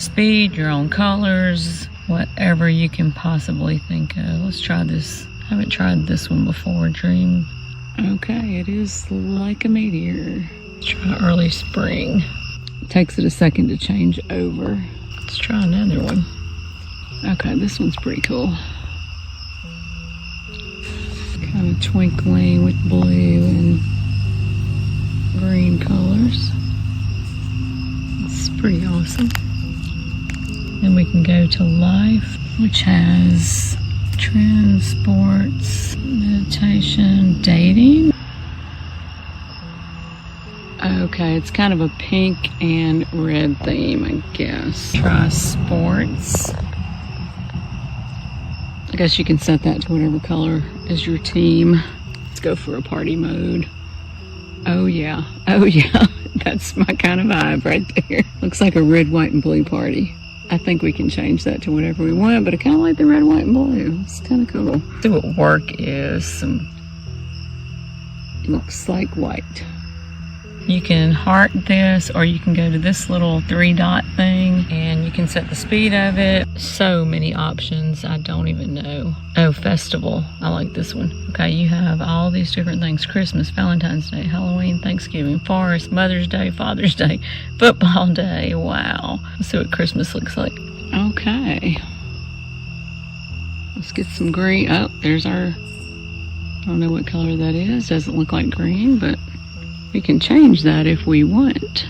speed, your own colors, whatever you can possibly think of. Let's try this. I haven't tried this one before, Dream. Okay, it is like a meteor. Let's try early spring. It takes it a second to change over. Let's try another one. Okay, this one's pretty cool. Kind of twinkling with blue and green colors. It's pretty awesome. Then we can go to life, which has trends, sports, meditation, dating. Okay, it's kind of a pink and red theme, I guess. Try sports. I guess you can set that to whatever color is your team. Let's go for a party mode. Oh yeah, that's my kind of vibe right there. Looks like a red, white, and blue party. I think we can change that to whatever we want, but I kind of like the red, white, and blue. It's kind of cool. See what work is. Looks like white. You can heart this, or you can go to this little 3-dot thing and you can set the speed of it. So many options, I don't even know. Oh, festival, I like this one. Okay, you have all these different things: Christmas, Valentine's Day, Halloween, Thanksgiving, Forest, Mother's Day, Father's Day, Football Day. Wow, let's see what Christmas looks like. Okay, let's get some green. Oh, there's our, I don't know what color that is, doesn't look like green, but we can change that if we want.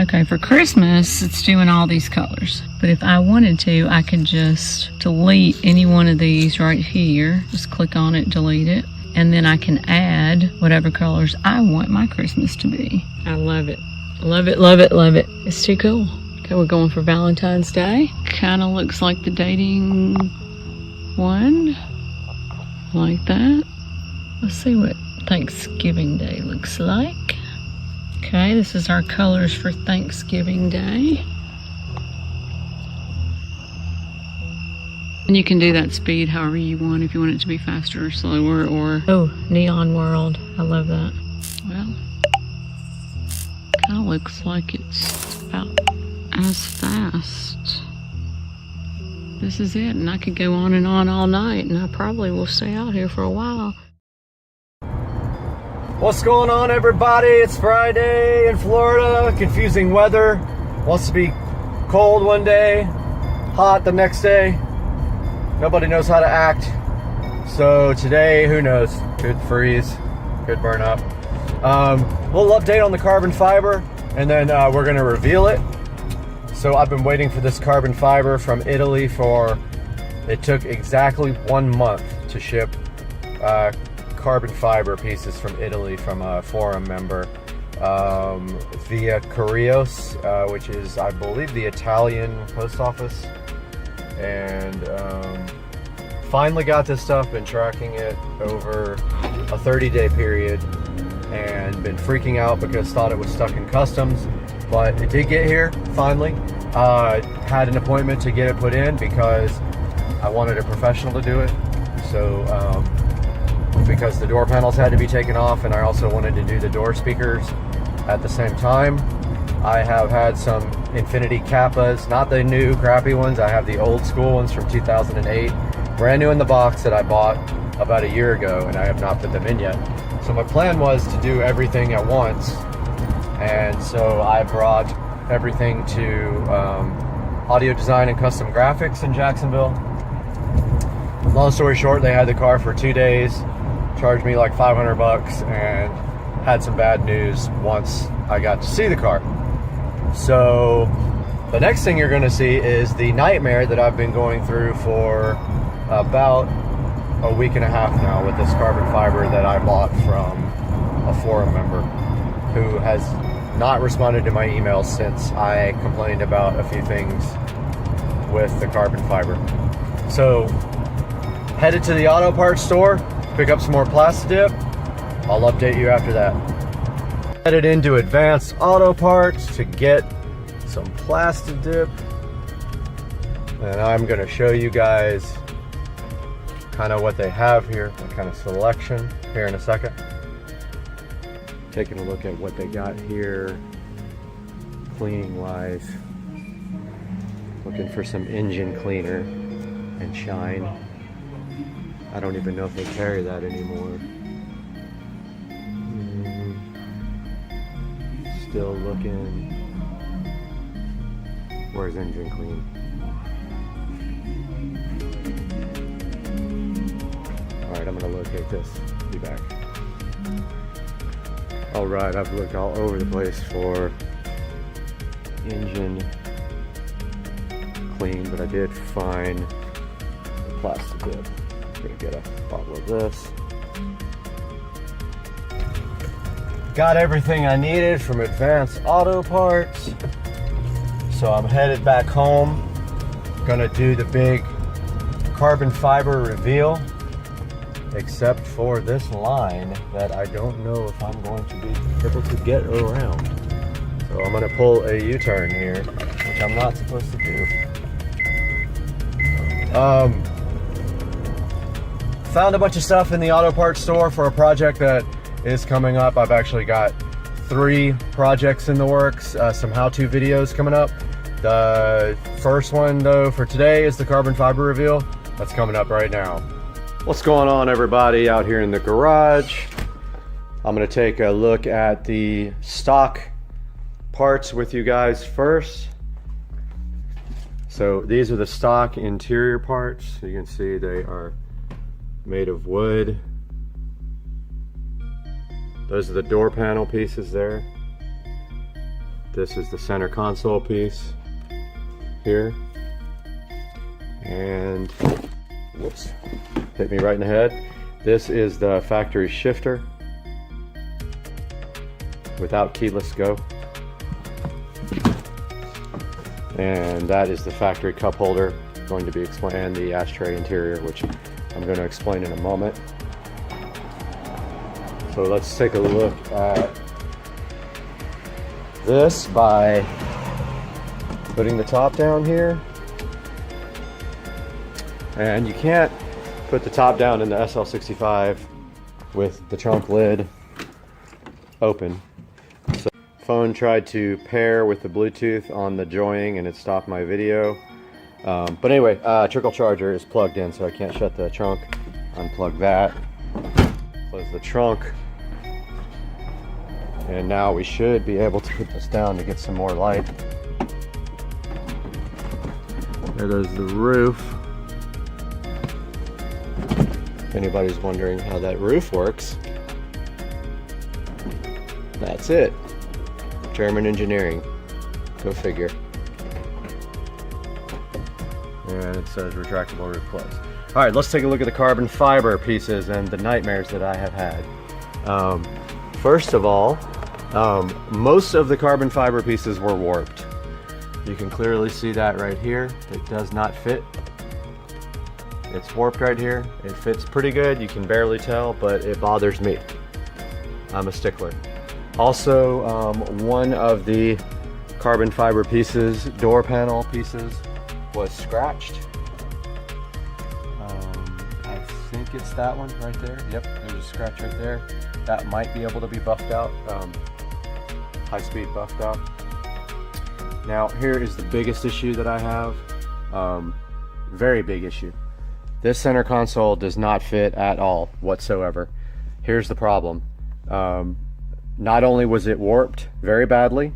Okay, for Christmas, it's doing all these colors. But if I wanted to, I could just delete any one of these right here. Just click on it, delete it. And then I can add whatever colors I want my Christmas to be. I love it. Love it, love it, love it. It's too cool. Okay, we're going for Valentine's Day. Kind of looks like the dating one. Like that. Let's see what Thanksgiving Day looks like. Okay, this is our colors for Thanksgiving Day. And you can do that speed however you want, if you want it to be faster or slower, or... Oh, Neon World. I love that. Well, kind of looks like it's about as fast. This is it, and I could go on and on all night, and I probably will stay out here for a while. What's going on, everybody? It's Friday in Florida. Confusing weather. Wants to be cold one day, hot the next day. Nobody knows how to act. So today, who knows? Could freeze, could burn up. Little update on the carbon fiber, and then we're gonna reveal it. So I've been waiting for this carbon fiber from Italy for, it took exactly 1 month to ship carbon fiber pieces from Italy from a forum member via Correios, which is, I believe, the Italian post office. And finally got this stuff, been tracking it over a 30-day period and been freaking out because thought it was stuck in customs, but it did get here finally. Had an appointment to get it put in because I wanted a professional to do it. So because the door panels had to be taken off, and I also wanted to do the door speakers at the same time. I have had some Infinity Kappas, not the new crappy ones. I have the old school ones from 2008, brand new in the box, that I bought about a year ago, and I have not put them in yet. So my plan was to do everything at once, and so I brought everything to Audio Design and Custom Graphics in Jacksonville. Long story short, they had the car for 2 days, charged me like 500 bucks, and had some bad news once I got to see the car. So the next thing you're going to see is the nightmare that I've been going through for about a week and a half now with this carbon fiber that I bought from a forum member who has not responded to my emails since I complained about a few things with the carbon fiber. So headed to the auto parts store, pick up some more Plastidip. I'll update you after that. Headed into Advanced Auto Parts to get some Plastidip, and I'm going to show you guys kind of what they have here, what kind of selection here in a second. Taking a look at what they got here cleaning wise. Looking for some engine cleaner and shine. I don't even know if they carry that anymore. Still looking. Where's engine clean? Alright, I'm gonna locate this. Be back. Alright, I've looked all over the place for engine clean, but I did find a plastic bit. I'm gonna get a bottle of this. Got everything I needed from Advanced Auto Parts. So I'm headed back home. Gonna do the big carbon fiber reveal, except for this line that I don't know if I'm going to be able to get around. So I'm gonna pull a U-turn here, which I'm not supposed to do. Found a bunch of stuff in the auto parts store for a project that is coming up. I've actually got 3 projects in the works, some how-to videos coming up. The first one though for today is the carbon fiber reveal. That's coming up right now. What's going on, everybody, out here in the garage? I'm gonna take a look at the stock parts with you guys first. So these are the stock interior parts. You can see they are made of wood. Those are the door panel pieces there. This is the center console piece here. And whoops, hit me right in the head. This is the factory shifter without keyless go. And that is the factory cup holder, going to be explained, and the ashtray interior, which I'm going to explain in a moment. So let's take a look at this by putting the top down here. And you can't put the top down in the SL65 with the trunk lid open. So phone tried to pair with the Bluetooth on the joying and it stopped my video. But anyway, trickle charger is plugged in, so I can't shut the trunk. Unplug that, close the trunk. And now we should be able to put this down to get some more light. There goes the roof. If anybody's wondering how that roof works, that's it. German engineering. Go figure. And it says retractable roof close. Alright, let's take a look at the carbon fiber pieces and the nightmares that I have had. First of all, most of the carbon fiber pieces were warped. You can clearly see that right here. It does not fit. It's warped right here. It fits pretty good. You can barely tell, but it bothers me. I'm a stickler. Also, one of the carbon fiber pieces, door panel pieces, was scratched. I think it's that one right there. Yep, there's a scratch right there. That might be able to be buffed out, high-speed buffed out. Now, here is the biggest issue that I have. Very big issue. This center console does not fit at all whatsoever. Here's the problem. Not only was it warped very badly,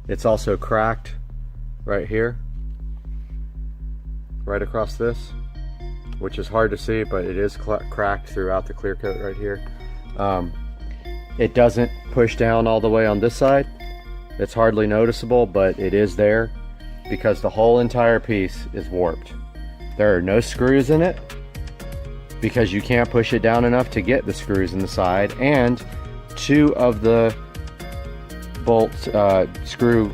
it's also cracked right here, right across this, which is hard to see, but it is cracked throughout the clear coat right here. It doesn't push down all the way on this side. It's hardly noticeable, but it is there because the whole entire piece is warped. There are no screws in it because you can't push it down enough to get the screws in the side, and 2 of the bolt screw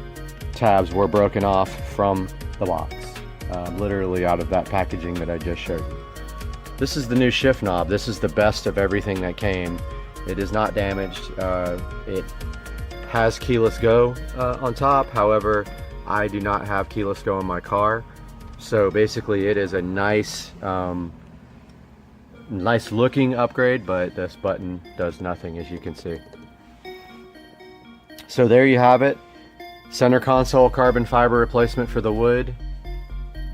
tabs were broken off from the box, literally out of that packaging that I just showed you. This is the new shift knob. This is the best of everything that came. It is not damaged. It has keyless go on top. However, I do not have keyless go in my car. So basically it is a nice nice looking upgrade, but this button does nothing, as you can see. So there you have it. Center console carbon fiber replacement for the wood.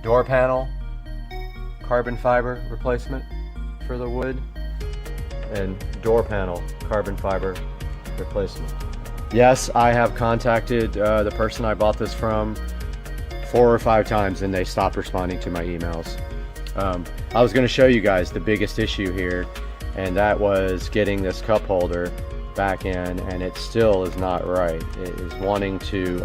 Door panel carbon fiber replacement for the wood. And door panel carbon fiber replacement. Yes, I have contacted the person I bought this from 4 or 5 times and they stopped responding to my emails. I was going to show you guys the biggest issue here, and that was getting this cup holder back in, and it still is not right. It is wanting to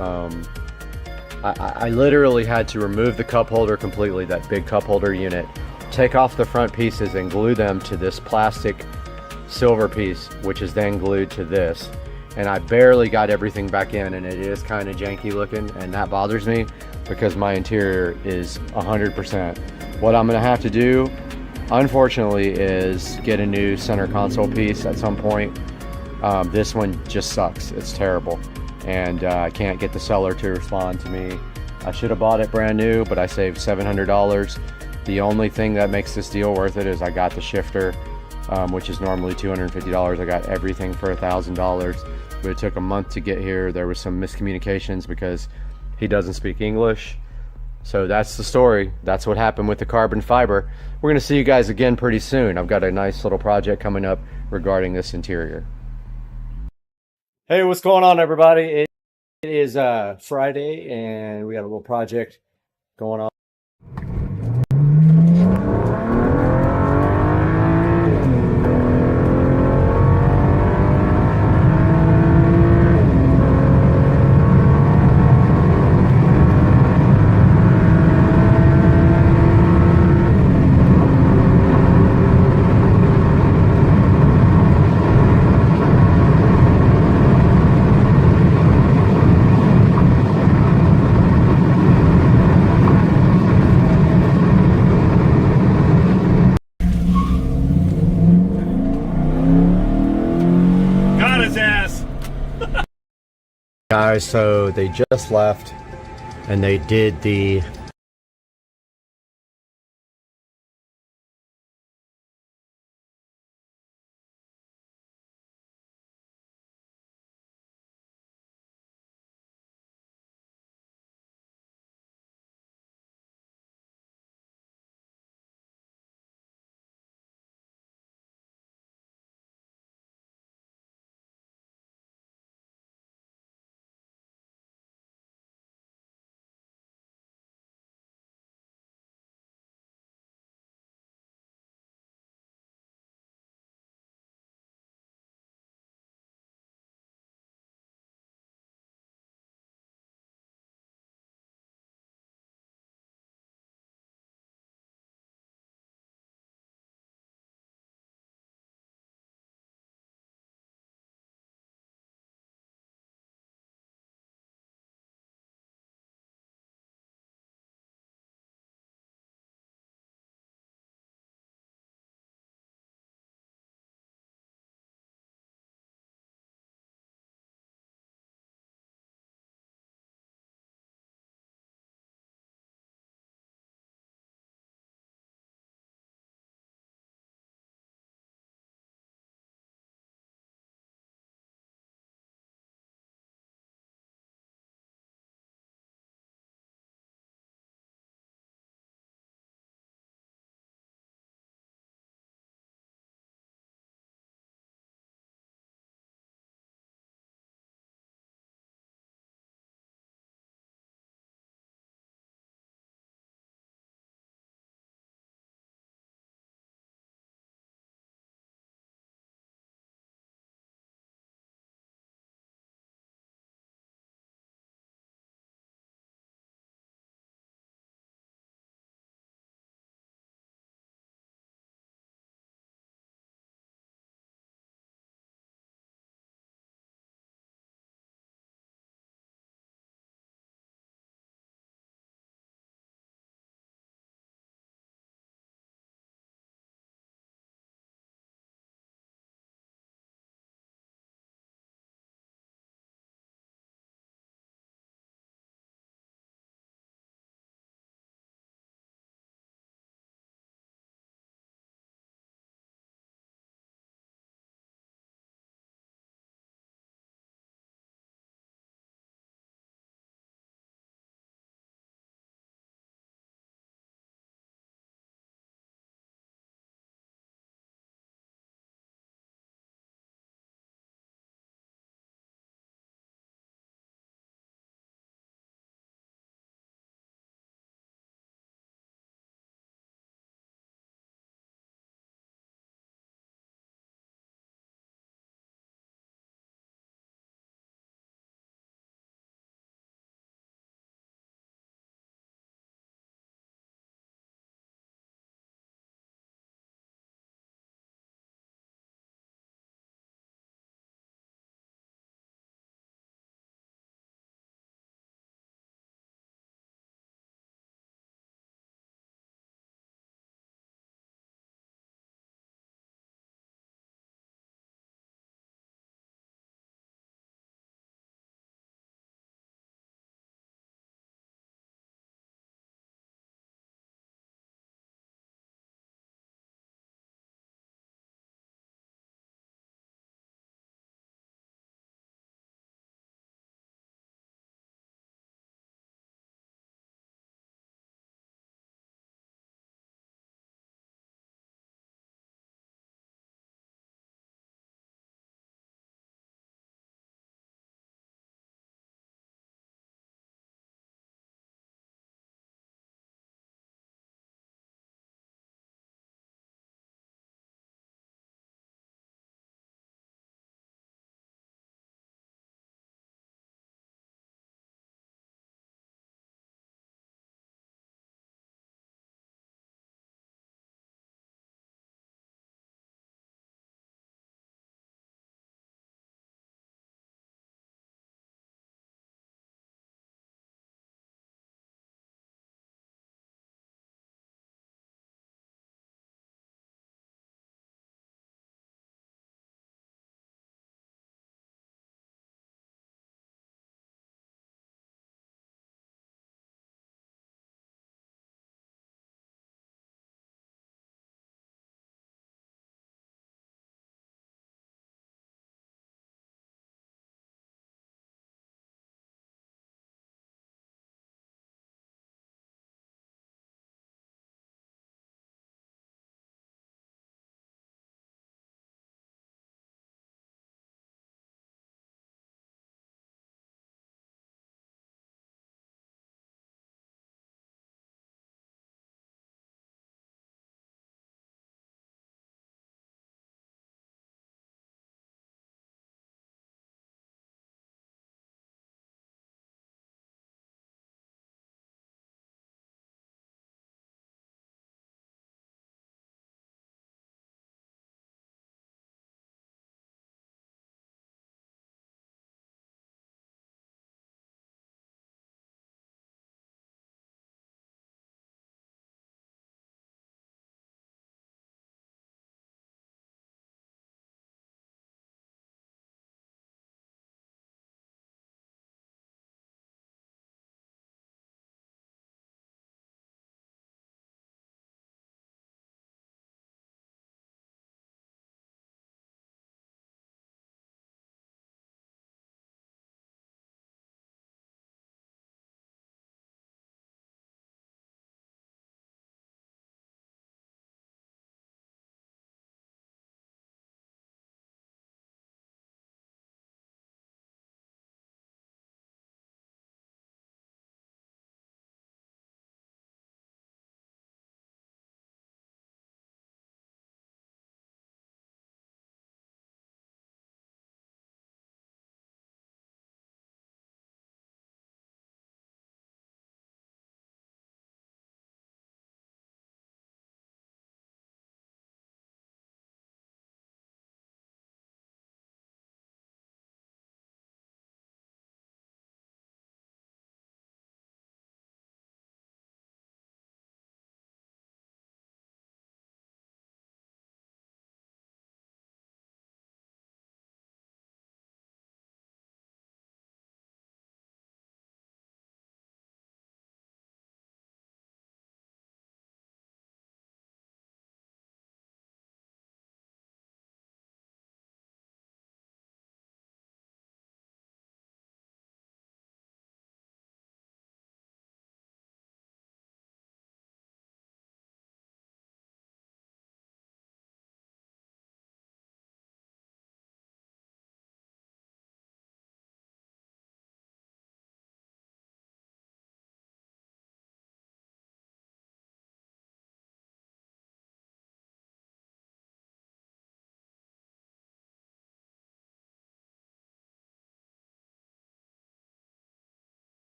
I literally had to remove the cup holder completely, that big cup holder unit, take off the front pieces and glue them to this plastic silver piece, which is then glued to this, and I barely got everything back in, and it is kind of janky looking, and that bothers me because my interior is 100%. What I'm gonna have to do, unfortunately, is get a new center console piece at some point. This one just sucks. It's terrible, and I can't get the seller to respond to me. I should have bought it brand new, but I saved $700. The only thing that makes this deal worth it is I got the shifter, which is normally $250. I got everything for $1,000, but it took a month to get here. There was some miscommunications because he doesn't speak English. So that's the story. That's what happened with the carbon fiber. We're gonna see you guys again pretty soon. I've got a nice little project coming up regarding this interior. Hey, what's going on, everybody? It is Friday, and we got a little project going on. Guys, so they just left and they did the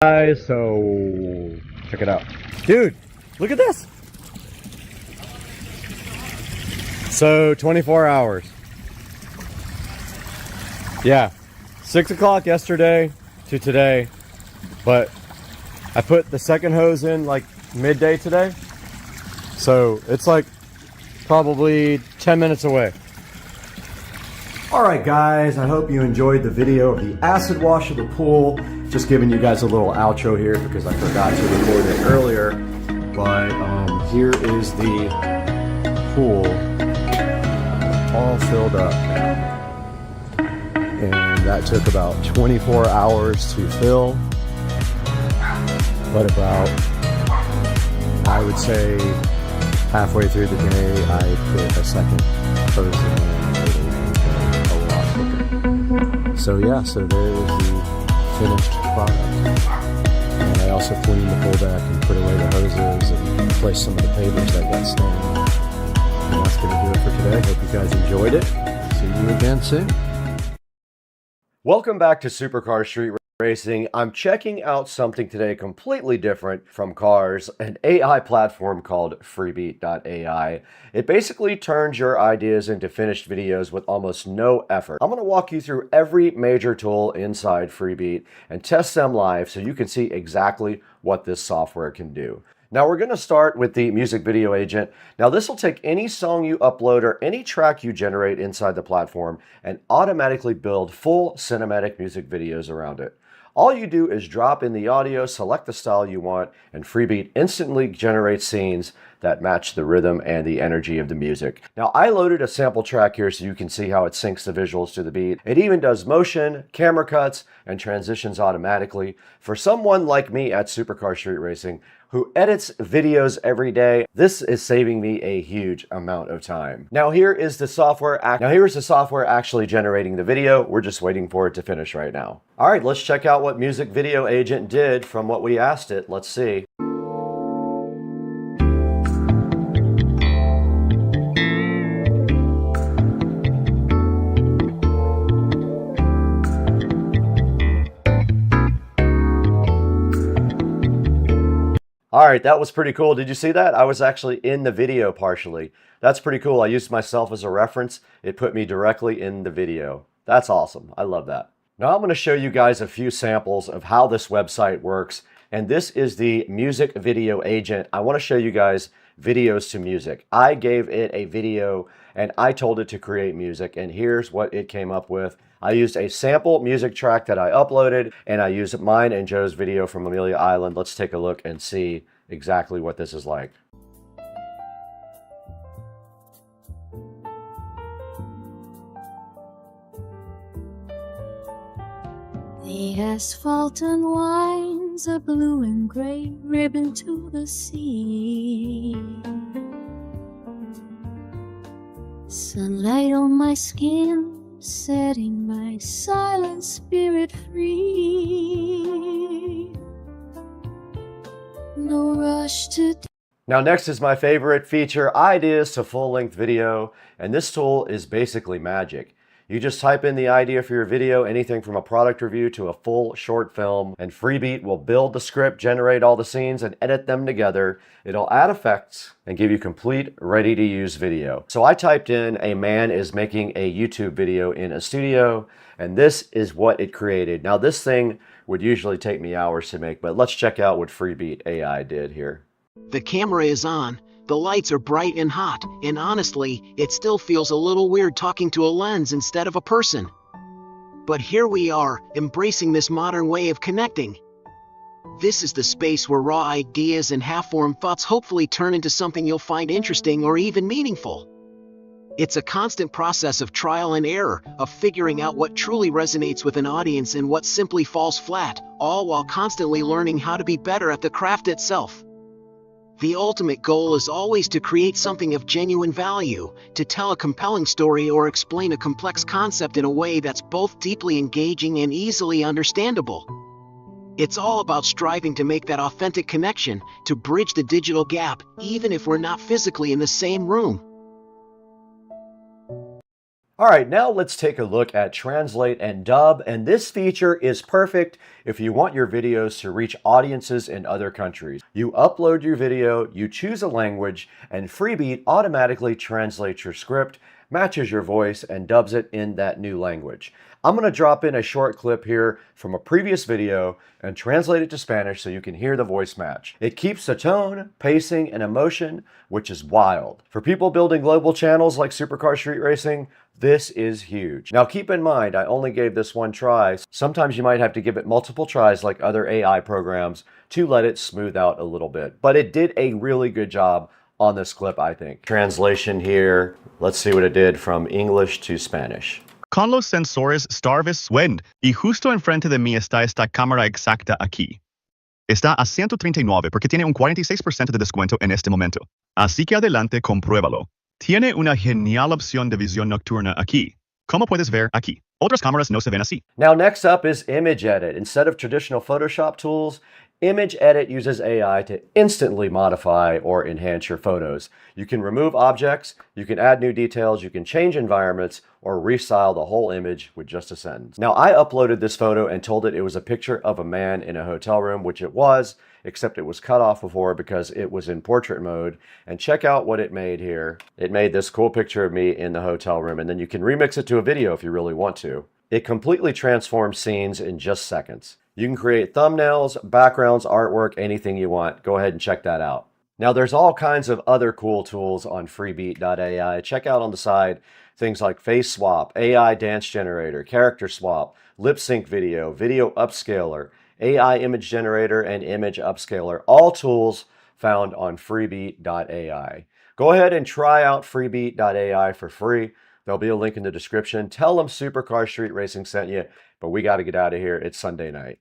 Guys, so check it out. Dude, look at this. So 24 hours. Yeah, 6 o'clock yesterday to today, but I put the second hose in like midday today. So it's like probably 10 minutes away. All right, guys, I hope you enjoyed the video of the acid wash of the pool. Just giving you guys a little outro here because I forgot to record it earlier. But here is the pool all filled up now. And that took about 24 hours to fill. But about, I would say, halfway through the day, I put a second hose in a lot quicker. So yeah, so there is the finished product. And I also cleaned the pool deck and put away the hoses and replaced some of the pavers that got stained. And that's going to do it for today. Hope you guys enjoyed it. See you again soon. Welcome back to Supercar Street Racing. I'm checking out something today completely different from cars, an AI platform called Freebeat.ai. It basically turns your ideas into finished videos with almost no effort. I'm going to walk you through every major tool inside Freebeat and test them live so you can see exactly what this software can do. Now we're going to start with the music video agent. Now this will take any song you upload or any track you generate inside the platform and automatically build full cinematic music videos around it. All you do is drop in the audio, select the style you want, and Freebeat instantly generates scenes that match the rhythm and the energy of the music. Now I loaded a sample track here so you can see how it syncs the visuals to the beat. It even does motion, camera cuts, and transitions automatically. For someone like me at Supercar Street Racing, who edits videos every day, this is saving me a huge amount of time. Now here's the software actually generating the video. We're just waiting for it to finish right now. All right, let's check out what Music Video Agent did from what we asked it. Let's see. All right, that was pretty cool. Did you see that? I was actually in the video partially. That's pretty cool. I used myself as a reference. It put me directly in the video. That's awesome. I love that. Now I'm going to show you guys a few samples of how this website works. And this is the Music Video Agent. I want to show you guys videos to music. I gave it a video and I told it to create music, and here's what it came up with. I used a sample music track that I uploaded, and I used mine and Joe's video from Amelia Island. Let's take a look and see exactly what this is like. The asphalt unwinds a blue and gray ribbon to the sea. Sunlight on my skin, setting my silent spirit free. No rush to... Now next is my favorite feature, ideas to full-length video, and this tool is basically magic. You just type in the idea for your video, anything from a product review to a full short film, and Freebeat will build the script, generate all the scenes, and edit them together. It'll add effects and give you complete, ready-to-use video. So I typed in, a man is making a YouTube video in a studio, and this is what it created. Now this thing would usually take me hours to make, but let's check out what Freebeat AI did here. The camera is on. The lights are bright and hot, and honestly, it still feels a little weird talking to a lens instead of a person. But here we are, embracing this modern way of connecting. This is the space where raw ideas and half-formed thoughts hopefully turn into something you'll find interesting or even meaningful. It's a constant process of trial and error, of figuring out what truly resonates with an audience and what simply falls flat, all while constantly learning how to be better at the craft itself. The ultimate goal is always to create something of genuine value, to tell a compelling story or explain a complex concept in a way that's both deeply engaging and easily understandable. It's all about striving to make that authentic connection, to bridge the digital gap, even if we're not physically in the same room. All right, now let's take a look at translate and dub, and this feature is perfect if you want your videos to reach audiences in other countries. You upload your video, you choose a language, and Freebeat automatically translates your script, matches your voice, and dubs it in that new language. I'm going to drop in a short clip here from a previous video and translate it to Spanish so you can hear the voice match. It keeps the tone, pacing, and emotion, which is wild. For people building global channels like Supercar Street Racing, this is huge. Now keep in mind, I only gave this one try. Sometimes you might have to give it multiple tries like other AI programs to let it smooth out a little bit. But it did a really good job on this clip, I think. Translation here. Let's see what it did from English to Spanish. Con los sensores Starvis Wind, y justo enfrente de mí está esta cámara exacta aquí. Está a 139 porque tiene un 46% de descuento en este momento. Así que adelante, compruébalo. Tiene una genial opción de visión nocturna aquí. Como puedes ver aquí. Otras cámaras no se ven así. Now next up is Image Edit. Instead of traditional Photoshop tools, Image Edit uses AI to instantly modify or enhance your photos. You can remove objects, you can add new details, you can change environments, or restyle the whole image with just a sentence. Now I uploaded this photo and told it was a picture of a man in a hotel room, which it was, except it was cut off before because it was in portrait mode. And check out what it made here. It made this cool picture of me in the hotel room, and then you can remix it to a video if you really want to. It completely transforms scenes in just seconds. You can create thumbnails, backgrounds, artwork, anything you want. Go ahead and check that out. Now there's all kinds of other cool tools on freebeat.ai. Check out on the side things like face swap, AI dance generator, character swap, lip sync video, video upscaler, AI image generator, and image upscaler. All tools found on freebeat.ai. Go ahead and try out freebeat.ai for free. There'll be a link in the description. Tell them Supercar Street Racing sent you, but we got to get out of here. It's Sunday night.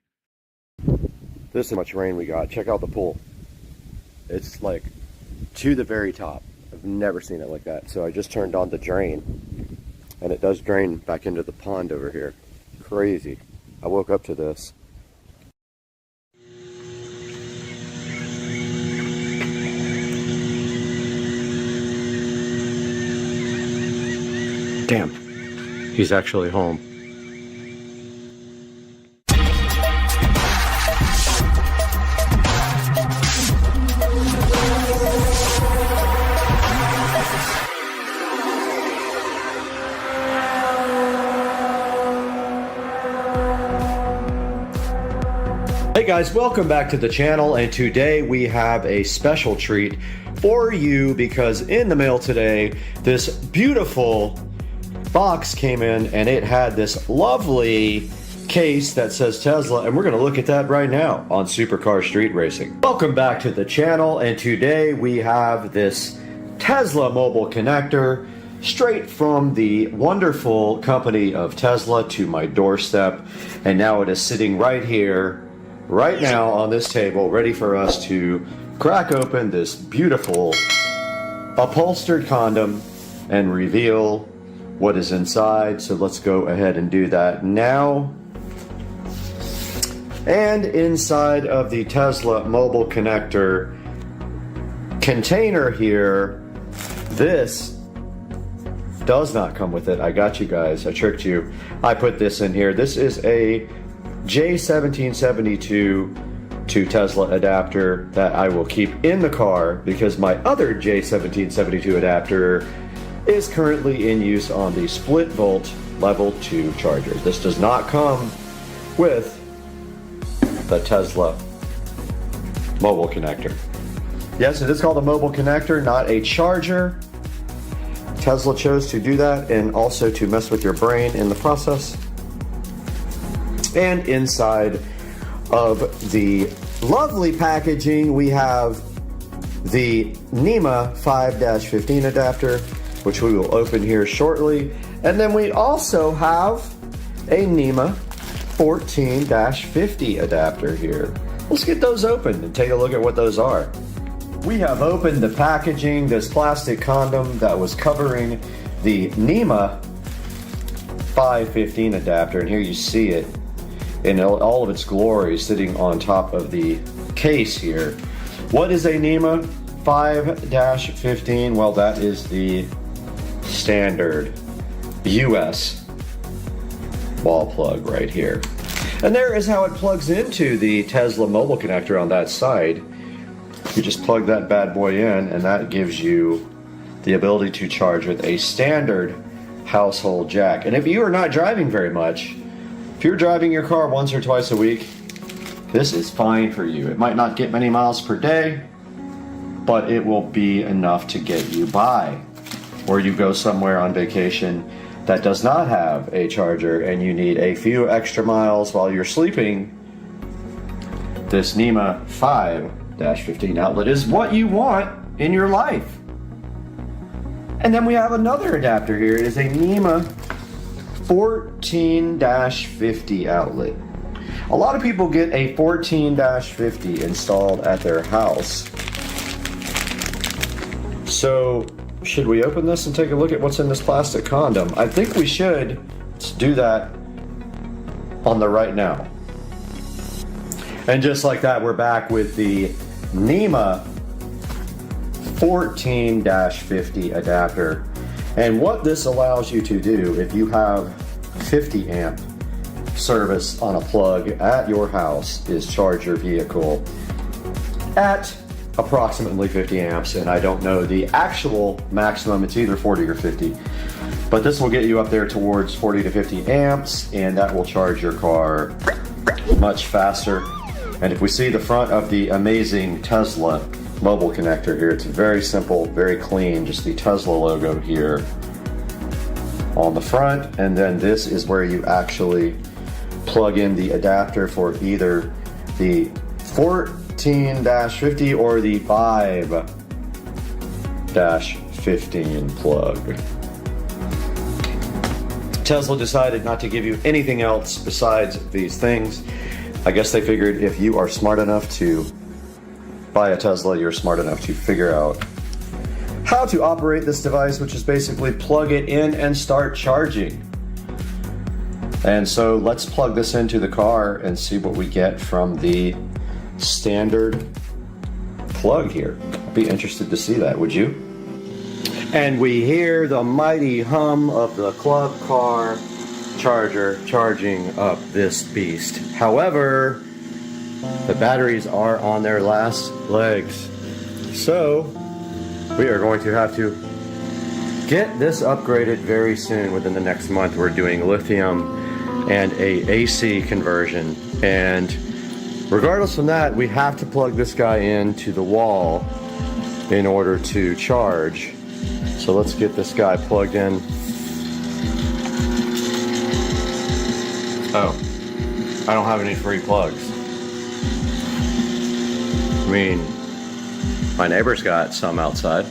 This is how much rain we got. Check out the pool. It's like to the very top. I've never seen it like that. So I just turned on the drain, and it does drain back into the pond over here. Crazy. I woke up to this. Damn, he's actually home. Hey guys, welcome back to the channel, and today we have a special treat for you because in the mail today, this beautiful box came in and it had this lovely case that says Tesla, and we're going to look at that right now on Supercar Street Racing. Welcome back to the channel, and today we have this Tesla mobile connector straight from the wonderful company of Tesla to my doorstep, and now it is sitting right here right now on this table ready for us to crack open this beautiful upholstered condom and reveal what is inside. So let's go ahead and do that now. And inside of the Tesla mobile connector container here, this does not come with it. I got you guys, I tricked you. I put this in here. This is a J1772 to Tesla adapter that I will keep in the car because my other J1772 adapter is currently in use on the split volt level 2 charger. This does not come with the Tesla mobile connector. Yes, it is called a mobile connector, not a charger. Tesla chose to do that and also to mess with your brain in the process. And inside of the lovely packaging, we have the NEMA 5-15 adapter, which we will open here shortly. And then we also have a NEMA 14-50 adapter here. Let's get those open and take a look at what those are. We have opened the packaging, this plastic condom that was covering the NEMA 5-15 adapter, and here you see it in all of its glory sitting on top of the case here. What is a NEMA 5-15? Well, that is the standard US wall plug right here. And there is how it plugs into the Tesla mobile connector on that side. You just plug that bad boy in, and that gives you the ability to charge with a standard household jack. And if you are not driving very much, if you're driving your car once or twice a week, this is fine for you. It might not get many miles per day, but it will be enough to get you by. Or you go somewhere on vacation that does not have a charger and you need a few extra miles while you're sleeping, this NEMA 5-15 outlet is what you want in your life. And then we have another adapter here. It is a NEMA 14-50 outlet. A lot of people get a 14-50 installed at their house. So should we open this and take a look at what's in this plastic condom? I think we should. Let's do that on the right now. And just like that, we're back with the NEMA 14-50 adapter. And what this allows you to do, if you have 50 amp service on a plug at your house, is charge your vehicle at approximately 50 amps. And I don't know the actual maximum, it's either 40 or 50. But this will get you up there towards 40 to 50 amps, and that will charge your car much faster. And if we see the front of the amazing Tesla mobile connector here, it's very simple, very clean, just the Tesla logo here on the front. And then this is where you actually plug in the adapter for either the 14-50 or the 5-15 plug. Tesla decided not to give you anything else besides these things. I guess they figured if you are smart enough to buy a Tesla, you're smart enough to figure out how to operate this device, which is basically plug it in and start charging. And so let's plug this into the car and see what we get from the standard plug here. I'd be interested to see that, would you? And we hear the mighty hum of the club car charger charging up this beast. However, the batteries are on their last legs. So we are going to have to get this upgraded very soon. Within the next month, we're doing lithium and a AC conversion. And regardless from that, we have to plug this guy into the wall in order to charge. So let's get this guy plugged in. Oh, I don't have any free plugs. I mean, my neighbor's got some outside.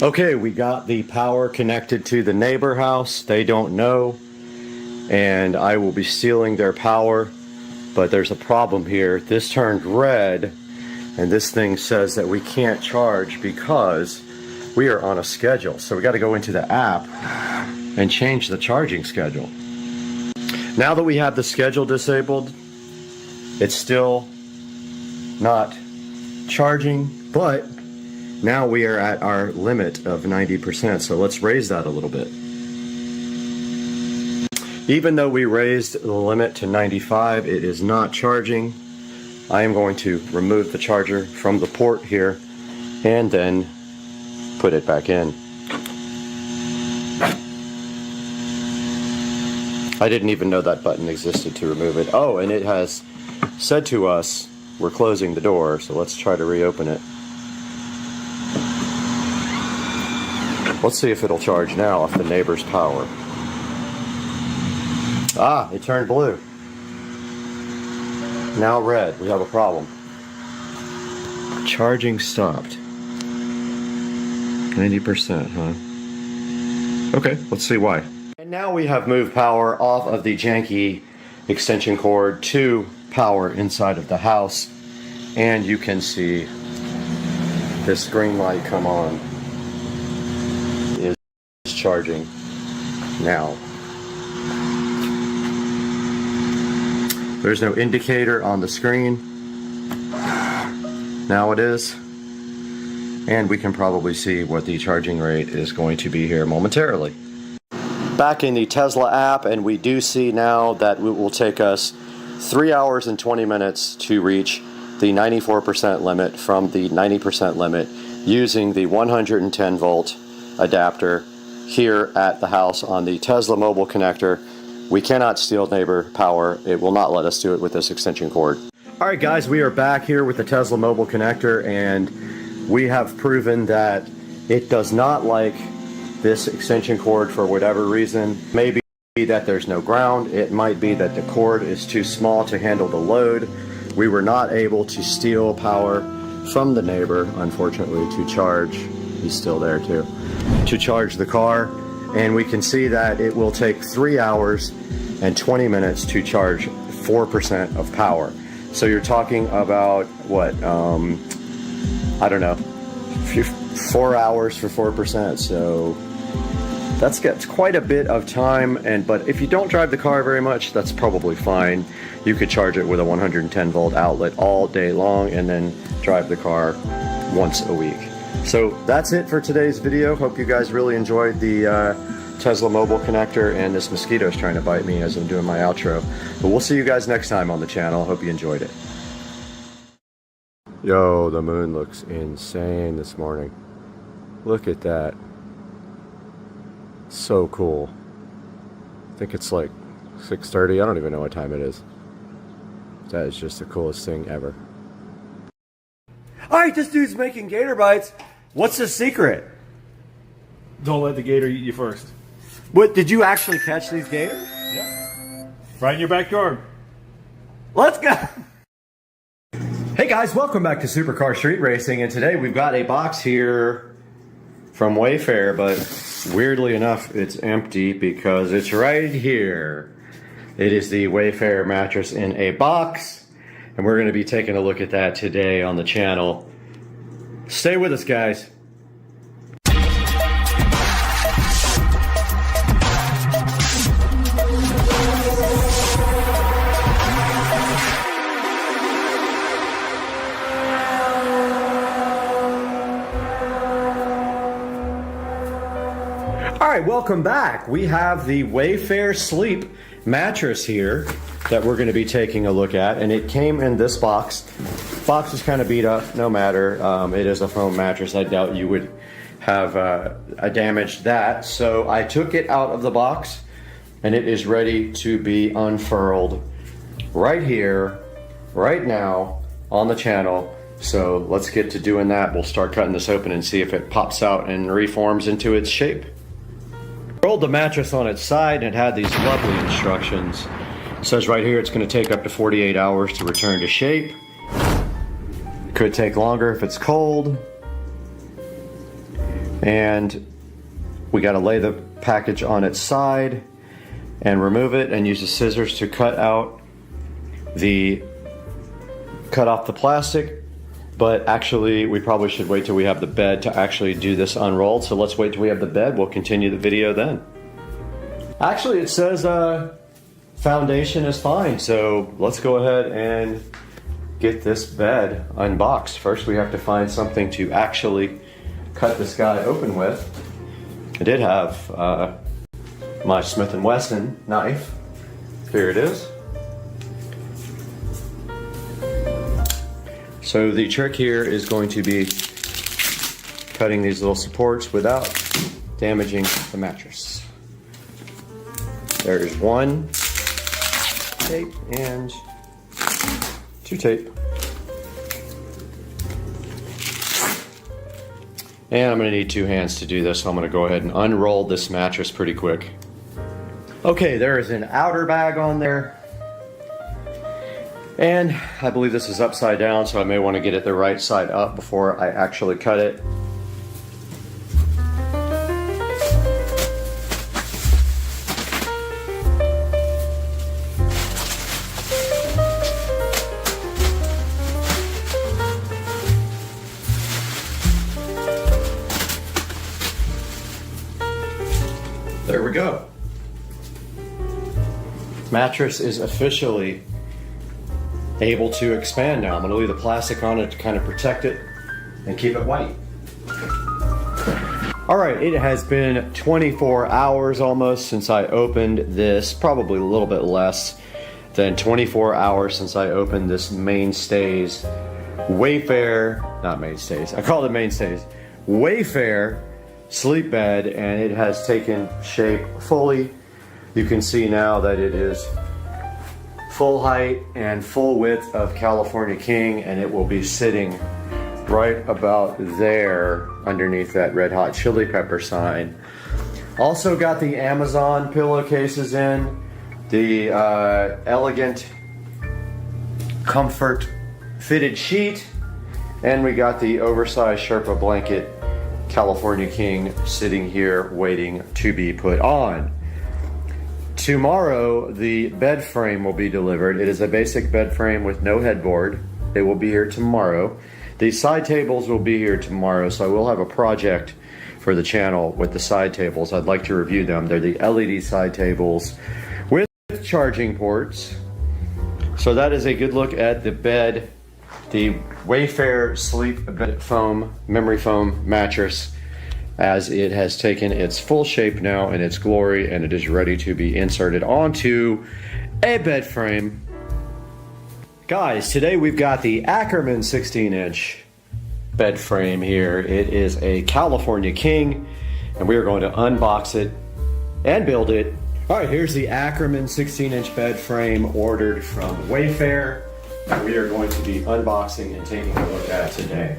Okay, we got the power connected to the neighbor house. They don't know, and I will be stealing their power, but there's a problem here. This turned red, and this thing says that we can't charge because we are on a schedule. So we got to go into the app and change the charging schedule. Now that we have the schedule disabled, it's still not charging, but now we are at our limit of 90%, so let's raise that a little bit. Even though we raised the limit to 95, it is not charging. I am going to remove the charger from the port here and then put it back in. I didn't even know that button existed to remove it. Oh, and it has said to us, we're closing the door, so let's try to reopen it. Let's see if it'll charge now off the neighbor's power. Ah, it turned blue. Now red. We have a problem. Charging stopped. 90%, huh? Okay, let's see why. And now we have moved power off of the janky extension cord to power inside of the house. And you can see this green light come on. Is charging now. There's no indicator on the screen. Now it is. And we can probably see what the charging rate is going to be here momentarily. Back in the Tesla app, and we do see now that it will take us 3 hours and 20 minutes to reach the 94% limit from the 90% limit using the 110 volt adapter here at the house on the Tesla mobile connector. We cannot steal neighbor power. It will not let us do it with this extension cord. Alright guys, we are back here with the Tesla mobile connector, and we have proven that it does not like this extension cord for whatever reason. Maybe that there's no ground. It might be that the cord is too small to handle the load. We were not able to steal power from the neighbor, unfortunately, to charge. He's still there too. To charge the car, and we can see that it will take 3 hours and 20 minutes to charge 4% of power. So you're talking about what, I don't know, 4 hours for 4%. So that's quite a bit of time. But if you don't drive the car very much, that's probably fine. You could charge it with a 110 volt outlet all day long and then drive the car once a week. So that's it for today's video. Hope you guys really enjoyed the Tesla mobile connector, and this mosquito's trying to bite me as I'm doing my outro. But we'll see you guys next time on the channel. Hope you enjoyed it. Yo, the moon looks insane this morning. Look at that. So cool. I think it's like 6:30. I don't even know what time it is. That is just the coolest thing ever. Alright, this dude's making gator bites. What's the secret? Don't let the gator eat you first. What, did you actually catch these gators? Yeah. Right in your backyard. Let's go! Hey guys, welcome back to Supercar Street Racing, and today we've got a box here from Wayfair, but weirdly enough, it's empty because it's right here. It is the Wayfair mattress in a box, and we're going to be taking a look at that today on the channel. Stay with us, guys. Alright, welcome back. We have the Wayfair Sleep mattress here that we're going to be taking a look at, and it came in this box. Box is kind of beat up, no matter. It is a foam mattress. I doubt you would have damaged that. So I took it out of the box, and it is ready to be unfurled right here, right now on the channel. So let's get to doing that. We'll start cutting this open and see if it pops out and reforms into its shape. Rolled the mattress on its side, and it had these lovely instructions. It says right here it's going to take up to 48 hours to return to shape. It could take longer if it's cold. And we got to lay the package on its side and remove it and use the scissors to cut off the plastic. But actually, we probably should wait till we have the bed to actually do this unrolled. So let's wait till we have the bed. We'll continue the video then. Actually, it says foundation is fine. So let's go ahead and get this bed unboxed. First, we have to find something to actually cut this guy open with. I did have my Smith & Wesson knife. Here it is. So the trick here is going to be cutting these little supports without damaging the mattress. There is one tape and two tape. And I'm gonna need two hands to do this, so I'm gonna go ahead and unroll this mattress pretty quick. Okay, there is an outer bag on there. And I believe this is upside down, so I may want to get it the right side up before I actually cut it. There we go. Mattress is officially able to expand now. I'm going to leave the plastic on it to kind of protect it and keep it white. All right, it has been 24 hours almost since I opened this, probably a little bit less than 24 hours since I opened this Mainstays Wayfair, not Mainstays, I call it Mainstays, Wayfair sleep bed, and it has taken shape fully. You can see now that it is full height and full width of California King, and it will be sitting right about there underneath that Red Hot Chili Pepper sign. Also got the Amazon pillowcases in, the elegant comfort fitted sheet, and we got the oversized Sherpa blanket California King sitting here waiting to be put on. Tomorrow, the bed frame will be delivered. It is a basic bed frame with no headboard. It will be here tomorrow. The side tables will be here tomorrow, so I will have a project for the channel with the side tables. I'd like to review them. They're the LED side tables with charging ports. So that is a good look at the bed, the Wayfair Sleep Bed Foam, memory foam mattress, as it has taken its full shape now in its glory, and it is ready to be inserted onto a bed frame. Guys, today we've got the Ackerman 16-inch bed frame here. It is a California King, and we are going to unbox it and build it. All right, here's the Ackerman 16-inch bed frame ordered from Wayfair that we are going to be unboxing and taking a look at today.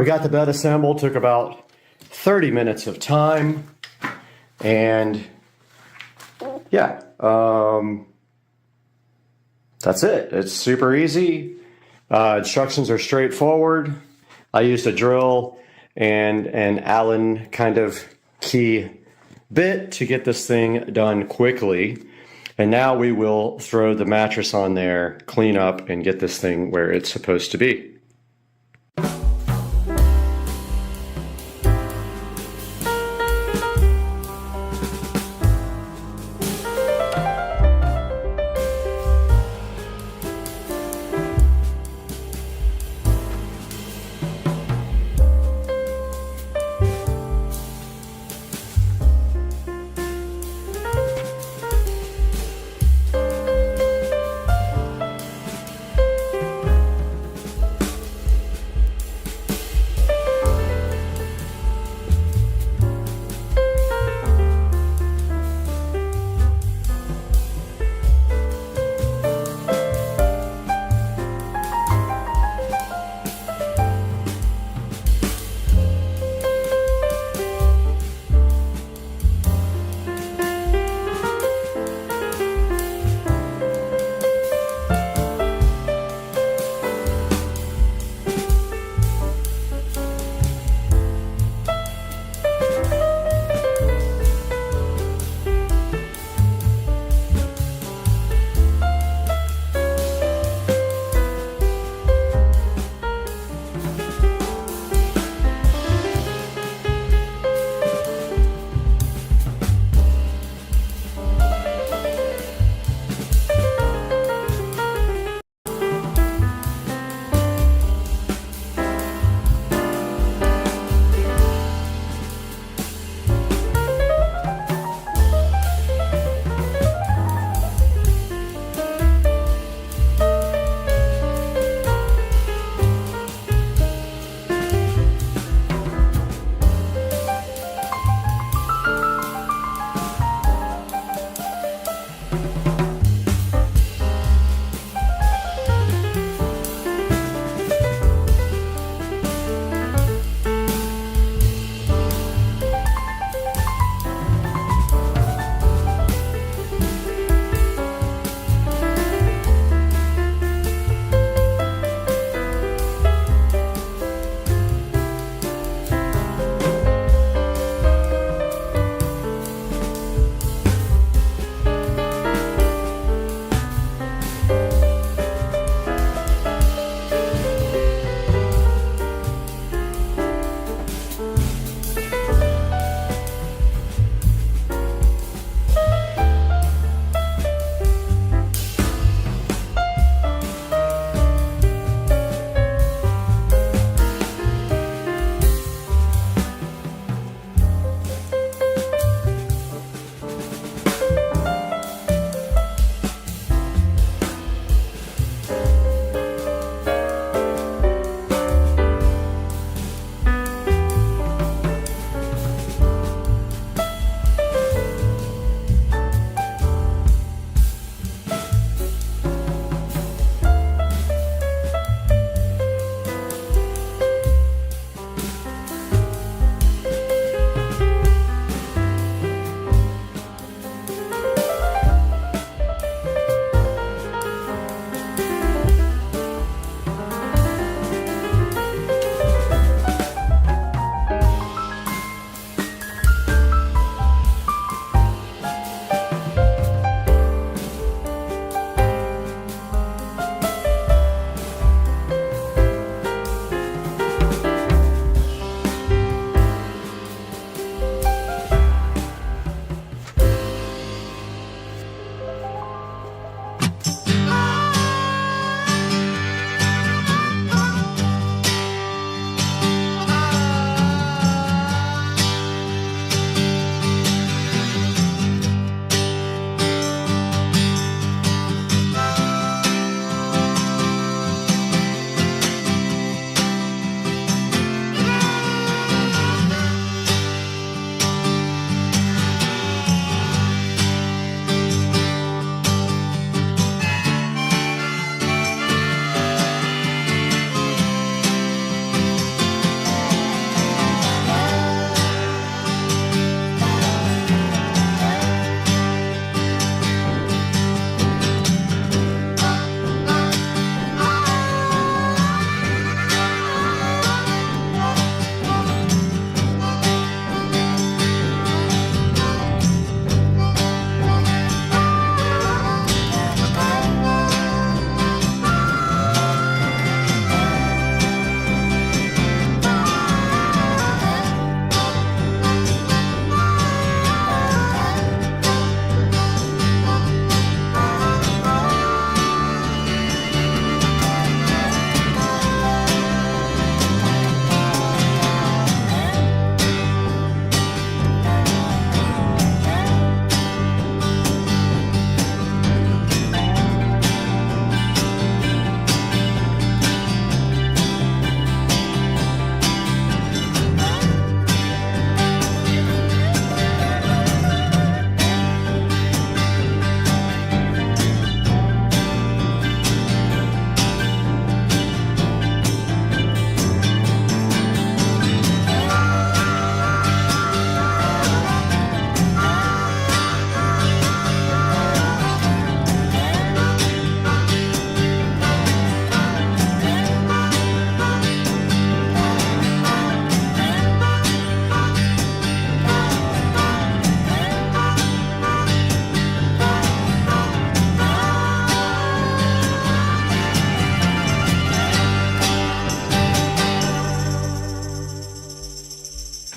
got the bed assembled, took about 30 minutes of time, and yeah, that's it. It's super easy. Instructions are straightforward. I used a drill and an Allen kind of key bit to get this thing done quickly. And now we will throw the mattress on there, clean up, and get this thing where it's supposed to be.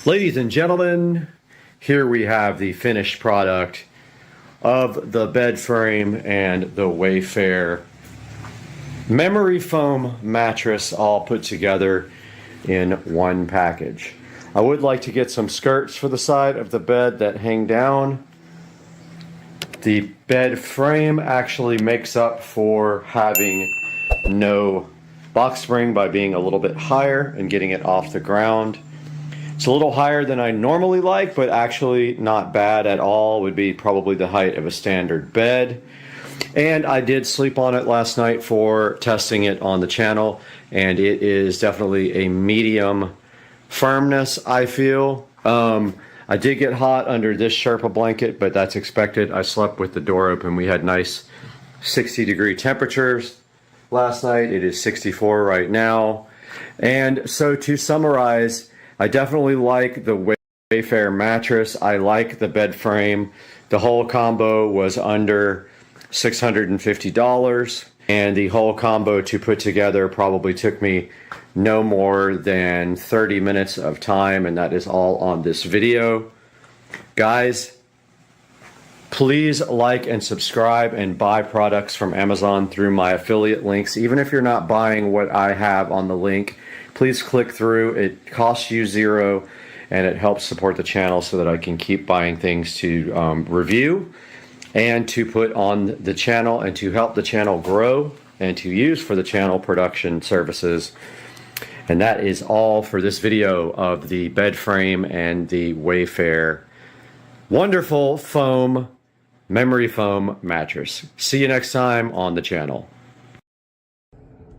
Ladies and gentlemen, here we have the finished product of the bed frame and the Wayfair memory foam mattress all put together in one package. I would like to get some skirts for the side of the bed that hang down. The bed frame actually makes up for having no box spring by being a little bit higher and getting it off the ground. It's a little higher than I normally like, but actually not bad at all. Would be probably the height of a standard bed. And I did sleep on it last night for testing it on the channel, and it is definitely a medium firmness, I feel. I did get hot under this Sherpa blanket, but that's expected. I slept with the door open. We had nice 60-degree temperatures last night. It is 64 right now. And so to summarize, I definitely like the Wayfair mattress. I like the bed frame. The whole combo was under $650, and the whole combo to put together probably took me no more than 30 minutes of time, and that is all on this video. Guys, please like and subscribe and buy products from Amazon through my affiliate links. Even if you're not buying what I have on the link, please click through. It costs you $0, and it helps support the channel so that I can keep buying things to review and to put on the channel and to help the channel grow and to use for the channel production services. And that is all for this video of the bed frame and the Wayfair wonderful foam, memory foam mattress. See you next time on the channel.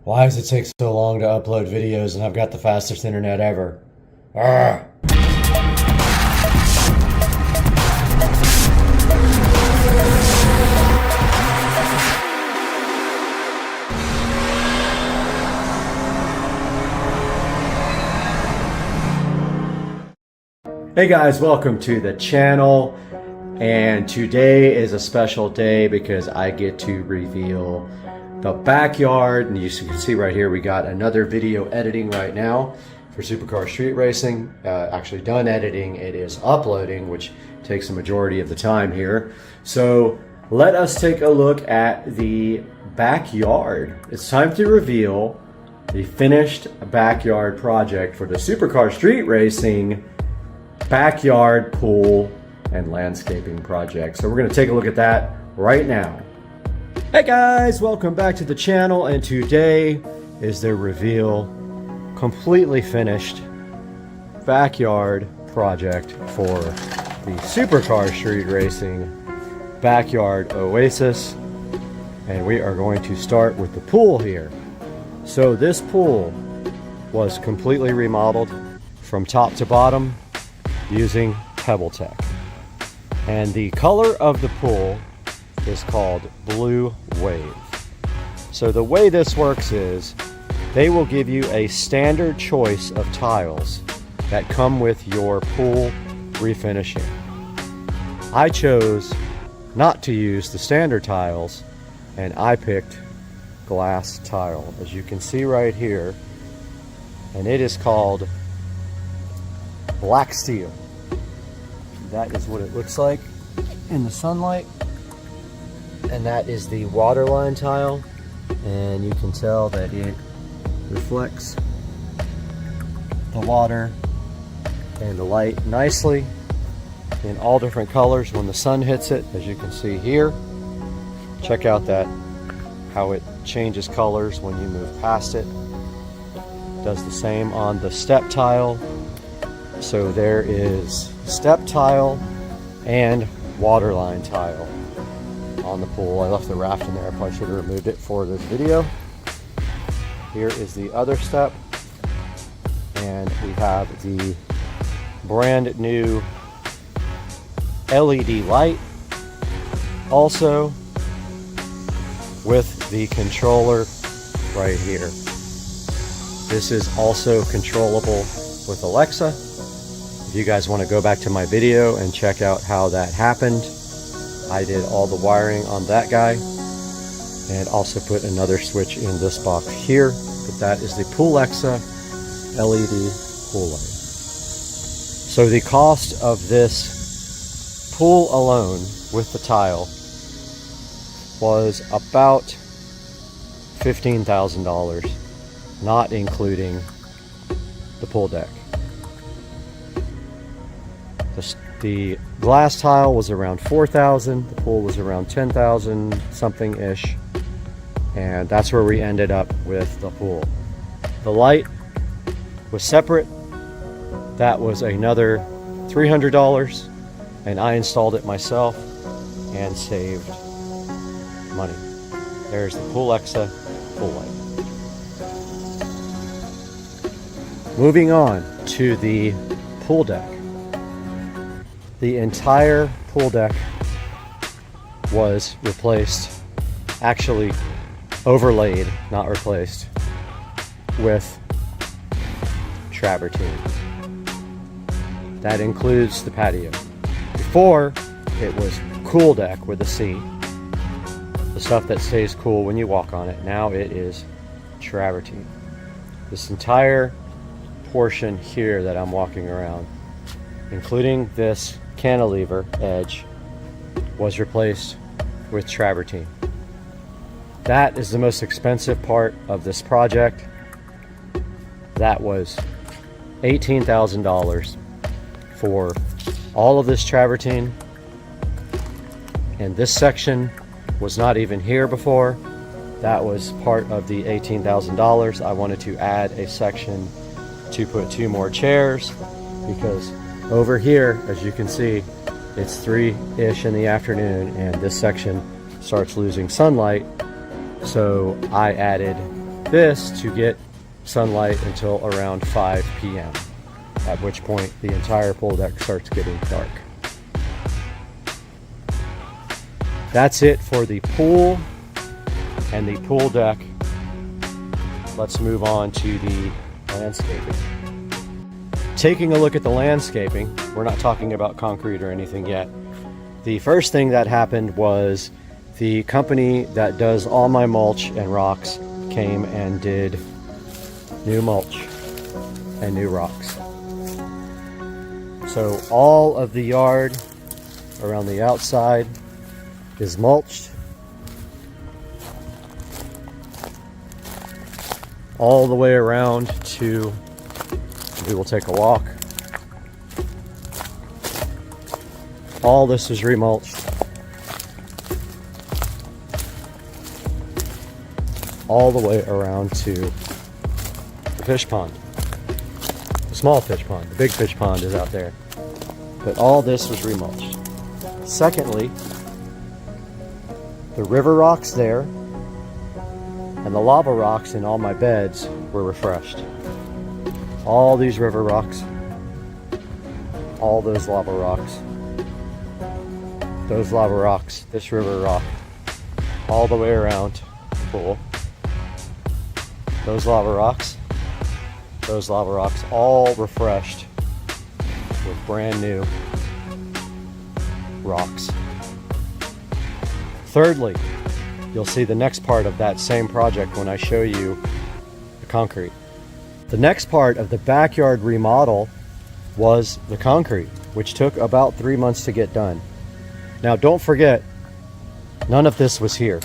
Why does it take so long to upload videos and I've got the fastest internet ever? Arrgh. Hey guys, welcome to the channel, and today is a special day because I get to reveal the backyard. And you can see right here we got another video editing right now for Supercar Street Racing. Actually done editing, it is uploading, which takes the majority of the time here. So let us take a look at the backyard. It's time to reveal the finished backyard project for the Supercar Street Racing backyard pool and landscaping project. So we're going to take a look at that right now. Hey guys, welcome back to the channel, and today is the reveal completely finished backyard project for the Supercar Street Racing backyard oasis, and we are going to start with the pool here. So this pool was completely remodeled from top to bottom using PebbleTech, and the color of the pool is called Blue Wave. So the way this works is they will give you a standard choice of tiles that come with your pool refinishing. I chose not to use the standard tiles, and I picked glass tile, as you can see right here, and it is called black steel. That is what it looks like in the sunlight, and that is the waterline tile, and you can tell that it reflects the water and the light nicely in all different colors when the sun hits it, as you can see here. Check out that how it changes colors when you move past it. Does the same on the step tile. So there is step tile and waterline tile on the pool. I left the raft in there. I probably should have removed it for this video. Here is the other step, and we have the brand new LED light, also with the controller right here. This is also controllable with Alexa. If you guys want to go back to my video and check out how that happened, I did all the wiring on that guy and also put another switch in this box here. But that is the Pool Alexa LED pool light. So the cost of this pool alone with the tile was about $15,000, not including the pool deck. The glass tile was around $4,000, the pool was around $10,000 something ish, and that's where we ended up with the pool. The light was separate, that was another $300, and I installed it myself and saved money. There's the Pool Exa pool light. Moving on to the pool deck. The entire pool deck was replaced, actually overlaid, not replaced, with travertine. That includes the patio. Before, it was cool deck with a C, the stuff that stays cool when you walk on it. Now it is travertine. This entire portion here that I'm walking around, including this cantilever edge, was replaced with travertine. That is the most expensive part of this project. That was $18,000 for all of this travertine, and this section was not even here before. That was part of the $18,000. I wanted to add a section to put 2 more chairs, because over here, as you can see, it's 3-ish in the afternoon and this section starts losing sunlight. So I added this to get sunlight until around 5 p.m. at which point the entire pool deck starts getting dark. That's it for the pool and the pool deck. Let's move on to the landscaping. Taking a look at the landscaping, we're not talking about concrete or anything yet. The first thing that happened was the company that does all my mulch and rocks came and did new mulch and new rocks. So all of the yard around the outside is mulched. All the way around to, we will take a walk. All this is remulched. All the way around to the fish pond. The small fish pond. The big fish pond is out there. But all this was remulched. Secondly, the river rocks there and the lava rocks in all my beds were refreshed. All these river rocks, all those lava rocks, those lava rocks, this river rock, all the way around the pool. Those lava rocks, all refreshed with brand new rocks. Thirdly, you'll see the next part of that same project when I show you the concrete. The next part of the backyard remodel was the concrete, which took about 3 months to get done. Now don't forget, none of this was here.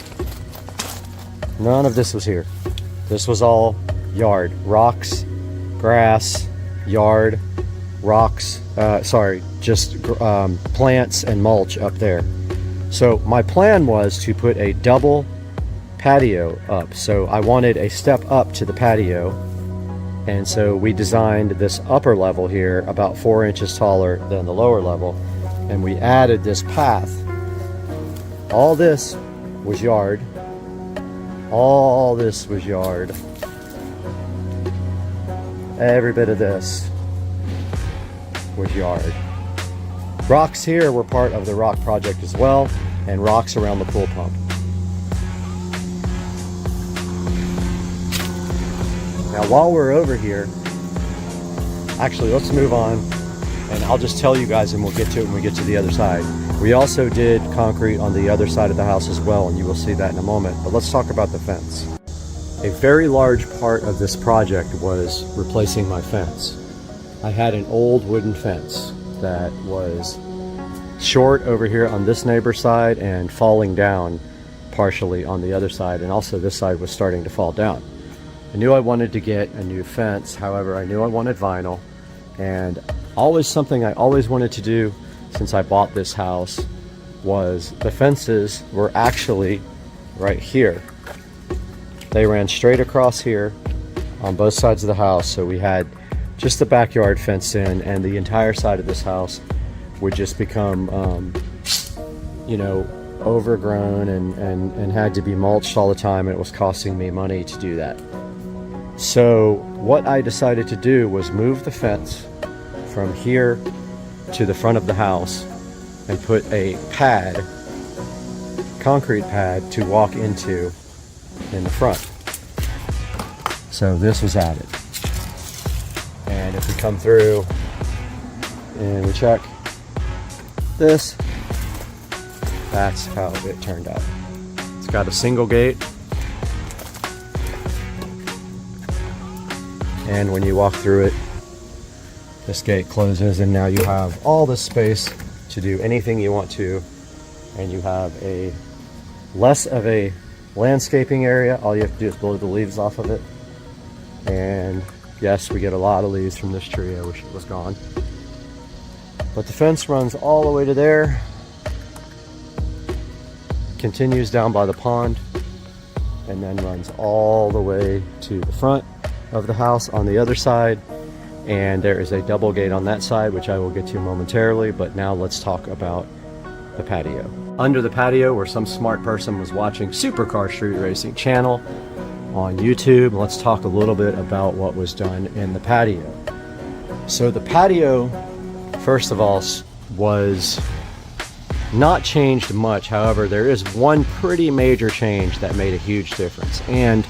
None of this was here. This was all yard, rocks, grass, yard, rocks, plants and mulch up there. So my plan was to put a double patio up. So I wanted a step up to the patio. And so we designed this upper level here about 4 inches taller than the lower level. And we added this path. All this was yard. All this was yard. Every bit of this was yard. Rocks here were part of the rock project as well, and rocks around the pool pump. Now while we're over here, actually let's move on and I'll just tell you guys and we'll get to it when we get to the other side. We also did concrete on the other side of the house as well, and you will see that in a moment, but let's talk about the fence. A very large part of this project was replacing my fence. I had an old wooden fence that was short over here on this neighbor's side and falling down partially on the other side, and also this side was starting to fall down. I knew I wanted to get a new fence, however I knew I wanted vinyl, and always something I always wanted to do since I bought this house was the fences were actually right here. They ran straight across here on both sides of the house, so we had just the backyard fenced in, and the entire side of this house would just become you know, overgrown and had to be mulched all the time, and it was costing me money to do that. So what I decided to do was move the fence from here to the front of the house and put a pad, concrete pad, to walk into in the front. So this was added. And if we come through and we check this, that's how it turned out. It's got a single gate, and when you walk through it, this gate closes, and now you have all this space to do anything you want to, and you have a less of a landscaping area. All you have to do is blow the leaves off of it. And yes, we get a lot of leaves from this tree. I wish it was gone. But the fence runs all the way to there, continues down by the pond, and then runs all the way to the front of the house on the other side. And there is a double gate on that side, which I will get to momentarily. But now let's talk about the patio. Under the patio, where some smart person was watching Supercar Street Racing channel on YouTube, let's talk a little bit about what was done in the patio. So the patio, first of all, was not changed much. However, there is one pretty major change that made a huge difference. And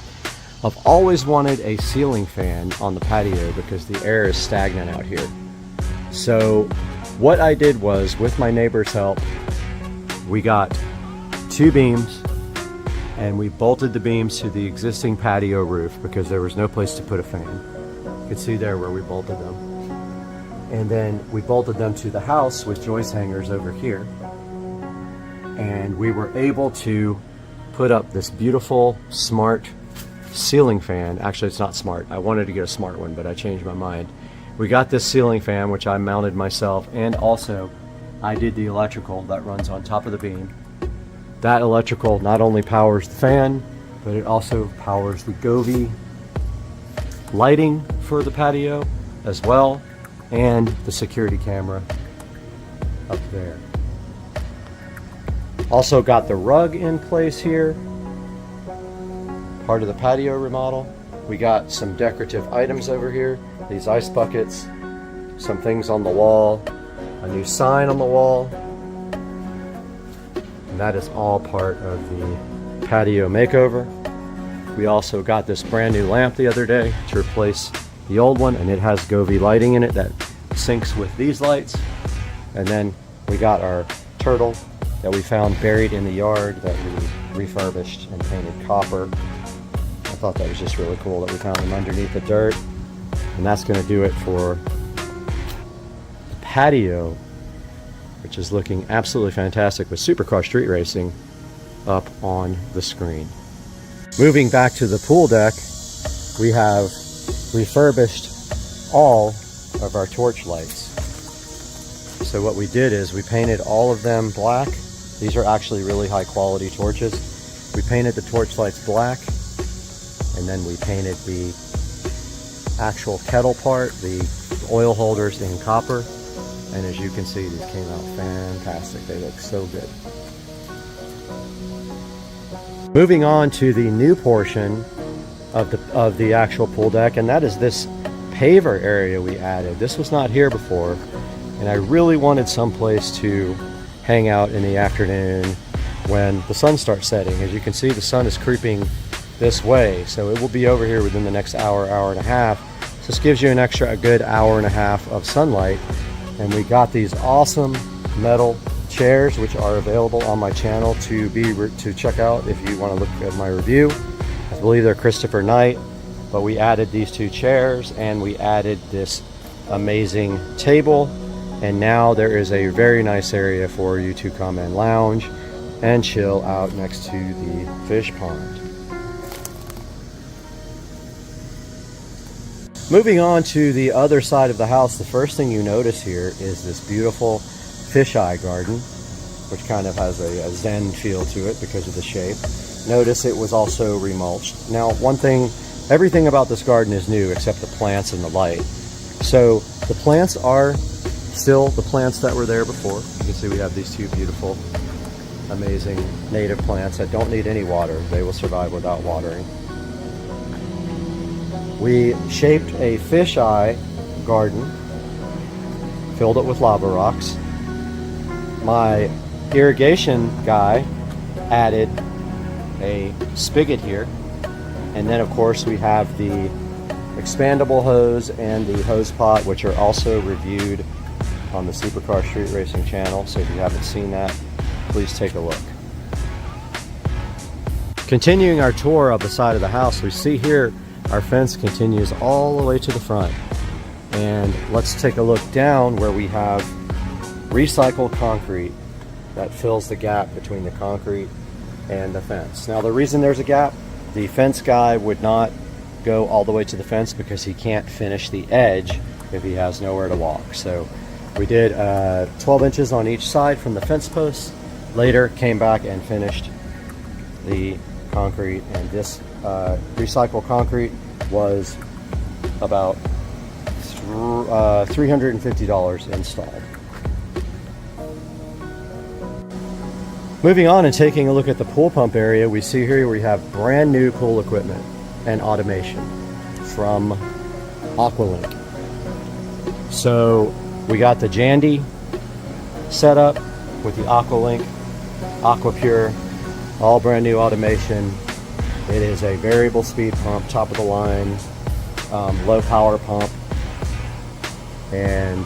I've always wanted a ceiling fan on the patio because the air is stagnant out here. So what I did was, with my neighbor's help, we got 2 beams and we bolted the beams to the existing patio roof because there was no place to put a fan. You can see there where we bolted them. And then we bolted them to the house with joist hangers over here. And we were able to put up this beautiful, smart ceiling fan. Actually, it's not smart. I wanted to get a smart one, but I changed my mind. We got this ceiling fan, which I mounted myself, and also I did the electrical that runs on top of the beam. That electrical not only powers the fan, but it also powers the Govee lighting for the patio as well, and the security camera up there. Also got the rug in place here, part of the patio remodel. We got some decorative items over here, these ice buckets, some things on the wall, a new sign on the wall, and that is all part of the patio makeover. We also got this brand new lamp the other day to replace the old one, and it has Govee lighting in it that syncs with these lights. And then we got our turtle that we found buried in the yard that we refurbished and painted copper. I thought that was just really cool that we found him underneath the dirt. And that's going to do it for the patio, which is looking absolutely fantastic with Supercar Street Racing up on the screen. Moving back to the pool deck, we have refurbished all of our torch lights. So what we did is we painted all of them black. These are actually really high quality torches. We painted the torch lights black, and then we painted the actual kettle part, the oil holders, in copper. And as you can see, these came out fantastic. They look so good. Moving on to the new portion of the actual pool deck, and that is this paver area we added. This was not here before, and I really wanted some place to hang out in the afternoon when the sun starts setting. As you can see, the sun is creeping this way, so it will be over here within the next hour and a half. So this gives you a good hour and a half of sunlight. And we got these awesome metal chairs, which are available on my channel to check out if you want to look at my review. I believe they're Christopher Knight, but we added these 2 chairs, and we added this amazing table, and now there is a very nice area for you to come and lounge and chill out next to the fish pond. Moving on to the other side of the house, the first thing you notice here is this beautiful fisheye garden, which kind of has a zen feel to it because of the shape. Notice it was also remulched. Now, one thing, everything about this garden is new except the plants and the light. So the plants are still the plants that were there before. You can see we have these two beautiful, amazing native plants that don't need any water. They will survive without watering. We shaped a fisheye garden, filled it with lava rocks. My irrigation guy added a spigot here, and then of course we have the expandable hose and the hose pot, which are also reviewed on the Supercar Street Racing channel, so if you haven't seen that, please take a look. Continuing our tour of the side of the house, we see here our fence continues all the way to the front, and let's take a look down where we have recycled concrete that fills the gap between the concrete and the fence. Now, the reason there's a gap, the fence guy would not go all the way to the fence because he can't finish the edge if he has nowhere to walk. So we did 12 inches on each side from the fence posts. Later came back and finished the concrete, and this recycled concrete was about $350 installed. Moving on and taking a look at the pool pump area, we see here we have brand new pool equipment and automation from Aqualink. So we got the Jandy set up with the Aqualink, Aquapure, all brand new automation. It is a variable speed pump, top of the line, low power pump, and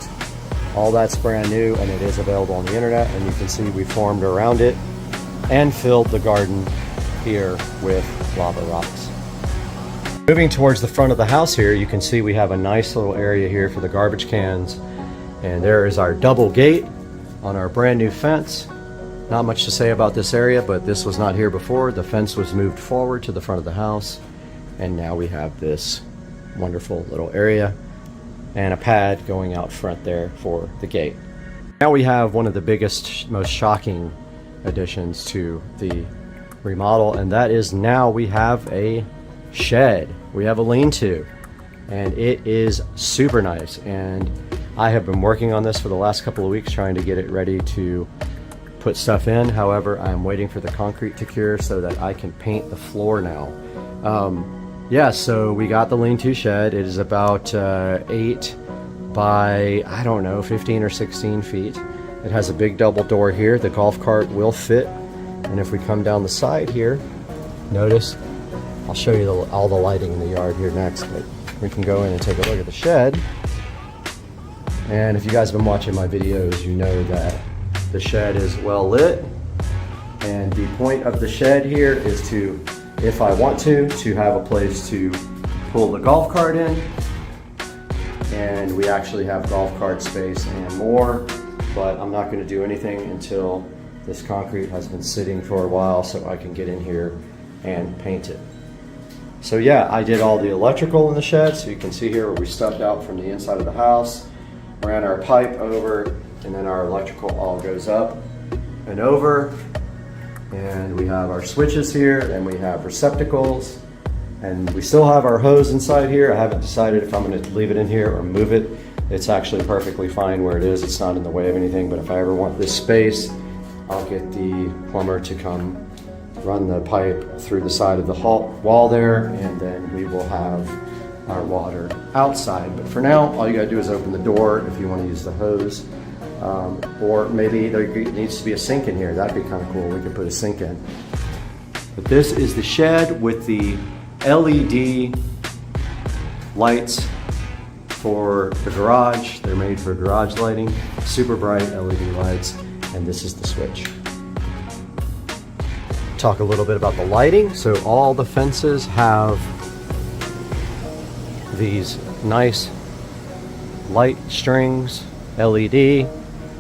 all that's brand new, and it is available on the internet, and you can see we formed around it and filled the garden here with lava rocks. Moving towards the front of the house here, you can see we have a nice little area here for the garbage cans, and there is our double gate on our brand new fence. Not much to say about this area, but this was not here before. The fence was moved forward to the front of the house, and now we have this wonderful little area and a pad going out front there for the gate. Now we have one of the biggest, most shocking additions to the remodel, and that is now we have a shed. We have a lean-to, and it is super nice, and I have been working on this for the last couple of weeks trying to get it ready to put stuff in. However, I'm waiting for the concrete to cure so that I can paint the floor now. Yeah, so we got the lean-to shed. It is about 8 by, I don't know, 15 or 16 feet. It has a big double door here. The golf cart will fit. And if we come down the side here, notice, I'll show you all the lighting in the yard here next, but we can go in and take a look at the shed. And if you guys have been watching my videos, you know that the shed is well lit. And the point of the shed here is to, if I want to have a place to pull the golf cart in. And we actually have golf cart space and more, but I'm not going to do anything until this concrete has been sitting for a while so I can get in here and paint it. So yeah, I did all the electrical in the shed, so you can see here where we stepped out from the inside of the house, ran our pipe over, and then our electrical all goes up and over. And we have our switches here, and we have receptacles, and we still have our hose inside here. I haven't decided if I'm going to leave it in here or move it. It's actually perfectly fine where it is. It's not in the way of anything, but if I ever want this space, I'll get the plumber to come run the pipe through the side of the wall there, and then we will have our water outside. But for now, all you gotta do is open the door if you want to use the hose. Or maybe there needs to be a sink in here. That'd be kind of cool. We could put a sink in. But this is the shed with the LED lights for the garage. They're made for garage lighting, super bright LED lights, and this is the switch. Talk a little bit about the lighting. So all the fences have these nice light strings, LED,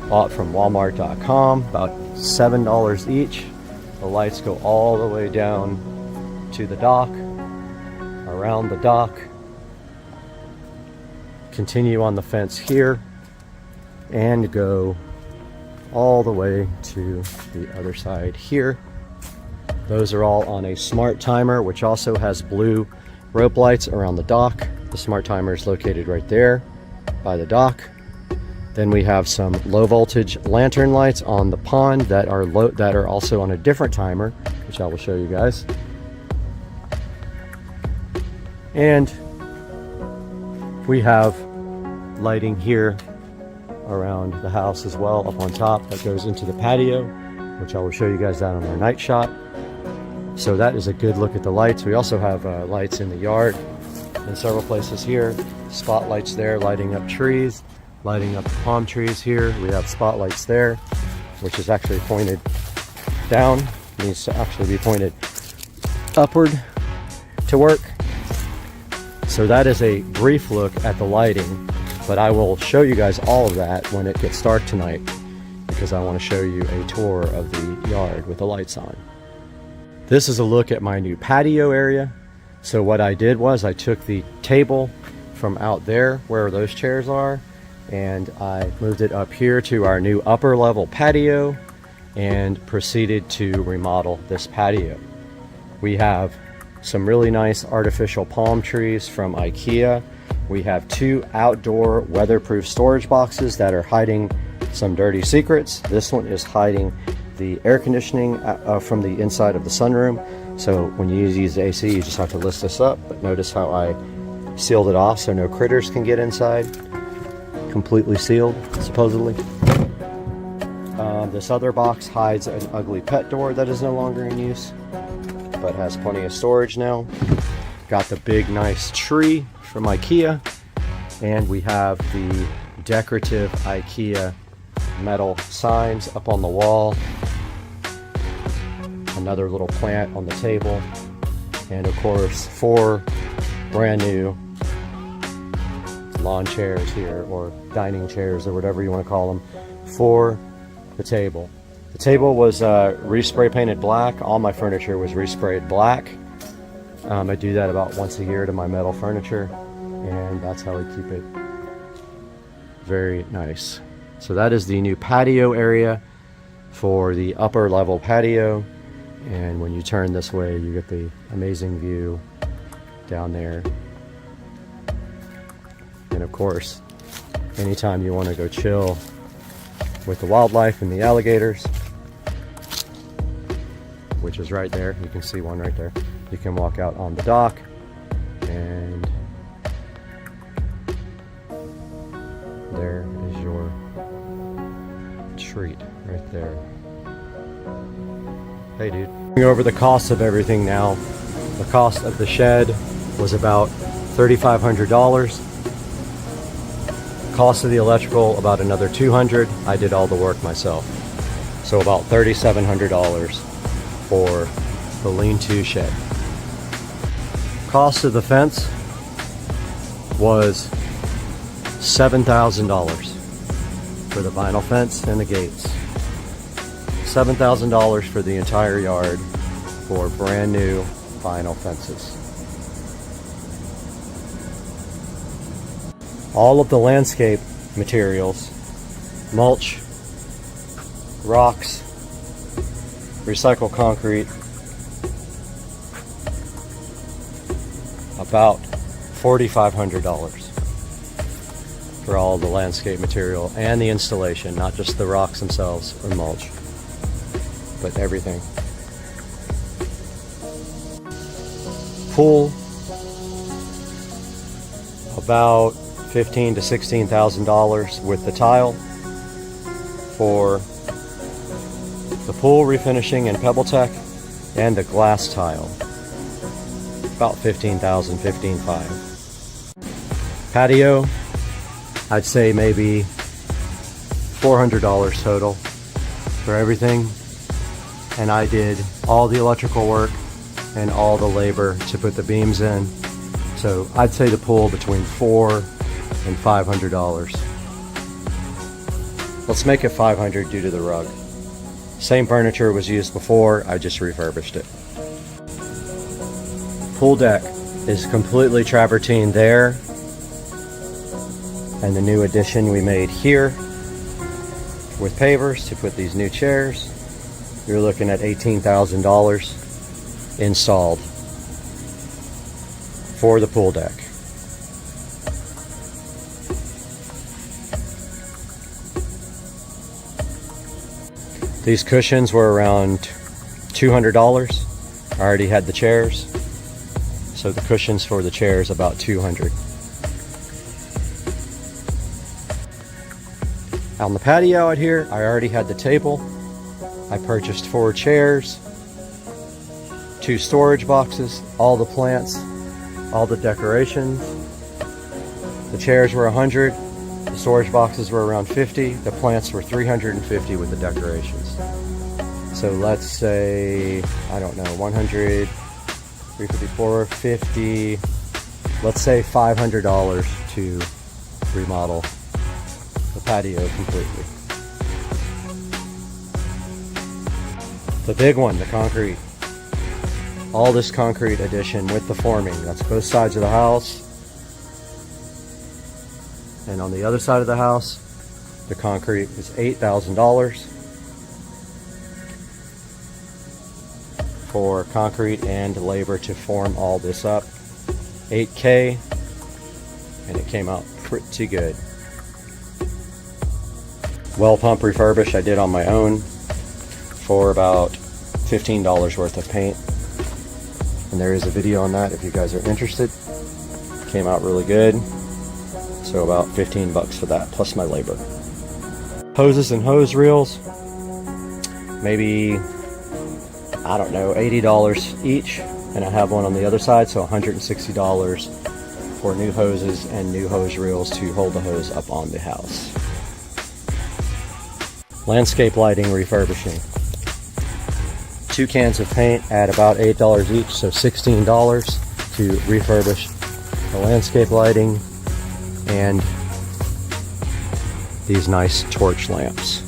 bought from Walmart.com, about $7 each. The lights go all the way down to the dock, around the dock, continue on the fence here, and go all the way to the other side here. Those are all on a smart timer, which also has blue rope lights around the dock. The smart timer is located right there by the dock. Then we have some low voltage lantern lights on the pond that are also on a different timer, which I will show you guys. And we have lighting here around the house as well, up on top, that goes into the patio, which I will show you guys that on our night shot. So that is a good look at the lights. We also have lights in the yard in several places here. Spotlights there lighting up trees, lighting up the palm trees here. We have spotlights there, which is actually pointed down. It needs to actually be pointed upward to work. So that is a brief look at the lighting, but I will show you guys all of that when it gets dark tonight, because I want to show you a tour of the yard with the lights on. This is a look at my new patio area. So what I did was I took the table from out there where those chairs are, and I moved it up here to our new upper level patio and proceeded to remodel this patio. We have some really nice artificial palm trees from IKEA. We have 2 outdoor weatherproof storage boxes that are hiding some dirty secrets. This one is hiding the air conditioning from the inside of the sunroom. So when you use the AC, you just have to lift this up. But notice how I sealed it off so no critters can get inside. Completely sealed, supposedly. This other box hides an ugly pet door that is no longer in use, but has plenty of storage now. Got the big nice tree from IKEA, and we have the decorative IKEA metal signs up on the wall. Another little plant on the table, and of course 4 brand new lawn chairs here, or dining chairs, or whatever you want to call them, for the table. The table was respray painted black. All my furniture was resprayed black. I do that about once a year to my metal furniture, and that's how we keep it very nice. So that is the new patio area for the upper level patio, and when you turn this way you get the amazing view down there. And of course, anytime you want to go chill with the wildlife and the alligators, which is right there, you can see one right there, you can walk out on the dock, and there is your treat right there. Hey dude. Going over the cost of everything now. The cost of the shed was about $3,500. Cost of the electrical about another $200. I did all the work myself. So about $3,700 for the lean-to shed. Cost of the fence was $7,000 for the vinyl fence and the gates. $7,000 for the entire yard for brand new vinyl fences. All of the landscape materials, mulch, rocks, recycled concrete, about $4,500 for all the landscape material and the installation, not just the rocks themselves or mulch, but everything. Pool, about $15,000 to $16,000 with the tile. For the pool refinishing in PebbleTech and the glass tile, about $15,000, $15,500. Patio, I'd say maybe $400 total for everything, and I did all the electrical work and all the labor to put the beams in. So I'd say the pool between $4,000 and $500. Let's make it $500 due to the rug. Same furniture was used before, I just refurbished it. Pool deck is completely travertine there. And the new addition we made here with pavers to put these new chairs, you're looking at $18,000 installed for the pool deck. These cushions were around $200. I already had the chairs, so the cushions for the chairs about $200. On the patio out here, I already had the table. I purchased 4 chairs, 2 storage boxes, all the plants, all the decorations. The chairs were $100, the storage boxes were around $50, the plants were $350 with the decorations. So let's say, I don't know, 100, 354, 50, let's say $500 to remodel the patio completely. The big one, the concrete. All this concrete addition with the forming. That's both sides of the house. And on the other side of the house, the concrete is $8,000 for concrete and labor to form all this up. $8K, and it came out pretty good. Well pump refurbish I did on my own for about $15 worth of paint. And there is a video on that if you guys are interested. Came out really good. So about 15 bucks for that, plus my labor. Hoses and hose reels, maybe, I don't know, $80 each. And I have one on the other side, so $160 for new hoses and new hose reels to hold the hose up on the house. Landscape lighting refurbishing. 2 cans of paint at about $8 each, so $16 to refurbish the landscape lighting and these nice torch lamps.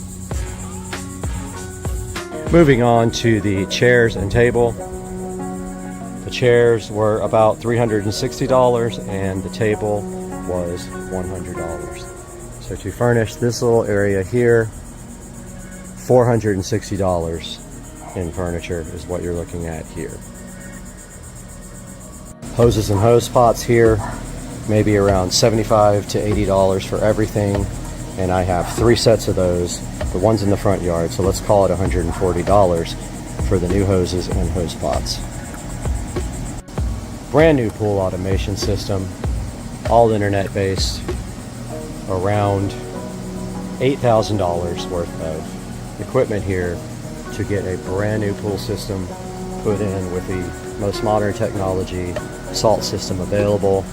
Moving on to the chairs and table. The chairs were about $360 and the table was $100. So to furnish this little area here, $460 in furniture is what you're looking at here. Hoses and hose pots here, maybe around $75 to $80 for everything, and I have 3 sets of those, the ones in the front yard, so let's call it $140 for the new hoses and hose pots. Brand new pool automation system, all internet based, around $8,000 worth of equipment here to get a brand new pool system put in with the most modern technology, salt system available,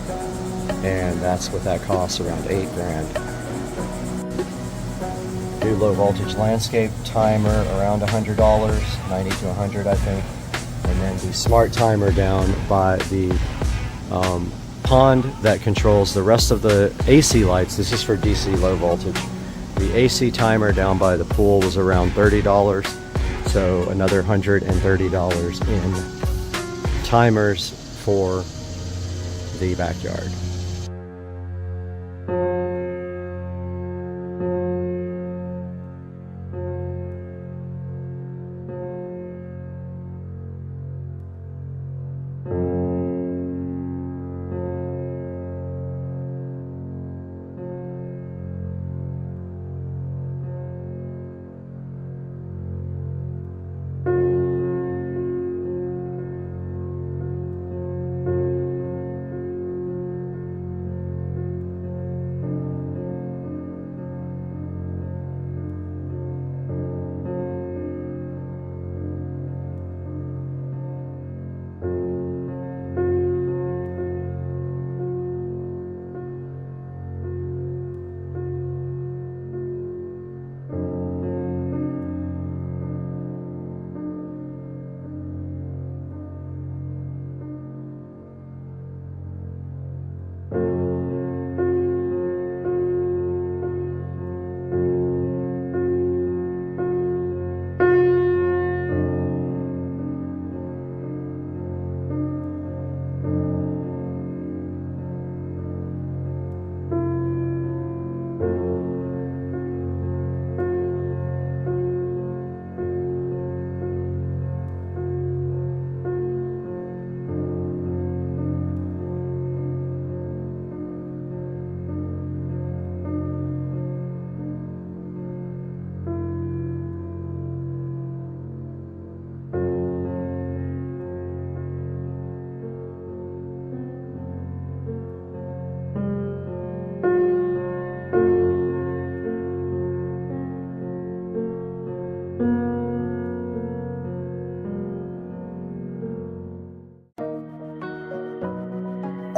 and that's what that costs, around $8 grand. New low voltage landscape timer around $100, 90 to 100 I think, and then the smart timer down by the pond that controls the rest of the AC lights. This is for DC low voltage. The AC timer down by the pool was around $30, so another $130 in timers for the backyard.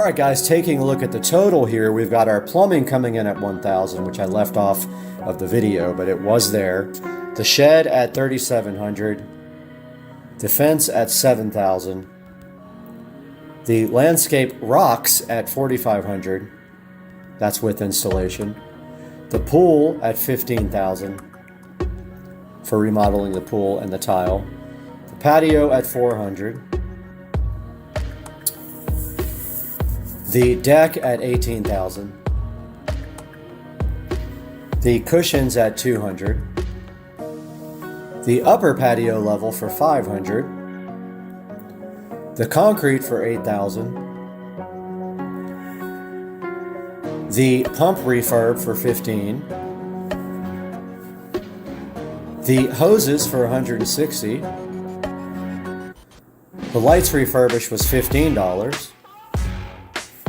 Alright guys, taking a look at the total here, we've got our plumbing coming in at 1,000, which I left off of the video, but it was there. The shed at 3,700. Defense at 7,000. The landscape rocks at 4,500. That's with installation. The pool at 15,000 for remodeling the pool and the tile. The patio at 400. The deck at 18,000. The cushions at 200. The upper patio level for 500. The concrete for 8,000. The pump refurb for 15. The hoses for 160. The lights refurbished was $15.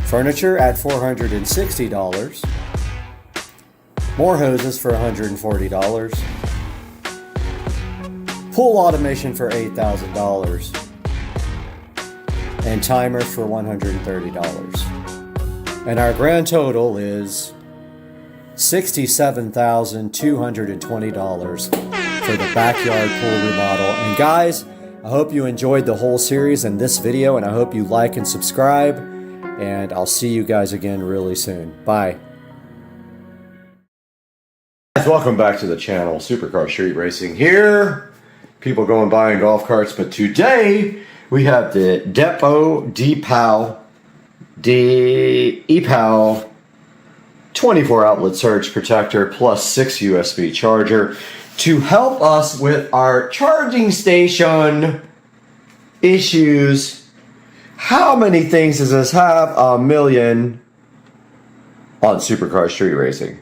Furniture at $460. More hoses for $140. Pool automation for $8,000. And timers for $130. And our grand total is $67,220 for the backyard pool remodel. And guys, I hope you enjoyed the whole series and this video, and I hope you like and subscribe, and I'll see you guys again really soon. Bye. Welcome back to the channel. Supercar Street Racing here. People going buying golf carts, but today we have the Depot DPAL 24 outlet surge protector plus 6 USB charger to help us with our charging station issues. How many things does this have? A million on Supercar Street Racing.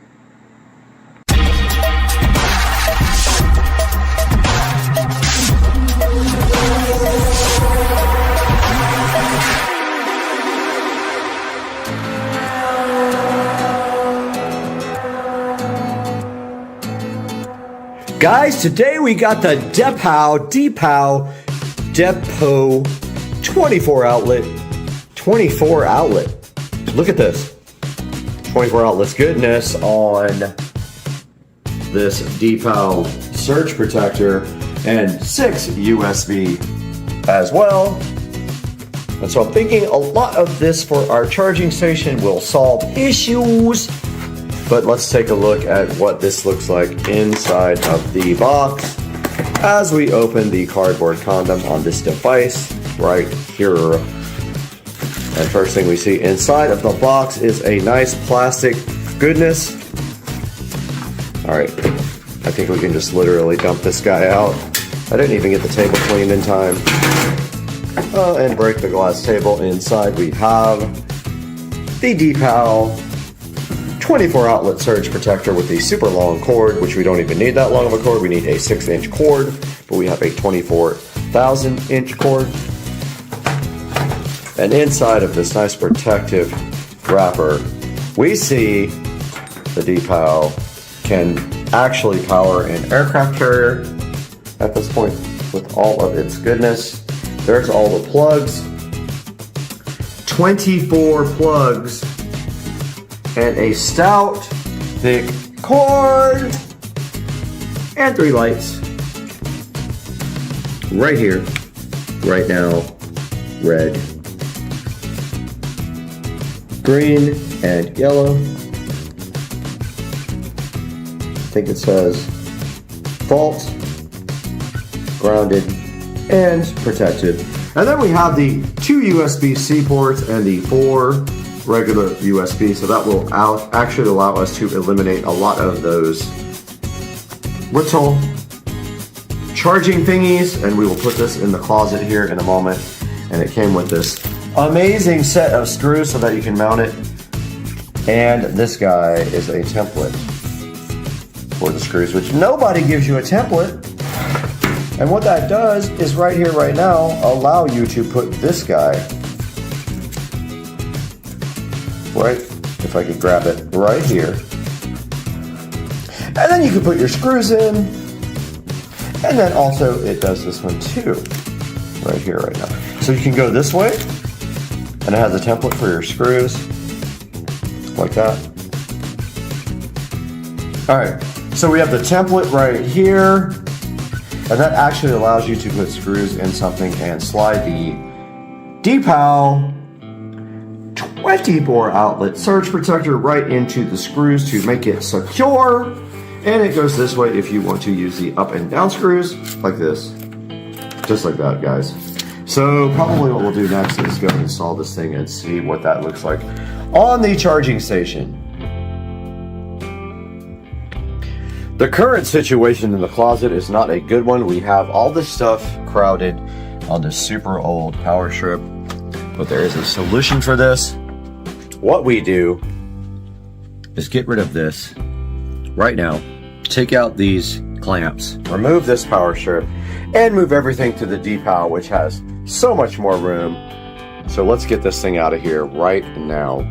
Guys, today we got the DPAL Depot 24 outlet. Look at this. 24 outlets goodness on this DPAL surge protector and 6 USB as well. And so I'm thinking a lot of this for our charging station will solve issues. But let's take a look at what this looks like inside of the box as we open the cardboard condom on this device right here. And first thing we see inside of the box is a nice plastic goodness. Alright, I think we can just literally dump this guy out. I didn't even get the table cleaned in time. And break the glass table. Inside we have the DPAL 24 outlet surge protector with a super long cord, which we don't even need that long of a cord. We need a 6-inch cord, but we have a 24,000-inch cord. And inside of this nice protective wrapper, we see the DPAL can actually power an aircraft carrier at this point with all of its goodness. There's all the plugs. 24 plugs. And a stout, thick cord, and 3 lights. Right here, right now, red, green, and yellow. I think it says fault, grounded, and protected. And then we have the 2 USB-C ports and the 4 regular USB, so that will actually allow us to eliminate a lot of those little charging thingies, and we will put this in the closet here in a moment. And it came with this amazing set of screws so that you can mount it, and this guy is a template for the screws, which nobody gives you a template. And what that does is right here, right now, allow you to put this guy right, if I could grab it right here. And then you can put your screws in. And then also it does this one too, right here, right now. So you can go this way, And it has a template for your screws, like that. All right, so we have the template right here, and that actually allows you to put screws in something and slide the DPAL 24 outlet surge protector right into the screws to make it secure. And it goes this way if you want to use the up and down screws, like this. Just like that, guys. So probably what we'll do next is go install this thing and see what that looks like on the charging station. The current situation in the closet is not a good one. We have all this stuff crowded on this super old power strip, but there is a solution for this. What we do is get rid of this right now, take out these clamps, remove this power strip, and move everything to the DPAL, which has so much more room. So let's get this thing out of here right now.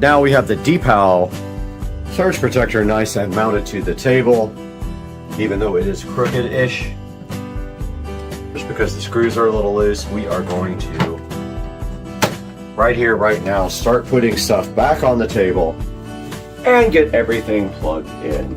now we have the DPAL surge protector nice and mounted to the table, even though it is crooked-ish. Just because the screws are a little loose, we are going to, right here, right now, start putting stuff back on the table and get everything plugged in.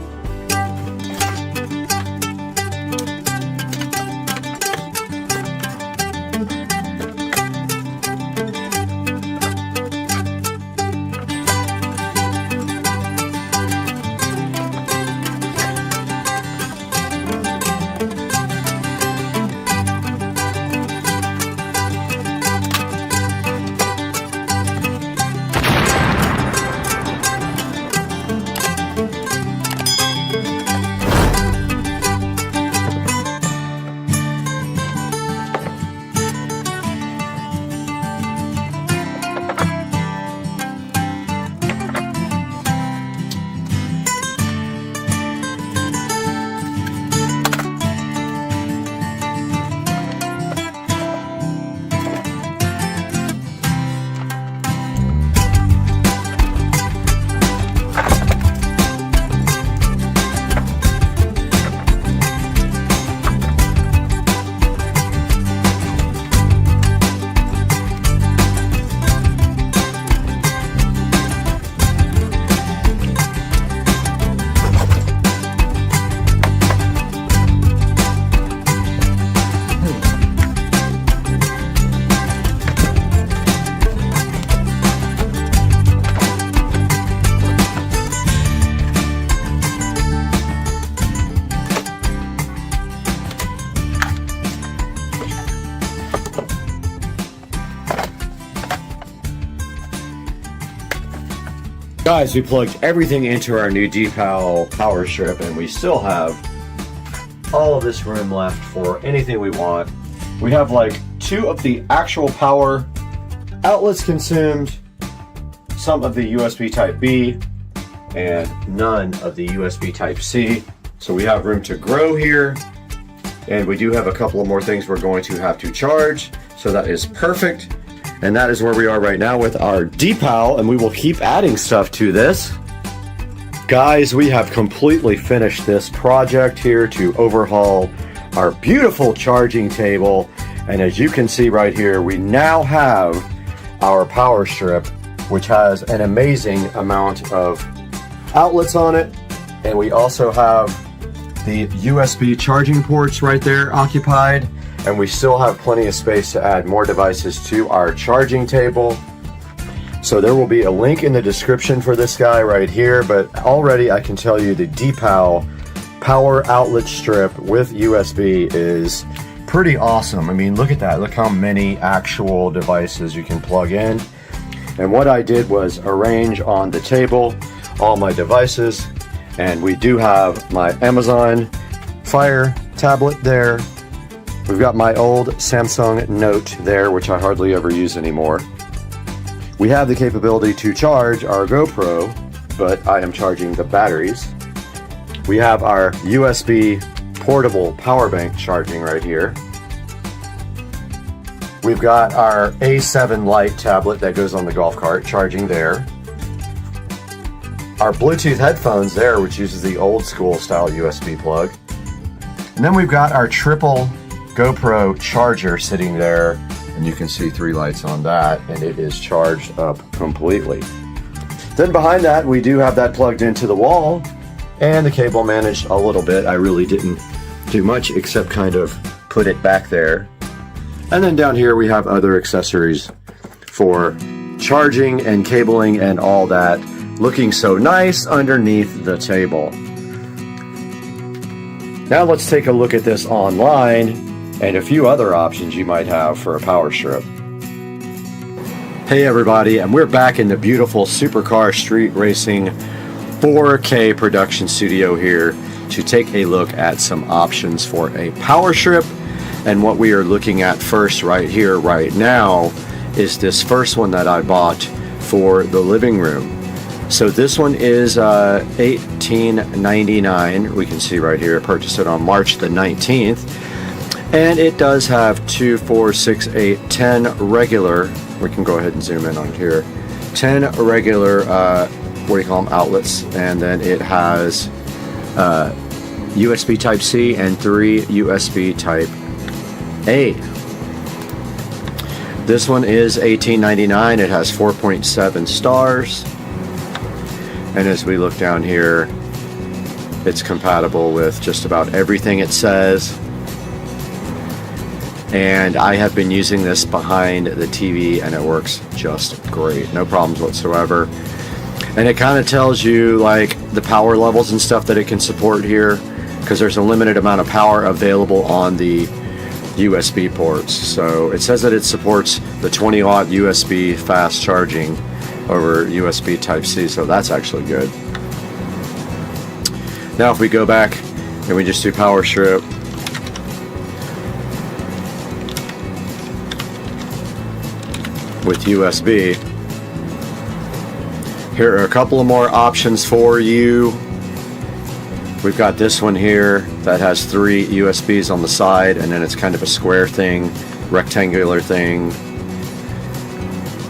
Guys, we plugged everything into our new DPAL power strip, and we still have all of this room left for anything we want. We have like 2 of the actual power outlets consumed, some of the USB Type B, and none of the USB Type C. So we have room to grow here, and we do have a couple of more things we're going to have to charge, so that is perfect. And that is where we are right now with our DPAL, and we will keep adding stuff to this. Guys, we have completely finished this project here to overhaul our beautiful charging table. And as you can see right here, we now have our power strip, which has an amazing amount of outlets on it. And we also have the USB charging ports right there occupied. And we still have plenty of space to add more devices to our charging table. So there will be a link in the description for this guy right here, but already I can tell you the DPAL power outlet strip with USB is pretty awesome. I mean, look at that. Look how many actual devices you can plug in. And what I did was arrange on the table all my devices, and we do have my Amazon Fire tablet there. We've got my old Samsung Note there, which I hardly ever use anymore. We have the capability to charge our GoPro, but I am charging the batteries. We have our USB portable power bank charging right here. We've got our A7 Lite tablet that goes on the golf cart, charging there. Our Bluetooth headphones there, which uses the old school style USB plug. And then we've got our triple GoPro charger sitting there, and you can see 3 lights on that, and it is charged up completely. Then behind that, we do have that plugged into the wall, and the cable managed a little bit. I really didn't do much except kind of put it back there. And then down here we have other accessories for charging and cabling and all that, looking so nice underneath the table. Now let's take a look at this online and a few other options you might have for a power strip. Hey everybody, and we're back in the beautiful Supercar Street Racing 4K production studio here to take a look at some options for a power strip. And what we are looking at first right here, right now, is this first one that I bought for the living room. So this one is $18.99. We can see right here, I purchased it on March the 19th. And it does have 2, 4, 6, 8, 10 regular, we can go ahead and zoom in on here, 10 regular, what do you call them, outlets, and then it has USB Type-C and 3 USB Type-A. This one is $18.99. It has 4.7 stars. And as we look down here, it's compatible with just about everything it says. And I have been using this behind the TV and it works just great. No problems whatsoever. And it kind of tells you like the power levels and stuff that it can support here, because there's a limited amount of power available on the USB ports. So it says that it supports the 20 watt USB fast charging over USB Type-C, so that's actually good. Now if we go back and we just do power strip, with USB, here are a couple of more options for you. We've got this one here that has 3 USBs on the side, and then it's kind of a square thing, rectangular thing.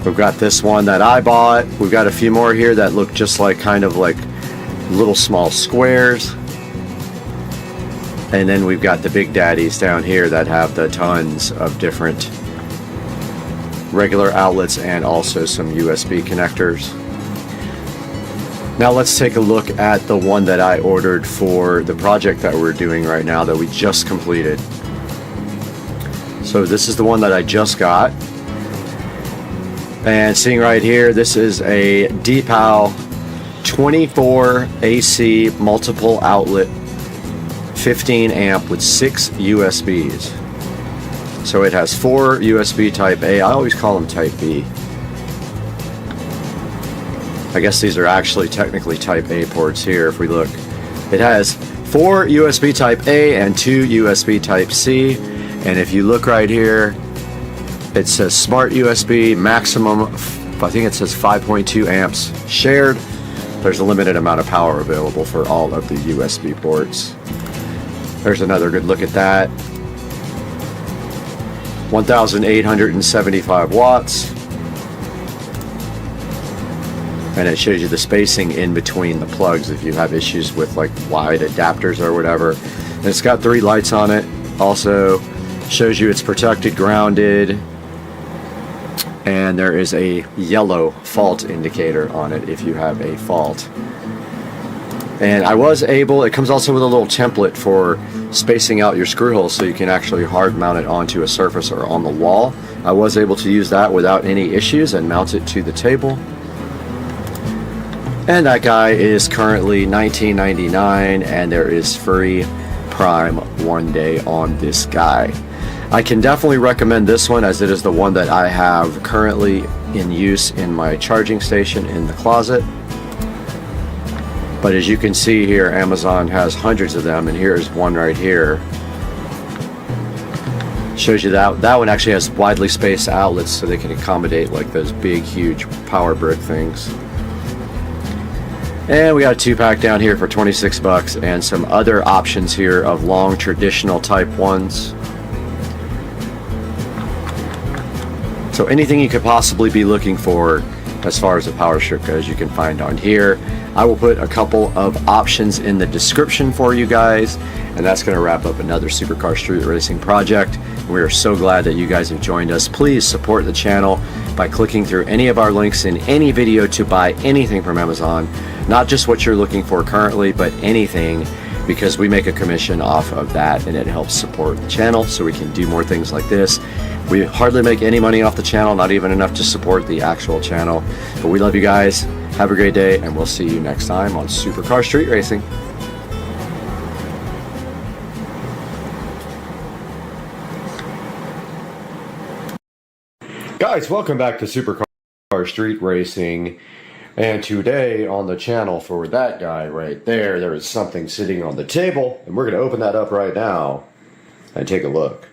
We've got this one that I bought. We've got a few more here that look just like kind of like little small squares. And then we've got the big daddies down here that have the tons of different regular outlets and also some USB connectors. Now let's take a look at the one that I ordered for the project that we're doing right now that we just completed. So this is the one that I just got. And seeing right here, this is a DPAL 24 AC multiple outlet 15 amp with 6 USBs. So it has 4 USB Type A. I always call them Type B. I guess these are actually technically Type A ports here if we look. It has 4 USB Type A and 2 USB Type C. And if you look right here, it says Smart USB maximum, I think it says 5.2 amps shared. There's a limited amount of power available for all of the USB ports. There's another good look at that. 1,875 watts. And it shows you the spacing in between the plugs if you have issues with like wide adapters or whatever. And it's got 3 lights on it. Also shows you it's protected, grounded, and there is a yellow fault indicator on it if you have a fault. And I was able, it comes also with a little template for spacing out your screw holes so you can actually hard mount it onto a surface or on the wall. I was able to use that without any issues and mount it to the table. And that guy is currently $19.99 and there is free Prime 1 day on this guy. I can definitely recommend this one as it is the one that I have currently in use in my charging station in the closet. But as you can see here, Amazon has hundreds of them, and here's one right here. Shows you that one actually has widely spaced outlets so they can accommodate like those big, huge power brick things. And we got a 2-pack down here for 26 bucks and some other options here of long traditional type 1s. So anything you could possibly be looking for as far as the power strip goes, you can find on here. I will put a couple of options in the description for you guys, and that's going to wrap up another Supercar Street Racing project. We are so glad that you guys have joined us. Please support the channel by clicking through any of our links in any video to buy anything from Amazon, not just what you're looking for currently, but anything, because we make a commission off of that and it helps support the channel so we can do more things like this. We hardly make any money off the channel, not even enough to support the actual channel. But we love you guys. Have a great day, and we'll see you next time on Supercar Street Racing. Guys, welcome back to Supercar Street Racing. And today on the channel for that guy right there, there is something sitting on the table, and we're going to open that up right now and take a look.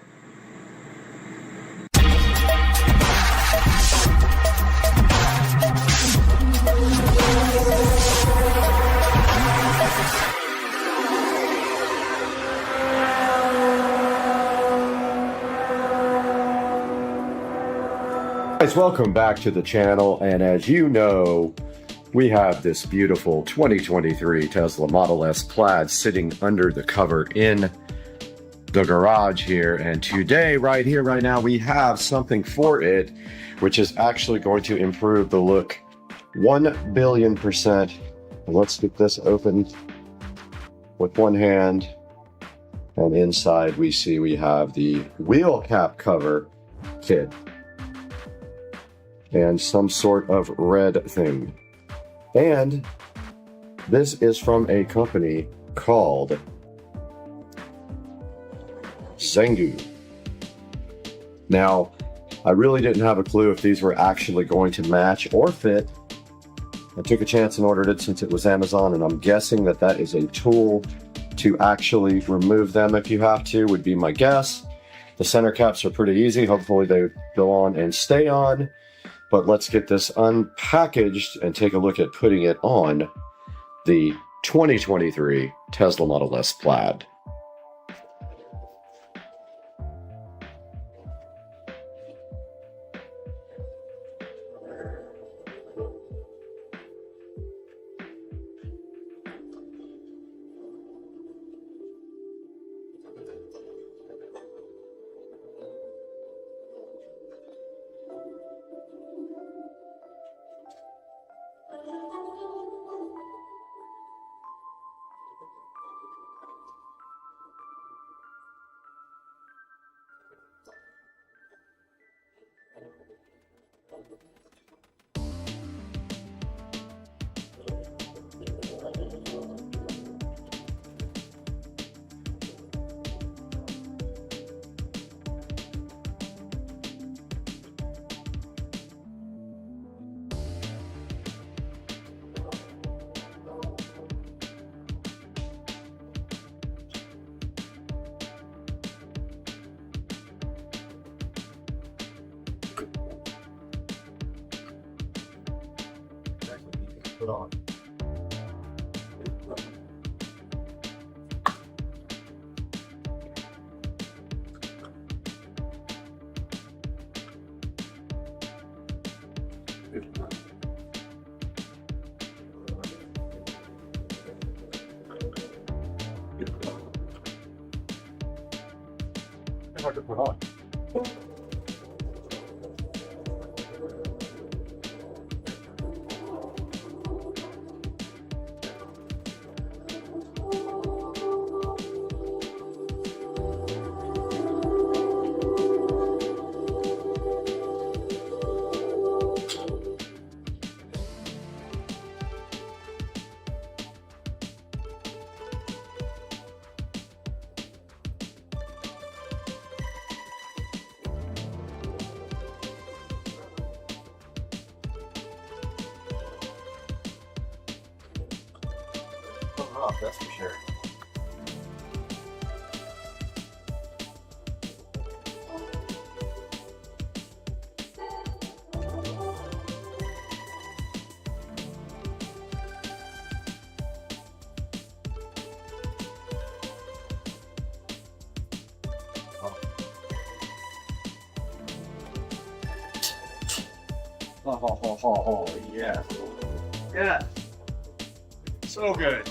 guys, welcome back to the channel, and as you know, we have this beautiful 2023 Tesla Model S Plaid sitting under the cover in the garage here, and today, right here, right now, we have something for it, which is actually going to improve the look 1,000,000,000%. Let's get this open with one hand, and inside we see we have the wheel cap cover kit and some sort of red thing. And this is from a company called Zengu. Now, I really didn't have a clue if these were actually going to match or fit. I took a chance and ordered it since it was Amazon, and I'm guessing that that is a tool to actually remove them if you have to, would be my guess. The center caps are pretty easy. Hopefully they go on and stay on. But let's get this unpackaged and take a look at putting it on the 2023 Tesla Model S Plaid. Put on. It's hard to put on. That's for sure. Oh, yeah. Yeah. So good.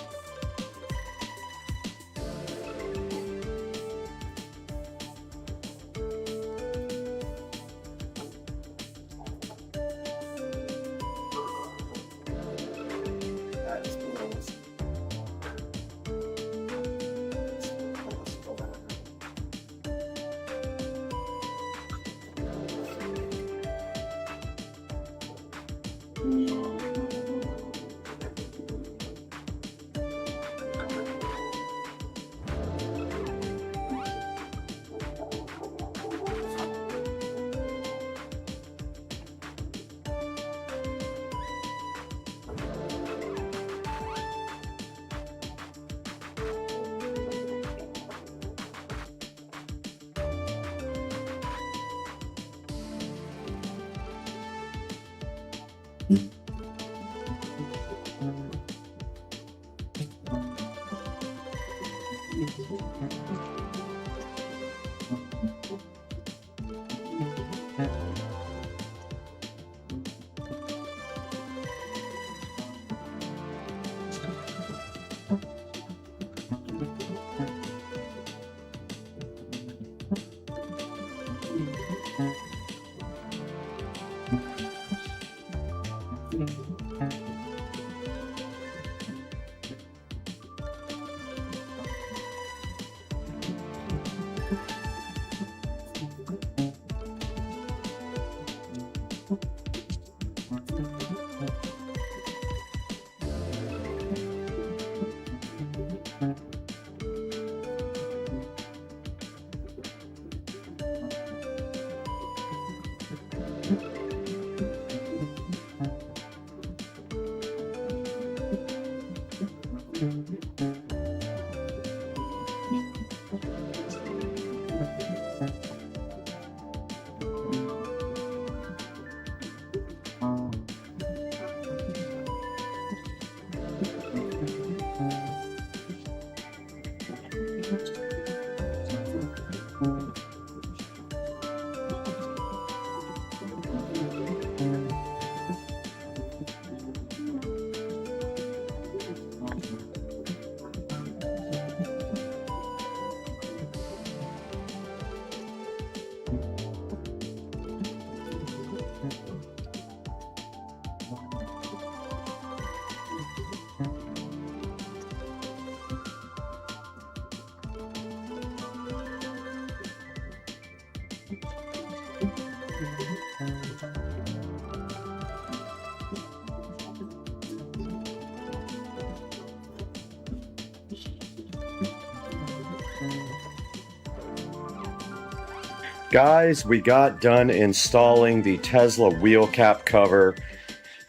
Guys, we got done installing the Tesla wheel cap cover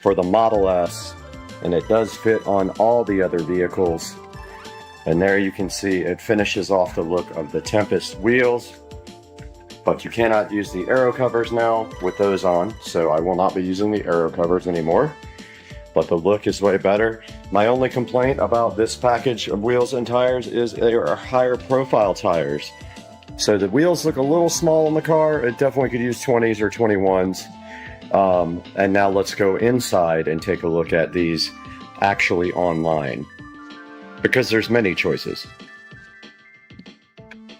for the Model S, and it does fit on all the other vehicles. And there you can see it finishes off the look of the Tempest wheels, but you cannot use the aero covers now with those on, so I will not be using the aero covers anymore. But the look is way better. My only complaint about this package of wheels and tires is they are higher profile tires. So the wheels look a little small on the car. It definitely could use 20s or 21s. And now let's go inside and take a look at these actually online, because there's many choices.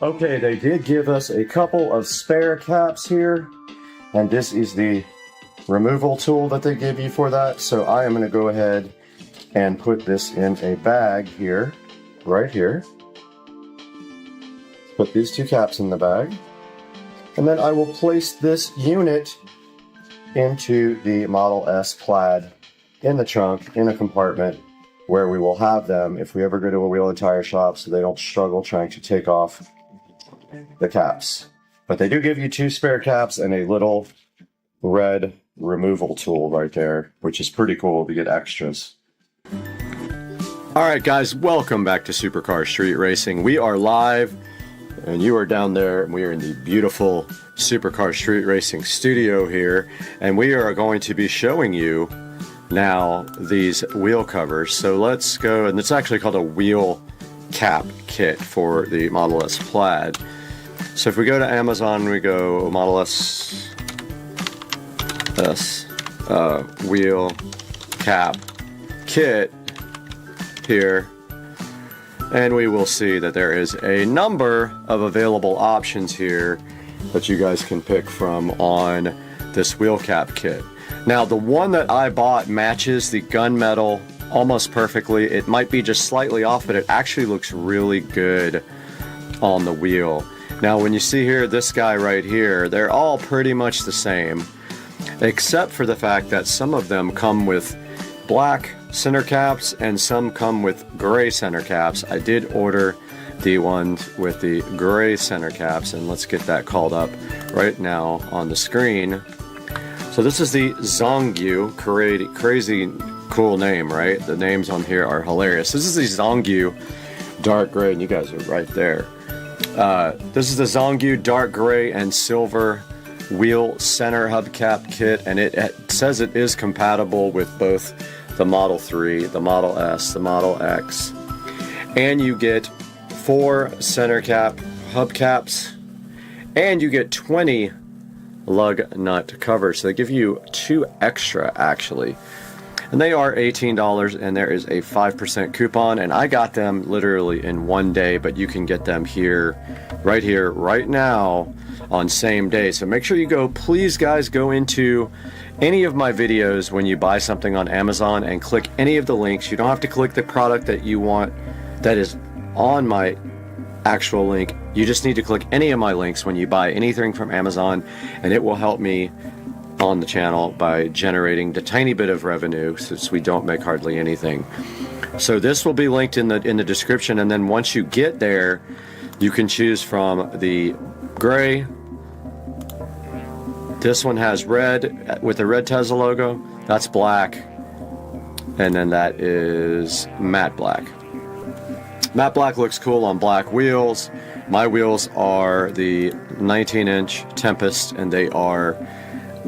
Okay, they did give us a couple of spare caps here, and this is the removal tool that they give you for that. So I am going to go ahead and put this in a bag here, right here. Put these two caps in the bag, and then I will place this unit into the Model S Plaid in the trunk in a compartment where we will have them if we ever go to a wheel and tire shop, so they don't struggle trying to take off the caps. But they do give you two spare caps and a little red removal tool right there, which is pretty cool to get extras. Alright guys, welcome back to Supercar Street Racing. We are live, and you are down there, and we are in the beautiful Supercar Street Racing studio here, and we are going to be showing you now these wheel covers. So let's go, and it's actually called a wheel cap kit for the Model S Plaid. So if we go to Amazon, we go Model S wheel cap kit here, and we will see that there is a number of available options here that you guys can pick from on this wheel cap kit. Now the one that I bought matches the gunmetal almost perfectly. It might be just slightly off, but it actually looks really good on the wheel. Now when you see here, this guy right here, they're all pretty much the same, except for the fact that some of them come with black center caps and some come with gray center caps. I did order the ones with the gray center caps, and let's get that called up right now on the screen. So this is the Zongyu, crazy cool name, right? The names on here are hilarious. This is the Zongyu dark gray, and you guys are right there. This is the Zongyu dark gray and silver wheel center hubcap kit, and it says it is compatible with both the Model 3, the Model S, the Model X, and you get 4 center cap hubcaps, and you get 20 lug nut covers. So they give you 2 extra actually, and they are $18, and there is a 5% coupon, and I got them literally in one day, but you can get them here, right now on same day. So make sure you go, please guys, go into any of my videos when you buy something on Amazon and click any of the links. You don't have to click the product that you want that is on my actual link. You just need to click any of my links when you buy anything from Amazon, and it will help me on the channel by generating the tiny bit of revenue, since we don't make hardly anything. So this will be linked in the description, and then once you get there, you can choose from the gray. This one has red with the red Tesla logo. That's black. And then that is matte black. Matte black looks cool on black wheels. My wheels are the 19-inch Tempest, and they are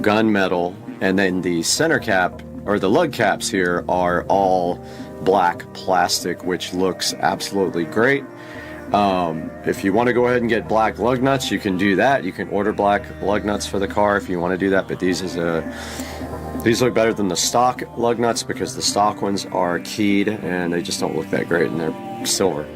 gunmetal. And then the center cap, or the lug caps here, are all black plastic, which looks absolutely great. If you want to go ahead and get black lug nuts, you can do that. You can order black lug nuts for the car if you want to do that, but these look better than the stock lug nuts because the stock ones are keyed and they just don't look that great, and they're silver.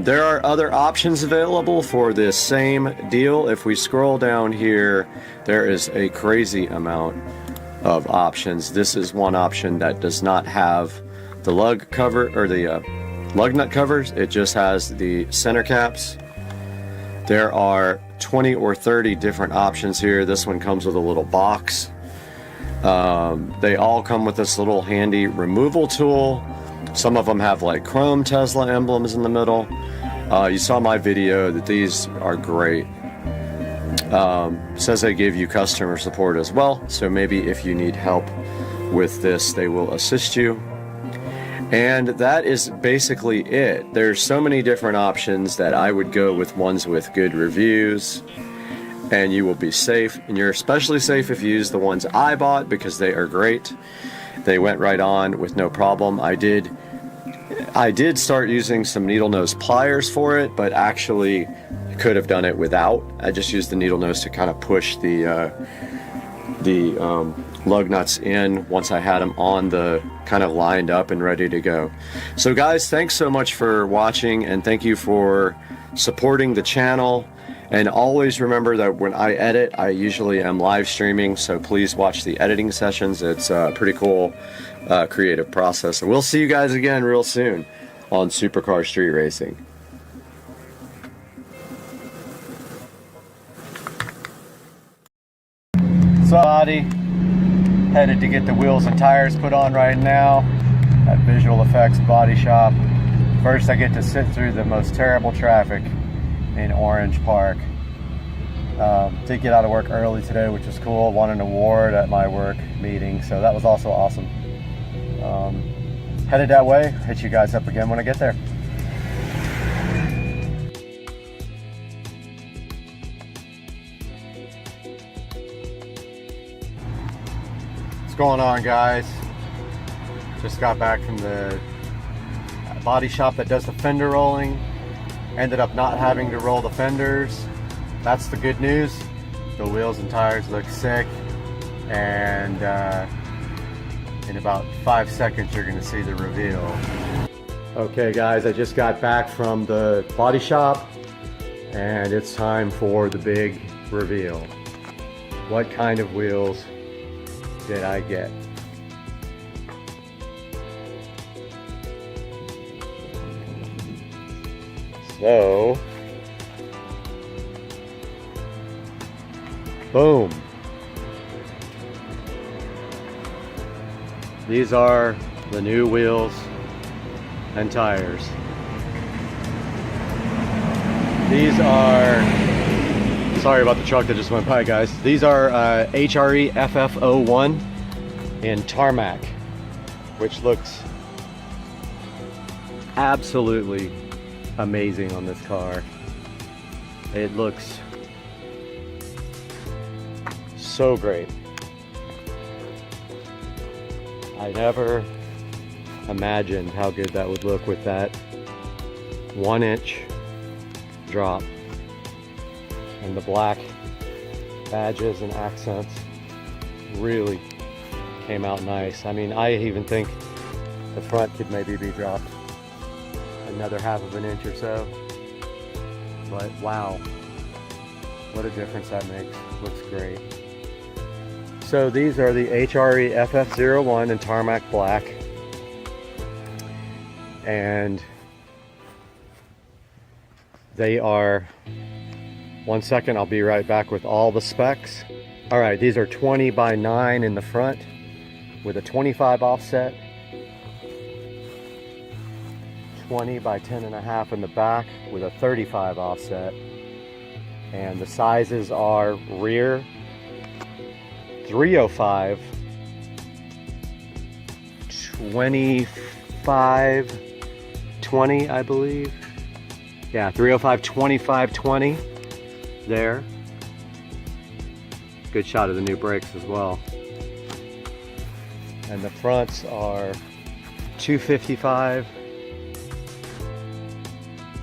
There are other options available for this same deal. If we scroll down here, there is a crazy amount of options. This is one option that does not have the lug cover, or the lug nut covers. It just has the center caps. There are 20 or 30 different options here. This one comes with a little box. They all come with this little handy removal tool. Some of them have like chrome Tesla emblems in the middle. You saw my video that these are great. Says they give you customer support as well, so maybe if you need help with this, they will assist you. And that is basically it. There's so many different options that I would go with ones with good reviews, and you will be safe. And you're especially safe if you use the ones I bought because they are great. They went right on with no problem. I did start using some needle nose pliers for it, but actually could have done it without. I just used the needle nose to kind of push the lug nuts in once I had them on the kind of lined up and ready to go. So guys, thanks so much for watching, and thank you for supporting the channel. And always remember that when I edit, I usually am live streaming, so please watch the editing sessions. It's a pretty cool creative process. And we'll see you guys again real soon on Supercar Street Racing. So, buddy, headed to get the wheels and tires put on right now at Visual Effects Body Shop. First, I get to sit through the most terrible traffic in Orange Park. Did get out of work early today, which was cool. Won an award at my work meeting, so that was also awesome. Headed that way. Hit you guys up again when I get there. What's going on, guys? Just got back from the body shop that does the fender rolling. Ended up not having to roll the fenders. That's the good news. The wheels and tires look sick, and in about 5 seconds you're going to see the reveal. Okay guys, I just got back from the body shop and it's time for the big reveal. What kind of wheels did I get? So, boom. These are the new wheels and tires. These are, sorry about the truck that just went by, guys. These are HRE FF01 in tarmac, which looks absolutely amazing on this car. It looks so great. I never imagined how good that would look with that 1-inch drop and the black badges and accents. Really came out nice. I mean, I even think the front could maybe be dropped another 1/2 inch or so, but wow, what a difference that makes. Looks great. So these are the HRE FF01 in tarmac black, and they are, 1 second, I'll be right back with all the specs. All right, these are 20/9 in the front with a 25 offset, 20/10.5 in the back with a 35 offset, and the sizes are rear 305, 25, 2520, I believe. Yeah, 305 2520 there. Good shot of the new brakes as well. And the fronts are 255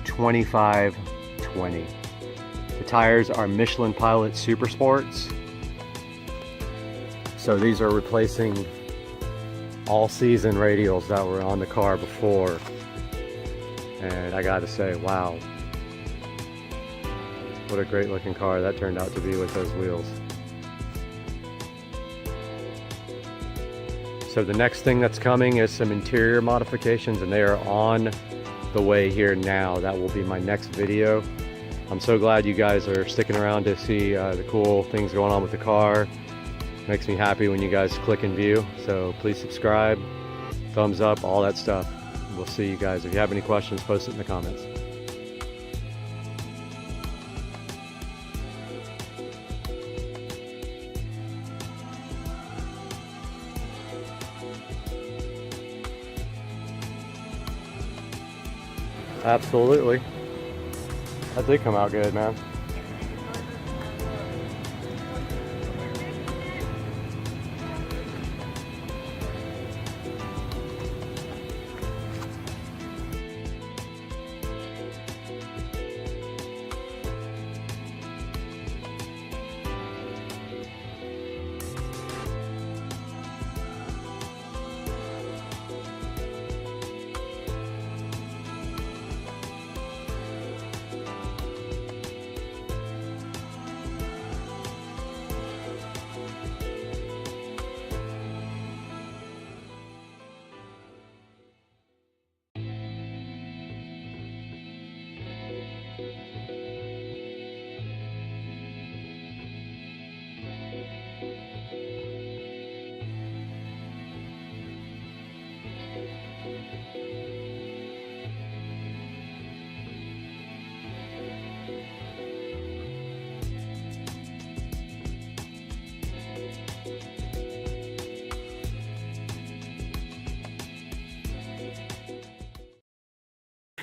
2520. The tires are Michelin Pilot Super Sports. So these are replacing all season radials that were on the car before. And I gotta say, wow. What a great looking car that turned out to be with those wheels. So the next thing that's coming is some interior modifications, and they are on the way here now. That will be my next video. I'm so glad you guys are sticking around to see the cool things going on with the car. Makes me happy when you guys click and view. So please subscribe, thumbs up, all that stuff. We'll see you guys. If you have any questions, post it in the comments. Absolutely. That did come out good, man.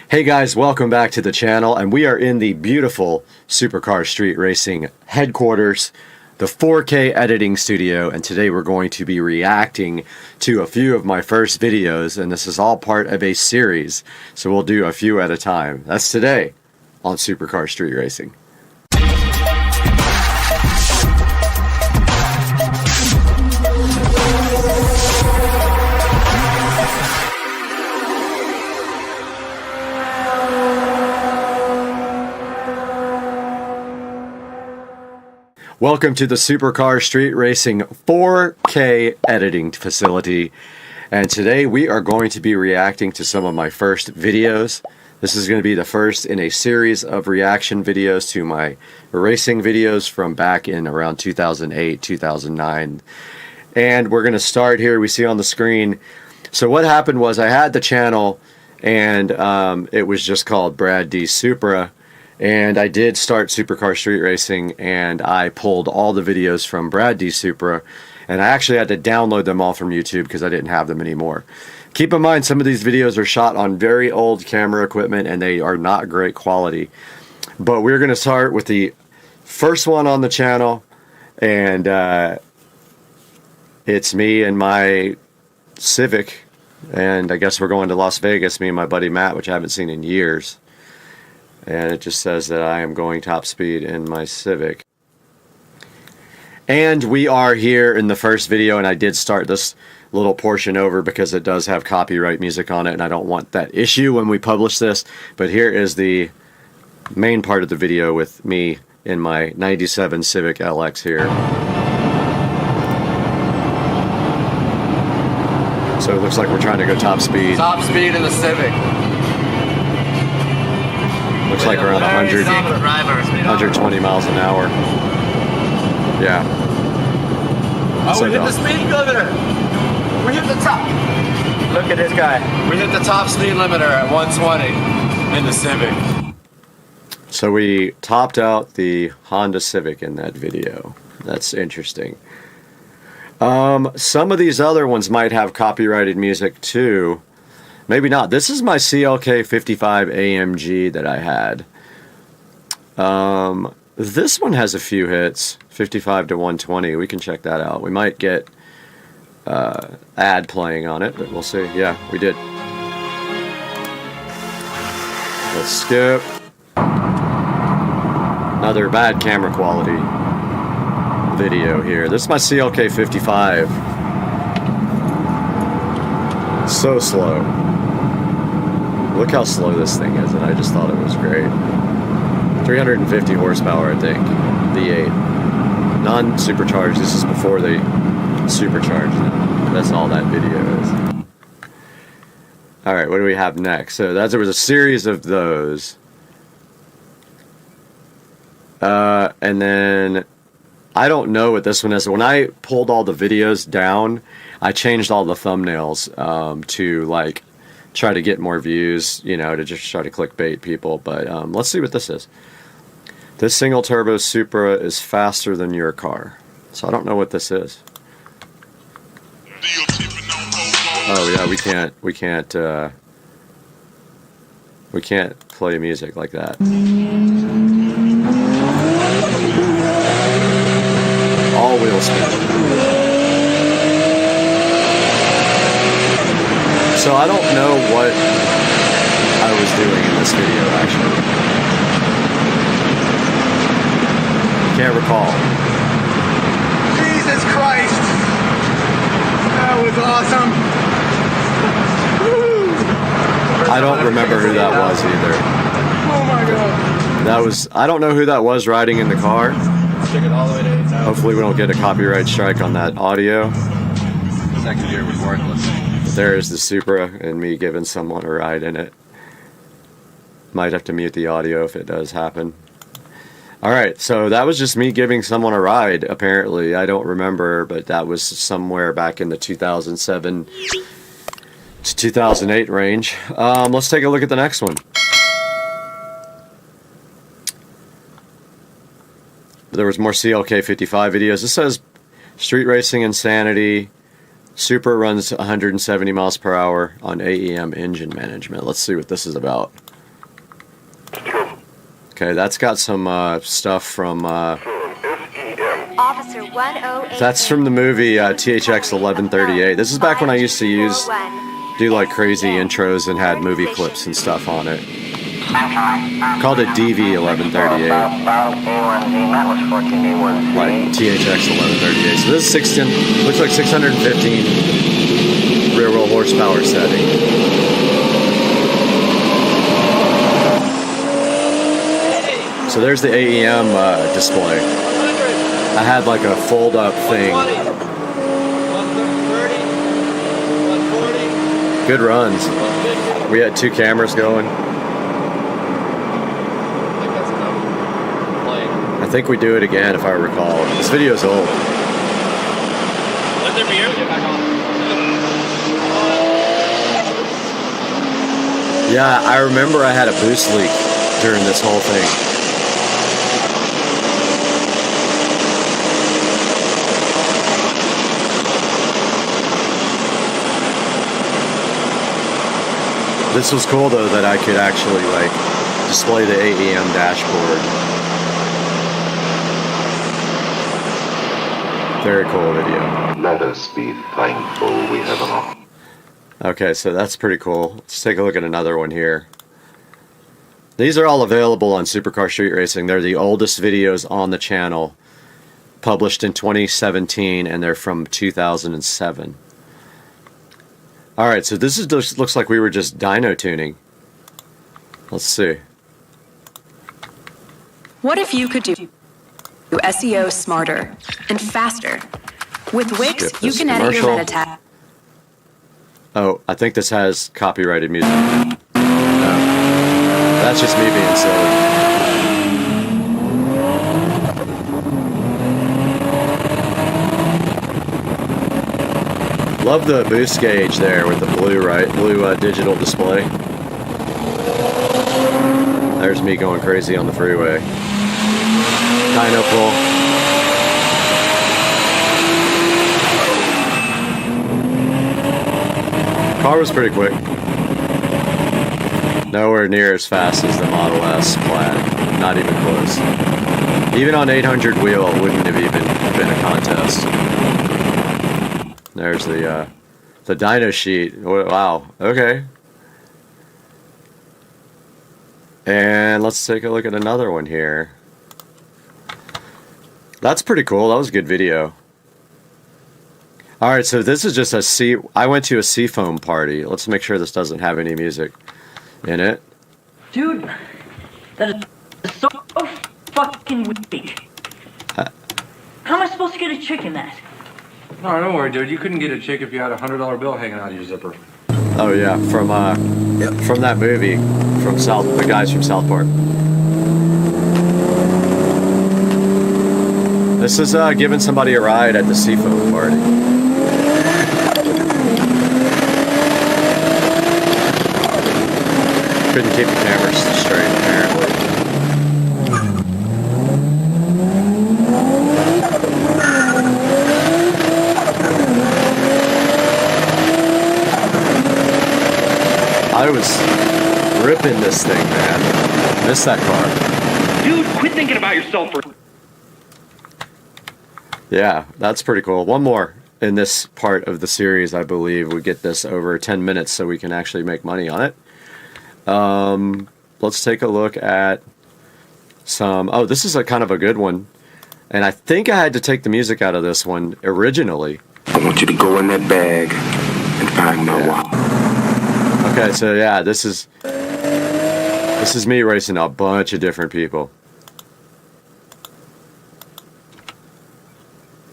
Hey guys, welcome back to the channel, and we are in the beautiful Supercar Street Racing headquarters, the 4K editing studio, and today we're going to be reacting to a few of my first videos, and this is all part of a series, so we'll do a few at a time. That's today on Supercar Street Racing. Welcome to the Supercar Street Racing 4K editing facility, and today we are going to be reacting to some of my first videos. This is going to be the first in a series of reaction videos to my racing videos from back in around 2008, 2009. And we're going to start here, we see on the screen. So what happened was I had the channel, and it was just called Brad D Supra. And I did start Supercar Street Racing, and I pulled all the videos from Brad D Supra, and I actually had to download them all from YouTube because I didn't have them anymore. Keep in mind, some of these videos are shot on very old camera equipment, and they are not great quality. But we're going to start with the first one on the channel, and it's me and my Civic, and I guess we're going to Las Vegas, me and my buddy Matt, which I haven't seen in years. And it just says that I am going top speed in my Civic. And we are here in the first video, and I did start this little portion over because it does have copyright music on it, and I don't want that issue when we publish this. But here is the main part of the video with me in my 97 Civic LX here. So it looks like we're trying to go top speed. Top speed in the Civic. Looks like around 100, 120 miles an hour. Yeah. Oh, we hit the speed limiter. We hit the top. Look at this guy. We hit the top speed limiter at 120 in the Civic. So we topped out the Honda Civic in that video. That's interesting. Some of these other ones might have copyrighted music too, Maybe not. This is my CLK55 AMG that I had. This one has a few hits, 55 to 120. We can check that out. We might get ad playing on it, but we'll see. Yeah, we did. Let's skip. Another bad camera quality video here. This is my CLK55. So slow. Look how slow this thing is, and I just thought it was great. 350 horsepower, I think. V8. Non-supercharged. This is before they supercharged it. That's all that video is. Alright, what do we have next? So there was a series of those. And then I don't know what this one is. When I pulled all the videos down, I changed all the thumbnails to like try to get more views, you know, to just try to clickbait people. But let's see what this is. This single turbo Supra is faster than your car. So I don't know what this is. Oh yeah, we can't play music like that. All wheel spin. So I don't know what I was doing in this video actually. Can't recall. Jesus Christ! That was awesome! I don't remember who that was either. Oh my god. I don't know who that was riding in the car. Check it all the way to 8 now. Hopefully we don't get a copyright strike on that audio. Second gear was worthless. There's the Supra and me giving someone a ride in it. Might have to mute the audio if it does happen. Alright, so that was just me giving someone a ride, apparently. I don't remember, but that was somewhere back in the 2007 to 2008 range. Let's take a look at the next one. There was more CLK55 videos. This says Street Racing Insanity. Supra runs 170 miles per hour on AEM engine management. Let's see what this is about. Okay, that's got some stuff from... Officer 108. That's from the movie THX 1138. This is back when I used to do like crazy intros and had movie clips and stuff on it. Called it DV 1138. Like THX 1138. So this is 16, looks like 615 rear wheel horsepower setting. So there's the AEM display. I had like a fold up thing. 130, 140. Good runs. We had 2 cameras going. I think we do it again if I recall. This video's old. Let there be air. Get back on. Yeah, I remember I had a boost leak during this whole thing. This was cool though that I could actually like display the AEM dashboard. Very cool video. Let us be thankful we have an option. Okay, so that's pretty cool. Let's take a look at another one here. These are all available on Supercar Street Racing. They're the oldest videos on the channel, published in 2017, and they're from 2007. Alright, so this is just, looks like we were just dyno tuning. Let's see. What if you could do SEO smarter and faster? With Wix, you can edit your meta tag. Oh, I think this has copyrighted music. No. That's just me being silly. Love the boost gauge there with the blue, blue digital display. There's me going crazy on the freeway. Dyno pull. Car was pretty quick. nowhere near as fast as the Model S Plaid. Not even close. Even on 800 wheel, it wouldn't have even been a contest. There's the dyno sheet. Wow. Okay. And let's take a look at another one here. That's pretty cool. That was a good video. Alright, so this is just I went to a Seafoam party. Let's make sure this doesn't have any music in it. Dude, that is so fucking weak. How am I supposed to get a chick in that? No, don't worry, dude. You couldn't get a chick if you had a $100 bill hanging out of your zipper. Oh yeah, from that movie, the guys from South Park. This is giving somebody a ride at the Seafoam party. Couldn't keep the cameras straight, apparently. I was ripping this thing, man. Missed that car. Dude, quit thinking about yourself for... Yeah, that's pretty cool. One more in this part of the series, I believe. We get this over 10 minutes so we can actually make money on it. Let's take a look at some... Oh, this is a kind of a good one. And I think I had to take the music out of this one originally. I want you to go in that bag and find my wallet. Okay, so yeah, this is me racing a bunch of different people.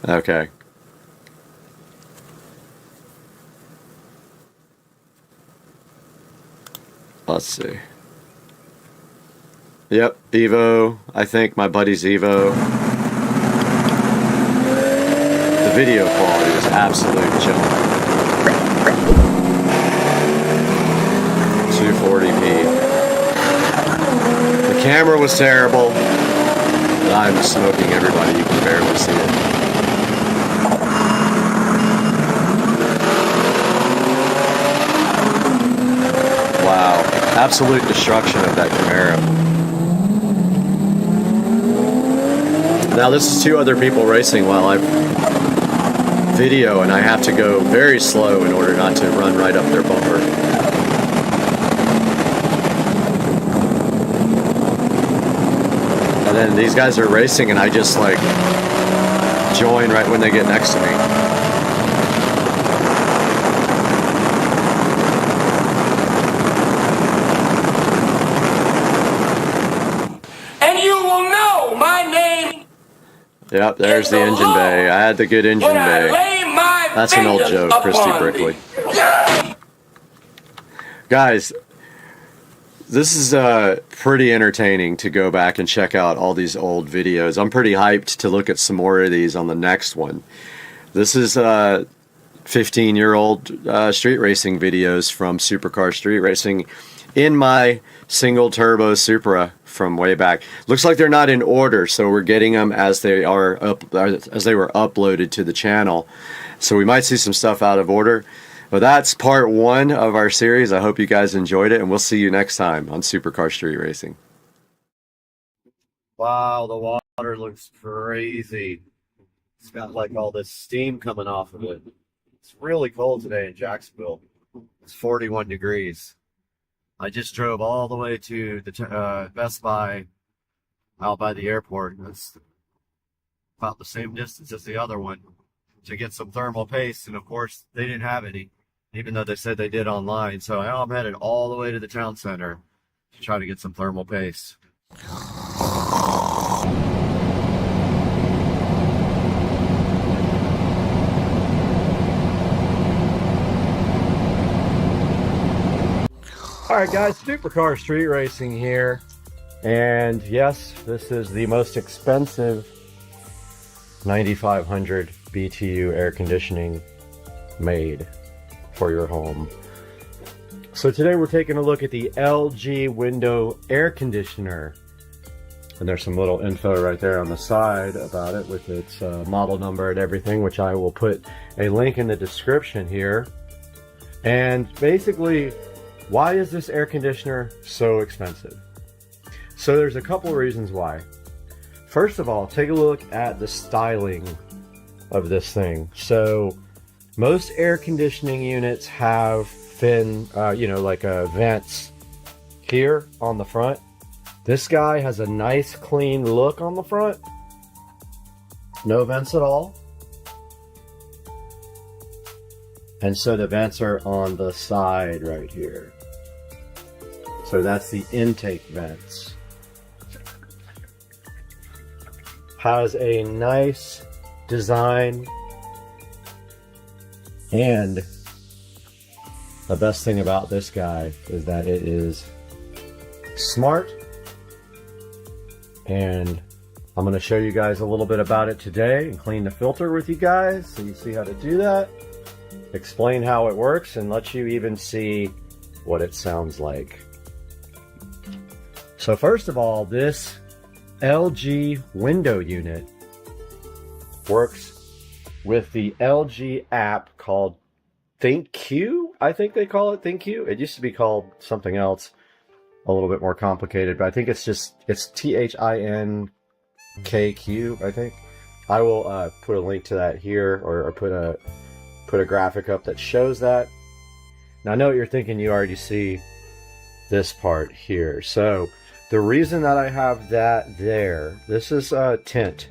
Okay. Let's see. Yep, Evo. I think my buddy's Evo. The video quality is absolute junk. 240p. The camera was terrible. I'm smoking everybody. You can barely see it. Wow. Absolute destruction of that Camaro. Now this is two other people racing while I video, and I have to go very slow in order not to run right up their bumper. And then these guys are racing and I just like join right when they get next to me. And you will know my name. Yep, there's the engine bay. I had the good engine bay. That's an old joke, Christy Brickley. Guys, this is pretty entertaining to go back and check out all these old videos. I'm pretty hyped to look at some more of these on the next one. This is 15-year-old street racing videos from Supercar Street Racing in my single turbo Supra from way back. Looks like they're not in order, so we're getting them as they were uploaded to the channel. So we might see some stuff out of order. But that's part one of our series. I hope you guys enjoyed it, and we'll see you next time on Supercar Street Racing. Wow, the water looks crazy. It's got like all this steam coming off of it. It's really cold today in Jacksonville. It's 41 degrees. I just drove all the way to the Best Buy out by the airport. It's about the same distance as the other one to get some thermal paste, and of course they didn't have any, even though they said they did online. So now I'm headed all the way to the town center to try to get some thermal paste. Alright guys, Supercar Street Racing here, and yes, this is the most expensive 9500 BTU air conditioning made for your home. So today we're taking a look at the LG window air conditioner, and there's some little info right there on the side about it with its model number and everything, which I will put a link in the description here. And basically why is this air conditioner so expensive? So there's a couple of reasons why. First of all, take a look at the styling of this thing. So most air conditioning units have thin, vents here on the front. This guy has a nice clean look on the front. No vents at all. And so the vents are on the side right here. So that's the intake vents. Has a nice design. And the best thing about this guy is that it is smart. And I'm going to show you guys a little bit about it today and clean the filter with you guys so you see how to do that. Explain how it works and let you even see what it sounds like. So first of all, this LG window unit works with the LG app called ThinkQ. I think they call it ThinkQ. It used to be called something else, a little bit more complicated, but I think it's ThinkQ, I think. I will put a link to that here, or put a graphic up that shows that. Now I know what you're thinking, you already see this part here. So the reason that I have that there, this is tint.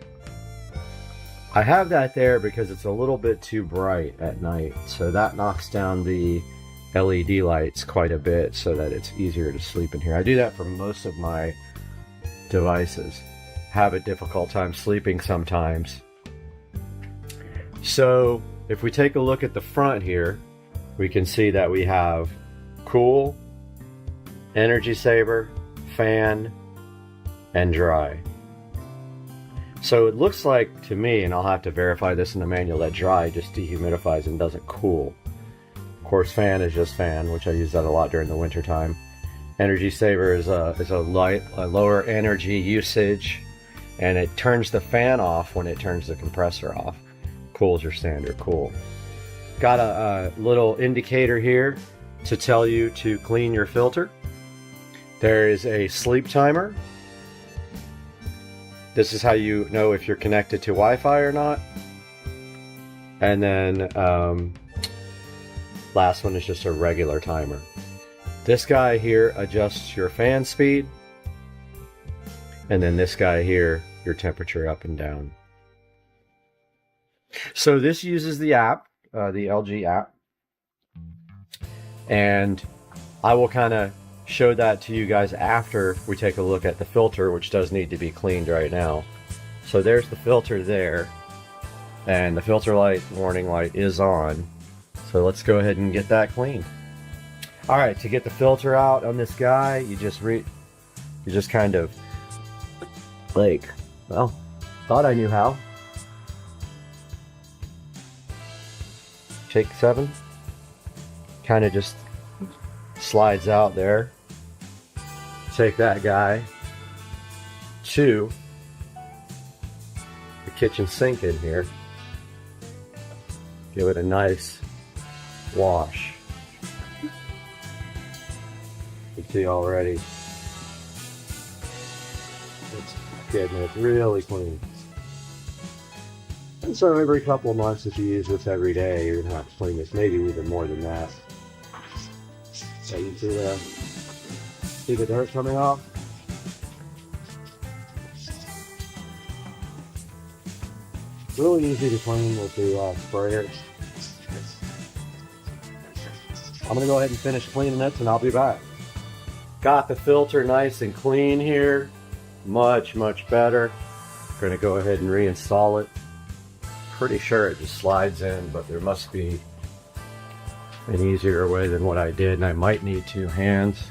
I have that there because it's a little bit too bright at night, so that knocks down the LED lights quite a bit so that it's easier to sleep in here. I do that for most of my devices. Have a difficult time sleeping sometimes. So if we take a look at the front here, we can see that we have cool, energy saver, fan, and dry. So it looks like to me, and I'll have to verify this in the manual, that dry just dehumidifies and doesn't cool. Of course, fan is just fan, which I use that a lot during the winter time. Energy saver is a lower energy usage, and it turns the fan off when it turns the compressor off. Cools your standard cool. Got a little indicator here to tell you to clean your filter. There is a sleep timer. This is how you know if you're connected to Wi-Fi or not. And then last one is just a regular timer. This guy here adjusts your fan speed. And then this guy here, your temperature up and down. So this uses the app, the LG app. And I will kind of show that to you guys after we take a look at the filter, which does need to be cleaned right now. So there's the filter there, and the filter light, warning light, is on. So let's go ahead and get that cleaned. All right, to get the filter out on this guy, you just kind of like, well, thought I knew how. Take 7, kind of just slides out there. Take that guy to the kitchen sink in here. Give it a nice wash. You see already, it's getting it really clean. And so every couple of months, if you use this every day, you're gonna have to clean this, maybe even more than that. So you see the dirt coming off? Really easy to clean with the sprayer. I'm gonna go ahead and finish cleaning this and I'll be back. Got the filter nice and clean here. Much, much better. Gonna go ahead and reinstall it. Pretty sure it just slides in, but there must be an easier way than what I did, and I might need 2 hands.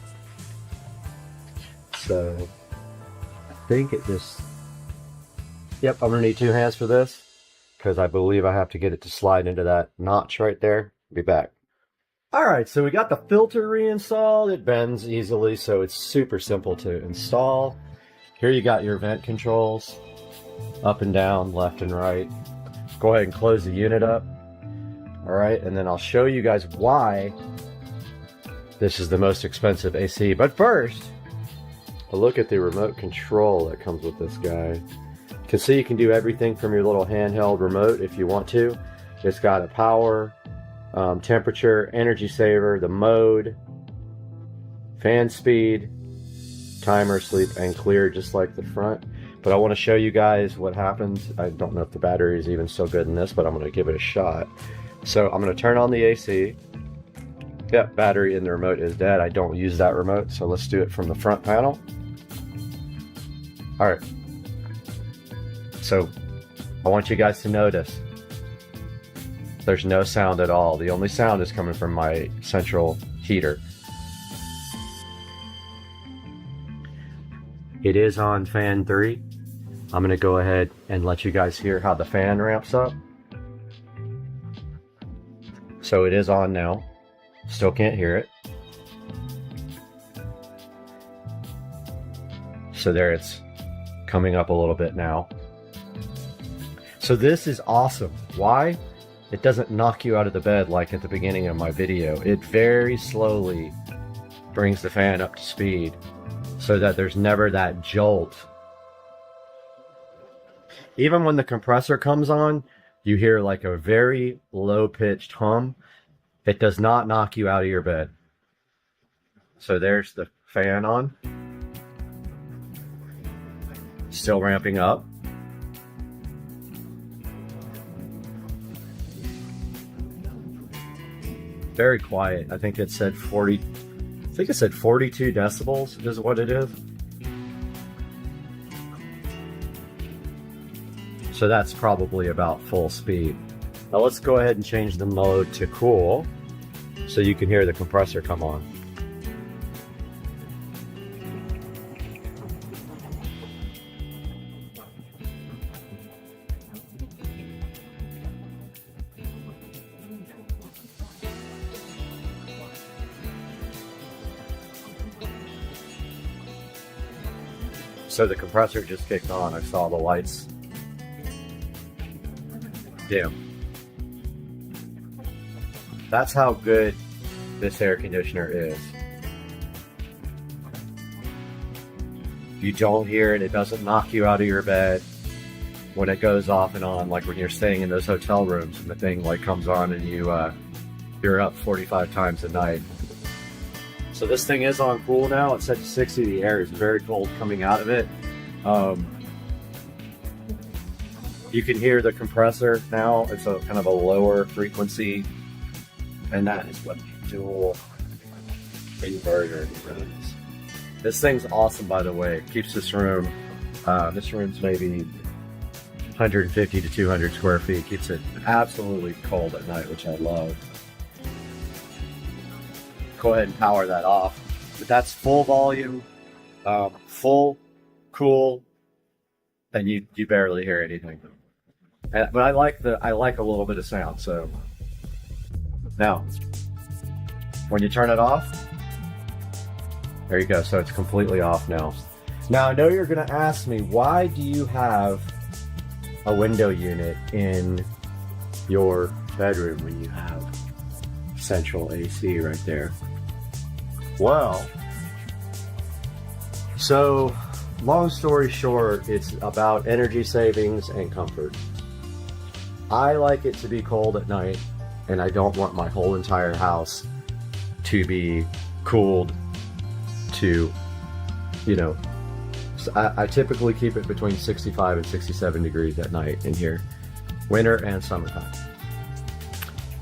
So I think it just, yep, I'm gonna need 2 hands for this because I believe I have to get it to slide into that notch right there. Be back. All right, so we got the filter reinstalled. It bends easily, so it's super simple to install. Here you got your vent controls, up and down, left and right. Go ahead and close the unit up. All right, and then I'll show you guys why This is the most expensive AC. But first, a look at the remote control that comes with this guy. You can see you can do everything from your little handheld remote if you want to. It's got a power, temperature, energy saver, the mode, fan speed, timer, sleep, and clear, just like the front. But I want to show you guys what happens. I don't know if the battery is even so good in this, but I'm going to give it a shot. So I'm going to turn on the AC. Yep, battery in the remote is dead. I don't use that remote, so let's do it from the front panel. All right. So I want you guys to notice there's no sound at all. The only sound is coming from my central heater. It is on fan 3. I'm going to go ahead and let you guys hear how the fan ramps up. So it is on now. Still can't hear it. So there, it's coming up a little bit now. So this is awesome. Why? It doesn't knock you out of the bed like at the beginning of my video. It very slowly brings the fan up to speed so that there's never that jolt. Even when the compressor comes on, you hear like a very low-pitched hum. It does not knock you out of your bed. So there's the fan on. Still ramping up. Very quiet. I think it said 42 decibels is what it is. So that's probably about full speed. Now let's go ahead and change the mode to cool so you can hear the compressor come on. So the compressor just kicked on. I saw the lights dim. That's how good this air conditioner is. You don't hear it. It doesn't knock you out of your bed when it goes off and on, like when you're staying in those hotel rooms and the thing like comes on and you're up 45 times a night. So this thing is on cool now. It's set to 60. The air is very cold coming out of it. You can hear the compressor now. It's a kind of a lower frequency, and that is what the dual inverter is. This thing's awesome, by the way. It keeps this room. This room's maybe 150 to 200 square feet. Keeps it absolutely cold at night, which I love. Go ahead and power that off. But that's full volume, full cool, and you barely hear anything. But I like a little bit of sound. So now, when you turn it off, there you go. So it's completely off now. Now I know you're going to ask me, why do you have a window unit in your bedroom when you have central AC right there? Well, so long story short, it's about energy savings and comfort. I like it to be cold at night, and I don't want my whole entire house to be cooled to, you know, I typically keep it between 65 and 67 degrees at night in here, winter and summertime.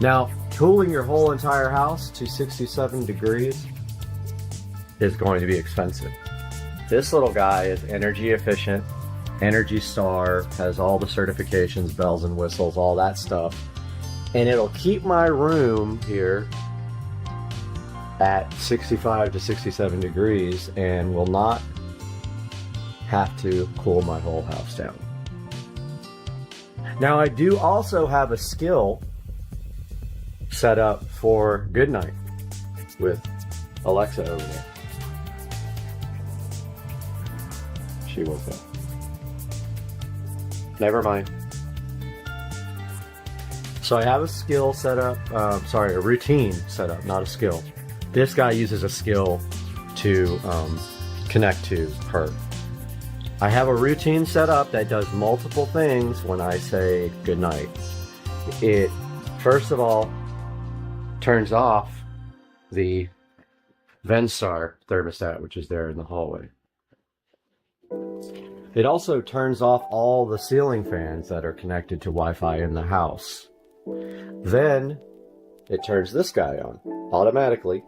Now, cooling your whole entire house to 67 degrees is going to be expensive. This little guy is energy efficient, Energy Star, has all the certifications, bells and whistles, all that stuff. And it'll keep my room here at 65 to 67 degrees and will not have to cool my whole house down. Now I do also have a skill set up for good night with Alexa over there. She woke up. Never mind. So I have a skill set up, a routine set up, not a skill. This guy uses a skill to connect to her. I have a routine set up that does multiple things when I say goodnight. It, first of all, turns off the Venstar thermostat, which is there in the hallway. It also turns off all the ceiling fans that are connected to Wi-Fi in the house. Then it turns this guy on automatically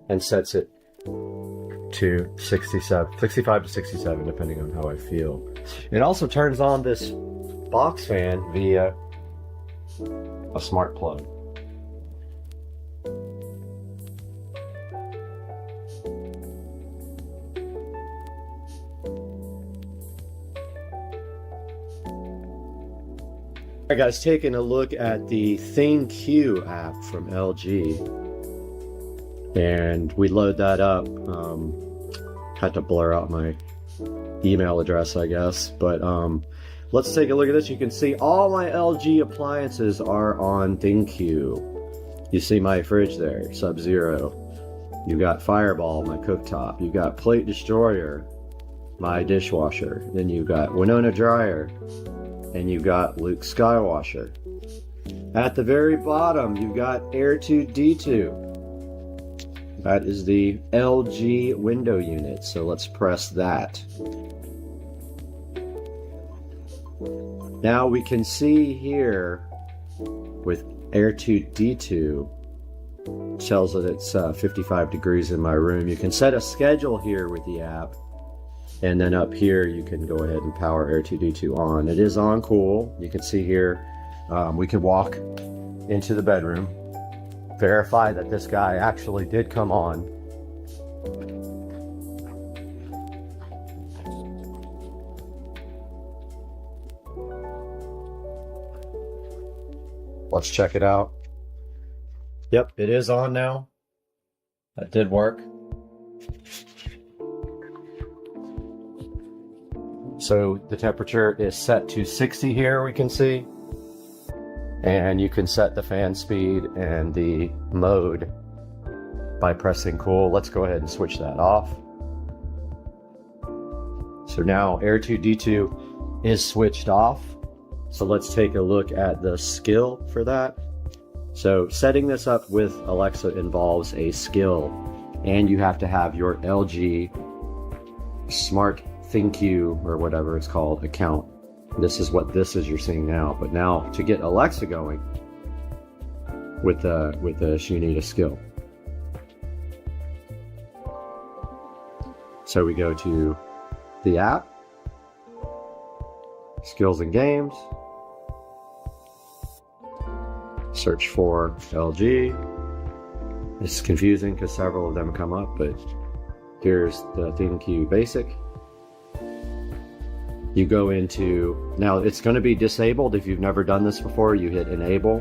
and sets it to 65 to 67, depending on how I feel. It also turns on this box fan via a smart plug. Alright guys, taking a look at the ThinQ app from LG, and we load that up. Had to blur out my email address, I guess, but let's take a look at this. You can see all my LG appliances are on ThinQ. You see my fridge there, Sub-Zero. You got Fireball, my cooktop. You got Plate Destroyer, my dishwasher. Then you got Winona Dryer. And you got Luke Skywasher. At the very bottom, you've got Air2D2. That is the LG window unit, so let's press that. Now we can see here with Air2D2, tells that it's 55 degrees in my room. You can set a schedule here with the app. And then up here, you can go ahead and power Air2D2 on. It is on cool. You can see here, we can walk into the bedroom, verify that this guy actually did come on. Let's check it out. Yep, it is on now. That did work. So the temperature is set to 60 here, we can see. And you can set the fan speed and the mode by pressing cool. Let's go ahead and switch that off. So now Air2D2 is switched off. So let's take a look at the skill for that. So setting this up with Alexa involves a skill, and you have to have your LG Smart ThinQ or whatever it's called account. This is what this is you're seeing now, but now to get Alexa going with this you need a skill. So we go to the app, skills and games, search for LG. It's confusing because several of them come up, but here's the ThinQ basic. You go into, now it's going to be disabled if you've never done this before. You hit enable,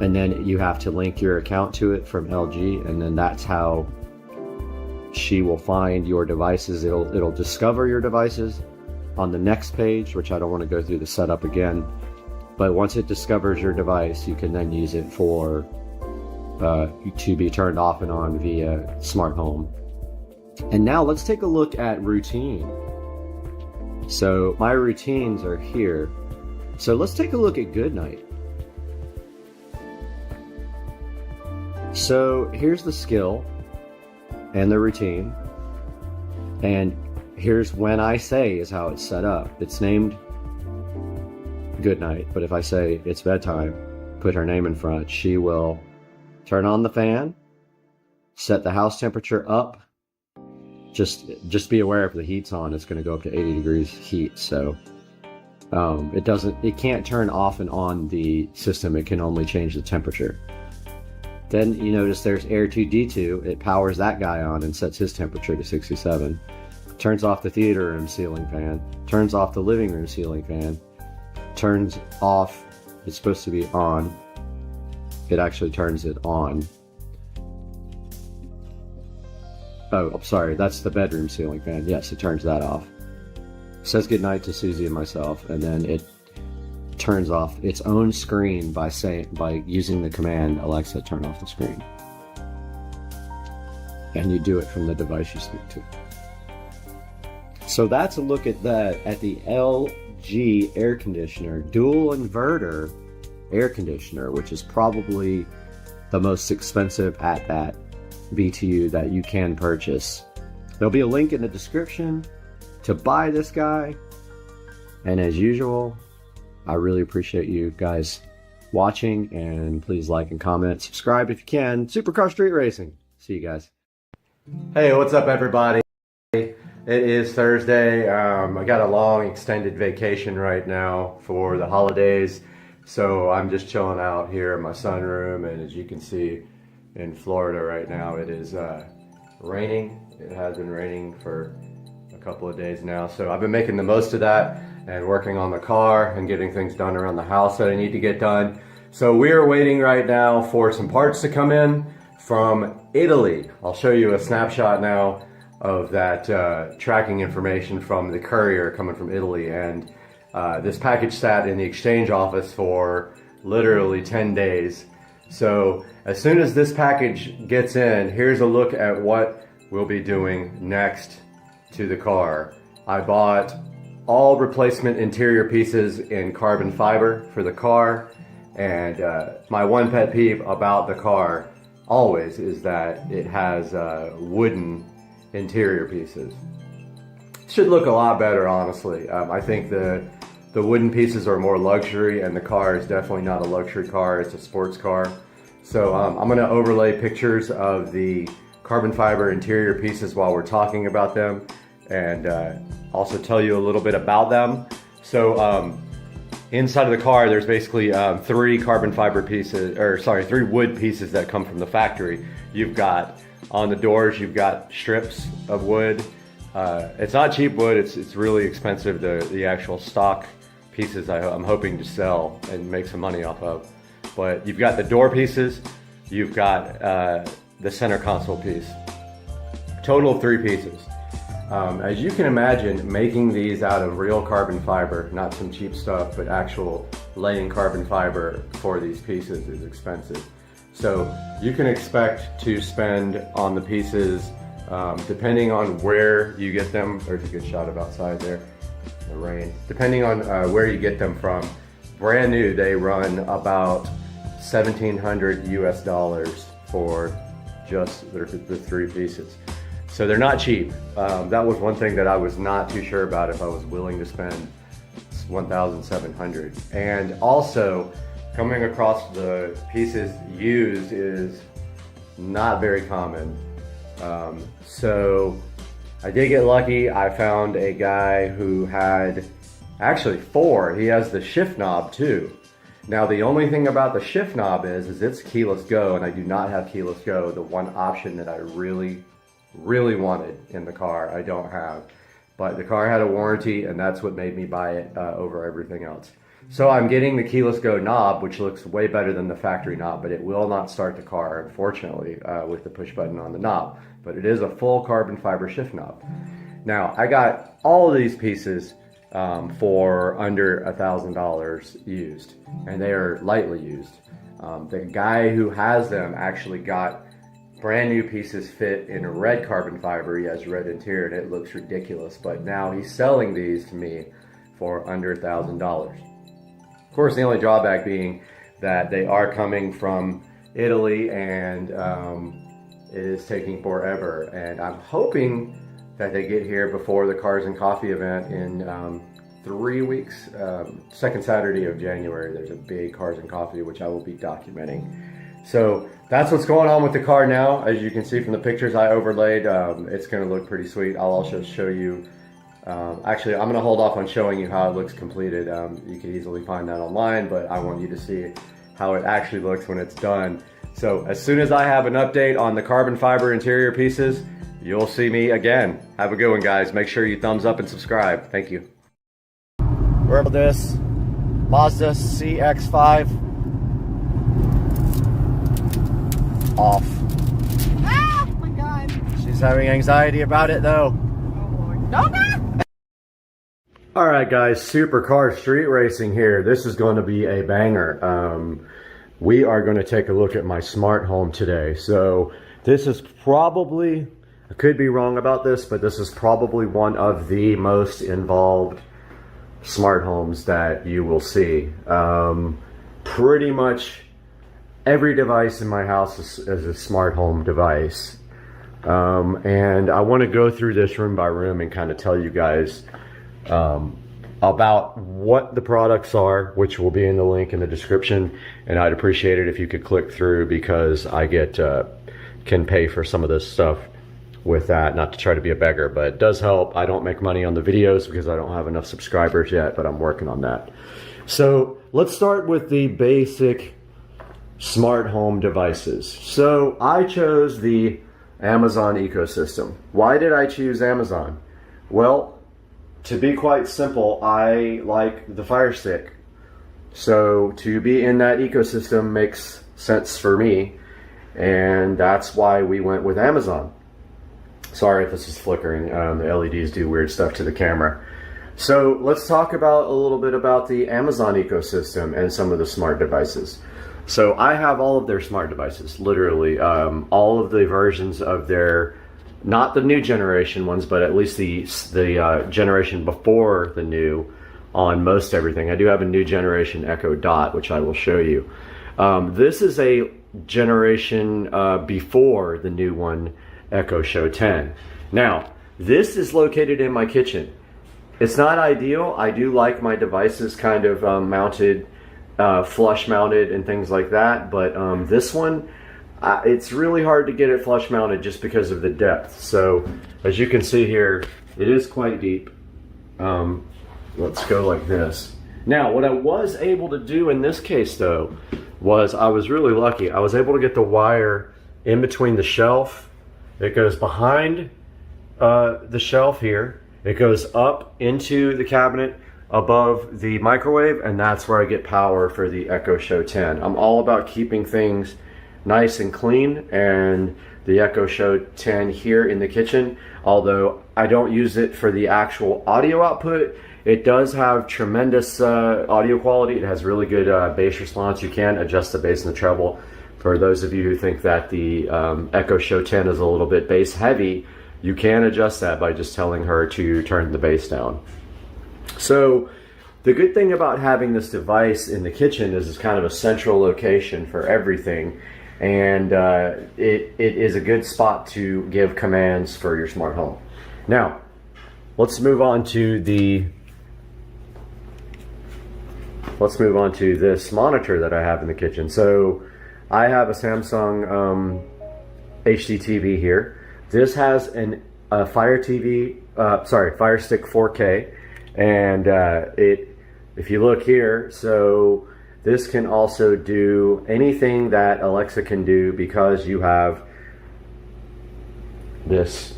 and then you have to link your account to it from LG, and then that's how she will find your devices. It'll discover your devices on the next page, which I don't want to go through the setup again. But once it discovers your device, you can then use it for to be turned off and on via smart home. And now let's take a look at routine. So my routines are here. So let's take a look at goodnight. So here's the skill and the routine. And here's when I say is how it's set up. It's named goodnight, but if I say it's bedtime, put her name in front, she will turn on the fan, set the house temperature up. Just be aware if the heat's on, it's going to go up to 80 degrees heat. So it can't turn off and on the system. It can only change the temperature. Then you notice there's Air2D2. It powers that guy on and sets his temperature to 67. Turns off the theater room ceiling fan. Turns off the living room ceiling fan. Turns off, it's supposed to be on. It actually turns it on. Oh, I'm sorry, that's the bedroom ceiling fan. Yes, it turns that off. Says goodnight to Susie and myself, and then it turns off its own screen by using the command Alexa turn off the screen. and you do it from the device you speak to. So that's a look at the LG air conditioner, dual inverter air conditioner, which is probably the most expensive at that BTU that you can purchase. There'll be a link in the description to buy this guy. And as usual, I really appreciate you guys watching, and please like and comment, subscribe if you can. Supercar Street Racing. See you guys. Hey, what's up everybody? It is Thursday. I got a long extended vacation right now for the holidays. So I'm just chilling out here in my sunroom, and as you can see in Florida right now, it is raining. It has been raining for a couple of days now. So I've been making the most of that and working on the car and getting things done around the house that I need to get done. So we are waiting right now for some parts to come in from Italy. I'll show you a snapshot now of that tracking information from the courier coming from Italy. And this package sat in the exchange office for literally 10 days. So as soon as this package gets in, here's a look at what we'll be doing next to the car. I bought all replacement interior pieces in carbon fiber for the car. And my one pet peeve about the car always is that it has wooden interior pieces. Should look a lot better, honestly. I think the wooden pieces are more luxury, and the car is definitely not a luxury car, it's a sports car. So I'm gonna overlay pictures of the carbon fiber interior pieces while we're talking about them, and also tell you a little bit about them. So inside of the car, there's basically three wood pieces that come from the factory. You've got, on the doors, you've got strips of wood. It's not cheap wood, it's really expensive, the actual stock pieces I'm hoping to sell and make some money off of. But you've got the door pieces, you've got the center console piece. Total of 3 pieces. As you can imagine, making these out of real carbon fiber, not some cheap stuff, but actual laying carbon fiber for these pieces is expensive. So you can expect to spend on the pieces, depending on where you get them. There's a good shot of outside there, the rain. Depending on where you get them from, brand new, they run about $1,700 US for just the 3 pieces. So they're not cheap. That was one thing that I was not too sure about if I was willing to spend $1,700. And also, coming across the pieces used is not very common. So I did get lucky. I found a guy who had actually 4. He has the shift knob too. Now the only thing about the shift knob is it's keyless go, and I do not have keyless go. The one option that I really wanted in the car, I don't have. But the car had a warranty, and that's what made me buy it over everything else. So I'm getting the keyless go knob, which looks way better than the factory knob, but it will not start the car, unfortunately, with the push button on the knob. But it is a full carbon fiber shift knob. Now, I got all of these pieces for under $1,000 used, and they are lightly used. The guy who has them actually got brand new pieces fit in red carbon fiber. He has red interior, and it looks ridiculous, but now he's selling these to me for under $1,000. Of course, the only drawback being that they are coming from Italy, and it is taking forever. And I'm hoping that they get here before the Cars and Coffee event in 3 weeks. Second Saturday of January, there's a big Cars and Coffee, which I will be documenting. So that's what's going on with the car now. As you can see from the pictures I overlaid, it's going to look pretty sweet. I'll also show you, actually I'm going to hold off on showing you how it looks completed. You can easily find that online, but I want you to see how it actually looks when it's done. So as soon as I have an update on the carbon fiber interior pieces, you'll see me again. Have a good one, guys. Make sure you thumbs up and subscribe. Thank you. Remember this Mazda CX-5 off. Ah, oh my God. She's having anxiety about it though. Oh Lord. No. All right, guys, Supercar Street Racing here. This is going to be a banger. We are going to take a look at my smart home today. So This is probably, I could be wrong about this, but this is probably one of the most involved smart homes that you will see. Pretty much every device in my house is a smart home device. And I want to go through this room by room and kind of tell you guys about what the products are, which will be in the link in the description. And I'd appreciate it if you could click through, because I can pay for some of this stuff with that, not to try to be a beggar, but it does help. I don't make money on the videos because I don't have enough subscribers yet, but I'm working on that. So let's start with the basic smart home devices. So I chose the Amazon ecosystem. Why did I choose Amazon? Well, to be quite simple, I like the Fire Stick. So to be in that ecosystem makes sense for me, and that's why we went with Amazon. Sorry if this is flickering. The LEDs do weird stuff to the camera. So let's talk about a little bit about the Amazon ecosystem and some of the smart devices. So I have all of their smart devices, literally all of the versions of their, not the new generation ones, but at least the generation before the new on most everything. I do have a new generation Echo Dot, which I will show you. This is a generation before the new one, Echo Show 10. Now, this is located in my kitchen. It's not ideal. I do like my devices kind of mounted, flush mounted and things like that, but this one, it's really hard to get it flush mounted just because of the depth. So as you can see here, it is quite deep. Let's go like this. Now, what I was able to do in this case though, was I was really lucky. I was able to get the wire in between the shelf. It goes behind the shelf here. It goes up into the cabinet above the microwave, and that's where I get power for the Echo Show 10. I'm all about keeping things nice and clean, and the Echo Show 10 here in the kitchen, although I don't use it for the actual audio output, it does have tremendous audio quality. It has really good bass response. You can adjust the bass and the treble. For those of you who think that the Echo Show 10 is a little bit bass heavy, you can adjust that by just telling her to turn the bass down. So the good thing about having this device in the kitchen is it's kind of a central location for everything, and it is a good spot to give commands for your smart home. Now, let's move on to this monitor that I have in the kitchen. So I have a Samsung HD TV here. This has a Fire Stick 4K, and if you look here, so this can also do anything that Alexa can do because you have this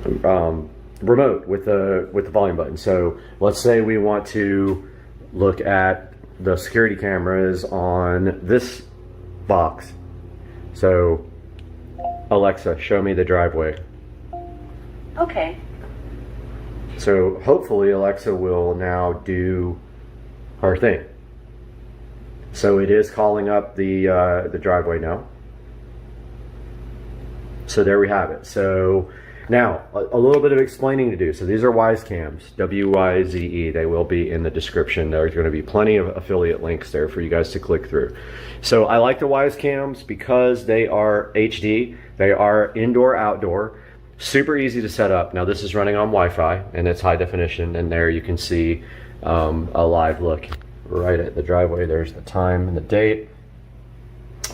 remote with the volume button. So let's say we want to look at the security cameras on this box. So Alexa, show me the driveway. Okay. So hopefully Alexa will now do her thing. So it is calling up the driveway now. So there we have it. So now a little bit of explaining to do. So these are Wyze cams, W-Y-Z-E. They will be in the description. There's going to be plenty of affiliate links there for you guys to click through. So I like the Wyze cams because they are HD. They are indoor, outdoor. Super easy to set up. Now this is running on Wi-Fi and it's high definition, and there you can see a live look right at the driveway. There's the time and the date,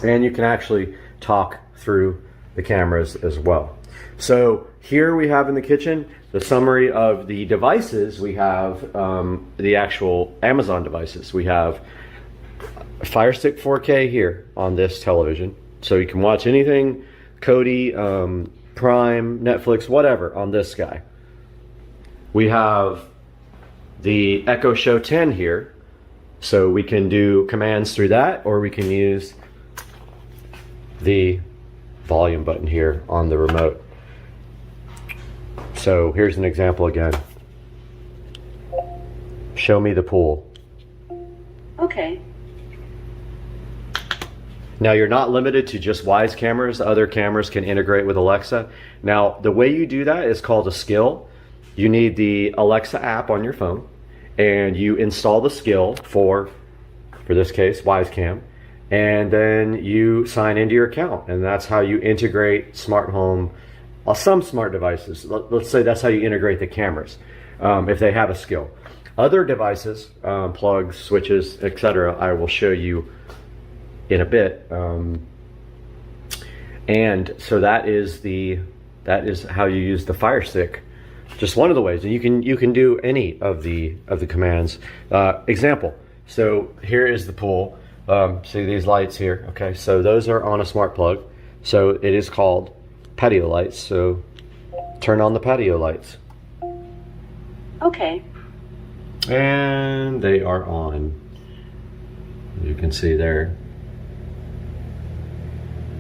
and you can actually talk through the cameras as well. So here we have in the kitchen the summary of the devices. We have the actual Amazon devices. We have a Fire Stick 4K here on this television, so you can watch anything Kodi, Prime, Netflix, whatever on this guy. We have the Echo Show 10 here, so we can do commands through that, or we can use the volume button here on the remote. So here's an example again. Show me the pool. Okay. Now, you're not limited to just Wise cameras. Other cameras can integrate with Alexa. Now, the way you do that is called a skill. You need the Alexa app on your phone, and you install the skill for this case, Wise Cam, and then you sign into your account, and that's how you integrate smart home, some smart devices. Let's say that's how you integrate the cameras, if they have a skill. Other devices, plugs, switches, etc., I will show you in a bit. And so that is how you use the Fire Stick. Just one of the ways, and you can do any of the commands. Example. So here is the pool. See these lights here? Okay, so those are on a smart plug. So it is called patio lights. So turn on the patio lights. Okay. And they are on. You can see there.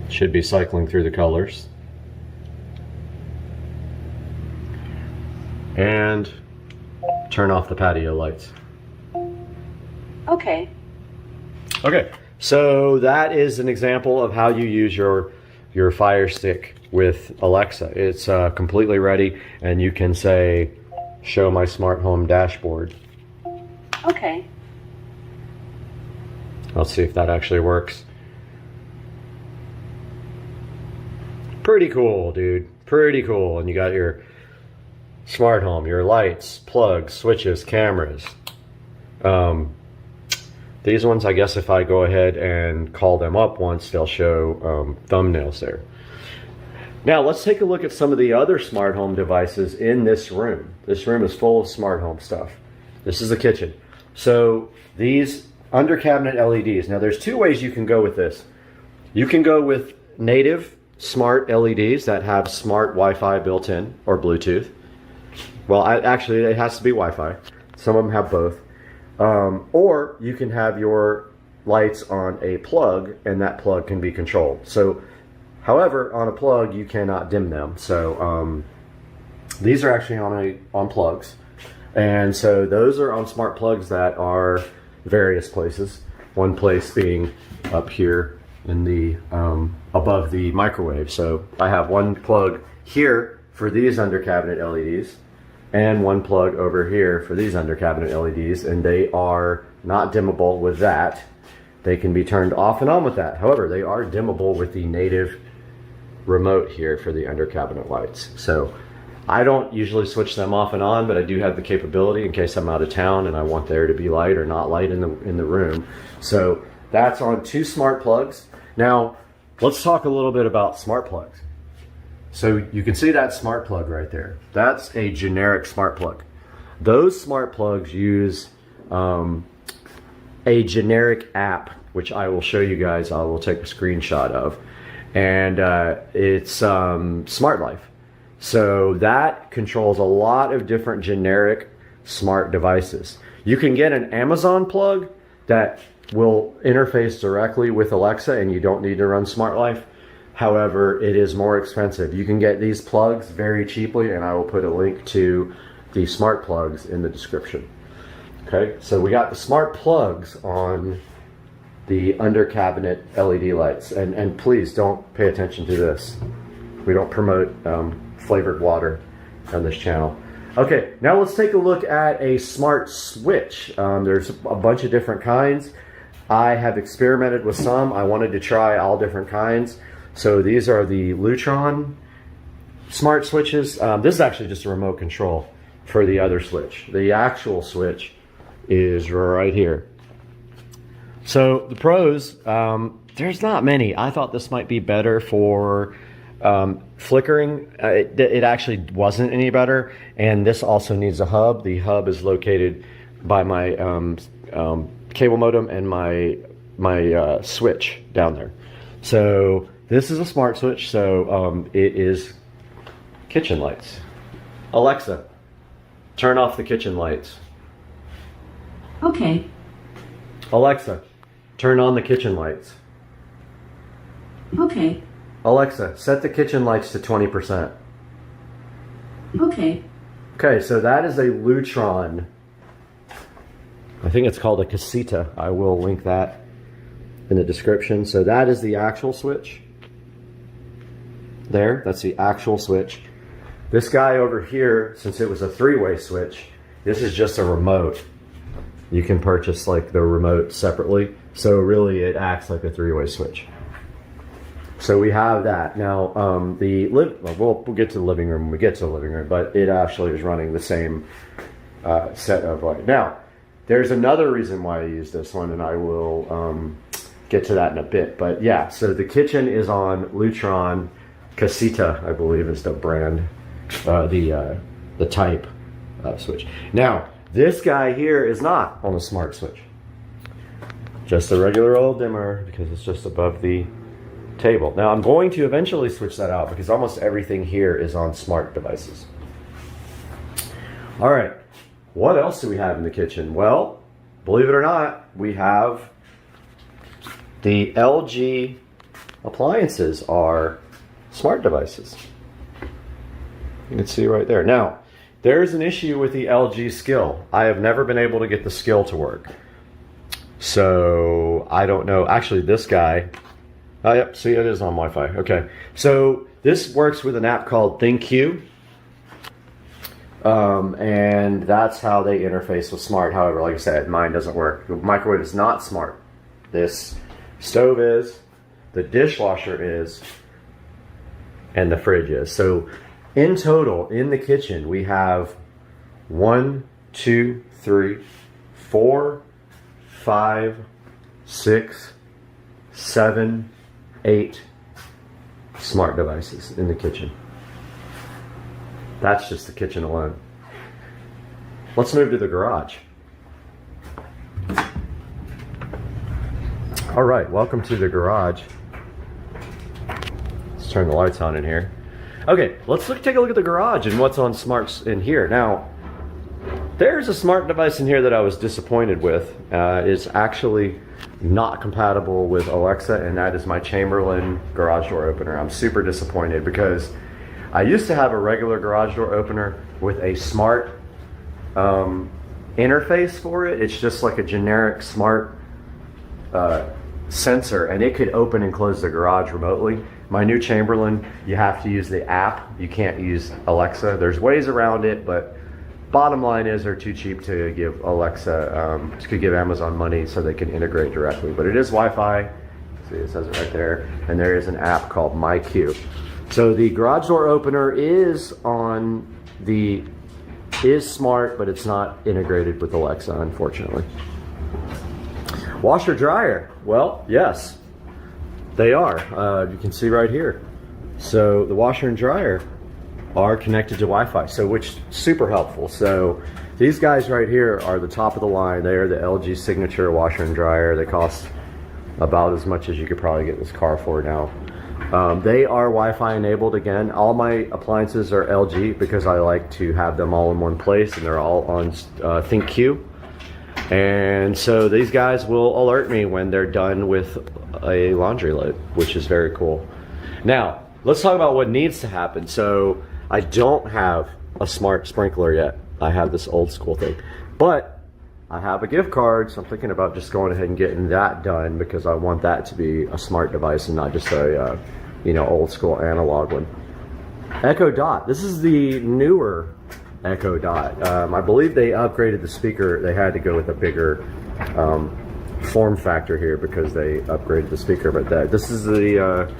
Should be cycling through the colors. And turn off the patio lights. Okay. Okay, so that is an example of how you use your Fire Stick with Alexa. It's completely ready, and you can say, show my smart home dashboard. Okay. Let's see if that actually works. Pretty cool, dude. Pretty cool. And you got your smart home, your lights, plugs, switches, cameras. These ones, I guess if I go ahead and call them up once, they'll show thumbnails there. Now let's take a look at some of the other smart home devices in this room. This room is full of smart home stuff. This is the kitchen. So these under cabinet LEDs. Now there's two ways you can go with this. You can go with native smart LEDs that have smart Wi-Fi built in, or Bluetooth. Well, actually it has to be Wi-Fi. Some of them have both. Or you can have your lights on a plug, and that plug can be controlled. So, however, on a plug you cannot dim them. So these are actually on plugs, and so those are on smart plugs that are various places. One place being up here in the above the microwave. So I have one plug here for these under cabinet LEDs, and one plug over here for these under cabinet LEDs, and they are not dimmable with that. They can be turned off and on with that. However, they are dimmable with the native remote here for the under cabinet lights. So I don't usually switch them off and on, but I do have the capability in case I'm out of town and I want there to be light or not light in the room. So that's on two smart plugs. Now let's talk a little bit about smart plugs. So you can see that smart plug right there. That's a generic smart plug. Those smart plugs use a generic app, which I will show you guys. I will take a screenshot of. And it's Smart Life. So that controls a lot of different generic smart devices. You can get an Amazon plug that will interface directly with Alexa, and you don't need to run Smart Life. However, it is more expensive. You can get these plugs very cheaply, and I will put a link to the smart plugs in the description. Okay, so we got the smart plugs on the under cabinet LED lights, and please don't pay attention to this. We don't promote flavored water on this channel. Okay, now let's take a look at a smart switch. There's a bunch of different kinds. I have experimented with some. I wanted to try all different kinds. So these are the Lutron smart switches. This is actually just a remote control for the other switch. The actual switch is right here. So the pros, there's not many. I thought this might be better for flickering. It actually wasn't any better. And this also needs a hub. The hub is located by my cable modem and my switch down there. So this is a smart switch, so it is kitchen lights. Alexa, turn off the kitchen lights. Okay. Alexa, turn on the kitchen lights. Okay. Alexa, set the kitchen lights to 20%. Okay. Okay, so that is a Lutron. I think it's called a Casita. I will link that in the description. So that is the actual switch. There, that's the actual switch. This guy over here, since it was a 3-way switch, this is just a remote. You can purchase like the remote separately. So really it acts like a 3-way switch. So we have that. Now, we'll get to the living room when we get to the living room, but it actually is running the same set of light. Now, there's another reason why I use this one, and I will get to that in a bit. But yeah, so the kitchen is on Lutron Casita, I believe is the brand, the type switch. Now, this guy here is not on a smart switch. Just a regular old dimmer because it's just above the table. Now, I'm going to eventually switch that out because almost everything here is on smart devices. All right, what else do we have in the kitchen? Well, believe it or not, we have the LG appliances are smart devices. You can see right there. Now, there's an issue with the LG skill. I have never been able to get the skill to work. So, I don't know. Actually, this guy, oh, yep, see, it is on Wi-Fi. Okay, so this works with an app called ThinQ. And that's how they interface with smart. However, like I said, mine doesn't work. The microwave is not smart. This stove is, the dishwasher is, and the fridge is. So in total, in the kitchen, we have 1, 2, 3, 4, 5, 6, 7, 8 smart devices in the kitchen. That's just the kitchen alone. Let's move to the garage. All right, welcome to the garage. Let's turn the lights on in here. Okay, let's take a look at the garage and what's on smarts in here. Now, there's a smart device in here that I was disappointed with. It's actually not compatible with Alexa, and that is my Chamberlain garage door opener. I'm super disappointed because I used to have a regular garage door opener with a smart interface for it. It's just like a generic smart sensor, and it could open and close the garage remotely. My new Chamberlain, you have to use the app. You can't use Alexa. There's ways around it, but bottom line is they're too cheap to give Alexa, to give Amazon money so they can integrate directly. But it is Wi-Fi. See, it says it right there. And there is an app called MyQ. So the garage door opener is smart, but it's not integrated with Alexa, unfortunately. Washer dryer. Well, yes, they are. You can see right here. So the washer and dryer are connected to Wi-Fi, so which is super helpful. So these guys right here are the top of the line. They are the LG Signature washer and dryer. They cost about as much as you could probably get this car for now. They are Wi-Fi enabled. Again, all my appliances are LG because I like to have them all in one place, and they're all on ThinQ. And so these guys will alert me when they're done with a laundry load, which is very cool. Now, let's talk about what needs to happen. So I don't have a smart sprinkler yet. I have this old school thing, but I have a gift card, so I'm thinking about just going ahead and getting that done because I want that to be a smart device and not just a old school analog one. Echo Dot. This is the newer Echo Dot. I believe they upgraded the speaker. They had to go with a bigger form factor here because they upgraded the speaker. But this is the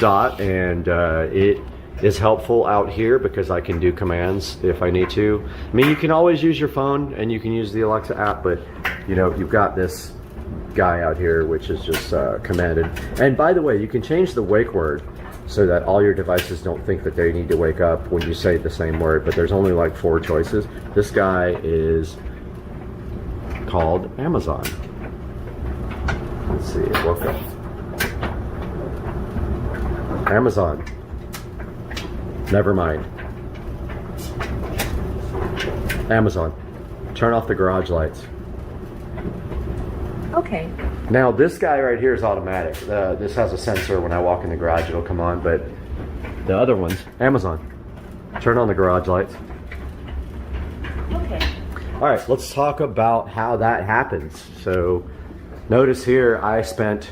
Dot, and it is helpful out here because I can do commands if I need to. I mean, you can always use your phone and you can use the Alexa app, but you've got this guy out here which is just commanded. And by the way, you can change the wake word so that all your devices don't think that they need to wake up when you say the same word, but there's only like 4 choices. This guy is called Amazon. Let's see, it woke up. Amazon. Never mind. Amazon. Turn off the garage lights. Okay. Now this guy right here is automatic. This has a sensor. When I walk in the garage it'll come on, but the other ones, Amazon. Turn on the garage lights. Okay. All right, let's talk about how that happens. So Notice here I spent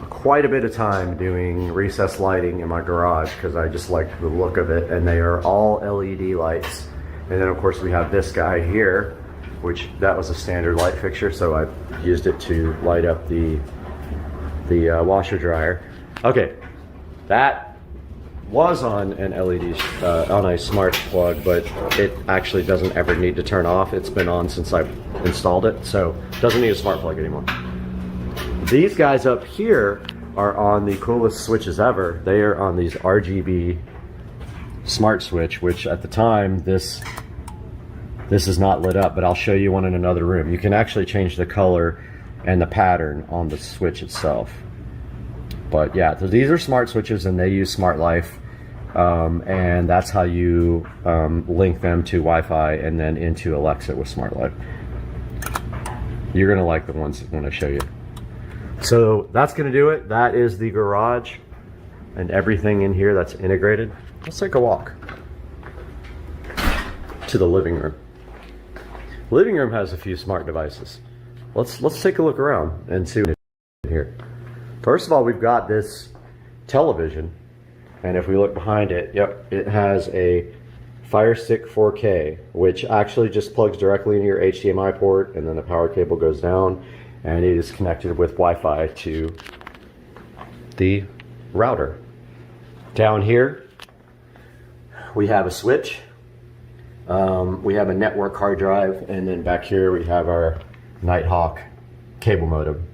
quite a bit of time doing recessed lighting in my garage because I just like the look of it, and they are all LED lights. And then of course we have this guy here, which that was a standard light fixture, so I used it to light up the washer dryer. Okay, that was on an LED, on a smart plug, but it actually doesn't ever need to turn off. It's been on since I've installed it, so it doesn't need a smart plug anymore. These guys up here are on the coolest switches ever. They are on these RGB smart switch, which at the time, this is not lit up, but I'll show you one in another room. You can actually change the color and the pattern on the switch itself. But yeah, so these are smart switches and they use Smart Life, and that's how you link them to Wi-Fi and then into Alexa with Smart Life. You're gonna like the ones when I show you. So that's gonna do it. That is the garage and everything in here that's integrated. Let's take a walk to the living room. Living room has a few smart devices. Let's take a look around and see what's in here. First of all, we've got this television, and if we look behind it, yep, it has a Fire Stick 4K, which actually just plugs directly into your HDMI port, and then the power cable goes down, and it is connected with Wi-Fi to the router. Down here, we have a switch. We have a network hard drive, and then back here we have our Nighthawk cable modem.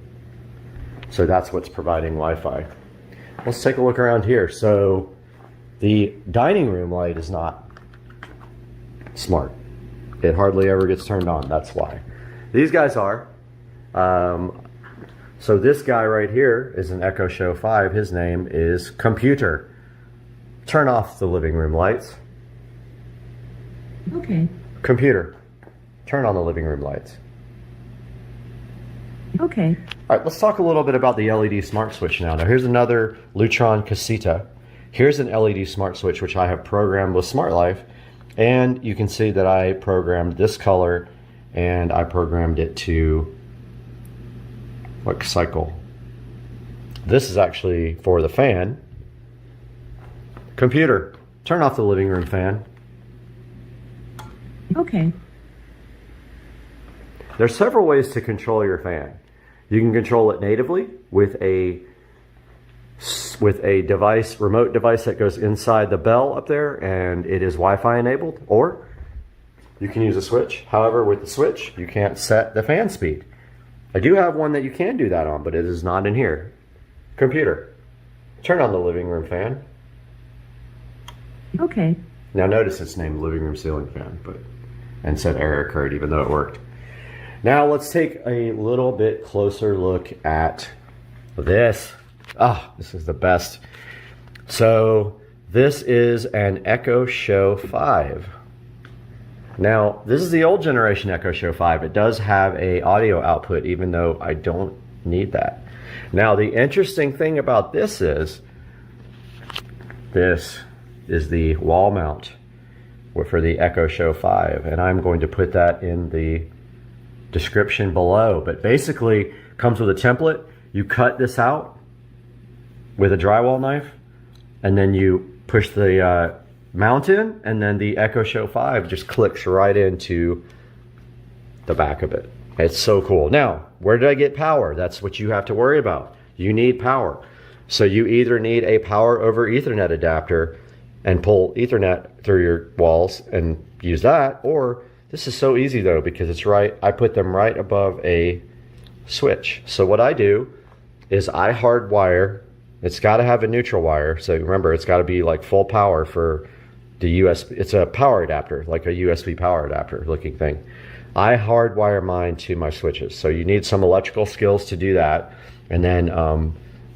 So that's what's providing Wi-Fi. Let's take a look around here. So the dining room light is not smart. It hardly ever gets turned on. That's why. These guys are. So this guy right here is an Echo Show 5. His name is Computer. Turn off the living room lights. Okay. Computer, turn on the living room lights. Okay. All right, let's talk a little bit about the LED smart switch now. Now here's another Lutron Casita. Here's an LED smart switch which I have programmed with Smart Life, and you can see that I programmed this color and I programmed it to what cycle. This is actually for the fan. Computer, turn off the living room fan. Okay. There's several ways to control your fan. You can control it natively with a device, remote device that goes inside the bell up there, and it is Wi-Fi enabled, or you can use a switch. However, with the switch, you can't set the fan speed. I do have one that you can do that on, but it is not in here. Computer, turn on the living room fan. Okay. Now notice it's named living room ceiling fan, and said error occurred even though it worked. Now let's take a little bit closer look at this. This is the best. So this is an Echo Show 5. Now this is the old generation Echo Show 5. It does have a audio output even though I don't need that. Now the interesting thing about this is the wall mount for the Echo Show 5, and I'm going to put that in the description below. But basically comes with a template. You cut this out with a drywall knife, and then you push the mount in, and then the Echo Show 5 just clicks right into the back of it. It's so cool. Now, where did I get power? That's what you have to worry about. You need power. So you either need a power over Ethernet adapter and pull Ethernet through your walls and use that, or this is so easy though, because it's right, I put them right above a switch. So what I do is I hardwire, it's got to have a neutral wire, so remember it's got to be like full power for the USB, it's a power adapter, like a USB power adapter looking thing. I hardwire mine to my switches, so you need some electrical skills to do that, and then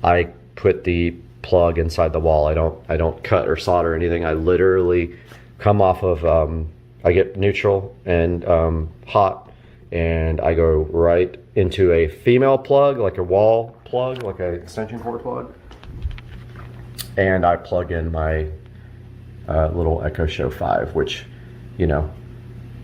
I put the plug inside the wall. I don't cut or solder anything. I literally come off of I get neutral and hot, and I go right into a female plug, like a wall plug, like an extension cord plug, and I plug in my little Echo Show 5, which, you know,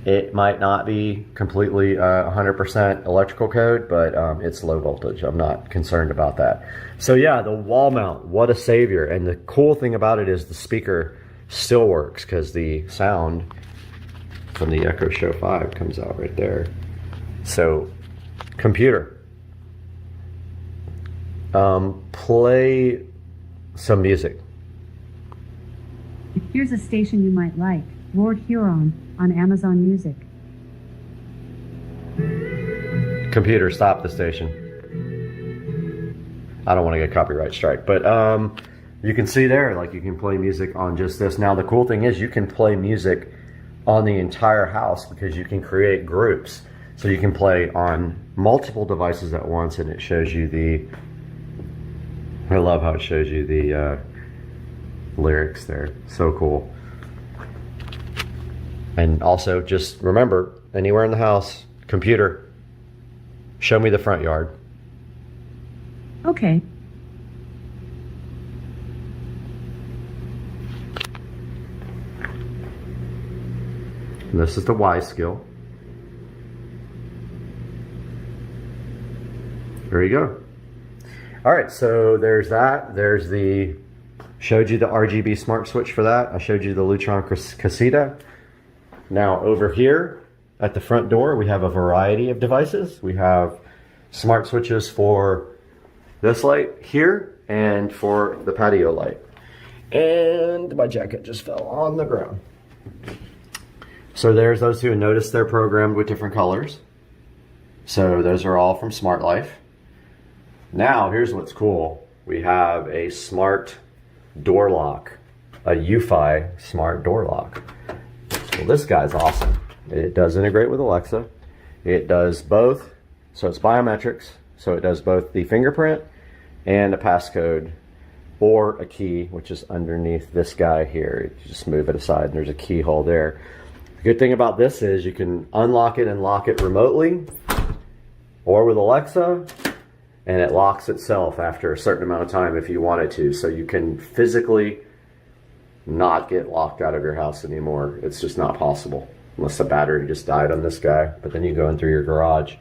It might not be completely 100% electrical code, but it's low voltage. I'm not concerned about that. So yeah, the wall mount, what a savior. And the cool thing about it is the speaker still works because the sound from the Echo Show 5 comes out right there. So, computer, play some music. Here's a station you might like, Lord Huron on Amazon Music. Computer, stop the station. I don't want to get copyright strike, but you can see there, like you can play music on just this. Now the cool thing is you can play music on the entire house because you can create groups. So you can play on multiple devices at once, and it shows you the, I love how it shows you the lyrics there. So cool. And also just remember, anywhere in the house, computer, show me the front yard. Okay. And this is the Y skill. There you go. All right, so there's that. There's the, showed you the RGB smart switch for that. I showed you the Lutron Casita. Now over here at the front door, we have a variety of devices. We have smart switches for this light here and for the patio light. And my jacket just fell on the ground. So there's those two, and notice they're programmed with different colors. So those are all from Smart Life. Now here's what's cool. We have a smart door lock, a UFI smart door lock. Well, this guy's awesome. It does integrate with Alexa. It does both, so it's biometrics. So it does both the fingerprint and a passcode or a key, which is underneath this guy here. You just move it aside and there's a keyhole there. The good thing about this is you can unlock it and lock it remotely or with Alexa, and it locks itself after a certain amount of time if you want it to. So you can physically not get locked out of your house anymore. It's just not possible unless the battery just died on this guy, but then you go in through your garage.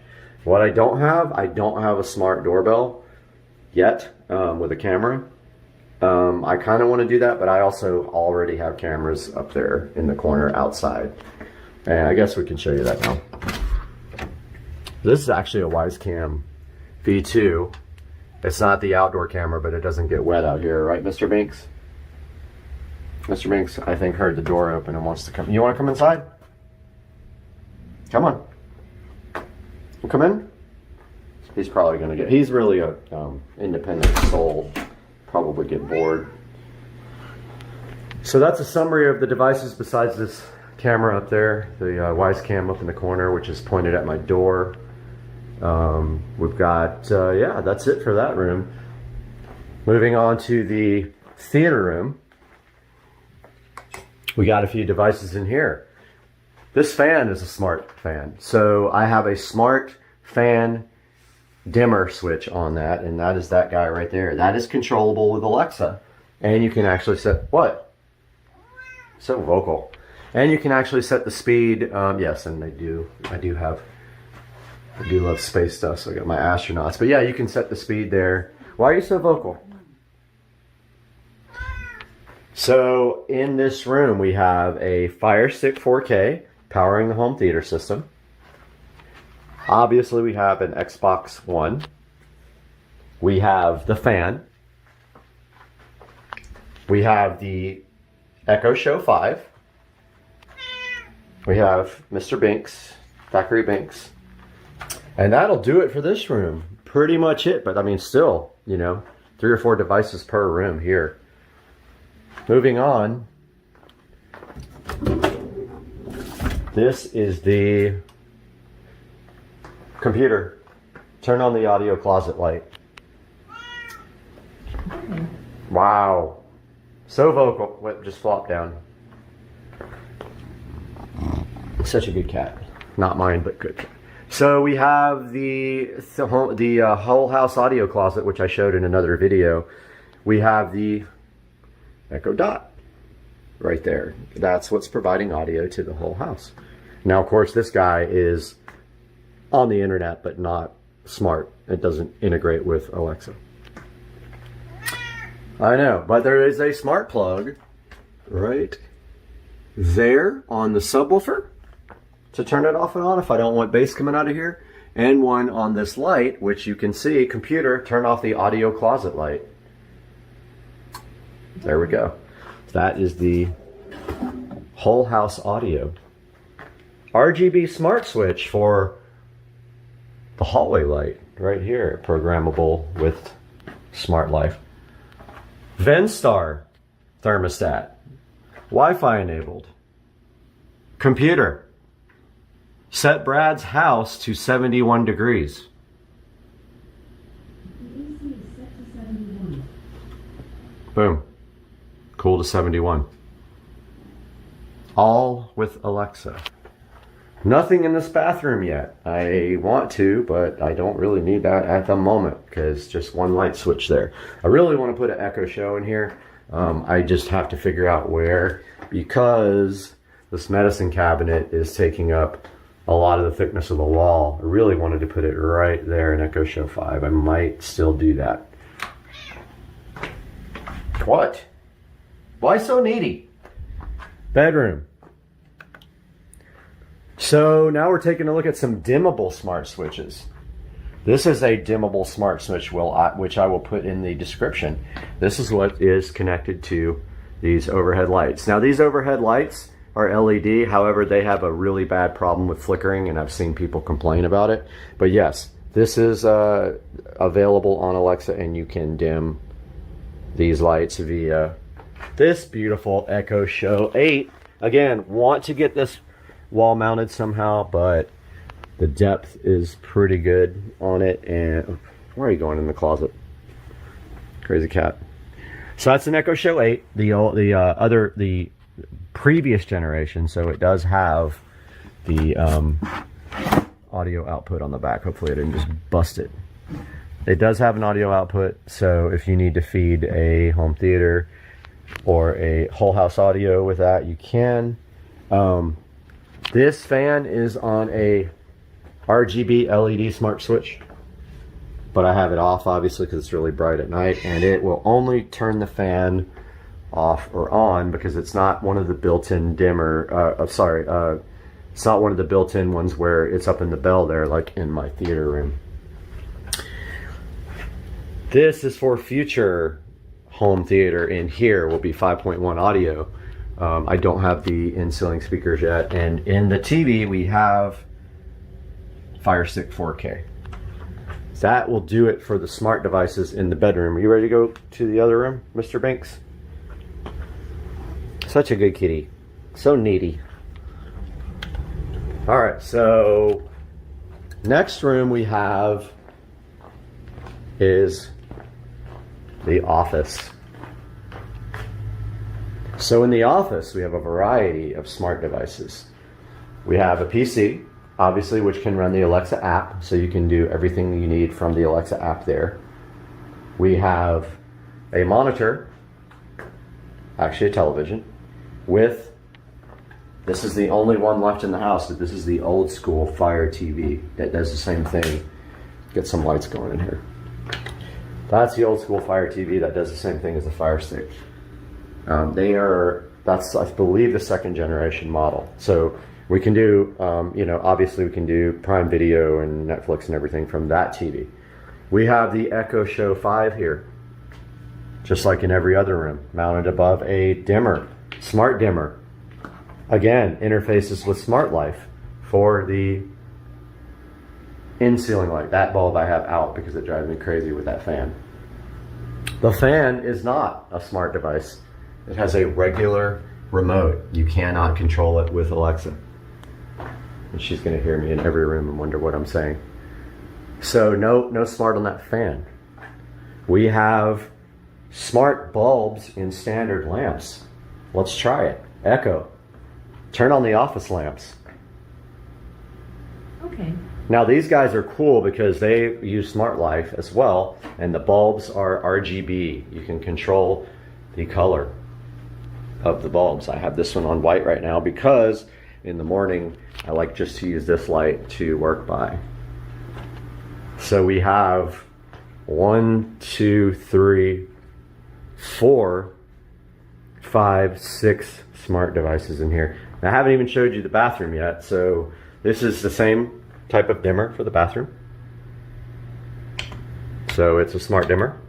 What I don't have a smart doorbell yet with a camera. I kind of want to do that, but I also already have cameras up there in the corner outside. And I guess we can show you that now. This is actually a Wisecam V2. It's not the outdoor camera, but it doesn't get wet out here, right, Mr. Binks? Mr. Binks, I think, heard the door open and wants to come. You want to come inside? Come on. You come in? He's probably going to get, he's really a independent soul. Probably get bored. So that's a summary of the devices besides this camera up there, the Wisecam up in the corner, which is pointed at my door. We've got, yeah, that's it for that room. Moving on to the theater room. We got a few devices in here. This fan is a smart fan. So I have a smart fan dimmer switch on that, and that is that guy right there. That is controllable with Alexa. And you can actually set, what? So vocal. And you can actually set the speed, yes, and I do love space stuff, so I got my astronauts. But yeah, you can set the speed there. Why are you so vocal? So in this room, we have a Fire Stick 4K powering the home theater system. Obviously, we have an Xbox One. We have the fan. We have the Echo Show 5. We have Mr. Binks, Thackeray Binks. And that'll do it for this room. Pretty much it, but I mean, still, you know, 3 or 4 devices per room here. Moving on. This is the computer. Turn on the audio closet light. Wow. So vocal. Wait, just flop down. Such a good cat. Not mine, but good cat. So we have the whole house audio closet, which I showed in another video. We have the Echo Dot right there. That's what's providing audio to the whole house. Now, of course, this guy is on the internet, but not smart. It doesn't integrate with Alexa. I know, but there is a smart plug right there on the subwoofer to turn it off and on if I don't want bass coming out of here, and one on this light, which you can see, computer, turn off the audio closet light. There we go. That is the whole house audio. RGB smart switch for the hallway light right here, programmable with Smart Life. Venstar thermostat, Wi-Fi enabled. Computer, set Brad's house to 71 degrees. Boom, cool to 71. All with Alexa. Nothing in this bathroom yet. I want to, but I don't really need that at the moment because just one light switch there. I really want to put an Echo Show in here. I just have to figure out where, because this medicine cabinet is taking up a lot of the thickness of the wall. I really wanted to put it right there in Echo Show 5. I might still do that. What? Why so needy? Bedroom. So now we're taking a look at some dimmable smart switches. This is a dimmable smart switch, which I will put in the description. This is what is connected to these overhead lights. Now these overhead lights are LED, however they have a really bad problem with flickering, and I've seen people complain about it. But yes, this is available on Alexa, and you can dim these lights via this beautiful Echo Show 8. Again, want to get this wall mounted somehow, but the depth is pretty good on it. And where are you going in the closet? Crazy cat. So that's an Echo Show 8, the previous generation. So it does have the audio output on the back. Hopefully I didn't just bust it. It does have an audio output, so if you need to feed a home theater or a whole house audio with that, you can. This fan is on a RGB LED smart switch, but I have it off obviously because it's really bright at night, and it will only turn the fan off or on because it's not one of the built-in dimmer, it's not one of the built-in ones where it's up in the bell there like in my theater room. This is for future home theater. In here will be 5.1 audio. I don't have the in-ceiling speakers yet, and in the TV we have Fire Stick 4K. That will do it for the smart devices in the bedroom. Are you ready to go to the other room, Mr. Banks? Such a good kitty. So needy. Alright, so next room we have is the office. So in the office, we have a variety of smart devices. We have a PC, obviously, which can run the Alexa app, so you can do everything you need from the Alexa app there. We have a monitor, actually a television, with, this is the only one left in the house, but this is the old school Fire TV that does the same thing. Get some lights going in here. That's the old school Fire TV that does the same thing as the Fire Stick. That's I believe the second generation model. So we can do, obviously we can do Prime Video and Netflix and everything from that TV. We have the Echo Show 5 here, just like in every other room, mounted above a dimmer, smart dimmer. Again, interfaces with Smart Life for the in-ceiling light. That bulb I have out because it drives me crazy with that fan. The fan is not a smart device. It has a regular remote. You cannot control it with Alexa. And she's going to hear me in every room and wonder what I'm saying. So no smart on that fan. We have smart bulbs in standard lamps. Let's try it. Echo, turn on the office lamps. Okay. Now these guys are cool because they use Smart Life as well, and the bulbs are RGB. You can control the color of the bulbs. I have this one on white right now because in the morning, I like just to use this light to work by. So we have 1, 2, 3, 4, 5, 6 smart devices in here. I haven't even showed you the bathroom yet. So this is the same type of dimmer for the bathroom. So it's a smart dimmer,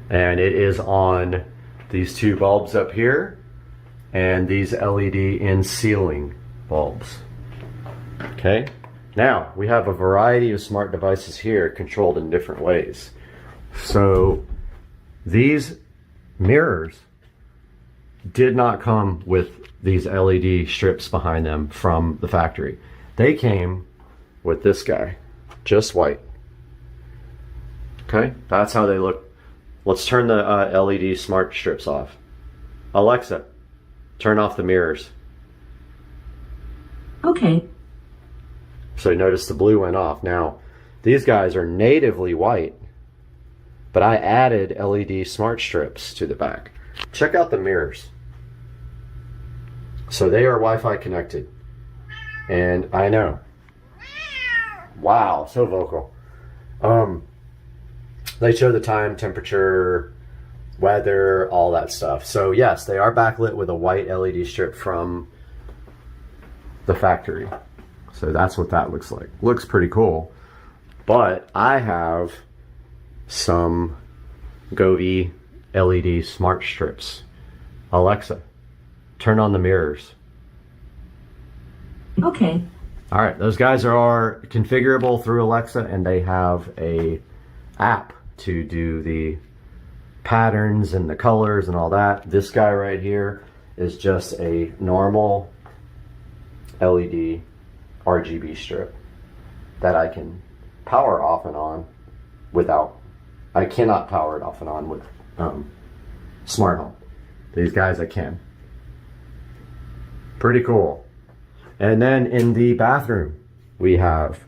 and it is on these 2 bulbs up here and these LED in ceiling bulbs. Okay, now we have a variety of smart devices here controlled in different ways. So these mirrors did not come with these LED strips behind them from the factory. They came with this guy, just white. Okay, that's how they look. Let's turn the LED smart strips off. Alexa, turn off the mirrors. Okay. So notice the blue went off. Now, these guys are natively white, but I added LED smart strips to the back. Check out the mirrors. So they are Wi-Fi connected. And I know. Wow, so vocal. They show the time, temperature, weather, all that stuff. So yes, they are backlit with a white LED strip from the factory. So that's what that looks like. Looks pretty cool. But I have some Govee LED smart strips. Alexa, turn on the mirrors. Okay. All right, those guys are configurable through Alexa, and they have a app to do the patterns and the colors and all that. This guy right here is just a normal LED RGB strip that I can power off and on without, I cannot power it off and on with smart home. These guys I can. Pretty cool. And then in the bathroom, we have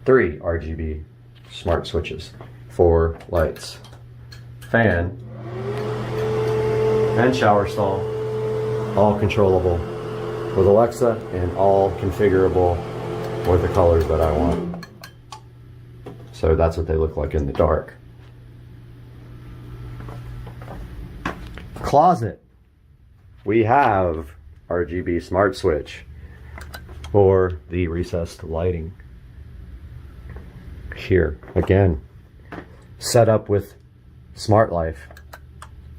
3 RGB smart switches, 4 lights, fan, and shower stall, all controllable with Alexa and all configurable with the colors that I want. So that's what they look like in the dark. Closet. We have RGB smart switch for the recessed lighting. Here, again, set up with Smart Life,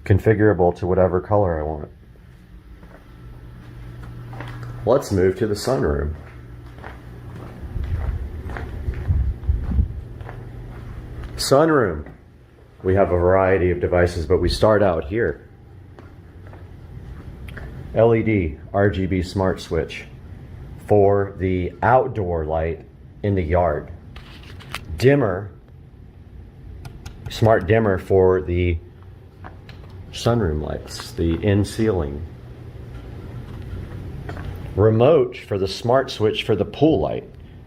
configurable to whatever color I want. Let's move to the sunroom. Sunroom. We have a variety of devices, but we start out here. LED RGB smart switch for the outdoor light in the yard. Dimmer, smart dimmer for the sunroom lights, the in-ceiling. Remote for the smart switch for the pool light.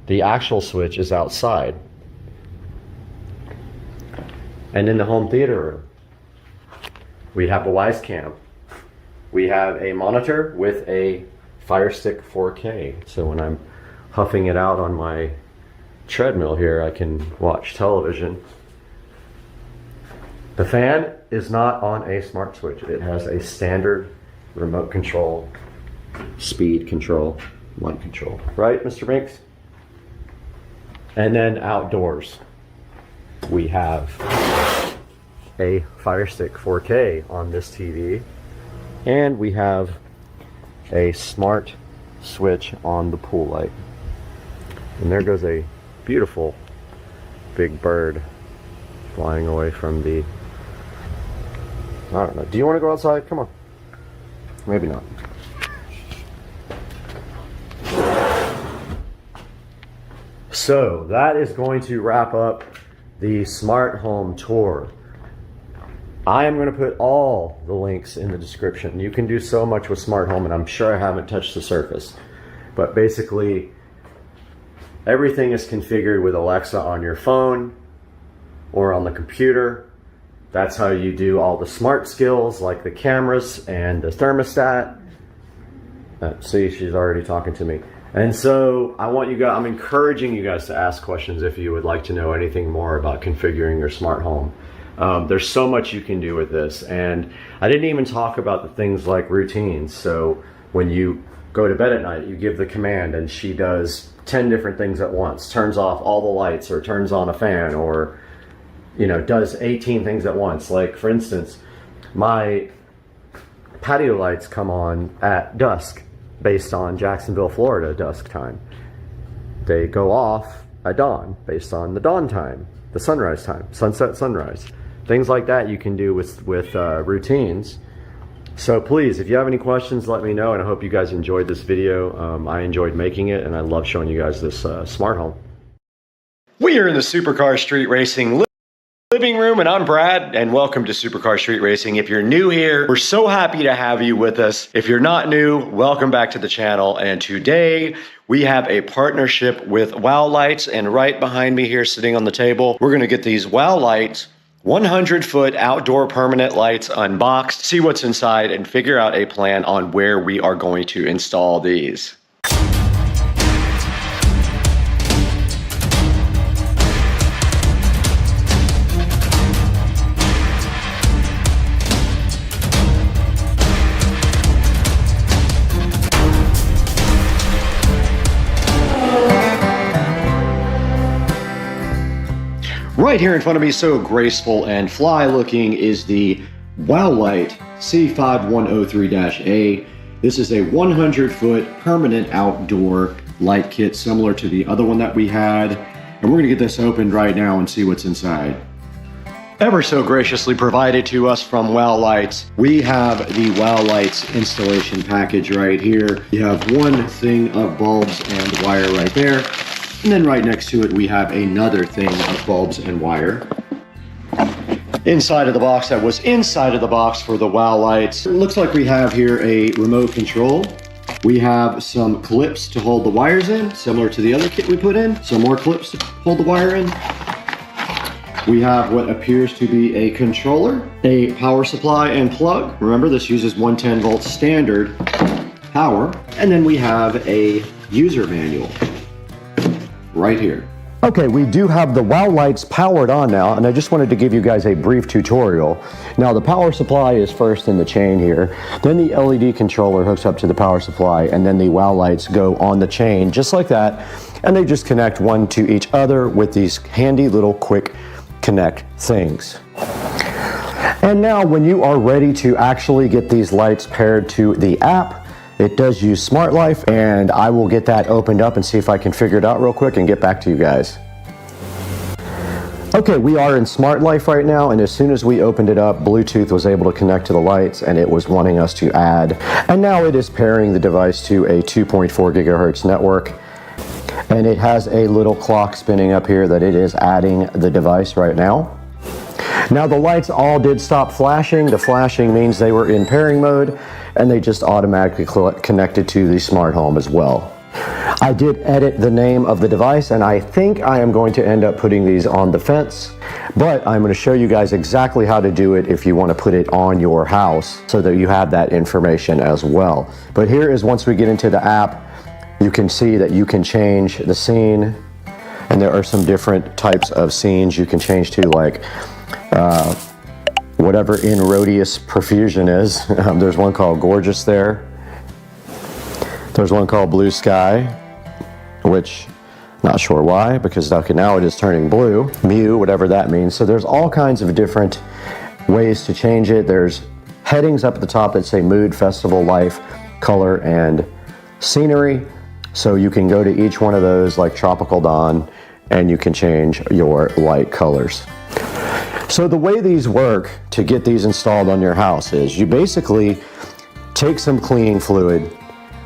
The actual switch is outside. And in the home theater room, we have a Wisecam. We have a monitor with a Fire Stick 4K. So when I'm huffing it out on my treadmill here, I can watch television. The fan is not on a smart switch. It has a standard remote control, speed control, light control. Right, Mr. Binks? And then outdoors, we have a Fire Stick 4K on this TV. And we have a smart switch on the pool light. And there goes a beautiful big bird flying away from the, I don't know. Do you want to go outside? Come on. Maybe not. So that is going to wrap up the smart home tour. I am going to put all the links in the description. You can do so much with smart home, and I'm sure I haven't touched the surface. But basically, everything is configured with Alexa on your phone or on the computer. That's how you do all the smart skills like the cameras and the thermostat. See, she's already talking to me. And so I'm encouraging you guys to ask questions if you would like to know anything more about configuring your smart home. There's so much you can do with this. And I didn't even talk about the things like routines. So when you go to bed at night, you give the command and she does 10 different things at once, turns off all the lights or turns on a fan, or, you know, does 18 things at once. Like, for instance, my patio lights come on at dusk based on Jacksonville, Florida dusk time. They go off at dawn based on the dawn time, the sunrise time, sunset, sunrise. Things like that you can do with routines. So please, if you have any questions, let me know, and I hope you guys enjoyed this video. I enjoyed making it, and I love showing you guys this smart home. We are in the Supercar Street Racing living room, and I'm Brad, and welcome to Supercar Street Racing. If you're new here, we're so happy to have you with us. If you're not new, welcome back to the channel. And today we have a partnership with Wow Lights, and right behind me here sitting on the table, we're gonna get these Wow Lights 100-foot outdoor permanent lights unboxed, see what's inside, and figure out a plan on where we are going to install these. Right here in front of me, so graceful and fly looking, is the Wow Light C5103-A. This is a 100-foot permanent outdoor light kit similar to the other one that we had. And we're gonna get this opened right now and see what's inside. Ever so graciously provided to us from Wow Lights, we have the Wow Lights installation package right here. You have one thing of bulbs and wire right there. And then right next to it, we have another thing of bulbs and wire. Inside of the box, that was inside of the box for the Wow Lights. It looks like we have here a remote control. We have some clips to hold the wires in, similar to the other kit we put in. Some more clips to hold the wire in. We have what appears to be a controller, a power supply and plug. Remember, this uses 110 volt standard power. And then we have a user manual right here. Okay, we do have the Wow Lights powered on now, and I just wanted to give you guys a brief tutorial. Now, the power supply is first in the chain here, then the LED controller hooks up to the power supply, and then the Wow Lights go on the chain just like that, and they just connect one to each other with these handy little quick connect things. And now when you are ready to actually get these lights paired to the app, it does use Smart Life, and I will get that opened up and see if I can figure it out real quick and get back to you guys. Okay, we are in Smart Life right now, and as soon as we opened it up, Bluetooth was able to connect to the lights, and it was wanting us to add. And now it is pairing the device to a 2.4 gigahertz network, and it has a little clock spinning up here that it is adding the device right now. Now the lights all did stop flashing. The flashing means they were in pairing mode, and they just automatically connected to the smart home as well. I did edit the name of the device, and I think I am going to end up putting these on the fence, but I'm going to show you guys exactly how to do it if you want to put it on your house so that you have that information as well. But here is, once we get into the app, you can see that you can change the scene, and there are some different types of scenes you can change to, like whatever in Rhodius Profusion is. There's one called Gorgeous there. There's one called Blue Sky, which not sure why, because okay, now it is turning blue. Mew, whatever that means. So there's all kinds of different ways to change it. There's headings up at the top that say mood, festival, life, color, and scenery. So you can go to each one of those, like Tropical Dawn, and you can change your light colors. So the way these work to get these installed on your house is you basically take some cleaning fluid,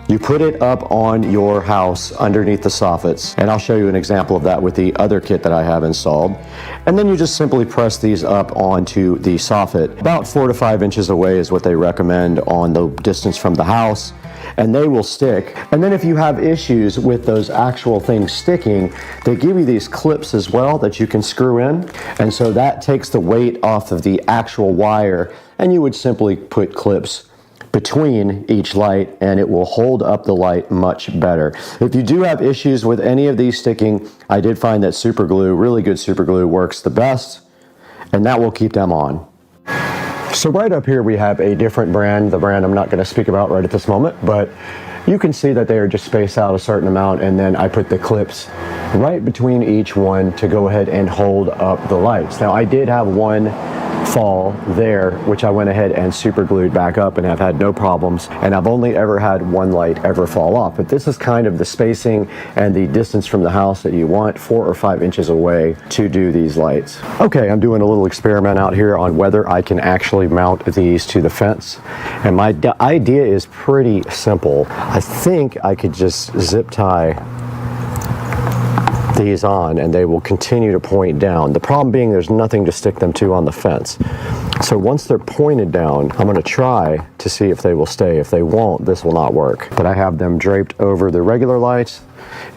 you put it up on your house underneath the soffits, and I'll show you an example of that with the other kit that I have installed. And then you just simply press these up onto the soffit. About 4 to 5 inches away is what they recommend on the distance from the house, and they will stick. And then if you have issues with those actual things sticking, they give you these clips as well that you can screw in. And so that takes the weight off of the actual wire, and you would simply put clips between each light, and it will hold up the light much better. If you do have issues with any of these sticking, I did find that super glue, really good super glue, works the best, and that will keep them on. So right up here we have a different brand, the brand I'm not going to speak about right at this moment, but you can see that they are just spaced out a certain amount, and then I put the clips right between each one to go ahead and hold up the lights. Now I did have one fall there, which I went ahead and super glued back up, and I've had no problems, and I've only ever had one light ever fall off. But this is kind of the spacing and the distance from the house that you want, 4 or 5 inches away to do these lights. Okay, I'm doing a little experiment out here on whether I can actually mount these to the fence, and my idea is pretty simple. I think I could just zip tie these on and they will continue to point down. The problem being there's nothing to stick them to on the fence. So once they're pointed down, I'm going to try to see if they will stay. If they won't, this will not work. But I have them draped over the regular lights,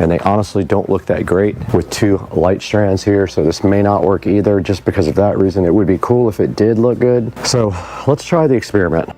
and they honestly don't look that great with 2 light strands here, so this may not work either. Just because of that reason, it would be cool if it did look good. So let's try the experiment.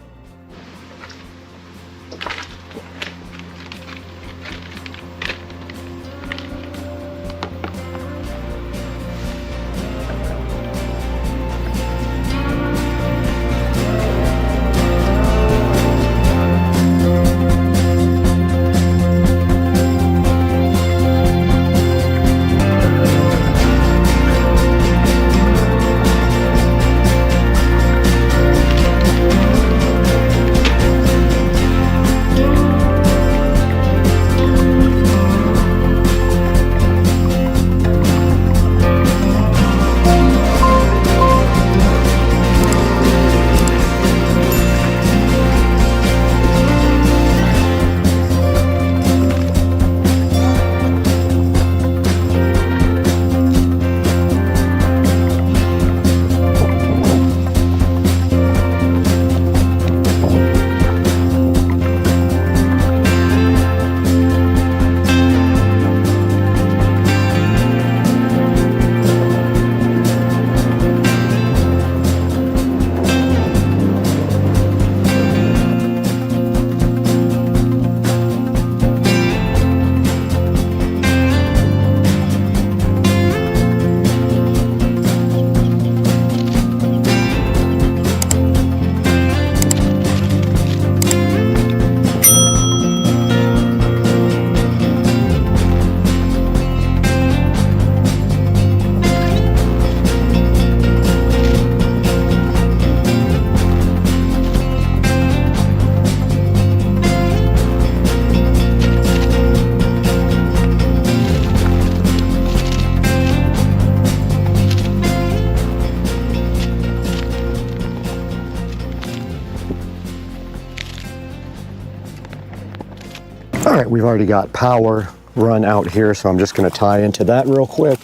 All right, we've already got power run out here, so I'm just going to tie into that real quick.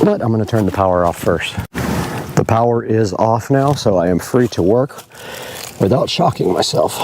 But I'm going to turn the power off first. The power is off now, so I am free to work without shocking myself.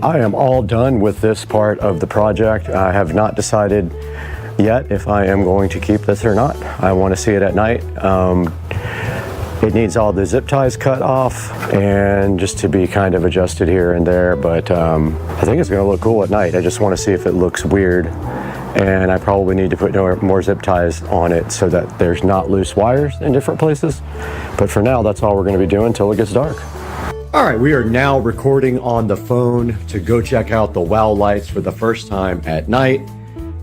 I am all done with this part of the project. I have not decided yet if I am going to keep this or not. I want to see it at night. It needs all the zip ties cut off and just to be kind of adjusted here and there, but I think it's going to look cool at night. I just want to see if it looks weird and I probably need to put more zip ties on it so that there's not loose wires in different places. But for now, that's all we're going to be doing until it gets dark. All right, we are now recording on the phone to go check out the WOW lights for the first time at night,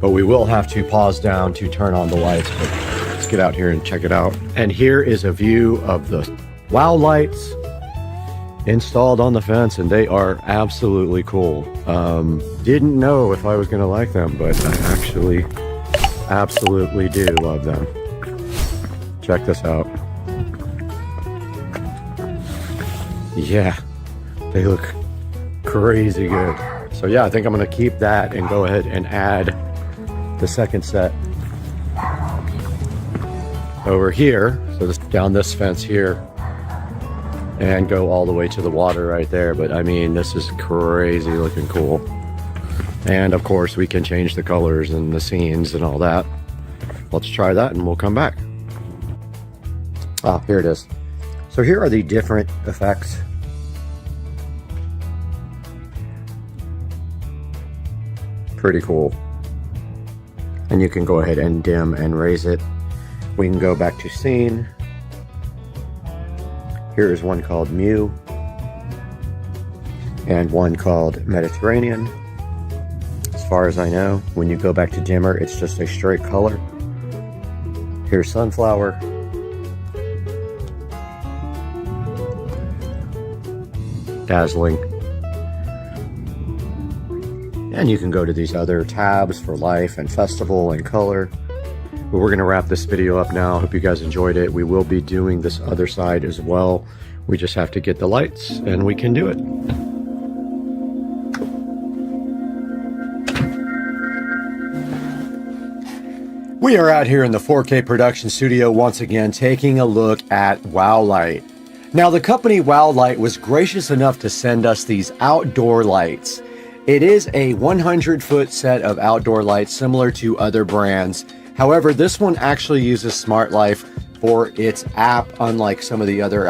but we will have to pause down to turn on the lights. But let's get out here and check it out. And here is a view of the WOW lights installed on the fence, and they are absolutely cool. Didn't know if I was gonna like them, but I actually absolutely do love them. Check this out. Yeah, they look crazy good. So yeah, I think I'm gonna keep that and go ahead and add the second set over here. So this down this fence here and go all the way to the water right there. But I mean, this is crazy looking cool. And of course we can change the colors and the scenes and all that. Let's try that and we'll come back. Ah, here it is. So here are the different effects. Pretty cool. And you can go ahead and dim and raise it. We can go back to scene. Here is one called Mew and one called Mediterranean. As far as I know, when you go back to dimmer, it's just a straight color. Here's Sunflower. Dazzling. And you can go to these other tabs for life and festival and color. But we're going to wrap this video up now. Hope you guys enjoyed it. We will be doing this other side as well. We just have to get the lights and we can do it. We are out here in the 4K production studio once again, taking a look at WOW Light. Now, the company WOW Light was gracious enough to send us these outdoor lights. It is a 100-foot set of outdoor lights similar to other brands. However, this one actually uses Smart Life for its app, unlike some of the other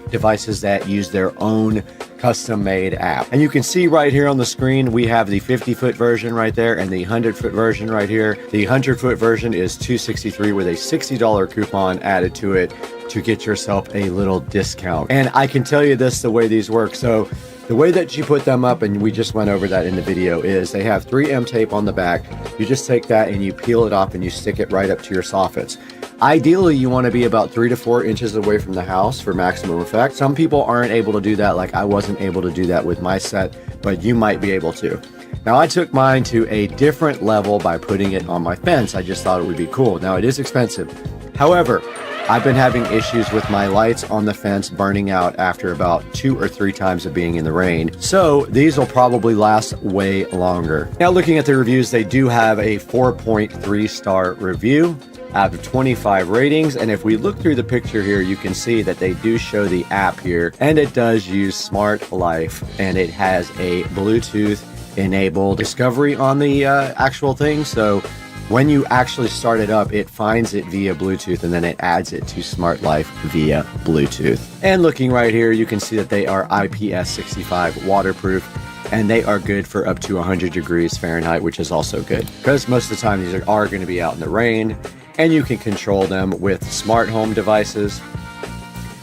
devices that use their own custom-made app. And you can see right here on the screen, we have the 50-foot version right there and the 100-foot version right here. The 100-foot version is $263 with a $60 coupon added to it to get yourself a little discount. And I can tell you this, the way these work. So the way that you put them up, and we just went over that in the video, is they have 3M tape on the back. You just take that and you peel it off and you stick it right up to your soffits. Ideally, you want to be about 3 to 4 inches away from the house for maximum effect. Some people aren't able to do that, like I wasn't able to do that with my set, but you might be able to. Now, I took mine to a different level by putting it on my fence. I just thought it would be cool. Now, it is expensive. However, I've been having issues with my lights on the fence burning out after about 2 or 3 times of being in the rain. So these will probably last way longer. Now, looking at the reviews, they do have a 4.3 star review out of 25 ratings. And if we look through the picture here, you can see that they do show the app here, and it does use Smart Life, and it has a Bluetooth enabled discovery on the actual thing. So when you actually start it up, it finds it via Bluetooth and then it adds it to Smart Life via Bluetooth. And looking right here, you can see that they are IPS65 waterproof, and they are good for up to 100 degrees Fahrenheit, which is also good because most of the time these are going to be out in the rain, and you can control them with smart home devices.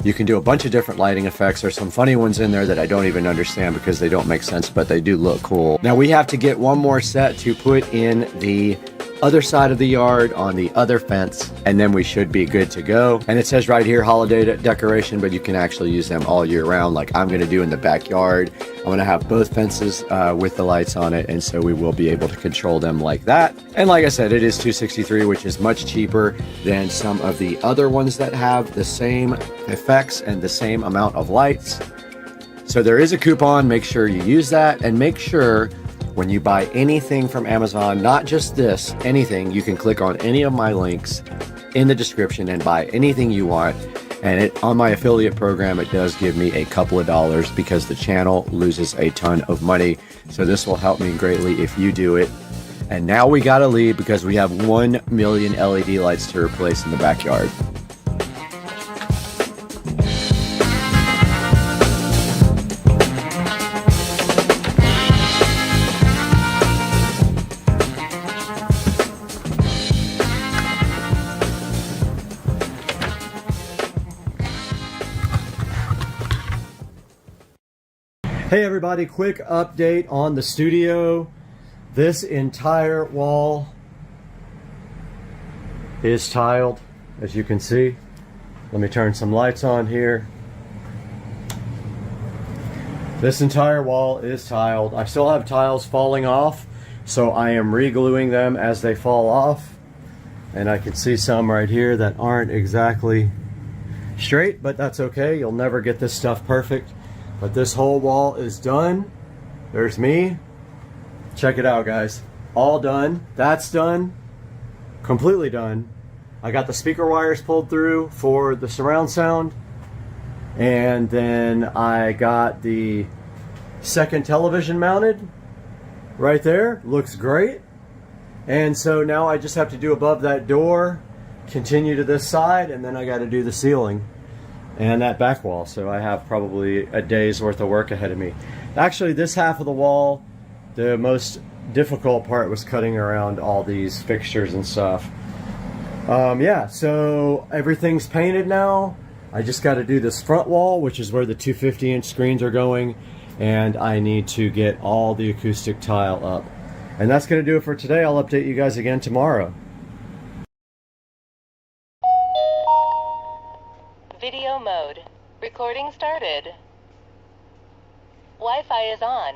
You can do a bunch of different lighting effects. There's some funny ones in there that I don't even understand because they don't make sense, but they do look cool. Now we have to get one more set to put in the other side of the yard on the other fence, and then we should be good to go. And it says right here holiday decoration, but you can actually use them all year round, like I'm going to do in the backyard. I'm going to have both fences with the lights on it, and so we will be able to control them like that. And like I said, it is $263, which is much cheaper than some of the other ones that have the same effects and the same amount of lights. So there is a coupon. Make sure you use that, and make sure when you buy anything from Amazon, not just this, anything, you can click on any of my links in the description and buy anything you want. And on my affiliate program, it does give me a couple of dollars because the channel loses a ton of money. So this will help me greatly if you do it. And now we gotta leave because we have 1 million LED lights to replace in the backyard. Hey everybody, quick update on the studio. This entire wall is tiled, as you can see. Let me turn some lights on here. This entire wall is tiled. I still have tiles falling off, so I am re-gluing them as they fall off. And I can see some right here that aren't exactly straight, but that's okay. You'll never get this stuff perfect. But this whole wall is done. There's me. Check it out, guys. All done. That's done. Completely done. I got the speaker wires pulled through for the surround sound. And then I got the second television mounted right there. Looks great. And so now I just have to do above that door, continue to this side, and then I got to do the ceiling and that back wall. So I have probably a day's worth of work ahead of me. Actually, this half of the wall, the most difficult part was cutting around all these fixtures and stuff. Yeah, so everything's painted now. I just got to do this front wall, which is where the 250-inch screens are going, and I need to get all the acoustic tile up. And that's going to do it for today. I'll update you guys again tomorrow. Video mode. Recording started. Wi-Fi is on.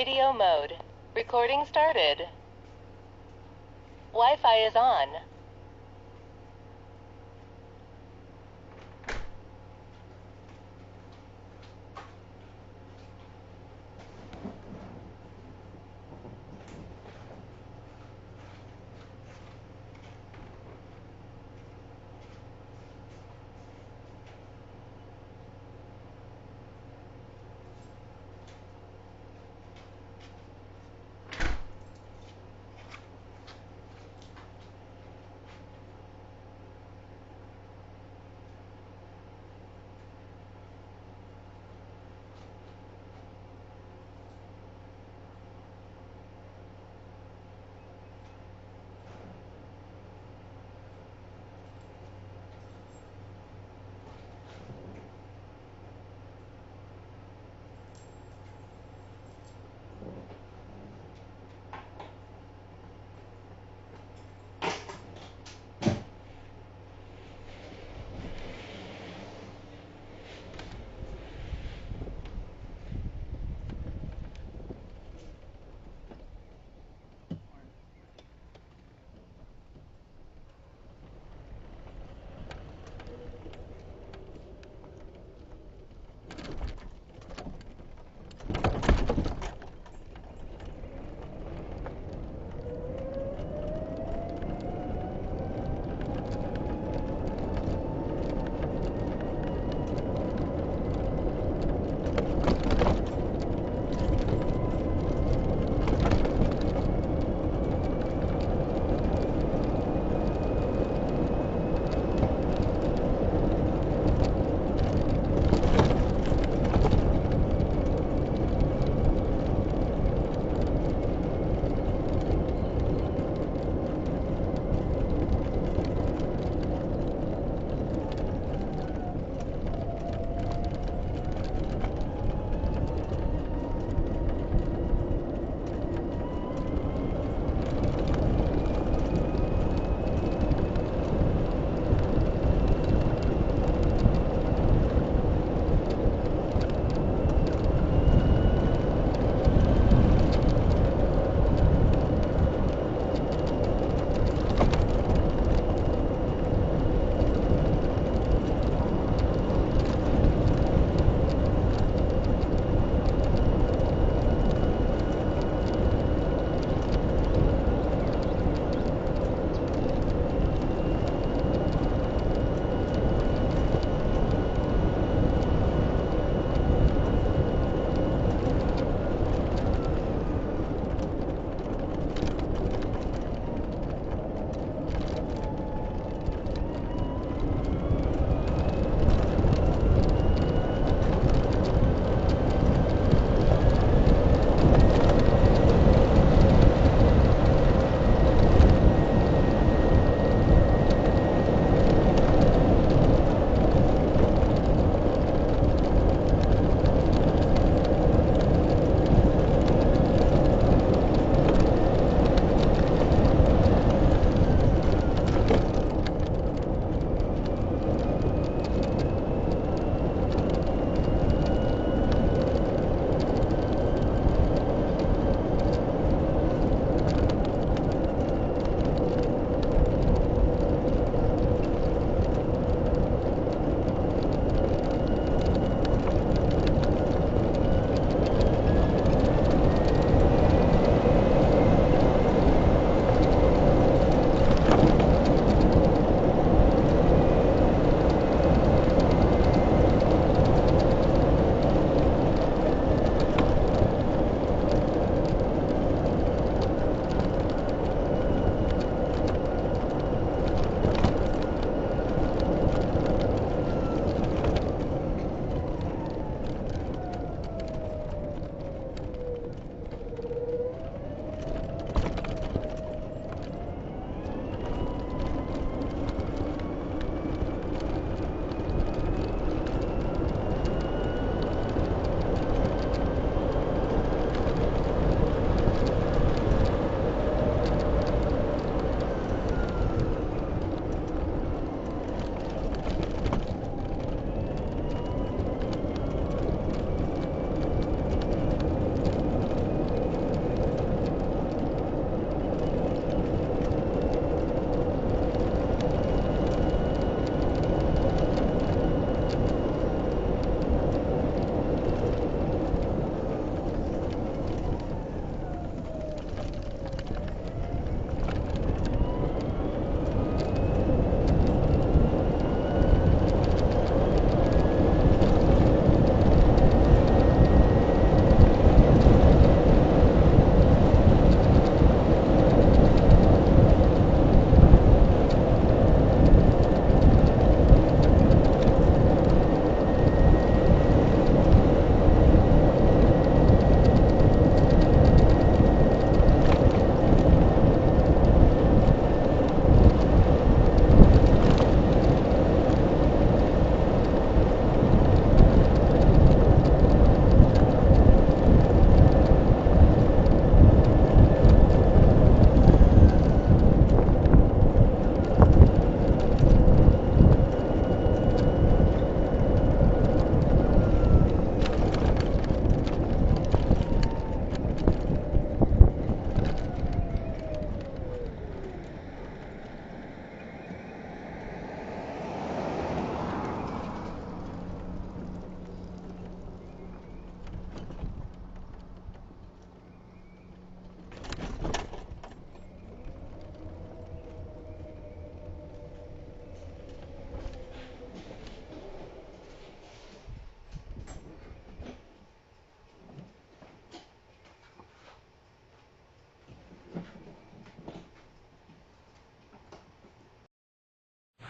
Video mode. Recording started. Wi-Fi is on.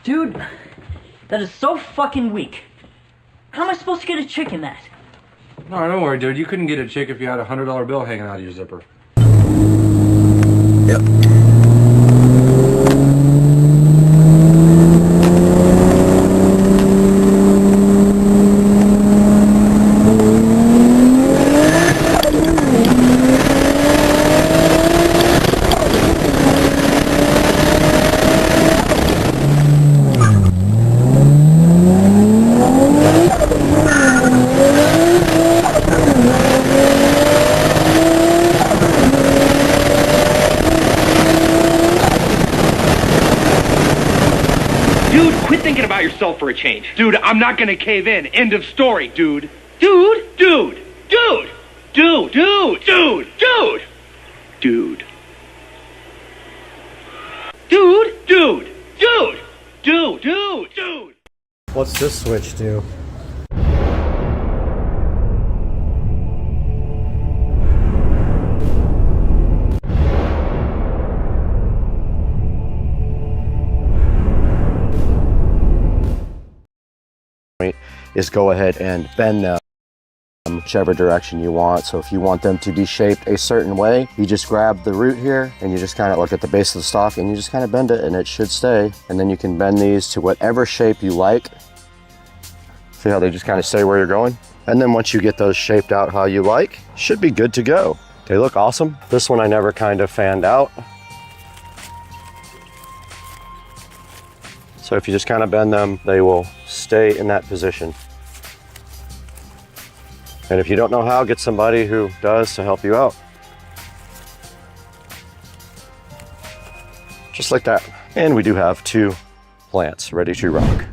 Dude, that is so fucking weak. How am I supposed to get a chick in that? No, don't worry, dude. You couldn't get a chick if you had a $100 bill hanging out of your zipper. Yep. For a change. Dude, I'm not gonna cave in. End of story, dude. Dude. Dude. Dude. Dude. Dude. Dude. Dude. Dude. Dude. Dude. Dude. Dude. Dude. Dude. What's this switch do? Is go ahead and bend them whichever direction you want. So if you want them to be shaped a certain way, you just grab the root here and you just kind of look at the base of the stock and you just kind of bend it and it should stay. And then you can bend these to whatever shape you like. See how they just kind of stay where you're going? And then once you get those shaped out how you like, should be good to go. They look awesome. This one I never kind of fanned out. So if you just kind of bend them, they will stay in that position. And if you don't know how, get somebody who does to help you out. Just like that. And we do have 2 plants ready to rock.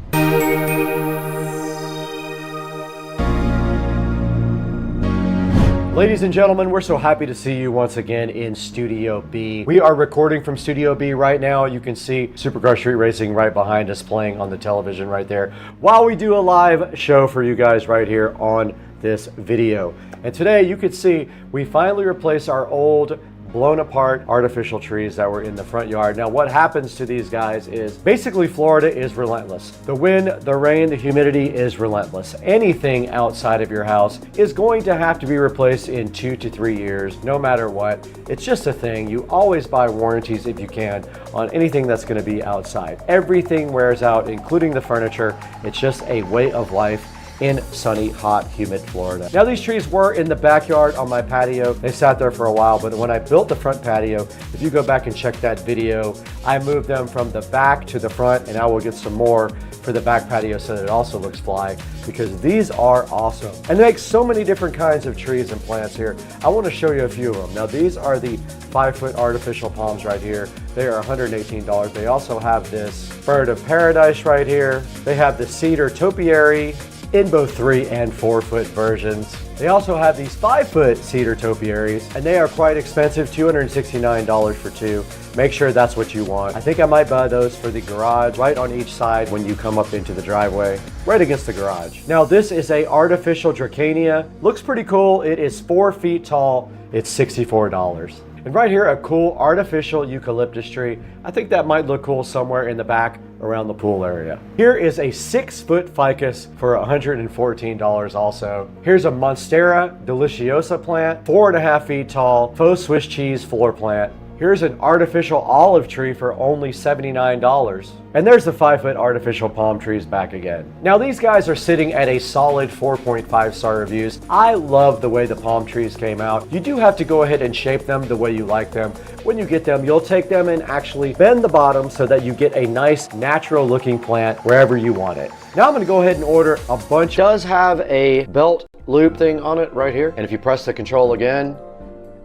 Ladies and gentlemen, we're so happy to see you once again in Studio B. We are recording from Studio B right now. You can see Supercar Street Racing right behind us playing on the television right there while we do a live show for you guys right here on this video. And today you can see we finally replaced our old blown apart artificial trees that were in the front yard. Now what happens to these guys is basically Florida is relentless. The wind, the rain, the humidity is relentless. Anything outside of your house is going to have to be replaced in 2 to 3 years, no matter what. It's just a thing. You always buy warranties if you can on anything that's going to be outside. Everything wears out, including the furniture. It's just a way of life in sunny, hot, humid Florida. Now these trees were in the backyard on my patio. They sat there for a while, but when I built the front patio, if you go back and check that video, I moved them from the back to the front, and I will get some more for the back patio so that it also looks fly, because these are awesome. And they make so many different kinds of trees and plants here. I want to show you a few of them. Now these are the 5-foot artificial palms right here. They are $118. They also have this bird of paradise right here. They have the cedar topiary in both 3 and 4-foot versions. They also have these 5-foot cedar topiaries, and they are quite expensive, $269 for 2. Make sure that's what you want. I think I might buy those for the garage, right on each side when you come up into the driveway, right against the garage. Now this is a artificial Dracania. Looks pretty cool. It is 4 feet tall. It's $64. And right here, a cool artificial eucalyptus tree. I think that might look cool somewhere in the back around the pool area. Here is a 6-foot ficus for $114 also. Here's a Monstera deliciosa plant, 4.5 feet tall, faux Swiss cheese floor plant. Here's an artificial olive tree for only $79. And there's the 5-foot artificial palm trees back again. Now these guys are sitting at a solid 4.5 star reviews. I love the way the palm trees came out. You do have to go ahead and shape them the way you like them. When you get them, you'll take them and actually bend the bottom so that you get a nice natural looking plant wherever you want it. Now I'm gonna go ahead and order a bunch. It does have a belt loop thing on it right here. And if you press the control again,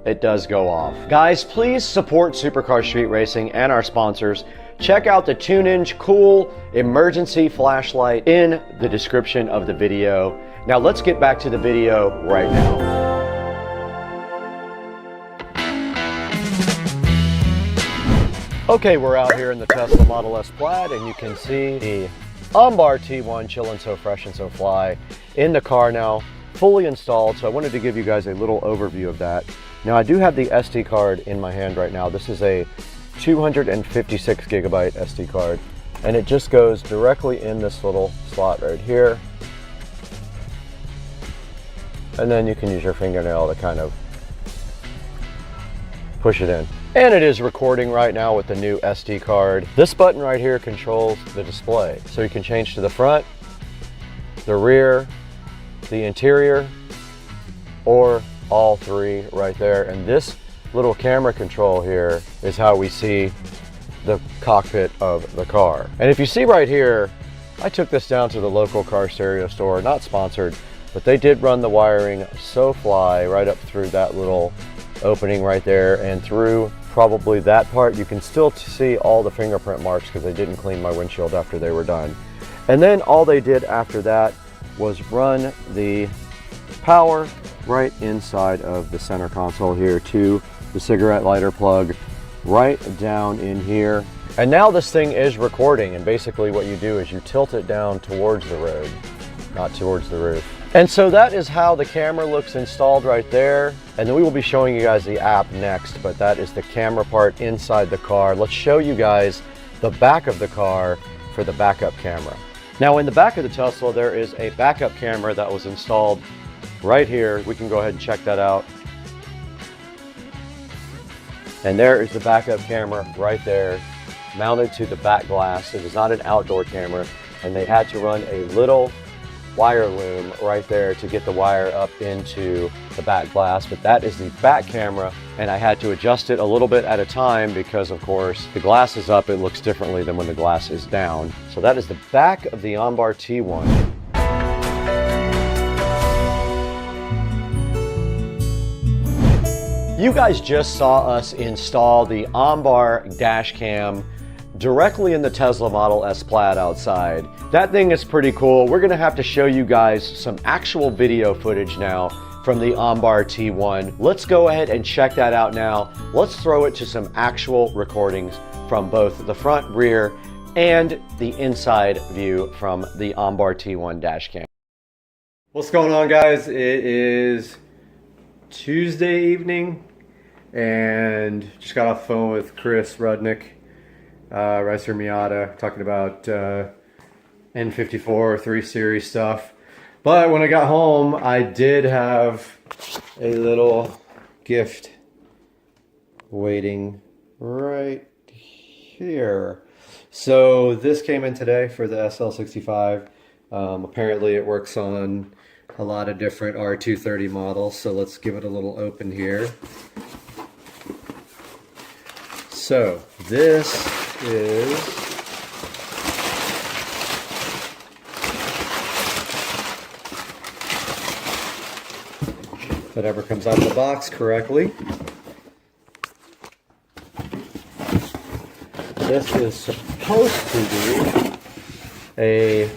it does go off. Guys, please support Supercar Street Racing and our sponsors. Check out the 2-inch cool emergency flashlight in the description of the video. Now let's get back to the video right now. Okay, we're out here in the Tesla Model S Plaid, and you can see the Umbar T1 chilling so fresh and so fly in the car now, fully installed. So I wanted to give you guys a little overview of that. Now I do have the SD card in my hand right now. This is a 256 gigabyte SD card. and it just goes directly in this little slot right here. And then you can use your fingernail to kind of push it in. And it is recording right now with the new SD card. This button right here controls the display. So you can change to the front, the rear, the interior, or all three right there. And this little camera control here is how we see the cockpit of the car. And if you see right here, I took this down to the local car stereo store, not sponsored, but they did run the wiring so fly right up through that little opening right there and through probably that part. You can still see all the fingerprint marks because they didn't clean my windshield after they were done. And then all they did after that was run the power right inside of the center console here to the cigarette lighter plug right down in here. And now this thing is recording, and basically what you do is you tilt it down towards the road, not towards the roof. And so that is how the camera looks installed right there. And then we will be showing you guys the app next, but that is the camera part inside the car. Let's show you guys the back of the car for the backup camera. Now in the back of the Tesla, there is a backup camera that was installed right here. We can go ahead and check that out. And there is the backup camera right there, mounted to the back glass. It is not an outdoor camera, and they had to run a little wire loom right there to get the wire up into the back glass. But that is the back camera, and I had to adjust it a little bit at a time because of course the glass is up, it looks differently than when the glass is down. So that is the back of the OnBar T1. You guys just saw us install the OnBar dash cam directly in the Tesla Model S Plaid outside. That thing is pretty cool. We're gonna have to show you guys some actual video footage now from the OnBar T1. Let's go ahead and check that out now. Let's throw it to some actual recordings from both the front, rear, and the inside view from the OnBar T1 dash cam. What's going on, guys? It is Tuesday evening, and just got off the phone with Chris Rudnick, Ricer Miata, talking about N54 3 Series stuff. But when I got home, I did have a little gift waiting right here. So this came in today for the SL65. Apparently it works on a lot of different R230 models, so let's give it a little open here. So this is whatever comes out of the box correctly. This is supposed to be a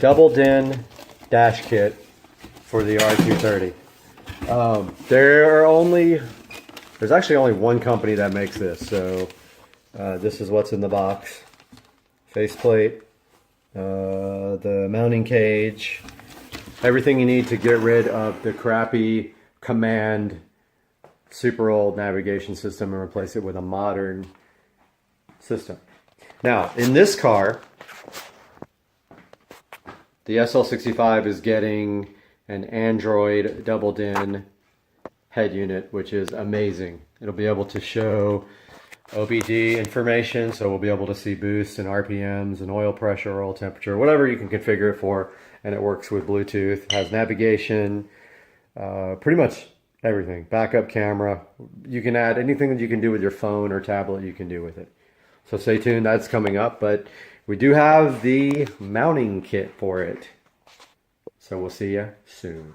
double DIN dash kit for the R230. There's actually only one company that makes this, so this is what's in the box. Faceplate, the mounting cage, everything you need to get rid of the crappy Command super old navigation system and replace it with a modern system. Now, in this car, the SL65 is getting an Android double DIN head unit, which is amazing. It'll be able to show OBD information, so we'll be able to see boosts and RPMs and oil pressure, oil temperature, whatever you can configure it for, and it works with Bluetooth, has navigation, pretty much everything. Backup camera. You can add anything that you can do with your phone or tablet, you can do with it. So stay tuned, that's coming up, but we do have the mounting kit for it. So we'll see you soon.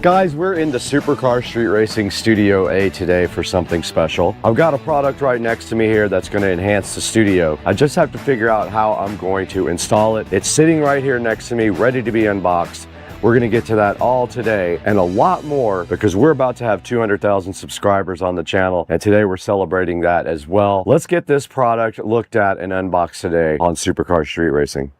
Guys, we're in the Supercar Street Racing Studio A today for something special. I've got a product right next to me here that's going to enhance the studio. I just have to figure out how I'm going to install it. It's sitting right here next to me, ready to be unboxed. We're going to get to that all today and a lot more because we're about to have 200,000 subscribers on the channel, and today we're celebrating that as well. Let's get this product looked at and unboxed today on Supercar Street Racing.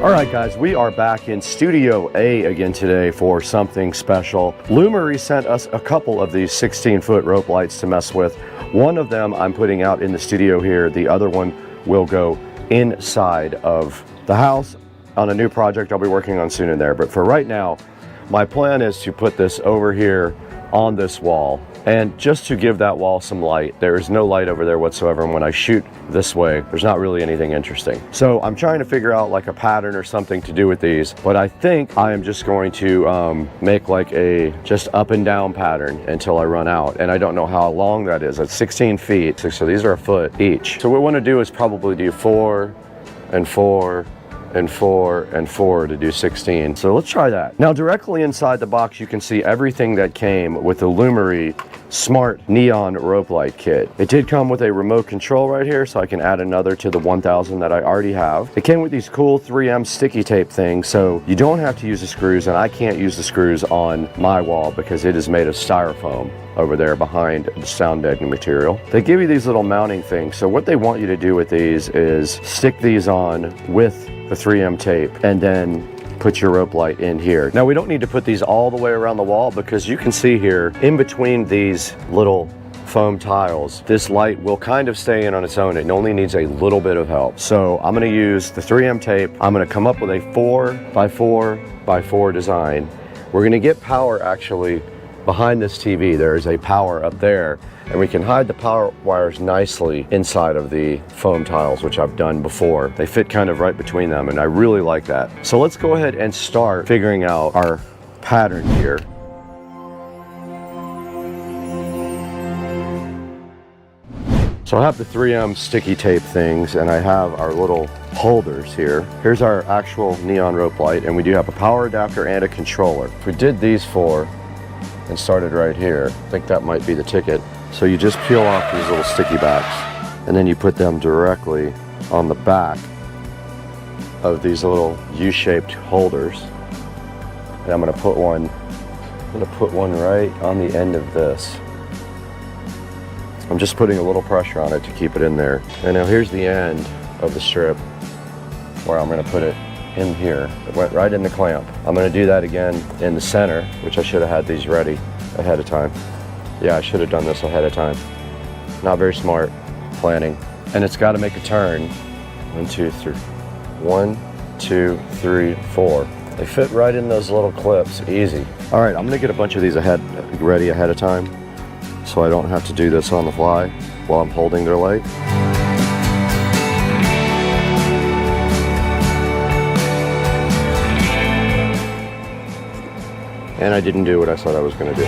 All right, guys, we are back in Studio A again today for something special. Lumery sent us a couple of these 16-foot rope lights to mess with. One of them I'm putting out in the studio here. The other one will go inside of the house on a new project I'll be working on soon in there. But for right now, my plan is to put this over here on this wall, and just to give that wall some light. There is no light over there whatsoever, and when I shoot this way, there's not really anything interesting. So I'm trying to figure out like a pattern or something to do with these, but I think I am just going to make like a just up and down pattern until I run out, and I don't know how long that is. It's 16 feet, so these are a foot each. So what we want to do is probably do 4 and 4 and 4 and 4 to do 16. So let's try that. Now directly inside the box you can see everything that came with the Lumery Smart Neon Rope Light Kit. It did come with a remote control right here, so I can add another to the 1000 that I already have. It came with these cool 3M sticky tape things, so you don't have to use the screws, and I can't use the screws on my wall because it is made of styrofoam over there behind the sound deadening material. They give you these little mounting things, so what they want you to do with these is stick these on with the 3M tape and then put your rope light in here. Now we don't need to put these all the way around the wall because you can see here in between these little foam tiles, this light will kind of stay in on its own. It only needs a little bit of help. So I'm going to use the 3M tape. I'm going to come up with a 4x4x4 design. We're going to get power actually behind this TV. There is a power up there, and we can hide the power wires nicely inside of the foam tiles, which I've done before. They fit kind of right between them, and I really like that. So let's go ahead and start figuring out our pattern here. So I have the 3M sticky tape things, and I have our little holders here. Here's our actual neon rope light, and we do have a power adapter and a controller. If we did these 4 and started right here, I think that might be the ticket. So you just peel off these little sticky backs, and then you put them directly on the back of these little U-shaped holders. And I'm gonna put one right on the end of this. I'm just putting a little pressure on it to keep it in there. And now here's the end of the strip where I'm gonna put it in here. It went right in the clamp. I'm gonna do that again in the center, which I should have had these ready ahead of time. Yeah, I should have done this ahead of time. Not very smart planning. And it's gotta make a turn. 1, 2, 3. 1, 2, 3, 4. They fit right in those little clips, easy. All right, I'm gonna get a bunch of these ready ahead of time so I don't have to do this on the fly while I'm holding their light. And I didn't do what I thought I was going to do.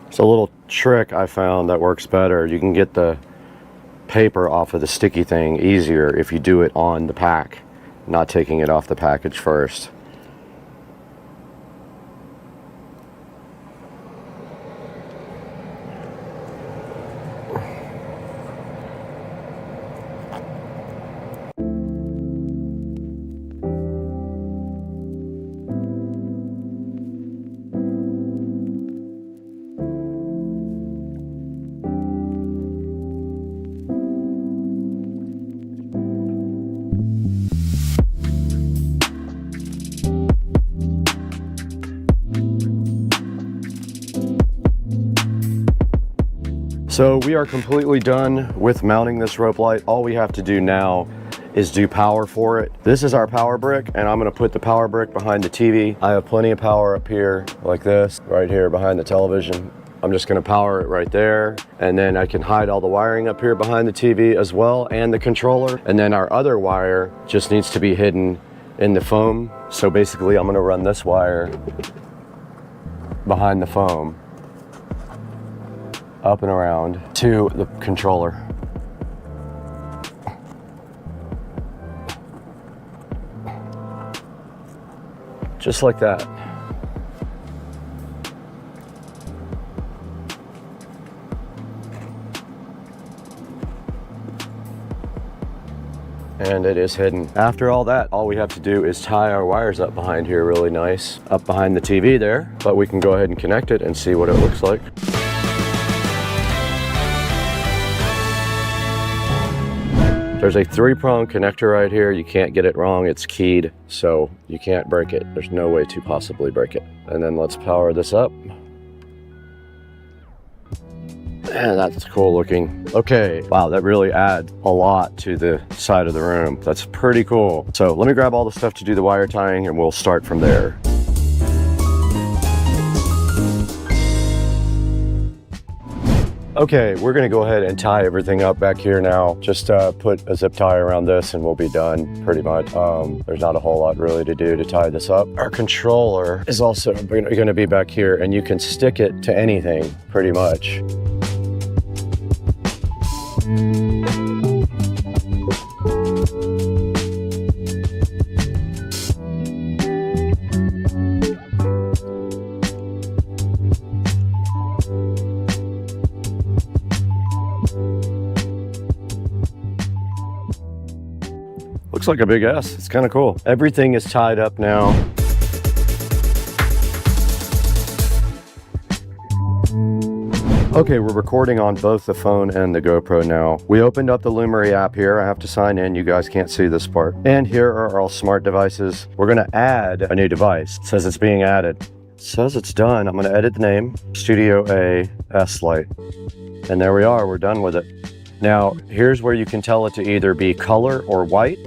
It's a little trick I found that works better. You can get the paper off of the sticky thing easier if you do it on the pack, not taking it off the package first. So we are completely done with mounting this rope light. All we have to do now is do power for it. This is our power brick, and I'm gonna put the power brick behind the TV. I have plenty of power up here like this, right here behind the television. I'm just gonna power it right there, and then I can hide all the wiring up here behind the TV as well, and the controller. And then our other wire just needs to be hidden in the foam. So basically I'm gonna run this wire behind the foam up and around to the controller. Just like that. and it is hidden. After all that, all we have to do is tie our wires up behind here really nice, up behind the TV there, but we can go ahead and connect it and see what it looks like. There's a 3-prong connector right here. You can't get it wrong. It's keyed, so you can't break it. There's no way to possibly break it. And then let's power this up. Man, that's cool looking. Okay, wow, that really adds a lot to the side of the room. That's pretty cool. So let me grab all the stuff to do the wire tying and we'll start from there. Okay, we're gonna go ahead and tie everything up back here now. Just put a zip tie around this and we'll be done pretty much. There's not a whole lot really to do to tie this up. Our controller is also gonna be back here and you can stick it to anything pretty much. Looks like a big S. It's kind of cool. Everything is tied up now. Okay, we're recording on both the phone and the GoPro now. We opened up the Lumery app here. I have to sign in. You guys can't see this part. And here are all smart devices. We're gonna add a new device. It says it's being added. It says it's done. I'm gonna edit the name, Studio A S Lite. And there we are, we're done with it. Now, here's where you can tell it to either be color or white.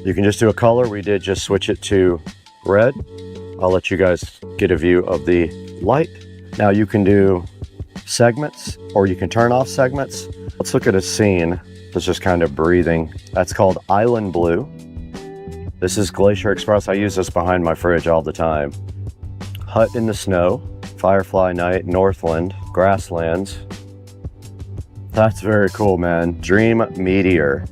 You can just do a color. We did just switch it to red. I'll let you guys get a view of the light. Now you can do segments or you can turn off segments. Let's look at a scene that's just kind of breathing. That's called Island Blue. This is Glacier Express. I use this behind my fridge all the time. Hut in the Snow, Firefly Night, Northland, Grasslands. That's very cool, man. Dream Meteor.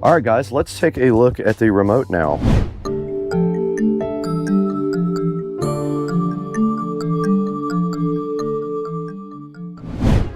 All right, guys, let's take a look at the remote now.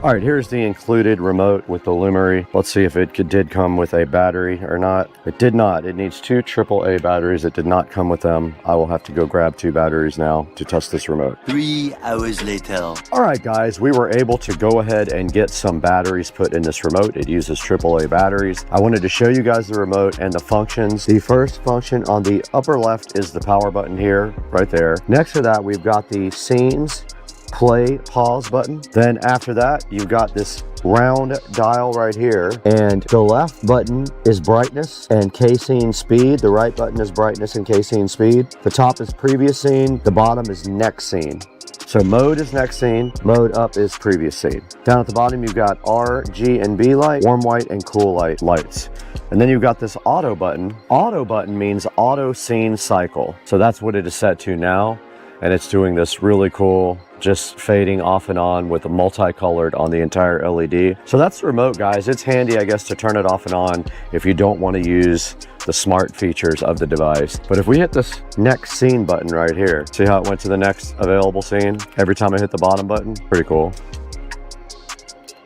All right, here's the included remote with the Lumery. Let's see if it did come with a battery or not. It did not. It needs 2 AAA batteries. It did not come with them. I will have to go grab 2 batteries now to test this remote. 3 hours later. All right, guys, we were able to go ahead and get some batteries put in this remote. It uses AAA batteries. I wanted to show you guys the remote and the functions. The first function on the upper left is the power button here, right there. Next to that, we've got the scenes, play, pause button. Then after that, you've got this round dial right here, and the left button is brightness and K-scene speed. The right button is brightness and K-scene speed. The top is previous scene. The bottom is next scene. So mode is next scene, mode up is previous scene. Down at the bottom, you've got R, G, and B light, warm white, and cool light lights. And then you've got this auto button. Auto button means auto scene cycle. So that's what it is set to now. And it's doing this really cool, just fading off and on with a multicolored on the entire LED. So that's the remote, guys. It's handy, I guess, to turn it off and on if you don't want to use the smart features of the device. But if we hit this next scene button right here, see how it went to the next available scene every time I hit the bottom button? Pretty cool.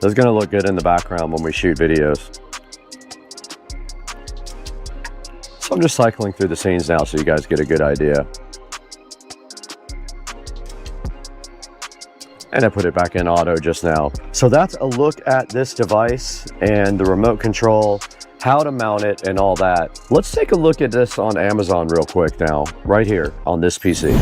This is gonna look good in the background when we shoot videos. So I'm just cycling through the scenes now so you guys get a good idea. And I put it back in auto just now. So that's a look at this device and the remote control, how to mount it and all that. Let's take a look at this on Amazon real quick now, right here on this PC.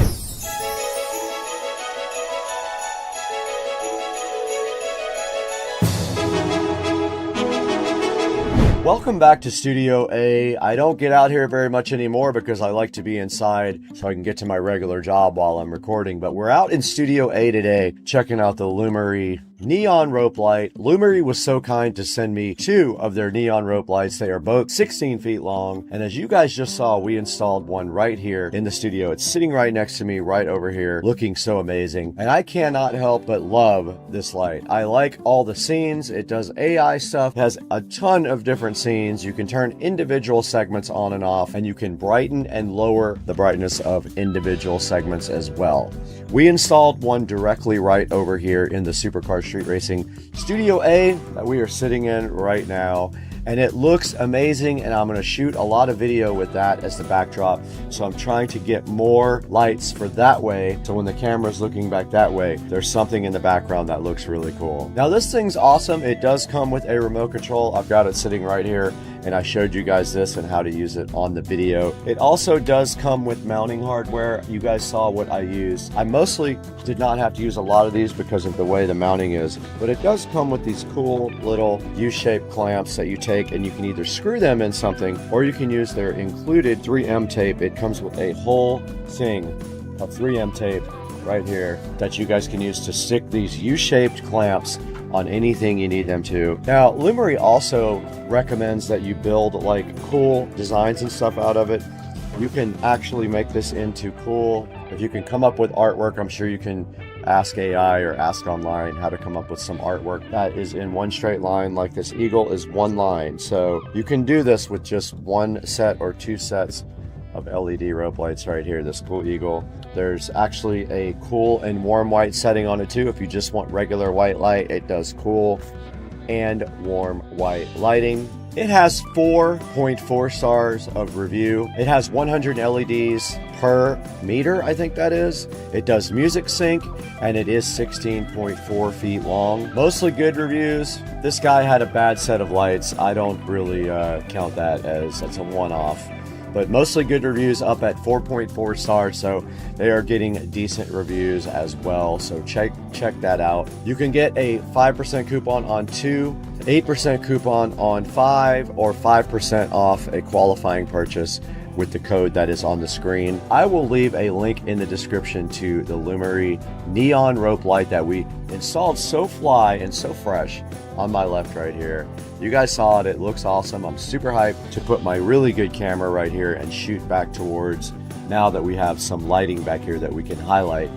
Welcome back to Studio A. I don't get out here very much anymore because I like to be inside so I can get to my regular job while I'm recording. But we're out in Studio A today, checking out the Lumery neon rope light. Lumery was so kind to send me 2 of their neon rope lights. They are both 16 feet long. And as you guys just saw, we installed one right here in the studio. It's sitting right next to me, right over here, looking so amazing. And I cannot help but love this light. I like all the scenes. It does AI stuff, it has a ton of different scenes. You can turn individual segments on and off, and you can brighten and lower the brightness of individual segments as well. We installed one directly right over here in the Supercar Street Racing Studio A that we are sitting in right now. and it looks amazing, and I'm going to shoot a lot of video with that as the backdrop. So I'm trying to get more lights for that way, so when the camera's looking back that way, there's something in the background that looks really cool. Now this thing's awesome. It does come with a remote control. I've got it sitting right here, and I showed you guys this and how to use it on the video. It also does come with mounting hardware. You guys saw what I used. I mostly did not have to use a lot of these because of the way the mounting is, but it does come with these cool little U-shaped clamps that you take, and you can either screw them in something or you can use their included 3M tape. It comes with a whole thing of 3M tape right here that you guys can use to stick these U-shaped clamps on anything you need them to. Now, Lumery also recommends that you build like cool designs and stuff out of it. You can actually make this into cool. If you can come up with artwork, I'm sure you can ask AI or ask online how to come up with some artwork that is in one straight line. Like this eagle is one line. So you can do this with just one set or two sets of LED rope lights right here, this cool eagle. There's actually a cool and warm white setting on it too. If you just want regular white light, it does cool and warm white lighting. It has 4.4 stars of review. It has 100 LEDs per meter, I think that is. It does music sync, and it is 16.4 feet long. Mostly good reviews. This guy had a bad set of lights. I don't really count that as that's a one-off. But mostly good reviews, up at 4.4 stars, so they are getting decent reviews as well. So check that out. You can get a 5% coupon on 2, 8% coupon on 5, or 5% off a qualifying purchase with the code that is on the screen. I will leave a link in the description to the Lumery neon rope light that we installed so fly and so fresh on my left right here. You guys saw it. It looks awesome. I'm super hyped to put my really good camera right here and shoot back towards, now that we have some lighting back here that we can highlight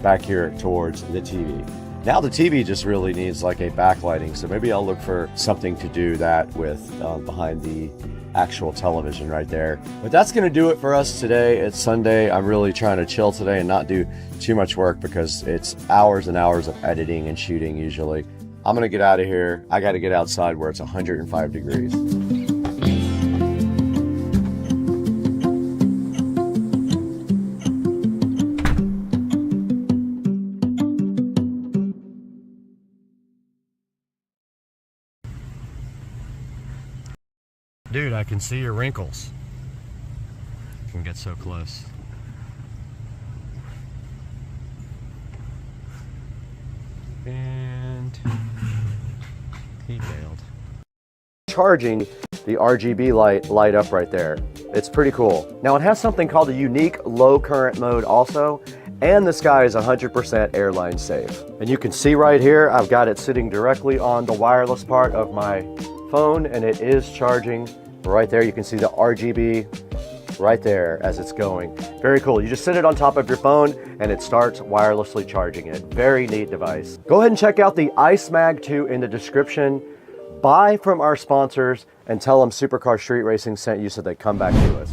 back here towards the TV. Now the TV just really needs like a backlighting, so maybe I'll look for something to do that with behind the actual television right there. But that's gonna do it for us today. It's Sunday. I'm really trying to chill today and not do too much work because it's hours and hours of editing and shooting usually. I'm gonna get out of here. I gotta get outside where it's 105 degrees. Dude, I can see your wrinkles. You can get so close. And he failed. Charging the RGB light up right there. It's pretty cool. Now it has something called a unique low current mode also, and this guy is 100% airline safe. And you can see right here, I've got it sitting directly on the wireless part of my phone, and it is charging right there. You can see the RGB right there as it's going. Very cool. You just sit it on top of your phone and it starts wirelessly charging it. Very neat device. Go ahead and check out the Ice Mag 2 in the description. Buy from our sponsors and tell them Supercar Street Racing sent you so they come back to us.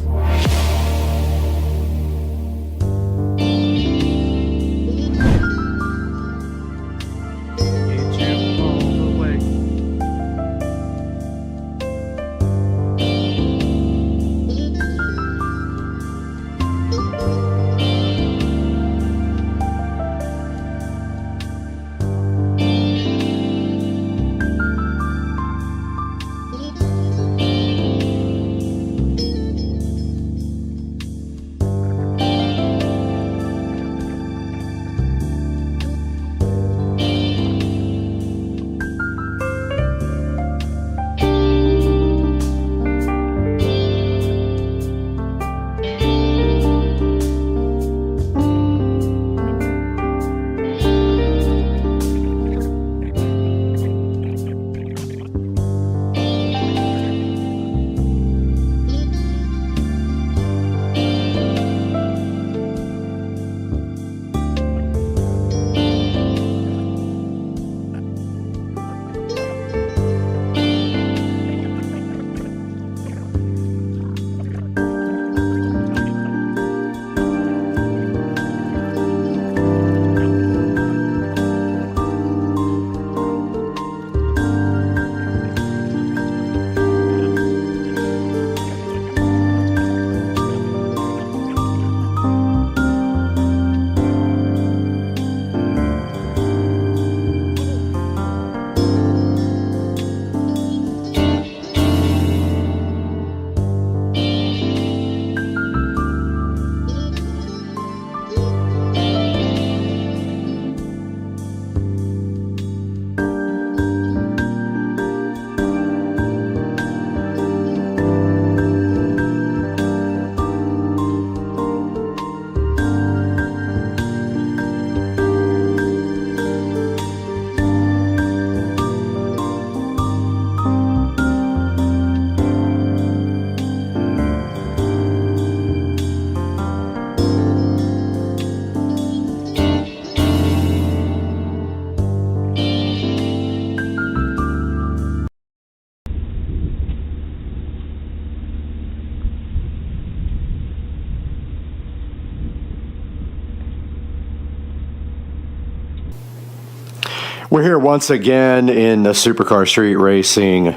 We're here once again in the Supercar Street Racing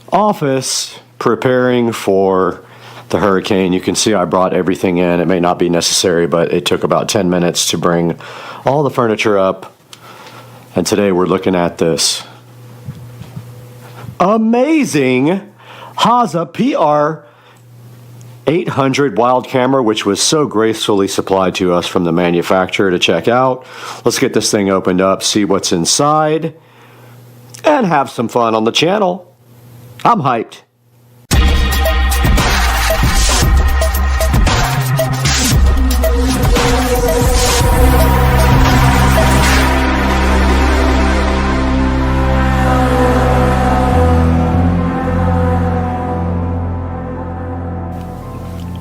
office preparing for the hurricane. You can see I brought everything in. It may not be necessary, but it took about 10 minutes to bring all the furniture up. And today we're looking at this amazing VESA PR 800 wild camera, which was so gracefully supplied to us from the manufacturer to check out. Let's get this thing opened up, see what's inside, and have some fun on the channel. I'm hyped.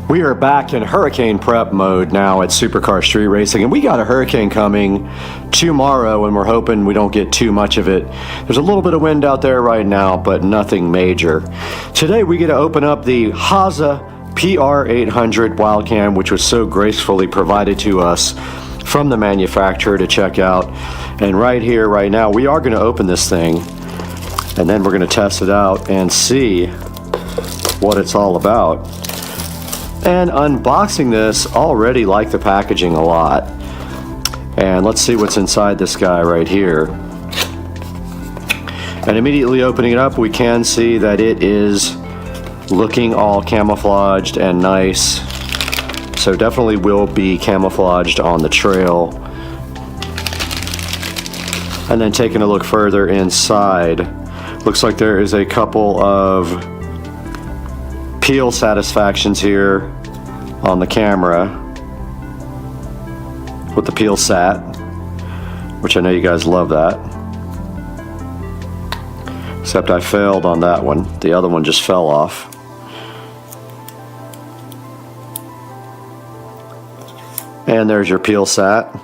We are back in hurricane prep mode now at Supercar Street Racing, and we got a hurricane coming tomorrow, and we're hoping we don't get too much of it. There's a little bit of wind out there right now, but nothing major. Today we get to open up the VESA PR 800 Wildcam, which was so gracefully provided to us from the manufacturer to check out. And right here, right now, we are going to open this thing, and then we're going to test it out and see what it's all about. And unboxing this, already like the packaging a lot. And let's see what's inside this guy right here. And immediately opening it up, we can see that it is looking all camouflaged and nice. So definitely will be camouflaged on the trail. And then taking a look further inside, looks like there is a couple of peel satisfactions here on the camera with the peel sat, which I know you guys love that. Except I failed on that one. The other one just fell off. And there's your peel sat.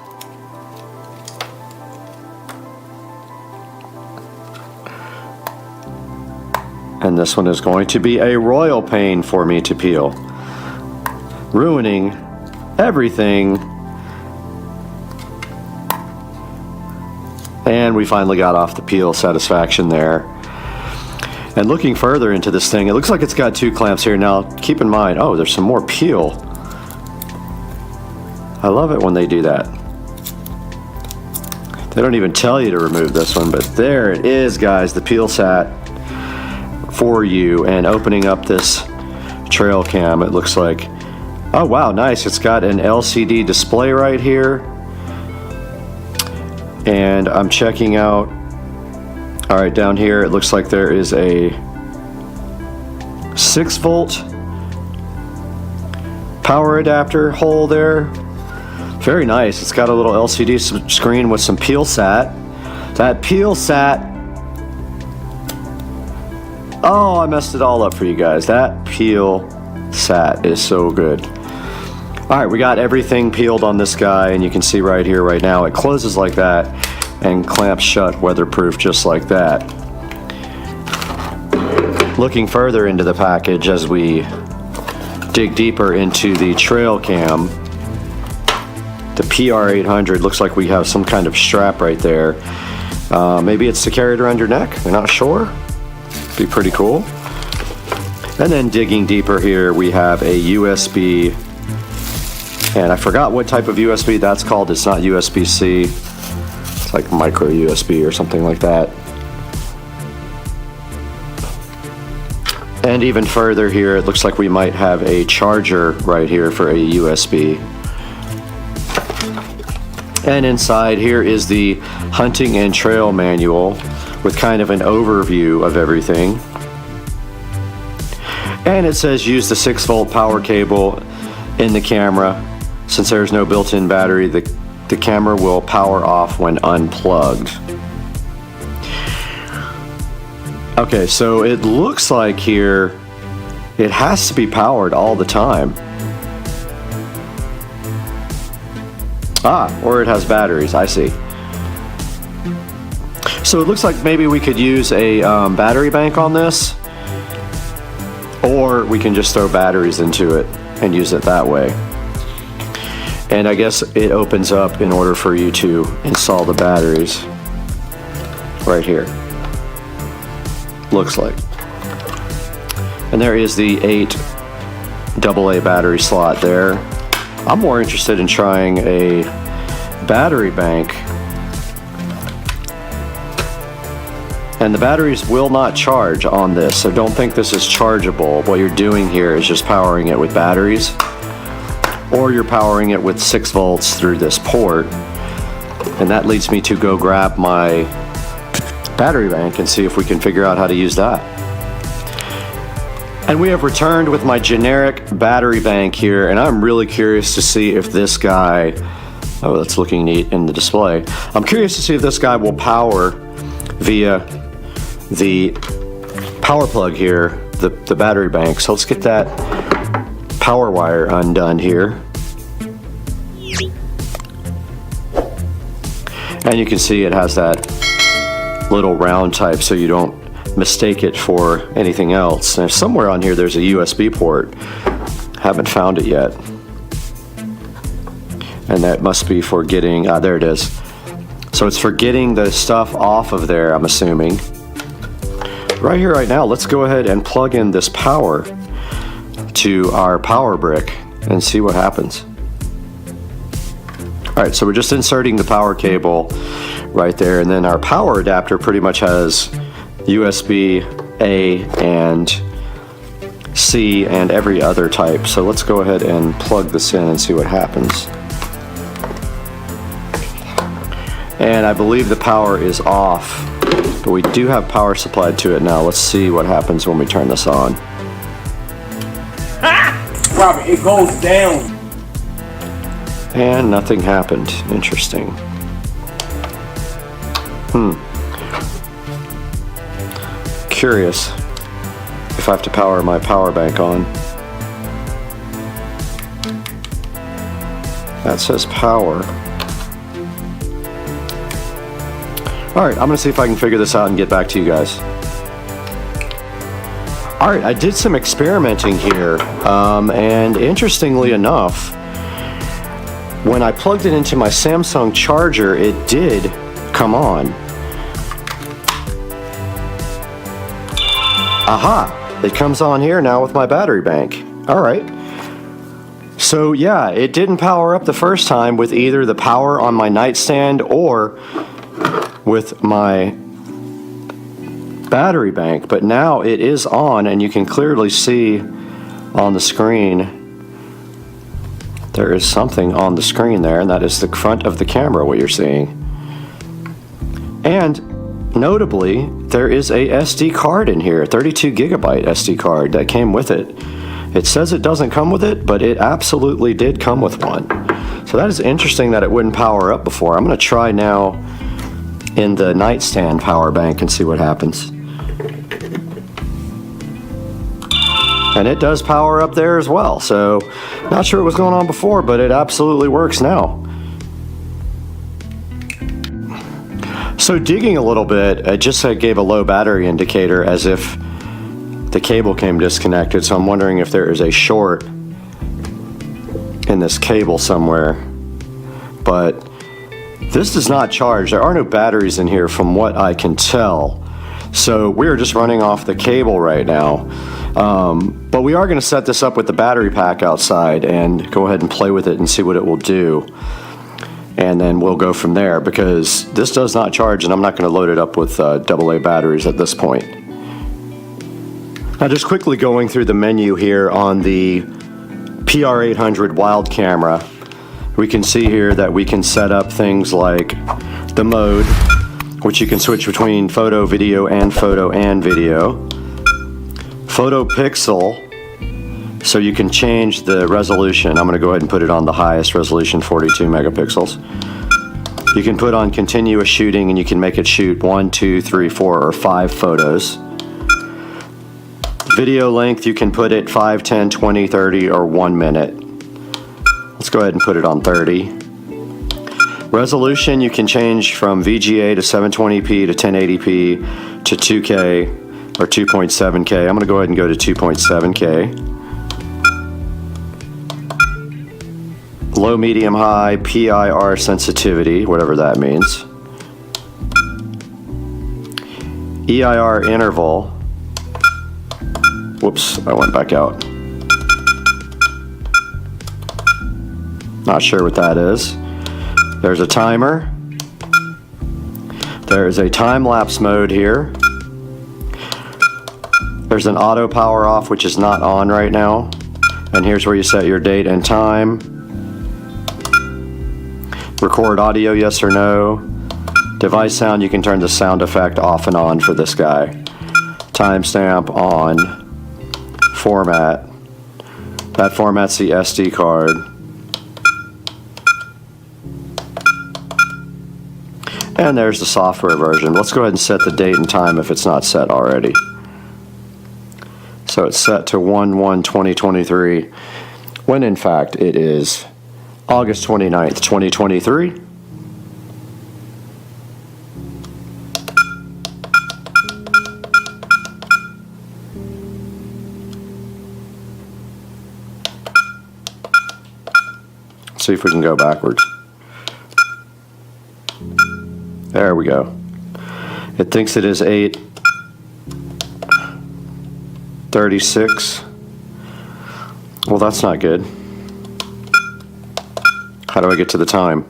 And this one is going to be a royal pain for me to peel, ruining everything. And we finally got off the peel satisfaction there. And looking further into this thing, it looks like it's got two clamps here. Now keep in mind, oh, there's some more peel. I love it when they do that. They don't even tell you to remove this one, but there it is, guys, the peel sat for you. And opening up this trail cam, it looks like, oh wow, nice. It's got an LCD display right here. And I'm checking out, all right, down here it looks like there is a 6-volt power adapter hole there. Very nice. It's got a little LCD screen with some peel sat. That peel sat, oh, I messed it all up for you guys. That peel sat is so good. All right, we got everything peeled on this guy, and you can see right here, right now, it closes like that and clamps shut, weatherproof, just like that. Looking further into the package as we dig deeper into the trail cam, the PR 800, looks like we have some kind of strap right there. Maybe it's to carry it around your neck, I'm not sure. Be pretty cool. And then digging deeper here, we have a USB, and I forgot what type of USB that's called. It's not USB-C. It's like micro USB or something like that. And even further here, it looks like we might have a charger right here for a USB. And inside here is the hunting and trail manual with kind of an overview of everything. And it says use the 6-volt power cable in the camera. Since there's no built-in battery, the camera will power off when unplugged. Okay, so it looks like here it has to be powered all the time. Ah, or it has batteries, I see. So it looks like maybe we could use a battery bank on this, or we can just throw batteries into it and use it that way. And I guess it opens up in order for you to install the batteries. right here. Looks like. And there is the 8 AA battery slot there. I'm more interested in trying a battery bank. And the batteries will not charge on this, so don't think this is chargeable. What you're doing here is just powering it with batteries, or you're powering it with 6 volts through this port. And that leads me to go grab my battery bank and see if we can figure out how to use that. And we have returned with my generic battery bank here, and I'm really curious to see if this guy, oh, that's looking neat in the display. I'm curious to see if this guy will power via the power plug here, the battery bank. So let's get that power wire undone here. And you can see it has that little round type so you don't mistake it for anything else. And somewhere on here there's a USB port. Haven't found it yet. And that must be for getting, there it is. So it's for getting the stuff off of there, I'm assuming. Right here, right now, let's go ahead and plug in this power to our power brick and see what happens. All right, so we're just inserting the power cable right there, and then our power adapter pretty much has USB A and C and every other type. So let's go ahead and plug this in and see what happens. And I believe the power is off, but we do have power supplied to it now. Let's see what happens when we turn this on. Robert, it goes down. And nothing happened. Interesting. Curious if I have to power my power bank on. That says power. Alright, I'm going to see if I can figure this out and get back to you guys. Alright, I did some experimenting here, and interestingly enough, when I plugged it into my Samsung charger, it did come on. Aha! It comes on here now with my battery bank. Alright. So yeah, it didn't power up the first time with either the power on my nightstand or with my battery bank, but now it is on, and you can clearly see on the screen there is something on the screen there, and that is the front of the camera, what you're seeing. And notably, there is a SD card in here, 32 gigabyte SD card that came with it. It says it doesn't come with it, but it absolutely did come with one. So that is interesting that it wouldn't power up before. I'm going to try now in the nightstand power bank and see what happens. And it does power up there as well, so not sure what was going on before, but it absolutely works now. So digging a little bit, it just gave a low battery indicator as if the cable came disconnected, so I'm wondering if there is a short in this cable somewhere. But this does not charge. There are no batteries in here from what I can tell. So we're just running off the cable right now. But we are going to set this up with the battery pack outside and go ahead and play with it and see what it will do. And then we'll go from there, because this does not charge, and I'm not going to load it up with AA batteries at this point. Now just quickly going through the menu here on the PR800 Wild camera, we can see here that we can set up things like the mode, which you can switch between photo, video, and video. Photo pixel, so you can change the resolution. I'm going to go ahead and put it on the highest resolution, 42 megapixels. You can put on continuous shooting, and you can make it shoot 1, 2, 3, 4, or 5 photos. Video length, you can put it 5, 10, 20, 30, or 1 minute. Let's go ahead and put it on 30. Resolution, you can change from VGA to 720p to 1080p to 2K or 2.7K. I'm going to go ahead and go to 2.7K. Low, medium, high, PIR sensitivity, whatever that means. EIR interval. Whoops, I went back out. Not sure what that is. There's a timer. There's a time-lapse mode here. There's an auto power off, which is not on right now. And here's where you set your date and time. Record audio, yes or no. Device sound, you can turn the sound effect off and on for this guy. Timestamp on. Format. That format's the SD card. And there's the software version. Let's go ahead and set the date and time if it's not set already. So it's set to 1/1/2023, when in fact it is August 29th, 2023. Let's see if we can go backwards. There we go. It thinks it is 8:36. Well, that's not good. How do I get to the time?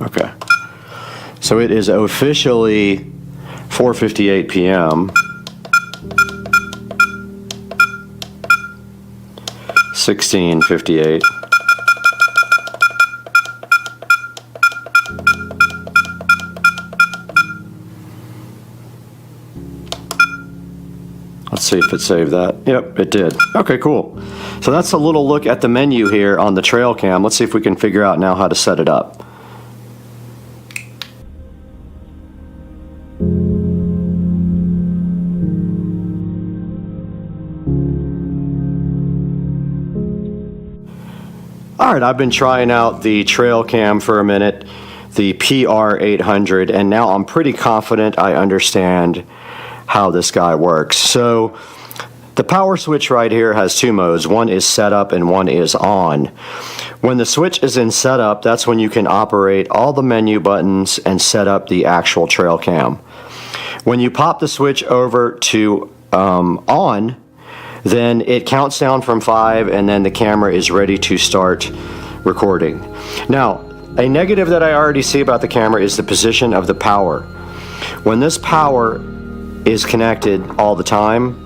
Okay. So it is officially 4:58 p.m. 16:58. Let's see if it saved that. Yep, it did. Okay, cool. So that's a little look at the menu here on the trail cam. Let's see if we can figure out now how to set it up. Alright, I've been trying out the trail cam for a minute, the PR800, and now I'm pretty confident I understand how this guy works. So the power switch right here has two modes. One is setup and one is on. When the switch is in setup, that's when you can operate all the menu buttons and set up the actual trail cam. When you pop the switch over to on, then it counts down from 5 and then the camera is ready to start recording. Now, a negative that I already see about the camera is the position of the power. When this power is connected all the time,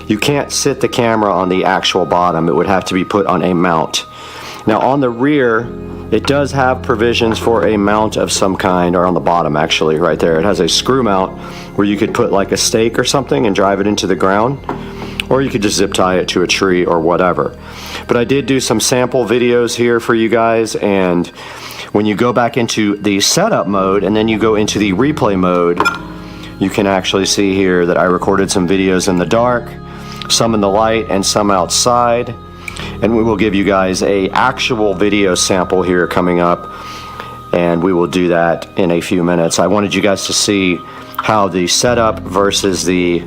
you can't sit the camera on the actual bottom. It would have to be put on a mount. Now on the rear, it does have provisions for a mount of some kind, or on the bottom actually, right there. It has a screw mount where you could put like a stake or something and drive it into the ground. Or you could just zip tie it to a tree or whatever. But I did do some sample videos here for you guys, and when you go back into the setup mode and then you go into the replay mode, you can actually see here that I recorded some videos in the dark, some in the light, and some outside. And we will give you guys an actual video sample here coming up, and we will do that in a few minutes. I wanted you guys to see how the setup versus the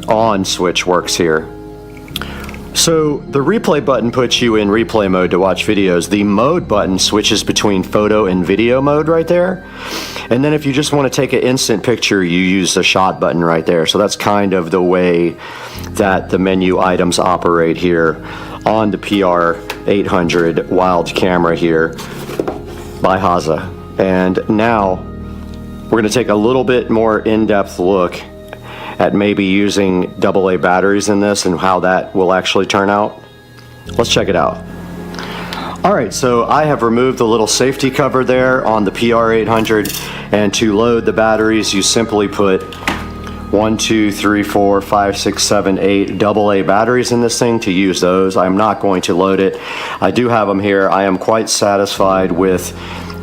on switch works here. So the replay button puts you in replay mode to watch videos. The mode button switches between photo and video mode right there. And then if you just want to take an instant picture, you use the shot button right there. So that's kind of the way that the menu items operate here on the PR800 wild camera here by VESA. And now we're going to take a little bit more in-depth look at maybe using AA batteries in this and how that will actually turn out. Let's check it out. Alright, so I have removed the little safety cover there on the PR800, and to load the batteries you simply put 1, 2, 3, 4, 5, 6, 7, 8 AA batteries in this thing to use those. I'm not going to load it. I do have them here. I am quite satisfied with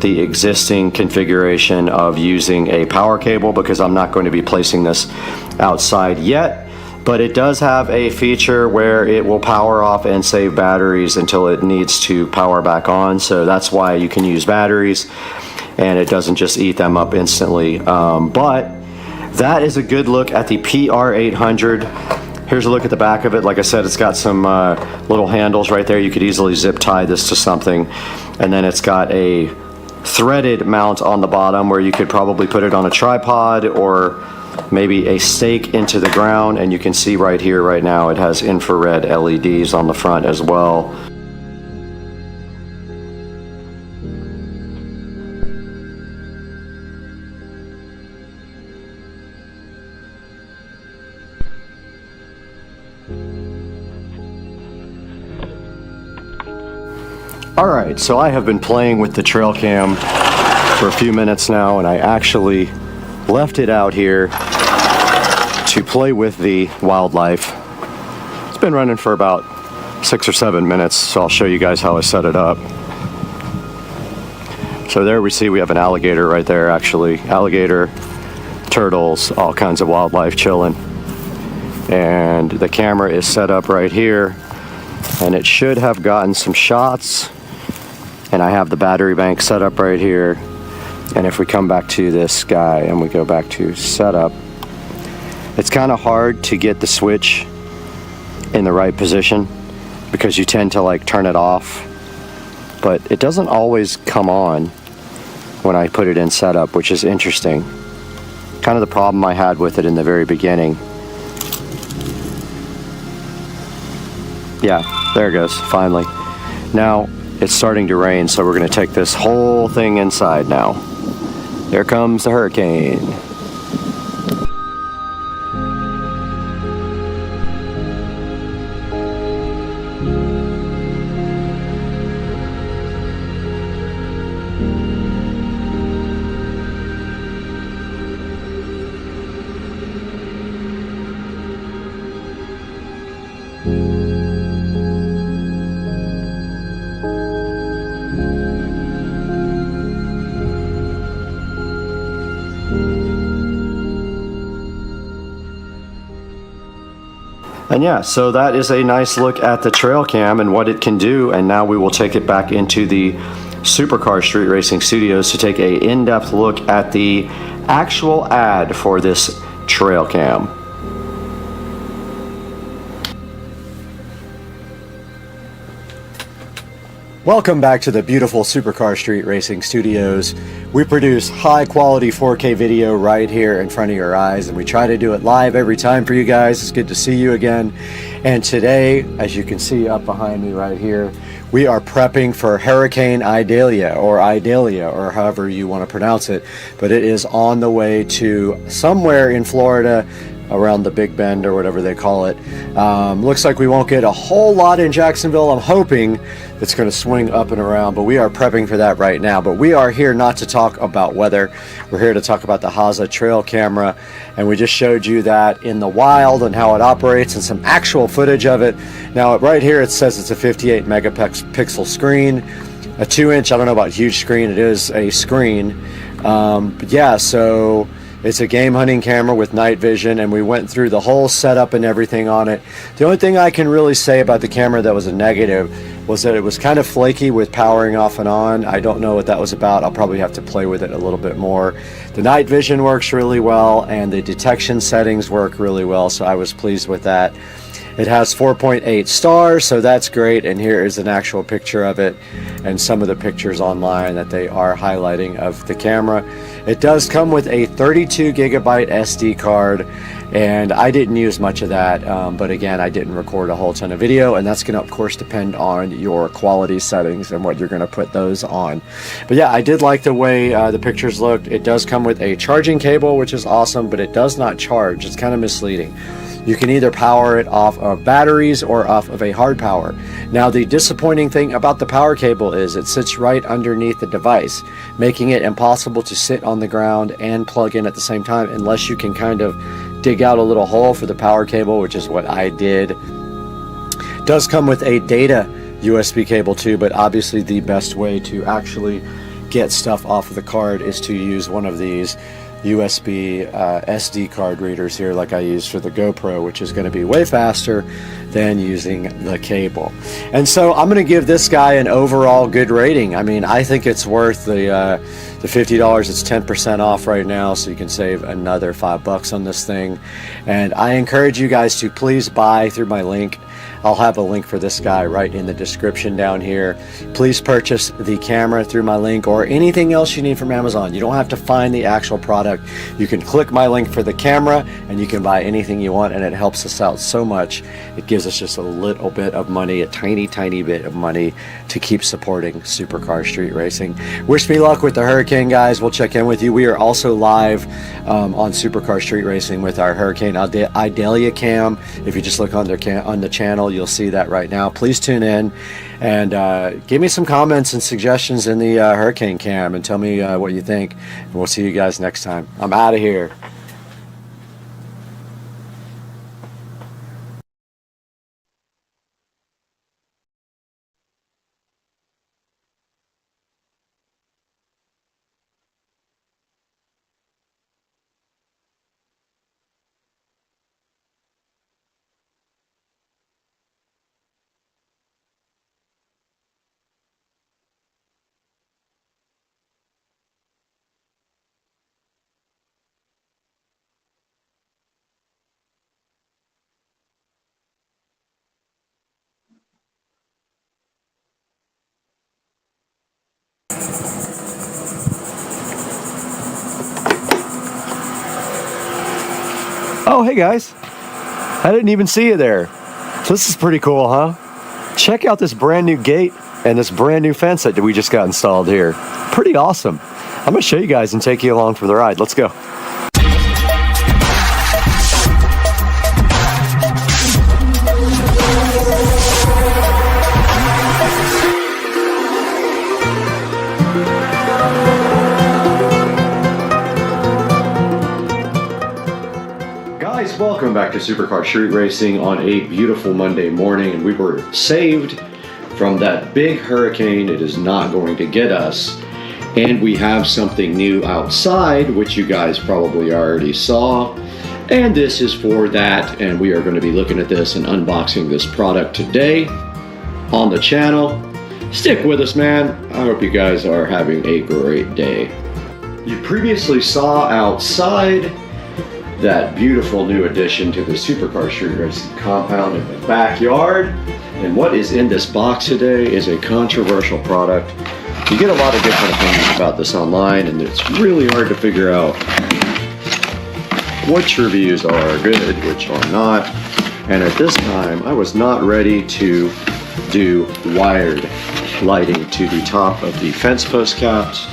the existing configuration of using a power cable because I'm not going to be placing this outside yet, but it does have a feature where it will power off and save batteries until it needs to power back on. So that's why you can use batteries and it doesn't just eat them up instantly. But that is a good look at the PR800. Here's a look at the back of it. Like I said, it's got some little handles right there. You could easily zip tie this to something. And then it's got a threaded mount on the bottom where you could probably put it on a tripod or maybe a stake into the ground. And you can see right here, right now, it has infrared LEDs on the front as well. Alright, so I have been playing with the trail cam for a few minutes now, and I actually left it out here to play with the wildlife. It's been running for about 6 or 7 minutes, so I'll show you guys how I set it up. So there we see we have an alligator right there, actually. Alligator, turtles, all kinds of wildlife chilling. And the camera is set up right here, and it should have gotten some shots. And I have the battery bank set up right here. And if we come back to this guy and we go back to setup, it's kind of hard to get the switch in the right position because you tend to like turn it off, but it doesn't always come on when I put it in setup, which is interesting. Kind of the problem I had with it in the very beginning. Yeah, there it goes, finally. Now, it's starting to rain, so we're going to take this whole thing inside now. There comes the hurricane. And yeah, so that is a nice look at the trail cam and what it can do. And now we will take it back into the Supercar Street Racing Studios to take a in-depth look at the actual ad for this trail cam. Welcome back to the beautiful Supercar Street Racing Studios. We produce high quality 4K video right here in front of your eyes, and we try to do it live every time for you guys. It's good to see you again. And today, as you can see up behind me right here, we are prepping for Hurricane Idalia, or however you want to pronounce it, but it is on the way to somewhere in Florida, around the Big Bend or whatever they call it. Looks like we won't get a whole lot in Jacksonville. I'm hoping it's going to swing up and around, but we are prepping for that right now. But we are here not to talk about weather. We're here to talk about the Haza trail camera, and we just showed you that in the wild and how it operates and some actual footage of it. Now right here it says it's a 58 megapixel screen, a 2-inch, I don't know about huge screen, it is a screen. But yeah, so it's a game hunting camera with night vision, and we went through the whole setup and everything on it. The only thing I can really say about the camera that was a negative was that it was kind of flaky with powering off and on. I don't know what that was about. I'll probably have to play with it a little bit more. The night vision works really well, and the detection settings work really well, so I was pleased with that. It has 4.8 stars, so that's great, and here is an actual picture of it and some of the pictures online that they are highlighting of the camera. It does come with a 32 gigabyte SD card, and I didn't use much of that, but again, I didn't record a whole ton of video, and that's going to of course depend on your quality settings and what you're going to put those on. But yeah, I did like the way the pictures looked. It does come with a charging cable, which is awesome, but it does not charge. It's kind of misleading. You can either power it off of batteries or off of a hard power. Now, the disappointing thing about the power cable is it sits right underneath the device, making it impossible to sit on the ground and plug in at the same time unless you can kind of dig out a little hole for the power cable, which is what I did. It does come with a data USB cable too, but obviously the best way to actually get stuff off of the card is to use one of these USB SD card readers here, like I use for the GoPro, which is going to be way faster than using the cable. And so I'm going to give this guy an overall good rating. I mean, I think it's worth the $50. It's 10% off right now, so you can save another $5 on this thing. And I encourage you guys to please buy through my link. I'll have a link for this guy right in the description down here. Please purchase the camera through my link or anything else you need from Amazon. You don't have to find the actual product. You can click my link for the camera and you can buy anything you want, and it helps us out so much. It gives us just a little bit of money, a tiny bit of money to keep supporting supercar street racing. Wish me luck with the Hurricane, guys. We'll check in with you. We are also live on Supercar Street Racing with our Hurricane Idalia cam. If you just look on the channel, you'll see that right now. Please tune in and give me some comments and suggestions in the Hurricane cam and tell me what you think. And we'll see you guys next time. I'm out of here. Oh, hey guys. I didn't even see you there. This is pretty cool, huh? Check out this brand new gate and this brand new fence that we just got installed here. Pretty awesome. I'm going to show you guys and take you along for the ride. Let's go. Welcome back to Supercar Street Racing on a beautiful Monday morning, and we were saved from that big hurricane. It is not going to get us, and we have something new outside, which you guys probably already saw, and this is for that, and we are going to be looking at this and unboxing this product today on the channel. Stick with us, man. I hope you guys are having a great day. You previously saw outside that beautiful new addition to the Supercar Street Racing compound in the backyard. And what is in this box today is a controversial product. You get a lot of different opinions about this online, and it's really hard to figure out which reviews are good, which are not. And at this time, I was not ready to do wired lighting to the top of the fence post caps.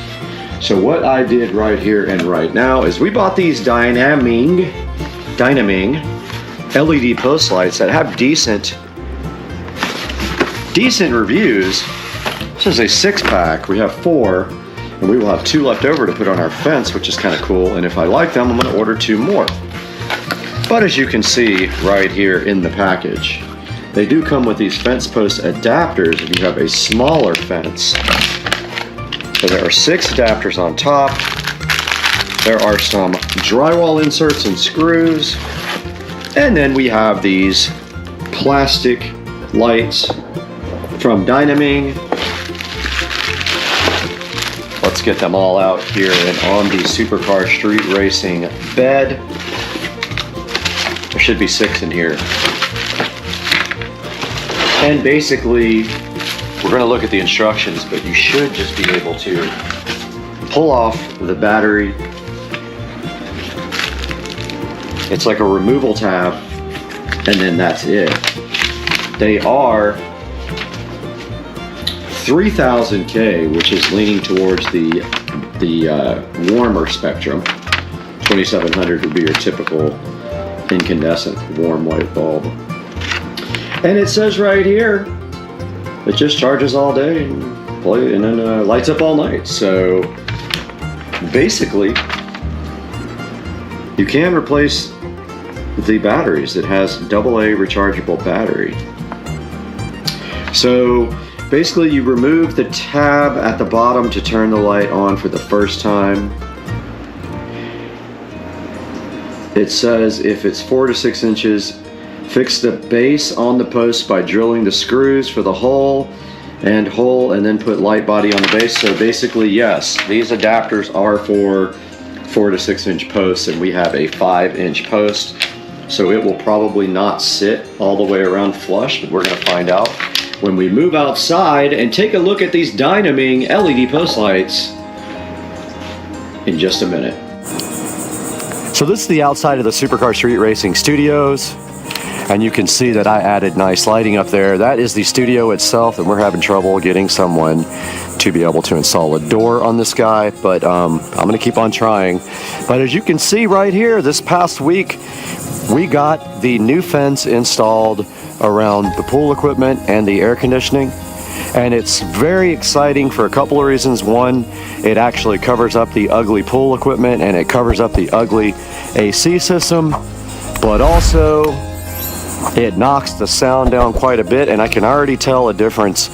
So what I did right here and right now is we bought these Dynaming LED post lights that have decent reviews. This is a 6-pack. We have 4, and we will have 2 left over to put on our fence, which is kind of cool. And if I like them, I'm going to order 2 more. But as you can see right here in the package, they do come with these fence post adapters if you have a smaller fence. So there are 6 adapters on top. There are some drywall inserts and screws. And then we have these plastic lights from Dynaming. Let's get them all out here and on the Supercar Street Racing bed. There should be 6 in here. And basically, we're going to look at the instructions, but you should just be able to pull off the battery. It's like a removal tab, and then that's it. They are 3000K, which is leaning towards the warmer spectrum. 2700 would be your typical incandescent warm white bulb. And it says right here, it just charges all day and then lights up all night. So basically, you can replace the batteries. It has AA rechargeable battery. So basically, you remove the tab at the bottom to turn the light on for the first time. It says if it's 4 to 6 inches Fix the base on the post by drilling the screws for the hole, and then put light body on the base. So basically, yes, these adapters are for 4 to 6 inch posts, and we have a 5 inch post. So it will probably not sit all the way around flush, but we're gonna find out when we move outside and take a look at these Hdmi LED post lights in just a minute. So this is the outside of the Supercar Street Racing Studios, and you can see that I added nice lighting up there. That is the studio itself, and we're having trouble getting someone to be able to install a door on this guy, but I'm gonna keep on trying. But as you can see right here, this past week, we got the new fence installed around the pool equipment and the air conditioning, and it's very exciting for a couple of reasons. One, it actually covers up the ugly pool equipment and it covers up the ugly AC system, but also it knocks the sound down quite a bit, and I can already tell a difference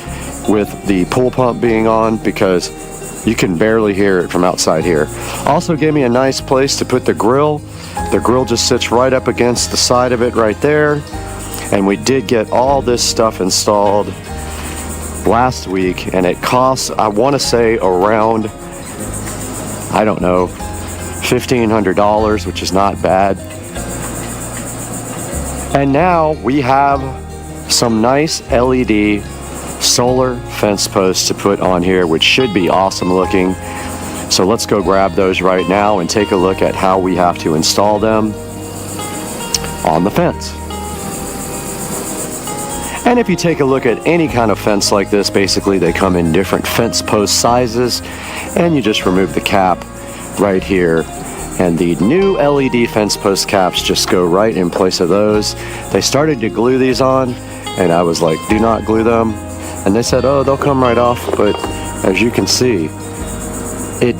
with the pool pump being on because you can barely hear it from outside here. Also gave me a nice place to put the grill. The grill just sits right up against the side of it right there. And we did get all this stuff installed last week, and it costs, I want to say, around, I don't know, $1,500, which is not bad. And now we have some nice LED solar fence posts to put on here, which should be awesome looking. So let's go grab those right now and take a look at how we have to install them on the fence. And if you take a look at any kind of fence like this, basically they come in different fence post sizes, and you just remove the cap right here. And the new LED fence post caps just go right in place of those. They started to glue these on, and I was like, do not glue them. And they said, oh, they'll come right off. But as you can see, it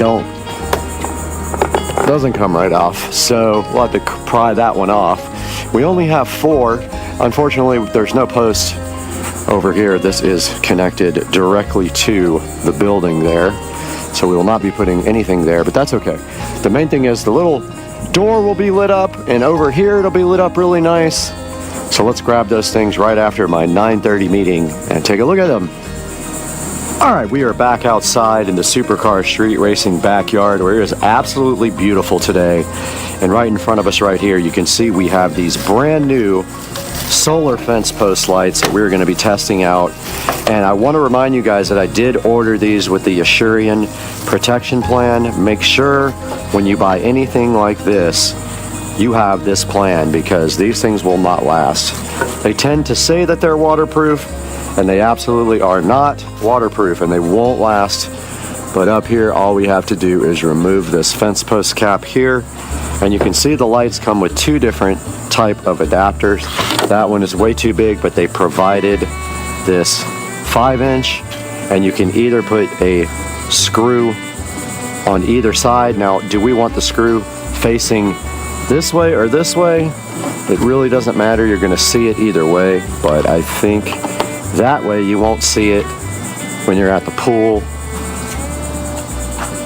doesn't come right off. So we'll have to pry that one off. We only have 4. Unfortunately, there's no post over here. This is connected directly to the building there. So we will not be putting anything there, but that's okay. The main thing is the little door will be lit up, and over here it'll be lit up really nice. So let's grab those things right after my 9:30 meeting and take a look at them. All right, we are back outside in the Supercar Street Racing backyard, where it is absolutely beautiful today. And right in front of us right here, you can see we have these brand new solar fence post lights that we're going to be testing out. And I want to remind you guys that I did order these with the Asurion protection plan. Make sure when you buy anything like this, you have this plan, because these things will not last. They tend to say that they're waterproof, and they absolutely are not waterproof, and they won't last. But up here, all we have to do is remove this fence post cap here, and you can see the lights come with 2 different type of adapters. That one is way too big, but they provided this 5-inch, and you can either put a screw on either side. Now, do we want the screw facing this way or this way? It really doesn't matter. You're going to see it either way, but I think that way you won't see it when you're at the pool.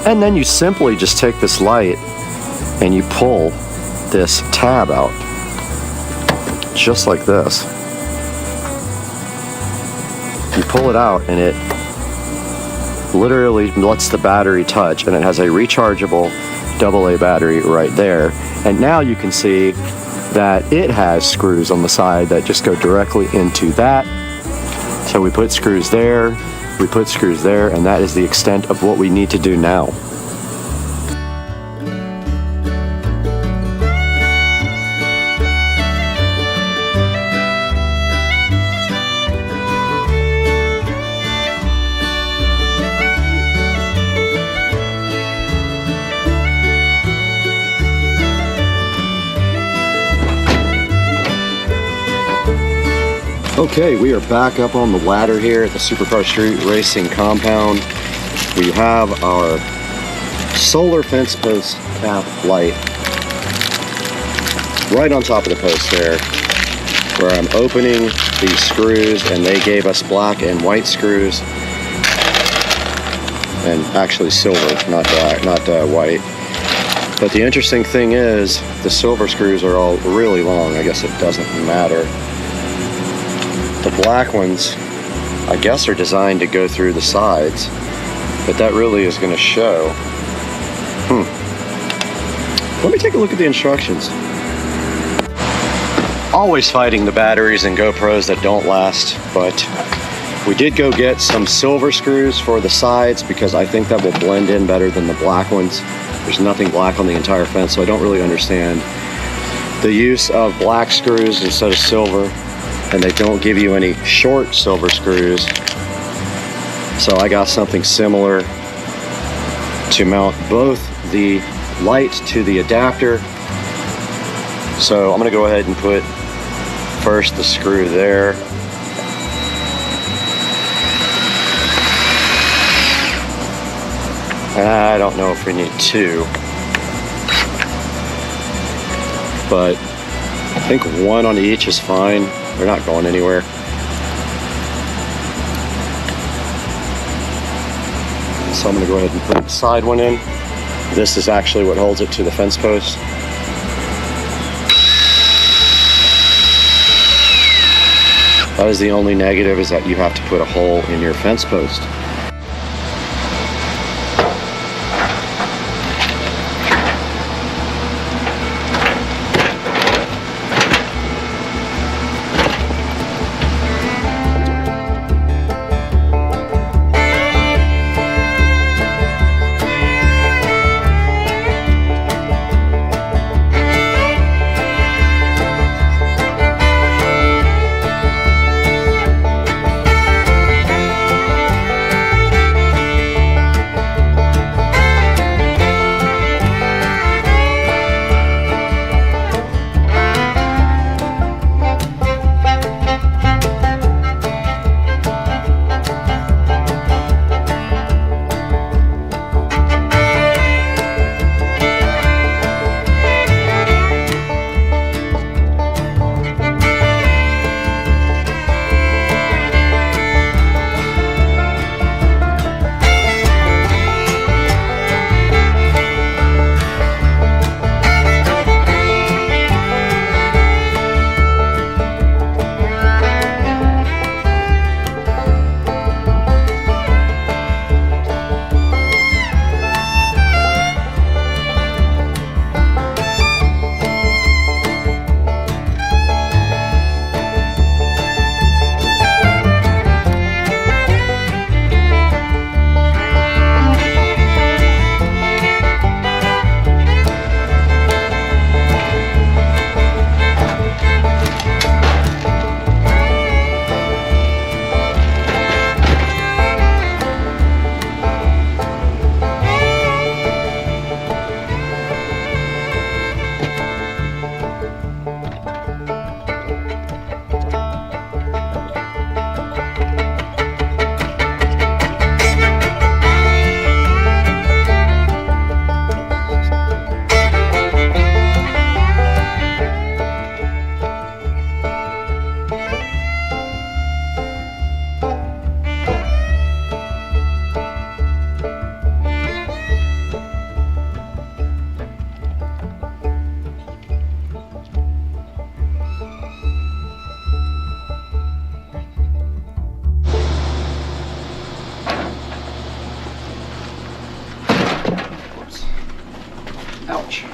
And then you simply just take this light and you pull this tab out, just like this. You pull it out and it literally lets the battery touch, and it has a rechargeable AA battery right there. And now you can see that it has screws on the side that just go directly into that. So we put screws there, we put screws there, and that is the extent of what we need to do now. Okay, we are back up on the ladder here at the Supercar Street Racing compound. We have our solar fence post cap light right on top of the post there, where I'm opening these screws, and they gave us black and white screws, and actually silver, not black, not white. But the interesting thing is the silver screws are all really long. I guess it doesn't matter. the black ones, I guess, are designed to go through the sides, but that really is going to show. Let me take a look at the instructions. Always fighting the batteries and GoPros that don't last, but we did go get some silver screws for the sides because I think that will blend in better than the black ones. There's nothing black on the entire fence, so I don't really understand the use of black screws instead of silver, and they don't give you any short silver screws. So I got something similar to mount both the light to the adapter. So I'm gonna go ahead and put first the screw there. I don't know if we need two, but I think one on each is fine. They're not going anywhere. So I'm gonna go ahead and put the side one in. This is actually what holds it to the fence post. That is the only negative, is that you have to put a hole in your fence post. Ouch.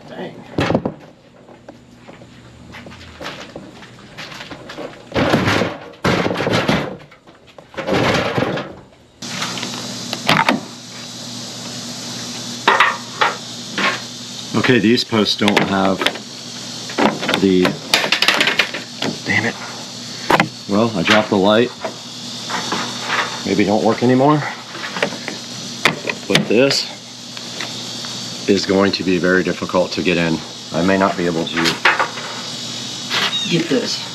Dang. Okay, these posts don't have the... Damn it. Well, I dropped the light. Maybe don't work anymore. But this is going to be very difficult to get in. I may not be able to get this.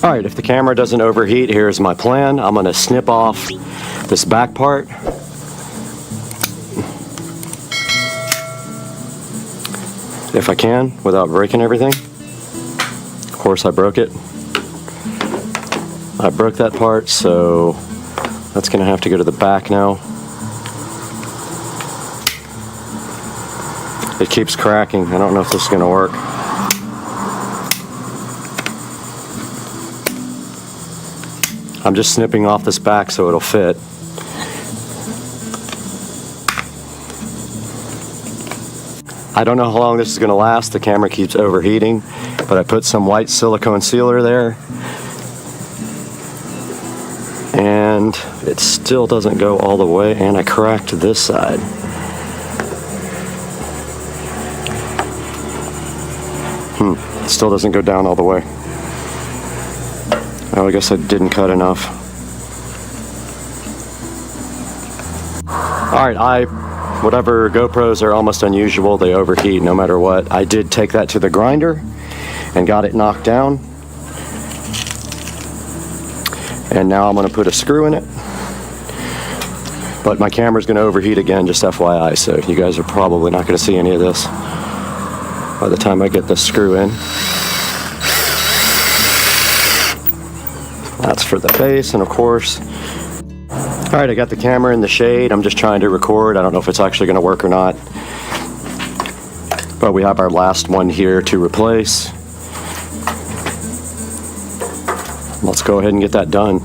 All right, if the camera doesn't overheat, here's my plan. I'm gonna snip off this back part. if I can without breaking everything. Of course I broke it. I broke that part, so that's gonna have to go to the back now. It keeps cracking. I don't know if this is gonna work. I'm just snipping off this back so it'll fit. I don't know how long this is gonna last. The camera keeps overheating, but I put some white silicone sealer there. And it still doesn't go all the way, and I cracked this side. It still doesn't go down all the way. Oh, I guess I didn't cut enough. Alright, whatever GoPros are almost unusual, they overheat no matter what. I did take that to the grinder and got it knocked down. And now I'm going to put a screw in it. But my camera's going to overheat again, just FYI, so you guys are probably not going to see any of this by the time I get the screw in. That's for the base, and of course. Alright, I got the camera in the shade. I'm just trying to record. I don't know if it's actually going to work or not. But we have our last one here to replace. Let's go ahead and get that done.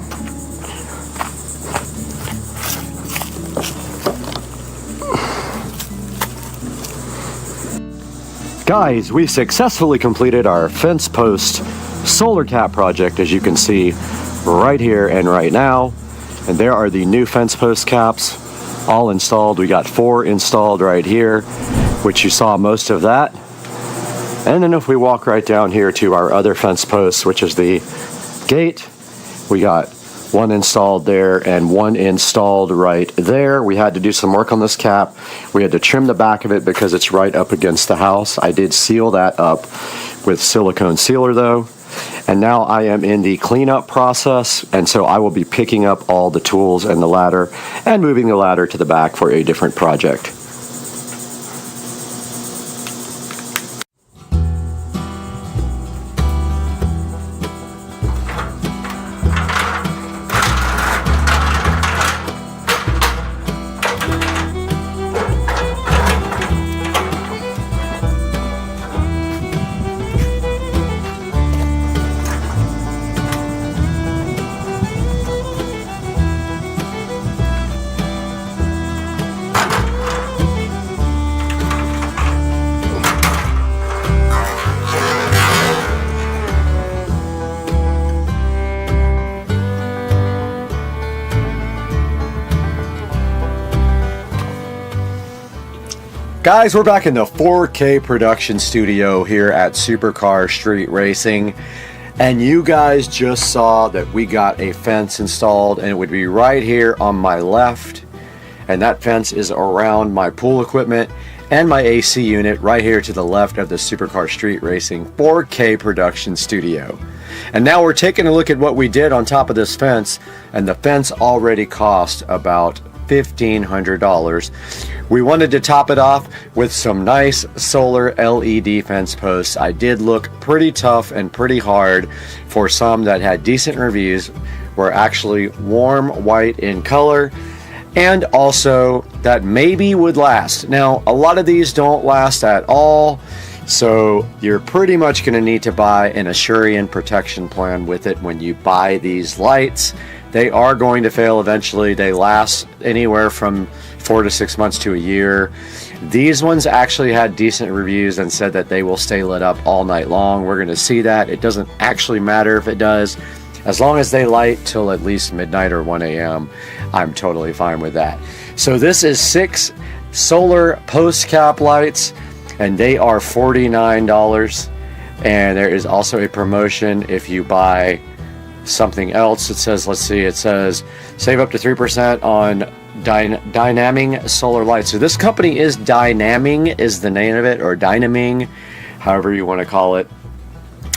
Guys, we successfully completed our fence post solar cap project, as you can see right here and right now. And there are the new fence post caps all installed. We got 4 installed right here, which you saw most of that. And then if we walk right down here to our other fence posts, which is the gate, we got 1 installed there and 1 installed right there. We had to do some work on this cap. We had to trim the back of it because it's right up against the house. I did seal that up with silicone sealer though. And now I am in the cleanup process, and so I will be picking up all the tools and the ladder and moving the ladder to the back for a different project. Guys, we're back in the 4K production studio here at Supercar Street Racing, and you guys just saw that we got a fence installed, and it would be right here on my left, and that fence is around my pool equipment and my AC unit right here to the left of the Supercar Street Racing 4K production studio. And now we're taking a look at what we did on top of this fence, and the fence already cost about $1,500. We wanted to top it off with some nice solar LED fence posts. I did look pretty tough and pretty hard for some that had decent reviews, were actually warm white in color, and also that maybe would last. Now, a lot of these don't last at all, so you're pretty much going to need to buy an Asurion protection plan with it when you buy these lights. They are going to fail eventually. They last anywhere from 4 to 6 months to a year. These ones actually had decent reviews and said that they will stay lit up all night long. We're going to see that. It doesn't actually matter if it does. As long as they light till at least midnight or 1 a.m., I'm totally fine with that. So this is 6 solar post cap lights, and they are $49. And there is also a promotion if you buy something else. It says, let's see, it says save up to 3% on Dynaming solar lights. So this company is Dynaming is the name of it, or Dynaming, however you want to call it.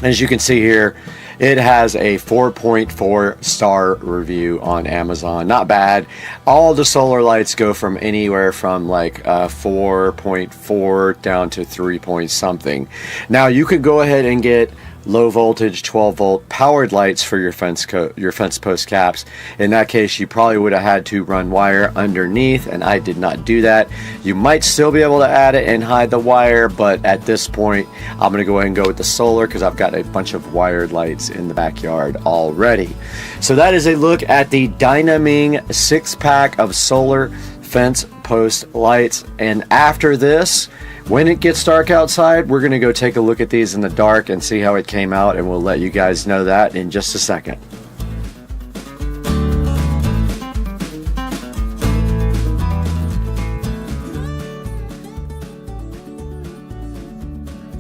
As you can see here, It has a 4.4 star review on Amazon. Not bad. All the solar lights go from anywhere from like 4.4 down to 3 point something. Now you could go ahead and get low voltage 12 volt powered lights for your fence post caps. In that case, you probably would have had to run wire underneath, and I did not do that. You might still be able to add it and hide the wire, but at this point I'm going to go ahead and go with the solar because I've got a bunch of wired lights in the backyard already. So that is a look at the Sreaming 6-pack of solar fence post lights. And after this, when it gets dark outside, we're going to go take a look at these in the dark and see how it came out, and we'll let you guys know that in just a second.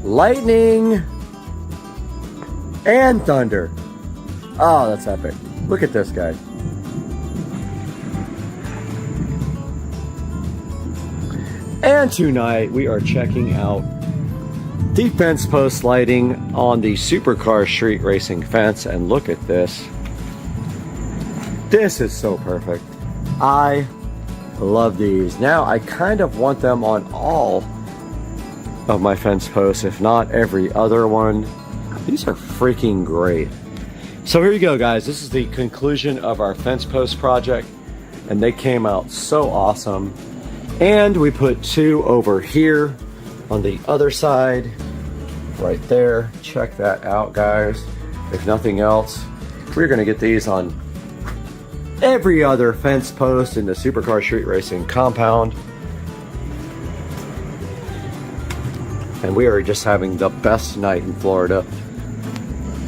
Lightning and thunder. Oh, that's epic. Look at this guy. And tonight we are checking out the fence post lighting on the supercar street racing fence, and look at this. This is so perfect. I love these. Now I kind of want them on all of my fence posts, if not every other one. These are freaking great. So here you go, guys. This is the conclusion of our fence post project, and they came out so awesome. And we put 2 over here on the other side, right there. Check that out, guys. If nothing else, we're gonna get these on every other fence post in the supercar street racing compound. And we are just having the best night in Florida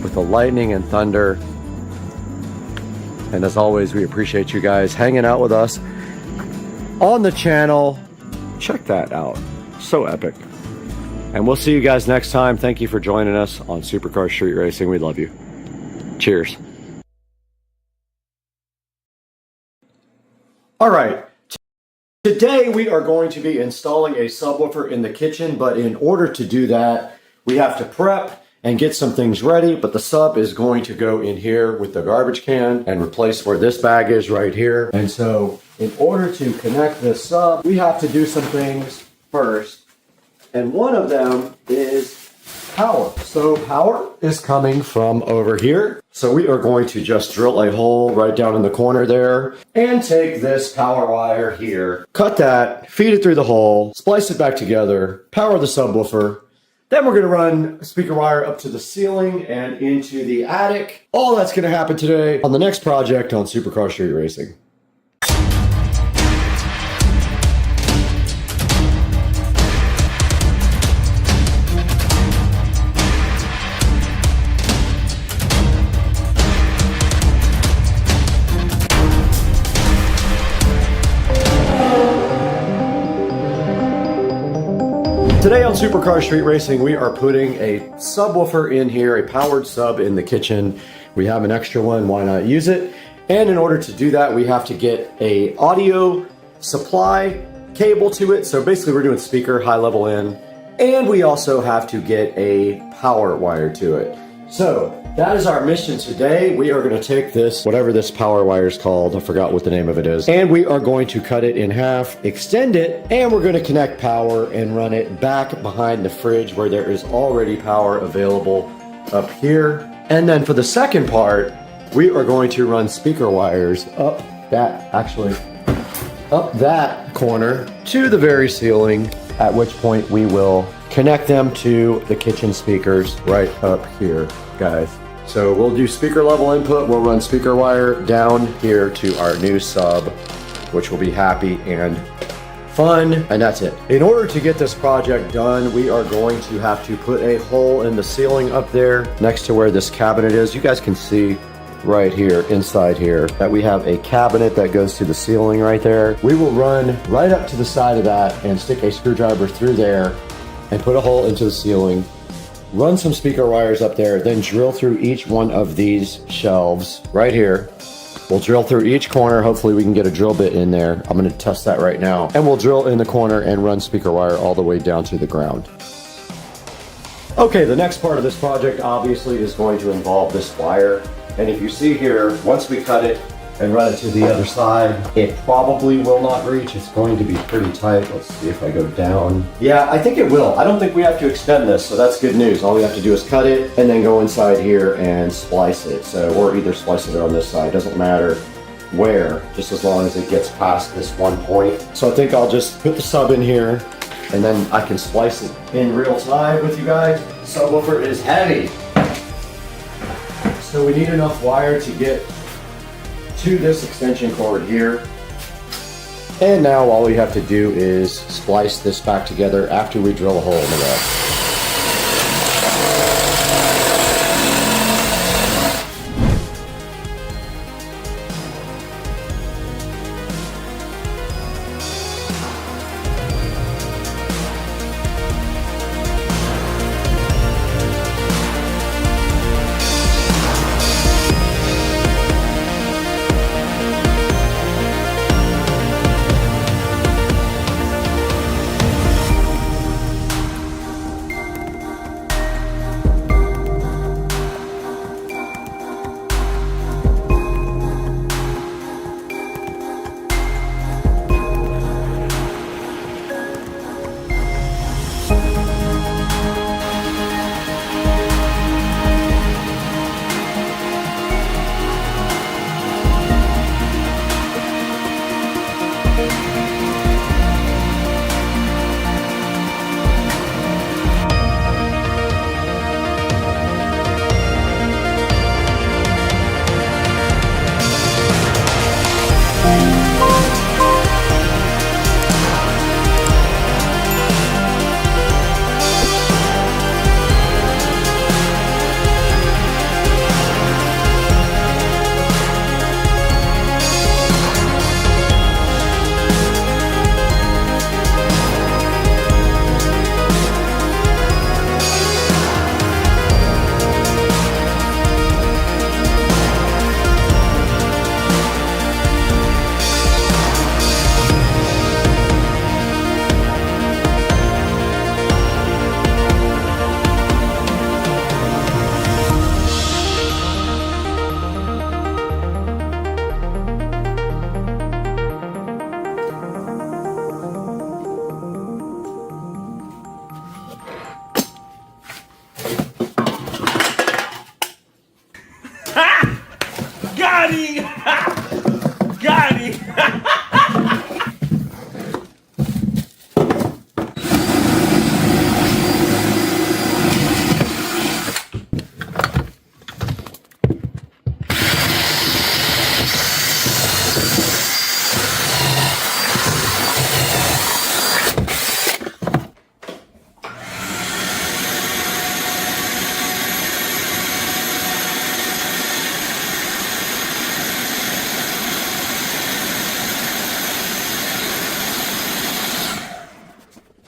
with the lightning and thunder. And as always, we appreciate you guys hanging out with us on the channel. Check that out. So epic. And we'll see you guys next time. Thank you for joining us on Supercar Street Racing. We love you. Cheers. All right. Today we are going to be installing a subwoofer in the kitchen, but in order to do that, we have to prep and get some things ready. But the sub is going to go in here with the garbage can and replace where this bag is right here. And so in order to connect this sub, we have to do some things first. And one of them is power. So power is coming from over here. So we are going to just drill a hole right down in the corner there and take this power wire here, cut that, feed it through the hole, splice it back together, power the subwoofer. Then we're going to run speaker wire up to the ceiling and into the attic. All that's going to happen today on the next project on Supercar Street Racing. Today on Supercar Street Racing, we are putting a subwoofer in here, a powered sub in the kitchen. We have an extra one, why not use it? And in order to do that, we have to get a audio supply cable to it. So basically we're doing speaker, high level in, and we also have to get a power wire to it. So that is our mission today. We are going to take this, whatever this power wire is called, I forgot what the name of it is, and we are going to cut it in half, extend it, and we're going to connect power and run it back behind the fridge where there is already power available up here. And then for the second part, we are going to run speaker wires up that corner to the very ceiling, at which point we will connect them to the kitchen speakers right up here, guys. So we'll do speaker level input, we'll run speaker wire down here to our new sub, which will be happy and fun, and that's it. In order to get this project done, we are going to have to put a hole in the ceiling up there next to where this cabinet is. You guys can see right here, inside here, that we have a cabinet that goes to the ceiling right there. We will run right up to the side of that and stick a screwdriver through there and put a hole into the ceiling, run some speaker wires up there, then drill through each one of these shelves right here. We'll drill through each corner. Hopefully we can get a drill bit in there. I'm going to test that right now. And we'll drill in the corner and run speaker wire all the way down to the ground. Okay, the next part of this project obviously is going to involve this wire. And if you see here, once we cut it and run it to the other side, it probably will not reach. It's going to be pretty tight. Let's see if I go down. Yeah, I think it will. I don't think we have to extend this, so that's good news. All we have to do is cut it and then go inside here and splice it. So, or either splice it on this side, doesn't matter where, just as long as it gets past this one point. So I think I'll just put the sub in here and then I can splice it in real time with you guys. Subwoofer is heavy. So we need enough wire to get to this extension cord here. And now all we have to do is splice this back together after we drill a hole in the wall. Got him! Got him!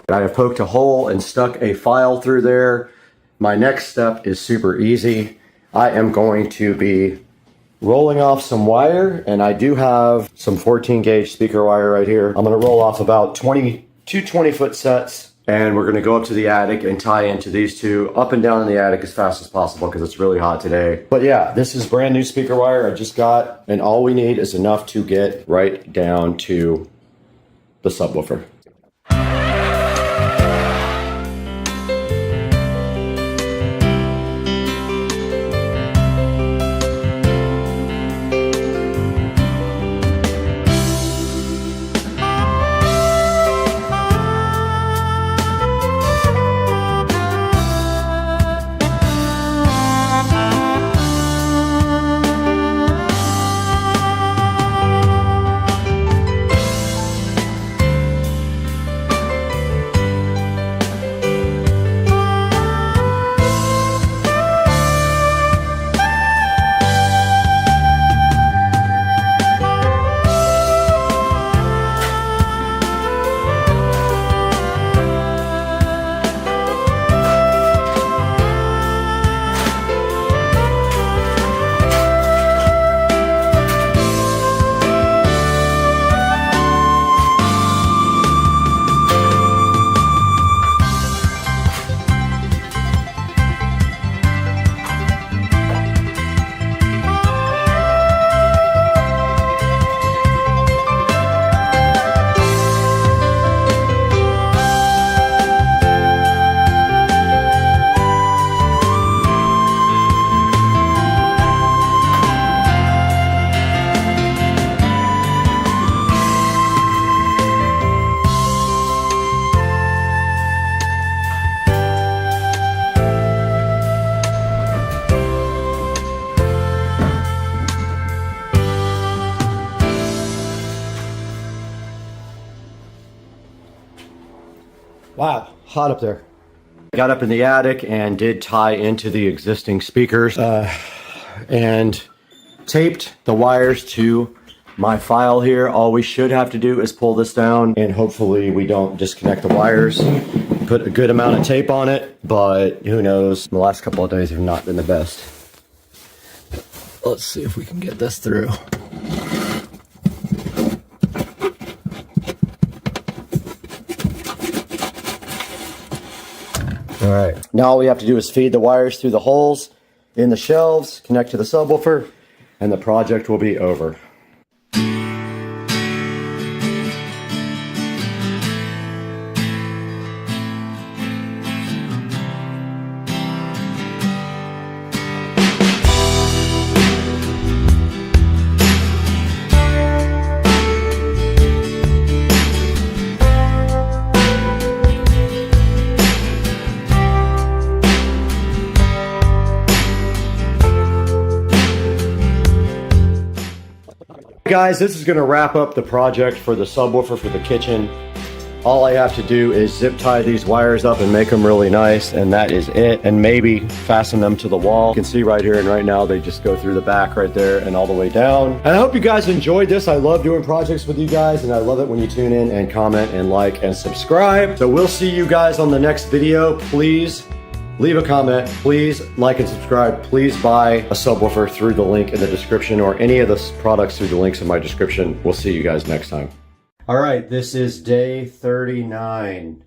I have poked a hole and stuck a file through there. My next step is super easy. I am going to be rolling off some wire, and I do have some 14 gauge speaker wire right here. I'm going to roll off about 2 20-foot sets, and we're going to go up to the attic and tie into these two up and down in the attic as fast as possible because it's really hot today. But yeah, this is brand new speaker wire I just got, and all we need is enough to get right down to the subwoofer. hot up there. I got up in the attic and did tie into the existing speakers and taped the wires to my file here. All we should have to do is pull this down and hopefully we don't disconnect the wires. Put a good amount of tape on it, but who knows? The last couple of days have not been the best. Let's see if we can get this through. All right, now all we have to do is feed the wires through the holes in the shelves, connect to the subwoofer, and the project will be over. Guys, this is going to wrap up the project for the subwoofer for the kitchen. All I have to do is zip tie these wires up and make them really nice, and that is it. And maybe fasten them to the wall. You can see right here and right now they just go through the back right there and all the way down. And I hope you guys enjoyed this. I love doing projects with you guys, and I love it when you tune in and comment and like and subscribe. So we'll see you guys on the next video. Please leave a comment, please like and subscribe, please buy a subwoofer through the link in the description or any of the products through the links in my description. We'll see you guys next time. All right, this is day 39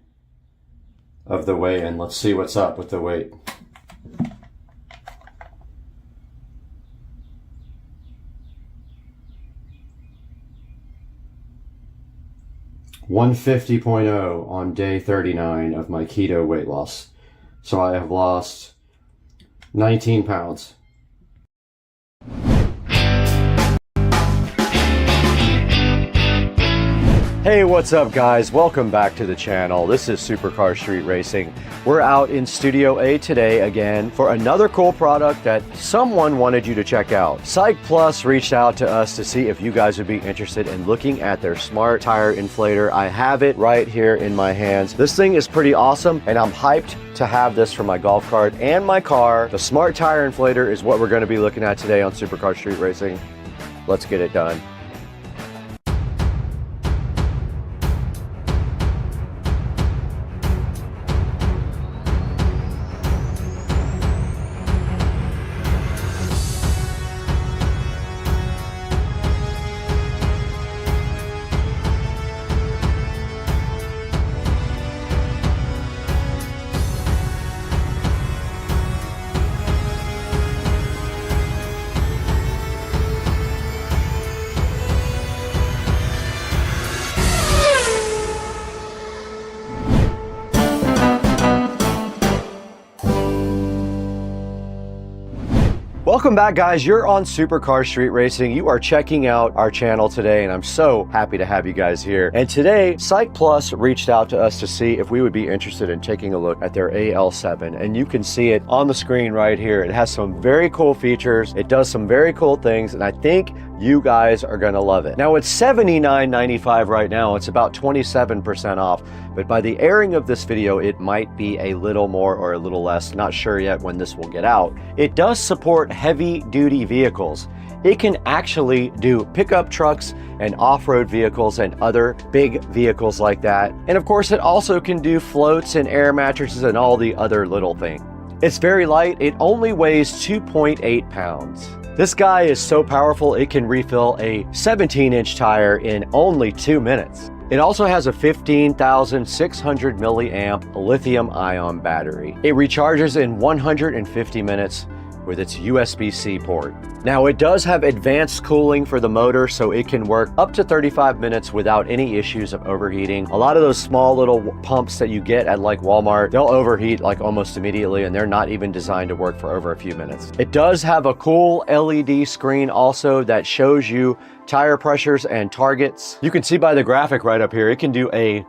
of the weigh-in. Let's see what's up with the weight. $150.0 on day 39 of my keto weight loss. So I have lost 19 pounds. Hey, what's up guys? Welcome back to the channel. This is Supercar Street Racing. We're out in Studio A today again for another cool product that someone wanted you to check out. Psych Plus reached out to us to see if you guys would be interested in looking at their smart tire inflator. I have it right here in my hands. This thing is pretty awesome and I'm hyped to have this for my golf cart and my car. The smart tire inflator is what we're going to be looking at today on Supercar Street Racing. Let's get it done. Welcome back guys, you're on Supercar Street Racing. You are checking out our channel today and I'm so happy to have you guys here. And today, Psych Plus reached out to us to see if we would be interested in taking a look at their AL7. And you can see it on the screen right here. It has some very cool features. It does some very cool things and I think you guys are gonna love it. Now it's $79.95 right now. It's about 27% off. But by the airing of this video, it might be a little more or a little less. Not sure yet when this will get out. It does support heavy duty vehicles. It can actually do pickup trucks and off-road vehicles and other big vehicles like that. And of course, it also can do floats and air mattresses and all the other little things. It's very light. It only weighs 2.8 pounds. This guy is so powerful, it can refill a 17-inch tire in only 2 minutes. It also has a 15,600 milliamp lithium-ion battery. It recharges in 150 minutes with its USB-C port. Now it does have advanced cooling for the motor, so it can work up to 35 minutes without any issues of overheating. A lot of those small little pumps that you get at like Walmart, they'll overheat like almost immediately and they're not even designed to work for over a few minutes. It does have a cool LED screen also that shows you tire pressures and targets. You can see by the graphic right up here, it can do a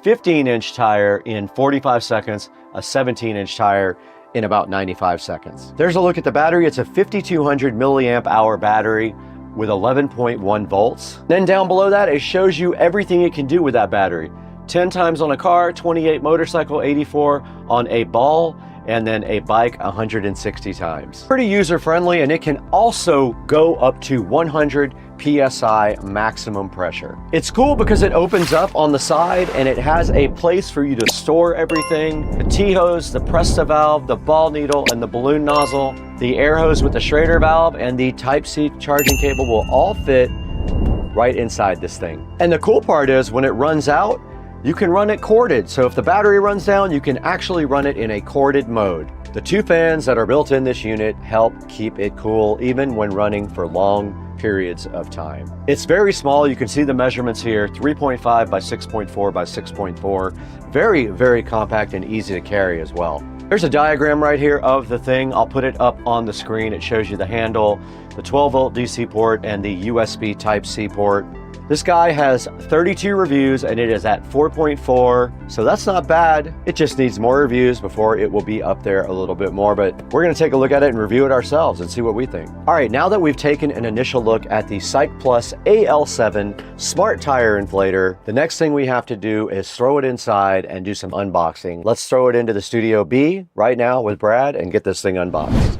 15-inch tire in 45 seconds, a 17-inch tire in about 95 seconds. There's a look at the battery. It's a 5200 milliamp hour battery with 11.1 volts. Then down below that, it shows you everything it can do with that battery. 10 times on a car, 28 motorcycle, 84 on a ball, and then a bike 160 times. Pretty user-friendly, and it can also go up to 100 PSI maximum pressure. It's cool because it opens up on the side and it has a place for you to store everything. The T-hose, the Presta valve, the ball needle, and the balloon nozzle, the air hose with the Schrader valve, and the Type-C charging cable will all fit right inside this thing. And the cool part is when it runs out, you can run it corded. So if the battery runs down, you can actually run it in a corded mode. The 2 fans that are built in this unit help keep it cool even when running for long periods of time. It's very small. You can see the measurements here, 3.5 by 6.4 by 6.4. Very, very compact and easy to carry as well. There's a diagram right here of the thing. I'll put it up on the screen. It shows you the handle, the 12-volt DC port, and the USB Type-C port. This guy has 32 reviews and it is at 4.4, so that's not bad. It just needs more reviews before it will be up there a little bit more, but we're gonna take a look at it and review it ourselves and see what we think. All right, now that we've taken an initial look at the Cycplus AL7 Smart Tire Inflator, the next thing we have to do is throw it inside and do some unboxing. Let's throw it into the Studio B right now with Brad and get this thing unboxed.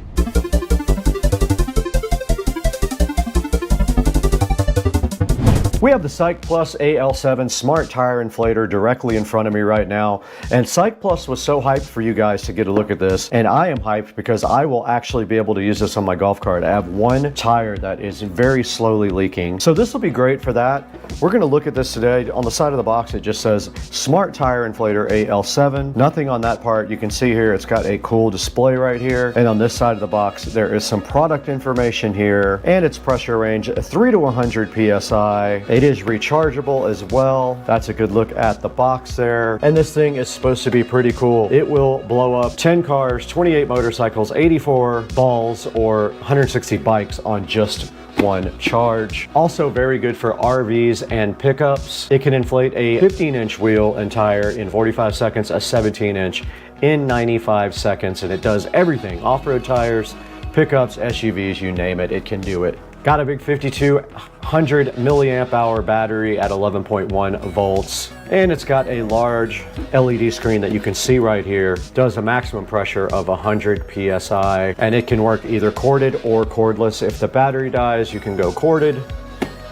We have the Cycplus AL7 Smart Tire Inflator directly in front of me right now. And Cycplus was so hyped for you guys to get a look at this. And I am hyped because I will actually be able to use this on my golf cart. I have one tire that is very slowly leaking. So this will be great for that. We're gonna look at this today. On the side of the box, it just says Smart Tire Inflator AL7. Nothing on that part. You can see here, it's got a cool display right here. And on this side of the box, there is some product information here and its pressure range, 3 to 100 PSI. It is rechargeable as well. That's a good look at the box there. And this thing is supposed to be pretty cool. It will blow up 10 cars, 28 motorcycles, 84 balls, or 160 bikes on just one charge. Also very good for RVs and pickups. It can inflate a 15-inch wheel and tire in 45 seconds, a 17-inch in 95 seconds, and it does everything. Off-road tires, pickups, SUVs, you name it, it can do it. Got a big 5200 milliamp hour battery at 11.1 volts. And it's got a large LED screen that you can see right here. Does a maximum pressure of 100 PSI. And it can work either corded or cordless. If the battery dies, you can go corded,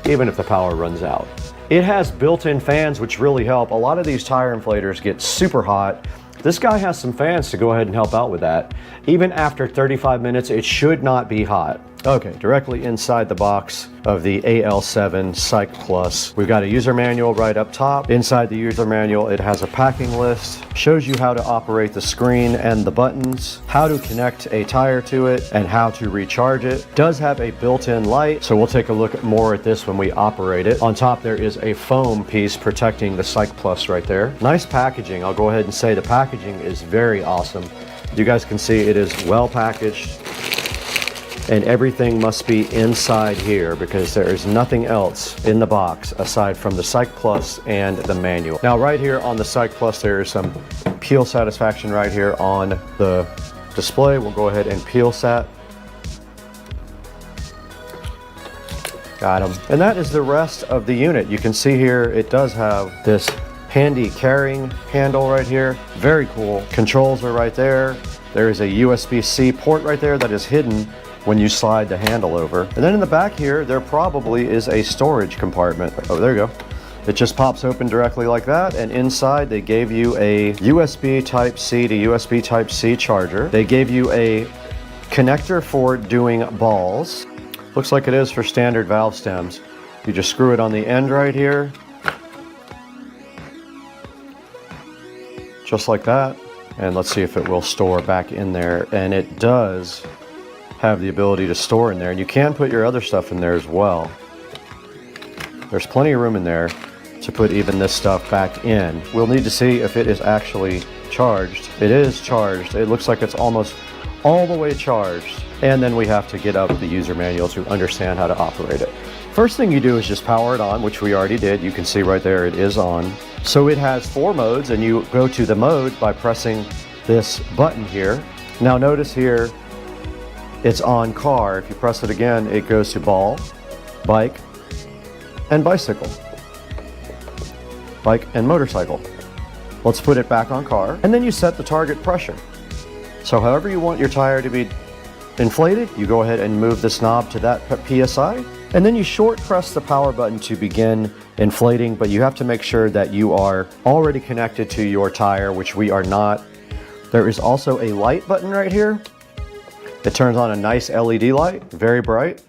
even if the power runs out. It has built-in fans, which really help. A lot of these tire inflators get super hot. This guy has some fans to go ahead and help out with that. Even after 35 minutes, it should not be hot. Okay, directly inside the box of the AL7 Cycplus, we've got a user manual right up top. Inside the user manual, it has a packing list, shows you how to operate the screen and the buttons, how to connect a tire to it, and how to recharge it. Does have a built-in light, so we'll take a look more at this when we operate it. On top, there is a foam piece protecting the Cycplus right there. Nice packaging. I'll go ahead and say the packaging is very awesome. You guys can see it is well packaged. And everything must be inside here because there is nothing else in the box aside from the Cycplus and the manual. Now right here on the Cycplus, there is some peel satisfaction right here on the display. We'll go ahead and peel sat. Got them. And that is the rest of the unit. You can see here it does have this handy carrying handle right here. Very cool. Controls are right there. There is a USB-C port right there that is hidden when you slide the handle over. And then in the back here, there probably is a storage compartment. Oh, there you go. It just pops open directly like that. And inside they gave you a USB Type-C to USB Type-C charger. They gave you a connector for doing balls. Looks like it is for standard valve stems. You just screw it on the end right here. Just like that. And let's see if it will store back in there. And it does have the ability to store in there, and you can put your other stuff in there as well. There's plenty of room in there to put even this stuff back in. We'll need to see if it is actually charged. It is charged. It looks like it's almost all the way charged. And then we have to get out the user manual to understand how to operate it. First thing you do is just power it on, which we already did. You can see right there it is on. So it has 4 modes, and you go to the mode by pressing this button here. Now notice here, it's on car. If you press it again, it goes to ball, bike, and bicycle. bike and motorcycle. Let's put it back on car, and then you set the target pressure. So however you want your tire to be inflated, you go ahead and move this knob to that PSI, and then you short press the power button to begin inflating, but you have to make sure that you are already connected to your tire, which we are not. There is also a light button right here. It turns on a nice LED light, very bright.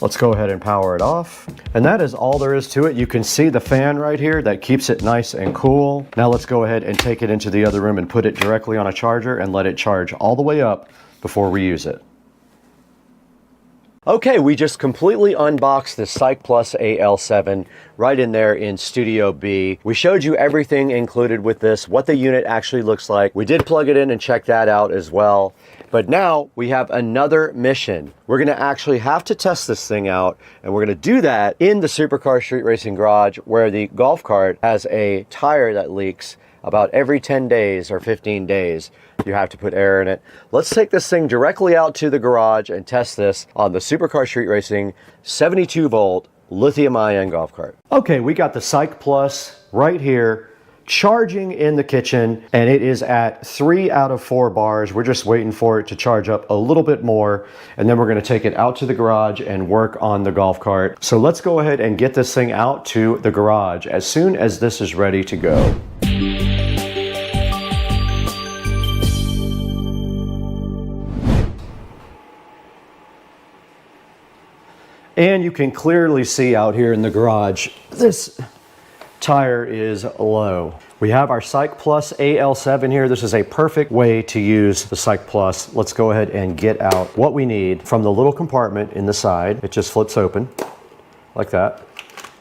Let's go ahead and power it off. And that is all there is to it. You can see the fan right here that keeps it nice and cool. Now let's go ahead and take it into the other room and put it directly on a charger and let it charge all the way up before we use it. Okay, we just completely unboxed the Psych Plus AL7 right in there in Studio B. We showed you everything included with this, what the unit actually looks like. We did plug it in and check that out as well. But now we have another mission. We're gonna actually have to test this thing out, and we're gonna do that in the Supercar Street Racing Garage, where the golf cart has a tire that leaks about every 10 days or 15 days. You have to put air in it. Let's take this thing directly out to the garage and test this on the Supercar Street Racing 72 volt lithium-ion golf cart. Okay, we got the Psych Plus right here, charging in the kitchen, and it is at 3 out of 4 bars. We're just waiting for it to charge up a little bit more, and then we're gonna take it out to the garage and work on the golf cart. So let's go ahead and get this thing out to the garage as soon as this is ready to go. And you can clearly see out here in the garage, this tire is low. We have our Psych Plus AL7 here. This is a perfect way to use the Psych Plus. Let's go ahead and get out what we need from the little compartment in the side. It just flips open like that.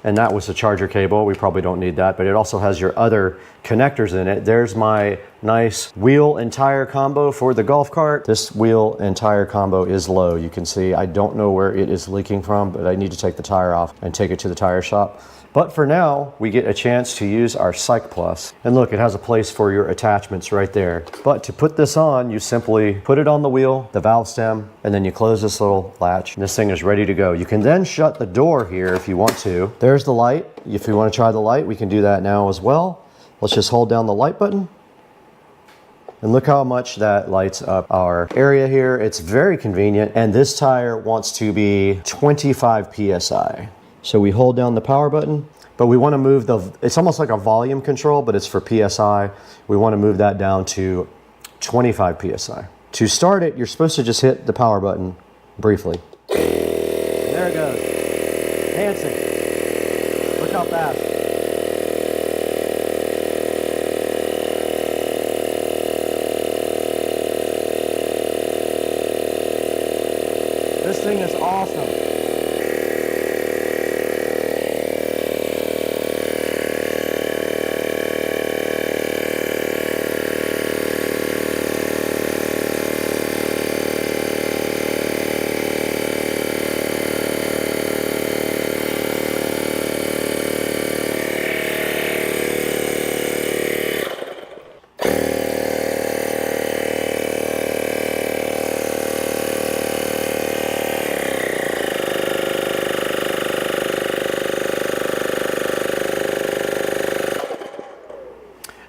And that was the charger cable. We probably don't need that, but it also has your other connectors in it. There's my nice wheel and tire combo for the golf cart. This wheel and tire combo is low. You can see, I don't know where it is leaking from, but I need to take the tire off and take it to the tire shop. But for now, we get a chance to use our Psych Plus. And look, it has a place for your attachments right there. But to put this on, you simply put it on the wheel, the valve stem, and then you close this little latch, and this thing is ready to go. You can then shut the door here if you want to. There's the light. If you want to try the light, we can do that now as well. Let's just hold down the light button. And look how much that lights up our area here. It's very convenient. And this tire wants to be 25 PSI. So we hold down the power button, but we want to move it's almost like a volume control, but it's for PSI. We want to move that down to 25 PSI. To start it, you're supposed to just hit the power button briefly. There it goes. Dancing. Look how fast. This thing is awesome.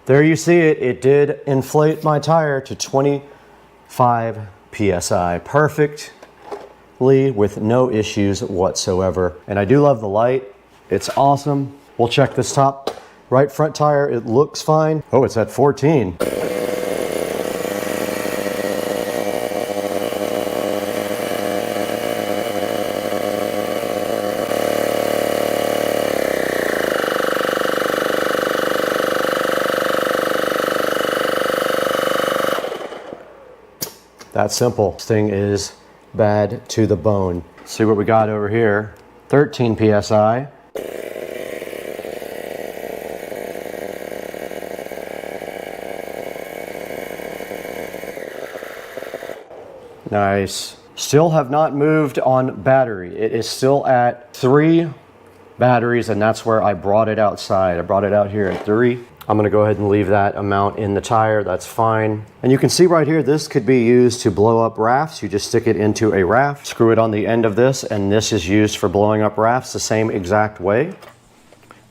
There you see it, it did inflate my tire to 25 PSI. Perfectly with no issues whatsoever. And I do love the light, it's awesome. We'll check this top right front tire, it looks fine. Oh, it's at 14. That simple. This thing is bad to the bone. See what we got over here. 13 PSI. Nice. Still have not moved on battery. It is still at 3 batteries, and that's where I brought it outside. I brought it out here at 3. I'm gonna go ahead and leave that amount in the tire, that's fine. And you can see right here, this could be used to blow up rafts. You just stick it into a raft, screw it on the end of this, and this is used for blowing up rafts the same exact way.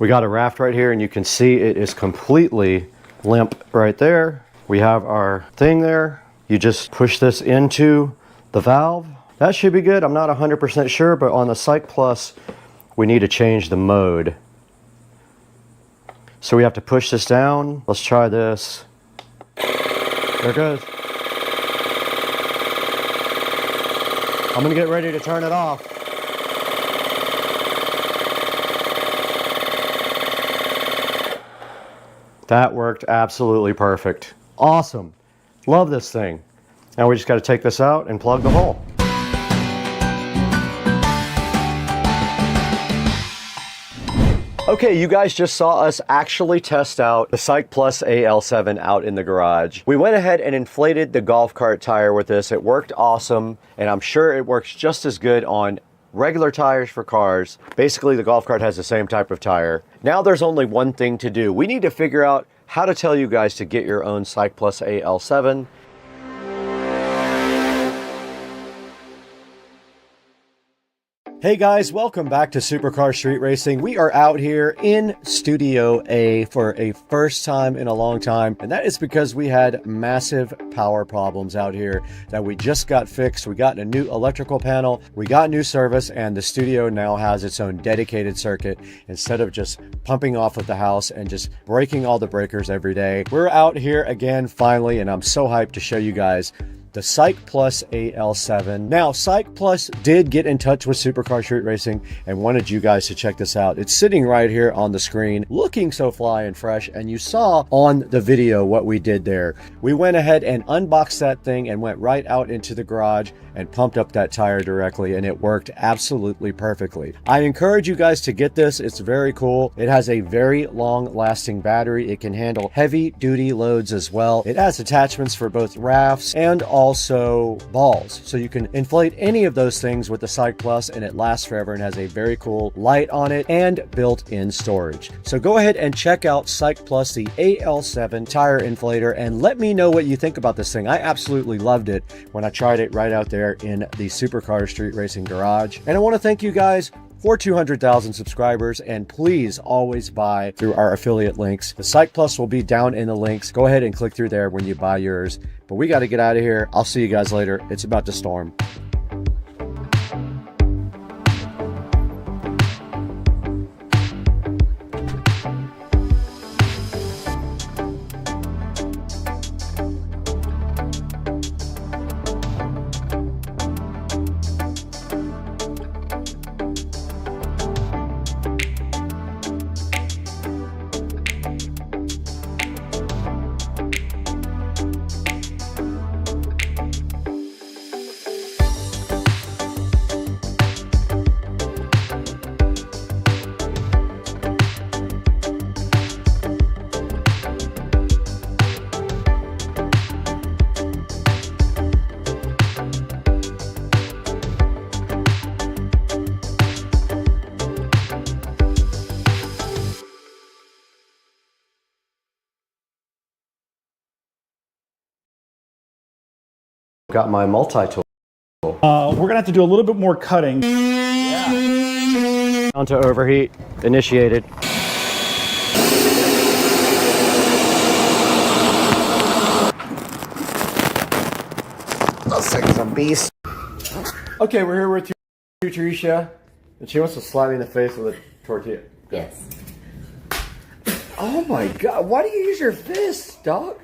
We got a raft right here, and you can see it is completely limp right there. We have our thing there. You just push this into the valve. That should be good. I'm not 100% sure, but on the Psych Plus, we need to change the mode. So we have to push this down. Let's try this. There it goes. I'm gonna get ready to turn it off. That worked absolutely perfect. Awesome. Love this thing. Now we just got to take this out and plug the hole. Okay, you guys just saw us actually test out the Psych Plus AL7 out in the garage. We went ahead and inflated the golf cart tire with this. It worked awesome, and I'm sure it works just as good on regular tires for cars. Basically, the golf cart has the same type of tire. Now there's only one thing to do. We need to figure out how to tell you guys to get your own Psych Plus AL7. Hey guys, welcome back to Supercar Street Racing. We are out here in Studio A for a first time in a long time, and that is because we had massive power problems out here that we just got fixed. We got a new electrical panel, we got new service, and the studio now has its own dedicated circuit instead of just pumping off of the house and just breaking all the breakers every day. We're out here again finally, and I'm so hyped to show you guys the Psych Plus AL7. Now, Psych Plus did get in touch with Supercar Street Racing and wanted you guys to check this out. It's sitting right here on the screen, looking so fly and fresh, and you saw on the video what we did there. We went ahead and unboxed that thing and went right out into the garage and pumped up that tire directly, and it worked absolutely perfectly. I encourage you guys to get this. It's very cool. It has a very long-lasting battery. It can handle heavy-duty loads as well. It has attachments for both rafts and also balls, so you can inflate any of those things with the Psych Plus, and it lasts forever and has a very cool light on it and built-in storage. So go ahead and check out Psych Plus, the AL7 tire inflator, and let me know what you think about this thing. I absolutely loved it when I tried it right out there in the Supercar Street Racing garage. And I want to thank you guys for 200,000 subscribers, and please always buy through our affiliate links. The Psych Plus will be down in the links. Go ahead and click through there when you buy yours. But we got to get out of here. I'll see you guys later. It's about to storm. Got my multi-tool. We're gonna have to do a little bit more cutting. Down to overheat, initiated. Those things are beasts. Okay, we're here with Tricia, and she wants to slap me in the face with a tortilla. Go. Yes. Oh my God, why do you use your fist, dog?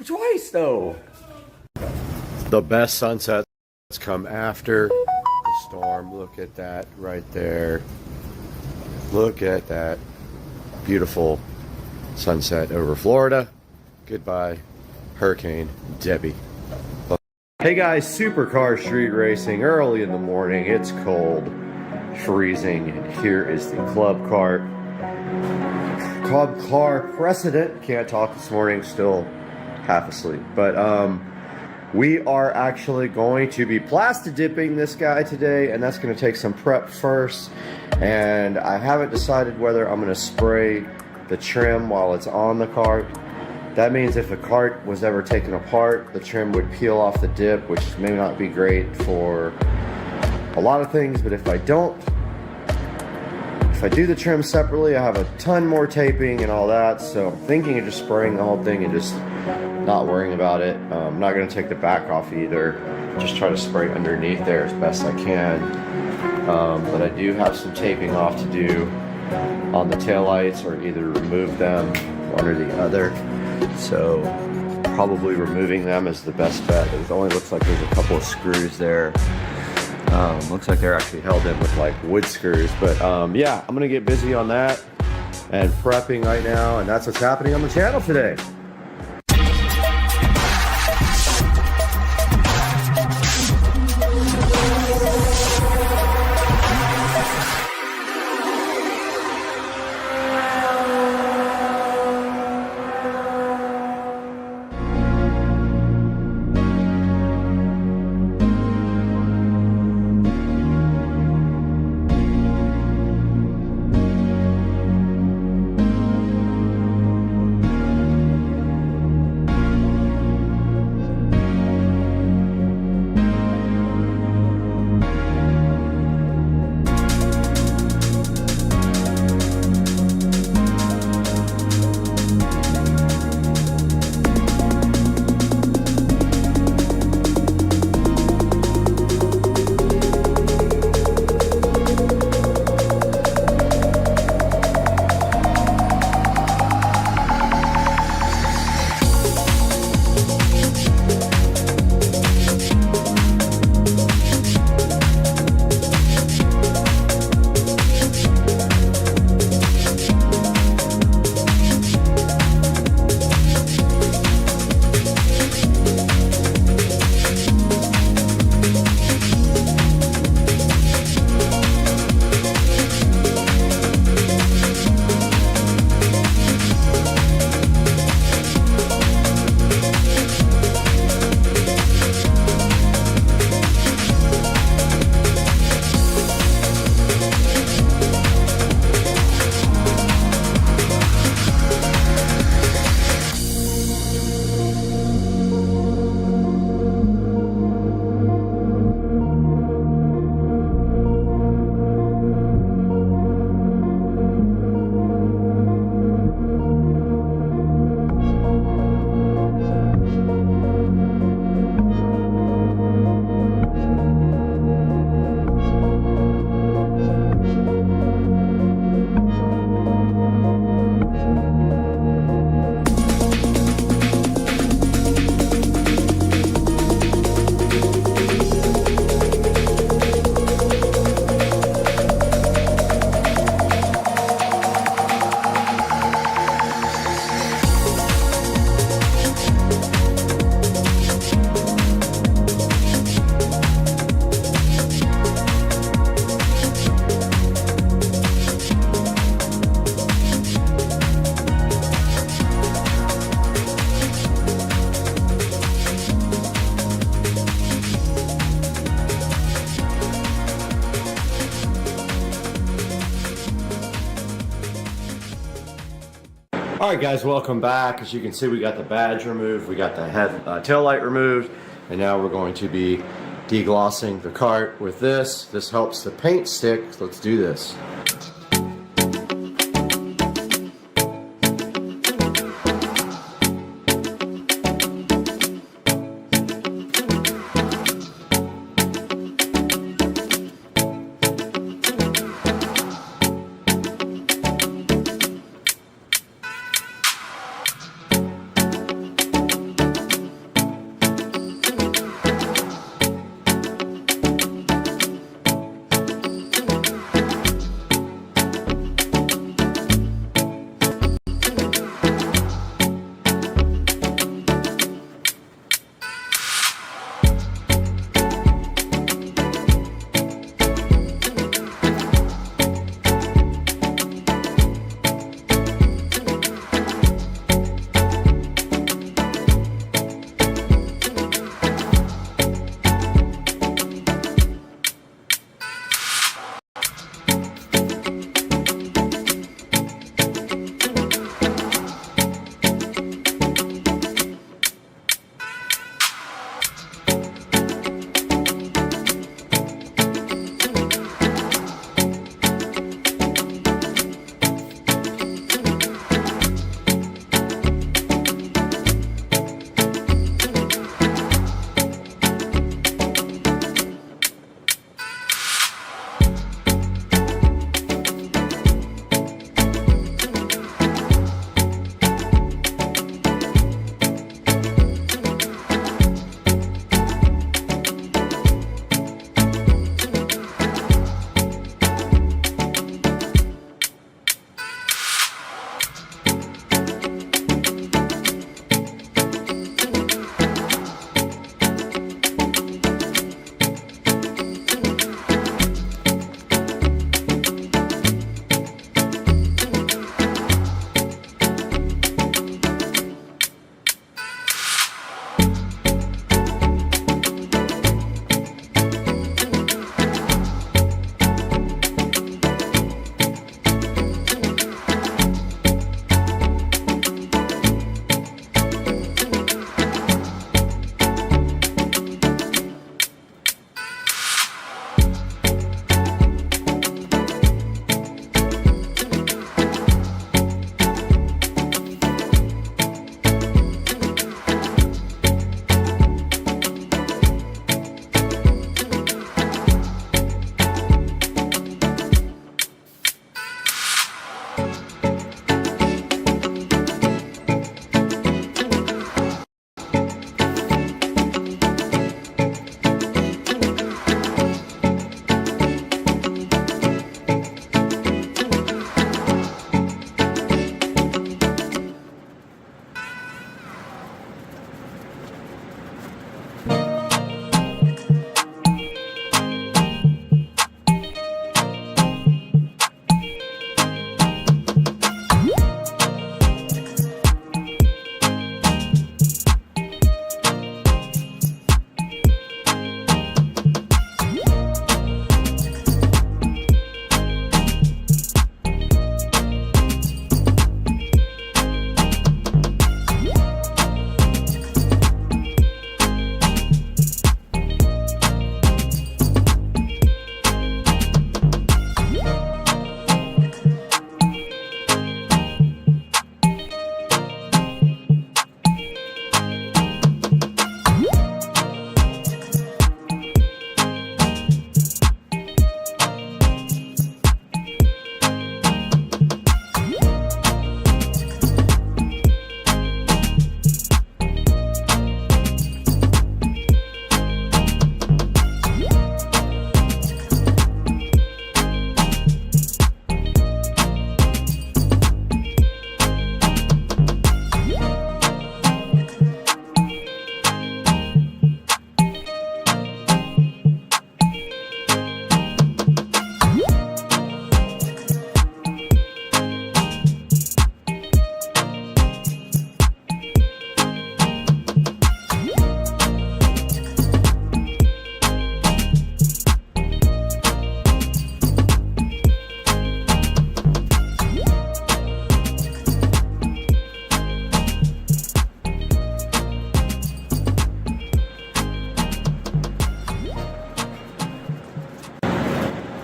Twice though. The best sunsets come after the storm. Look at that right there. Look at that beautiful sunset over Florida. Goodbye, Hurricane Debbie. Hey guys, Supercar Street Racing, early in the morning. It's cold, freezing, and here is the club car precedent. Can't talk this morning, still half asleep. But we are actually going to be plastic dipping this guy today, and that's going to take some prep first. And I haven't decided whether I'm going to spray the trim while it's on the cart. That means if the cart was ever taken apart, the trim would peel off the dip, which may not be great for a lot of things. But if I don't if I do the trim separately, I have a ton more taping and all that, so I'm thinking of just spraying the whole thing and just not worrying about it. I'm not going to take the back off either, just try to spray underneath there as best I can. But I do have some taping off to do on the taillights, or either remove them, one or the other. So probably removing them is the best bet. It only looks like there's a couple of screws there. Looks like they're actually held in with like wood screws, but yeah, I'm gonna get busy on that and prepping right now, and that's what's happening on the channel today. All right, guys, welcome back. As you can see, we got the badge removed, we got the tail light removed, and now we're going to be deglossing the cart with this. This helps the paint stick. Let's do this.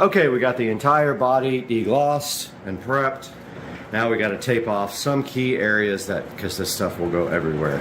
Okay, we got the entire body deglossed and prepped. Now we got to tape off some key areas because this stuff will go everywhere.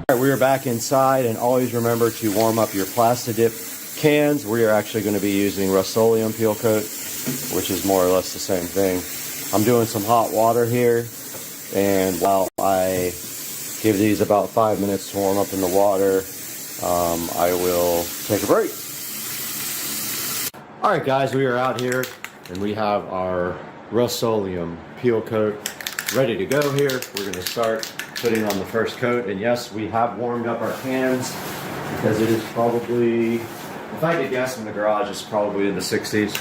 All right, we are back inside, and always remember to warm up your Plastidip cans. We are actually going to be using Rust-Oleum peel coat, which is more or less the same thing. I'm doing some hot water here, and while I give these about 5 minutes to warm up in the water, I will take a break. All right, guys, we are out here, and we have our Rust-Oleum peel coat ready to go here. We're going to start putting on the first coat, and yes, we have warmed up our cans because it is probably, if I could guess in the garage, it's probably in the 60s,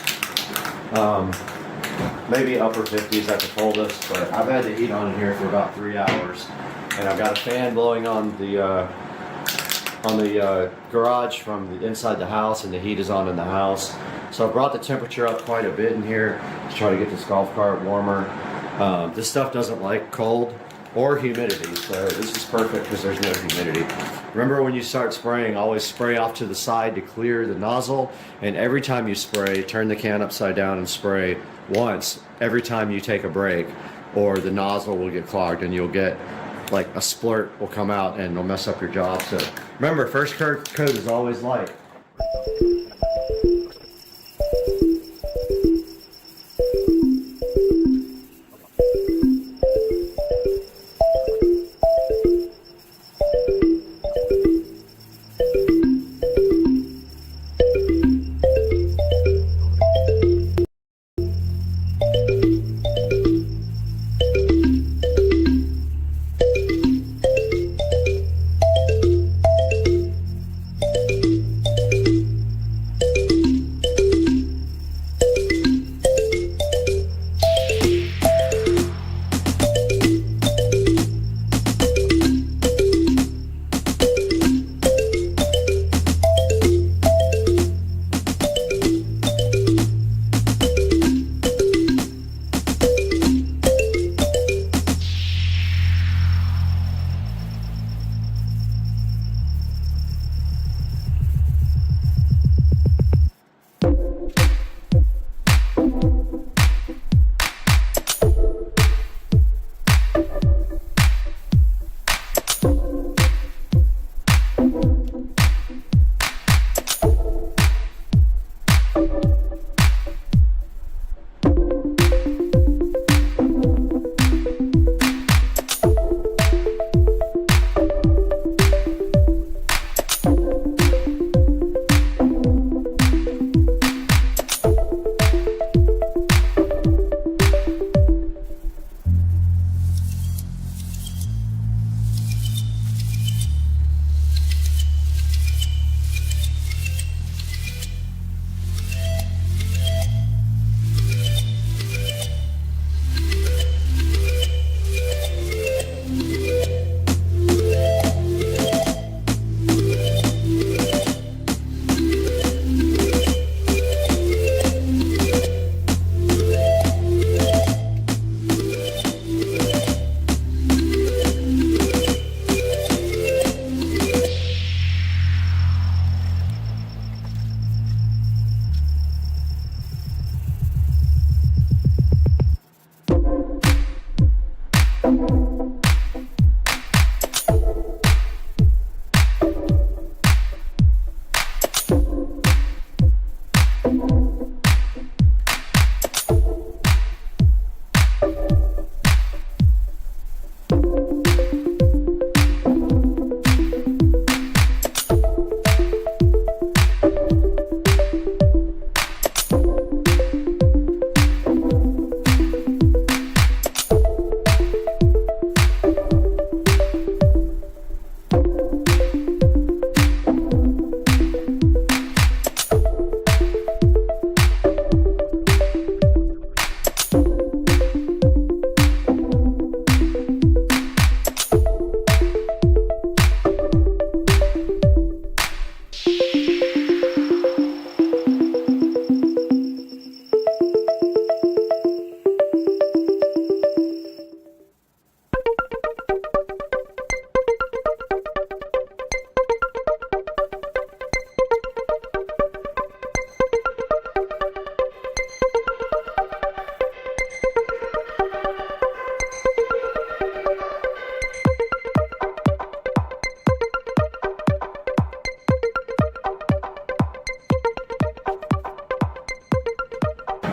maybe upper 50s at the coldest, but I've had the heat on in here for about 3 hours, and I've got a fan blowing on the garage from the inside the house, and the heat is on in the house. So I brought the temperature up quite a bit in here to try to get this golf cart warmer. This stuff doesn't like cold or humidity, so this is perfect because there's no humidity. Remember, when you start spraying, always spray off to the side to clear the nozzle, and every time you spray, turn the can upside down and spray once every time you take a break, or the nozzle will get clogged and you'll get like a splurt will come out and it'll mess up your job. So remember, first coat is always light.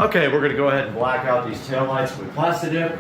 Okay, we're gonna go ahead and black out these taillights with Plastidip.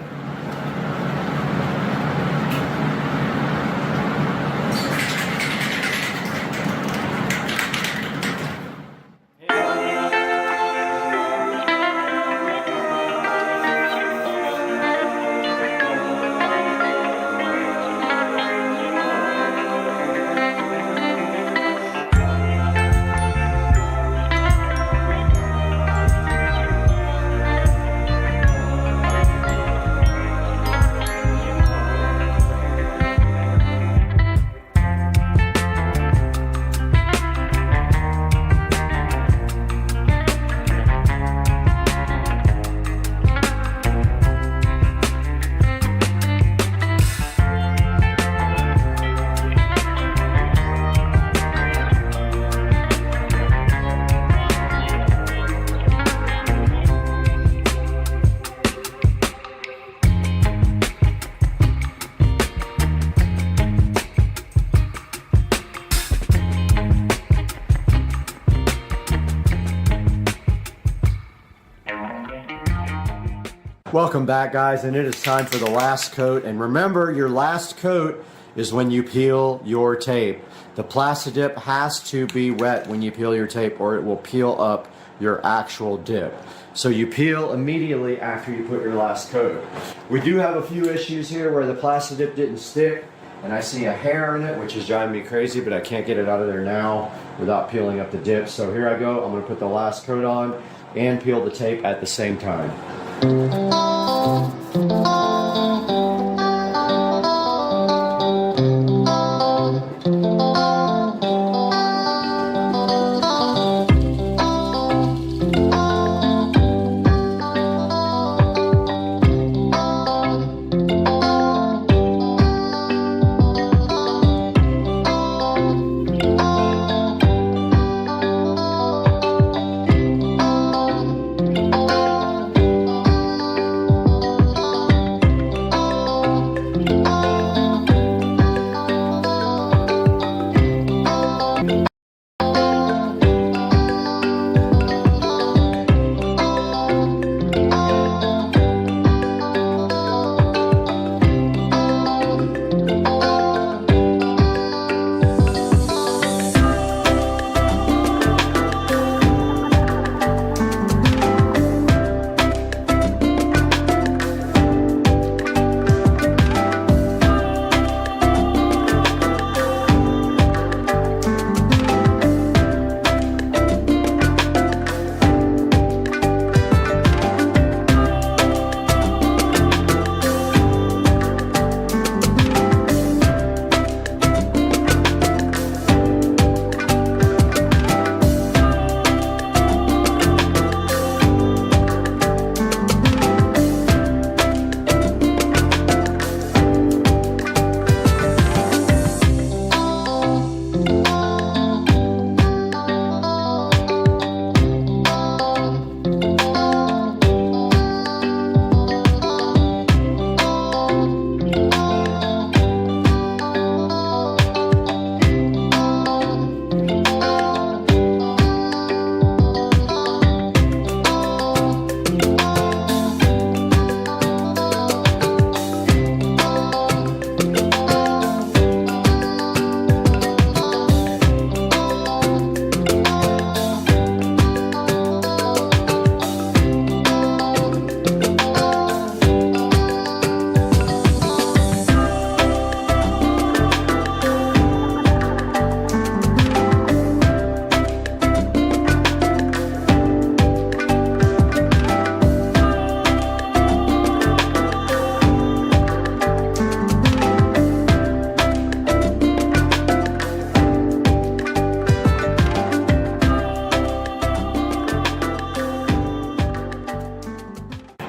Welcome back, guys, and it is time for the last coat. And remember, your last coat is when you peel your tape. The Plastidip has to be wet when you peel your tape, or it will peel up your actual dip. So you peel immediately after you put your last coat. We do have a few issues here where the Plastidip didn't stick, and I see a hair in it, which is driving me crazy, but I can't get it out of there now without peeling up the dip. So here I go. I'm going to put the last coat on and peel the tape at the same time.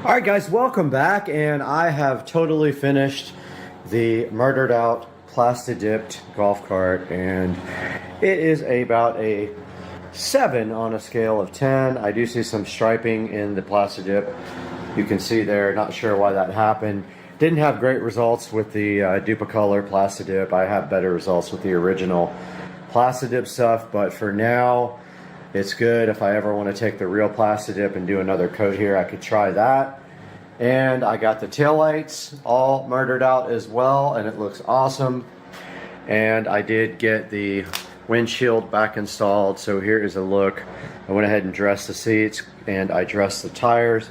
All right, guys, welcome back, and I have totally finished the murdered out Plastidip golf cart, and it is about a 7 on a scale of 10. I do see some striping in the Plastidip. You can see there, not sure why that happened. Didn't have great results with the Duplicolor Plastidip. I have better results with the original Plastidip stuff, but for now, It's good. If I ever want to take the real plasti dip and do another coat here, I could try that. And I got the taillights all murdered out as well, and it looks awesome. And I did get the windshield back installed, so here is a look. I went ahead and dressed the seats, and I dressed the tires.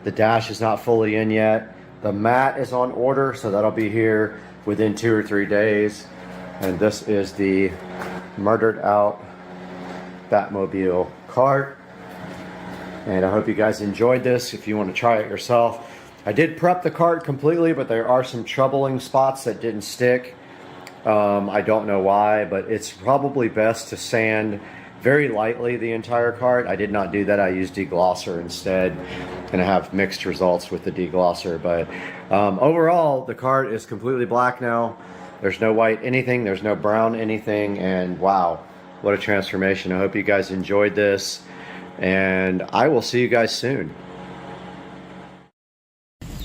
The dash is not fully in yet. The mat is on order, so that'll be here within 2 or 3 days. And this is the murdered out Batmobile cart. And I hope you guys enjoyed this. If you want to try it yourself, I did prep the cart completely, but there are some troubling spots that didn't stick. I don't know why, but it's probably best to sand very lightly the entire cart. I did not do that. I used deglosser instead, and I have mixed results with the deglosser. But overall, the cart is completely black now. There's no white anything. There's no brown anything. And wow, what a transformation. I hope you guys enjoyed this, and I will see you guys soon.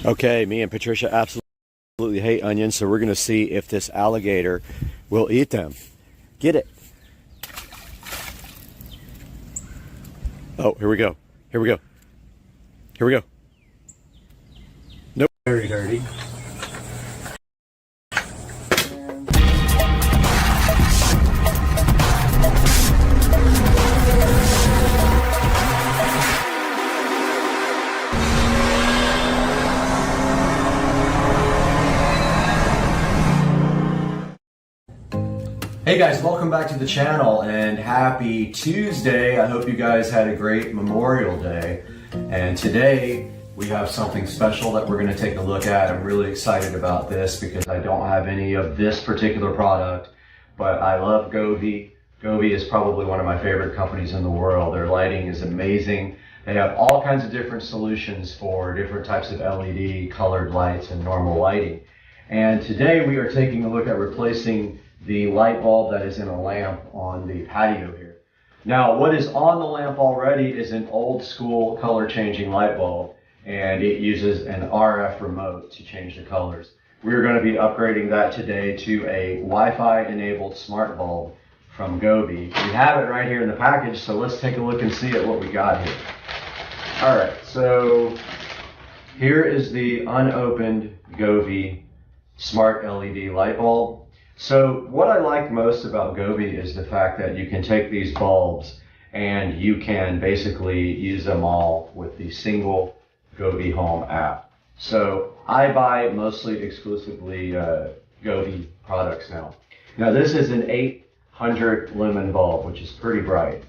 Okay, me and Patricia absolutely hate onions, so we're going to see if this alligator will eat them. Get it. Oh, here we go. Here we go. Here we go. Nope. Very dirty. Hey guys, welcome back to the channel and happy Tuesday. I hope you guys had a great Memorial Day. And today we have something special that we're going to take a look at. I'm really excited about this because I don't have any of this particular product, but I love Govee. Govee is probably one of my favorite companies in the world. Their lighting is amazing. They have all kinds of different solutions for different types of LED, colored lights, and normal lighting. And today we are taking a look at replacing the light bulb that is in a lamp on the patio here. Now, what is on the lamp already is an old school color changing light bulb, and it uses an RF remote to change the colors. We're going to be upgrading that today to a Wi-Fi enabled smart bulb from Govee. We have it right here in the package, so let's take a look and see at what we got here. All right, so here is the unopened Govee smart LED light bulb. So what I like most about Govee is the fact that you can take these bulbs and you can basically use them all with the single Govee Home app. So I buy mostly exclusively Govee products now. Now this is an 800 lumen bulb, which is pretty bright.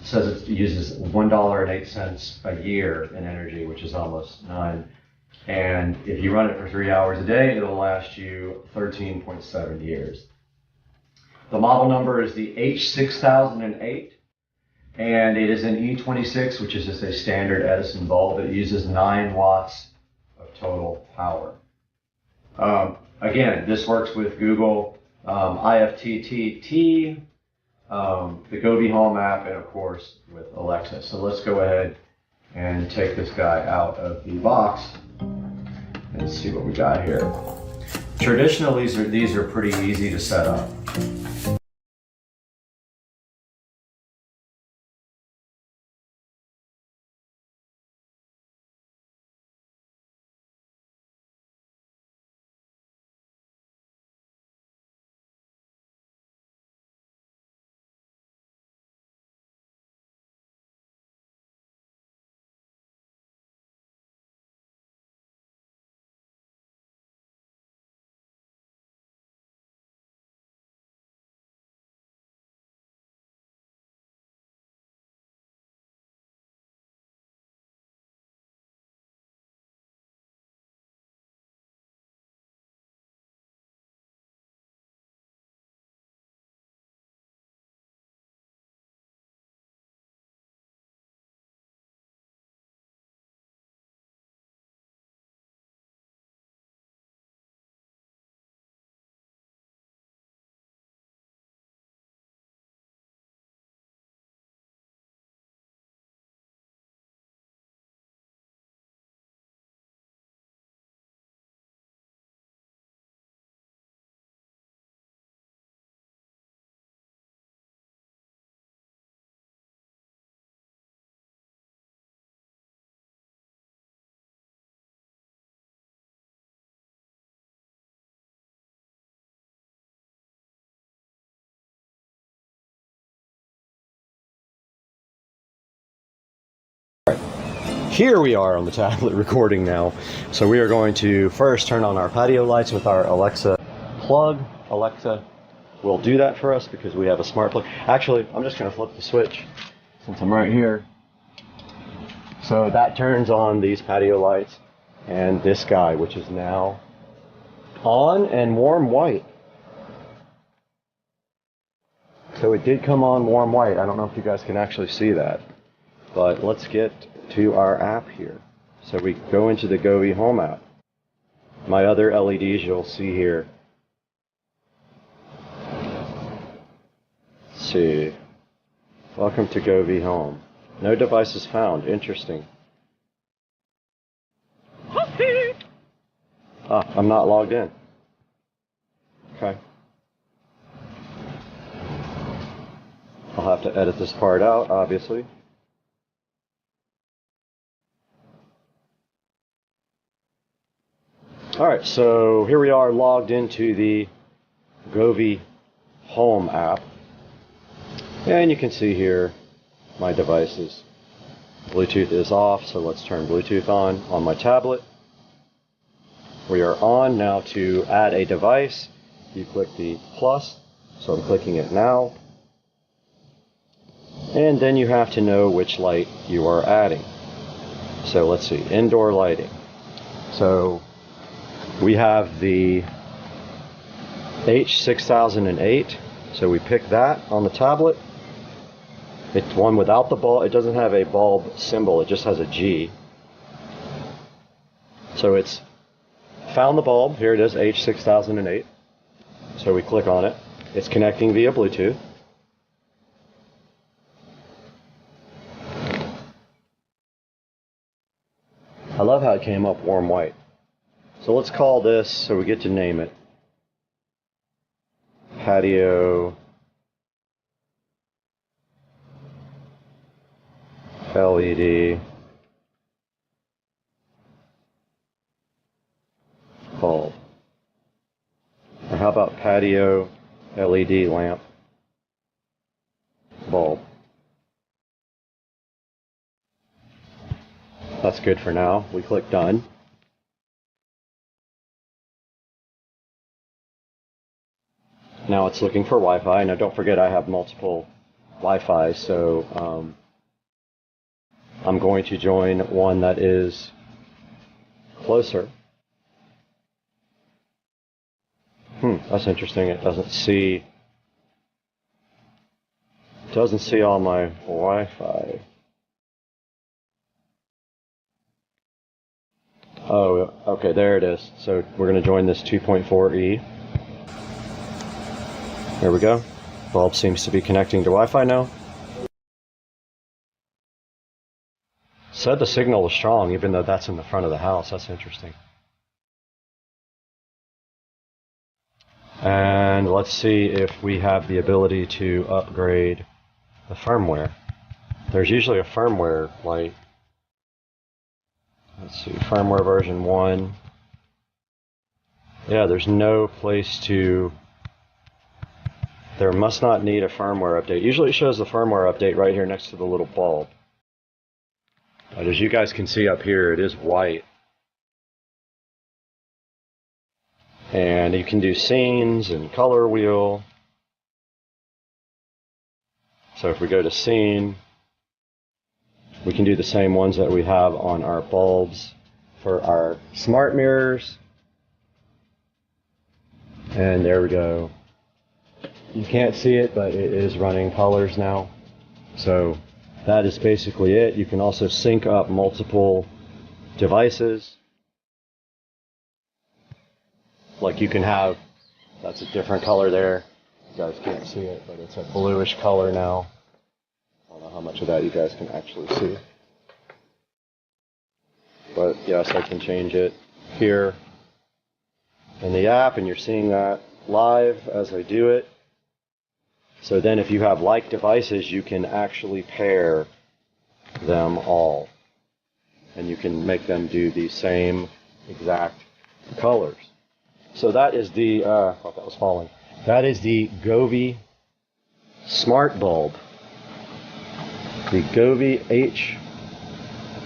Says it uses $1.08 a year in energy, which is almost none. And if you run it for 3 hours a day, it'll last you 13.7 years. The model number is the H6008, and it is an E26, which is just a standard Edison bulb. It uses 9 watts of total power. Again, this works with Google, IFTTT, the Govee Home app, and of course with Alexa. So let's go ahead and take this guy out of the box and see what we got here. Traditionally, these are pretty easy to set up. Here we are on the tablet recording now. So we are going to first turn on our patio lights with our Alexa plug. Alexa will do that for us because we have a smart plug. Actually, I'm just going to flip the switch since I'm right here. So that turns on these patio lights and this guy, which is now on and warm white. So it did come on warm white. I don't know if you guys can actually see that, but let's get to our app here. So we go into the Govee Home app. My other LEDs you'll see here. Let's see. Welcome to Govee Home. No devices found. Interesting. I'm not logged in. Okay. I'll have to edit this part out, obviously. Alright, so here we are logged into the Govee Home app. And you can see here my devices. Bluetooth is off, so let's turn Bluetooth on my tablet. We are on now. To add a device, you click the plus, so I'm clicking it now. And then you have to know which light you are adding. So let's see, indoor lighting. So we have the H6008, so we pick that on the tablet. It's one without the bulb. It doesn't have a bulb symbol, it just has a G. So it's found the bulb. Here it is, H6008. So we click on it. It's connecting via Bluetooth. I love how it came up warm white. So let's call this, so we get to name it, Patio LED bulb. Or how about patio LED lamp bulb? That's good for now. We click done. Now it's looking for Wi-Fi. Now don't forget I have multiple Wi-Fi, so I'm going to join one that is closer. That's interesting. It doesn't see all my Wi-Fi. Oh, okay, there it is. So we're going to join this 2.4E. There we go. Bulb seems to be connecting to Wi-Fi now. Said the signal was strong, even though that's in the front of the house. That's interesting. And let's see if we have the ability to upgrade the firmware. There's usually a firmware light. Let's see, firmware version 1. Yeah, there's no place to... There must not need a firmware update. Usually it shows the firmware update right here next to the little bulb. But as you guys can see up here, it is white. And you can do scenes and color wheel. So if we go to scene, we can do the same ones that we have on our bulbs for our smart mirrors. And there we go. You can't see it, but it is running colors now. So that is basically it. You can also sync up multiple devices. Like you can have, that's a different color there. You guys can't see it, but it's a bluish color now. I don't know how much of that you guys can actually see. But yes, I can change it here in the app, and you're seeing that live as I do it. So then if you have like devices, you can actually pair them all. And you can make them do the same exact colors. So that is the, I thought that was falling. That is the Govee Smart Bulb. The Govee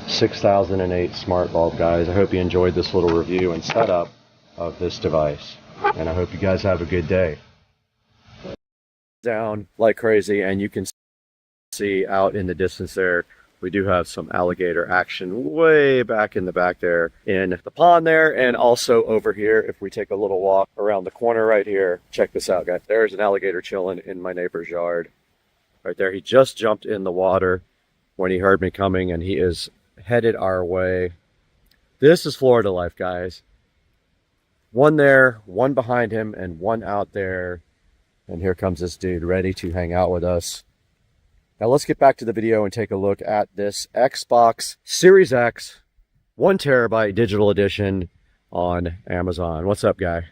6008 smart bulb, guys. I hope you enjoyed this little review and setup of this device, and I hope you guys have a good day. Down like crazy, and you can see out in the distance there, we do have some alligator action way back in the back there in the pond there, and also over here. If we take a little walk around the corner right here, check this out, guys. There's an alligator chilling in my neighbor's yard right there. He just jumped in the water when he heard me coming, and he is headed our way. This is Florida life, guys. One there, one behind him, and one out there. And here comes this dude ready to hang out with us. Now let's get back to the video and take a look at this Xbox Series X 1 terabyte digital edition on Amazon. What's up, guy?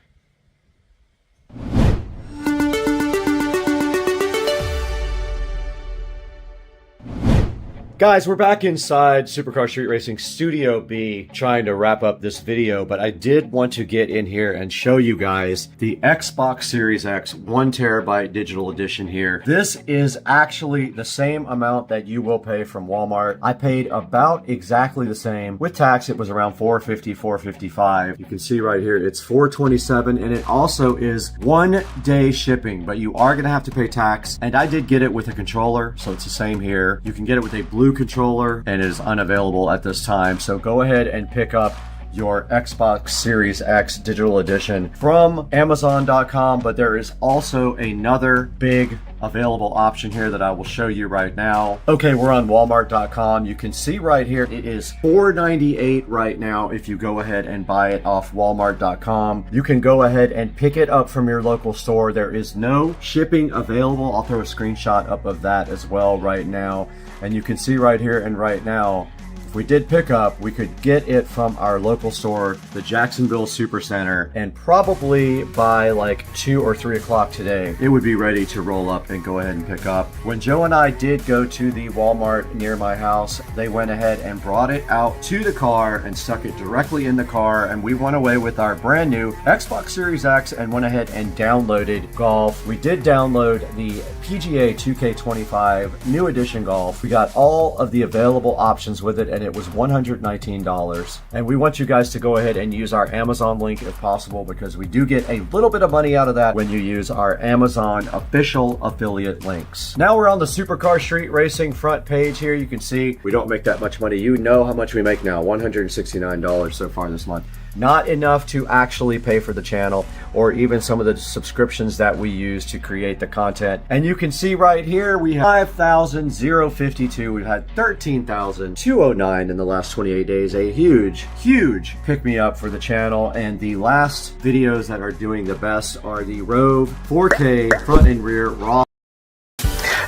Guys, we're back inside Supercar Street Racing Studio B trying to wrap up this video, but I did want to get in here and show you guys the Xbox Series X 1 terabyte digital edition here. This is actually the same amount that you will pay from Walmart. I paid about exactly the same. With tax, it was around $450, $455. You can see right here, it's $427, and it also is 1 day shipping, but you are gonna have to pay tax. And I did get it with a controller, so it's the same here. You can get it with a blue controller, and it is unavailable at this time. So go ahead and pick up your Xbox Series X digital edition from Amazon.com, but there is also another big available option here that I will show you right now. Okay, we're on Walmart.com. You can see right here, it is $498 right now if you go ahead and buy it off Walmart.com. You can go ahead and pick it up from your local store. There is no shipping available. I'll throw a screenshot up of that as well right now. And you can see right here and right now, if we did pick up, we could get it from our local store, the Jacksonville Supercenter, and probably by like 2 or 3 o'clock today, it would be ready to roll up and go ahead and pick up. When Joe and I did go to the Walmart near my house, they went ahead and brought it out to the car and stuck it directly in the car, and we went away with our brand new Xbox Series X and went ahead and downloaded Golf. We did download the PGA 2K25 New Edition Golf. We got all of the available options with it, and it was $119. And we want you guys to go ahead and use our Amazon link if possible, because we do get a little bit of money out of that when you use our Amazon official affiliate links. Now we're on the Supercar Street Racing front page here. You can see we don't make that much money. You know how much we make now, $169 so far this month. Not enough to actually pay for the channel or even some of the subscriptions that we use to create the content. And you can see right here, we have 5,052. We've had 13,209 in the last 28 days. A huge, huge pick me up for the channel. And the last videos that are doing the best are the Rove 4K front and rear raw.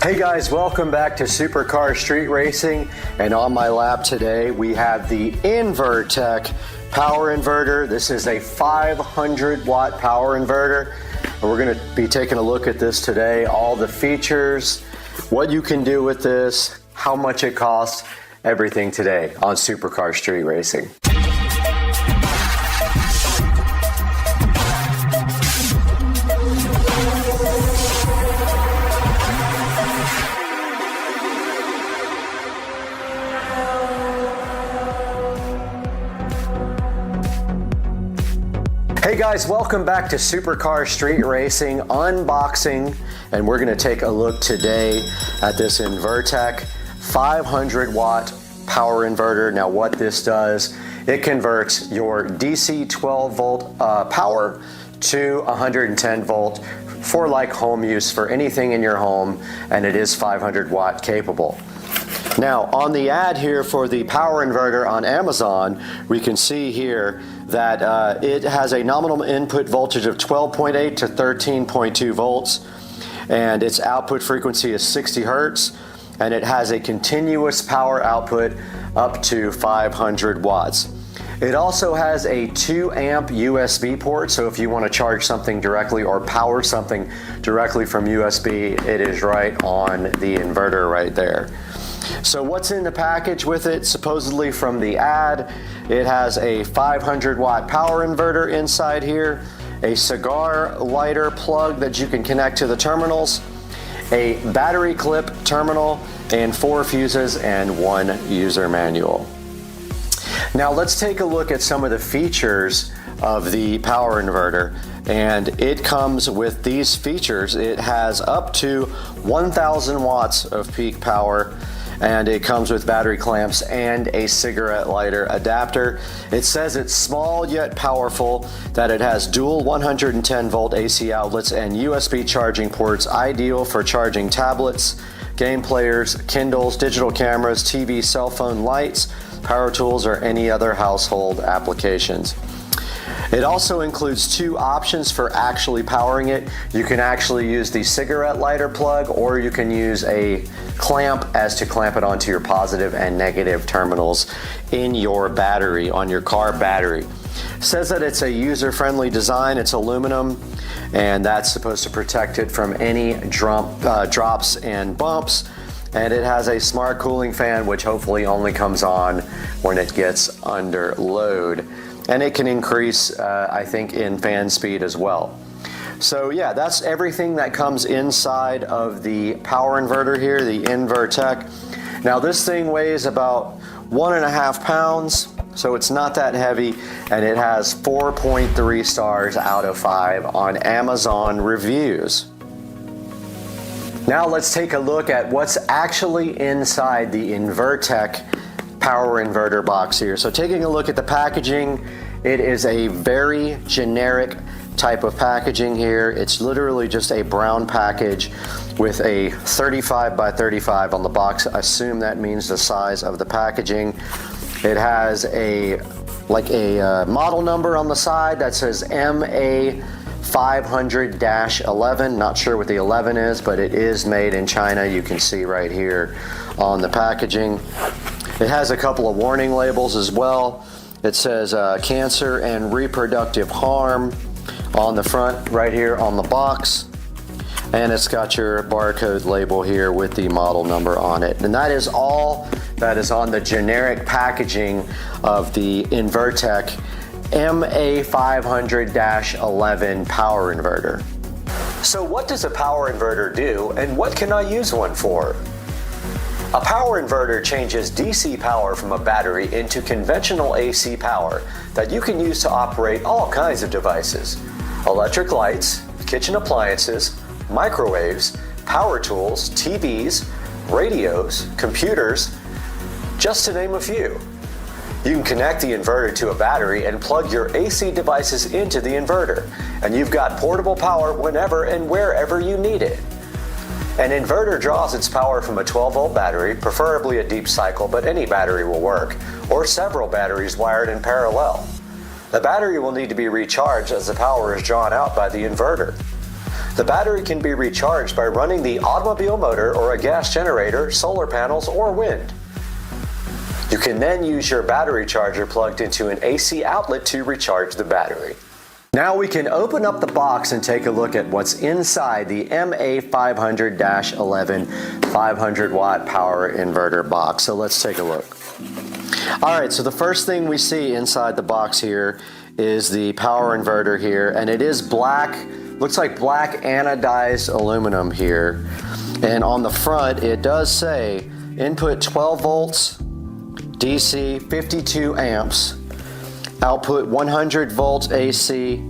Hey guys, welcome back to Supercar Street Racing, and on my lap today we have the Invertech power inverter. This is a 500 watt power inverter, and we're going to be taking a look at this today, all the features, what you can do with this, how much it costs, everything today on Supercar Street Racing. Hey guys, welcome back to Supercar Street Racing unboxing, and we're going to take a look today at this Invertech 500 watt power inverter. Now what this does, it converts your DC 12 volt power to 110 volt for like home use for anything in your home, and it is 500 watt capable. Now on the ad here for the power inverter on Amazon, we can see here that it has a nominal input voltage of 12.8 to 13.2 volts, and its output frequency is 60 hertz, and it has a continuous power output up to 500 watts. It also has a 2 amp USB port, so if you want to charge something directly or power something directly from USB, it is right on the inverter right there. So what's in the package with it? Supposedly from the ad, it has a 500 watt power inverter inside here, a cigar lighter plug that you can connect to the terminals, a battery clip terminal, and 4 fuses and 1 user manual. Now let's take a look at some of the features of the power inverter. And it comes with these features. It has up to 1,000 watts of peak power, and it comes with battery clamps and a cigarette lighter adapter. It says it's small yet powerful, that it has dual 110 volt AC outlets and USB charging ports, ideal for charging tablets, game players, Kindles, digital cameras, TV, cell phone lights, power tools, or any other household applications. It also includes two options for actually powering it. You can actually use the cigarette lighter plug, or you can use a clamp as to clamp it onto your positive and negative terminals in your battery, on your car battery. It says that it's a user-friendly design. It's aluminum, and that's supposed to protect it from any drops and bumps. And it has a smart cooling fan, which hopefully only comes on when it gets under load. And it can increase, I think, in fan speed as well. So yeah, that's everything that comes inside of the power inverter here, the Invertech. Now this thing weighs about 1.5 pounds, so it's not that heavy, and it has 4.3 stars out of 5 on Amazon reviews. Now let's take a look at what's actually inside the Invertech power inverter box here. So taking a look at the packaging, it is a very generic type of packaging here. It's literally just a brown package with a 35 by 35 on the box. I assume that means the size of the packaging. It has a model number on the side that says MA500-11. Not sure what the 11 is, but it is made in China. You can see right here on the packaging. It has a couple of warning labels as well. It says cancer and reproductive harm on the front right here on the box. And it's got your barcode label here with the model number on it. And that is all that is on the generic packaging of the Invertech MA500-11 power inverter. So what does a power inverter do, and what can I use one for? A power inverter changes DC power from a battery into conventional AC power that you can use to operate all kinds of devices. Electric lights, kitchen appliances, microwaves, power tools, TVs, radios, computers, just to name a few. You can connect the inverter to a battery and plug your AC devices into the inverter, and you've got portable power whenever and wherever you need it. An inverter draws its power from a 12-volt battery, preferably a deep cycle, but any battery will work, or several batteries wired in parallel. The battery will need to be recharged as the power is drawn out by the inverter. The battery can be recharged by running the automobile motor or a gas generator, solar panels, or wind. You can then use your battery charger plugged into an AC outlet to recharge the battery. Now we can open up the box and take a look at what's inside the MA500-11 500 watt power inverter box. So let's take a look. All right, so the first thing we see inside the box here is the power inverter here, and it is black, looks like black anodized aluminum here. And on the front, it does say input 12 volts, DC 52 amps, output 100 volts AC,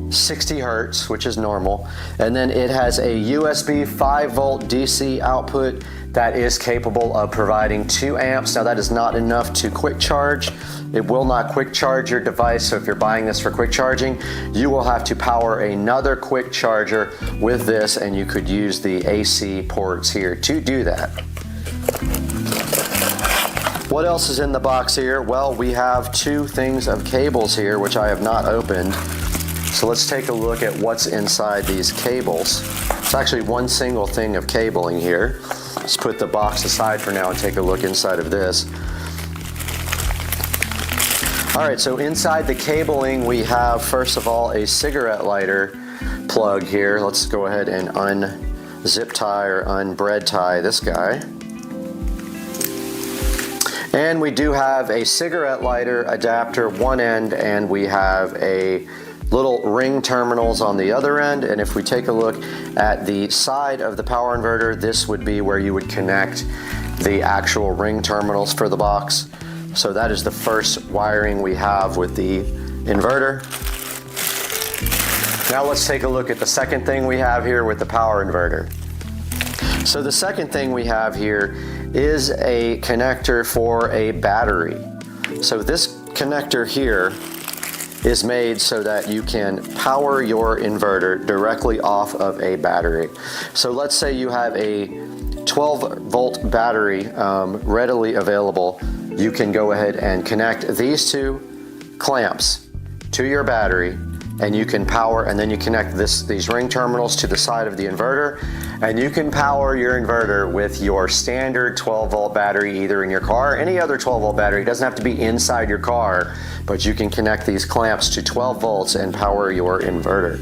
60 hertz, which is normal. And then it has a USB 5 volt DC output that is capable of providing 2 amps. Now that is not enough to quick charge. It will not quick charge your device, so if you're buying this for quick charging, you will have to power another quick charger with this, and you could use the AC ports here to do that. What else is in the box here? Well, we have 2 things of cables here, which I have not opened. So let's take a look at what's inside these cables. It's actually one single thing of cabling here. Let's put the box aside for now and take a look inside of this. All right, so inside the cabling, we have, first of all, a cigarette lighter plug here. Let's go ahead and unzip tie or unbread tie this guy. And we do have a cigarette lighter adapter one end, and we have a little ring terminals on the other end. And if we take a look at the side of the power inverter, this would be where you would connect the actual ring terminals for the box. So that is the first wiring we have with the inverter. Now let's take a look at the second thing we have here with the power inverter. So the second thing we have here is a connector for a battery. So this connector here is made so that you can power your inverter directly off of a battery. So let's say you have a 12-volt battery readily available. You can go ahead and connect these two clamps to your battery, and you can power, and then you connect these ring terminals to the side of the inverter, and you can power your inverter with your standard 12-volt battery, either in your car or any other 12-volt battery. It doesn't have to be inside your car, but you can connect these clamps to 12 volts and power your inverter.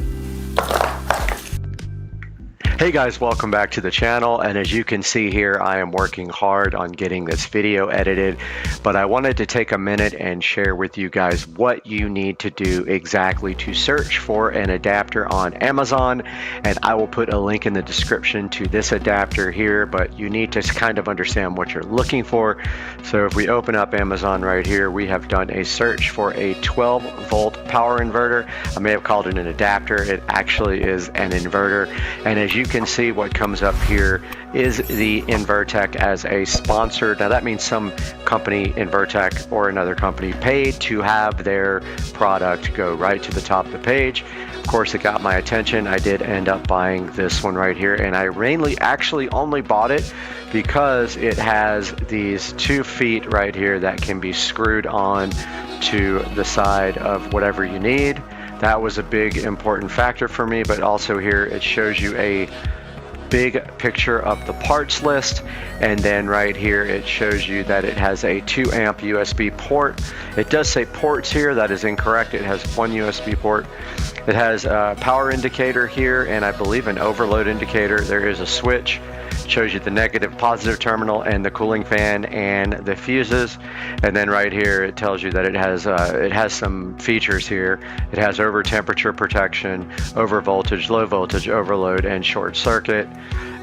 Hey guys, welcome back to the channel, and as you can see here, I am working hard on getting this video edited, but I wanted to take a minute and share with you guys what you need to do exactly to search for an adapter on Amazon, and I will put a link in the description to this adapter here, but you need to kind of understand what you're looking for. So if we open up Amazon right here, we have done a search for a 12-volt power inverter. I may have called it an adapter. It actually is an inverter, and as you can see, what comes up here is the Invertech as a sponsor. Now that means some company, Invertech or another company, paid to have their product go right to the top of the page. Of course, it got my attention. I did end up buying this one right here, and I actually only bought it because it has these 2 feet right here that can be screwed on to the side of whatever you need. That was a big important factor for me, but also here it shows you a big picture of the parts list, and then right here it shows you that it has a 2 amp USB port. It does say ports here, that is incorrect. It has 1 USB port. It has a power indicator here, and I believe an overload indicator. There is a switch. It shows you the negative, positive terminal, and the cooling fan and the fuses. And then right here it tells you that it has some features here. It has over temperature protection, over voltage, low voltage, overload, and short circuit.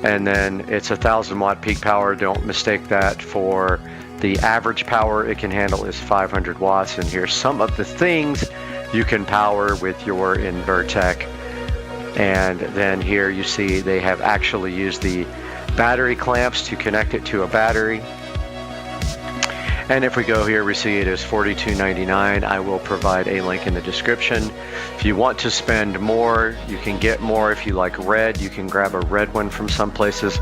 And then it's 1,000 watt peak power. Don't mistake that for the average power it can handle is 500 watts. And here's some of the things you can power with your Invertech. And then here you see they have actually used the battery clamps to connect it to a battery. And if we go here, we see it is $42.99. I will provide a link in the description. If you want to spend more, you can get more. If you like red, you can grab a red one from some places.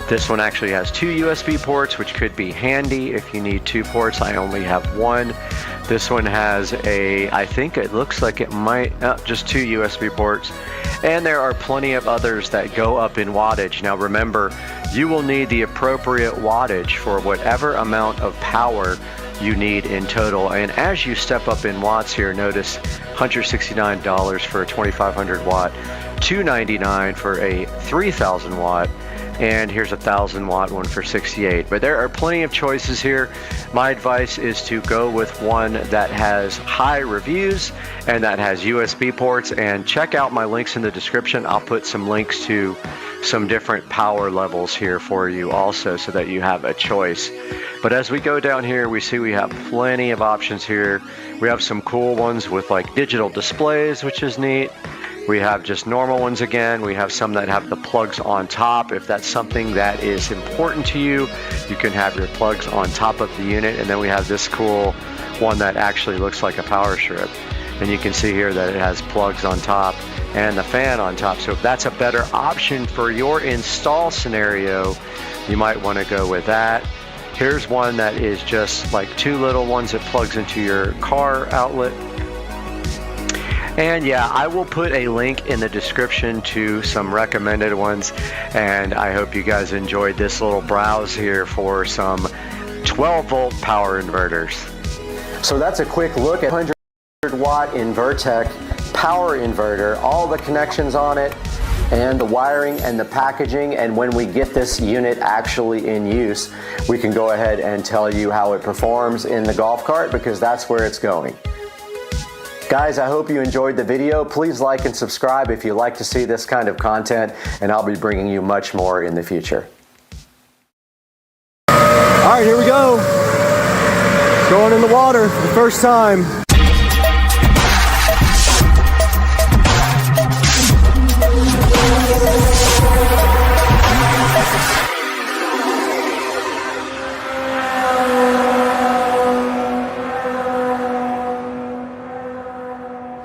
This one actually has 2 USB ports, which could be handy if you need 2 ports. I only have 1. This one has I think it looks like it might, just 2 USB ports. And there are plenty of others that go up in wattage. Now remember, you will need the appropriate wattage for whatever amount of power you need in total. And as you step up in watts here, notice $169 for a 2500 watt, $299 for a 3000 watt, and here's a 1000 watt one for 68. But there are plenty of choices here. My advice is to go with one that has high reviews and that has USB ports, and check out my links in the description. I'll put some links to some different power levels here for you also, so that you have a choice. But as we go down here, we see we have plenty of options here. We have some cool ones with like digital displays, which is neat. We have just normal ones again. We have some that have the plugs on top. If that's something that is important to you, you can have your plugs on top of the unit. And then we have this cool one that actually looks like a power strip. And you can see here that it has plugs on top and the fan on top. So if that's a better option for your install scenario, you might want to go with that. Here's one that is just like 2 little ones that plugs into your car outlet. And yeah, I will put a link in the description to some recommended ones, and I hope you guys enjoyed this little browse here for some 12-volt power inverters. So that's a quick look at 100-watt Invertech power inverter, all the connections on it, and the wiring and the packaging. And when we get this unit actually in use, we can go ahead and tell you how it performs in the golf cart, because that's where it's going. Guys, I hope you enjoyed the video. Please like and subscribe if you like to see this kind of content, and I'll be bringing you much more in the future. All right, here we go. Going in the water for the first time.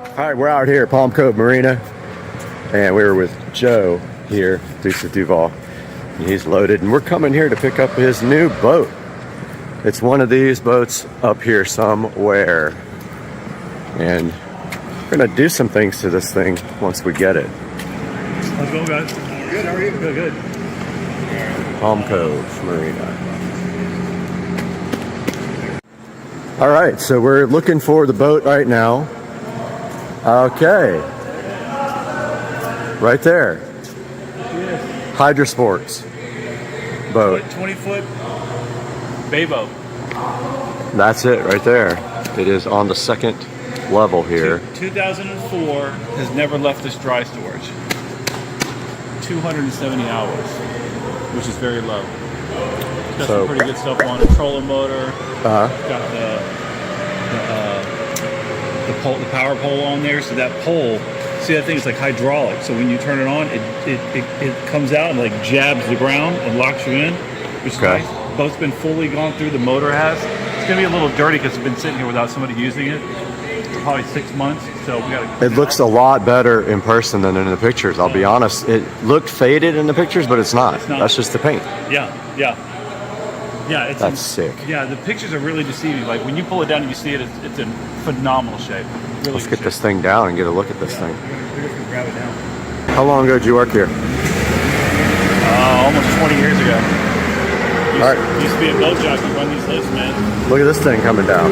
All right, we're out here at Palm Cove Marina, and we were with Joe here, Dukes of Duval. And he's loaded, and we're coming here to pick up his new boat. It's one of these boats up here somewhere, and we're gonna do some things to this thing once we get it. How's it going, guys? Good, how are you? Good, good. Palm Cove Marina. All right, so we're looking for the boat right now. Okay. Right there. Hydrosports boat. 20-foot bay boat. That's it right there. It is on the second level here. 2004 has never left this dry storage. 270 hours, which is very low. Got some pretty good stuff on it. Trolling motor. Got the power pole on there. So that pole, see that thing is like hydraulic. So when you turn it on, it comes out and like jabs the ground and locks you in, which is nice. Boat's been fully gone through. The motor has. It's gonna be a little dirty because it's been sitting here without somebody using it for probably 6 months. So we gotta. It looks a lot better in person than in the pictures. I'll be honest. It looked faded in the pictures, but it's not. That's just the paint. Yeah. That's sick. Yeah, the pictures are really deceiving. Like when you pull it down and you see it, it's in phenomenal shape. Really Let's get this thing down and get a look at this thing. We're just gonna grab it down. How long ago did you work here? Almost 20 years ago. All right. Used to be a boat jockey, run these lifts, man. Look at this thing coming down.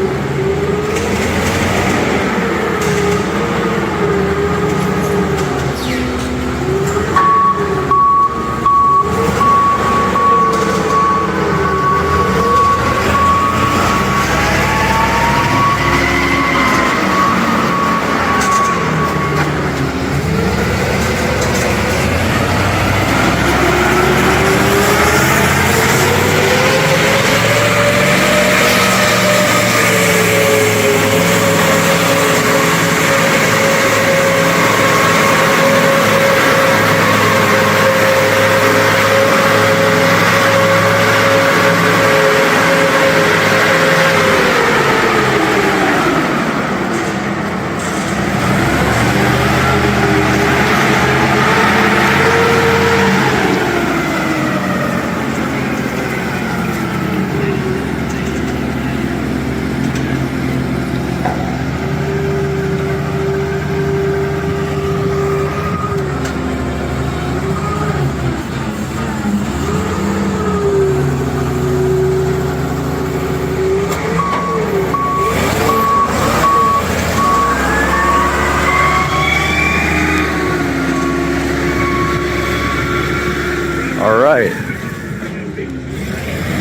All right,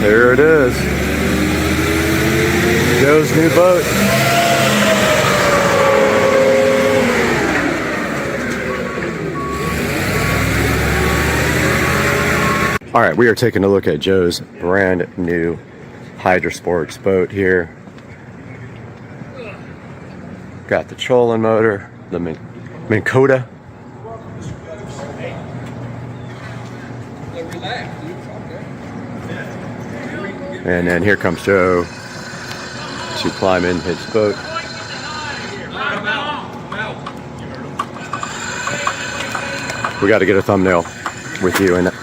there it is. Joe's new boat. All right, we are taking a look at Joe's brand new Hydrosports boat here. Got the trolling motor, the Minn Kota. And then here comes Joe to climb in his boat. We got to get a thumbnail with you in it.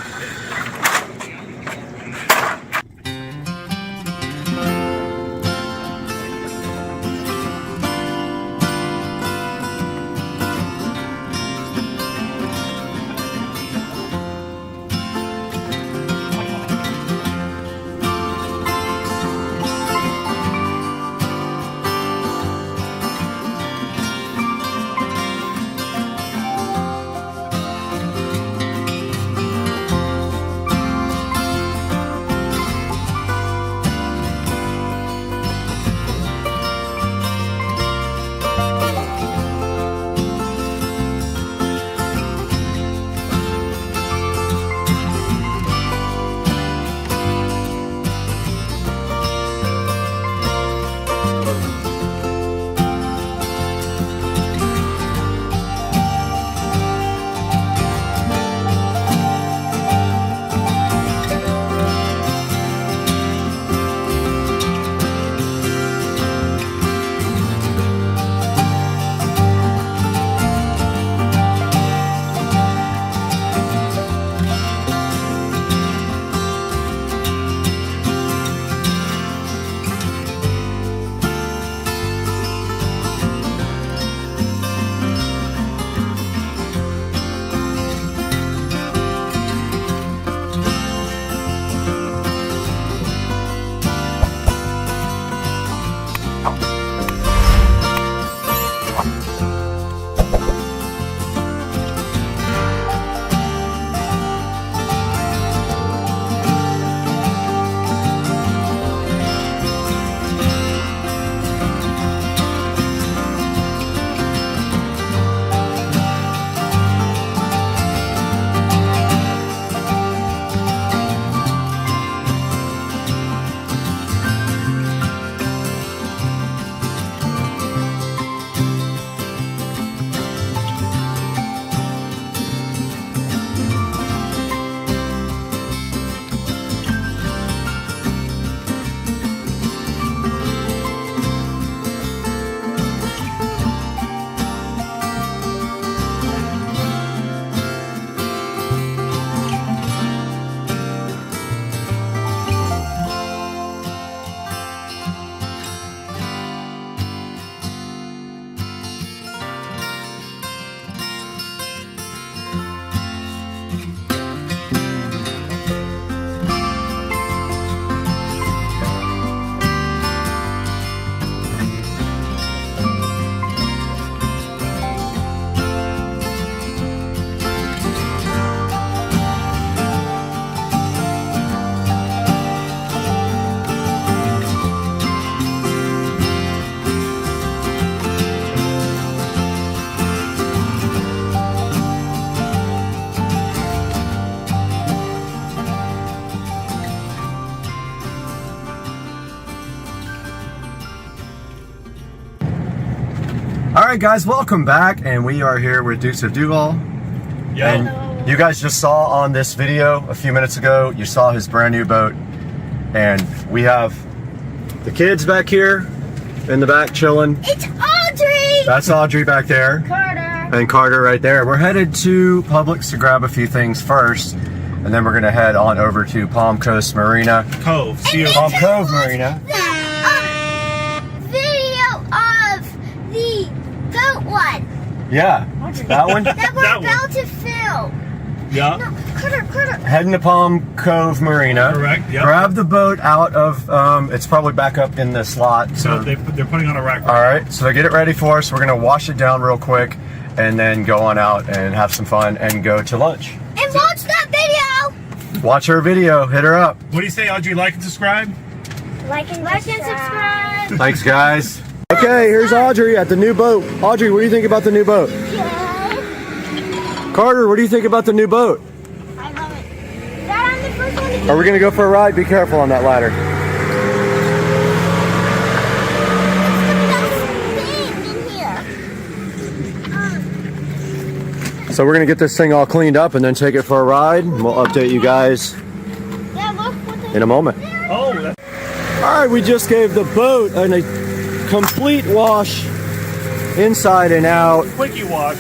Alright guys, welcome back, and we are here with Dukes of Duval. And you guys just saw on this video a few minutes ago, you saw his brand new boat. And we have the kids back here in the back chilling. It's Audrey! That's Audrey back there. Carter. And Carter right there. We're headed to Publix to grab a few things first, and then we're gonna head on over to Palm Coast Marina. Cove. Palm Cove Marina. Video of the goat one. Yeah, that one? That we're about to film. Yeah. No, Carter. Heading to Palm Cove Marina. Correct, yep. Grab the boat out of, it's probably back up in the slot. So they're putting on a rack. All right, so they get it ready for us. We're gonna wash it down real quick and then go on out and have some fun and go to lunch. And watch that video. Watch her video, hit her up. What do you say, Audrey? Like and subscribe? Like and subscribe. Thanks, guys. Okay, here's Audrey at the new boat. Audrey, what do you think about the new boat? Carter, what do you think about the new boat? I love it. Dad, I'm the first one to Are we gonna go for a ride? Be careful on that ladder. So we're gonna get this thing all cleaned up and then take it for a ride. We'll update you guys in a moment. Oh. All right, we just gave the boat a complete wash inside and out. Quickie wash.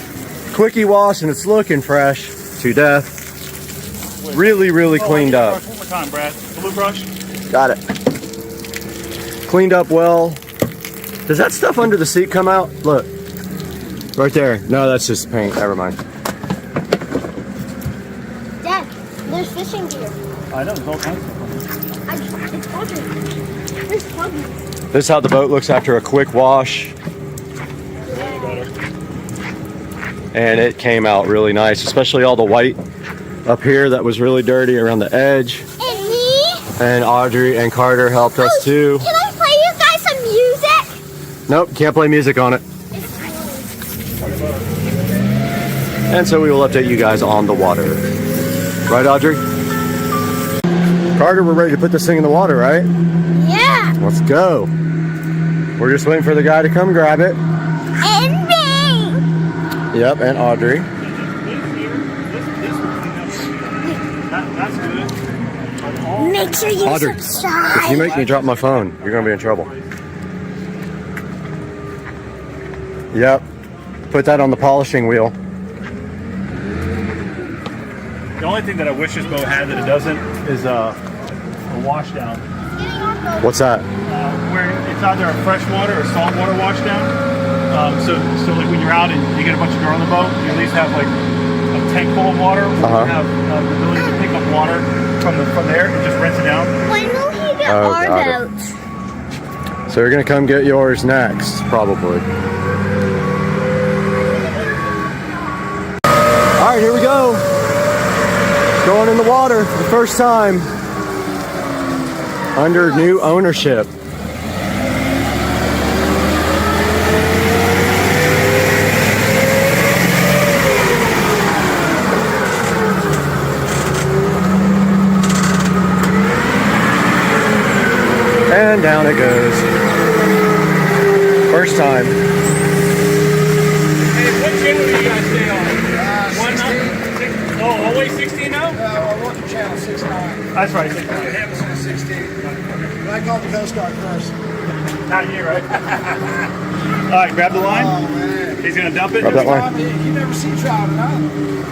Quickie wash, and it's looking fresh to death. Really cleaned up. One more time, Brad. Blue brush. Got it. Cleaned up well. Does that stuff under the seat come out? Look. Right there. No, that's just paint. Never mind. Dad, there's fishing gear. I know, there's all kinds of It's Audrey. There's puppies. This is how the boat looks after a quick wash. And it came out really nice, especially all the white up here that was really dirty around the edge. And me? And Audrey and Carter helped us too. Can I play you guys some music? Nope, can't play music on it. And so we will update you guys on the water. Right, Audrey? Carter, we're ready to put this thing in the water, right? Yeah. Let's go. We're just waiting for the guy to come grab it. And me. Yep, and Audrey. That's good. Make sure you Audrey, subscribe. if you make me drop my phone, you're gonna be in trouble. Yep. Put that on the polishing wheel. The only thing that I wish this boat had that it doesn't is a wash down. What's that? Where it's either a freshwater or saltwater wash down. So like when you're out and you get a bunch of girl on the boat, you at least have like a tank full of water. You have the ability to pick up water from there and just rinse it down. When will he get our boat? So you're gonna come get yours next, probably. All right, here we go. Going in the water for the first time under new ownership. And down it goes. First time. Hey, what channel do you guys stay on? 16. Oh, always 16 now? No, I work for channel 69. That's right. 16. I called the Coast Guard first. Not you, right? All right, grab the line. Oh, man. He's going to dump it. Grab that line. You never see trout enough.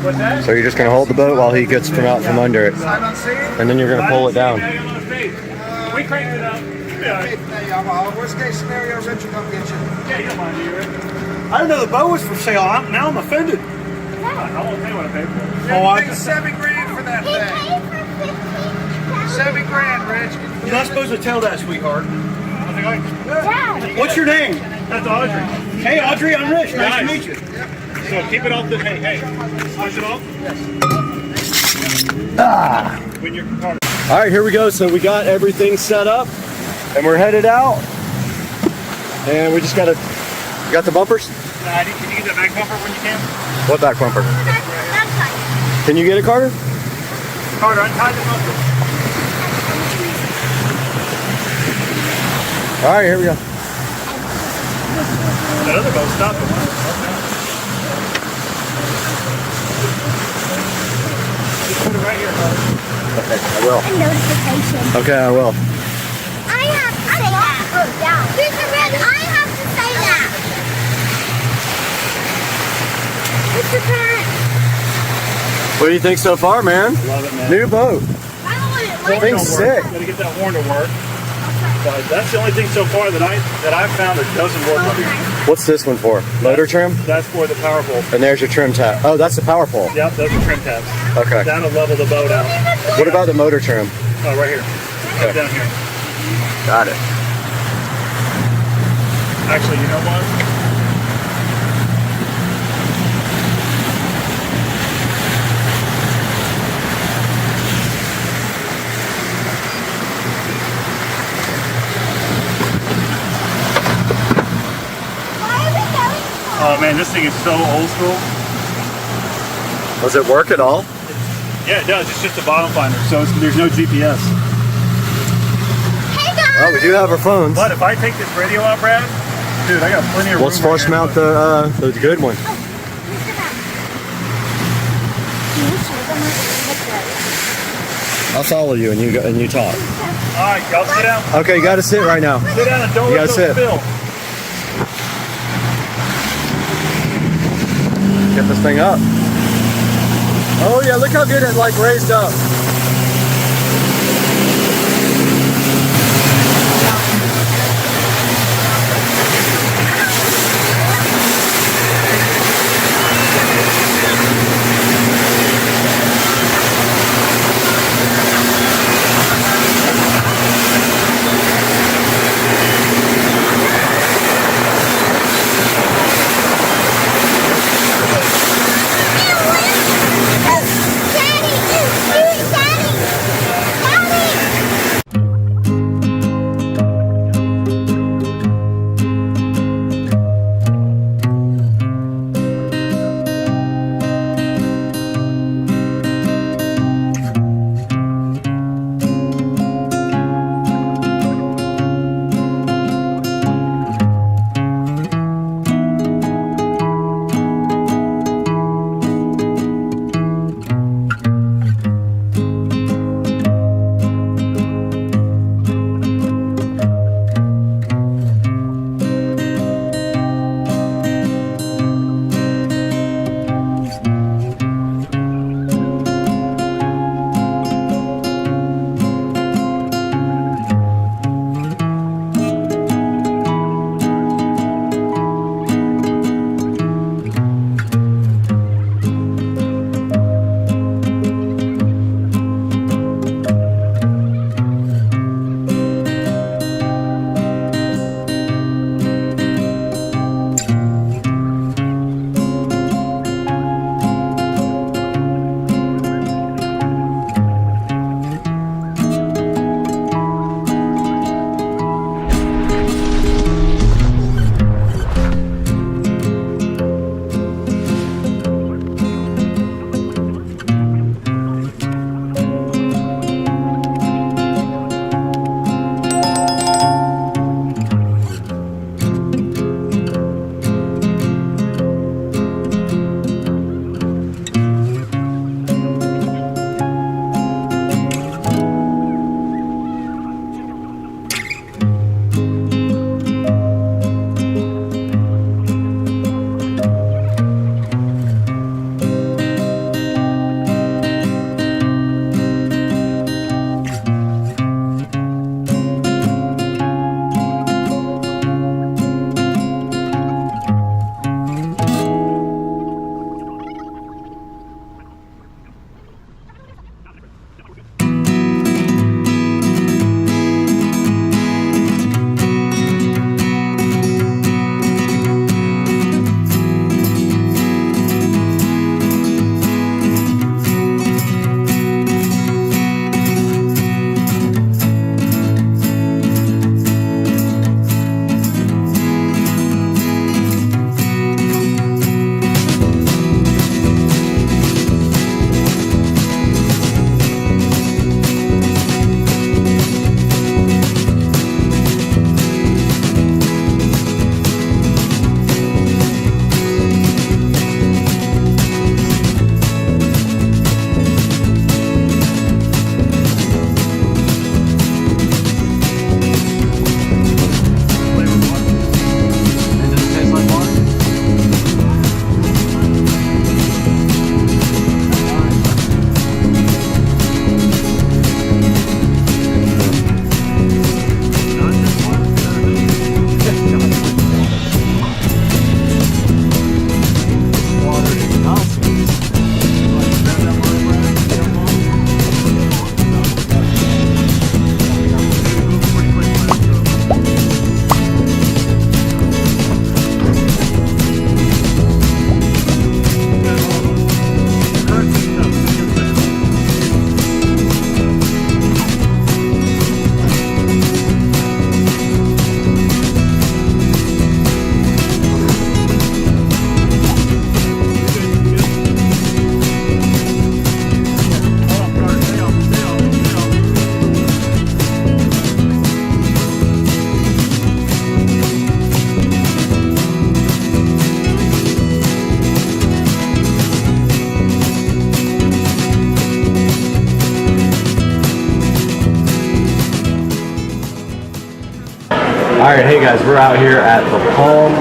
What's that? So you're just going to hold the boat while he gets from out from under it. I don't see it. And then you're going to pull it down. We cranked it up. Worst case scenario, Rich will come get you. Yeah, you don't mind, do you, Rick? I didn't know the boat was for sale. Now I'm offended. I won't tell you what I paid for. Oh, I paid $7,000 for that thing. $7,000, Rich. You're not supposed to tell that, sweetheart. Dad. What's your name? That's Audrey. Hey, Audrey, I'm Rich. Nice to meet you. So keep it off the. Hey, push it off. Ah. When you're car. All right, here we go. So we got everything set up and we're headed out. And we just got the bumpers? Can you get that back bumper when you can? What back bumper? Can you get it, Carter? Carter, untie the bumper. All right, here we go. That other boat stopped the one. Just put it right here, bud. Okay, I will. A notification. Okay, I will. I have to say that. Oh, down. Mr. Red, I have to say that. Mr. Parent. What do you think so far, man? Love it, man. New boat. Horn Thing's don't work. sick. Gotta get that horn to work. But that's the only thing so far that I've found that doesn't work on here. What's this one for? Motor trim? That's for the power pole. And there's your trim tab. Oh, that's the power pole. Yep, those are trim tabs. Okay. That'll level the boat out. What about the motor trim? Oh, right here. Okay. Down here. Got it. Actually, you know what? Oh man, this thing is so old school. Does it work at all? Yeah, it does. It's just a bottom finder, so there's no GPS. Hey guys. Oh, we do have our phones. But if I take this radio out, Brad, dude, I got plenty of room. Let's force mount the good one. I'll follow you and you talk. All right, y'all sit down. Okay, you got to sit right now. Sit down and don't You let gotta those sit. spill. Get this thing up. Oh yeah, look how good it like raised up. Alright, hey guys, we're out here at the Palms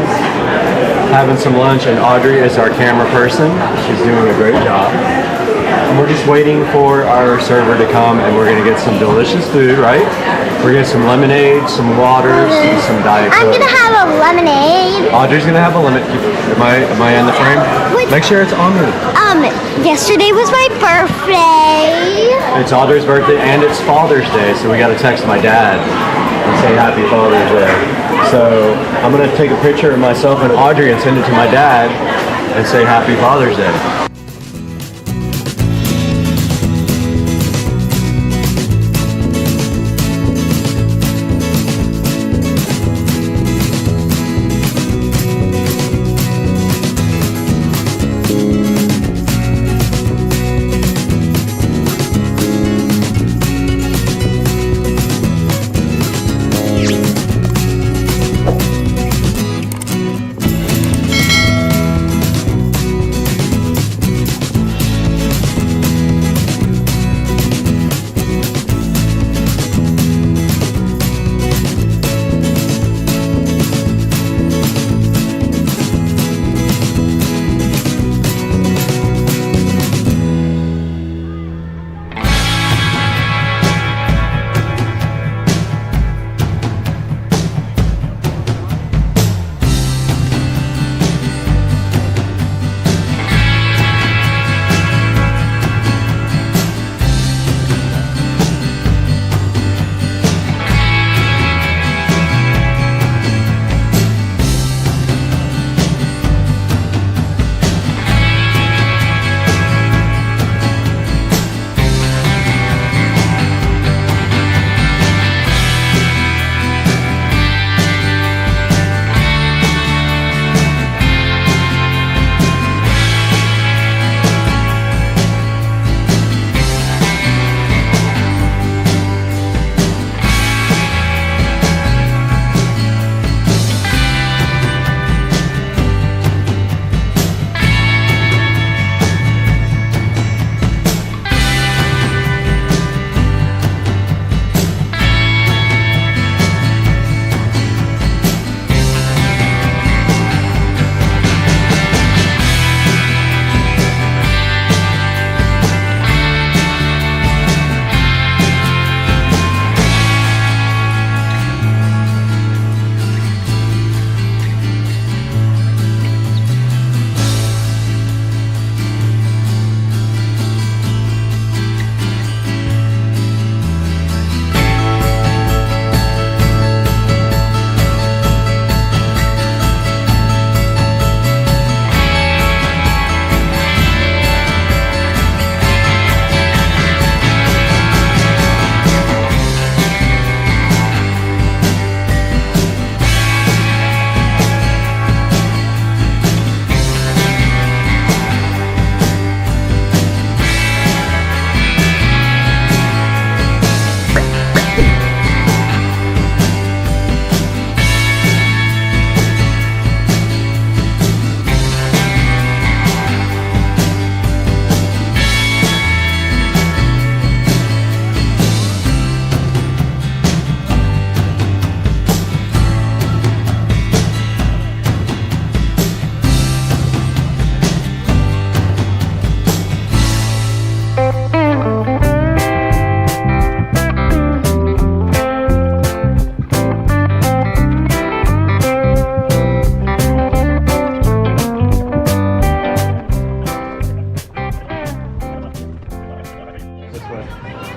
having some lunch, and Audrey is our camera person. She's doing a great job. And we're just waiting for our server to come, and we're gonna get some delicious food, right? We're gonna get some lemonade, some waters, and some Diet Coke. I'm gonna have a lemonade. Audrey's gonna have a lemon. Am I in the frame? Make sure it's on me. Yesterday was my birthday. It's Audrey's birthday and it's Father's Day, so we gotta text my dad and say Happy Father's Day. So I'm gonna take a picture of myself and Audrey and send it to my dad and say Happy Father's Day.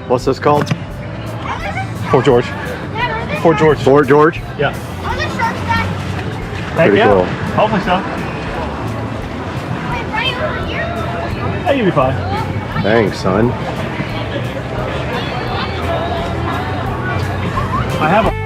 What's this called? Fort George. Fort George. Fort George? Yeah. Are there sharks back? Pretty cool. Hopefully so. Wait, right over here? Hey, you'll be fine. Thanks, son. I have a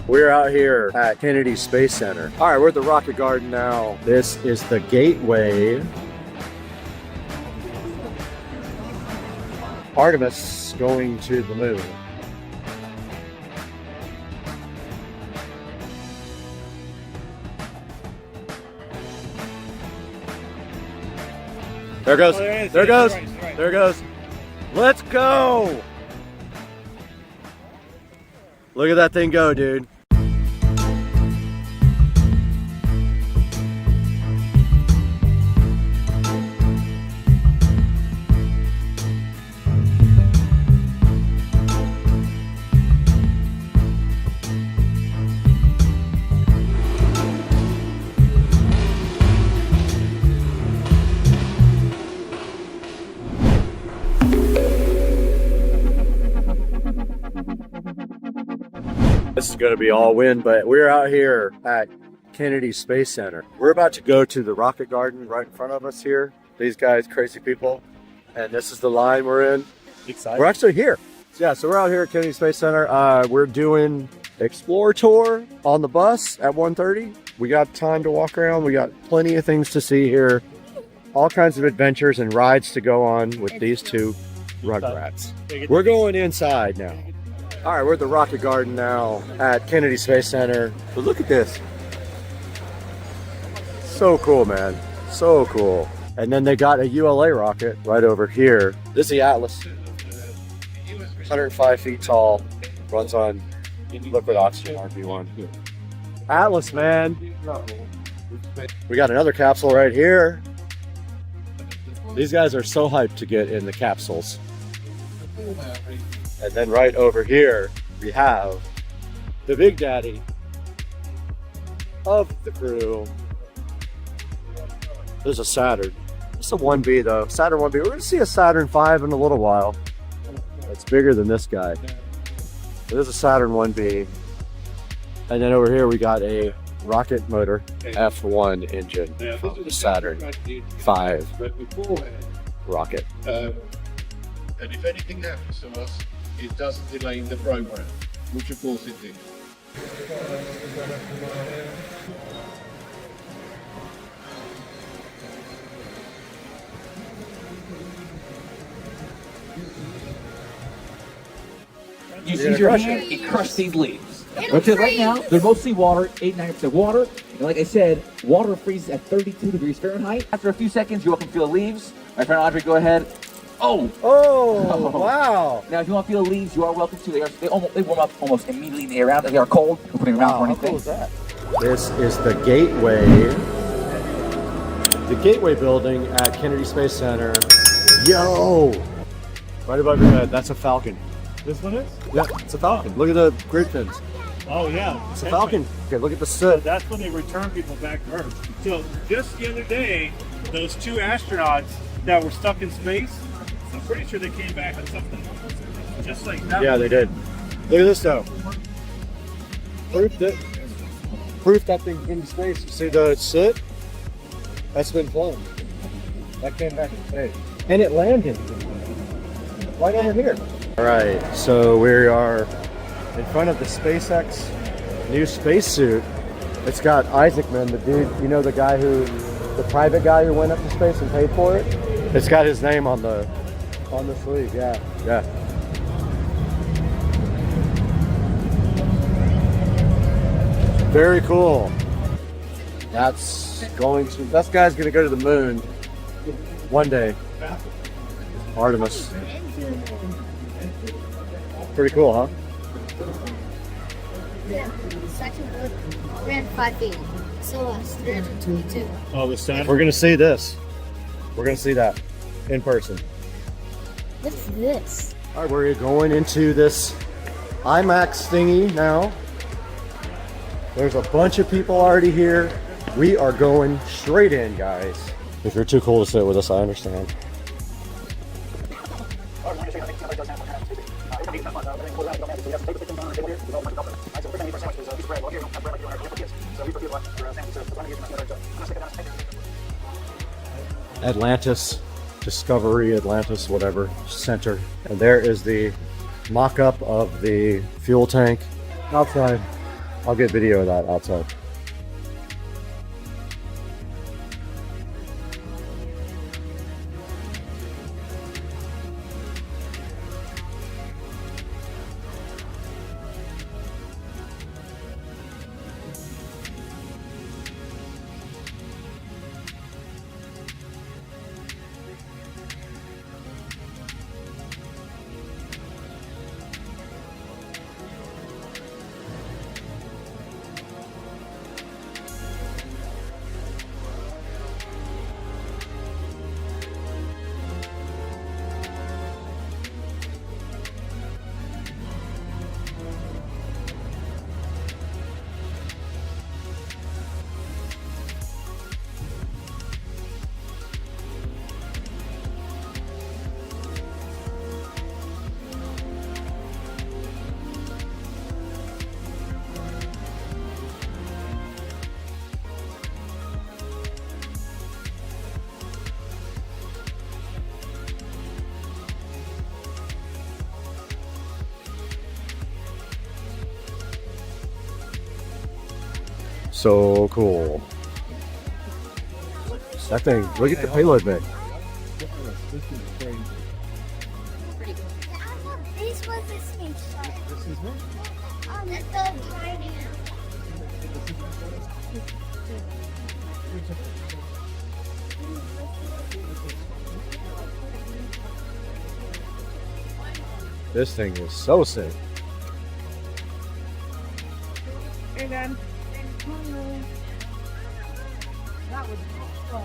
We're out here at Kennedy Space Center. All right, we're at the Rocket Garden now. This is the gateway. Artemis going to the moon. There goes. Oh, there it is. There goes. Right. There goes. Let's go. Look at that thing go, dude. This is going to be all wind, but we're out here at Kennedy Space Center. We're about to go to the Rocket Garden right in front of us here. These guys, crazy people. And this is the line we're in. Excited. We're actually here. Yeah, so we're out here at Kennedy Space Center. We're doing Explore Tour on the bus at 1:30. We got time to walk around. We got plenty of things to see here. All kinds of adventures and rides to go on with these two rugrats. We're going inside now. All right, we're at the Rocket Garden now at Kennedy Space Center. But look at this. So cool, man. So cool. And then they got a ULA rocket right over here. This is the Atlas. 105 feet tall. Runs on liquid oxygen RB1. Atlas, man. We got another capsule right here. These guys are so hyped to get in the capsules. And then right over here, we have the big daddy of the crew. There's a Saturn. It's a 1B though. Saturn 1B. We're going to see a Saturn 5 in a little while. It's bigger than this guy. There's a Saturn 1B. And then over here we got a rocket motor F1 engine from the Saturn 5 rocket. And if anything happens to us, it doesn't delay the program, which of course it did. You see your hand, it crushed these leaves. Because right now, they're mostly water, 89% water. And like I said, water freezes at 32 degrees Fahrenheit. After a few seconds, you all can feel the leaves. My friend Audrey, go ahead. Oh! Oh, wow. Now, if you want to feel the leaves, you are welcome to. They warm up almost immediately in the air around. They are cold. We're putting them around for anything. How cool is that? This is the gateway. The gateway building at Kennedy Space Center. Yo! Right above your head, that's a Falcon. This one is? Yeah, it's a Falcon. Look at the grid pins. Oh, yeah. It's a Falcon. Okay, look at the soot. That's when they return people back to Earth. So just the other day, those two astronauts that were stuck in space, I'm pretty sure they came back on something just like that. Yeah, they did. Look at this though. Proof that thing in space. You see the soot? That's been flown. That came back in space. And it landed right over here. All right, so we are in front of the SpaceX new spacesuit. It's got Isaacman, the dude, you know, the private guy who went up to space and paid for it. It's got his name on the sleeve. Yeah. Very cool. That guy's gonna go to the moon one day. Artemis. Pretty cool, huh? Yeah, section 305 feet. SOS 322. Oh, the sun. We're gonna see this. We're gonna see that in person. What's this? All right, we're going into this IMAX thingy now. There's a bunch of people already here. We are going straight in, guys. If you're too cool to sit with us, I understand. Atlantis, Discovery, Atlantis, whatever, center. And there is the mock-up of the fuel tank outside. I'll get video of that outside. So cool. That thing, look at the payload bay. This was a snake shot. This is what? That's the Trident. This thing is so sick. Hey, Dan. That was fun.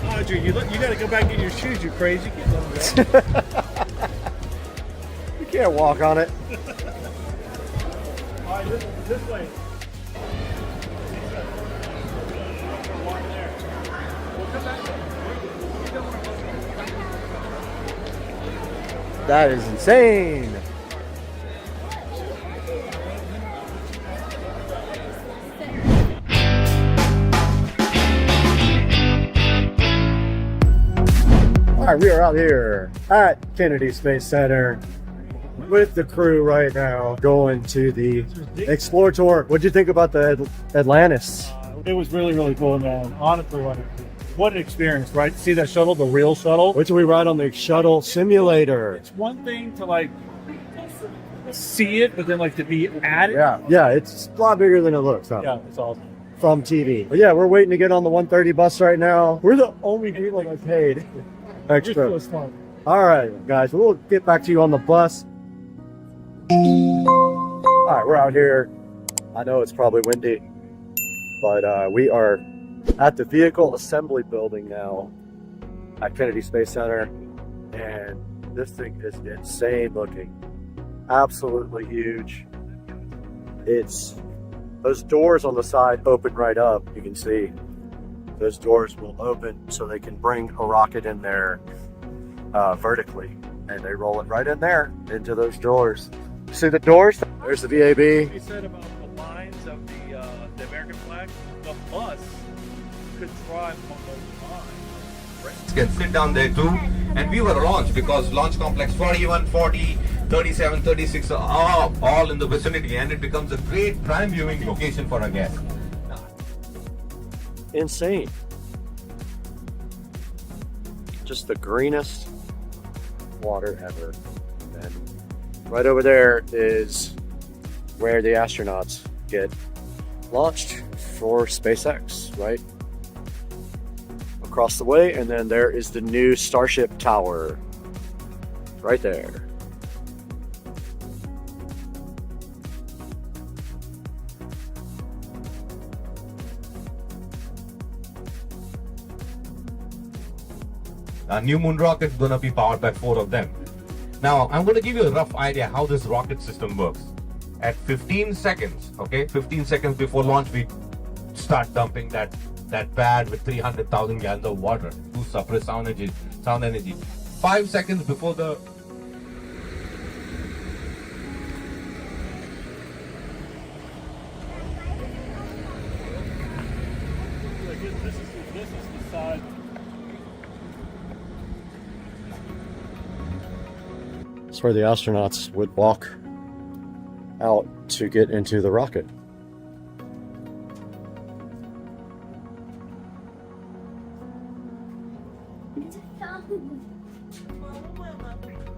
Audrey, you got to go back in your shoes. You crazy? You can't let them go. You can't walk on it. All right, this way. That is insane. All right, we are out here at Kennedy Space Center with the crew right now going to the Explore Tour. What'd you think about the Atlantis? It was really, really cool, man. Honestly, what an experience, right? See that shuttle, the real shuttle? Wait till we ride on the shuttle simulator. It's one thing to like see it, but then like to be at it. Yeah, it's a lot bigger than it looks. Huh? Yeah, it's awesome. From TV. But yeah, we're waiting to get on the 130 bus right now. We're the only people that paid extra. All right, guys, we'll get back to you on the bus. All right, we're out here. I know it's probably windy, but we are at the vehicle assembly building now at Kennedy Space Center, and this thing is insane looking. Absolutely huge. It's those doors on the side open right up. You can see those doors will open so they can bring a rocket in there vertically, and they roll it right in there into those doors. See the doors? There's the VAB. You said about the lines of the American flag. The bus could drive on those lines. Can sit down there too, and we were launched because launch complex 41, 40, 37, 36 are all in the vicinity, and it becomes a great prime viewing location for our guests. Insane. Just the greenest water ever. And right over there is where the astronauts get launched for SpaceX, right? Across the way, and then there is the new Starship Tower right there. Our new moon rocket is going to be powered by 4 of them. Now, I'm going to give you a rough idea how this rocket system works. At 15 seconds, okay, 15 seconds before launch, we start dumping that that pad with 300,000 gallons of water to suppress sound energy. 5 seconds before the This is the side. It's where the astronauts would walk out to get into the rocket.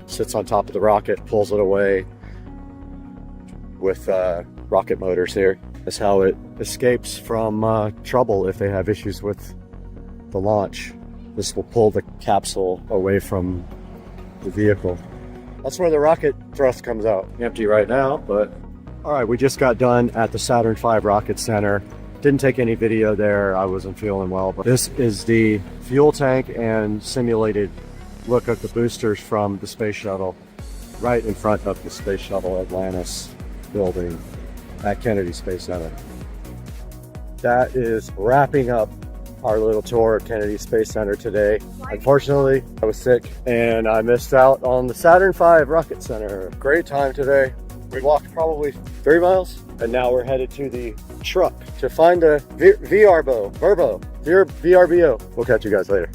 Sits on top of the rocket, pulls it away with rocket motors here. That's how it escapes from trouble if they have issues with the launch. This will pull the capsule away from the vehicle. That's where the rocket thrust comes out. Empty right now, but all right, we just got done at the Saturn V Rocket Center. Didn't take any video there. I wasn't feeling well, but this is the fuel tank and simulated look at the boosters from the space shuttle right in front of the Space Shuttle Atlantis building at Kennedy Space Center. That is wrapping up our little tour at Kennedy Space Center today. Unfortunately, I was sick and I missed out on the Saturn V Rocket Center. Great time today. We walked probably 3 miles and now we're headed to the truck to find a VRBO. We'll catch you guys later.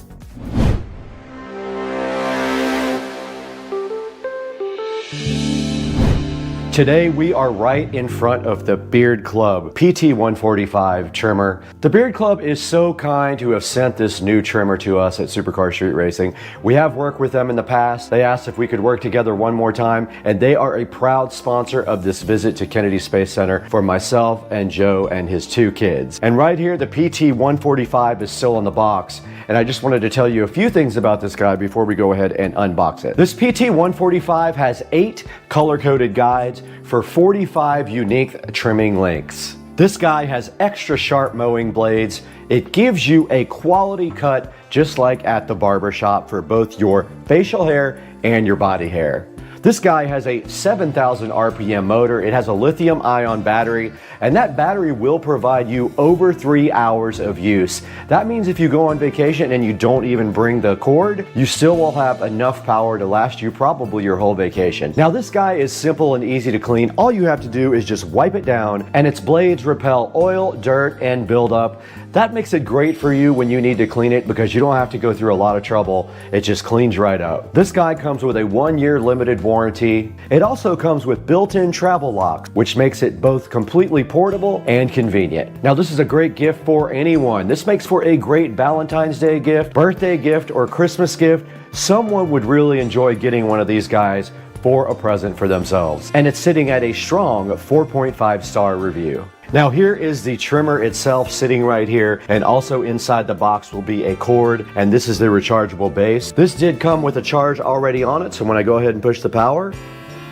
Today we are right in front of the Beard Club PT145 trimmer. The Beard Club is so kind to have sent this new trimmer to us at Supercar Street Racing. We have worked with them in the past. They asked if we could work together one more time, and they are a proud sponsor of this visit to Kennedy Space Center for myself and Joe and his 2 kids. And right here, the PT145 is still in the box, and I just wanted to tell you a few things about this guy before we go ahead and unbox it. This PT145 has 8 color-coded guides for 45 unique trimming lengths. This guy has extra sharp mowing blades. It gives you a quality cut just like at the barber shop for both your facial hair and your body hair. This guy has a 7,000 RPM motor. It has a lithium-ion battery, and that battery will provide you over 3 hours of use. That means if you go on vacation and you don't even bring the cord, you still will have enough power to last you probably your whole vacation. Now, this guy is simple and easy to clean. All you have to do is just wipe it down, and its blades repel oil, dirt, and buildup. That makes it great for you when you need to clean it because you don't have to go through a lot of trouble. It just cleans right up. This guy comes with a 1-year limited warranty. It also comes with built-in travel locks, which makes it both completely portable and convenient. Now, this is a great gift for anyone. This makes for a great Valentine's Day gift, birthday gift, or Christmas gift. Someone would really enjoy getting one of these guys for a present for themselves. And it's sitting at a strong 4.5-star review. Now here is the trimmer itself sitting right here, and also inside the box will be a cord, and this is the rechargeable base. This did come with a charge already on it, so when I go ahead and push the power,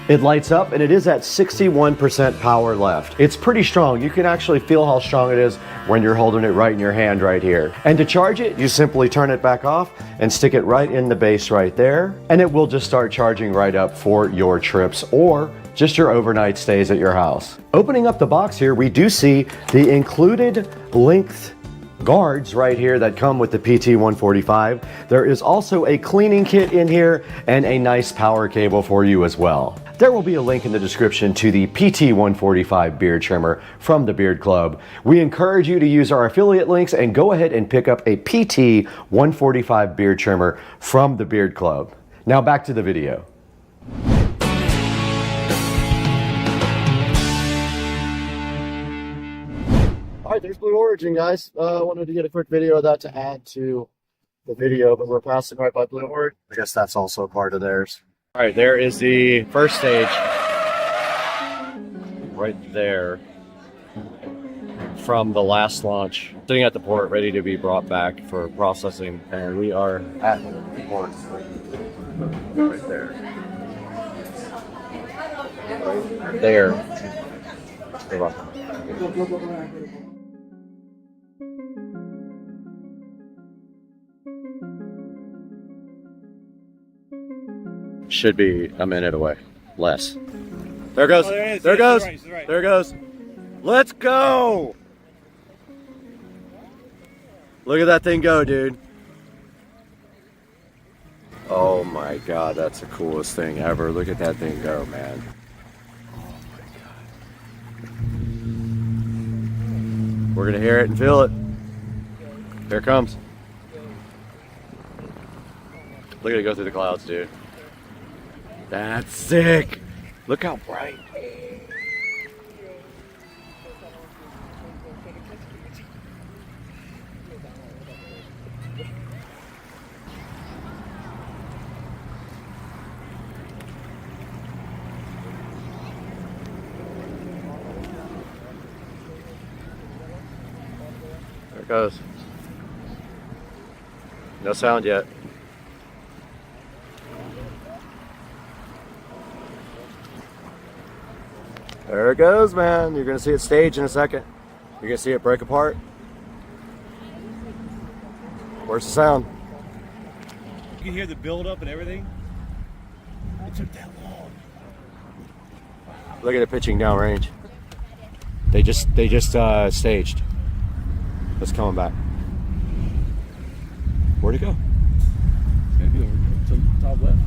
it lights up, and it is at 61% power left. It's pretty strong. You can actually feel how strong it is when you're holding it right in your hand right here. And to charge it, you simply turn it back off and stick it right in the base right there, and it will just start charging right up for your trips or just your overnight stays at your house. Opening up the box here, we do see the included length guards right here that come with the PT145. There is also a cleaning kit in here and a nice power cable for you as well. There will be a link in the description to the PT145 beard trimmer from the Beard Club. We encourage you to use our affiliate links and go ahead and pick up a PT145 beard trimmer from the Beard Club. Now back to the video. All right, there's Blue Origin, guys. I wanted to get a quick video of that to add to the video, but we're passing right by Blue Origin. I guess that's also part of theirs. All right, there is the first stage right there from the last launch, sitting at the port, ready to be brought back for processing, and we are at the port right there. Should be a minute away, less. There it goes. Oh, there it is. There it Yeah, goes. he's right, he's right. There it goes. Let's go. Look at that thing go, dude. Oh my God, that's the coolest thing ever. Look at that thing go, man. Oh my God. We're gonna hear it and feel it. Here it comes. Look at it go through the clouds, dude. That's sick. Look how bright. There it goes. No sound yet. There it goes, man. You're gonna see it stage in a second. You're gonna see it break apart. Where's the sound? You can hear the build up and everything. It took that long. Look at it pitching downrange. They just staged. It's coming back. Where'd it go? It's gonna be over to the top left.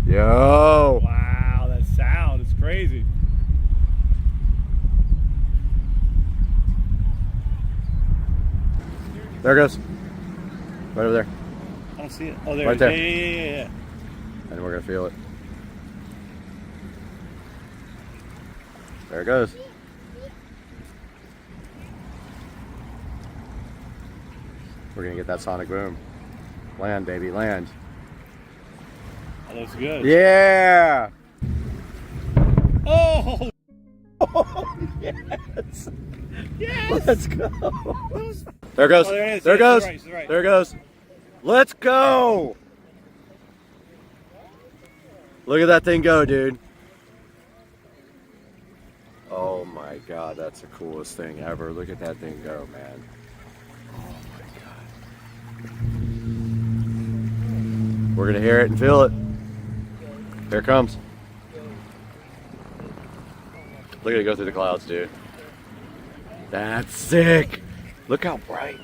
Yo! Wow, that sound is crazy. There it goes. Right over there. I don't see it. Oh, there right it is. there. Yeah. And we're gonna feel it. There it goes. We're gonna get that sonic boom. Land, baby, land. That looks good. Yeah! Oh! Oh, yes! Yes! Let's go! There it goes. Oh, there it is. There it Yes, goes. right, right. There it goes. Let's go! Look at that thing go, dude. Oh my God, that's the coolest thing ever. Look at that thing go, man. Oh my God. We're gonna hear it and feel it. Here it comes. Look at it go through the clouds, dude. That's sick. Look how bright.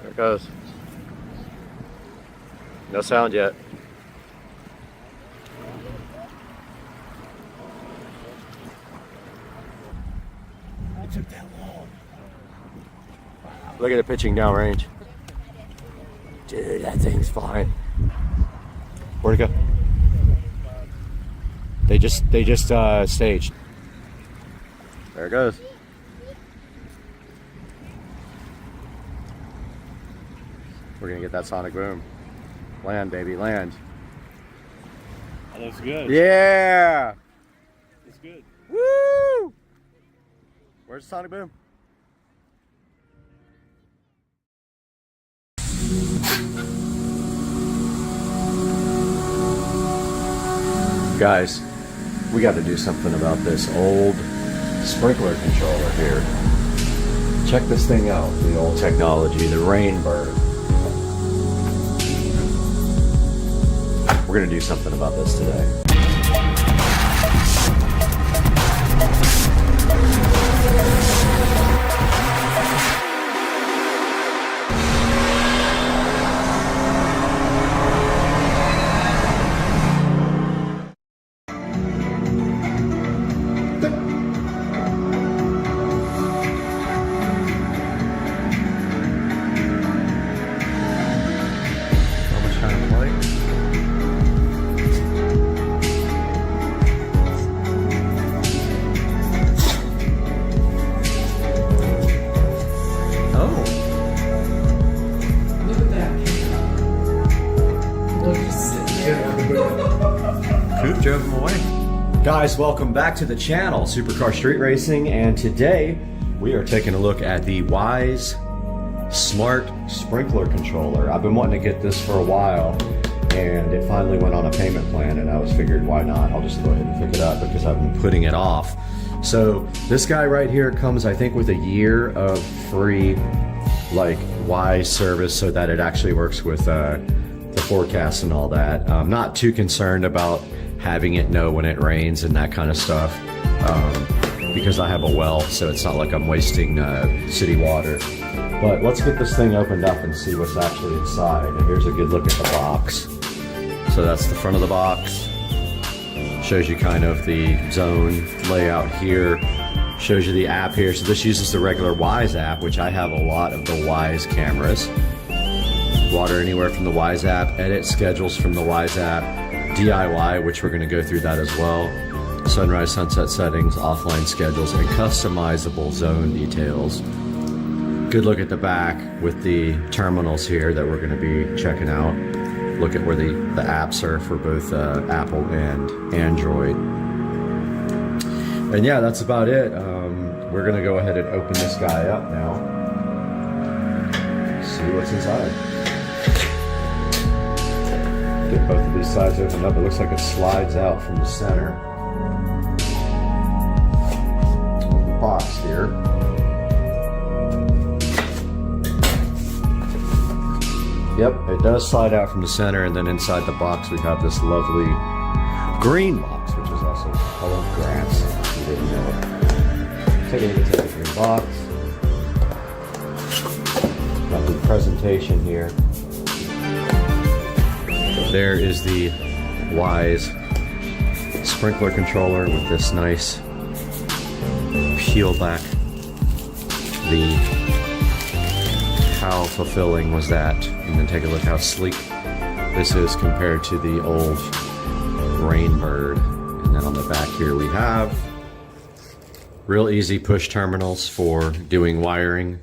There it goes. No sound yet. It took that long. Look at it pitching downrange. Dude, that thing's flying. Where'd it go? They just staged. There it goes. We're gonna get that sonic boom. Land, baby, land. That looks good. Yeah! It's good. Woo! Where's the sonic boom? Guys, we got to do something about this old sprinkler controller here. Check this thing out, the old technology, the Rainbird. We're gonna do something about this today. Drove him away. Guys, welcome back to the channel, Supercar Street Racing, and today we are taking a look at the Wise Smart Sprinkler Controller. I've been wanting to get this for a while, and it finally went on a payment plan, and I was figured, why not? I'll just go ahead and pick it up because I've been putting it off. So this guy right here comes, I think, with a year of free like Wise service so that it actually works with the forecast and all that. I'm not too concerned about having it know when it rains and that kind of stuff because I have a well, so it's not like I'm wasting city water. But let's get this thing opened up and see what's actually inside. And here's a good look at the box. So that's the front of the box. Shows you kind of the zone layout here. Shows you the app here. So this uses the regular Wise app, which I have a lot of the Wise cameras. Water anywhere from the Wise app, edit schedules from the Wise app, DIY, which we're going to go through that as well. Sunrise, sunset settings, offline schedules, and customizable zone details. Good look at the back with the terminals here that we're going to be checking out. Look at where the apps are for both Apple and Android. And yeah, that's about it. We're going to go ahead and open this guy up now. See what's inside. Get both of these sides opened up. It looks like it slides out from the center of the box here. Yep, it does slide out from the center, and then inside the box we have this lovely green box, which is also colored grass. If you didn't know. Take a look at the green box. Lovely presentation here. There is the Wise sprinkler controller with this nice peel back. How fulfilling was that? And then take a look how sleek this is compared to the old Rainbird. And then on the back here we have real easy push terminals for doing wiring.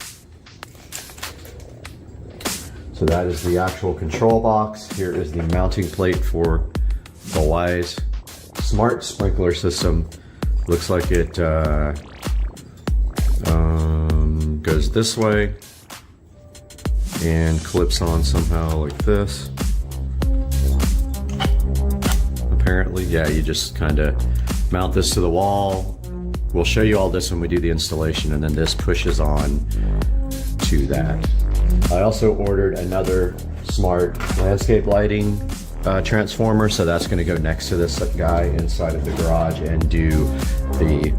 So that is the actual control box. Here is the mounting plate for the Wise Smart Sprinkler System. Looks like it goes this way and clips on somehow like this. Apparently, yeah, you just kind of mount this to the wall. We'll show you all this when we do the installation, and then this pushes on to that. I also ordered another smart landscape lighting transformer, so that's going to go next to this guy inside of the garage and do the,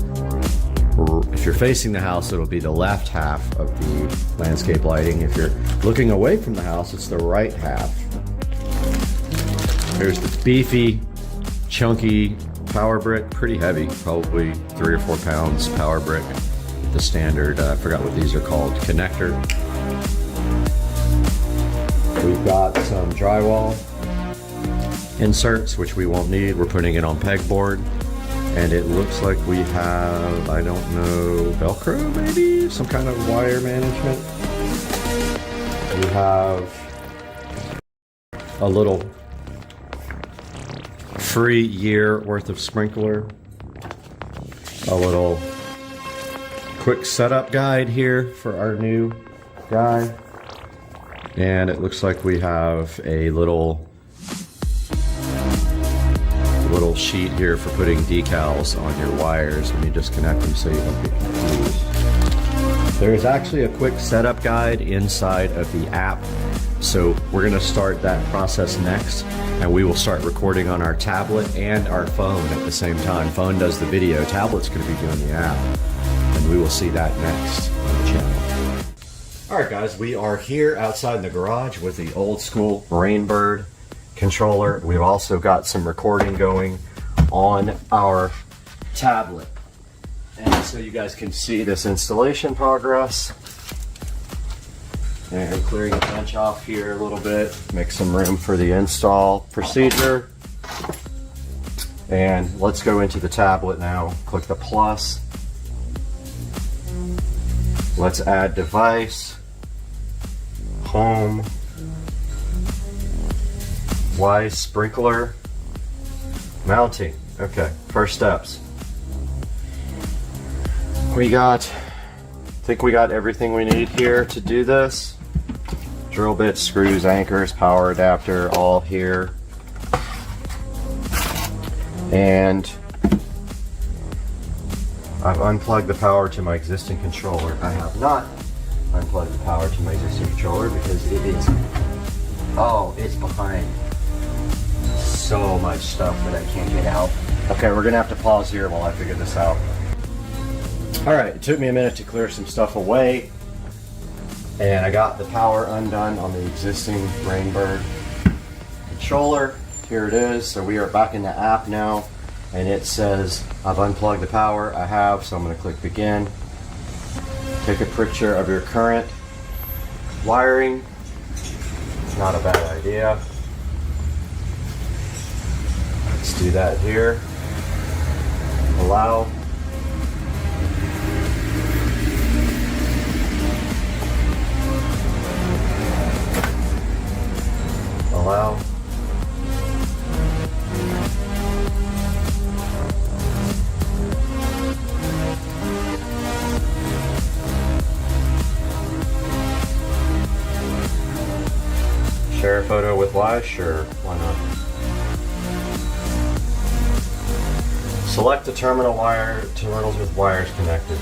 if you're facing the house, it'll be the left half of the landscape lighting. If you're looking away from the house, it's the right half. Here's the beefy, chunky power brick, pretty heavy, probably 3 or 4 pounds power brick. The standard, I forgot what these are called, connector. We've got some drywall inserts, which we won't need. We're putting it on pegboard. And it looks like we have, I don't know, Velcro maybe? Some kind of wire management. We have a little free year worth of sprinkler. A little quick setup guide here for our new guy. And it looks like we have a little sheet here for putting decals on your wires when you disconnect them so you don't get confused. There's actually a quick setup guide inside of the app. So we're going to start that process next, and we will start recording on our tablet and our phone at the same time. Phone does the video, tablet's going to be doing the app, and we will see that next on the channel. Alright guys, we are here outside in the garage with the old school Rainbird controller. We've also got some recording going on our tablet. And so you guys can see this installation progress. And clearing the bench off here a little bit, make some room for the install procedure. And let's go into the tablet now. Click the plus. Let's add device, home, Wise sprinkler, mounting. Okay, first steps. I think we got everything we need here to do this. Drill bits, screws, anchors, power adapter, all here. And I've unplugged the power to my existing controller. I have not unplug the power to my existing controller because it is, it's behind so much stuff that I can't get out. Okay, we're gonna have to pause here while I figure this out. All right, it took me a minute to clear some stuff away, and I got the power undone on the existing Rainbird controller. Here it is. So we are back in the app now, and it says I've unplugged the power. I have, so I'm going to click begin. Take a picture of your current wiring. Not a bad idea. Let's do that here. Allow. Allow. Share a photo with Wise? Sure, why not? Select the terminals with wires connected.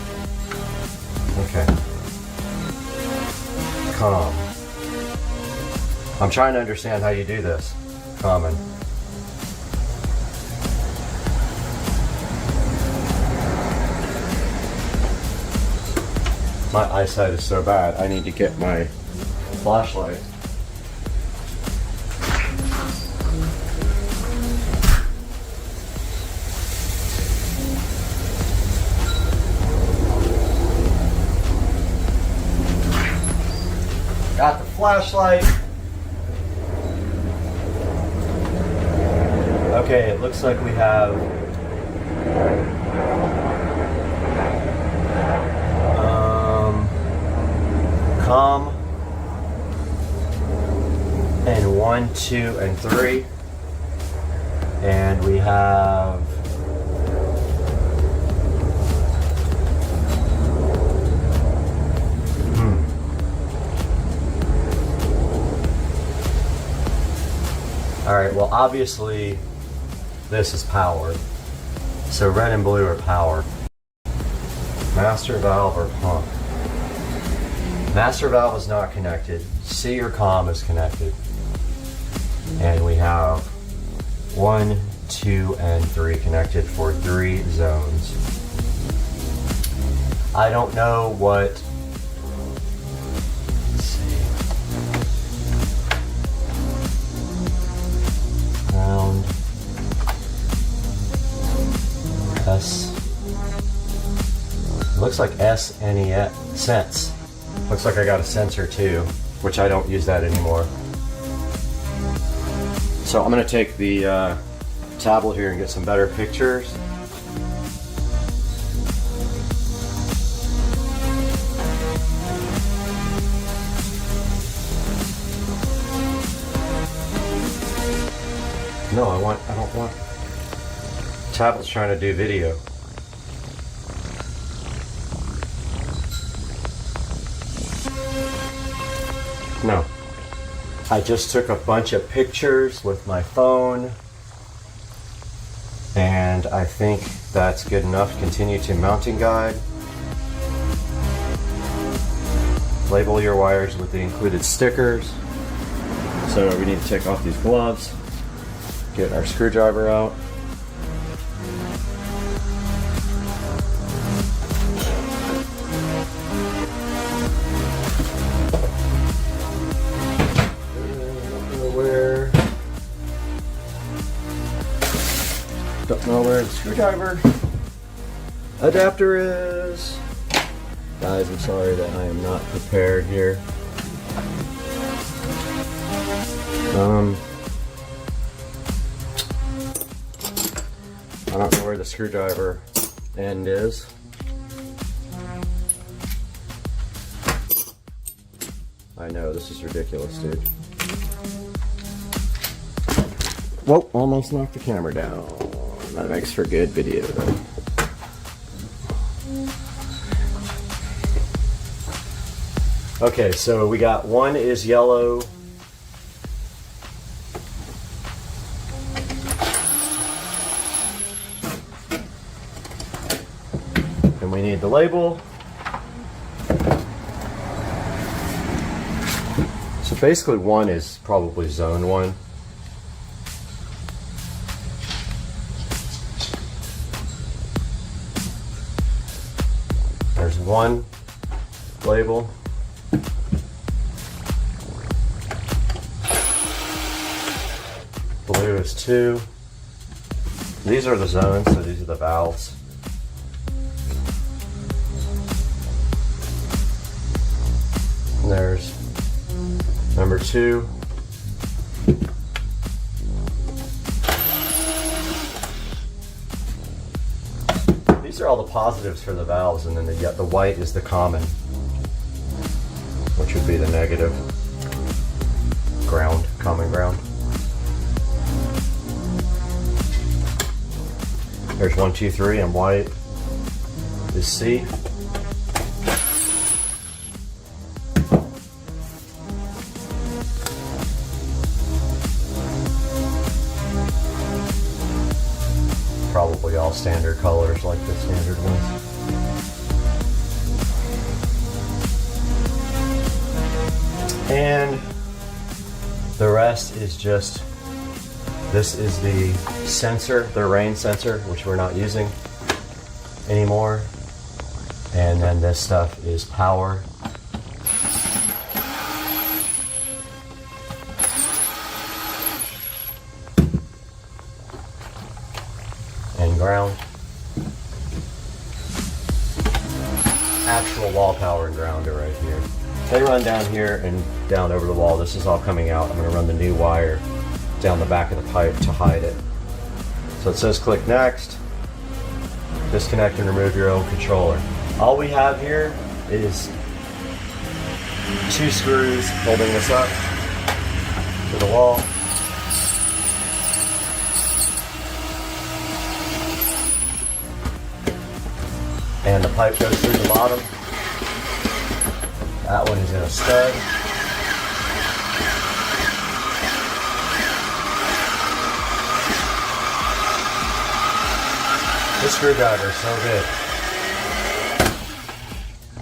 Okay. COM. I'm trying to understand how you do this. Common. My eyesight is so bad, I need to get my flashlight. Got the flashlight. Okay, it looks like we have COM and 1, 2, and 3, and we have all right, well, obviously this is powered, so red and blue are powered. Master valve or pump. Master valve is not connected. C or COM is connected. And we have 1, 2, and 3 connected for 3 zones. I don't know what, let's see. Ground. S. It looks like SNES. Sense. Looks like I got a sensor too, which I don't use that anymore. So I'm going to take the tablet here and get some better pictures. No, I don't want. Tablet's trying to do video. No. I just took a bunch of pictures with my phone, and I think that's good enough. Continue to mounting guide. Label your wires with the included stickers. So we need to take off these gloves, get our screwdriver out. Don't know where the screwdriver adapter is. Guys, I'm sorry that I am not prepared here. I don't know where the screwdriver end is. I know, this is ridiculous, dude. Whoa, almost knocked the camera down. That makes for good video though. Okay, so we got one is yellow. And we need the label. Basically, 1 is probably zone 1. There's 1 label. Blue is 2. These are the zones, so these are the valves. And there's number 2. These are all the positives for the valves, and then the white is the common, which would be the negative ground, common ground. There's 1, 2, 3, and white is C. Probably all standard colors like the standard ones. And the rest is just, this is the sensor, the rain sensor, which we're not using anymore. And then this stuff is power. And ground. Actual wall power and ground are right here. They run down here and down over the wall. This is all coming out. I'm going to run the new wire down the back of the pipe to hide it. So it says click next. Disconnect and remove your own controller. All we have here is 2 screws holding this up to the wall. And the pipe goes through the bottom. That one is in a stud. This screwdriver is so good.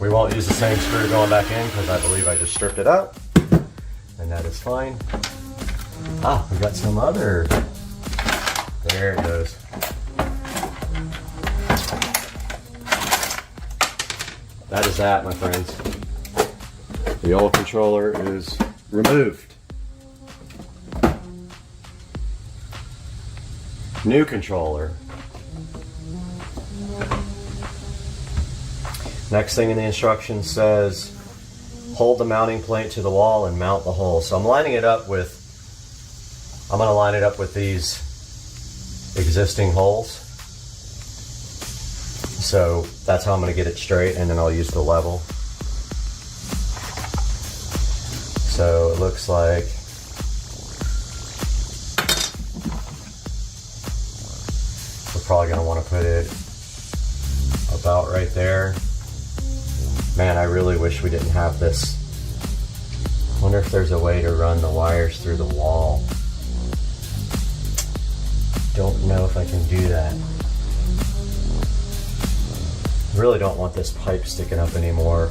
We won't use the same screw going back in because I believe I just stripped it out. And that is fine. Ah, we got some other. There it goes. That is that, my friends. The old controller is removed. New controller. Next thing in the instructions says, hold the mounting plate to the wall and mount the hole. So I'm lining it up with, I'm going to line it up with these existing holes. So that's how I'm going to get it straight, and then I'll use the level. So it looks like we're probably going to want to put it about right there. Man, I really wish we didn't have this. Wonder if there's a way to run the wires through the wall. Don't know if I can do that. Really don't want this pipe sticking up anymore.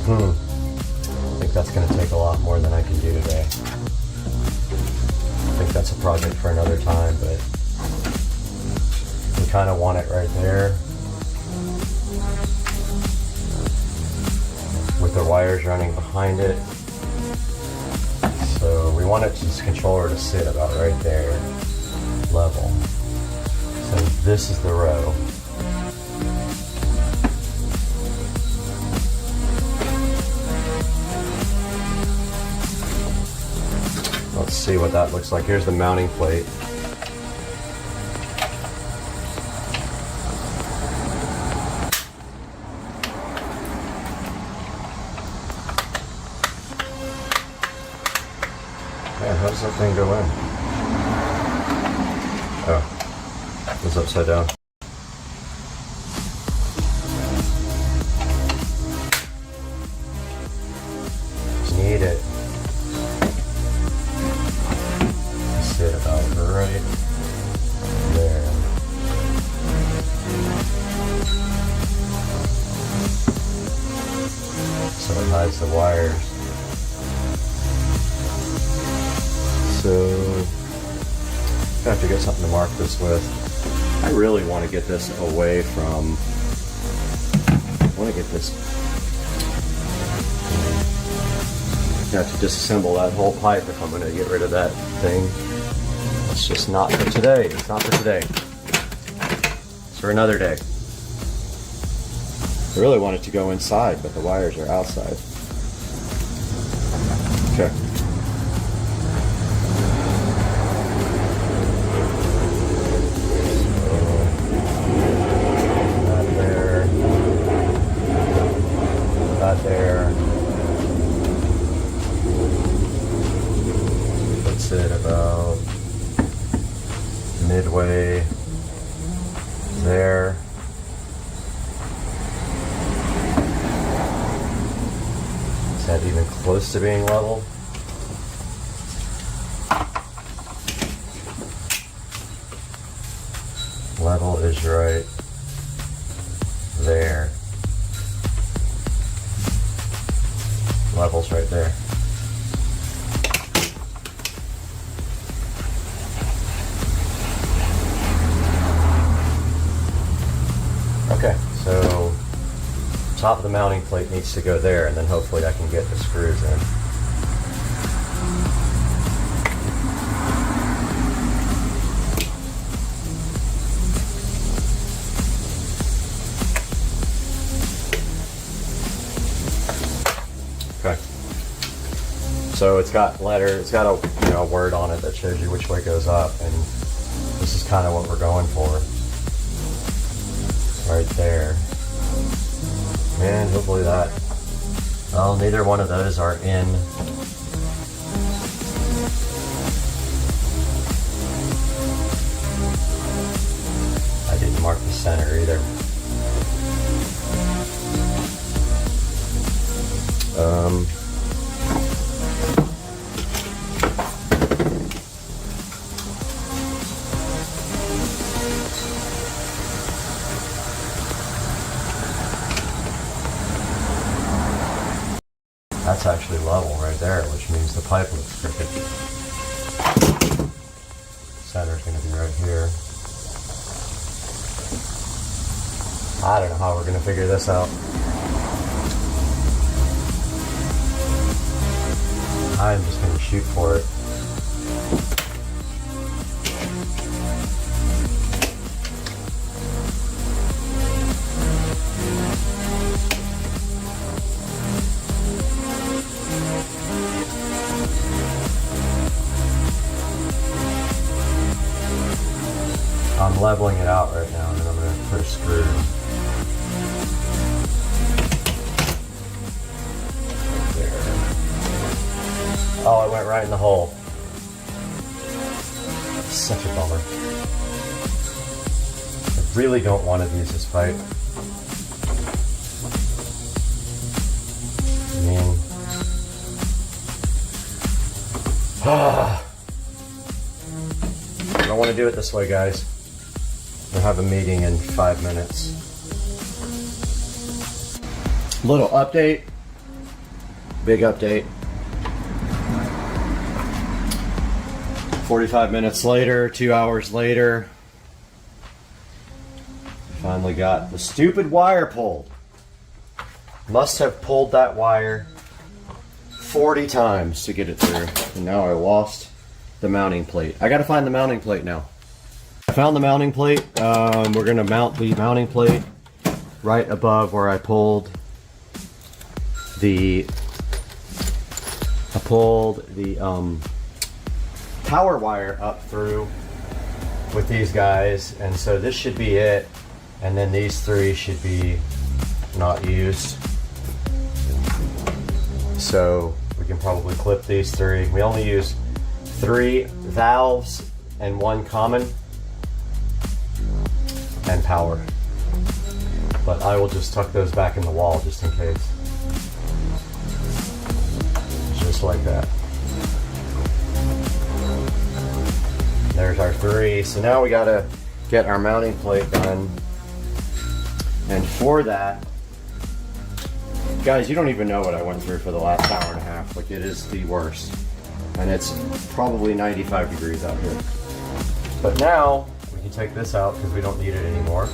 I think that's going to take a lot more than I can do today. I think that's a project for another time, but we kind of want it right there. With the wires running behind it. So we want this controller to sit about right there, level. So this is the row. Let's see what that looks like. Here's the mounting plate. Man, how does that thing go in? Oh. It's upside down. Need it. Sit about right there. So it ties the wires. So I have to get something to mark this with. I really want to get this away from. I want to get this. I have to disassemble that whole pipe if I'm going to get rid of that thing. It's just not for today. It's not for today. It's for another day. I really want it to go inside, but the wires are outside. Okay. There. Puts it about midway there. Is that even close to being level? Level is right there. Level's right there. Okay, so top of the mounting plate needs to go there, and then hopefully I can get the screws in. Okay. So it's got a word on it that shows you which way it goes up, and this is kind of what we're going for. Right there. And hopefully that, well, neither one of those are in. I didn't mark the center either. That's actually level right there, which means the pipe looks crooked. Center's going to be right here. I don't know how we're going to figure this out. I'm just going to shoot for it. I'm leveling it out right now, and then I'm going to put a screw. Right there. Oh, it went right in the hole. Such a bummer. I really don't want to use this pipe. I mean, I don't want to do it this way, guys. We'll have a meeting in 5 minutes. Little update. Big update. 45 minutes later, 2 hours later, finally got the stupid wire pulled. Must have pulled that wire 40 times to get it through. And now I lost the mounting plate. I gotta find the mounting plate now. I found the mounting plate. We're gonna mount the mounting plate right above where I pulled the power wire up through with these guys, and so this should be it, and then these three should be not used, so we can probably clip these three. We only use 3 valves and 1 common and power, but I will just tuck those back in the wall just in case, just like that. There's our 3. So now we gotta get our mounting plate done, and for that Guys, you don't even know what I went through for the last hour and a half. Like, it is the worst. And it's probably 95 degrees out here. But now, we can take this out because we don't need it anymore.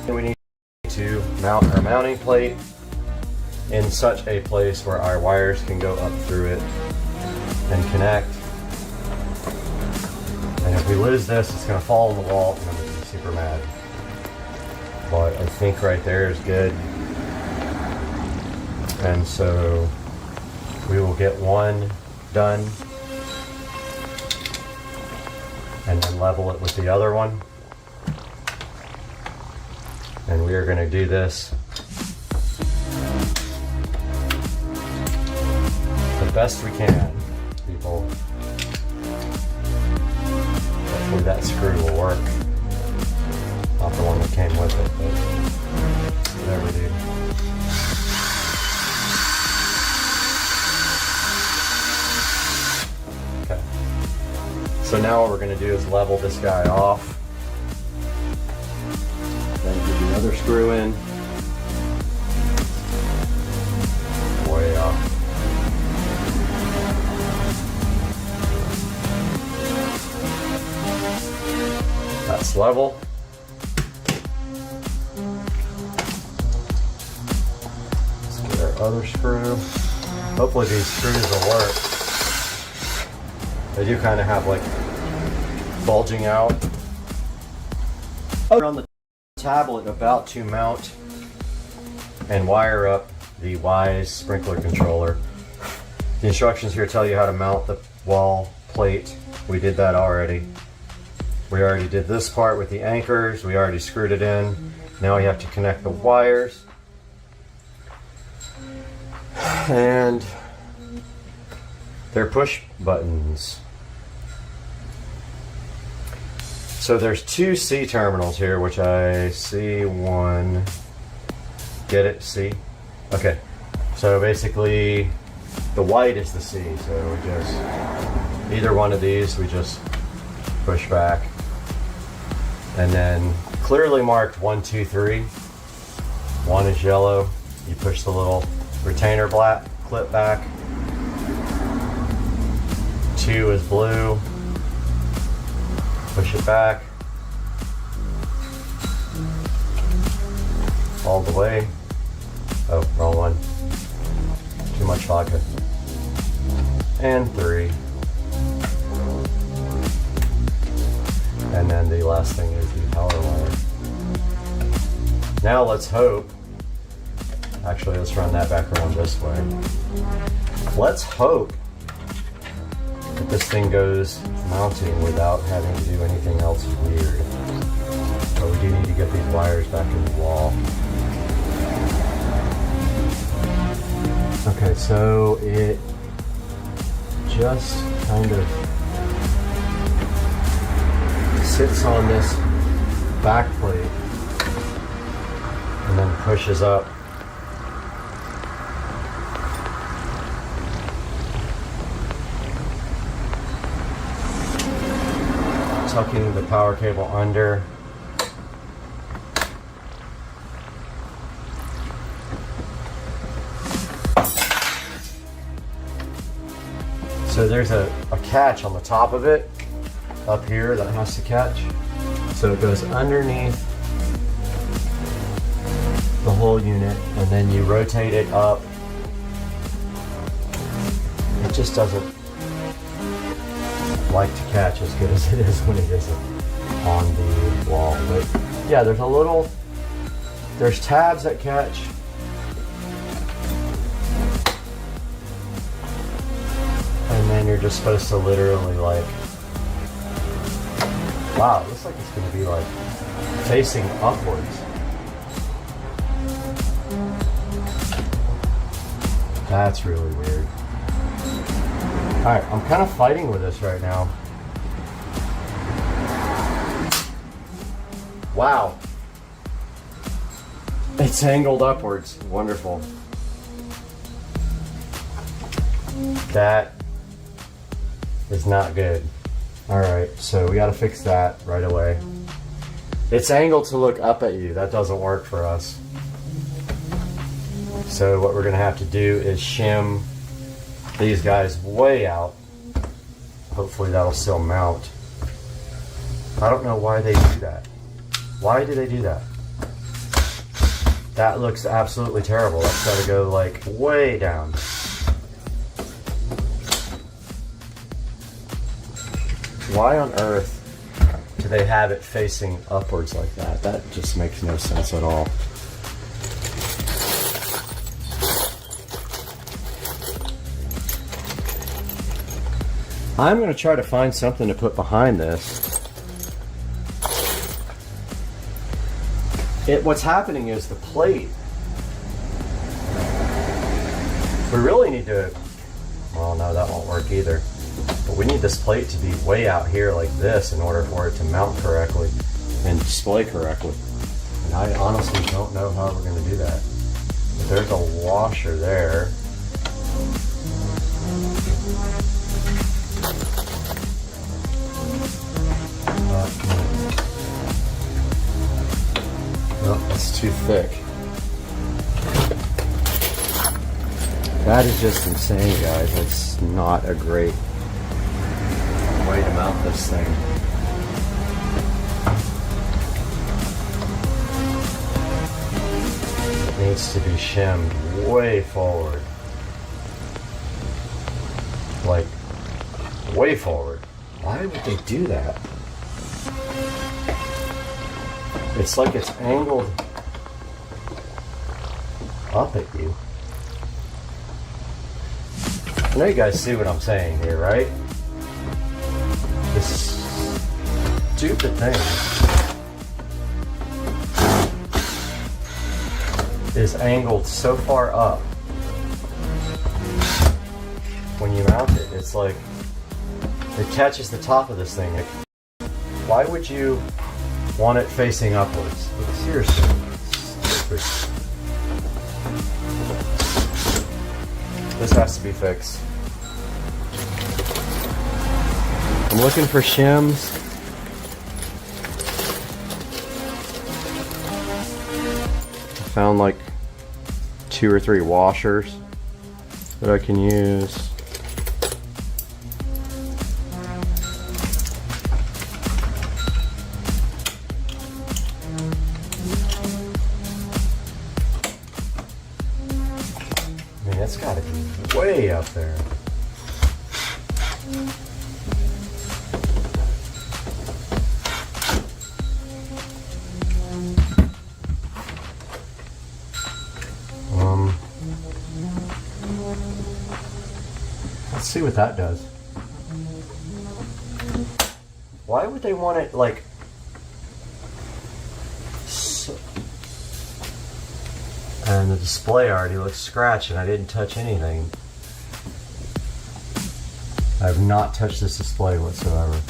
And we need to mount our mounting plate in such a place where our wires can go up through it and connect. And if we lose this, it's going to fall on the wall and I'm going to be super mad. But I think right there is good. And so we will get one done and then level it with the other one. And we are going to do this the best we can, people. Hopefully that screw will work. Not the one that came with it, but whatever, dude. Okay. So now what we're going to do is level this guy off. Then put the other screw in. Way off. That's level. Let's get our other screw. Hopefully these screws will work. They do kind of have like bulging out. On the tablet about to mount and wire up the Wise sprinkler controller. The instructions here tell you how to mount the wall plate. We did that already. We already did this part with the anchors. We already screwed it in. Now we have to connect the wires. And they're push buttons. So there's two C terminals here, which I see one. Get it? C? Okay. So basically the white is the C. So we just, either one of these, we just push back. And then clearly marked 1, 2, 3. 1 is yellow. You push the little retainer black clip back. 2 is blue. Push it back. All the way. Oh, wrong one. Too much vodka. And 3. And then the last thing is the power wire. Now let's hope, actually let's run that back around this way. Let's hope that this thing goes mounting without having to do anything else weird. But we do need to get these wires back in the wall. Okay, so it just kind of sits on this back plate and then pushes up. Tucking the power cable under. So there's a catch on the top of it up here that has to catch. So it goes underneath the whole unit and then you rotate it up. It just doesn't like to catch as good as it is when it isn't on the wall. But yeah, there's tabs that catch. And then you're just supposed to literally like, wow, it looks like it's going to be like facing upwards. That's really weird. Alright, I'm kind of fighting with this right now. Wow. It's angled upwards. Wonderful. That is not good. Alright, so we gotta fix that right away. It's angled to look up at you. That doesn't work for us. So what we're gonna have to do is shim these guys way out. Hopefully that'll still mount. I don't know why they do that. Why do they do that? That looks absolutely terrible. That's gotta go like way down. Why on earth do they have it facing upwards like that? That just makes no sense at all. I'm going to try to find something to put behind this. What's happening is the plate. We really need to, well, no, that won't work either. But we need this plate to be way out here like this in order for it to mount correctly and display correctly. And I honestly don't know how we're going to do that. But there's a washer there. Oh, that's too thick. That is just insane, guys. That's not a great way to mount this thing. It needs to be shimmed way forward. Like, way forward. Why would they do that? It's like it's angled up at you. I know you guys see what I'm saying here, right? This stupid thing is angled so far up. When you mount it, it's like it catches the top of this thing. Why would you want it facing upwards? Seriously, stupid. This has to be fixed. I'm looking for shims. I found like 2 or 3 washers that I can use. It's got to be way up there. Let's see what that does. Why would they want it like so? And the display already looks scratched and I didn't touch anything. I have not touched this display whatsoever.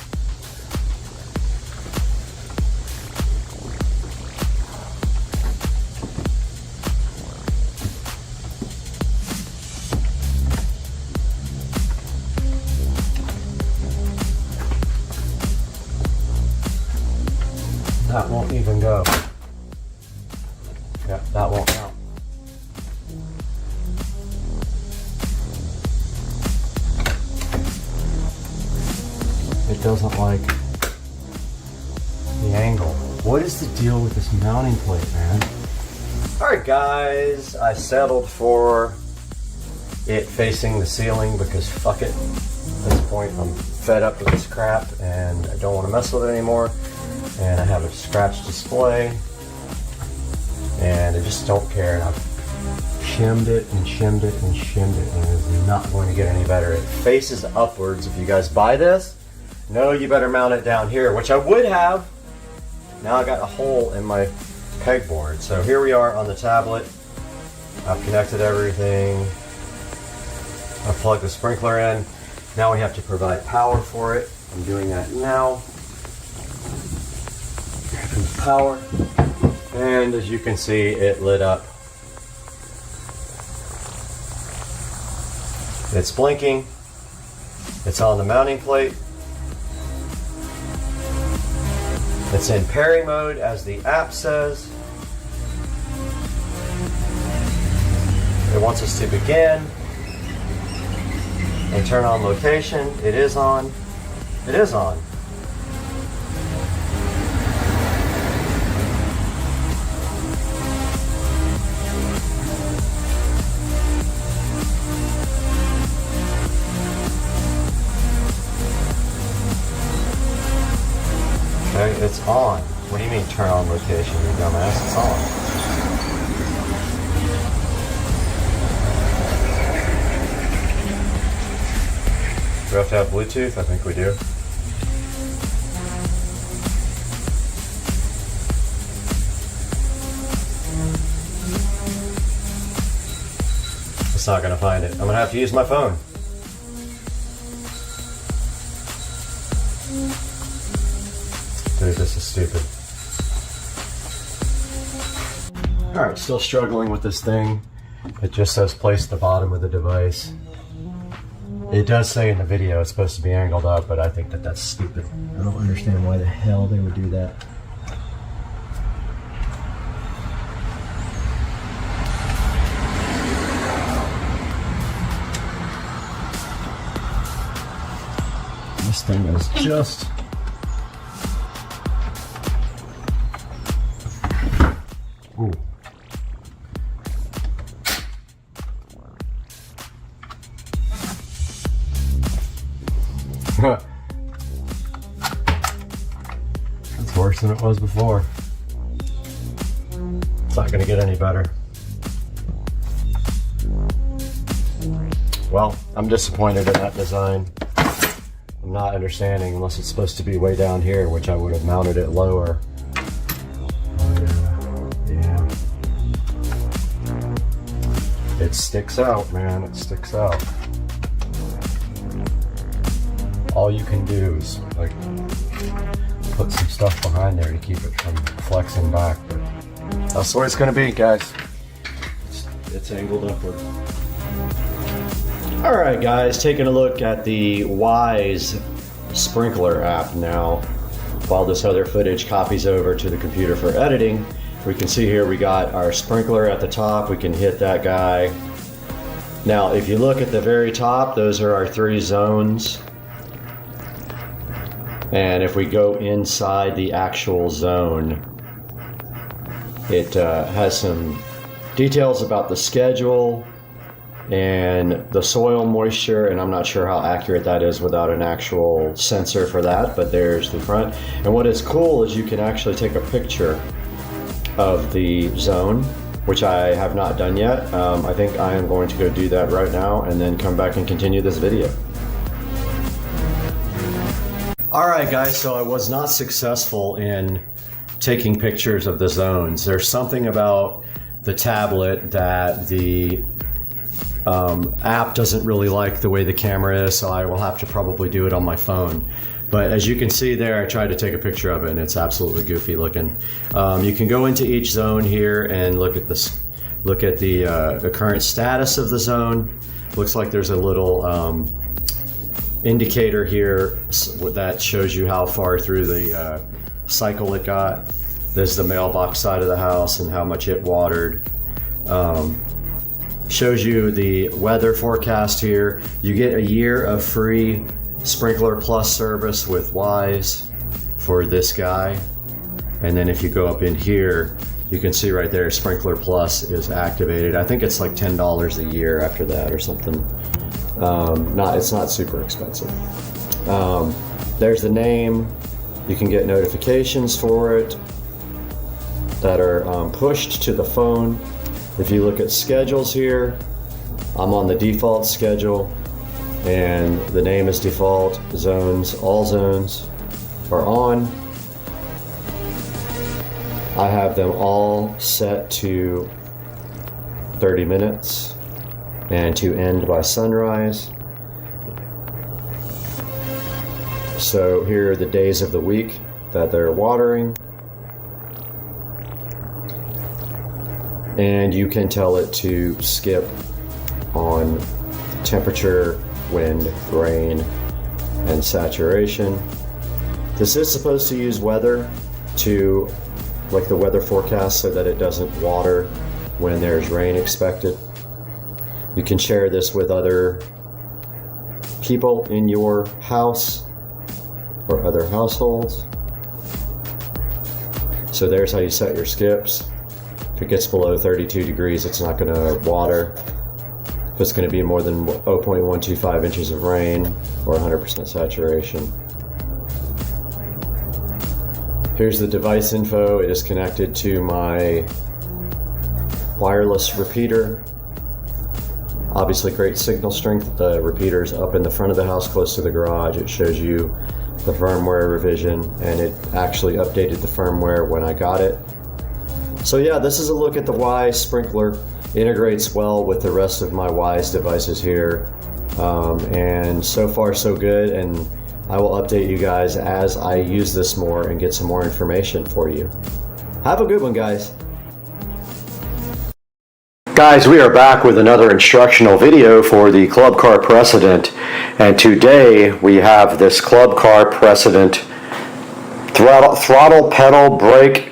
That won't even go. Yep, that won't count. It doesn't like the angle. What is the deal with this mounting plate, man? Alright guys, I settled for it facing the ceiling because fuck it. At this point I'm fed up with this crap and I don't want to mess with it anymore. And I have a scratched display and I just don't care. And I've shimmed it and shimmed it and shimmed it and it is not going to get any better. It faces upwards. If you guys buy this, no, you better mount it down here, which I would have. Now I got a hole in my pegboard. So here we are on the tablet. I've connected everything. I plugged the sprinkler in. Now we have to provide power for it. I'm doing that now. Here comes power. And as you can see, it lit up. It's blinking. It's on the mounting plate. It's in pairing mode, as the app says. It wants us to begin and turn on location. It is on. It is on. Okay, it's on. What do you mean turn on location, you dumbass? It's on. Do we have to have Bluetooth? I think we do. It's not gonna find it. I'm gonna have to use my phone. Dude, this is stupid. Alright, still struggling with this thing. It just says place at the bottom of the device. It does say in the video it's supposed to be angled up, but I think that that's stupid. I don't understand why the hell they would do that. This thing is just... Ooh. That's worse than it was before. It's not going to get any better. Well, I'm disappointed in that design. I'm not understanding unless it's supposed to be way down here, which I would have mounted it lower. Yeah. It sticks out, man. It sticks out. All you can do is like put some stuff behind there to keep it from flexing back, but that's the way it's gonna be, guys. It's angled upward. All right, guys, taking a look at the Wise sprinkler app now. While this other footage copies over to the computer for editing, we can see here we got our sprinkler at the top. We can hit that guy. Now, if you look at the very top, those are our 3 zones. And if we go inside the actual zone, it has some details about the schedule and the soil moisture, and I'm not sure how accurate that is without an actual sensor for that, but there's the front. And what is cool is you can actually take a picture of the zone, which I have not done yet. I think I am going to go do that right now and then come back and continue this video. Alright guys, so I was not successful in taking pictures of the zones. There's something about the tablet that the app doesn't really like the way the camera is, so I will have to probably do it on my phone. But as you can see there, I tried to take a picture of it and it's absolutely goofy looking. You can go into each zone here and look at this. Look at the current status of the zone. Looks like there's a little indicator here that shows you how far through the cycle it got. There's the mailbox side of the house and how much it watered. Shows you the weather forecast here. You get a year of free Sprinkler Plus service with Wise for this guy. And then if you go up in here, you can see right there Sprinkler Plus is activated. I think it's like $10 a year after that or something. It's not super expensive. There's the name. You can get notifications for it that are pushed to the phone. If you look at schedules here, I'm on the default schedule and the name is default. Zones, all zones are on. I have them all set to 30 minutes and to end by sunrise. So here are the days of the week that they're watering. And you can tell it to skip on temperature, wind, rain, and saturation. This is supposed to use weather to, like the weather forecast, so that it doesn't water when there's rain expected. You can share this with other people in your house or other households. So there's how you set your skips. If it gets below 32 degrees, it's not going to water. If it's going to be more than 0.125 inches of rain or 100% saturation. Here's the device info. It is connected to my wireless repeater. Obviously great signal strength. The repeater's up in the front of the house close to the garage. It shows you the firmware revision, and it actually updated the firmware when I got it. So yeah, this is a look at the Wise sprinkler. Integrates well with the rest of my Wise devices here, and so far so good, and I will update you guys as I use this more and get some more information for you. Have a good one, guys. Guys, we are back with another instructional video for the Club Car Precedent, and today we have this Club Car Precedent throttle, pedal, brake,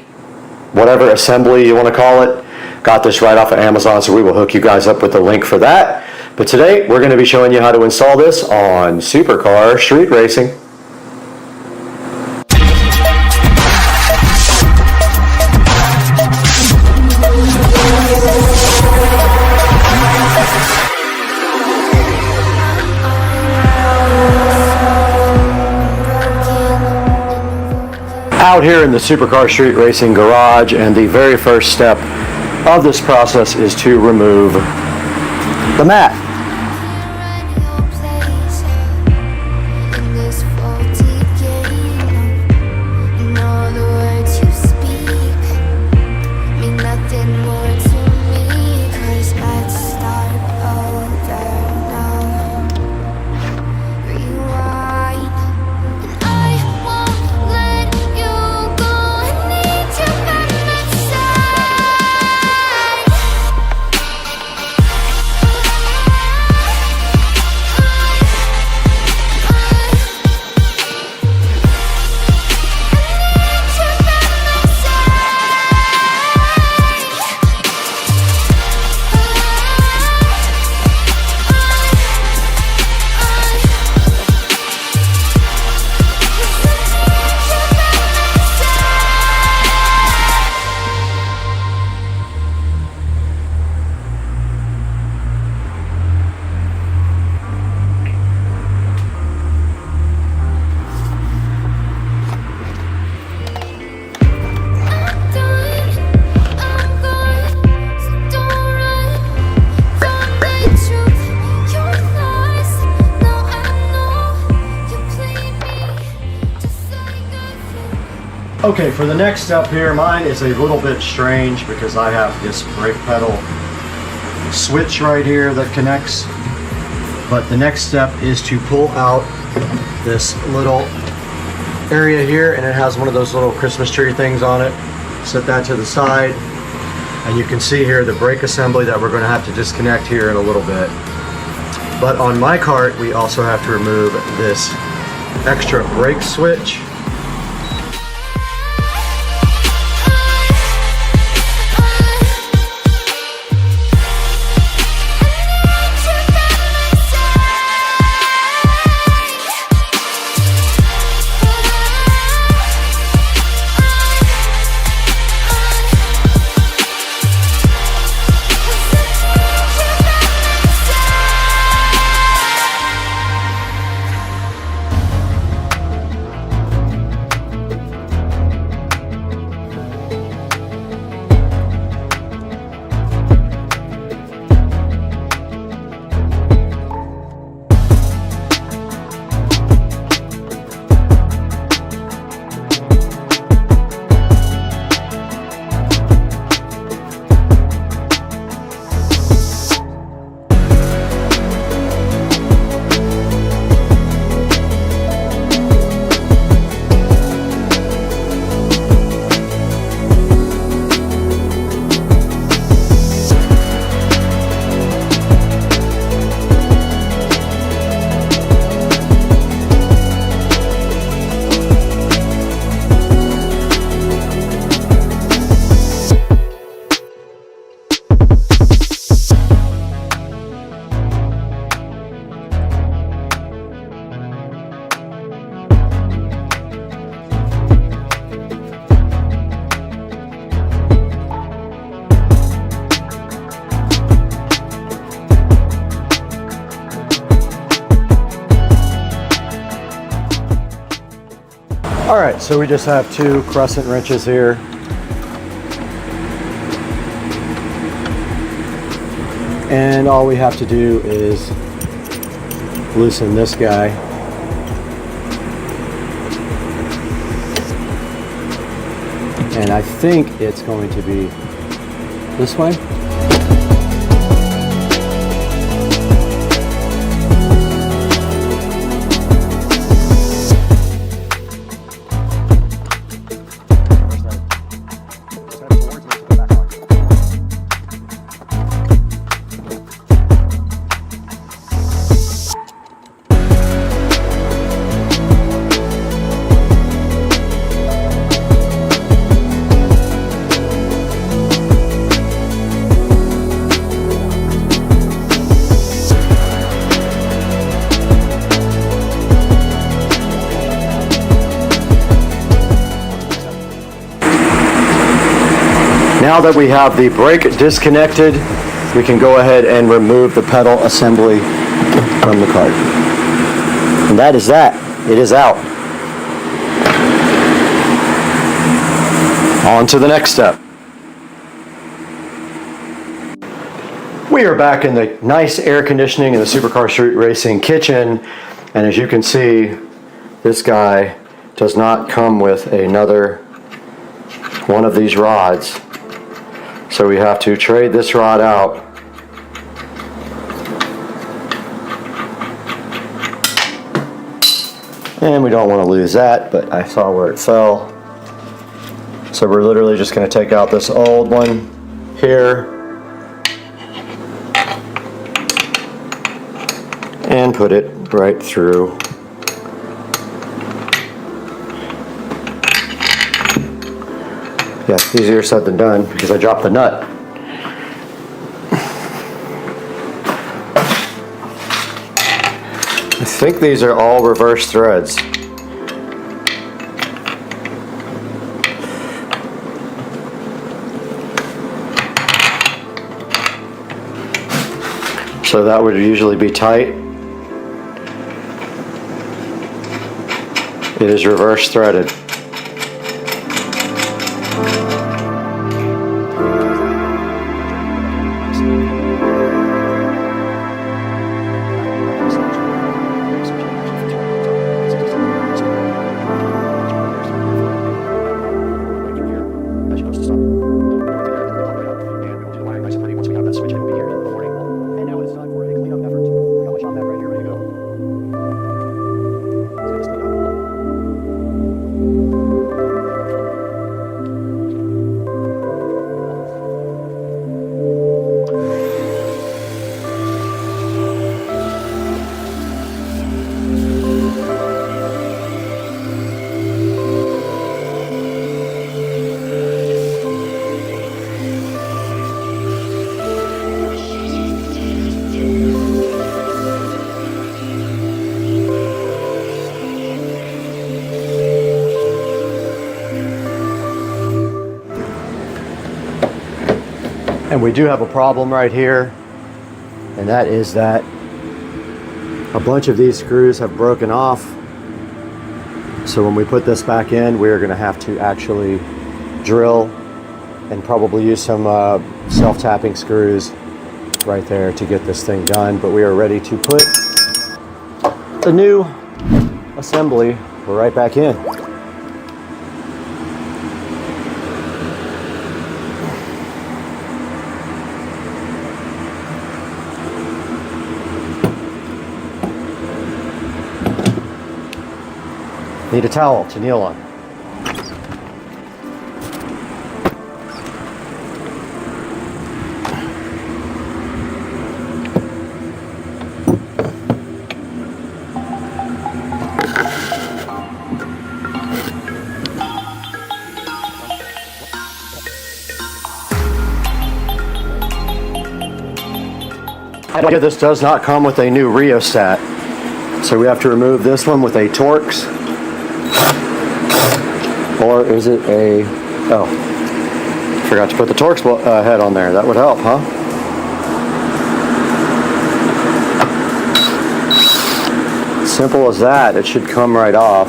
whatever assembly you want to call it. Got this right off of Amazon, so we will hook you guys up with the link for that. But today we're going to be showing you how to install this on Supercar Street Racing. Out here in the Supercar Street Racing garage, and the very first step of this process is to remove the mat. Okay, for the next step here, mine is a little bit strange because I have this brake pedal switch right here that connects. But the next step is to pull out this little area here, and it has one of those little Christmas tree things on it. Set that to the side, and you can see here the brake assembly that we're going to have to disconnect here in a little bit. But on my cart, we also have to remove this extra brake switch. All right, so we just have 2 crescent wrenches here. And all we have to do is loosen this guy. And I think it's going to be this way. Now that we have the brake disconnected, we can go ahead and remove the pedal assembly from the cart. And that is that. It is out. On to the next step. We are back in the nice air conditioning in the Supercar Street Racing kitchen, and as you can see, this guy does not come with another one of these rods. So we have to trade this rod out. And we don't want to lose that, but I saw where it fell. So we're literally just going to take out this old one here and put it right through. Yeah, easier said than done because I dropped the nut. I think these are all reverse threads. So that would usually be tight. It is reverse threaded. And we do have a problem right here, and that is that a bunch of these screws have broken off. So when we put this back in, we're going to have to actually drill and probably use some self-tapping screws right there to get this thing done. But we are ready to put the new assembly right back in. Need a towel to kneel on. This does not come with a new rheostat, so we have to remove this one with a Torx. Or is it a, oh, forgot to put the Torx head on there. That would help, huh? Simple as that. It should come right off.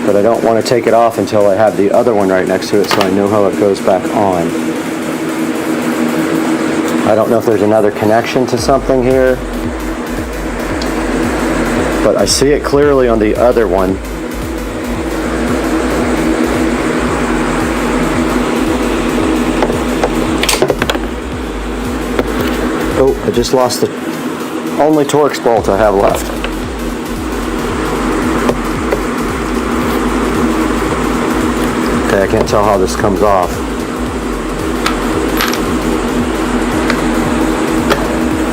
but I don't want to take it off until I have the other one right next to it so I know how it goes back on. I don't know if there's another connection to something here, but I see it clearly on the other one. Oh, I just lost the only Torx bolt I have left. Okay, I can't tell how this comes off.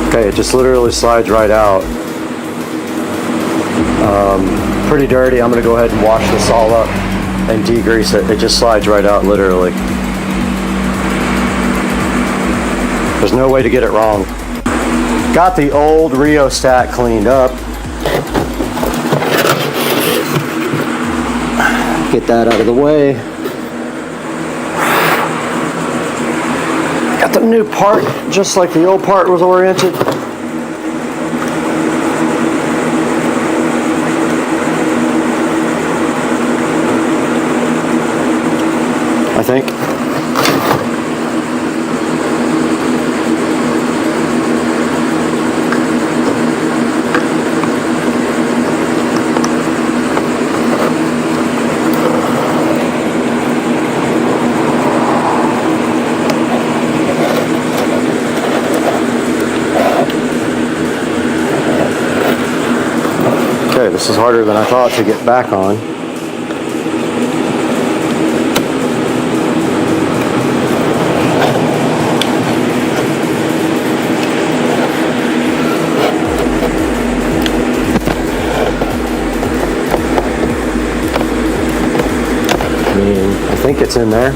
Okay, it just literally slides right out. Pretty dirty. I'm gonna go ahead and wash this all up and degrease it. It just slides right out, literally. There's no way to get it wrong. Got the old rheostat cleaned up. Get that out of the way. Got the new part, just like the old part was oriented. I think. Okay, this is harder than I thought to get back on. I think it's in there.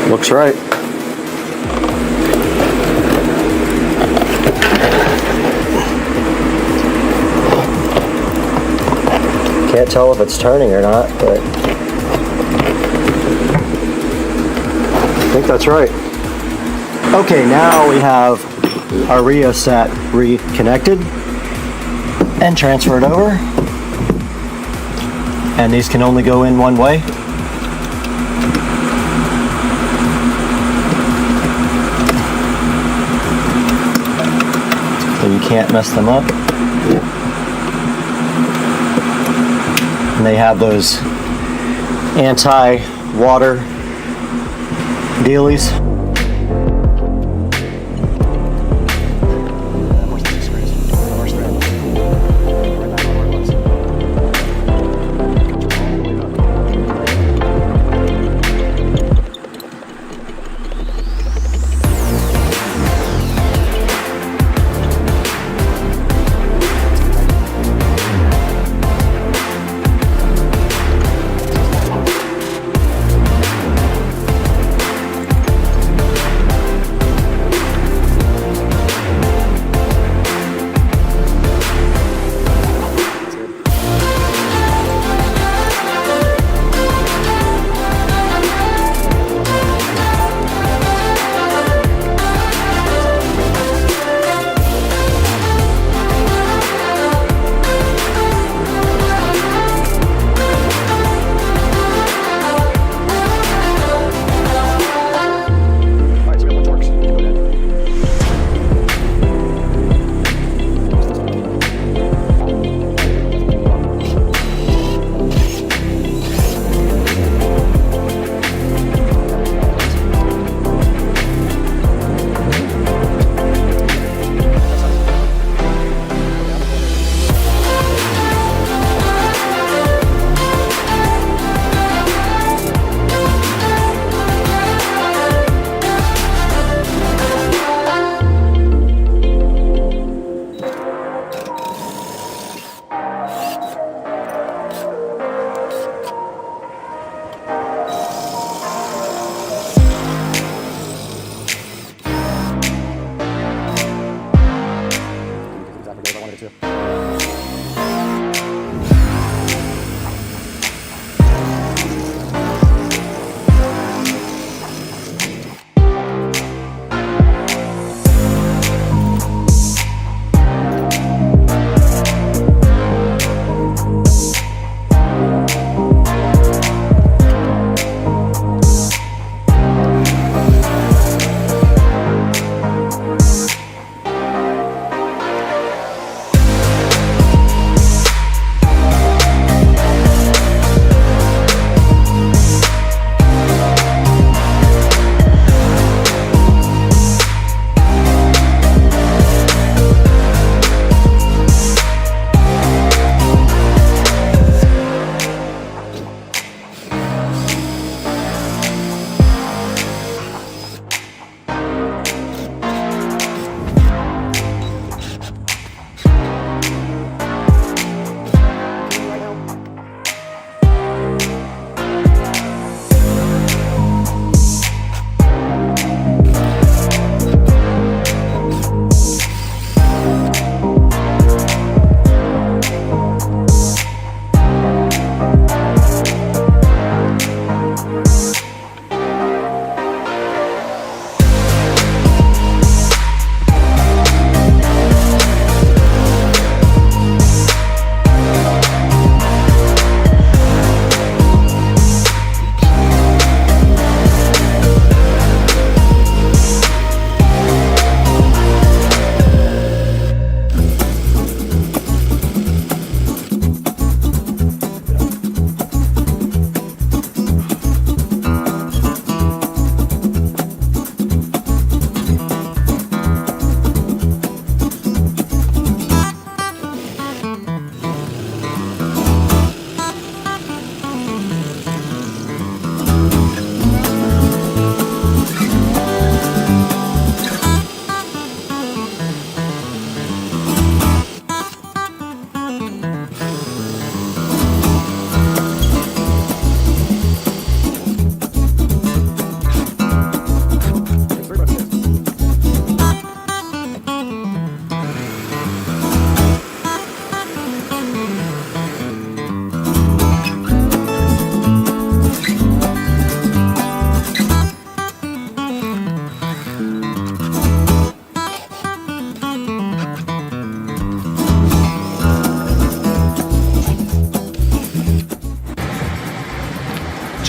Looks right. Can't tell if it's turning or not, but I think that's right. Okay, now we have our rheostat reconnected and transferred over. And these can only go in one way. So you can't mess them up. And they have those anti-water dealies.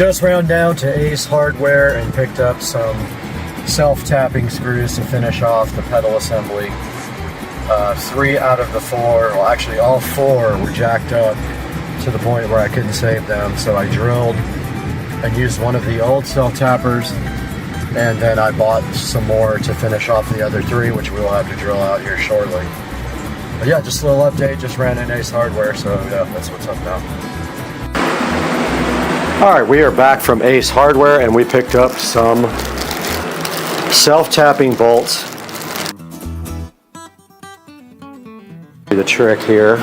Just ran down to Ace Hardware and picked up some self-tapping screws to finish off the pedal assembly. 3 out of the 4, well actually all 4 were jacked up to the point where I couldn't save them, so I drilled and used one of the old self-tappers, and then I bought some more to finish off the other 3, which we will have to drill out here shortly. But yeah, just a little update, just ran in Ace Hardware, so yeah, that's what's up now. Alright, we are back from Ace Hardware and we picked up some self-tapping bolts. The trick here.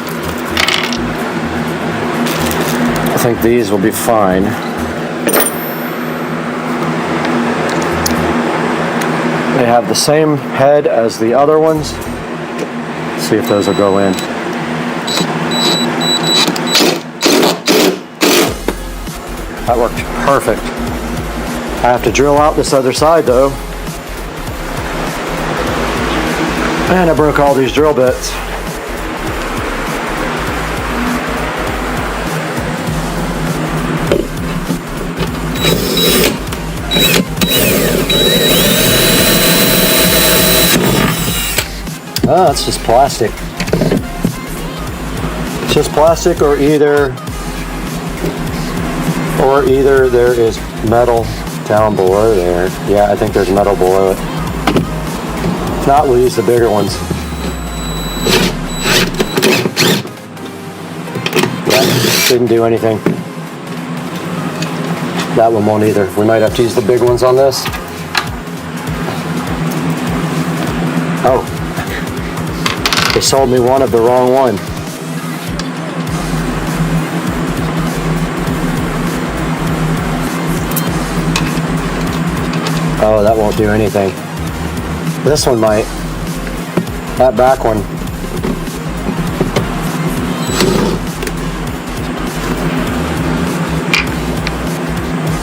I think these will be fine. They have the same head as the other ones. Let's see if those will go in. That worked perfect. I have to drill out this other side though. And I broke all these drill bits. Ah, it's just plastic. It's just plastic, or either there is metal down below there. Yeah, I think there's metal below it. If not, we'll use the bigger ones. Yeah, didn't do anything. That one won't either. We might have to use the big ones on this. Oh. They sold me one of the wrong one. Oh, that won't do anything. This one might. That back one.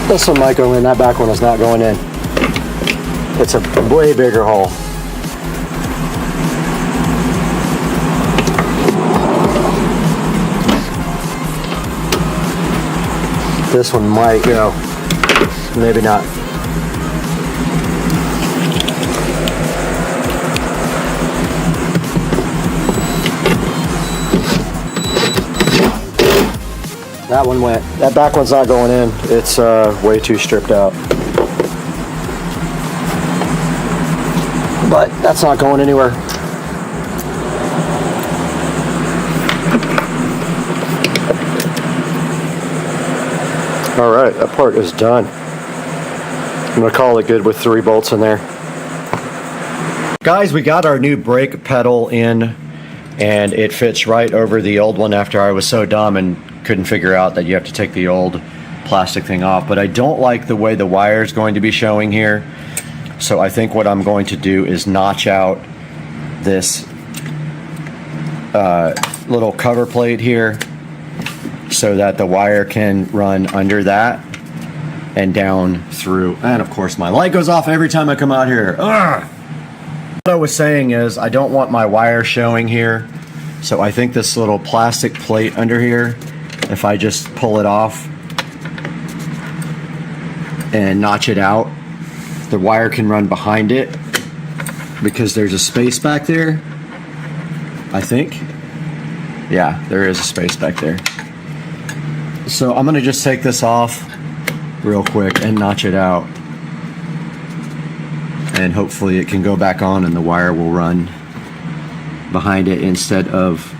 This one might go in. That back one is not going in. It's a way bigger hole. This one might go. Maybe not. That one went. That back one's not going in. It's way too stripped out. But that's not going anywhere. All right, that part is done. I'm gonna call it good with 3 bolts in there. Guys, we got our new brake pedal in, and it fits right over the old one after I was so dumb and couldn't figure out that you have to take the old plastic thing off. But I don't like the way the wire is going to be showing here. So I think what I'm going to do is notch out this little cover plate here, so that the wire can run under that and down through. And of course my light goes off every time I come out here. Ugh! What I was saying is I don't want my wire showing here, so I think this little plastic plate under here, if I just pull it off and notch it out, the wire can run behind it because there's a space back there, I think. Yeah, there is a space back there. So I'm gonna just take this off real quick and notch it out, and hopefully it can go back on and the wire will run behind it instead of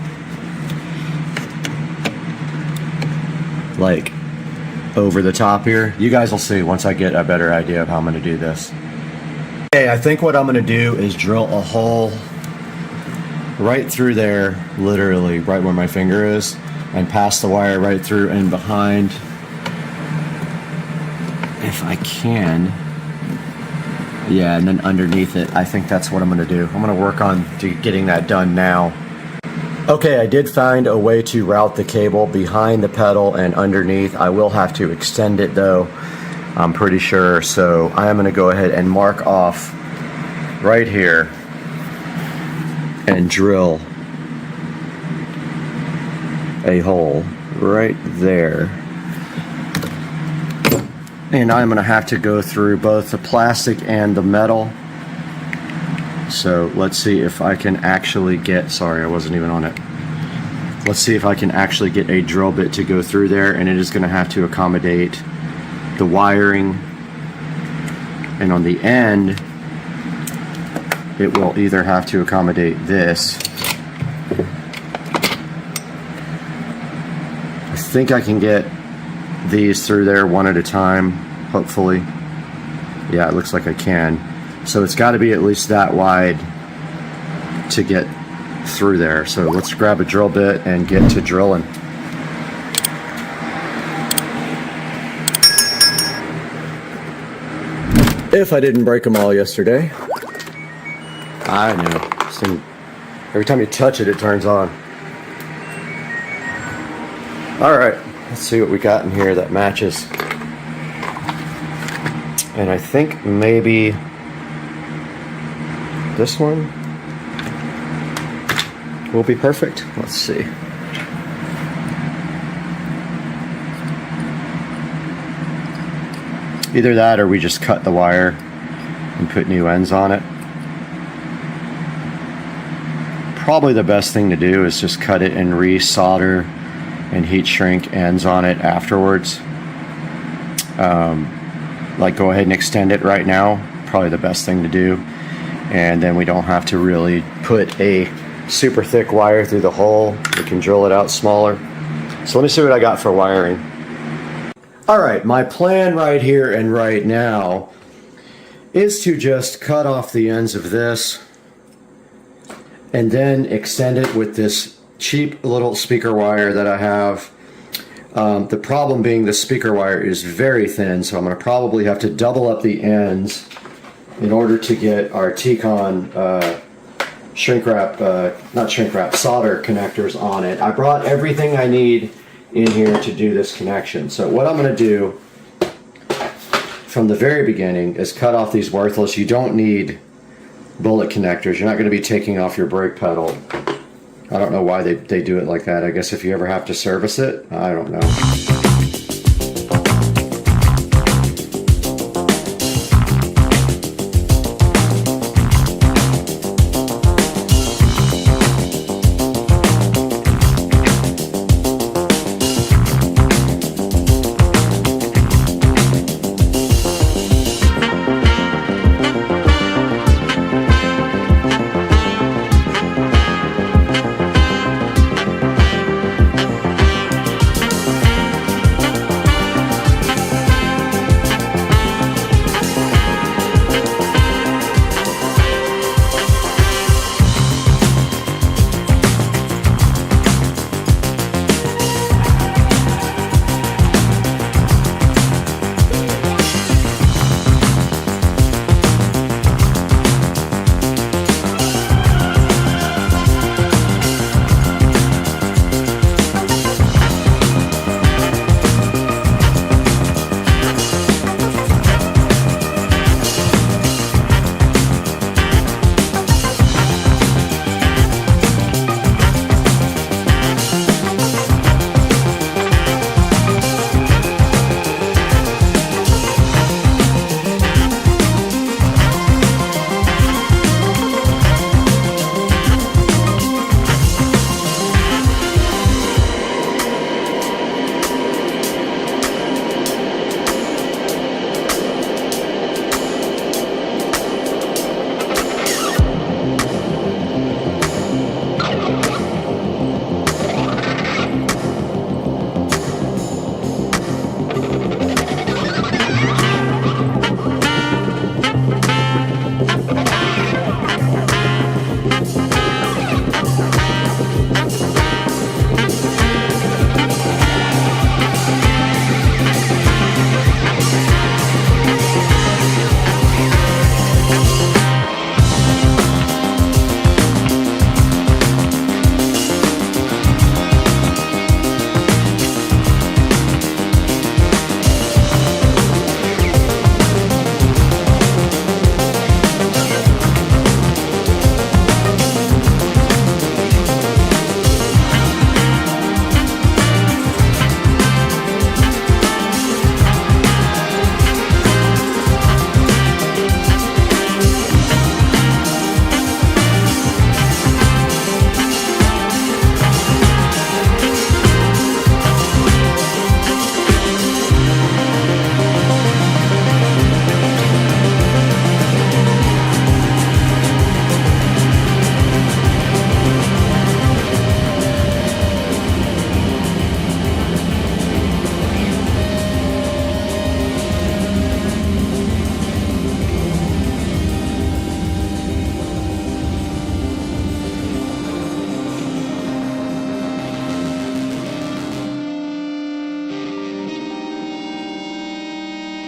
like over the top here. You guys will see once I get a better idea of how I'm gonna do this. Okay, I think what I'm gonna do is drill a hole right through there, literally right where my finger is, and pass the wire right through and behind, if I can. Yeah, and then underneath it. I think that's what I'm gonna do. I'm gonna work on getting that done now. Okay, I did find a way to route the cable behind the pedal and underneath. I will have to extend it though, I'm pretty sure. So I am gonna go ahead and mark off right here and drill a hole right there. And I'm going to have to go through both the plastic and the metal. So let's see if I can actually get, sorry, I wasn't even on it. Let's see if I can actually get a drill bit to go through there, and it is going to have to accommodate the wiring. And on the end, it will either have to accommodate this. I think I can get these through there one at a time, hopefully. Yeah, it looks like I can. So it's got to be at least that wide to get through there. So let's grab a drill bit and get to drilling. If I didn't break them all yesterday. I know. Every time you touch it, it turns on. All right, let's see what we got in here that matches. And I think maybe this one will be perfect. Let's see. Either that or we just cut the wire and put new ends on it. Probably the best thing to do is just cut it and re-solder and heat shrink ends on it afterwards. Like go ahead and extend it right now. Probably the best thing to do. And then we don't have to really put a super thick wire through the hole. We can drill it out smaller. So let me see what I got for wiring. All right, my plan right here and right now is to just cut off the ends of this and then extend it with this cheap little speaker wire that I have. The problem being the speaker wire is very thin, so I'm going to probably have to double up the ends in order to get our T-Con shrink wrap, not shrink wrap, solder connectors on it. I brought everything I need in here to do this connection. So what I'm going to do from the very beginning is cut off these worthless. You don't need bullet connectors. You're not going to be taking off your brake pedal. I don't know why they do it like that. I guess if you ever have to service it, I don't know.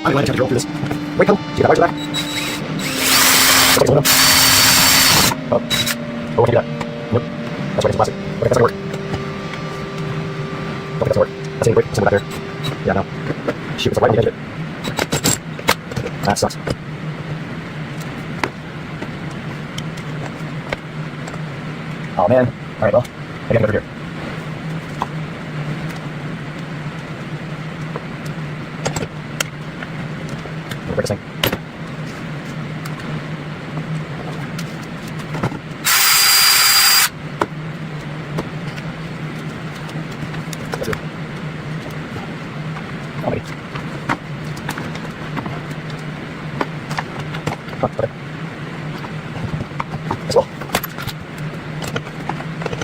I'm going to drill through this brake pedal. See that wires are back? Okay, oh, we can do that. Nope. That's right, it's plastic. Okay, that's not gonna work. Don't think that's gonna work. That's any brake, somewhere back there. Yeah, no. Shoot, it's right on the edge of it. That sucks. Oh man. Alright, well, I gotta get over here. Break this thing. Let's do it. Oh, maybe. Huh, okay. That's well.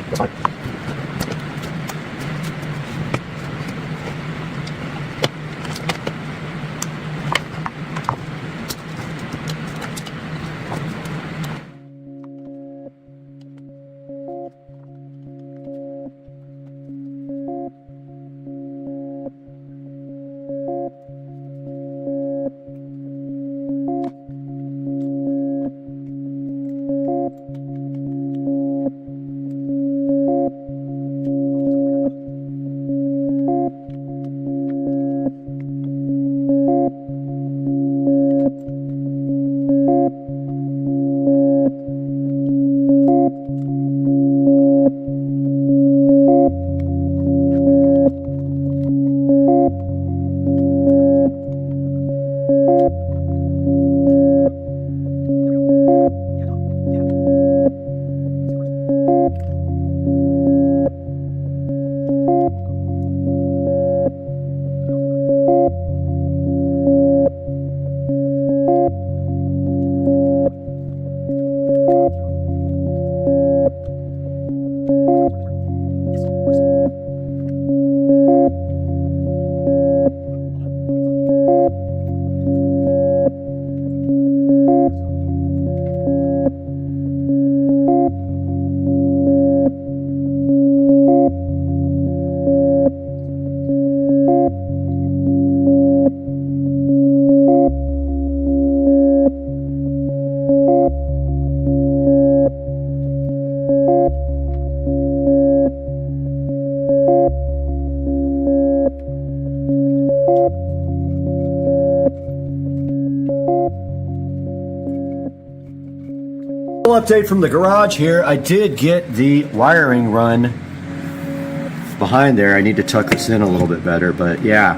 That's fine. Update from the garage here. I did get the wiring run behind there. I need to tuck this in a little bit better, but yeah,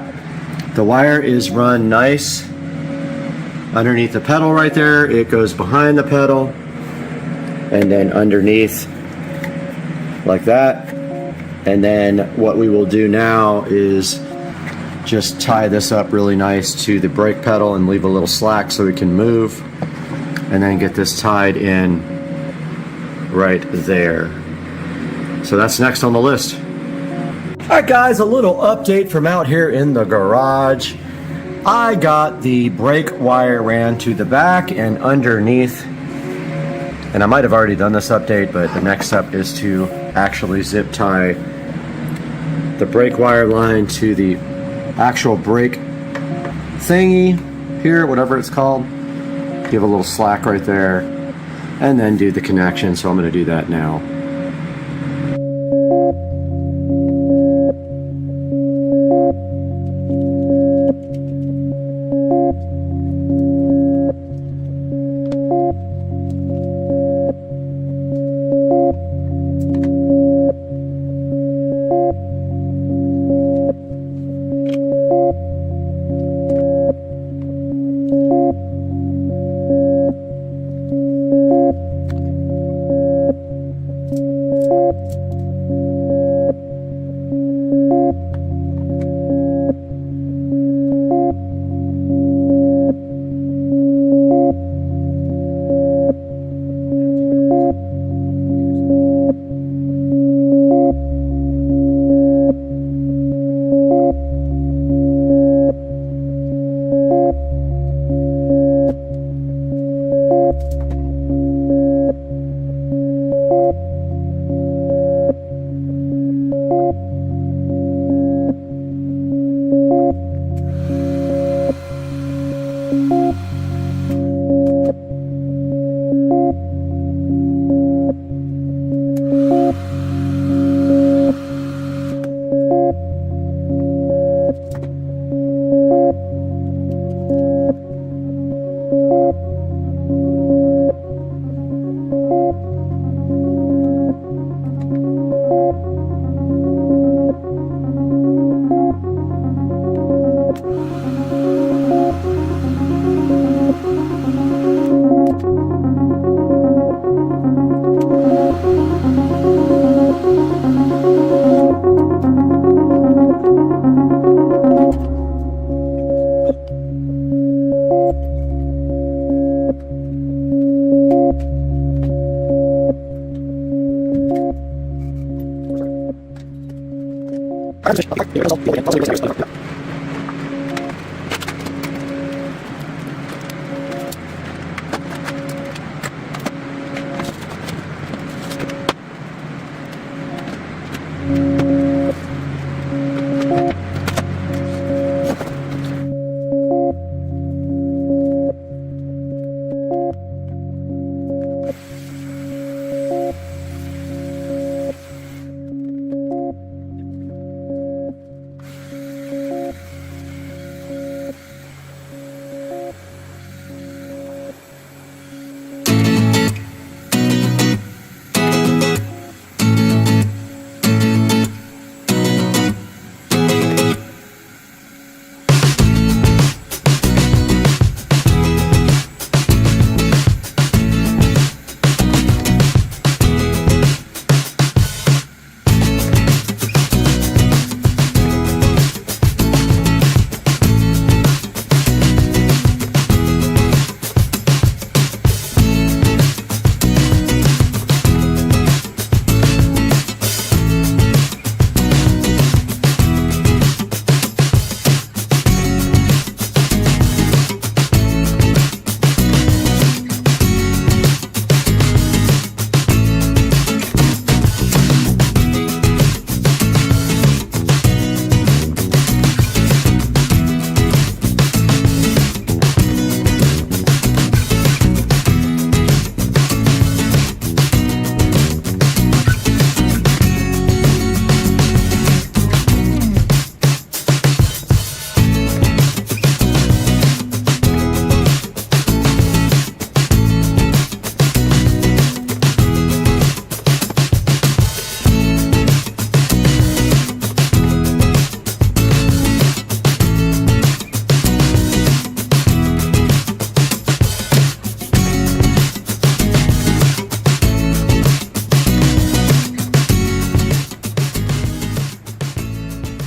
the wire is run nice underneath the pedal right there. It goes behind the pedal and then underneath like that. And then what we will do now is just tie this up really nice to the brake pedal and leave a little slack so we can move, and then get this tied in right there. So that's next on the list. All right guys, a little update from out here in the garage. I got the brake wire ran to the back and underneath, and I might have already done this update, but the next step is to actually zip tie the brake wire line to the actual brake thingy here, whatever it's called. Give a little slack right there, and then do the connection. So I'm going to do that now.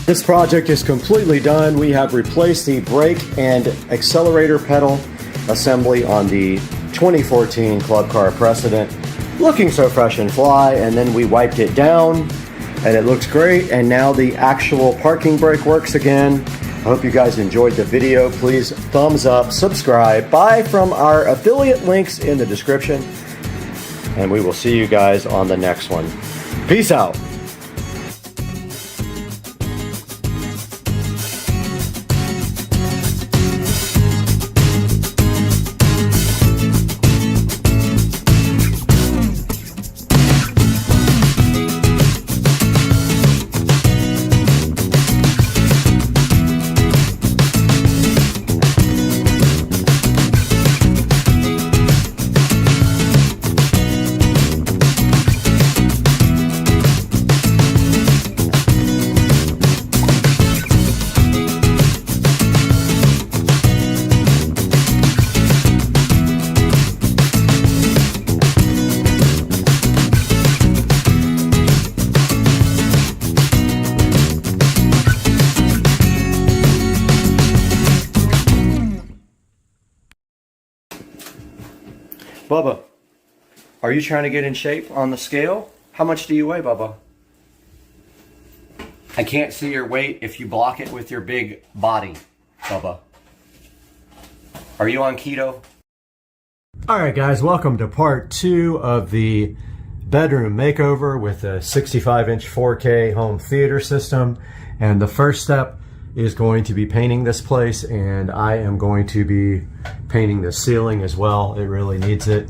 This project is completely done. We have replaced the brake and accelerator pedal assembly on the 2014 Club Car Precedent. Looking so fresh and fly, and then we wiped it down and it looks great, and now the actual parking brake works again. I hope you guys enjoyed the video. Please thumbs up, subscribe, buy from our affiliate links in the description, and we will see you guys on the next one. Peace out. Bubba, are you trying to get in shape on the scale? How much do you weigh, Bubba? I can't see your weight if you block it with your big body, Bubba. Are you on keto? Alright guys, welcome to part 2 of the bedroom makeover with a 65-inch 4K home theater system. And the first step is going to be painting this place, and I am going to be painting the ceiling as well. It really needs it.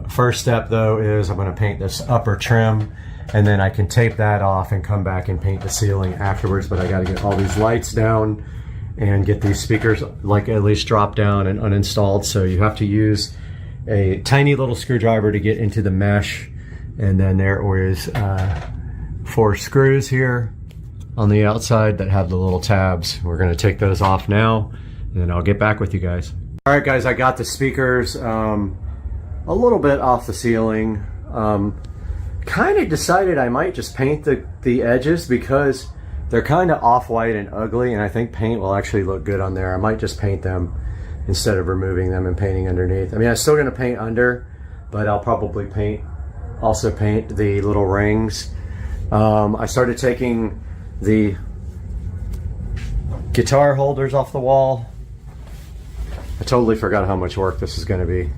First step though is I'm going to paint this upper trim, and then I can tape that off and come back and paint the ceiling afterwards. But I got to get all these lights down and get these speakers like at least dropped down and uninstalled. So you have to use a tiny little screwdriver to get into the mesh, and then there is 4 screws here on the outside that have the little tabs. We're going to take those off now, and then I'll get back with you guys. All right guys, I got the speakers a little bit off the ceiling. Kind of decided I might just paint the edges because they're kind of off-white and ugly, and I think paint will actually look good on there. I might just paint them instead of removing them and painting underneath. I mean, I'm still going to paint under, but I'll probably also paint the little rings. I started taking the guitar holders off the wall. I totally forgot how much work this is going to be.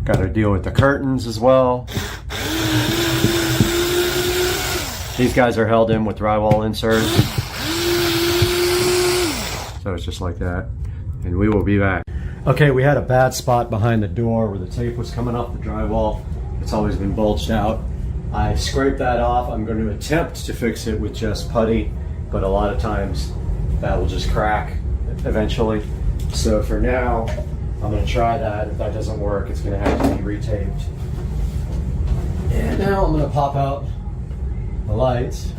Got to deal with the curtains as well. These guys are held in with drywall inserts. So it's just like that. And we will be back. Okay, we had a bad spot behind the door where the tape was coming off the drywall. It's always been bulged out. I scraped that off. I'm going to attempt to fix it with just putty, but a lot of times that will just crack eventually. So for now, I'm going to try that. If that doesn't work, it's going to have to be retaped. And now I'm going to pop out the lights.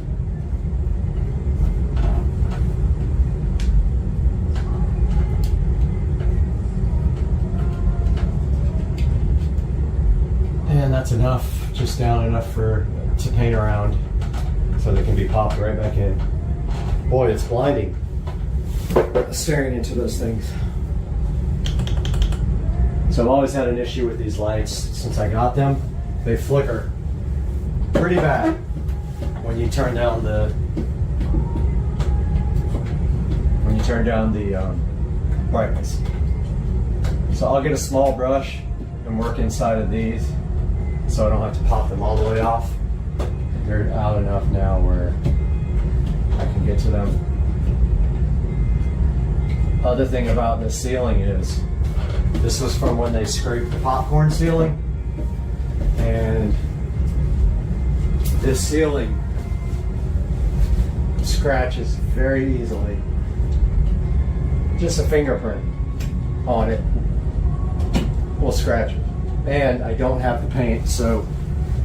And that's enough, just down enough to paint around so they can be popped right back in. Boy, it's blinding staring into those things. So I've always had an issue with these lights since I got them. They flicker pretty bad when you turn down the brightness. So I'll get a small brush and work inside of these so I don't have to pop them all the way off. They're out enough now where I can get to them. Other thing about this ceiling is, this was from when they scraped the popcorn ceiling, and this ceiling scratches very easily. Just a fingerprint on it will scratch it. And I don't have the paint, so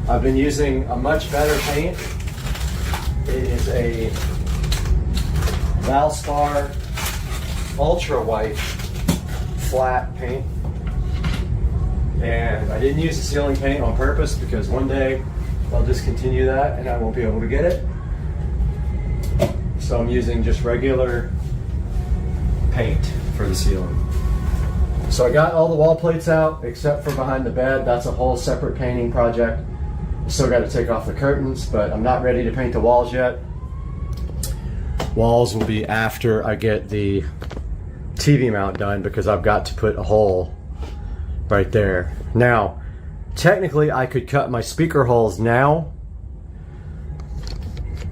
I've been using a much better paint. It is a Valspar Ultra White flat paint. And I didn't use the ceiling paint on purpose because one day I'll discontinue that and I won't be able to get it. So I'm using just regular paint for the ceiling. So I got all the wall plates out except for behind the bed. That's a whole separate painting project. Still got to take off the curtains, but I'm not ready to paint the walls yet. Walls will be after I get the TV mount done because I've got to put a hole right there. Now, technically I could cut my speaker holes now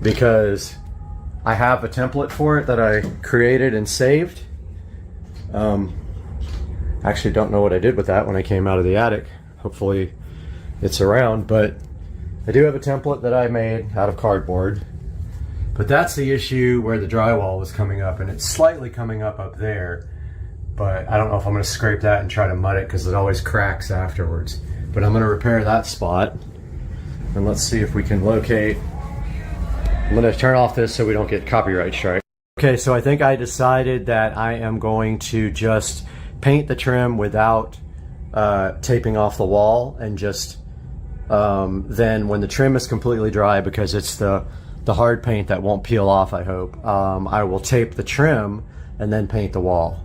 because I have a template for it that I created and saved. Actually don't know what I did with that when I came out of the attic. Hopefully it's around, but I do have a template that I made out of cardboard. But that's the issue where the drywall was coming up, and it's slightly coming up there, but I don't know if I'm going to scrape that and try to mud it because it always cracks afterwards. But I'm going to repair that spot, and let's see if we can locate. I'm going to turn off this so we don't get copyright strike. Okay, so I think I decided that I am going to just paint the trim without taping off the wall, and just then when the trim is completely dry, because it's the hard paint that won't peel off, I hope, I will tape the trim and then paint the wall.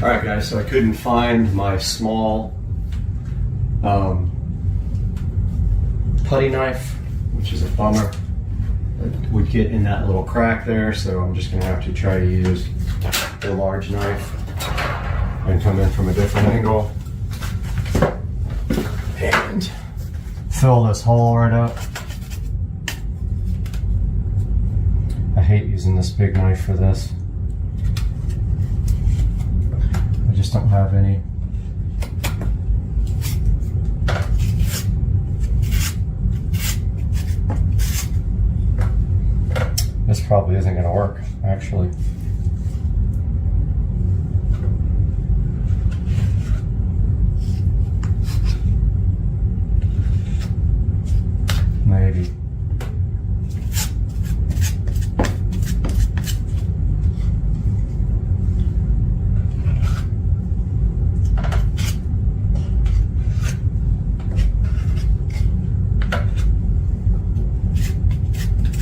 Alright guys, so I couldn't find my small putty knife, which is a bummer. It would get in that little crack there, so I'm just going to have to try to use the large knife and come in from a different angle and fill this hole right up. I hate using this big knife for this. I just don't have any. This probably isn't going to work, actually. Maybe.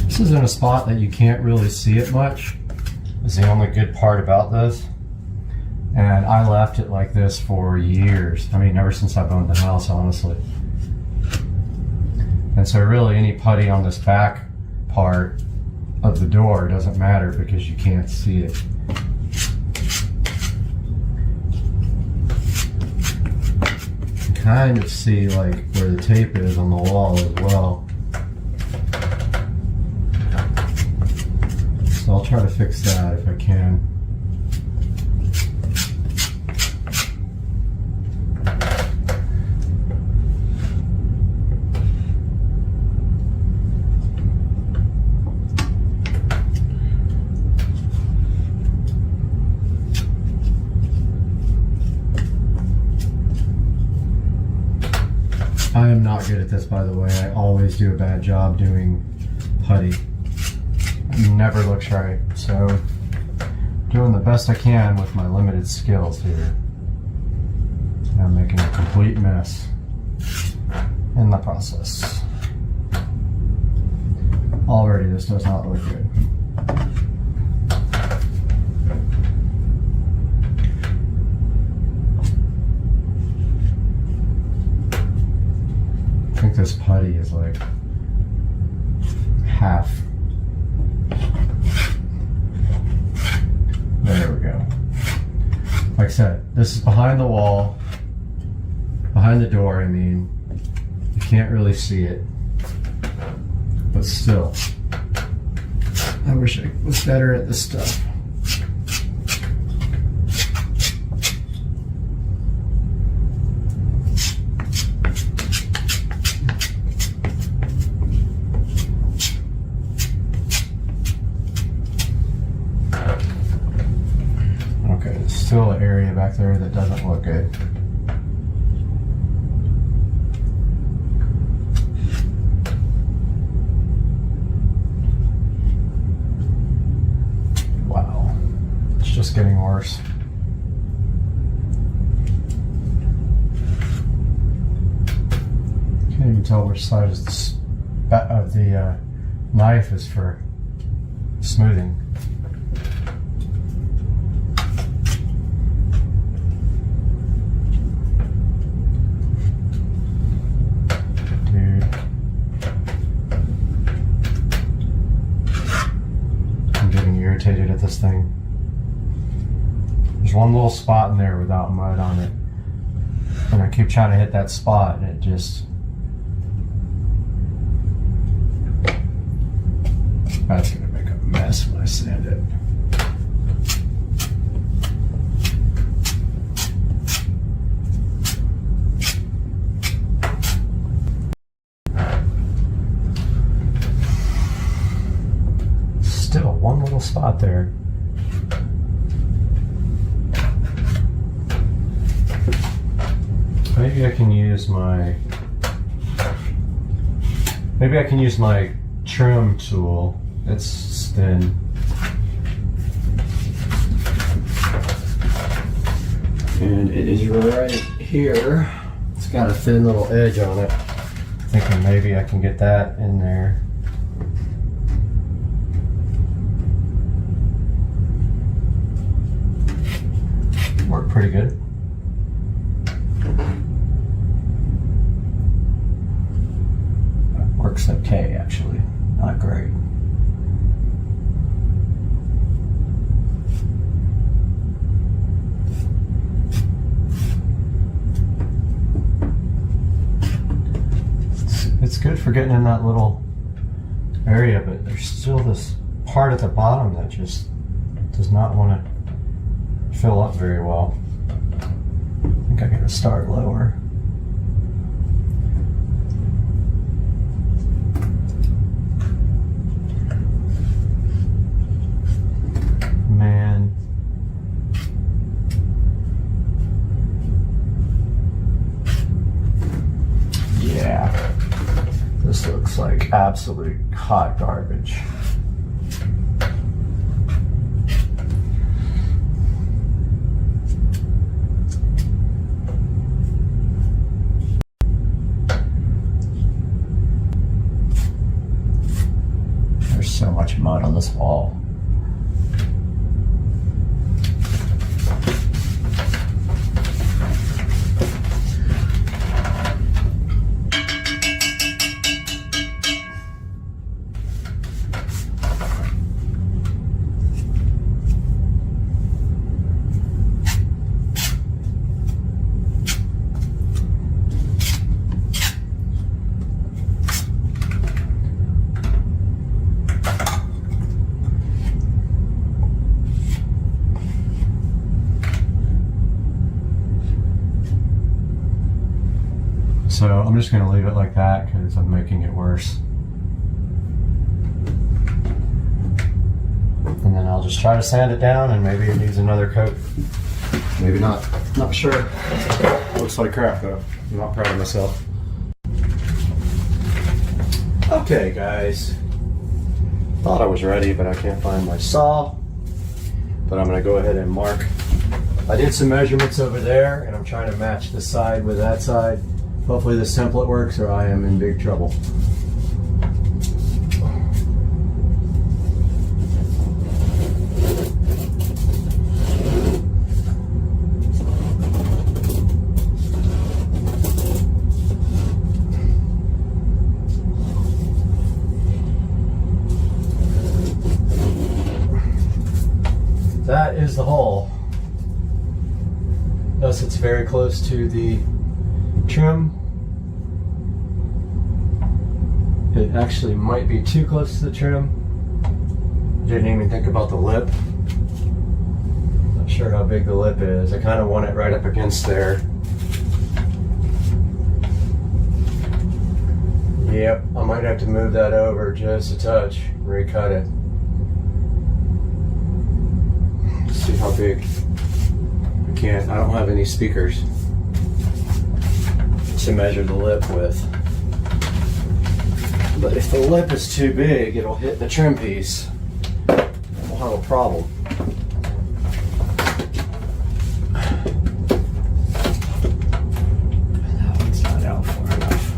This is in a spot that you can't really see it much. It's the only good part about this. And I left it like this for years. I mean, ever since I've owned the house, honestly. And so really any putty on this back part of the door doesn't matter because you can't see it. You kind of see like where the tape is on the wall as well. So I'll try to fix that if I can. I am not good at this, by the way. I always do a bad job doing putty. It never looks right. So, doing the best I can with my limited skills here. I'm making a complete mess in the process. Already, this does not look good. I think this putty is like half. There we go. Like I said, this is behind the wall, behind the door, I mean. You can't really see it, but still. I wish I was better at this stuff. Still an area back there that doesn't look good. Wow, it's just getting worse. Can't even tell which side is of the knife is for smoothing. Irritated at this thing. There's one little spot in there without mud on it, and I keep trying to hit that spot, and it just, that's gonna make a mess when I sand it. Still one little spot there. Maybe I can use my trim tool. It's thin. And it is right here. It's got a thin little edge on it. Thinking maybe I can get that in there. Worked pretty good. Works okay, actually. Not great. It's good for getting in that little area, but there's still this part at the bottom that just does not want to fill up very well. I think I gotta start lower. Man. Yeah. This looks like absolute hot garbage. So much mud on this wall. So I'm just gonna leave it like that because I'm making it worse. And then I'll just try to sand it down, and maybe it needs another coat. Maybe not. Not sure. Looks like crap though. I'm not proud of myself. Okay guys. Thought I was ready, but I can't find my saw. But I'm gonna go ahead and mark. I did some measurements over there, and I'm trying to match this side with that side. Hopefully this template works, or I am in big trouble. That is the hole. Thus it's very close to the trim. It actually might be too close to the trim. Didn't even think about the lip. Not sure how big the lip is. I kind of want it right up against there. Yep, I might have to move that over just a touch, recut it. See how big. I don't have any speakers to measure the lip with. But if the lip is too big, it'll hit the trim piece. We'll have a problem. That one's not out far enough.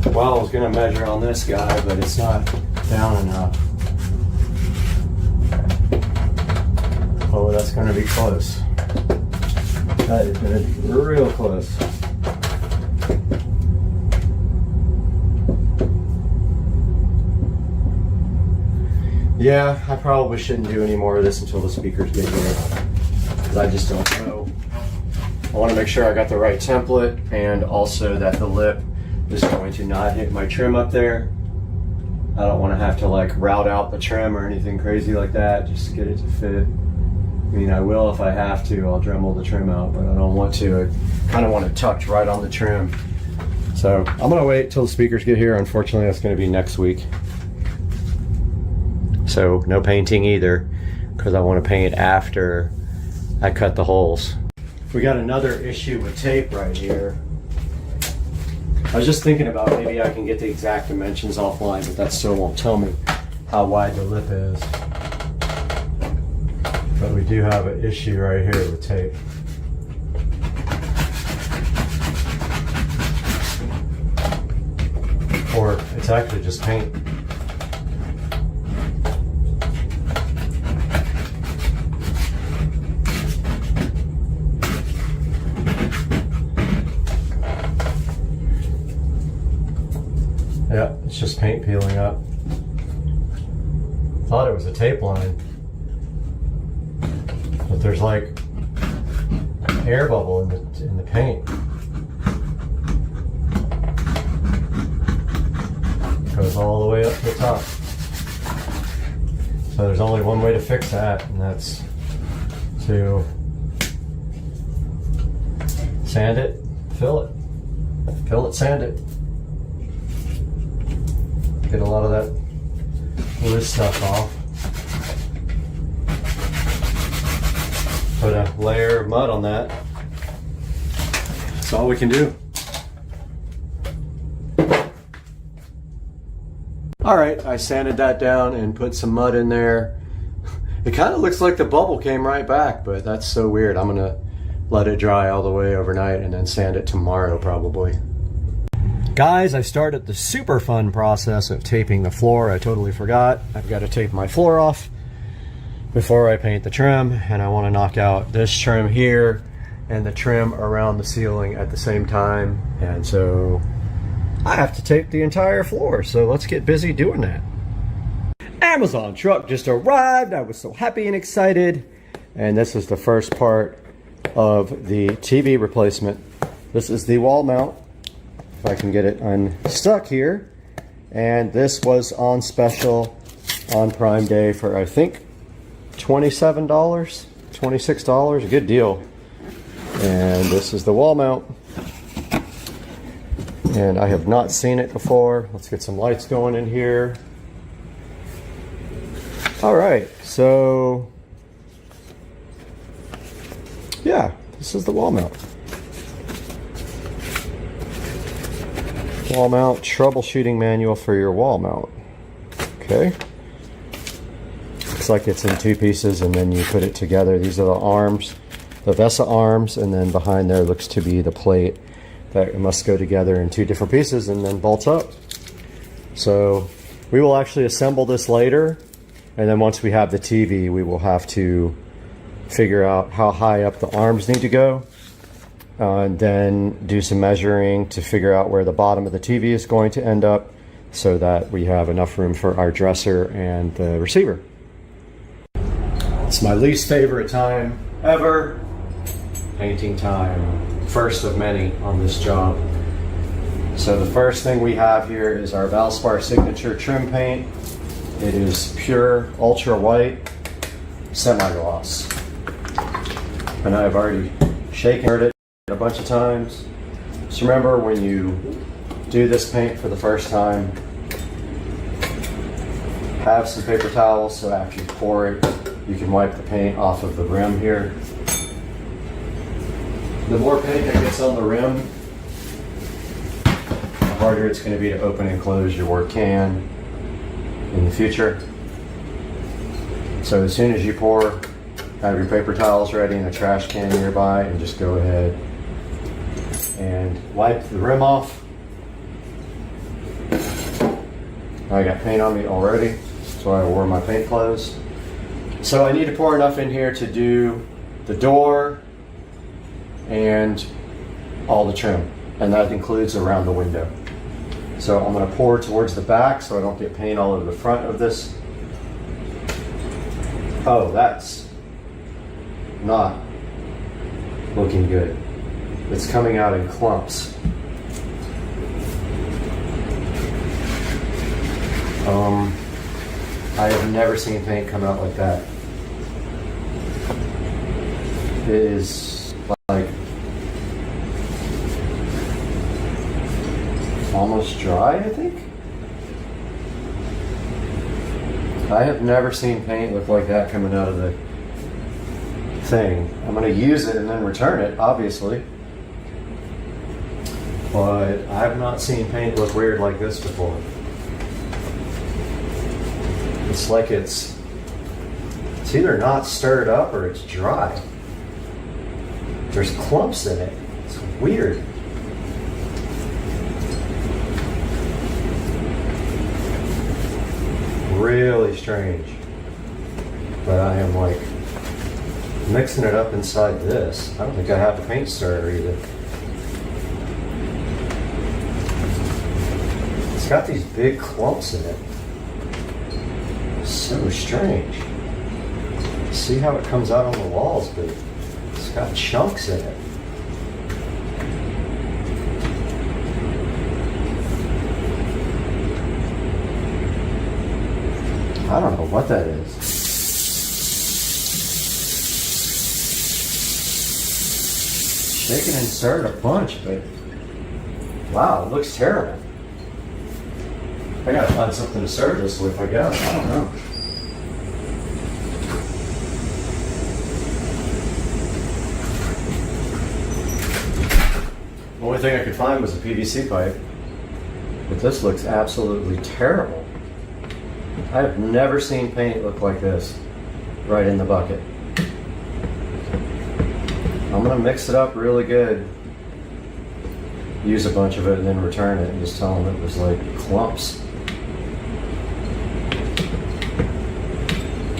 Well, I was going to measure on this guy, but it's not down enough. Oh, that's going to be close. That is going to be real close. Yeah, I probably shouldn't do any more of this until the speakers get here, because I just don't know. I want to make sure I got the right template, and also that the lip is going to not hit my trim up there. I don't want to have to like route out the trim or anything crazy like that just to get it to fit. I mean, I will if I have to. I'll Dremel the trim out, but I don't want to. I kind of want it tucked right on the trim. So I'm going to wait till the speakers get here. Unfortunately, that's going to be next week. So no painting either, because I want to paint after I cut the holes. We got another issue with tape right here. I was just thinking about maybe I can get the exact dimensions offline, but that still won't tell me how wide the lip is. But we do have an issue right here with tape. Or it's actually just paint. Yeah, it's just paint peeling up. Thought it was a tape line. But there's like an air bubble in the paint. It goes all the way up to the top. So there's only one way to fix that, and that's to sand it, fill it, sand it. Get a lot of that loose stuff off. Put a layer of mud on that. That's all we can do. All right, I sanded that down and put some mud in there. It kind of looks like the bubble came right back, but that's so weird. I'm gonna let it dry all the way overnight and then sand it tomorrow probably. Guys, I started the super fun process of taping the floor. I totally forgot. I've got to tape my floor off before I paint the trim, and I want to knock out this trim here and the trim around the ceiling at the same time, and so I have to tape the entire floor, so let's get busy doing that. Amazon truck just arrived. I was so happy and excited, and this is the first part of the TV replacement. This is the wall mount, if I can get it unstuck here, and this was on special on Prime Day for I think $27, $26, a good deal. And this is the wall mount. And I have not seen it before. Let's get some lights going in here. All right, so yeah, this is the wall mount. Wall mount troubleshooting manual for your wall mount. Okay. Looks like it's in 2 pieces and then you put it together. These are the arms, the VESA arms, and then behind there looks to be the plate that must go together in 2 different pieces and then bolts up. So we will actually assemble this later, and then once we have the TV, we will have to figure out how high up the arms need to go, and then do some measuring to figure out where the bottom of the TV is going to end up so that we have enough room for our dresser and the receiver. It's my least favorite time ever. Painting time, first of many on this job. So the first thing we have here is our Valspar Signature trim paint. It is pure ultra white semi-gloss. And I've already shaken it a bunch of times. Just remember, when you do this paint for the first time, have some paper towels so after you pour it, you can wipe the paint off of the rim here. The more paint that gets on the rim, the harder it's going to be to open and close your work can in the future. So as soon as you pour, have your paper towels ready and a trash can nearby, and just go ahead and wipe the rim off. I got paint on me already, so I wore my paint clothes. So I need to pour enough in here to do the door and all the trim, and that includes around the window. So I'm going to pour towards the back so I don't get paint all over the front of this. Oh, that's not looking good. It's coming out in clumps. I have never seen paint come out like that. It is like almost dry, I think. I have never seen paint look like that coming out of the thing. I'm going to use it and then return it, obviously. But I have not seen paint look weird like this before. It's like it's either not stirred up or it's dry. There's clumps in it. It's weird. Really strange. But I am like mixing it up inside this. I don't think I have a paint stirrer either. It's got these big clumps in it. So strange. See how it comes out on the walls, but it's got chunks in it. I don't know what that is. Shaken and stirred a bunch, but wow, it looks terrible. I gotta find something to serve this with, I guess. I don't know. The only thing I could find was a PVC pipe, but this looks absolutely terrible. I have never seen paint look like this right in the bucket. I'm gonna mix it up really good, use a bunch of it, and then return it and just tell them it was like clumps.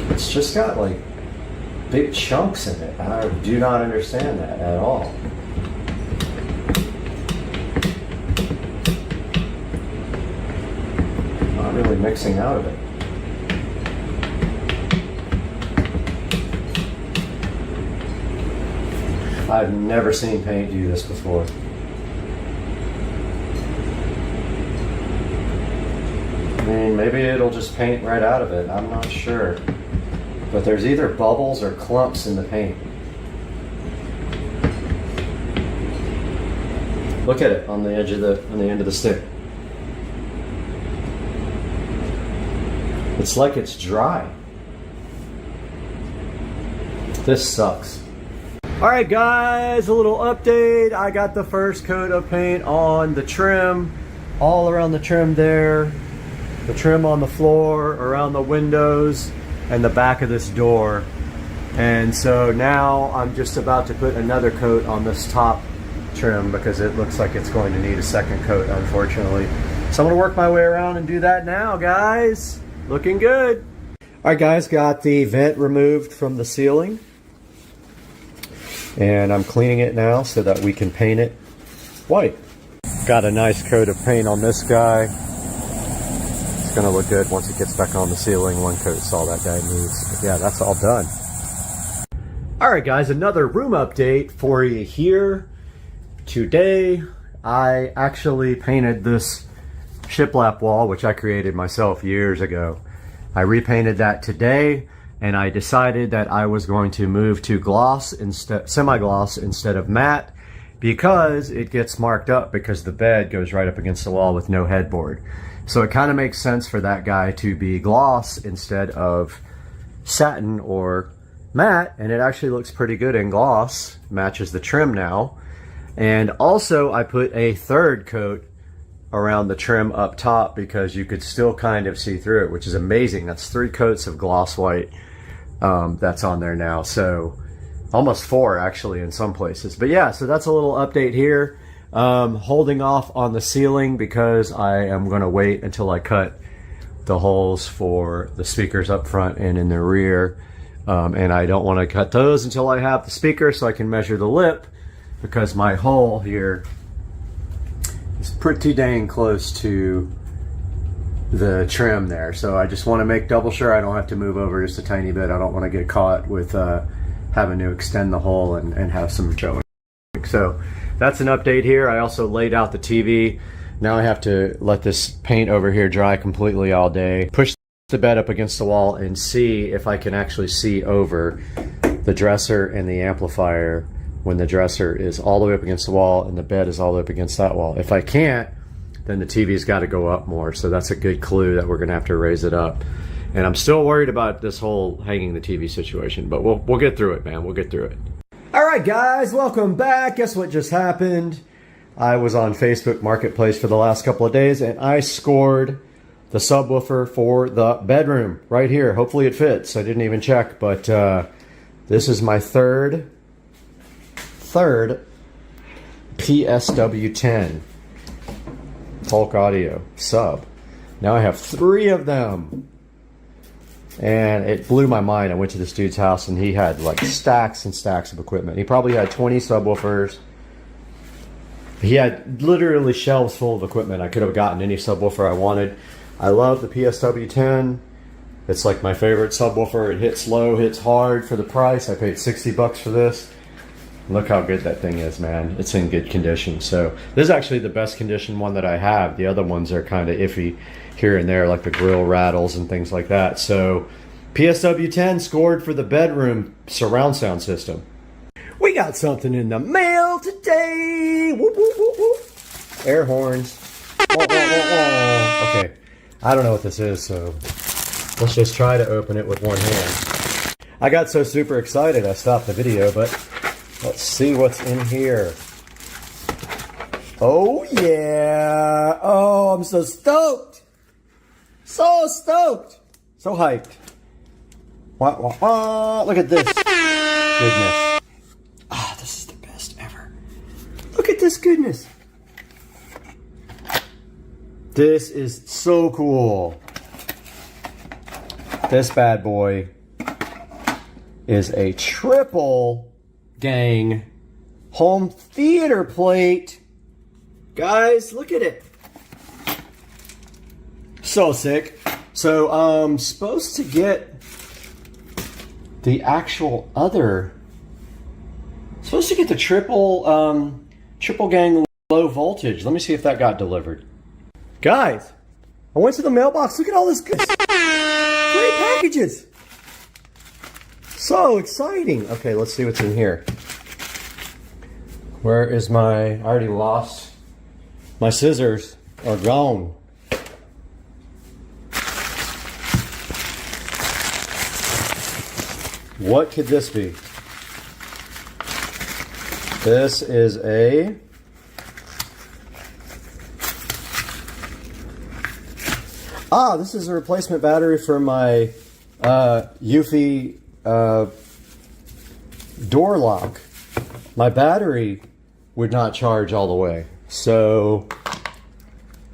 It's just got like big chunks in it. I do not understand that at all. Not really mixing out of it. I've never seen paint do this before. I mean, maybe it'll just paint right out of it. I'm not sure. But there's either bubbles or clumps in the paint. Look at it on the edge of on the end of the stick. It's like it's dry. This sucks. All right, guys, a little update. I got the first coat of paint on the trim, all around the trim there, the trim on the floor, around the windows, and the back of this door. And so now I'm just about to put another coat on this top trim because it looks like it's going to need a second coat, unfortunately. So I'm gonna work my way around and do that now, guys. Looking good. All right, guys, got the vent removed from the ceiling. And I'm cleaning it now so that we can paint it white. Got a nice coat of paint on this guy. It's gonna look good once it gets back on the ceiling. One coat is all that guy needs. But yeah, that's all done. All right, guys, another room update for you here. Today, I actually painted this shiplap wall, which I created myself years ago. I repainted that today, and I decided that I was going to move to gloss instead, semi-gloss instead of matte, because it gets marked up because the bed goes right up against the wall with no headboard. So it kind of makes sense for that guy to be gloss instead of satin or matte, and it actually looks pretty good in gloss. Matches the trim now. And also I put a third coat around the trim up top because you could still kind of see through it, which is amazing. That's 3 coats of gloss white that's on there now. So almost 4 actually in some places. But yeah, so that's a little update here. Holding off on the ceiling because I am going to wait until I cut the holes for the speakers up front and in the rear. And I don't want to cut those until I have the speaker so I can measure the lip, because my hole here is pretty dang close to the trim there. So I just want to make double sure I don't have to move over just a tiny bit. I don't want to get caught with having to extend the hole and have some showing. So that's an update here. I also laid out the TV. Now I have to let this paint over here dry completely all day. Push the bed up against the wall and see if I can actually see over the dresser and the amplifier when the dresser is all the way up against the wall and the bed is all the way up against that wall. If I can't, then the TV's got to go up more. So that's a good clue that we're going to have to raise it up. And I'm still worried about this whole hanging the TV situation, but we'll get through it, man. We'll get through it. All right, guys, welcome back. Guess what just happened? I was on Facebook Marketplace for the last couple of days, and I scored the subwoofer for the bedroom right here. Hopefully it fits. I didn't even check, but this is my third PSW10 Polk Audio sub. Now I have 3 of them, and it blew my mind. I went to this dude's house and he had like stacks and stacks of equipment. He probably had 20 subwoofers. He had literally shelves full of equipment. I could have gotten any subwoofer I wanted. I love the PSW10. It's like my favorite subwoofer. It hits low, hits hard for the price. I paid 60 bucks for this. Look how good that thing is, man. It's in good condition. So this is actually the best condition one that I have. The other ones are kind of iffy here and there, like the grill rattles and things like that. So PSW10 scored for the bedroom surround sound system. We got something in the mail today. Whoop, whoop, whoop, whoop. Air horns. Wah, wah, wah, wah. Okay, I don't know what this is, so let's just try to open it with one hand. I got so super excited I stopped the video, but let's see what's in here. Oh yeah! Oh, I'm so stoked! So stoked! So hyped. Wah, wah, wah. Look at this goodness. Ah, this is the best ever. Look at this goodness. This is so cool. This bad boy is a triple gang home theater plate. Guys, look at it. So sick. So I'm supposed to get the actual other, supposed to get the triple gang low voltage. Let me see if that got delivered. Guys, I went to the mailbox. Look at all this good. 3 packages. So exciting. Okay, let's see what's in here. Where is my, I already lost My scissors are gone. What could this be? This is a this is a replacement battery for my Eufy door lock. My battery would not charge all the way. So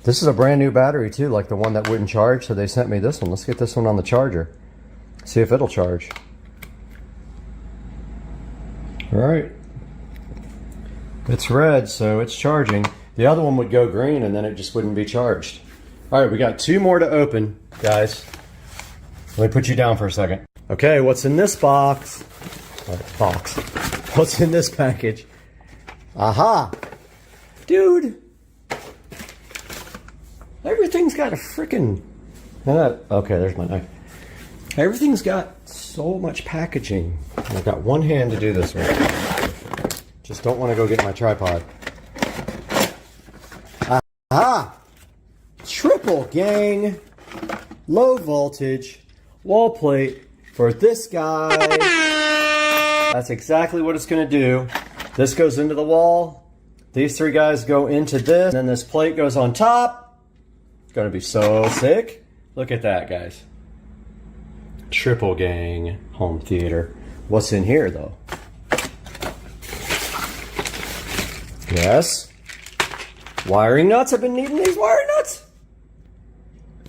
this is a brand new battery too, like the one that wouldn't charge. So they sent me this one. Let's get this one on the charger. See if it'll charge. All right. It's red, so it's charging. The other one would go green and then it just wouldn't be charged. All right, we got 2 more to open, guys. Let me put you down for a second. Okay, what's in this box? What's in this package? Aha! Dude! Everything's got a freaking... okay, there's my knife. Everything's got so much packaging. I've got one hand to do this with. Just don't want to go get my tripod. Aha! Triple gang, low voltage wall plate for this guy. That's exactly what it's going to do. This goes into the wall. These 3 guys go into this. And then this plate goes on top. It's going to be so sick. Look at that, guys. Triple gang home theater. What's in here, though? Yes. Wiring nuts. I've been needing these wiring nuts.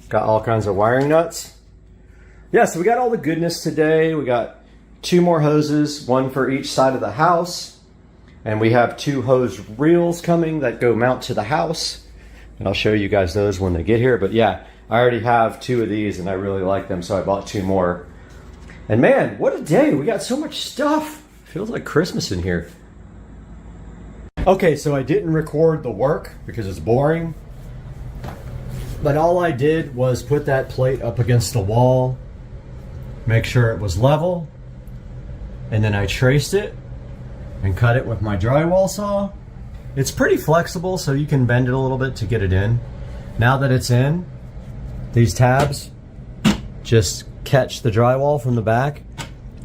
Got all kinds of wiring nuts. Yeah, so we got all the goodness today. We got 2 more hoses, 1 for each side of the house. And we have 2 hose reels coming that go mount to the house. And I'll show you guys those when they get here. But yeah, I already have 2 of these and I really like them, so I bought 2 more. And man, what a day. We got so much stuff. Feels like Christmas in here. Okay, so I didn't record the work because it's boring. But all I did was put that plate up against the wall, make sure it was level, and then I traced it and cut it with my drywall saw. It's pretty flexible, so you can bend it a little bit to get it in. Now that it's in, these tabs just catch the drywall from the back,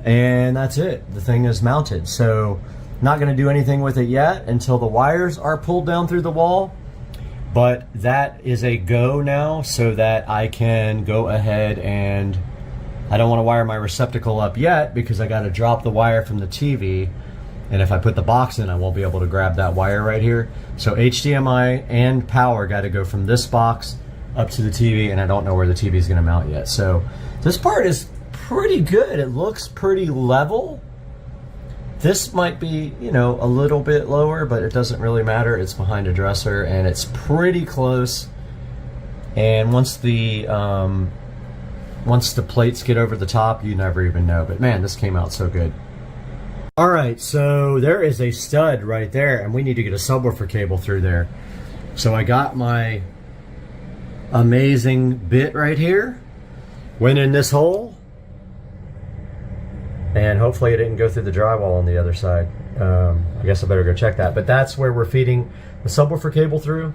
and that's it. The thing is mounted. So not going to do anything with it yet until the wires are pulled down through the wall. But that is a go now, so that I can go ahead and I don't want to wire my receptacle up yet because I got to drop the wire from the TV. And if I put the box in, I won't be able to grab that wire right here. So HDMI and power got to go from this box up to the TV, and I don't know where the TV is going to mount yet. So this part is pretty good. It looks pretty level. This might be, you know, a little bit lower, but it doesn't really matter. It's behind a dresser, and it's pretty close. And once the plates get over the top, you never even know. But man, this came out so good. All right, so there is a stud right there, and we need to get a subwoofer cable through there. So I got my amazing bit right here, went in this hole, and hopefully it didn't go through the drywall on the other side. I guess I better go check that. But that's where we're feeding the subwoofer cable through,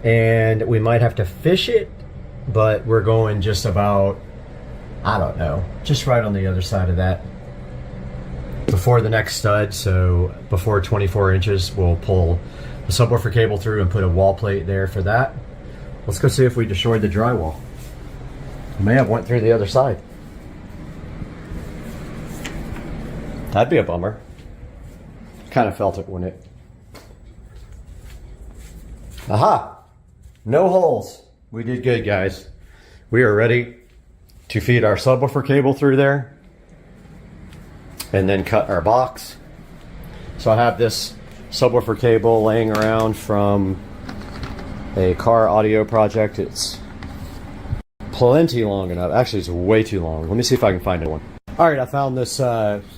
and we might have to fish it, but we're going just about, I don't know, just right on the other side of that before the next stud. So before 24 inches, we'll pull the subwoofer cable through and put a wall plate there for that. Let's go see if we destroyed the drywall. We may have went through the other side. That'd be a bummer. Kind of felt it when it... Aha! No holes. We did good, guys. We are ready to feed our subwoofer cable through there and then cut our box. So I have this subwoofer cable laying around from a car audio project. It's plenty long enough. Actually, it's way too long. Let me see if I can find one. All right, I found this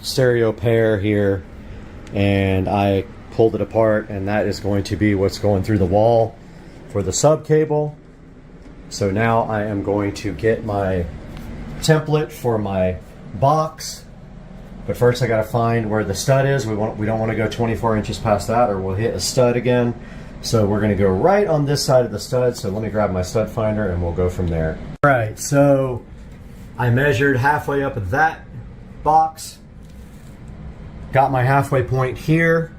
stereo pair here, and I pulled it apart, and that is going to be what's going through the wall for the sub cable. So now I am going to get my template for my box, but first I got to find where the stud is. We don't want to go 24 inches past that, or we'll hit a stud again. So we're gonna go right on this side of the stud. So let me grab my stud finder and we'll go from there. All right, so I measured halfway up of that box, got my halfway point here,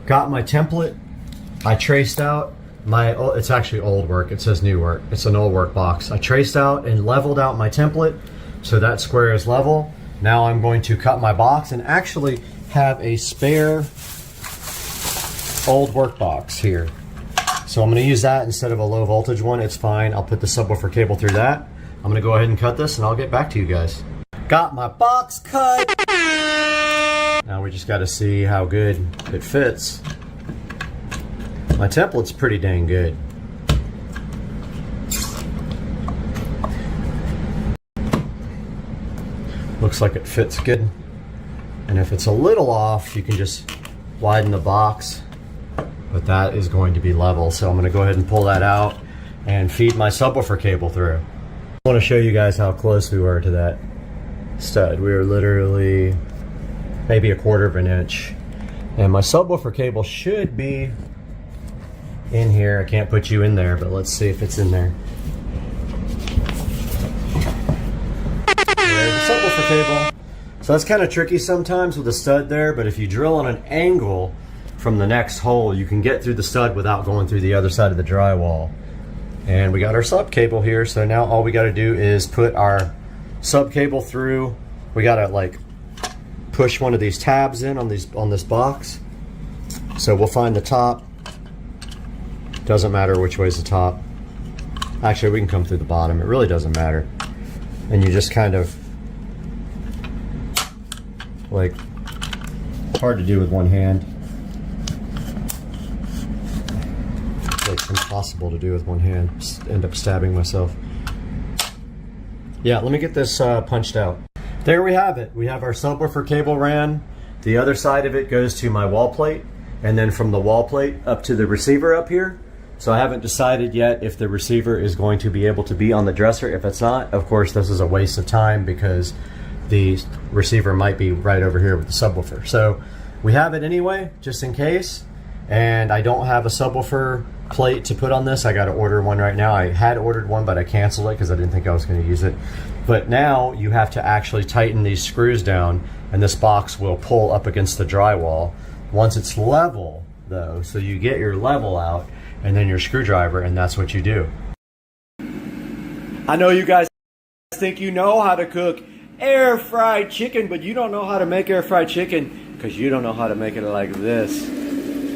got my template. I traced out my, it's actually old work, it says new work. It's an old work box. I traced out and leveled out my template so that square is level. Now I'm going to cut my box and actually have a spare old work box here. So I'm going to use that instead of a low voltage one. It's fine. I'll put the subwoofer cable through that. I'm going to go ahead and cut this and I'll get back to you guys. Got my box cut. Now we just got to see how good it fits. My template's pretty dang good. Looks like it fits good. And if it's a little off, you can just widen the box. But that is going to be level. So I'm going to go ahead and pull that out and feed my subwoofer cable through. I want to show you guys how close we were to that stud. We were literally maybe a quarter of an inch. And my subwoofer cable should be in here. I can't put you in there, but let's see if it's in there. There's the subwoofer cable. So that's kind of tricky sometimes with the stud there, but if you drill on an angle from the next hole, you can get through the stud without going through the other side of the drywall. And we got our sub cable here, so now all we got to do is put our sub cable through. We got to like push one of these tabs in on this box. So we'll find the top. Doesn't matter which way's the top. Actually, we can come through the bottom. It really doesn't matter. And you just kind of like, hard to do with one hand. It's impossible to do with one hand. Just end up stabbing myself. Yeah, let me get this punched out. There we have it. We have our subwoofer cable ran. The other side of it goes to my wall plate, and then from the wall plate up to the receiver up here. So I haven't decided yet if the receiver is going to be able to be on the dresser. If it's not, of course, this is a waste of time because the receiver might be right over here with the subwoofer. So we have it anyway, just in case. And I don't have a subwoofer plate to put on this. I got to order one right now. I had ordered one, but I canceled it because I didn't think I was going to use it. But now you have to actually tighten these screws down, and this box will pull up against the drywall. Once it's level, though, so you get your level out, and then your screwdriver, and that's what you do. I know you guys think you know how to cook air fried chicken, but you don't know how to make air fried chicken because you don't know how to make it like this.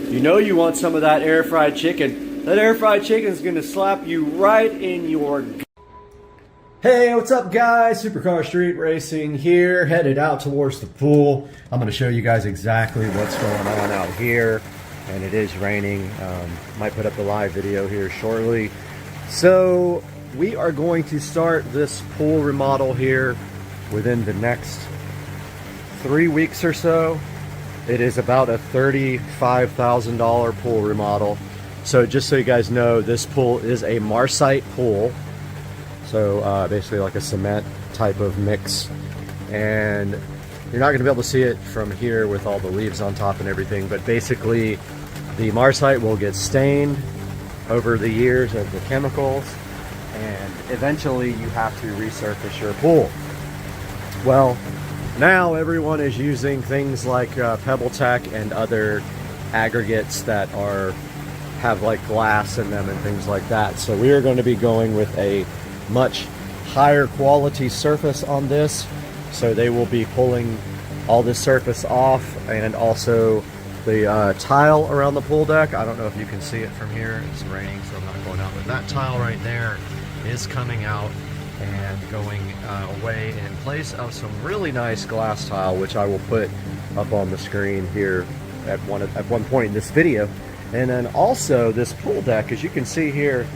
You know you want some of that air fried chicken. That air fried chicken is going to slap you right in your... Hey, what's up guys? Supercar Street Racing here, headed out towards the pool. I'm going to show you guys exactly what's going on out here. And it is raining. Might put up the live video here shortly. So we are going to start this pool remodel here within the next 3 weeks or so. It is about a $35,000 pool remodel. So just so you guys know, this pool is a Marcite pool. So basically like a cement type of mix. And you're not going to be able to see it from here with all the leaves on top and everything, but basically the Marcite will get stained over the years of the chemicals, and eventually you have to resurface your pool. Well, now everyone is using things like Pebble Tech and other aggregates that have like glass in them and things like that. So we are going to be going with a much higher quality surface on this. So they will be pulling all this surface off, and also the tile around the pool deck. I don't know if you can see it from here. It's raining, so I'm not going out. But that tile right there is coming out and going away in place of some really nice glass tile, which I will put up on the screen here at one point in this video. And then also this pool deck, as you can see here,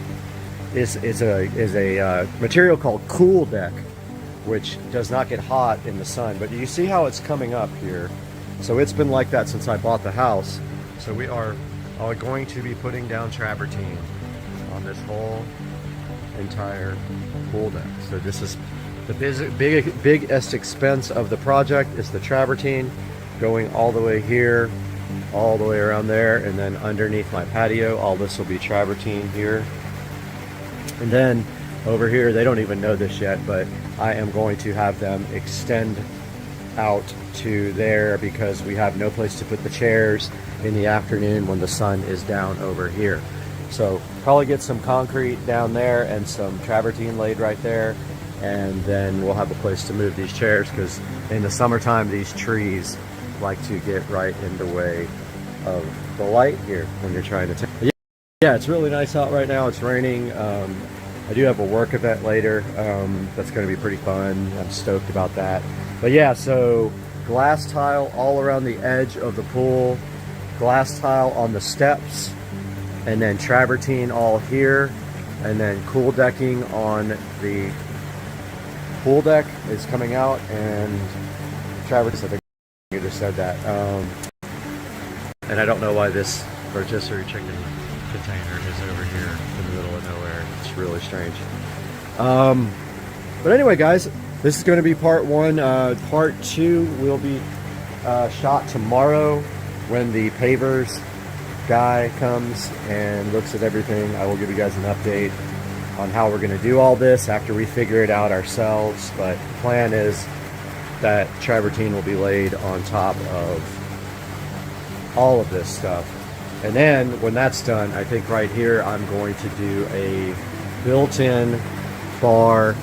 is a material called Cool Deck, which does not get hot in the sun. But you see how it's coming up here. So it's been like that since I bought the house. So we are going to be putting down travertine on this whole entire pool deck. So this is the biggest expense of the project, is the travertine going all the way here all the way around there, and then underneath my patio, all this will be travertine here. And then over here, they don't even know this yet, but I am going to have them extend out to there because we have no place to put the chairs in the afternoon when the sun is down over here. So probably get some concrete down there and some travertine laid right there, and then we'll have a place to move these chairs, because in the summertime these trees like to get right in the way of the light here when you're trying to take. Yeah, it's really nice out right now. It's raining. I do have a work event later that's going to be pretty fun. I'm stoked about that. But yeah, so glass tile all around the edge of the pool, glass tile on the steps, and then travertine all here, and then cool decking on the pool deck is coming out, and travertine, I think you just said that. And I don't know why this rotisserie chicken container is over here in the middle of nowhere. It's really strange. But anyway, guys, this is going to be part one. Part two will be shot tomorrow when the pavers guy comes and looks at everything. I will give you guys an update on how we're going to do all this after we figure it out ourselves. But the plan is that travertine will be laid on top of all of this stuff. And then when that's done, I think right here I'm going to do a built-in bar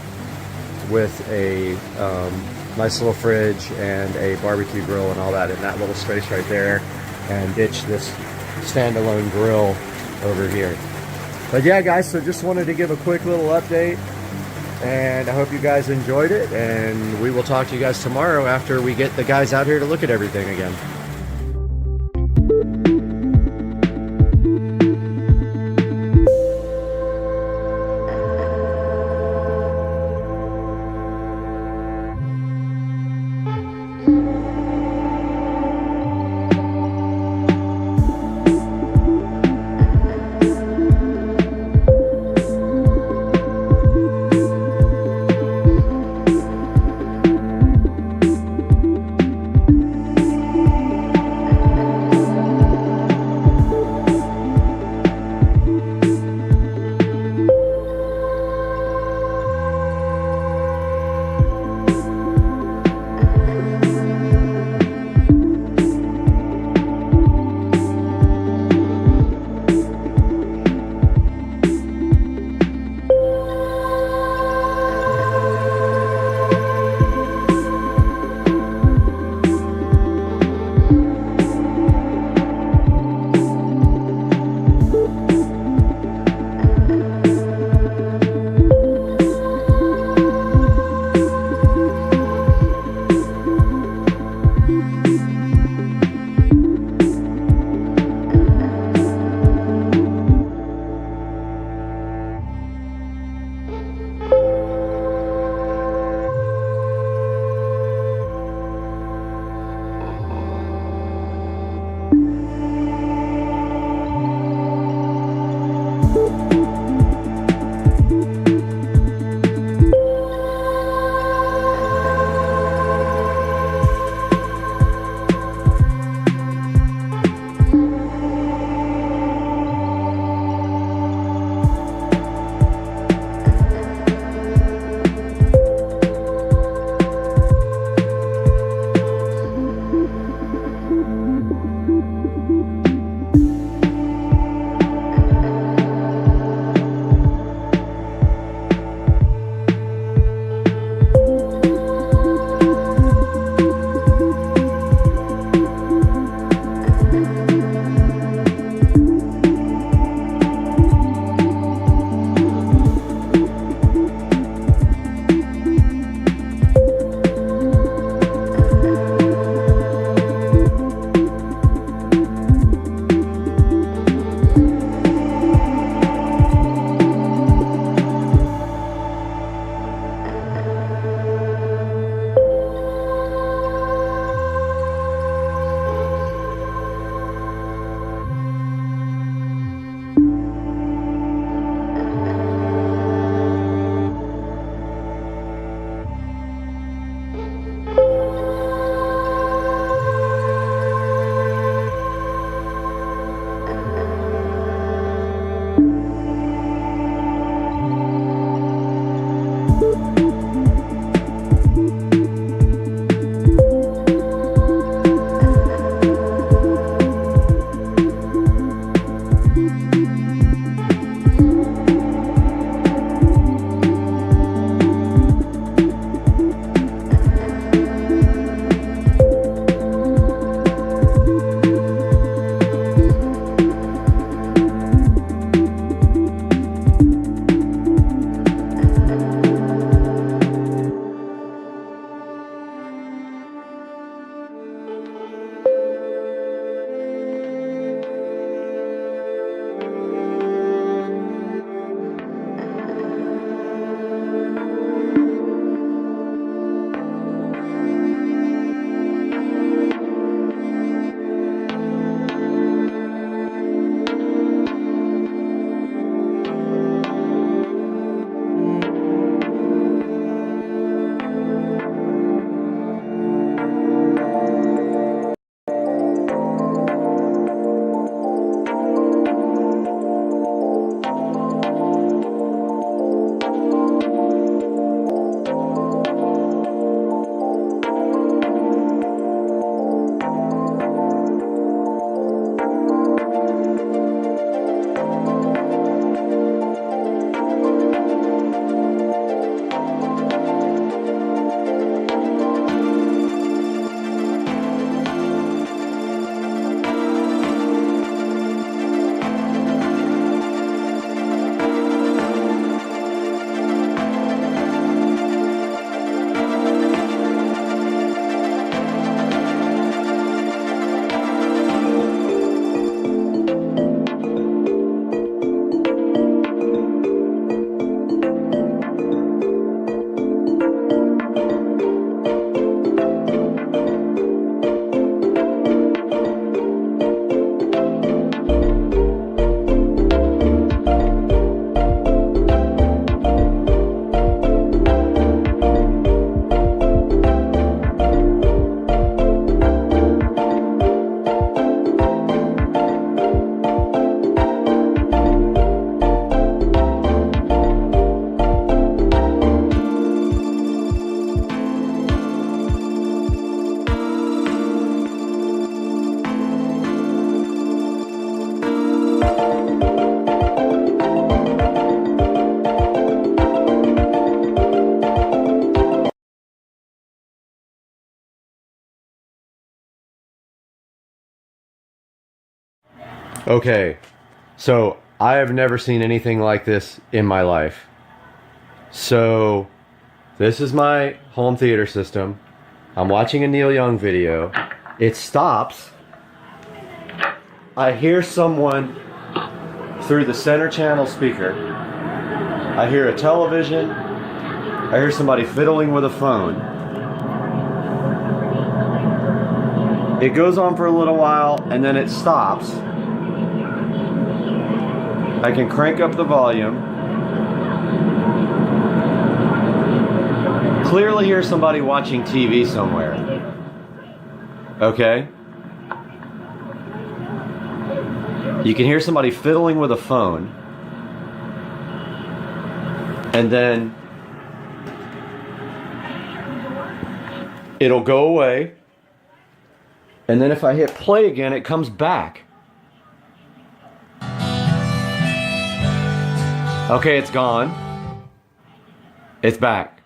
with a nice little fridge and a barbecue grill and all that in that little space right there, and ditch this standalone grill over here. But yeah, guys, so just wanted to give a quick little update, and I hope you guys enjoyed it, and we will talk to you guys tomorrow after we get the guys out here to look at everything again. Okay, so I have never seen anything like this in my life. So this is my home theater system. I'm watching a Neil Young video. It stops. I hear someone through the center channel speaker. I hear a television. I hear somebody fiddling with a phone. It goes on for a little while and then it stops. I can crank up the volume. Clearly hear somebody watching TV somewhere. Okay? You can hear somebody fiddling with a phone. And then it'll go away. And then if I hit play again, it comes back. Okay, it's gone. It's back.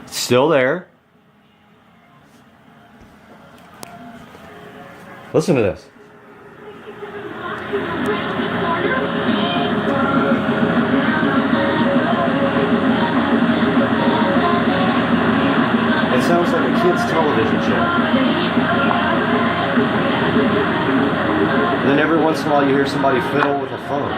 It's still there. Listen to this. It sounds like a kid's television show. And then every once in a while you hear somebody fiddle with a phone.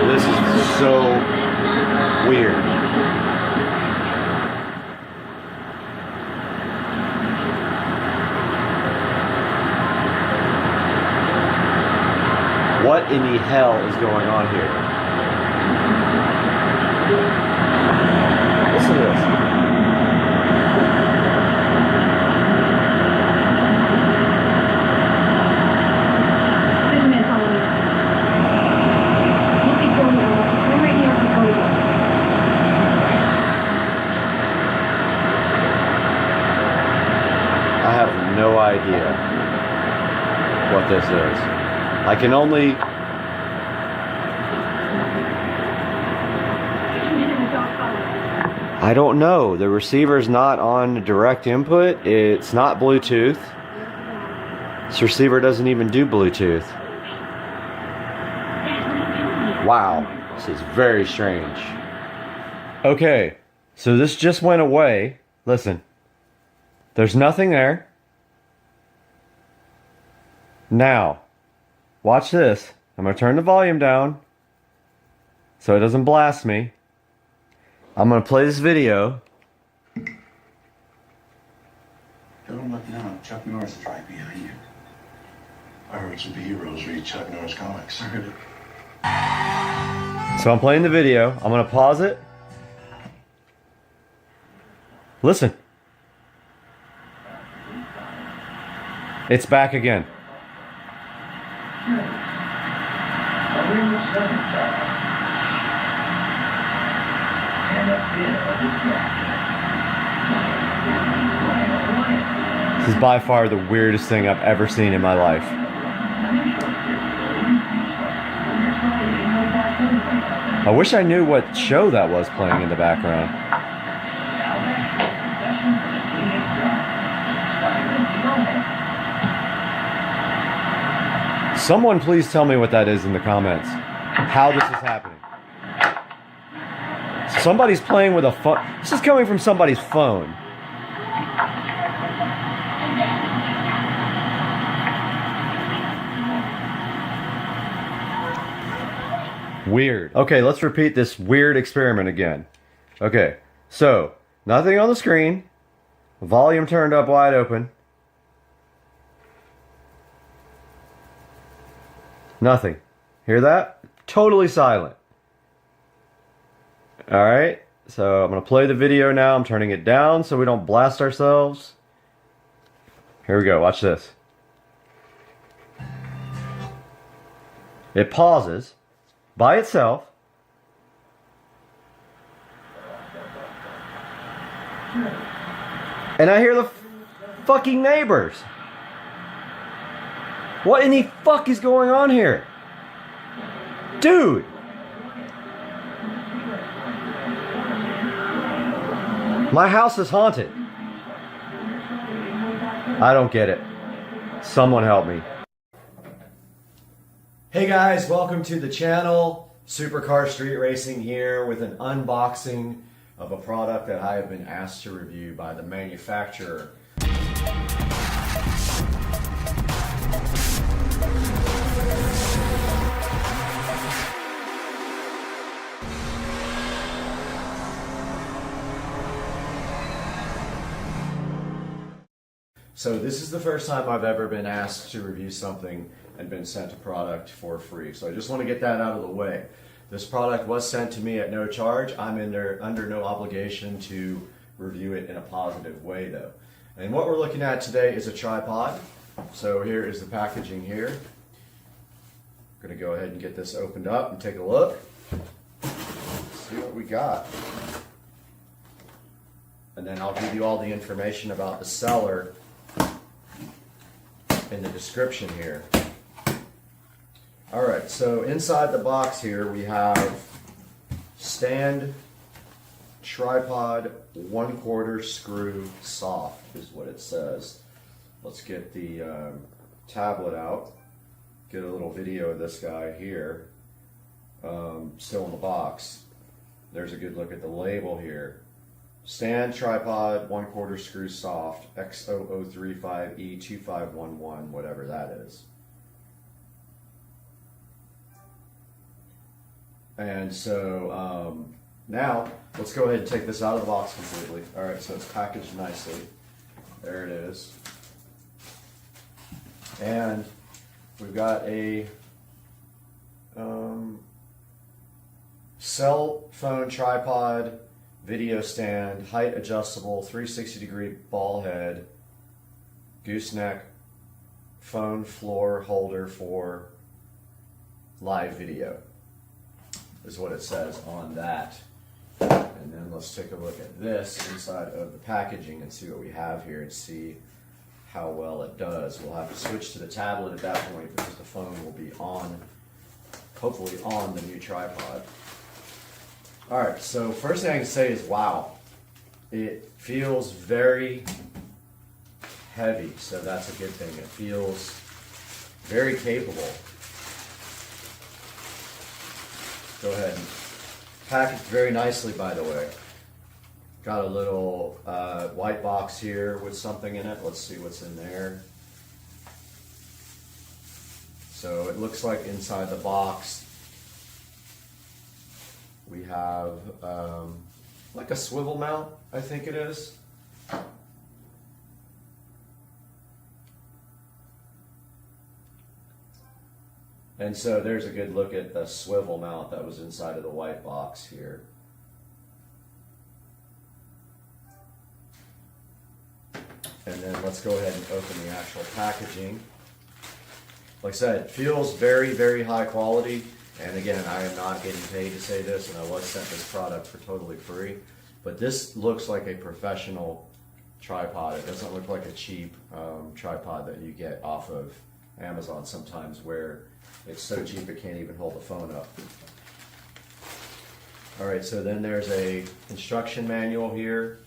This is so weird. What in the hell is going on here? Listen to this. I have no idea what this is. I can only... I don't know. The receiver's not on direct input. It's not Bluetooth. This receiver doesn't even do Bluetooth. Wow. This is very strange. Okay. So this just went away. Listen. There's nothing there. Now. Watch this. I'm going to turn the volume down so it doesn't blast me. I'm going to play this video. Don't look now. Chuck Norris is right behind you. Pirates of the Heroes read Chuck Norris comics. I heard it. So I'm playing the video. I'm going to pause it. Listen. It's back again. This is by far the weirdest thing I've ever seen in my life. I wish I knew what show that was playing in the background. Someone please tell me what that is in the comments. How this is happening. Somebody's playing with a phone. This is coming from somebody's phone. Weird. Okay, let's repeat this weird experiment again. Okay, so nothing on the screen. Volume turned up wide open. Nothing. Hear that? Totally silent. Alright, so I'm going to play the video now. I'm turning it down so we don't blast ourselves. Here we go, watch this. It pauses by itself. And I hear the fucking neighbors. What in the fuck is going on here? Dude! My house is haunted. I don't get it. Someone help me. Hey guys, welcome to the channel. Supercar Street Racing here with an unboxing of a product that I have been asked to review by the manufacturer. So this is the first time I've ever been asked to review something and been sent a product for free. So I just want to get that out of the way. This product was sent to me at no charge. I'm under no obligation to review it in a positive way though. And what we're looking at today is a tripod. So here is the packaging here. I'm going to go ahead and get this opened up and take a look. See what we got. And then I'll give you all the information about the seller in the description here. Alright, so inside the box here we have stand tripod 1/4 screw soft is what it says. Let's get the tablet out, get a little video of this guy here, still in the box. There's a good look at the label here. Stand tripod 1/4 screw soft X0035E2511, whatever that is. And so now let's go ahead and take this out of the box completely. All right, so it's packaged nicely. There it is. And we've got a cell phone tripod video stand, height adjustable, 360-degree ball head, gooseneck, phone floor holder for live video, is what it says on that. And then let's take a look at this inside of the packaging and see what we have here and see how well it does. We'll have to switch to the tablet at that point because the phone will be on, hopefully on the new tripod. Alright, so first thing I can say is wow, it feels very heavy, so that's a good thing. It feels very capable. Go ahead and packaged very nicely, by the way. Got a little white box here with something in it. Let's see what's in there. So it looks like inside the box we have like a swivel mount, I think it is. And so there's a good look at the swivel mount that was inside of the white box here. And then let's go ahead and open the actual packaging. Like I said, it feels very, very high quality. And again, I am not getting paid to say this, and I was sent this product for totally free. But this looks like a professional tripod. It doesn't look like a cheap tripod that you get off of Amazon sometimes, where it's so cheap it can't even hold the phone up. All right, so then there's a instruction manual here.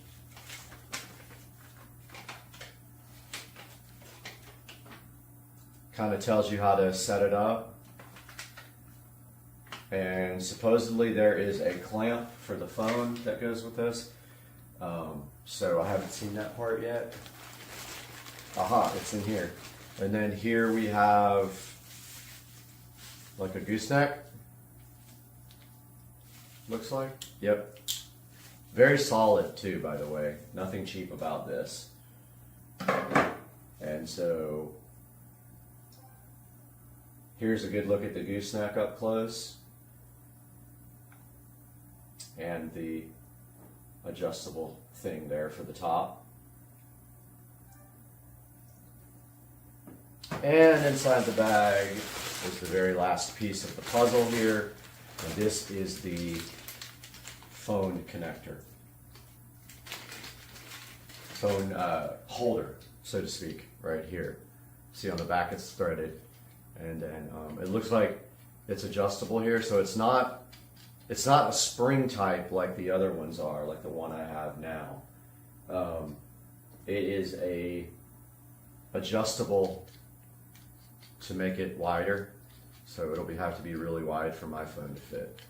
Kind of tells you how to set it up. And supposedly there is a clamp for the phone that goes with this. So I haven't seen that part yet. Aha, it's in here. And then here we have like a gooseneck. Looks like. Yep. Very solid too, by the way. Nothing cheap about this. And so here's a good look at the gooseneck up close. And the adjustable thing there for the top. And inside the bag is the very last piece of the puzzle here. And this is the phone connector. Phone holder, so to speak, right here. See on the back it's threaded. And then it looks like it's adjustable here, so it's not a spring type like the other ones are, like the one I have now. It is a adjustable to make it wider, so it'll have to be really wide for my phone to fit.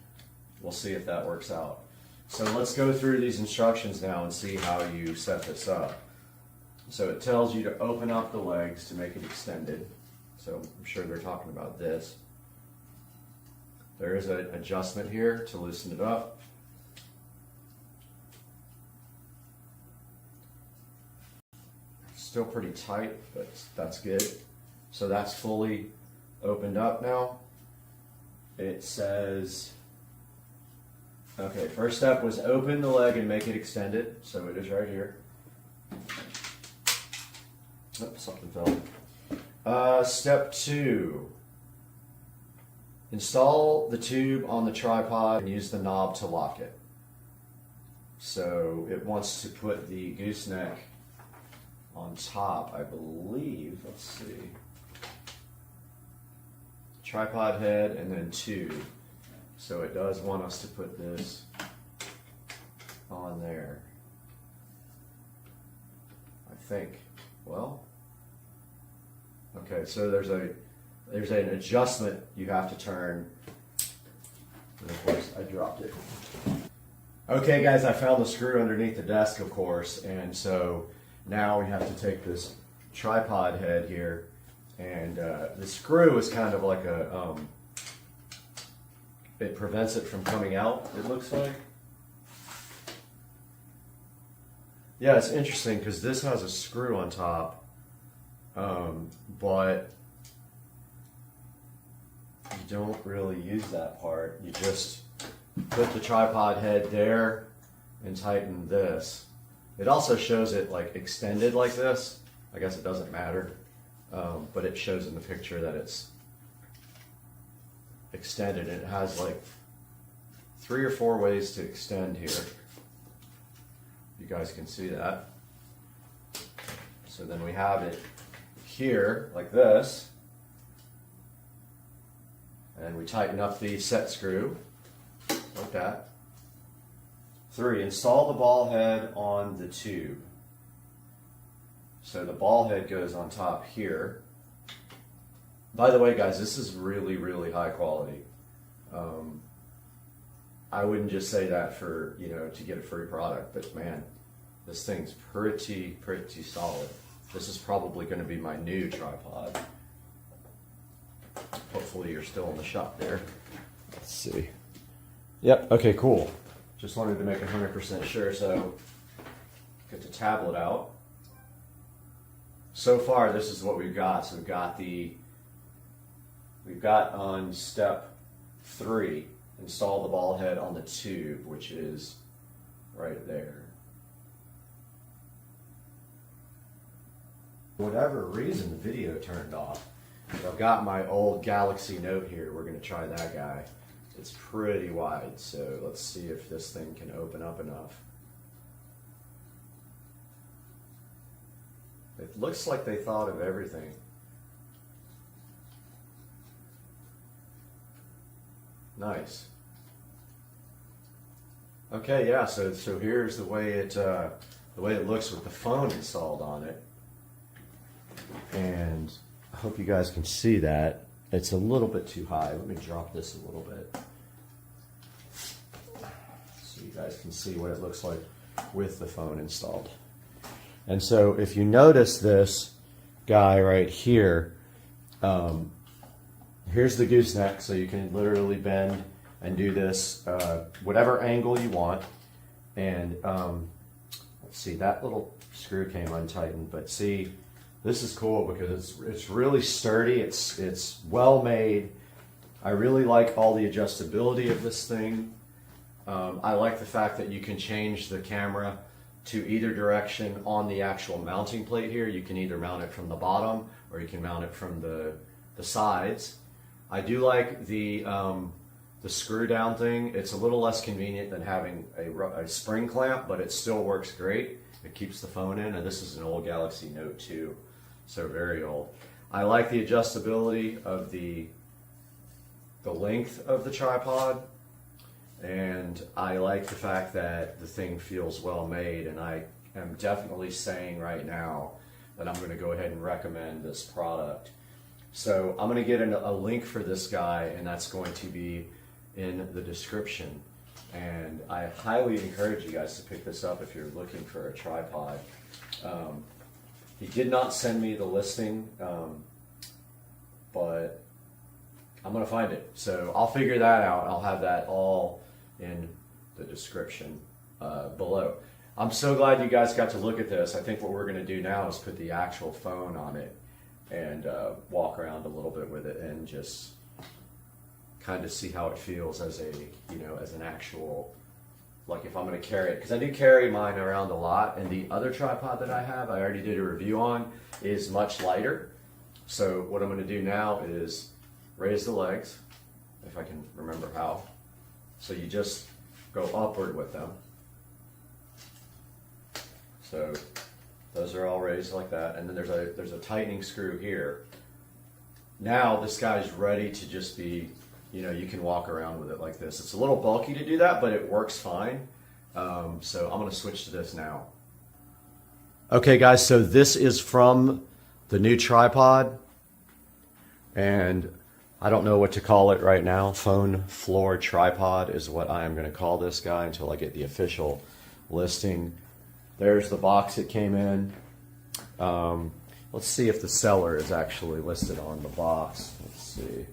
We'll see if that works out. So let's go through these instructions now and see how you set this up. So it tells you to open up the legs to make it extended. So I'm sure they're talking about this. There is an adjustment here to loosen it up. Still pretty tight, but that's good. So that's fully opened up now. It says, okay, first step was open the leg and make it extended. So it is right here. Oops, something fell. Step 2. Install the tube on the tripod and use the knob to lock it. So it wants to put the gooseneck on top, I believe. Let's see. Tripod head and then tube. So it does want us to put this on there. I think. Well, okay, so there's an adjustment you have to turn. And of course, I dropped it. Okay, guys, I found the screw underneath the desk, of course, and so now we have to take this tripod head here, and the screw is kind of like a, it prevents it from coming out, it looks like. Yeah, it's interesting because this has a screw on top, but you don't really use that part. You just put the tripod head there and tighten this. It also shows it like extended like this. I guess it doesn't matter, but it shows in the picture that it's extended. It has like 3 or 4 ways to extend here. You guys can see that. So then we have it here like this, and we tighten up the set screw like that. 3, install the ball head on the tube. So the ball head goes on top here. By the way, guys, this is really, really high quality. I wouldn't just say that for, you know, to get a free product, but man, this thing's pretty solid. This is probably going to be my new tripod. Hopefully you're still in the shop there. Let's see. Yep, okay, cool. Just wanted to make 100% sure, so get the tablet out. So far, this is what we've got. So we've got on step 3, install the ball head on the tube, which is right there. For whatever reason, the video turned off. But I've got my old Galaxy Note here. We're going to try that guy. It's pretty wide, so let's see if this thing can open up enough. It looks like they thought of everything. Nice. Okay, yeah. So here's the way it looks with the phone installed on it, and I hope you guys can see that. It's a little bit too high. Let me drop this a little bit so you guys can see what it looks like with the phone installed. And so if you notice this guy right here, here's the gooseneck, so you can literally bend and do this whatever angle you want. And let's see, that little screw came untightened, but see, this is cool because it's really sturdy. It's well made. I really like all the adjustability of this thing. I like the fact that you can change the camera to either direction on the actual mounting plate here. You can either mount it from the bottom or you can mount it from the sides. I do like the screw down thing. It's a little less convenient than having a spring clamp, but it still works great. It keeps the phone in, and this is an old Galaxy Note 2, so very old. I like the adjustability of the the length of the tripod, and I like the fact that the thing feels well made, and I am definitely saying right now that I'm going to go ahead and recommend this product. So I'm going to get a link for this guy, and that's going to be in the description. And I highly encourage you guys to pick this up if you're looking for a tripod. He did not send me the listing, but I'm going to find it. So I'll figure that out. I'll have that all in the description below. I'm so glad you guys got to look at this. I think what we're going to do now is put the actual phone on it and walk around a little bit with it and just kind of see how it feels as a, you know, as an actual, like if I'm going to carry it, because I do carry mine around a lot, and the other tripod that I have, I already did a review on, is much lighter. So what I'm going to do now is raise the legs, if I can remember how. So you just go upward with them. So those are all raised like that, and then there's a tightening screw here. Now this guy's ready to just be, you know, you can walk around with it like this. It's a little bulky to do that, but it works fine. So I'm going to switch to this now. Okay guys, so this is from the new tripod, and I don't know what to call it right now. Phone floor tripod is what I am going to call this guy until I get the official listing. There's the box it came in. Let's see if the seller is actually listed on the box. Let's see.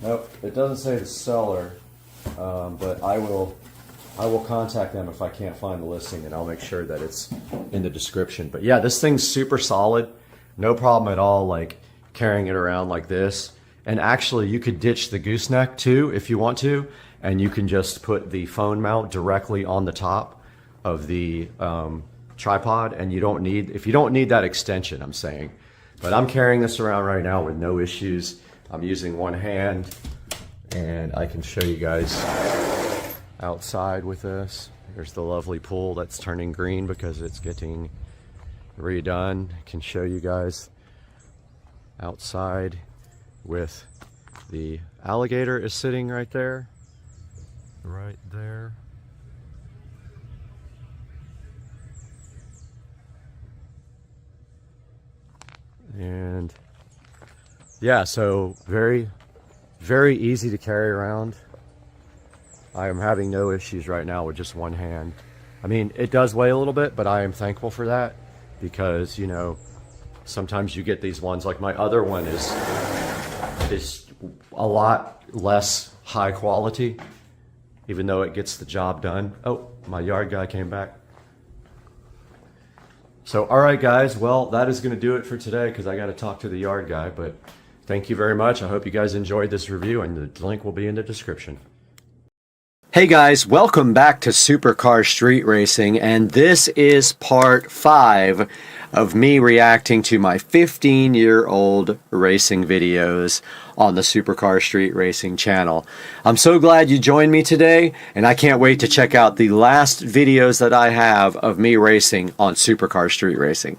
Nope, it doesn't say the seller, but I will contact them if I can't find the listing, and I'll make sure that it's in the description. But yeah, this thing's super solid. No problem at all, like carrying it around like this. And actually, you could ditch the gooseneck too if you want to, and you can just put the phone mount directly on the top of the tripod, and you don't need, if you don't need that extension, I'm saying. But I'm carrying this around right now with no issues. I'm using one hand, and I can show you guys outside with this. There's the lovely pool that's turning green because it's getting redone. I can show you guys outside with the alligator is sitting right there. Right there. And yeah, so very, very easy to carry around. I am having no issues right now with just one hand. I mean, it does weigh a little bit, but I am thankful for that because, you know, sometimes you get these ones, like my other one is a lot less high quality, even though it gets the job done. Oh, my yard guy came back. So, all right, guys, well, that is going to do it for today because I got to talk to the yard guy, but thank you very much. I hope you guys enjoyed this review, and the link will be in the description. Hey guys, welcome back to Supercar Street Racing, and this is part 5 of me reacting to my 15-year-old racing videos on the Supercar Street Racing channel. I'm so glad you joined me today, and I can't wait to check out the last videos that I have of me racing on Supercar Street Racing.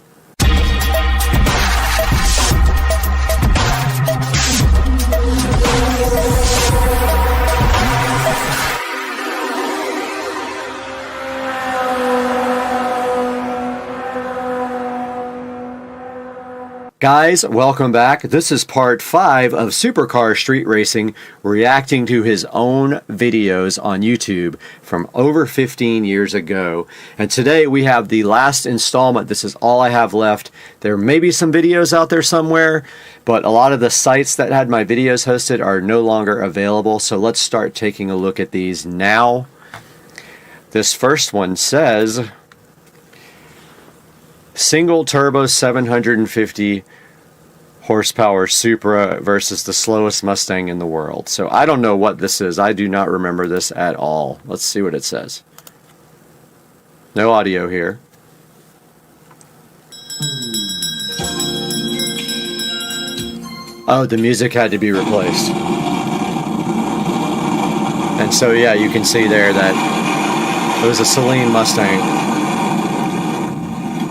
Guys, welcome back. This is part 5 of Supercar Street Racing reacting to his own videos on YouTube from over 15 years ago. And today we have the last installment. This is all I have left. There may be some videos out there somewhere, but a lot of the sites that had my videos hosted are no longer available. So let's start taking a look at these now. This first one says single turbo 750 horsepower Supra versus the slowest Mustang in the world. So I don't know what this is. I do not remember this at all. Let's see what it says. No audio here. Oh, the music had to be replaced. And so yeah, you can see there that it was a Celine Mustang.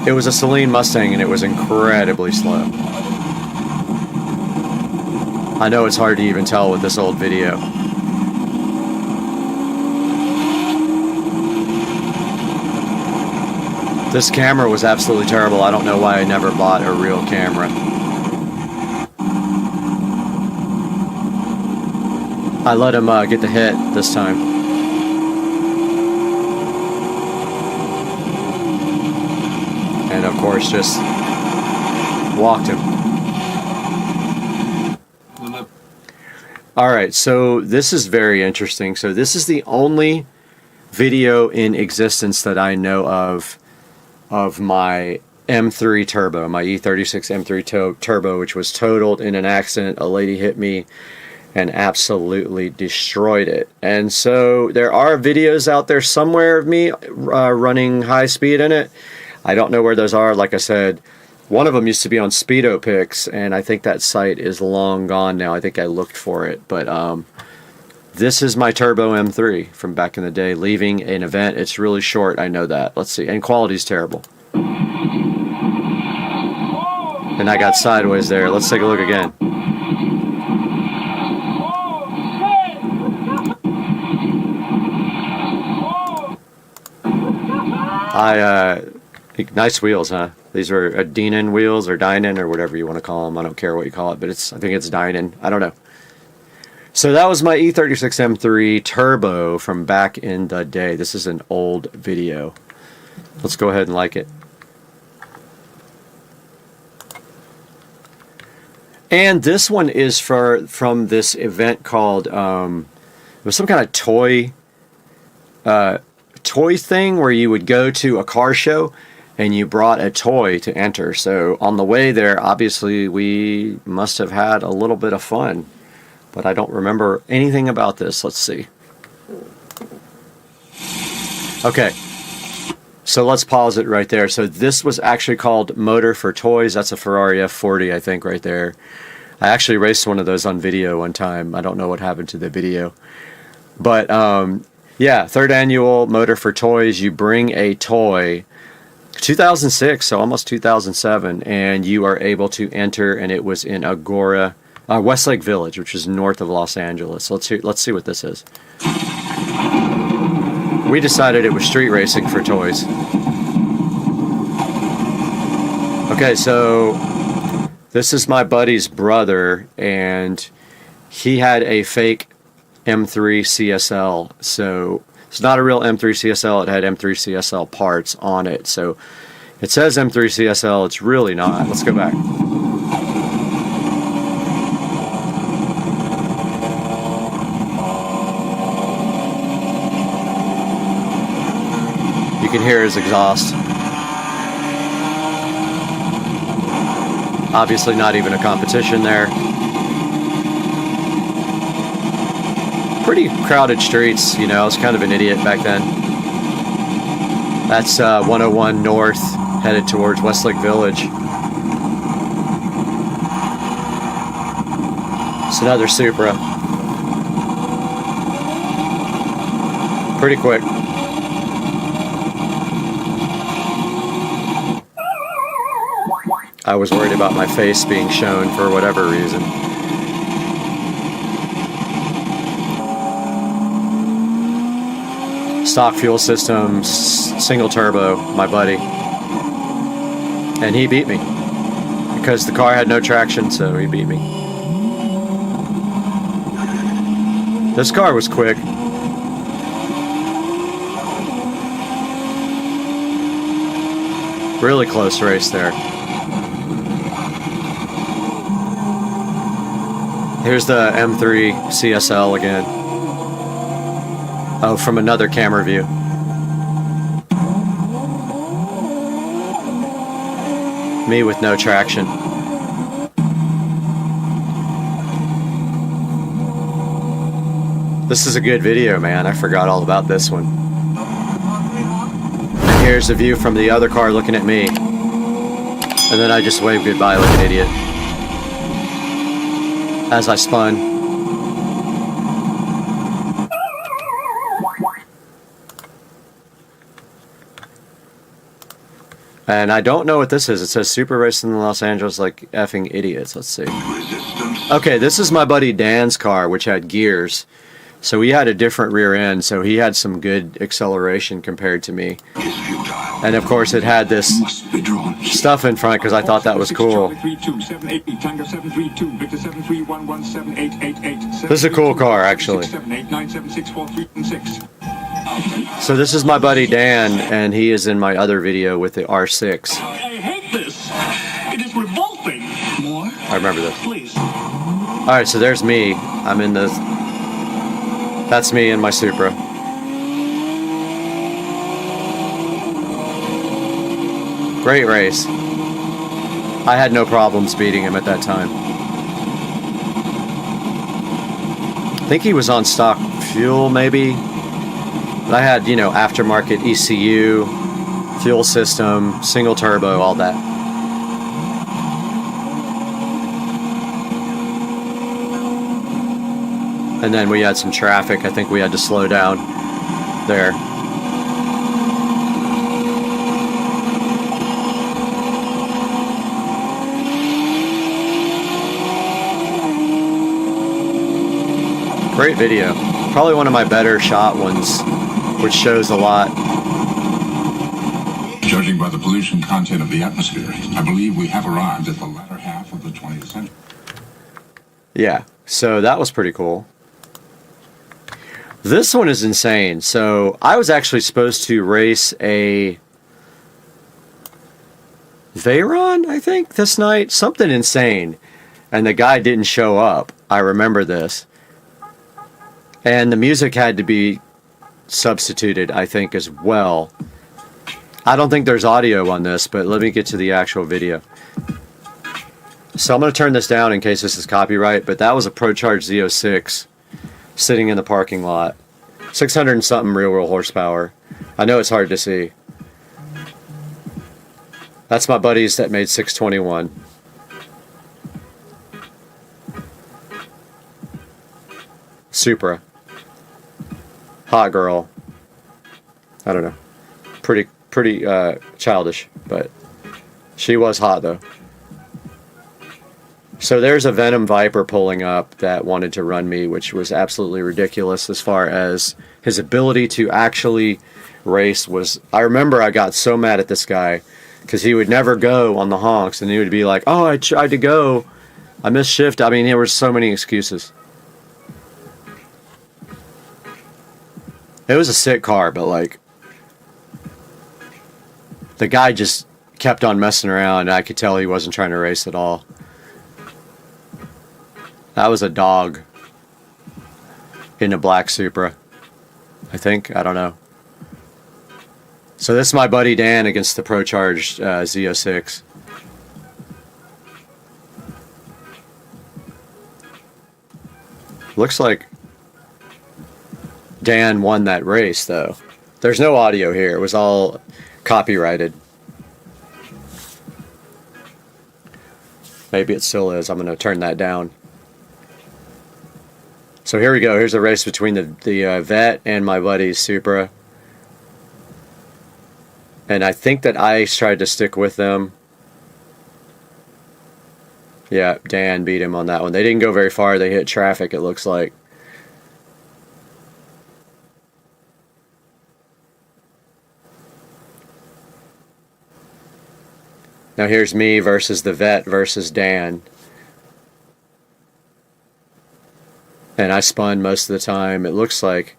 It was a Celine Mustang, and it was incredibly slow. I know it's hard to even tell with this old video. This camera was absolutely terrible. I don't know why I never bought a real camera. I let him get the hit this time. And of course just walked him. Alright, so this is very interesting. So this is the only video in existence that I know of my M3 Turbo, my E36 M3 Turbo, which was totaled in an accident. A lady hit me and absolutely destroyed it. And so there are videos out there somewhere of me running high speed in it. I don't know where those are. Like I said, one of them used to be on Speedo Pics, and I think that site is long gone now. I think I looked for it, but this is my Turbo M3 from back in the day, leaving an event. It's really short, I know that. Let's see, and quality's terrible. And I got sideways there. Let's take a look again. Nice wheels, huh? These are Denon wheels, or Dynon, or whatever you want to call them. I don't care what you call it, but I think it's Dynon. I don't know. So that was my E36 M3 Turbo from back in the day. This is an old video. Let's go ahead and like it. And this one is from this event called, it was some kind of toy thing where you would go to a car show and you brought a toy to enter. So on the way there, obviously we must have had a little bit of fun, but I don't remember anything about this. Let's see. Okay, so let's pause it right there. So this was actually called Motor for Toys. That's a Ferrari F40, I think, right there. I actually raced one of those on video one time. I don't know what happened to the video. But yeah, 3rd annual Motor for Toys. You bring a toy. 2006, so almost 2007, and you are able to enter, and it was in Agora, Westlake Village, which is north of Los Angeles. So let's see what this is. We decided it was street racing for toys. Okay, so this is my buddy's brother, and he had a fake M3 CSL. So it's not a real M3 CSL. It had M3 CSL parts on it. So it says M3 CSL. It's really not. Let's go back. You can hear his exhaust. Obviously not even a competition there. Pretty crowded streets, you know. I was kind of an idiot back then. That's 101 North, headed towards Westlake Village. It's another Supra. Pretty quick. I was worried about my face being shown for whatever reason. Stock fuel systems, single turbo, my buddy. And he beat me. Because the car had no traction, so he beat me. This car was quick. Really close race there. Here's the M3 CSL again. Oh, from another camera view. Me with no traction. This is a good video, man. I forgot all about this one. And here's a view from the other car looking at me. And then I just waved goodbye like an idiot. As I spun. And I don't know what this is. It says Super Racing in Los Angeles like effing idiots. Let's see. Resistance Okay, this is my buddy Dan's car, which had gears. So he had a different rear end, so he had some good acceleration compared to me. And of course it had this stuff in front because I thought that was cool. This is a cool car, actually. So this is my buddy Dan, and he is in my other video with the R6. I hate this. It is revolting. More? I remember this. Please. Alright, so there's me. I'm in the... That's me in my Supra. Great race. I had no problems beating him at that time. I think he was on stock fuel, maybe. But I had, you know, aftermarket ECU, fuel system, single turbo, all that. And then we had some traffic. I think we had to slow down there. Great video. Probably one of my better shot ones, which shows a lot. Judging by the pollution content of the atmosphere, I believe we have arrived at the latter half of the 20th century. Yeah, so that was pretty cool. This one is insane. So I was actually supposed to race a Veyron, I think, this night. Something insane. And the guy didn't show up. I remember this. And the music had to be substituted, I think, as well. I don't think there's audio on this, but let me get to the actual video. So I'm going to turn this down in case this is copyright, but that was a ProCharge Z06 sitting in the parking lot. 600 and something real horsepower. I know it's hard to see. That's my buddies that made 621. Supra. Hot girl. I don't know. Pretty childish, but she was hot though. So there's a Venom Viper pulling up that wanted to run me, which was absolutely ridiculous as far as his ability to actually race was. I remember I got so mad at this guy because he would never go on the honks, and he would be like, oh, I tried to go, I missed shift. I mean, there were so many excuses. It was a sick car, but like the guy just kept on messing around, and I could tell he wasn't trying to race at all. That was a dog in a black Supra, I think. I don't know. So this is my buddy Dan against the ProCharge Z06. Looks like Dan won that race, though. There's no audio here. It was all copyrighted. Maybe it still is. I'm going to turn that down. So here we go. Here's a race between the Vet and my buddy's Supra. And I think that I tried to stick with them. Yeah, Dan beat him on that one. They didn't go very far. They hit traffic, it looks like. Now here's me versus the Vet versus Dan. And I spun most of the time. It looks like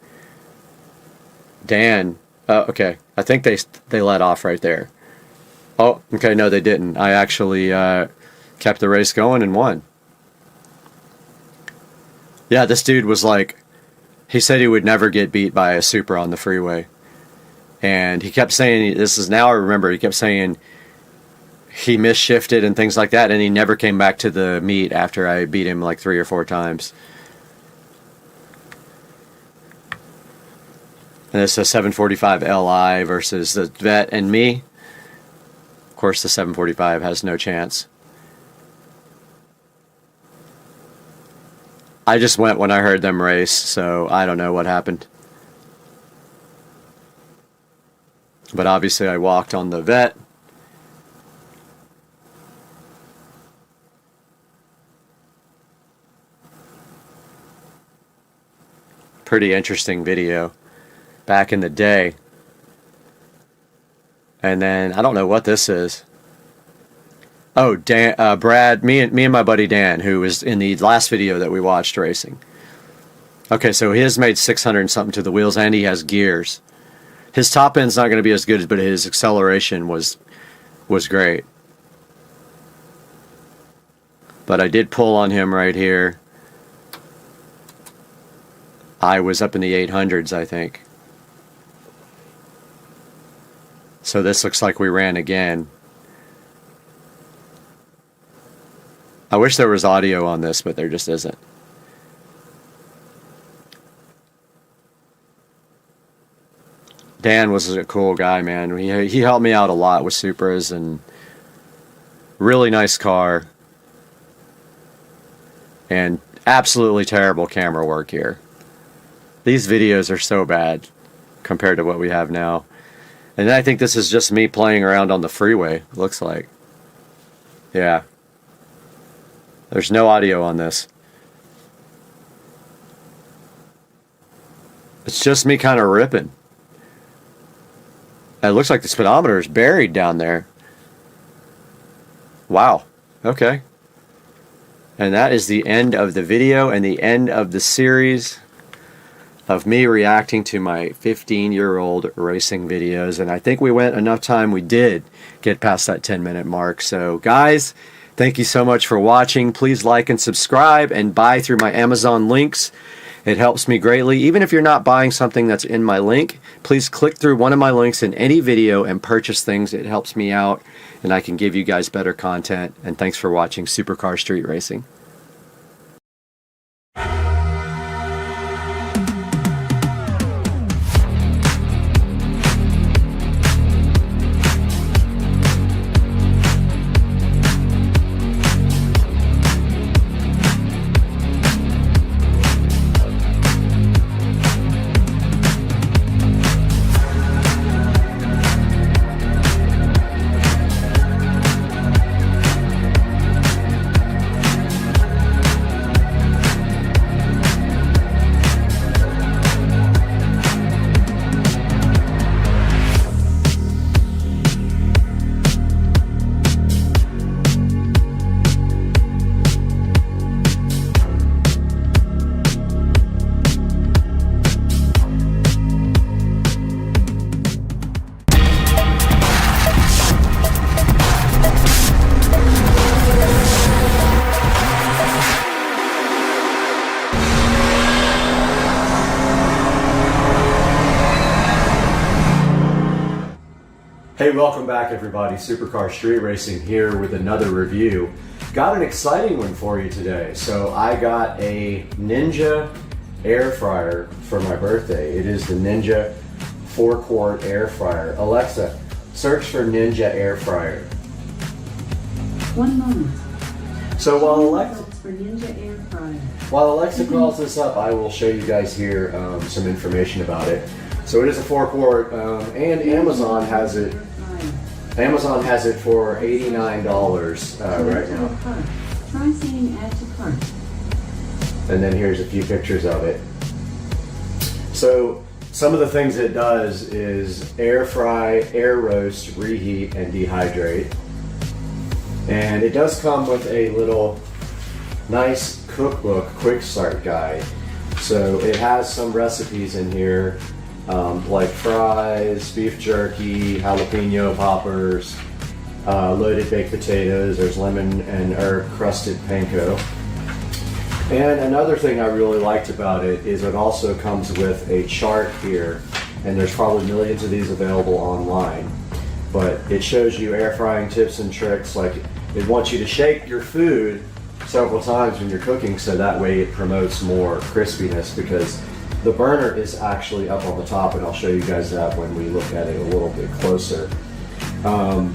Dan... Oh, okay. I think they let off right there. Oh, okay, no, they didn't. I actually kept the race going and won. Yeah, this dude was like... He said he would never get beat by a Supra on the freeway. And he kept saying... This is now I remember. He kept saying... He misshifted and things like that, and he never came back to the meet after I beat him like 3 or 4 times. And it's a 745 Li versus the Vet and me. Of course, the 745 has no chance. I just went when I heard them race, so I don't know what happened. But obviously I walked on the Vet. Pretty interesting video back in the day. And then I don't know what this is. Oh, Dan, Brad, me and my buddy Dan, who was in the last video that we watched racing. Okay, so he has made 600 and something to the wheels, and he has gears. His top end's not going to be as good, but his acceleration was great. But I did pull on him right here. I was up in the 800s, I think. So this looks like we ran again. I wish there was audio on this, but there just isn't. Dan was a cool guy, man. He helped me out a lot with Supras, and really nice car. And absolutely terrible camera work here. These videos are so bad compared to what we have now. And I think this is just me playing around on the freeway, looks like. Yeah. There's no audio on this. It's just me kind of ripping. It looks like the speedometer is buried down there. Wow. Okay. And that is the end of the video and the end of the series of me reacting to my 15-year-old racing videos. And I think we went enough time. We did get past that 10-minute mark. So guys, thank you so much for watching. Please like and subscribe and buy through my Amazon links. It helps me greatly. Even if you're not buying something that's in my link, please click through one of my links in any video and purchase things. It helps me out, and I can give you guys better content. And thanks for watching Supercar Street Racing. Hey, welcome back everybody. Supercar Street Racing here with another review. Got an exciting one for you today. So I got a Ninja air fryer for my birthday. It is the Ninja 4-quart air fryer. Alexa, search for Ninja air fryer. One moment. So while Alexa For Ninja air fryer. While Alexa calls this up, I will show you guys here some information about it. So it is a 4-quart, and Amazon has it. Amazon has it for $89 right now. Try saying add to cart. And then here's a few pictures of it. So some of the things it does is air fry, air roast, reheat, and dehydrate. And it does come with a little nice cookbook quick start guide. So it has some recipes in here, like fries, beef jerky, jalapeno poppers, loaded baked potatoes. There's lemon and herb crusted panko. And another thing I really liked about it is it also comes with a chart here, and there's probably millions of these available online. But it shows you air frying tips and tricks, like it wants you to shake your food several times when you're cooking, so that way it promotes more crispiness, because the burner is actually up on the top, and I'll show you guys that when we look at it a little bit closer.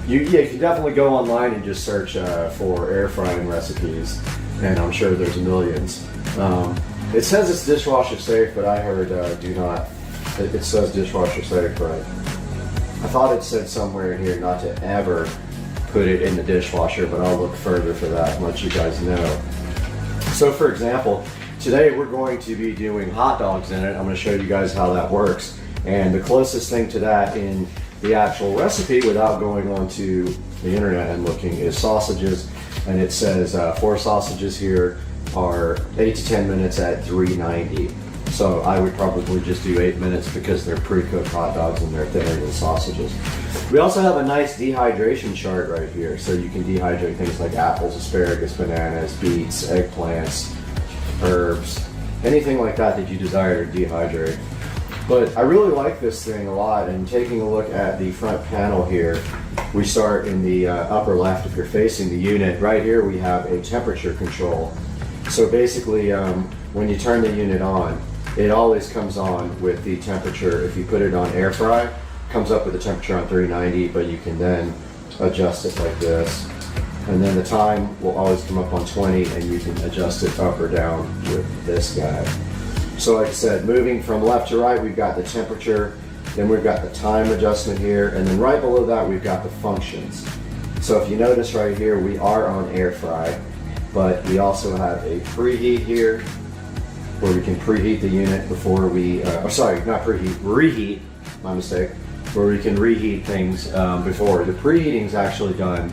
You can definitely go online and just search for air frying recipes, and I'm sure there's millions. It says it's dishwasher safe, but I heard do not. It says dishwasher safe, but I thought it said somewhere in here not to ever put it in the dishwasher, but I'll look further for that and let you guys know. So for example, today we're going to be doing hot dogs in it. I'm going to show you guys how that works. And the closest thing to that in the actual recipe, without going onto the internet and looking, is sausages. And it says 4 sausages here are 8 to 10 minutes at 390. So I would probably just do 8 minutes because they're pre-cooked hot dogs and they're thinner than sausages. We also have a nice dehydration chart right here. So you can dehydrate things like apples, asparagus, bananas, beets, eggplants, herbs, anything like that that you desire to dehydrate. But I really like this thing a lot, and taking a look at the front panel here, we start in the upper left if you're facing the unit. Right here we have a temperature control. So basically when you turn the unit on, it always comes on with the temperature. If you put it on air fry, it comes up with a temperature on 390, but you can then adjust it like this. And then the time will always come up on 20, and you can adjust it up or down with this guy. So like I said, moving from left to right, we've got the temperature, then we've got the time adjustment here, and then right below that we've got the functions. So if you notice right here, we are on air fry, but we also have a preheat here, where we can preheat the unit before we, reheat, my mistake, where we can reheat things before. The preheating is actually done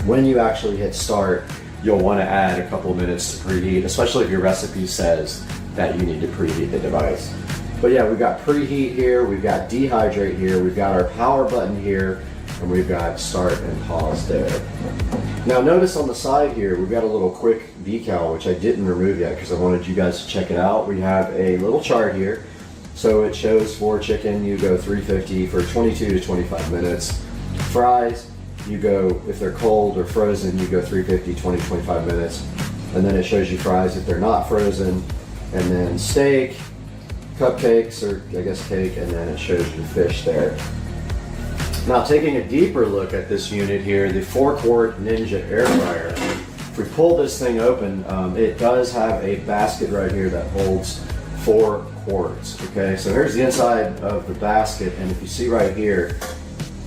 when you actually hit start. You'll want to add a couple of minutes to preheat, especially if your recipe says that you need to preheat the device. But yeah, we've got preheat here, we've got dehydrate here, we've got our power button here, and we've got start and pause there. Now notice on the side here, we've got a little quick decal, which I didn't remove yet because I wanted you guys to check it out. We have a little chart here. So it shows for chicken, you go 350 for 22 to 25 minutes. Fries, you go, if they're cold or frozen, you go 350, 20, 25 minutes. And then it shows you fries if they're not frozen. And then steak, cupcakes, or I guess cake, and then it shows you fish there. Now taking a deeper look at this unit here, the 4-quart Ninja air fryer. If we pull this thing open, it does have a basket right here that holds 4 quarts. Okay, so here's the inside of the basket, and if you see right here,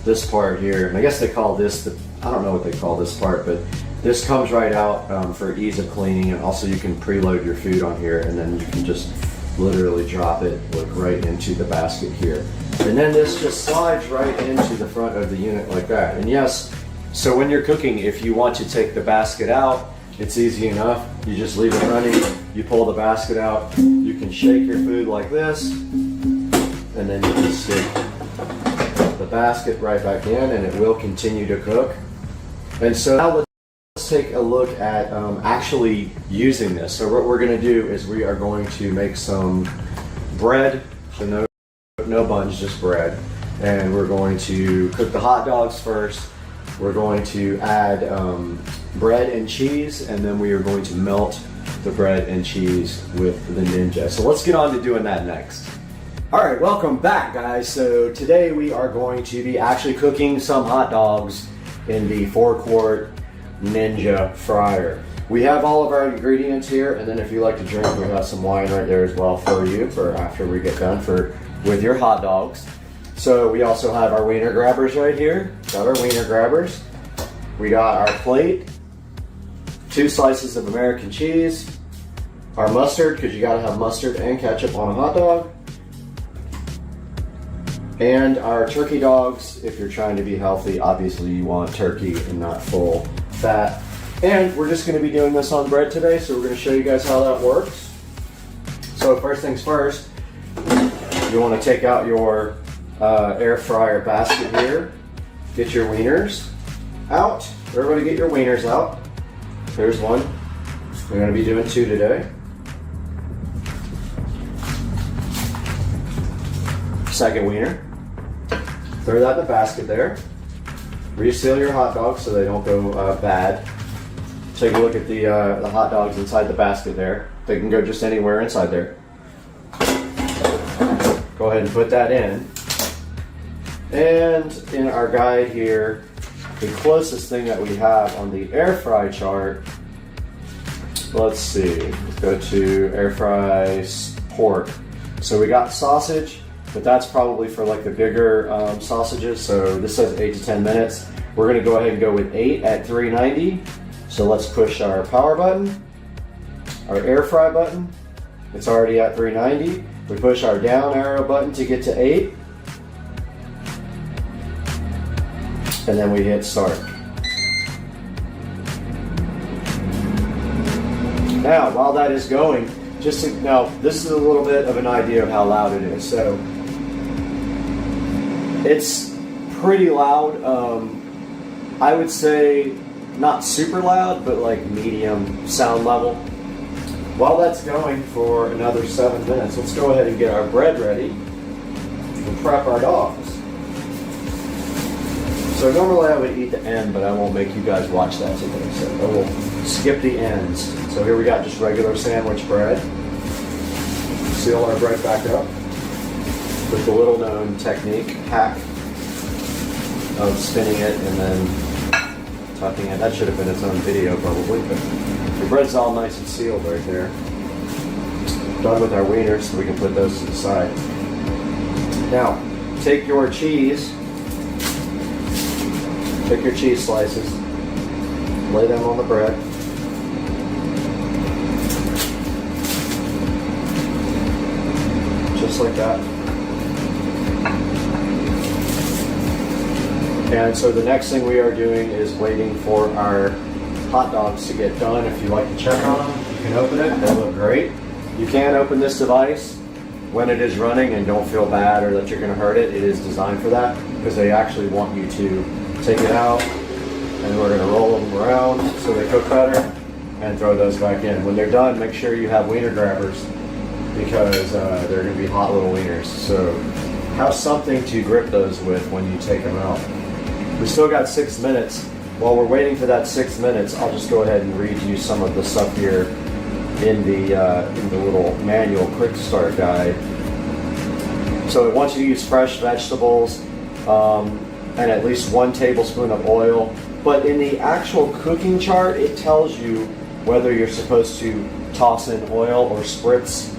this part here, and I guess they call this I don't know what they call this part, but this comes right out for ease of cleaning, and also you can preload your food on here, and then you can just literally drop it like right into the basket here. And then this just slides right into the front of the unit like that. And yes, so when you're cooking, if you want to take the basket out, it's easy enough. You just leave it running, you pull the basket out, you can shake your food like this, and then you can stick the basket right back in, and it will continue to cook. And so now let's take a look at actually using this. So what we're going to do is we are going to make some bread, so no buns, just bread. And we're going to cook the hot dogs first. We're going to add bread and cheese, and then we are going to melt the bread and cheese with the Ninja. So let's get on to doing that next. All right, welcome back, guys. So today we are going to be actually cooking some hot dogs in the 4-quart Ninja fryer. We have all of our ingredients here, and then if you like to drink, we have some wine right there as well for you for after we get done with your hot dogs. So we also have our wiener grabbers right here. Got our wiener grabbers. We got our plate, 2 slices of American cheese, our mustard, because you gotta have mustard and ketchup on a hot dog, and our turkey dogs. If you're trying to be healthy, obviously you want turkey and not full fat. And we're just gonna be doing this on bread today, so we're gonna show you guys how that works. So first things first, you wanna take out your air fryer basket here. Get your wieners out. Everybody get your wieners out. There's one. We're gonna be doing 2 today. Second wiener. Throw that in the basket there. Reseal your hot dogs so they don't go bad. Take a look at the hot dogs inside the basket there. They can go just anywhere inside there. Go ahead and put that in. And in our guide here, the closest thing that we have on the air fry chart, let's see, let's go to air fry pork. So we got sausage, but that's probably for like the bigger sausages. So this says 8 to 10 minutes. We're gonna go ahead and go with 8 at 390. So let's push our power button. our air fry button. It's already at 390. We push our down arrow button to get to 8. And then we hit start. Now, while that is going, now this is a little bit of an idea of how loud it is. So it's pretty loud. I would say not super loud, but like medium sound level. While that's going for another 7 minutes, let's go ahead and get our bread ready and prep our dogs. So normally I would eat the end, but I won't make you guys watch that today. So I will skip the ends. So here we got just regular sandwich bread. Seal our bread back up with the little known hack of spinning it and then tucking it. That should have been its own video probably, but the bread's all nice and sealed right there. Done with our wieners, so we can put those to the side. Now, take your cheese, pick your cheese slices, lay them on the bread. Just like that. And so the next thing we are doing is waiting for our hot dogs to get done. If you like to check on them, you can open it. They look great. You can open this device when it is running and don't feel bad or that you're going to hurt it. It is designed for that because they actually want you to take it out and we're going to roll them around so they cook better and throw those back in. When they're done, make sure you have wiener grabbers because they're going to be hot little wieners. So have something to grip those with when you take them out. We still got 6 minutes. While we're waiting for that 6 minutes, I'll just go ahead and read you some of the stuff here in the little manual quick start guide. So it wants you to use fresh vegetables and at least 1 tablespoon of oil. But in the actual cooking chart, it tells you whether you're supposed to toss in oil or spritz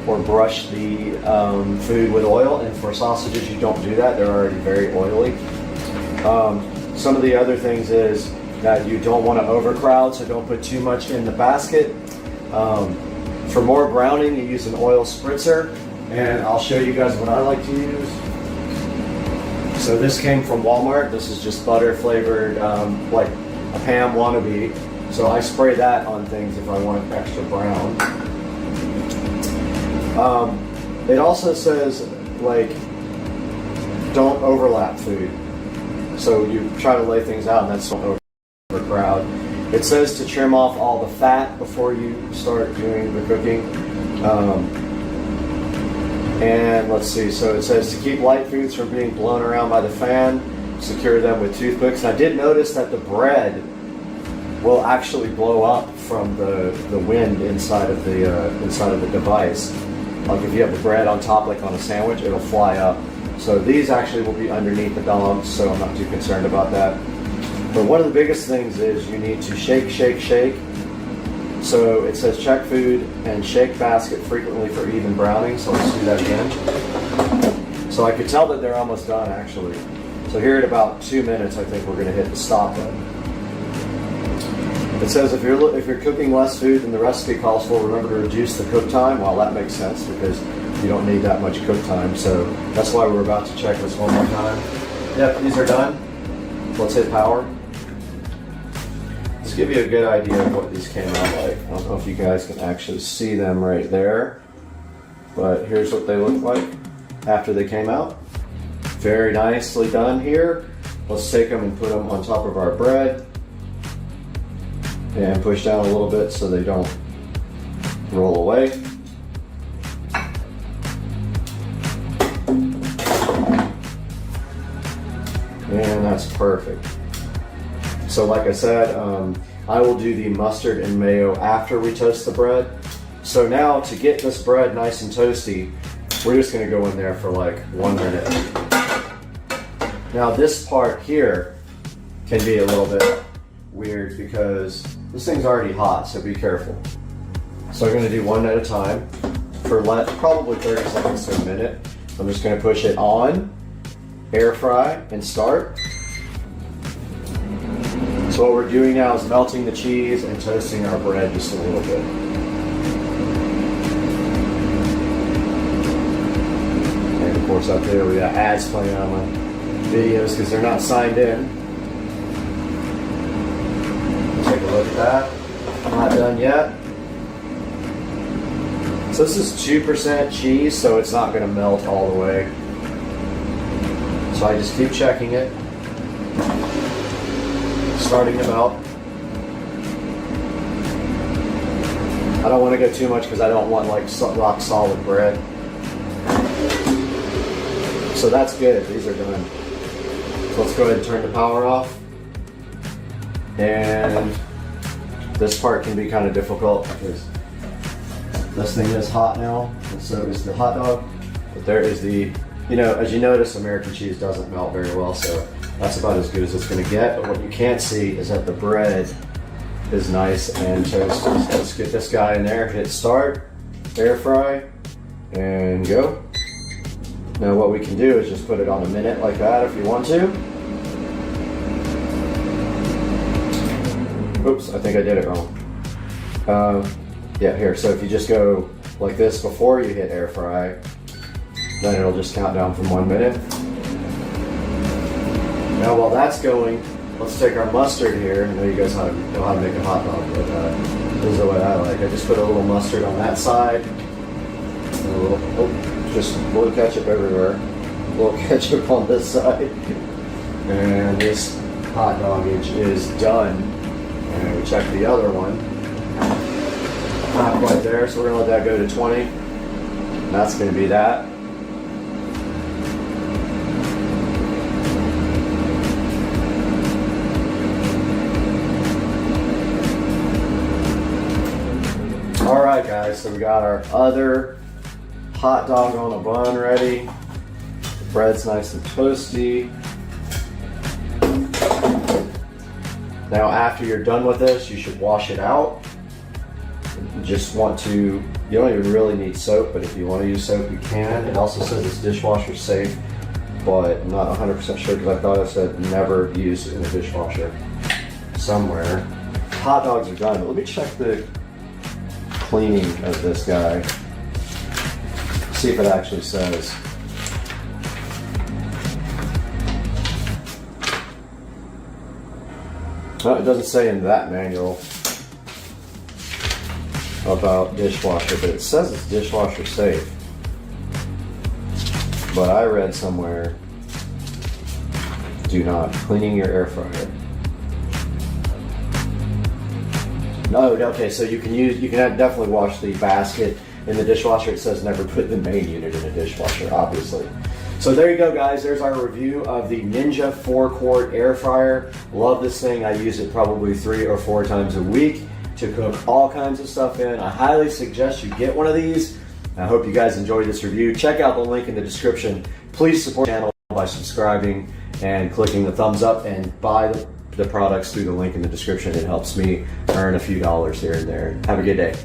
or brush the food with oil. And for sausages, you don't do that. They're already very oily. Some of the other things is that you don't want to overcrowd, so don't put too much in the basket. For more browning, you use an oil spritzer, and I'll show you guys what I like to use. So this came from Walmart. This is just butter flavored, like a Pam wannabe. So I spray that on things if I want extra brown. It also says, like, don't overlap food. So you try to lay things out and that's don't overcrowd. It says to trim off all the fat before you start doing the cooking. And let's see, so it says to keep light foods from being blown around by the fan, secure them with toothpicks. And I did notice that the bread will actually blow up from the wind inside of the device. Like if you have the bread on top, like on a sandwich, it'll fly up. So these actually will be underneath the dogs, so I'm not too concerned about that. But one of the biggest things is you need to shake, shake, shake. So it says check food and shake basket frequently for even browning. So let's do that again. So I could tell that they're almost done actually. So here at about 2 minutes, I think we're going to hit the stop button. It says if you're cooking less food than the recipe calls for, remember to reduce the cook time. Well, that makes sense because you don't need that much cook time. So that's why we're about to check this one more time. Yep, these are done. Let's hit power. Let's give you a good idea of what these came out like. I don't know if you guys can actually see them right there, but here's what they look like after they came out. Very nicely done here. Let's take them and put them on top of our bread and push down a little bit so they don't roll away. And that's perfect. So like I said, I will do the mustard and mayo after we toast the bread. So now to get this bread nice and toasty, we're just gonna go in there for like 1 minute. Now this part here can be a little bit weird because this thing's already hot, so be careful. So I'm gonna do one at a time for probably 30 seconds to a minute. I'm just gonna push it on, air fry, and start. So what we're doing now is melting the cheese and toasting our bread just a little bit. works out too. We got ads playing on my videos because they're not signed in. Take a look at that. Not done yet. So this is 2% cheese, so it's not going to melt all the way. So I just keep checking it. Starting to melt. I don't want to go too much because I don't want like rock solid bread. So that's good. These are done. So let's go ahead and turn the power off. And this part can be kind of difficult because this thing is hot now, and so is the hot dog. But there is the, you know, as you notice, American cheese doesn't melt very well, so that's about as good as it's going to get. But what you can't see is that the bread is nice and toasty. So let's get this guy in there, hit start, air fry, and go. Now what we can do is just put it on a minute like that if you want to. Oops, I think I did it wrong. Yeah, here, so if you just go like this before you hit air fry, then it'll just count down from 1 minute. Now while that's going, let's take our mustard here. I know you guys know how to make a hot dog, but this is the way I like. I just put a little mustard on that side, and a little, just a little ketchup everywhere, a little ketchup on this side, and this hot dogage is done. And we check the other one. Not quite there, so we're gonna let that go to 20. And that's gonna be that. All right, guys, so we got our other hot dog on a bun ready. The bread's nice and toasty. Now, after you're done with this, you should wash it out. You just want to, you don't even really need soap, but if you want to use soap, you can. It also says it's dishwasher safe, but I'm not 100% sure because I thought it said never use in a dishwasher somewhere. Hot dogs are done, but let me check the cleaning of this guy. See if it actually says. No, it doesn't say in that manual about dishwasher, but it says it's dishwasher safe. But I read somewhere, do not cleaning your air fryer. No, okay, so you can definitely wash the basket in the dishwasher. It says never put the main unit in a dishwasher, obviously. So there you go, guys. There's our review of the Ninja 4-quart air fryer. Love this thing. I use it probably 3 or 4 times a week to cook all kinds of stuff in. I highly suggest you get one of these. I hope you guys enjoyed this review. Check out the link in the description. Please support the channel by subscribing and clicking the thumbs up, and buy the products through the link in the description. It helps me earn a few dollars here and there. Have a good day.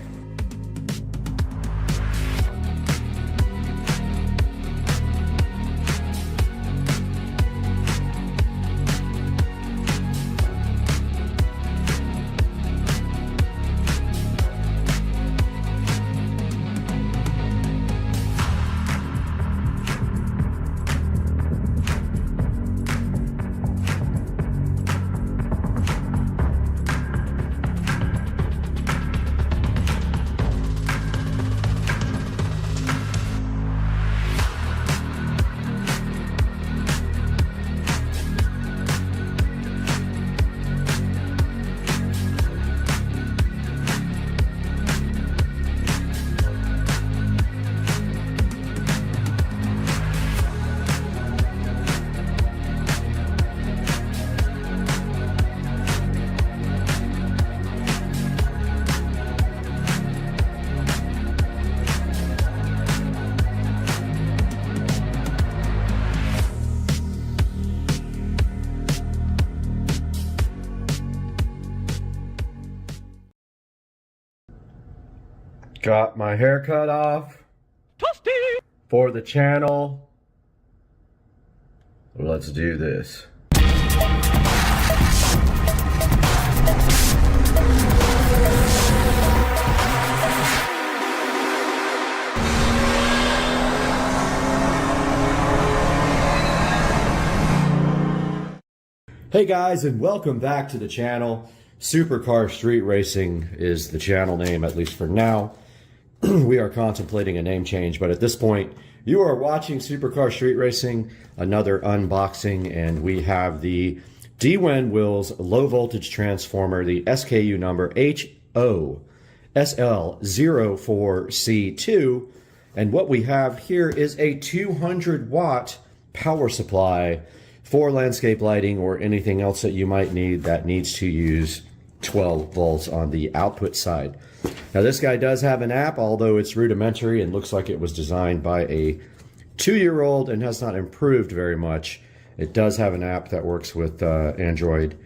Got my hair cut off for the channel. Let's do this. Hey guys, and welcome back to the channel. Supercar Street Racing is the channel name, at least for now. We are contemplating a name change, but at this point, you are watching Supercar Street Racing, another unboxing, and we have the DWIN Wills low voltage transformer, the SKU number HOSL04C2, and what we have here is a 200 watt power supply for landscape lighting or anything else that you might need that needs to use 12 volts on the output side. Now this guy does have an app, although it's rudimentary and looks like it was designed by a 2-year-old and has not improved very much. It does have an app that works with Android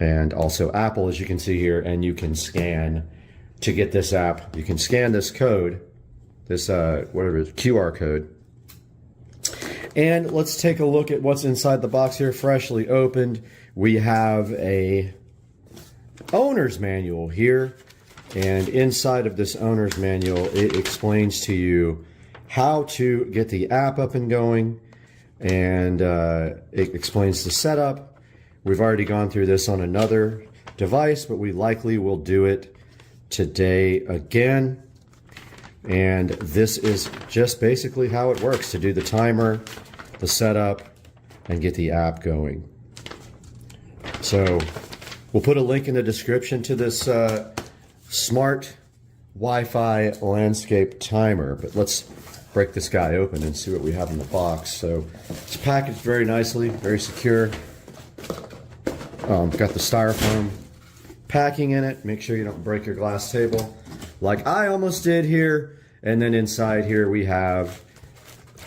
and also Apple, as you can see here, and you can scan to get this app. You can scan this code, this whatever it is, QR code. And let's take a look at what's inside the box here, freshly opened. We have a owner's manual here, and inside of this owner's manual, it explains to you how to get the app up and going, and it explains the setup. We've already gone through this on another device, but we likely will do it today again. And this is just basically how it works to do the timer, the setup, and get the app going. So we'll put a link in the description to this smart Wi-Fi landscape timer, but let's break this guy open and see what we have in the box. So it's packaged very nicely, very secure. Got the styrofoam packing in it. Make sure you don't break your glass table like I almost did here. And then inside here we have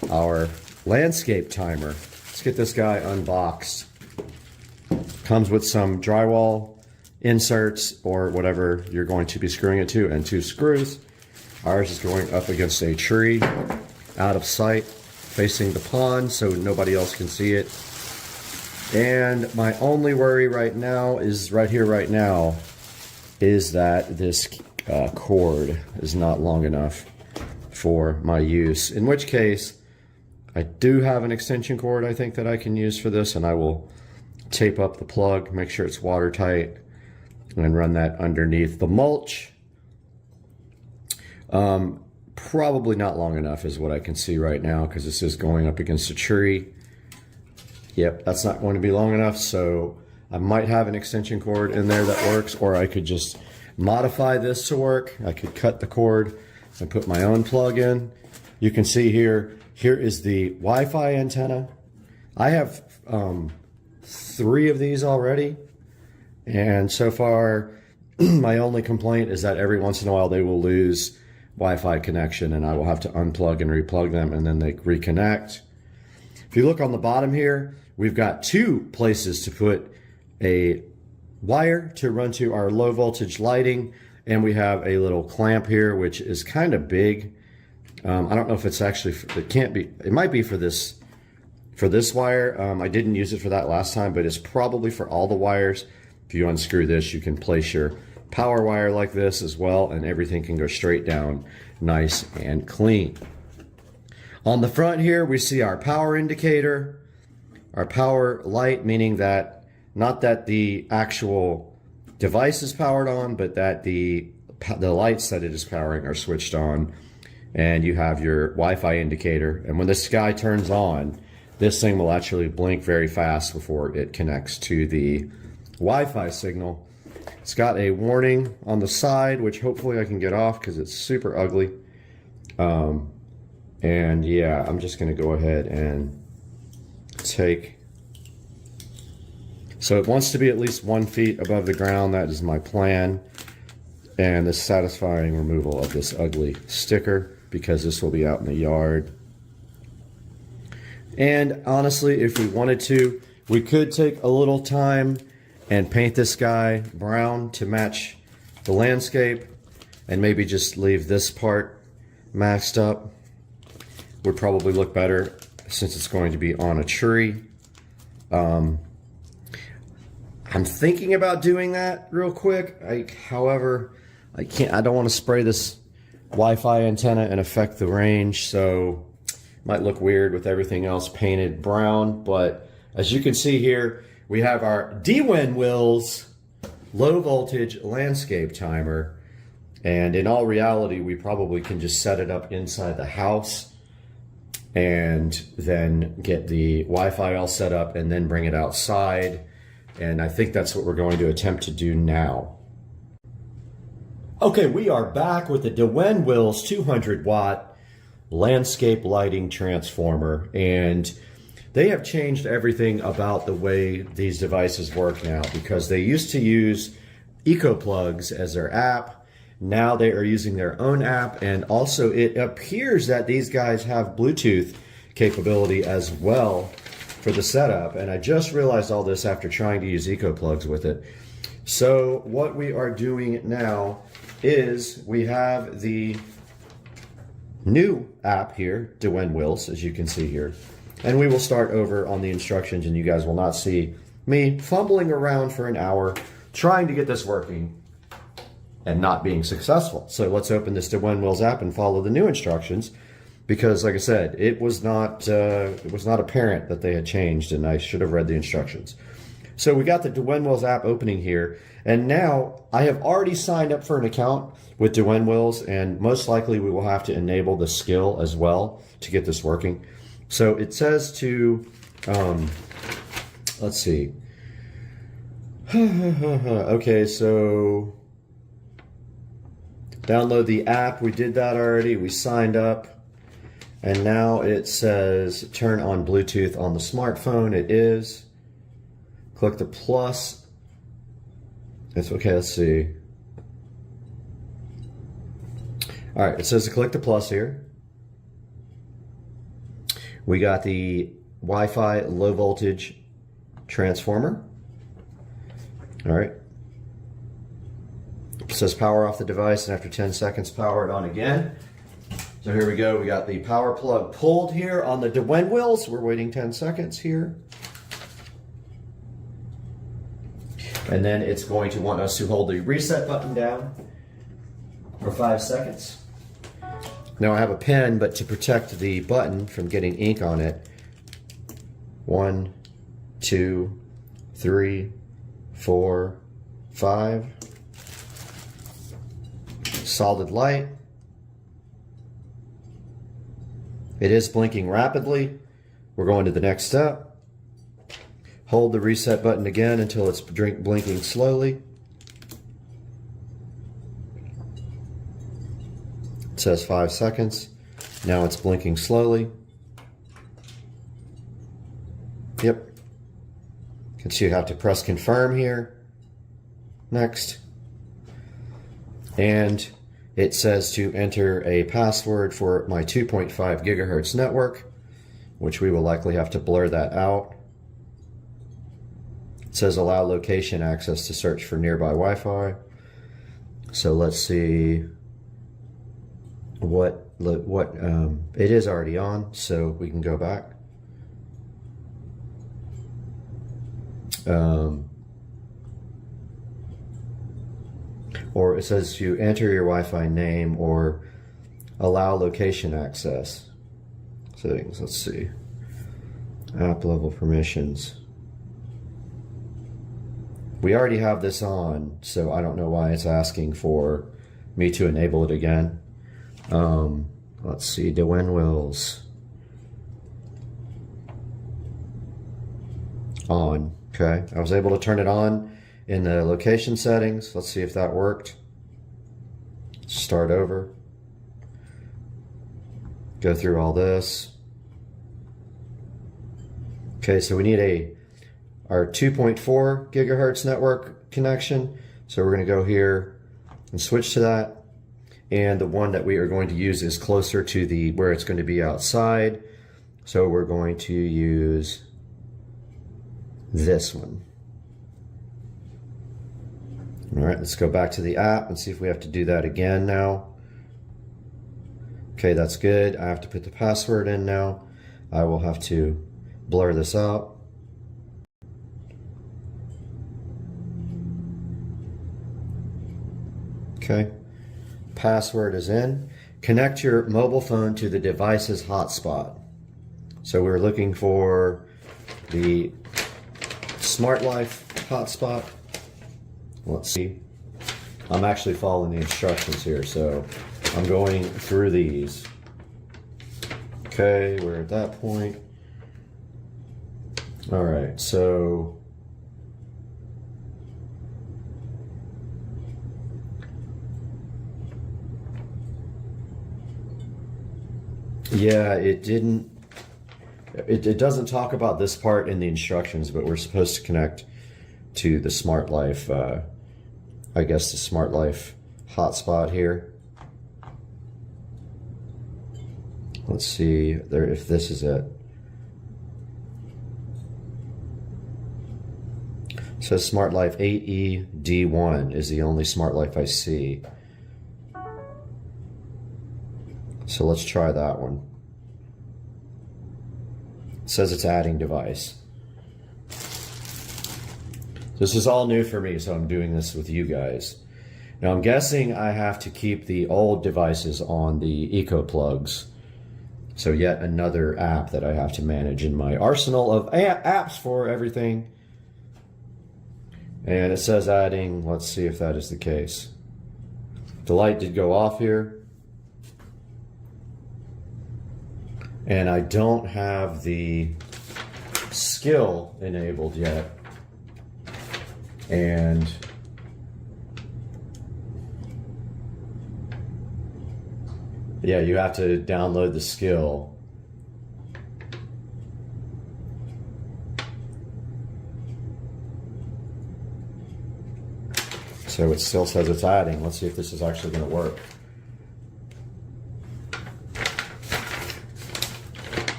our landscape timer. Let's get this guy unboxed. Comes with some drywall inserts or whatever you're going to be screwing it to, and 2 screws. Ours is going up against a tree, out of sight, facing the pond so nobody else can see it. And my only worry right now is that this cord is not long enough for my use, in which case I do have an extension cord I think that I can use for this, and I will tape up the plug, make sure it's watertight, and run that underneath the mulch. Probably not long enough is what I can see right now, because this is going up against a tree. Yep, that's not going to be long enough, so I might have an extension cord in there that works, or I could just modify this to work. I could cut the cord and put my own plug in. You can see here is the Wi-Fi antenna. I have 3 of these already, and so far my only complaint is that every once in a while they will lose Wi-Fi connection, and I will have to unplug and replug them, and then they reconnect. If you look on the bottom here, we've got 2 places to put a wire to run to our low voltage lighting, and we have a little clamp here which is kind of big. I don't know if it's actually, it might be for this wire. I didn't use it for that last time, but it's probably for all the wires. If you unscrew this, you can place your power wire like this as well, and everything can go straight down nice and clean. On the front here, we see our power indicator, our power light, meaning that not that the actual device is powered on, but that the lights that it is powering are switched on. And you have your Wi-Fi indicator, and when this guy turns on, this thing will actually blink very fast before it connects to the Wi-Fi signal. It's got a warning on the side, which hopefully I can get off because it's super ugly. And yeah, I'm just going to go ahead and take. So it wants to be at least 1 feet above the ground. That is my plan. And the satisfying removal of this ugly sticker, because this will be out in the yard. And honestly, if we wanted to, we could take a little time and paint this guy brown to match the landscape, and maybe just leave this part maxed up. Would probably look better since it's going to be on a tree. I'm thinking about doing that real quick. However, I don't want to spray this Wi-Fi antenna and affect the range, so it might look weird with everything else painted brown. But as you can see here, we have our DWin Wills low voltage landscape timer. And in all reality, we probably can just set it up inside the house and then get the Wi-Fi all set up and then bring it outside. And I think that's what we're going to attempt to do now. Okay, we are back with the DWin Wills 200 watt landscape lighting transformer. And they have changed everything about the way these devices work now, because they used to use EcoPlugs as their app. Now they are using their own app, and also it appears that these guys have Bluetooth capability as well for the setup. And I just realized all this after trying to use EcoPlugs with it. So what we are doing now is we have the new app here, DWin Wills, as you can see here. And we will start over on the instructions, and you guys will not see me fumbling around for an hour trying to get this working and not being successful. So let's open this DWin Wills app and follow the new instructions, because like I said, it was not apparent that they had changed, and I should have read the instructions. So we got the DWin Wills app opening here, and now I have already signed up for an account with DWin Wills, and most likely we will have to enable the skill as well to get this working. So it says to, let's see. Okay, so download the app. We did that already. We signed up. And now it says turn on Bluetooth on the smartphone. It is. Click the plus. It's okay, let's see. All right, it says to click the plus here. We got the Wi-Fi low voltage transformer. All right. It says power off the device, and after 10 seconds, power it on again. So here we go. We got the power plug pulled here on the DWin Wills. We're waiting 10 seconds here. And then it's going to want us to hold the reset button down for 5 seconds. Now I have a pen, but to protect the button from getting ink on it, 1, 2, 3, 4, 5. Solid light. It is blinking rapidly. We're going to the next step. Hold the reset button again until it's blinking slowly. It says 5 seconds. Now it's blinking slowly. Yep. You can see you have to press confirm here. Next. And it says to enter a password for my 2.5 gigahertz network, which we will likely have to blur that out. It says allow location access to search for nearby Wi-Fi. So let's see what it is already on, so we can go back. Or it says to enter your Wi-Fi name or allow location access. Settings, let's see. App level permissions. We already have this on, so I don't know why it's asking for me to enable it again. Let's see, DWin Wills. On, okay. I was able to turn it on in the location settings. Let's see if that worked. Start over. Go through all this. Okay, so we need our 2.4 gigahertz network connection. So we're going to go here and switch to that. And the one that we are going to use is closer to where it's going to be outside. So we're going to use this one. All right, let's go back to the app and see if we have to do that again now. Okay, that's good. I have to put the password in now. I will have to blur this out. Okay, password is in. Connect your mobile phone to the device's hotspot. So we're looking for the Smart Life hotspot. Let's see. I'm actually following the instructions here, so I'm going through these. Okay, we're at that point. All right, so yeah, it didn't. It doesn't talk about this part in the instructions, but we're supposed to connect to the Smart Life. I guess the Smart Life hotspot here. Let's see there if this is it. It says Smart Life 8E-D1 is the only Smart Life I see. So let's try that one. It says it's adding device. This is all new for me, so I'm doing this with you guys. Now I'm guessing I have to keep the old devices on the Eco plugs. So yet another app that I have to manage in my arsenal of apps for everything. And it says adding, let's see if that is the case. The light did go off here. And I don't have the skill enabled yet. And yeah, you have to download the skill. So it still says it's adding. Let's see if this is actually going to work.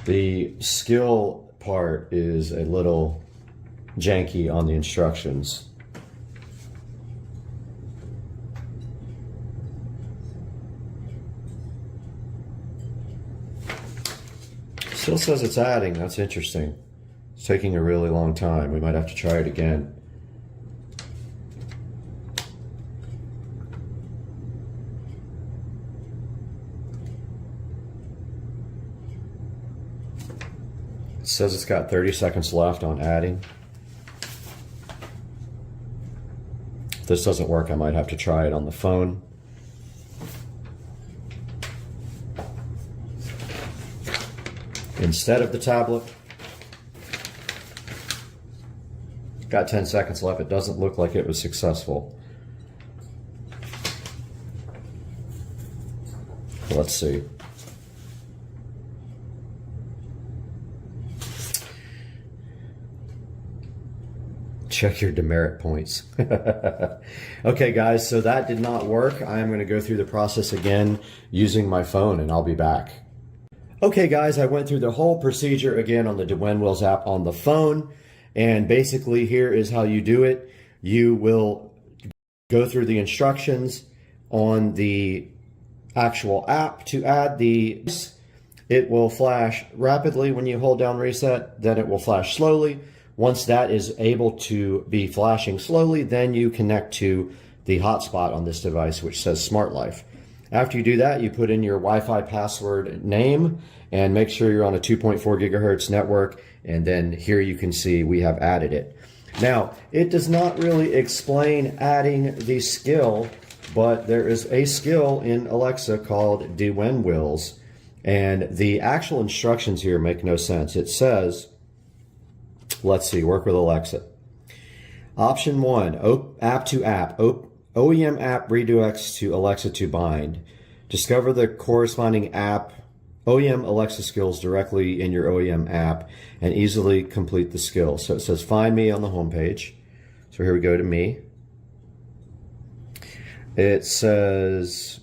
The skill part is a little janky on the instructions. Still says it's adding. That's interesting. It's taking a really long time. We might have to try it again. It says it's got 30 seconds left on adding. If this doesn't work, I might have to try it on the phone. Instead of the tablet. Got 10 seconds left. It doesn't look like it was successful. Let's see. Check your demerit points. Okay, guys, so that did not work. I am going to go through the process again using my phone, and I'll be back. Okay, guys, I went through the whole procedure again on the Dwayne app on the phone, and basically here is how you do it. You will go through the instructions on the actual app to add the. It will flash rapidly when you hold down reset, then it will flash slowly. Once that is able to be flashing slowly, then you connect to the hotspot on this device, which says Smart Life. After you do that, you put in your Wi-Fi password name and make sure you're on a 2.4 gigahertz network. And then here you can see we have added it. Now, it does not really explain adding the skill, but there is a skill in Alexa called Dwayne Wills. And the actual instructions here make no sense. It says, let's see, work with Alexa. Option 1, app to app. OEM app redirects to Alexa to bind. Discover the corresponding app OEM Alexa skills directly in your OEM app and easily complete the skill. So it says find me on the home page. So here we go to me. It says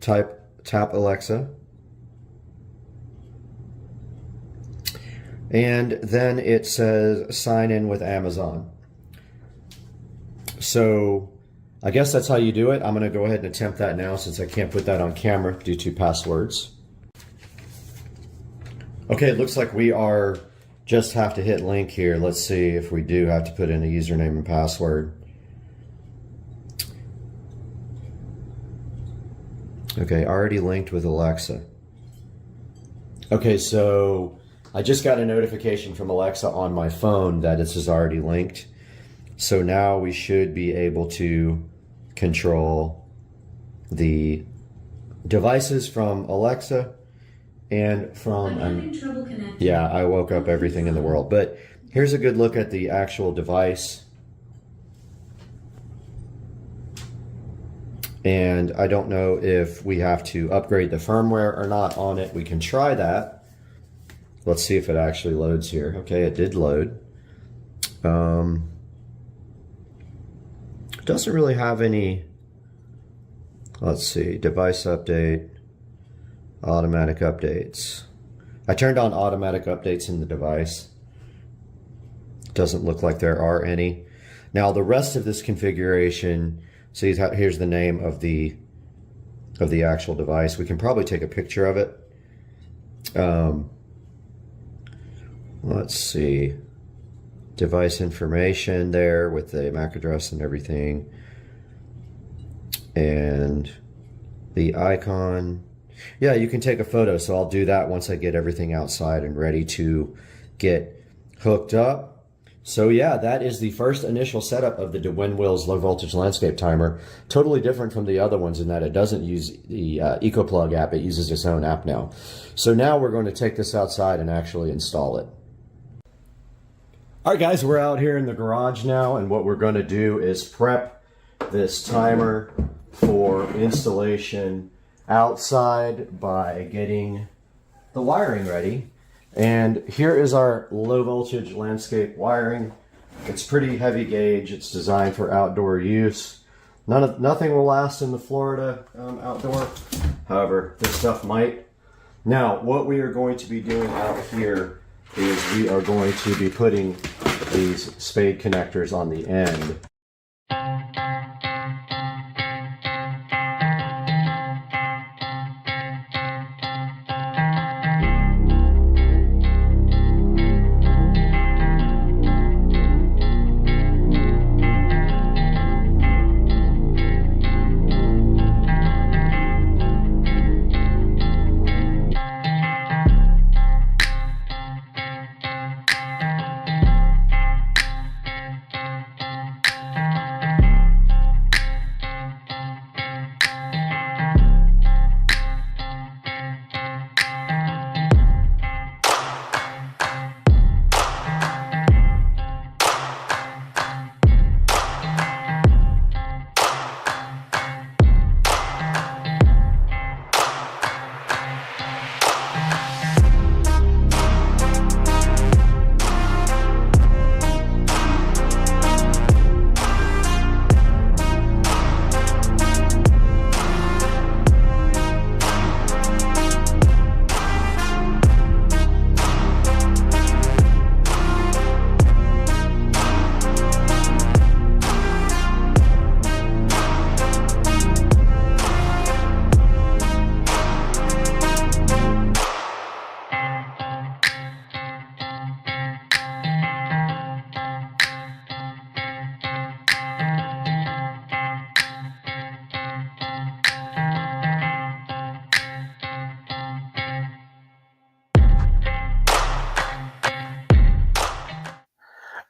tap Alexa. And then it says sign in with Amazon. So I guess that's how you do it. I'm going to go ahead and attempt that now since I can't put that on camera due to passwords. Okay, it looks like we are just have to hit link here. Let's see if we do have to put in a username and password. Okay, already linked with Alexa. Okay, so I just got a notification from Alexa on my phone that this is already linked. So now we should be able to control the devices from Alexa and from, yeah, I woke up everything in the world. But here's a good look at the actual device. And I don't know if we have to upgrade the firmware or not on it. We can try that. Let's see if it actually loads here. Okay, it did load. Doesn't really have any, let's see, device update, automatic updates. I turned on automatic updates in the device. Doesn't look like there are any. Now the rest of this configuration, see, here's the name of the actual device. We can probably take a picture of it. Let's see, device information there with the MAC address and everything, and the icon. Yeah, you can take a photo, so I'll do that once I get everything outside and ready to get hooked up. So yeah, that is the first initial setup of the DeWinWills low voltage landscape timer. Totally different from the other ones in that it doesn't use the EcoPlug app, it uses its own app now. So now we're going to take this outside and actually install it. All right guys, we're out here in the garage now, and what we're going to do is prep this timer for installation outside by getting the wiring ready. And here is our low voltage landscape wiring. It's pretty heavy gauge. It's designed for outdoor use. Nothing will last in the Florida outdoor. However, this stuff might. Now, what we are going to be doing out here is we are going to be putting these spade connectors on the end.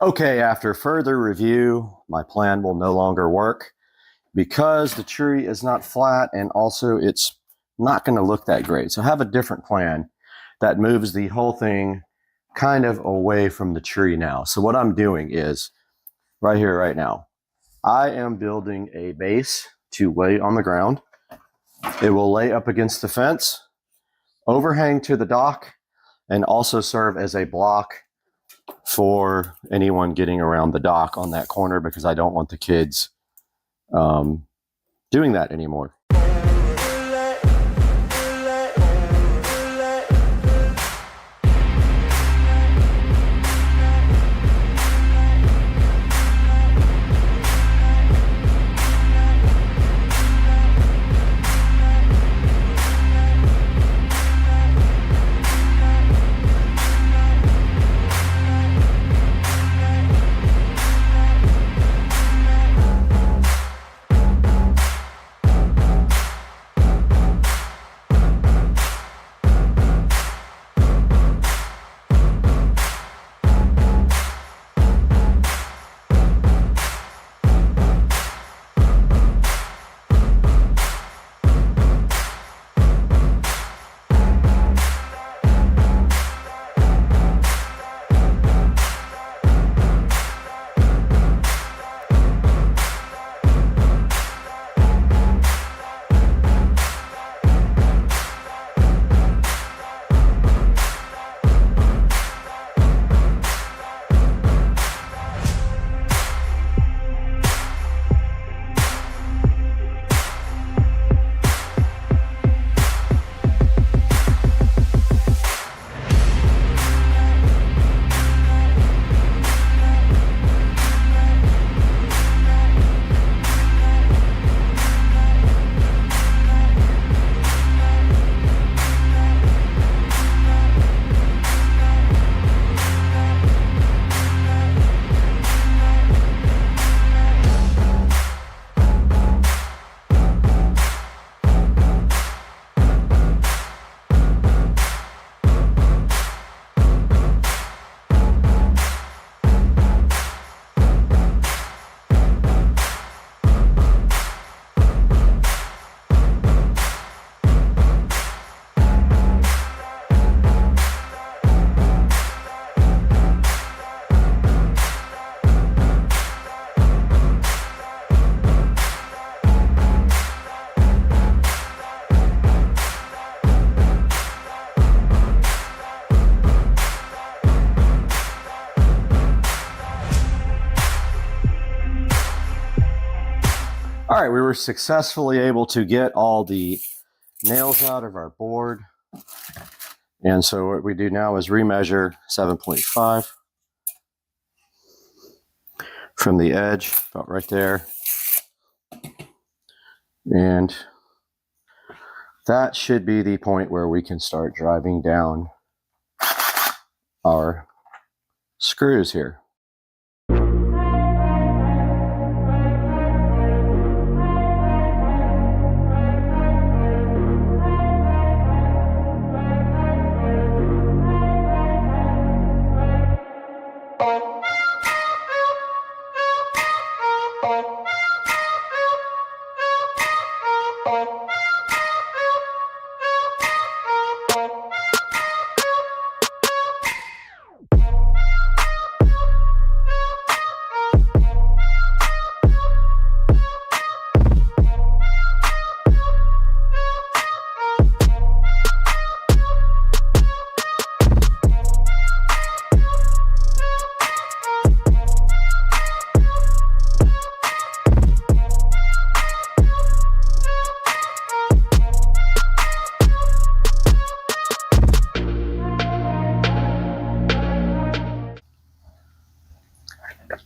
Okay, after further review, my plan will no longer work because the tree is not flat and also it's not going to look that great. So I have a different plan that moves the whole thing kind of away from the tree now. So what I'm doing is right here, right now, I am building a base to lay on the ground. It will lay up against the fence, overhang to the dock, and also serve as a block for anyone getting around the dock on that corner because I don't want the kids doing that anymore. All right, we were successfully able to get all the nails out of our board. And so what we do now is remeasure 7.5 from the edge, about right there. And that should be the point where we can start driving down our screws here.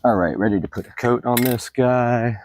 All right, ready to put a coat on this guy.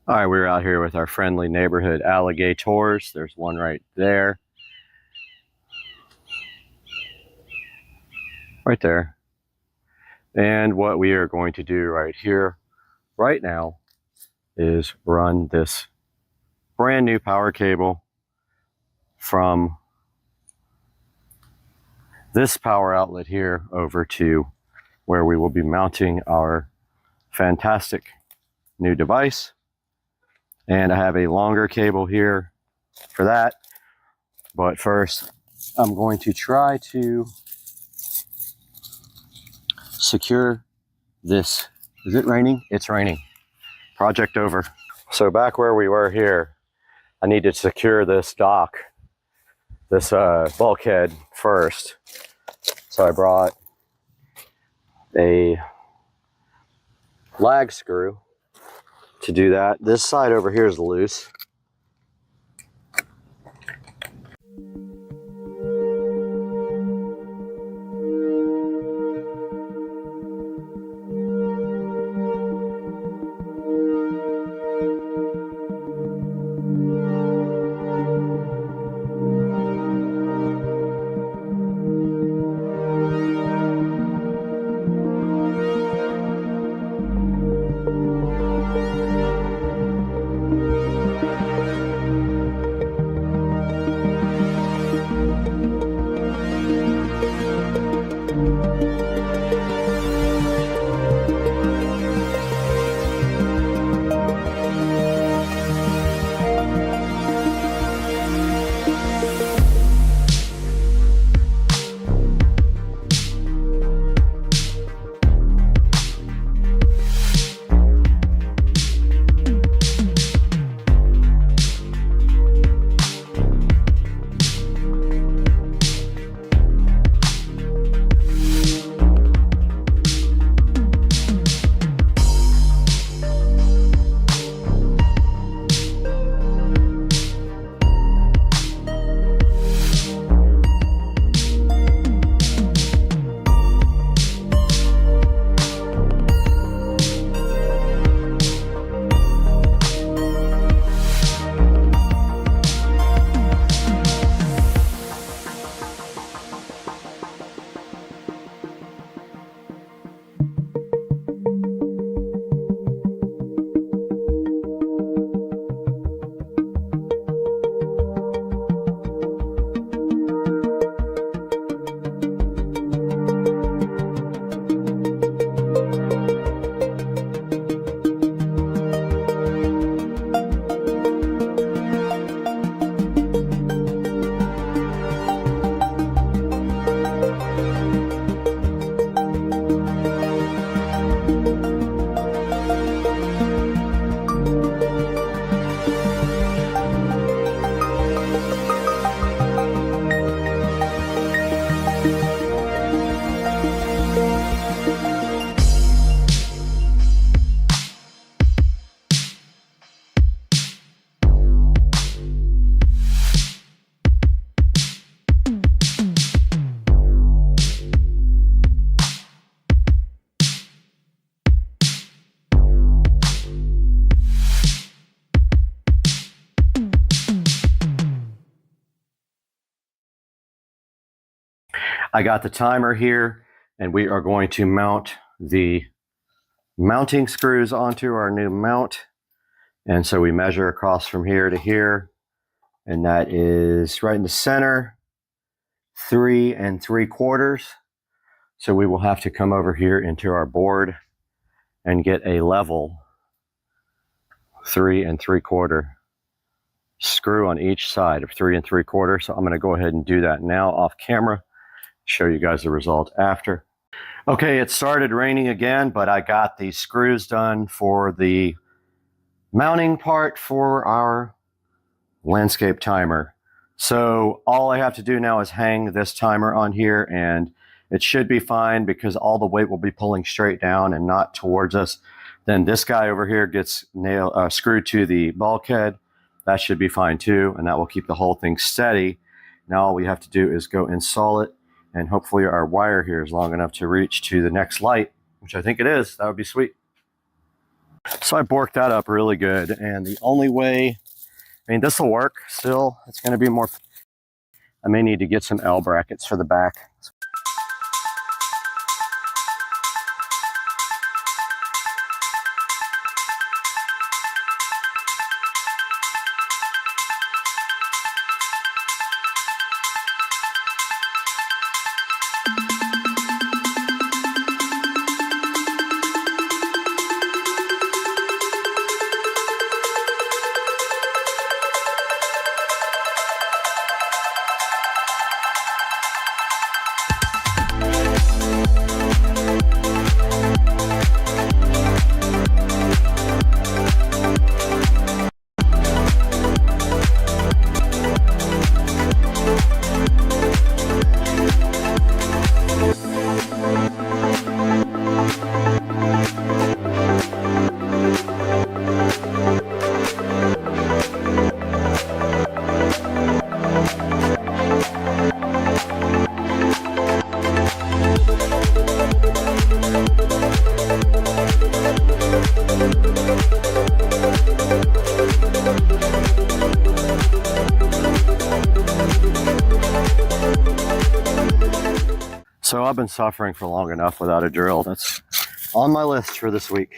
All right, we're out here with our friendly neighborhood alligators. There's one right there. Right there. And what we are going to do right here, right now, is run this brand new power cable from this power outlet here over to where we will be mounting our fantastic new device. And I have a longer cable here for that. But first, I'm going to try to secure this. Is it raining? It's raining. Project over. So back where we were here, I need to secure this dock, this bulkhead first. So I brought a lag screw to do that. This side over here is loose. I got the timer here, and we are going to mount the mounting screws onto our new mount. And so we measure across from here to here, and that is right in the center, 3 3/4. So we will have to come over here into our board and get a level 3 3/4 screw on each side of 3 3/4. So I'm going to go ahead and do that now off camera, show you guys the result after. Okay, it started raining again, but I got the screws done for the mounting part for our landscape timer. So all I have to do now is hang this timer on here, and it should be fine because all the weight will be pulling straight down and not towards us. Then this guy over here gets screwed to the bulkhead. That should be fine too, and that will keep the whole thing steady. Now all we have to do is go install it, and hopefully our wire here is long enough to reach to the next light, which I think it is. That would be sweet. So I borked that up really good, and the only way, I mean, this will work still. It's going to be more, I may need to get some L brackets for the back. So I've been suffering for long enough without a drill. That's on my list for this week.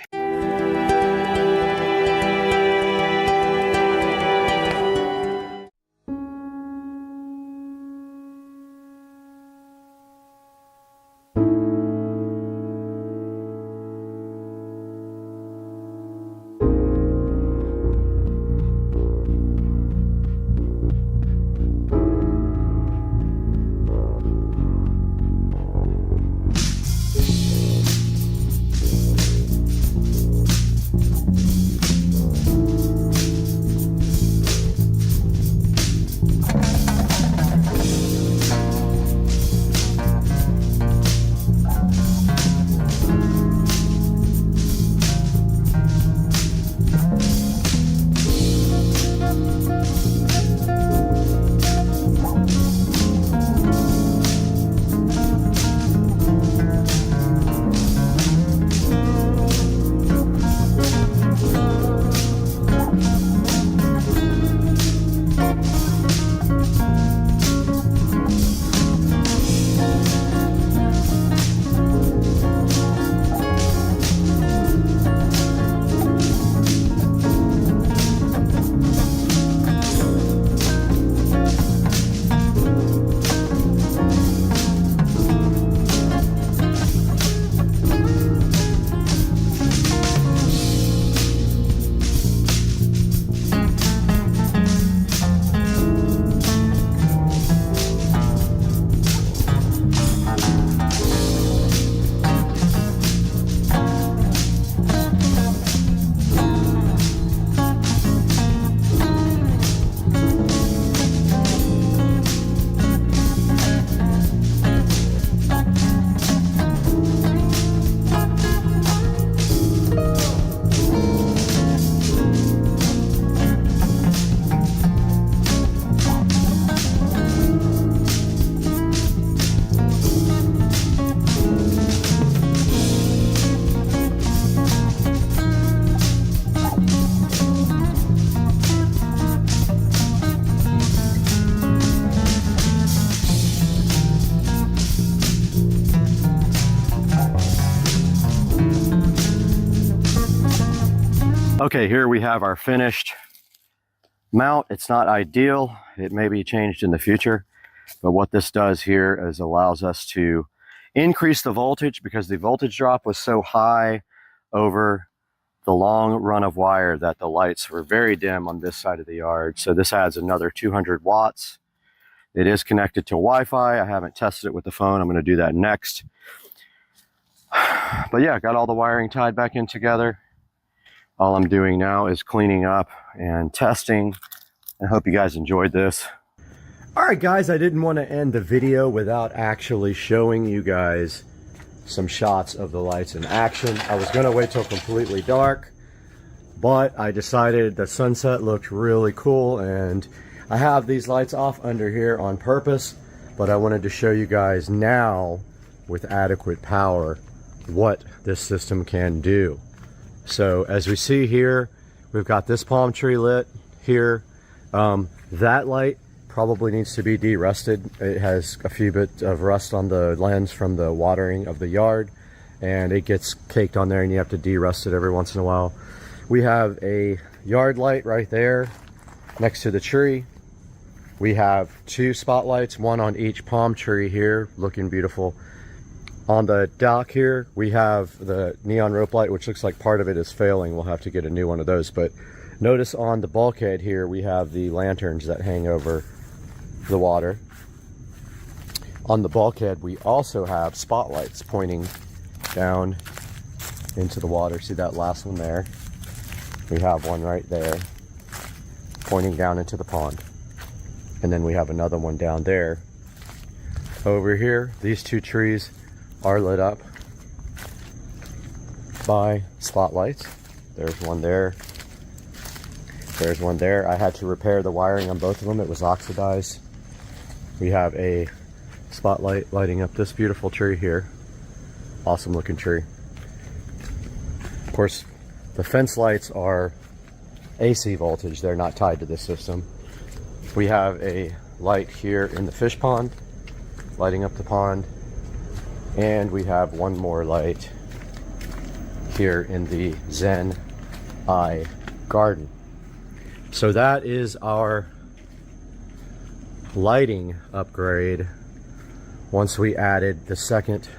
Okay, here we have our finished mount. It's not ideal. It may be changed in the future, but what this does here is allows us to increase the voltage because the voltage drop was so high over the long run of wire that the lights were very dim on this side of the yard. So this adds another 200 watts. It is connected to Wi-Fi. I haven't tested it with the phone. I'm going to do that next. But yeah, got all the wiring tied back in together. All I'm doing now is cleaning up and testing. I hope you guys enjoyed this. All right, guys, I didn't want to end the video without actually showing you guys some shots of the lights in action. I was going to wait till completely dark, but I decided the sunset looked really cool, and I have these lights off under here on purpose, but I wanted to show you guys now with adequate power what this system can do. So as we see here, we've got this palm tree lit here. That light probably needs to be de-rusted. It has a few bits of rust on the lens from the watering of the yard, and it gets caked on there and you have to de-rust it every once in a while. We have a yard light right there next to the tree. We have two spotlights, one on each palm tree here, looking beautiful. On the dock here, we have the neon rope light, which looks like part of it is failing. We'll have to get a new one of those. But notice on the bulkhead here, we have the lanterns that hang over the water. On the bulkhead, we also have spotlights pointing down into the water. See that last one there? We have one right there pointing down into the pond. And then we have another one down there. Over here, these two trees are lit up by spotlights. There's one there. There's one there. I had to repair the wiring on both of them. It was oxidized. We have a spotlight lighting up this beautiful tree here. Awesome looking tree. Of course, the fence lights are AC voltage. They're not tied to this system. We have a light here in the fish pond, lighting up the pond. And we have one more light here in the Zen Eye garden. So that is our lighting upgrade once we added the second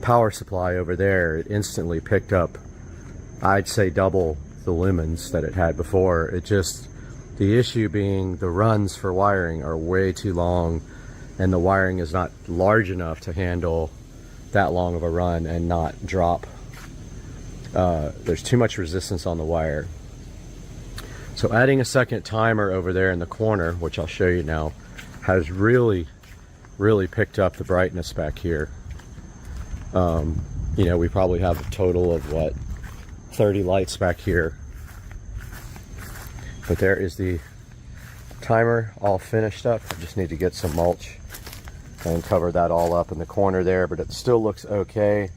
power supply over there. It instantly picked up, I'd say, double the lumens that it had before. It just, the issue being the runs for wiring are way too long, and the wiring is not large enough to handle that long of a run and not drop. There's too much resistance on the wire. So adding a second timer over there in the corner, which I'll show you now, has really picked up the brightness back here. You know, we probably have a total of, what, 30 lights back here. But there is the timer all finished up. I just need to get some mulch and cover that all up in the corner there, but it still looks okay,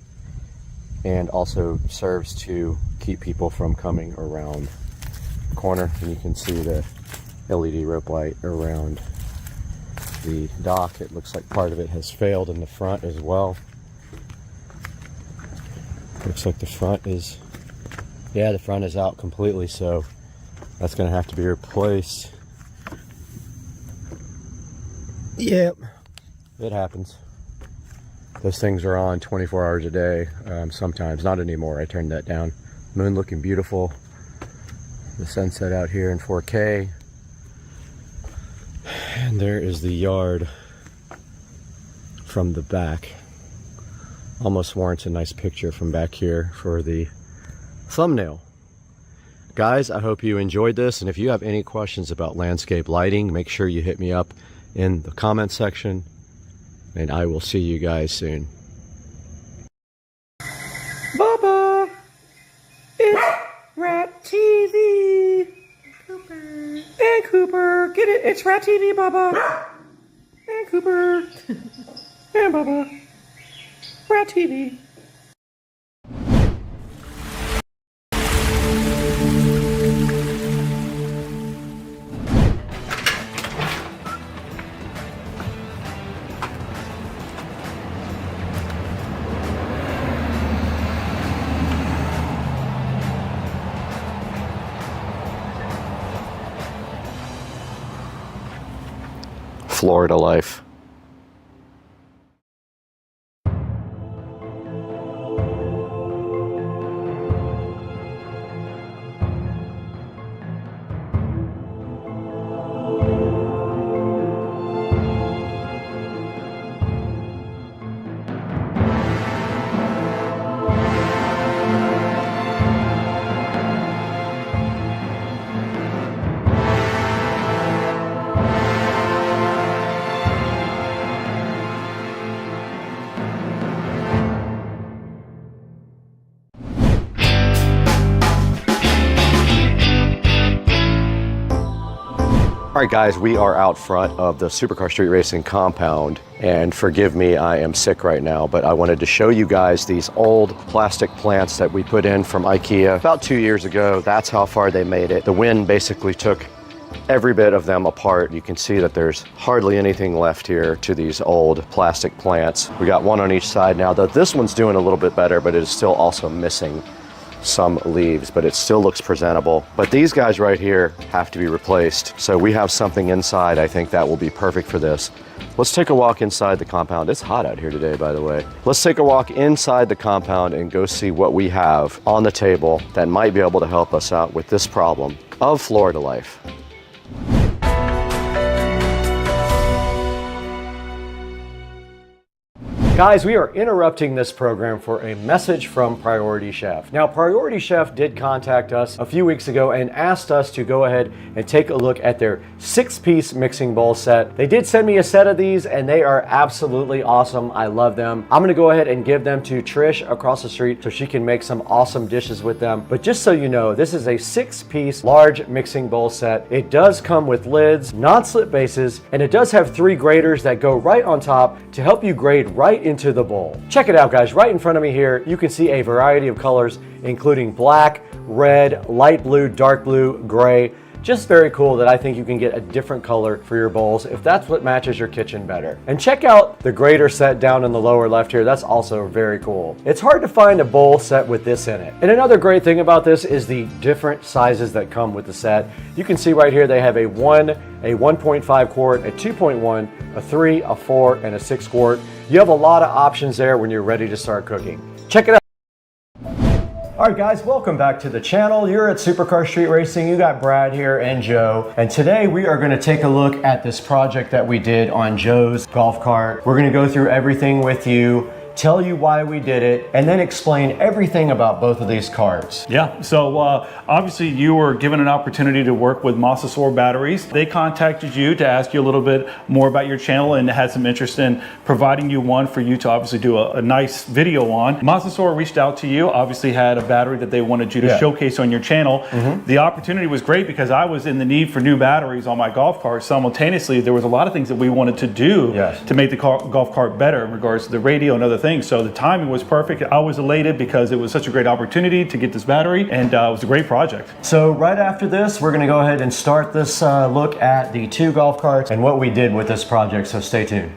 and also serves to keep people from coming around the corner. And you can see the LED rope light around the dock. It looks like part of it has failed in the front as well. Looks like the front is, yeah, the front is out completely, so that's going to have to be replaced. Yep. It happens. Those things are on 24 hours a day, sometimes. Not anymore. I turned that down. Moon looking beautiful. The sunset out here in 4K. And there is the yard from the back. Almost warrants a nice picture from back here for the thumbnail. Guys, I hope you enjoyed this, and if you have any questions about landscape lighting, make sure you hit me up in the comment section, and I will see you guys soon. Bubba! It's Rat TV! Cooper! And Cooper! Get it? It's Rat TV, Bubba! And Cooper! And Bubba! Rat TV! Florida life. All right, guys, we are out front of the Supercar Street Racing compound, and forgive me, I am sick right now, but I wanted to show you guys these old plastic plants that we put in from IKEA about 2 years ago. That's how far they made it. The wind basically took every bit of them apart. You can see that there's hardly anything left here to these old plastic plants. We got one on each side now, though this one's doing a little bit better, but it is still also missing some leaves, but it still looks presentable. But these guys right here have to be replaced. So we have something inside, I think that will be perfect for this. Let's take a walk inside the compound. It's hot out here today, by the way. Let's take a walk inside the compound and go see what we have on the table that might be able to help us out with this problem of Florida life. Guys, we are interrupting this program for a message from Priority Chef. Now, Priority Chef did contact us a few weeks ago and asked us to go ahead and take a look at their 6-piece mixing bowl set. They did send me a set of these and they are absolutely awesome. I love them. I'm gonna go ahead and give them to Trish across the street so she can make some awesome dishes with them. But just so you know, this is a 6-piece large mixing bowl set. It does come with lids, non-slip bases, and it does have 3 graters that go right on top to help you grate right into the bowl. Check it out, guys. Right in front of me here, you can see a variety of colors, including black, red, light blue, dark blue, gray. Just very cool that I think you can get a different color for your bowls if that's what matches your kitchen better. And check out the grater set down in the lower left here. That's also very cool. It's hard to find a bowl set with this in it. And another great thing about this is the different sizes that come with the set. You can see right here they have a 1.5 quart, a 2.1, a 3, a 4, and a 6 quart. You have a lot of options there when you're ready to start cooking. Check it out. All right, guys, welcome back to the channel. You're at Supercar Street Racing. You got Brad here and Joe. And today we are gonna take a look at this project that we did on Joe's golf cart. We're gonna go through everything with you, tell you why we did it, and then explain everything about both of these carts. Yeah, so obviously you were given an opportunity to work with Mosasaur batteries. They contacted you to ask you a little bit more about your channel and had some interest in providing you one for you to obviously do a nice video on. Mosasaur reached out to you, obviously had a battery that they wanted you to showcase on your channel. The opportunity was great because I was in the need for new batteries on my golf cart. Simultaneously, there was a lot of things that we wanted to do to make the golf cart better in regards to the radio and other things. So the timing was perfect. I was elated because it was such a great opportunity to get this battery, and it was a great project. So right after this, we're gonna go ahead and start this look at the 2 golf carts and what we did with this project, so stay tuned.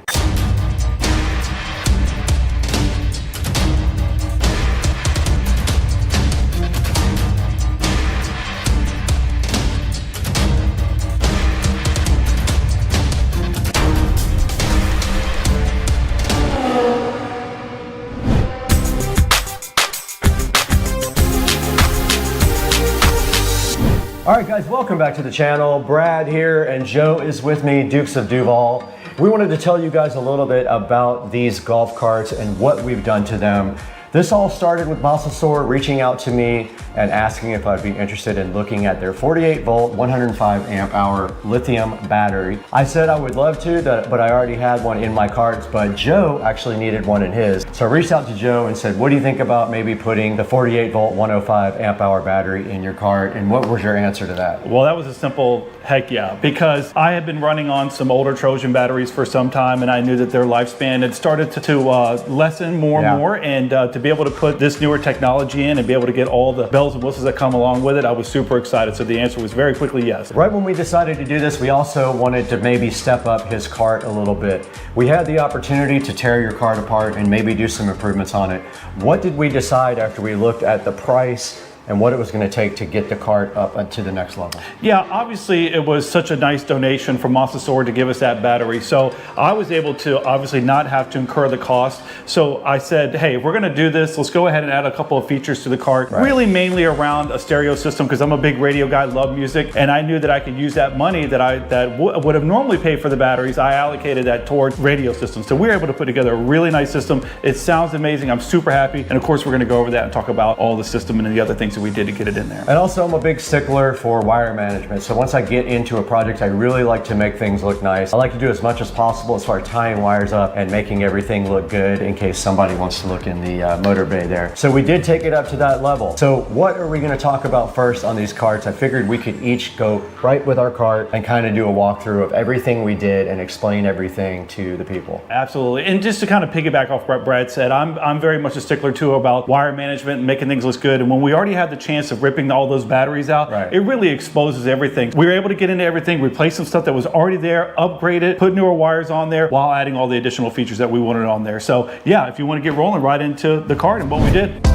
All right, guys, welcome back to the channel. Brad here and Joe is with me, Dukes of Duval. We wanted to tell you guys a little bit about these golf carts and what we've done to them. This all started with Mosasaur reaching out to me and asking if I'd be interested in looking at their 48 volt, 105 amp hour lithium battery. I said I would love to, but I already had one in my carts, but Joe actually needed one in his. So I reached out to Joe and said, what do you think about maybe putting the 48 volt, 105 amp hour battery in your cart? And what was your answer to that? Well, that was a simple heck yeah, because I had been running on some older Trojan batteries for some time, and I knew that their lifespan had started to lessen more and more, and to be able to put this newer technology in and be able to get all the bells and whistles that come along with it, I was super excited. So the answer was very quickly yes. Right when we decided to do this, we also wanted to maybe step up his cart a little bit. We had the opportunity to tear your cart apart and maybe do some improvements on it. What did we decide after we looked at the price and what it was going to take to get the cart up to the next level. Yeah, obviously it was such a nice donation from Mosasaur to give us that battery. So I was able to obviously not have to incur the cost. So I said, hey, if we're going to do this, let's go ahead and add a couple of features to the cart. Right. Really mainly around a stereo system, because I'm a big radio guy, love music, and I knew that I could use that money that would have normally paid for the batteries. I allocated that towards radio systems. So we were able to put together a really nice system. It sounds amazing. I'm super happy. And of course, we're going to go over that and talk about all the system and the other things that we did to get it in there. And also, I'm a big stickler for wire management. So once I get into a project, I really like to make things look nice. I like to do as much as possible as far as tying wires up and making everything look good in case somebody wants to look in the motor bay there. So we did take it up to that level. So what are we going to talk about first on these carts? I figured we could each go right with our cart and kind of do a walkthrough of everything we did and explain everything to the people. Absolutely. And just to kind of piggyback off what Brad said, I'm very much a stickler too about wire management and making things look good. And when we already had the chance of ripping all those batteries out, it really exposes everything. We were able to get into everything, replace some stuff that was already there, upgrade it, put newer wires on there while adding all the additional features that we wanted on there. So yeah, if you want to get rolling right into the cart and what we did.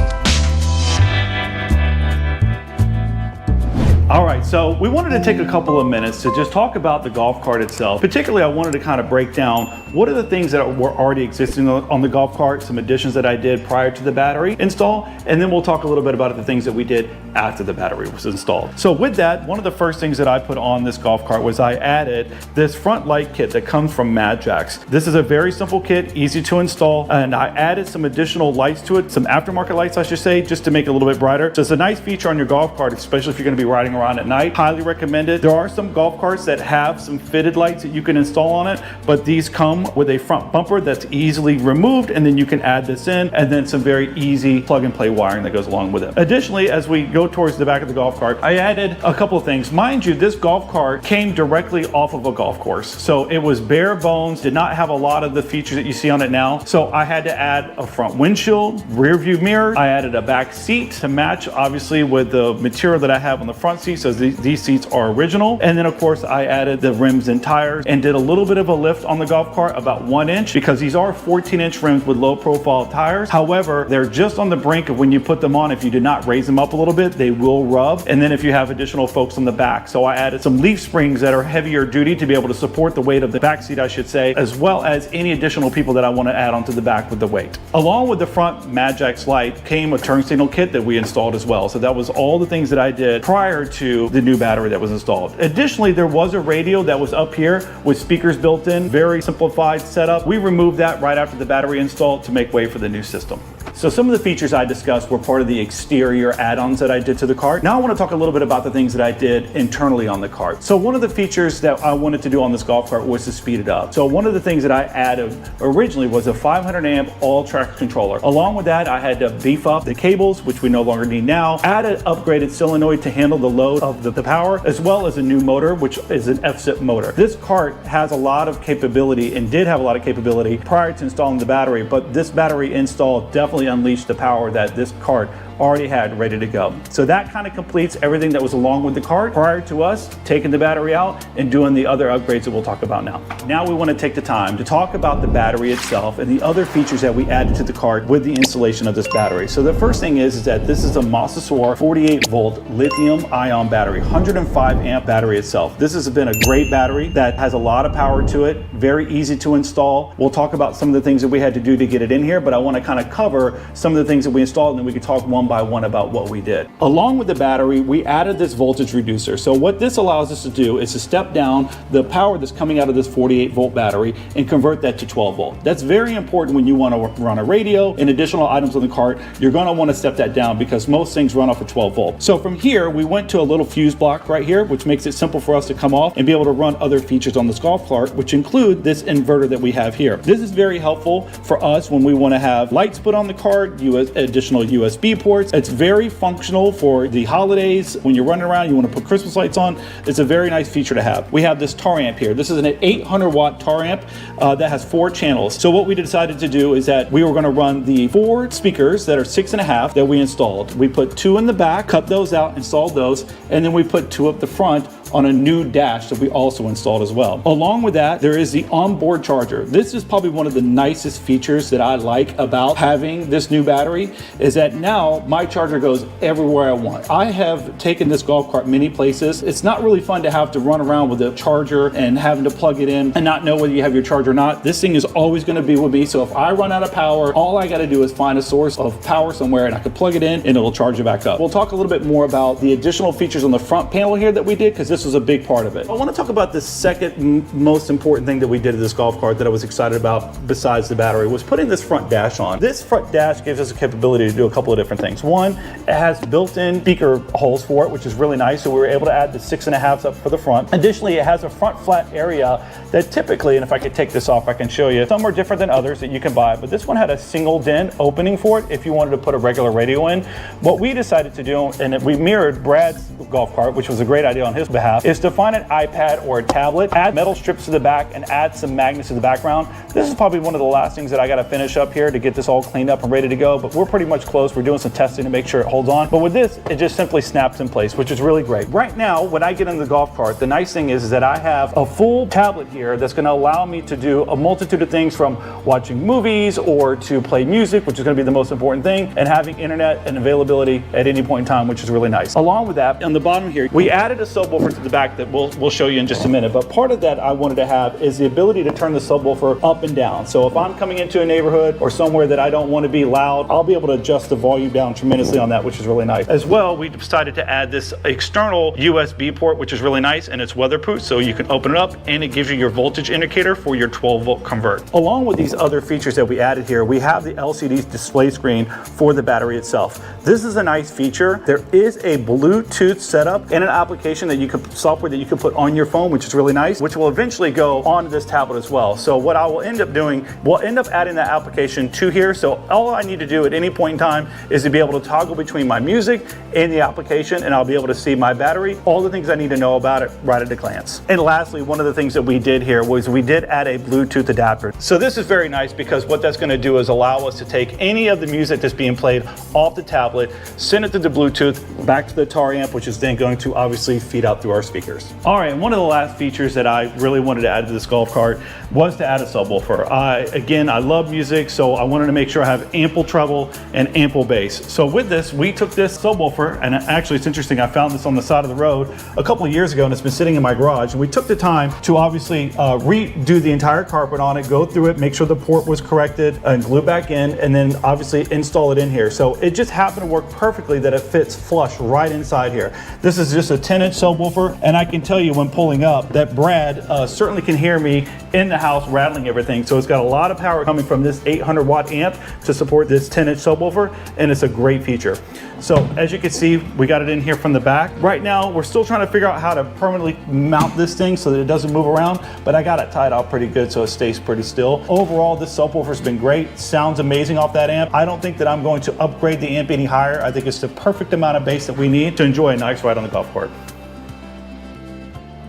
All right, so we wanted to take a couple of minutes to just talk about the golf cart itself. Particularly, I wanted to kind of break down what are the things that were already existing on the golf cart, some additions that I did prior to the battery install, and then we'll talk a little bit about the things that we did after the battery was installed. So with that, one of the first things that I put on this golf cart was I added this front light kit that comes from Madjax. This is a very simple kit, easy to install, and I added some additional lights to it, some aftermarket lights I should say, just to make it a little bit brighter. So it's a nice feature on your golf cart, especially if you're going to be riding around at night. Highly recommended. There are some golf carts that have some fitted lights that you can install on it, but these come with a front bumper that's easily removed, and then you can add this in, and then some very easy plug and play wiring that goes along with it. Additionally, as we go towards the back of the golf cart, I added a couple of things. Mind you, this golf cart came directly off of a golf course. So it was bare bones, did not have a lot of the features that you see on it now. So I had to add a front windshield, rear view mirror. I added a back seat to match obviously with the material that I have on the front seat. So these seats are original. And then of course I added the rims and tires and did a little bit of a lift on the golf cart, about 1 inch, because these are 14-inch rims with low profile tires. However, they're just on the brink of when you put them on, if you do not raise them up a little bit, they will rub. And then if you have additional folks on the back. So I added some leaf springs that are heavier duty to be able to support the weight of the back seat, I should say, as well as any additional people that I want to add onto the back with the weight. Along with the front Madjax light came a turn signal kit that we installed as well. So that was all the things that I did prior to the new battery that was installed. Additionally, there was a radio that was up here with speakers built in, very simplified setup. We removed that right after the battery installed to make way for the new system. So some of the features I discussed were part of the exterior add-ons that I did to the cart. Now I want to talk a little bit about the things that I did internally on the cart. So one of the features that I wanted to do on this golf cart was to speed it up. So one of the things that I added originally was a 500 amp all track controller. Along with that, I had to beef up the cables, which we no longer need now, add an upgraded solenoid to handle the load of the power, as well as a new motor, which is an FSIP motor. This cart has a lot of capability and did have a lot of capability prior to installing the battery, but this battery install definitely unleashed the power that this cart already had ready to go. So that kind of completes everything that was along with the cart prior to us taking the battery out and doing the other upgrades that we'll talk about now. Now we want to take the time to talk about the battery itself and the other features that we added to the cart with the installation of this battery. So the first thing is that this is a Mosasaur 48 volt lithium ion battery, 105 amp battery itself. This has been a great battery that has a lot of power to it, very easy to install. We'll talk about some of the things that we had to do to get it in here, but I want to kind of cover some of the things that we installed, and then we can talk one by one about what we did. Along with the battery, we added this voltage reducer. So what this allows us to do is to step down the power that's coming out of this 48 volt battery and convert that to 12 volt. That's very important when you want to run a radio and additional items on the cart. You're going to want to step that down because most things run off of 12 volt. So from here, we went to a little fuse block right here, which makes it simple for us to come off and be able to run other features on this golf cart, which include this inverter that we have here. This is very helpful for us when we want to have lights put on the cart, additional USB ports. It's very functional for the holidays. When you're running around, you want to put Christmas lights on. It's a very nice feature to have. We have this tar amp here. This is an 800 watt tar amp that has 4 channels. So what we decided to do is that we were going to run the 4 speakers that are 6.5 that we installed. We put 2 in the back, cut those out, installed those, and then we put 2 up the front on a new dash that we also installed as well. Along with that, there is the onboard charger. This is probably one of the nicest features that I like about having this new battery, is that now my charger goes everywhere I want. I have taken this golf cart many places. It's not really fun to have to run around with a charger and having to plug it in and not know whether you have your charger or not. This thing is always going to be with me, so if I run out of power, all I got to do is find a source of power somewhere and I can plug it in and it'll charge it back up. We'll talk a little bit more about the additional features on the front panel here that we did, because this was a big part of it. I want to talk about the second most important thing that we did to this golf cart that I was excited about besides the battery was putting this front dash on. This front dash gives us a capability to do a couple of different things. One, it has built-in speaker holes for it, which is really nice, so we were able to add the 6.5s up for the front. Additionally, it has a front flat area that typically, and if I could take this off, I can show you, some are different than others that you can buy, but this one had a single DIN opening for it if you wanted to put a regular radio in. What we decided to do, and we mirrored Brad's golf cart, which was a great idea on his behalf, is to find an iPad or a tablet, add metal strips to the back, and add some magnets to the background. This is probably one of the last things that I got to finish up here to get this all cleaned up and ready to go, but we're pretty much close. We're doing some testing to make sure it holds on. But with this, it just simply snaps in place, which is really great. Right now, when I get in the golf cart, the nice thing is that I have a full tablet here that's going to allow me to do a multitude of things, from watching movies or to play music, which is going to be the most important thing, and having internet and availability at any point in time, which is really nice. Along with that, on the bottom here, we added a subwoofer to the back that we'll show you in just a minute, but part of that I wanted to have is the ability to turn the subwoofer up and down. So if I'm coming into a neighborhood or somewhere that I don't want to be loud, I'll be able to adjust the volume down tremendously on that, which is really nice. As well, we decided to add this external USB port, which is really nice, and it's weatherproof, so you can open it up and it gives you your voltage indicator for your 12-volt convert. Along with these other features that we added here, we have the LCD display screen for the battery itself. This is a nice feature. There is a Bluetooth setup and an application that you could, software that you can put on your phone, which is really nice, which will eventually go onto this tablet as well. So what I will end up doing, we'll end up adding that application to here. So all I need to do at any point in time is to be able to toggle between my music and the application, and I'll be able to see my battery, all the things I need to know about it right at a glance. And lastly, one of the things that we did here was we did add a Bluetooth adapter. So this is very nice because what that's going to do is allow us to take any of the music that's being played off the tablet, send it through the Bluetooth back to the Tar amp, which is then going to obviously feed out through our speakers. All right, and one of the last features that I really wanted to add to this golf cart was to add a subwoofer. Again, I love music, so I wanted to make sure I have ample treble and ample bass. So with this, we took this subwoofer, and actually it's interesting, I found this on the side of the road a couple of years ago, and it's been sitting in my garage. And we took the time to obviously redo the entire carpet on it, go through it, make sure the port was corrected, and glue back in, and then obviously install it in here. So it just happened to work perfectly that it fits flush right inside here. This is just a 10-inch subwoofer, and I can tell you when pulling up that Brad certainly can hear me in the house rattling everything. So it's got a lot of power coming from this 800 watt amp to support this 10-inch subwoofer, and it's a great feature. So as you can see, we got it in here from the back. Right now, we're still trying to figure out how to permanently mount this thing so that it doesn't move around, but I got it tied out pretty good so it stays pretty still. Overall, this subwoofer's been great. Sounds amazing off that amp. I don't think that I'm going to upgrade the amp any higher. I think it's the perfect amount of bass that we need to enjoy a nice ride on the golf cart.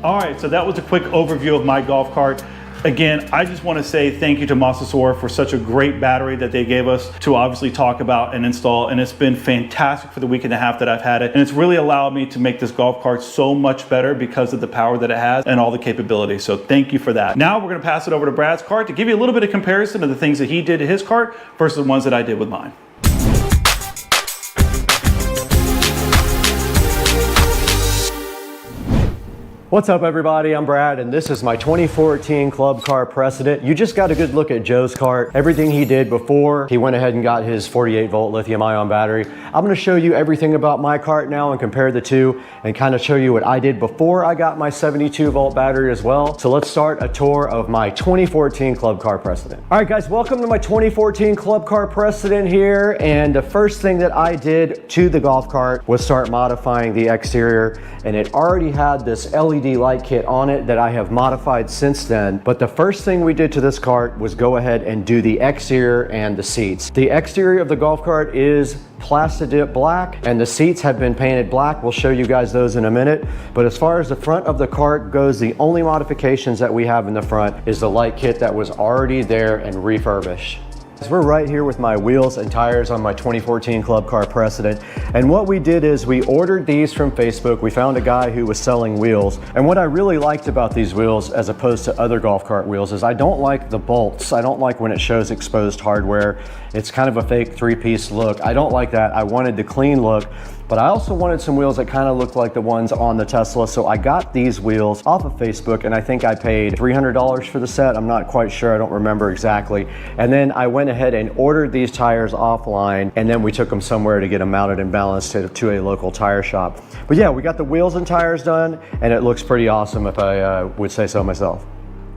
All right, so that was a quick overview of my golf cart. Again, I just want to say thank you to Masasora for such a great battery that they gave us to obviously talk about and install, and it's been fantastic for the week and a half that I've had it, and it's really allowed me to make this golf cart so much better because of the power that it has and all the capabilities. So thank you for that. Now we're going to pass it over to Brad's cart to give you a little bit of comparison of the things that he did to his cart versus the ones that I did with mine. What's up everybody, I'm Brad and this is my 2014 Club Car Precedent. You just got a good look at Joe's cart, everything he did before he went ahead and got his 48 volt lithium ion battery. I'm gonna show you everything about my cart now and compare the two and kind of show you what I did before I got my 72 volt battery as well. So let's start a tour of my 2014 Club Car Precedent. All right guys, welcome to my 2014 Club Car Precedent here, and the first thing that I did to the golf cart was start modifying the exterior, and it already had this LED light kit on it that I have modified since then. But the first thing we did to this cart was go ahead and do the exterior and the seats. The exterior of the golf cart is Plastidip black and the seats have been painted black. We'll show you guys those in a minute. But as far as the front of the cart goes, the only modifications that we have in the front is the light kit that was already there and refurbished. We're right here with my wheels and tires on my 2014 Club Car Precedent, and what we did is we ordered these from Facebook. We found a guy who was selling wheels, and what I really liked about these wheels as opposed to other golf cart wheels is I don't like the bolts. I don't like when it shows exposed hardware. It's kind of a fake three-piece look. I don't like that. I wanted the clean look, but I also wanted some wheels that kind of looked like the ones on the Tesla, so I got these wheels off of Facebook, and I think I paid $300 for the set. I'm not quite sure, I don't remember exactly. And then I went ahead and ordered these tires offline, and then we took them somewhere to get them mounted and balanced to a local tire shop. But yeah, we got the wheels and tires done, and it looks pretty awesome if I would say so myself.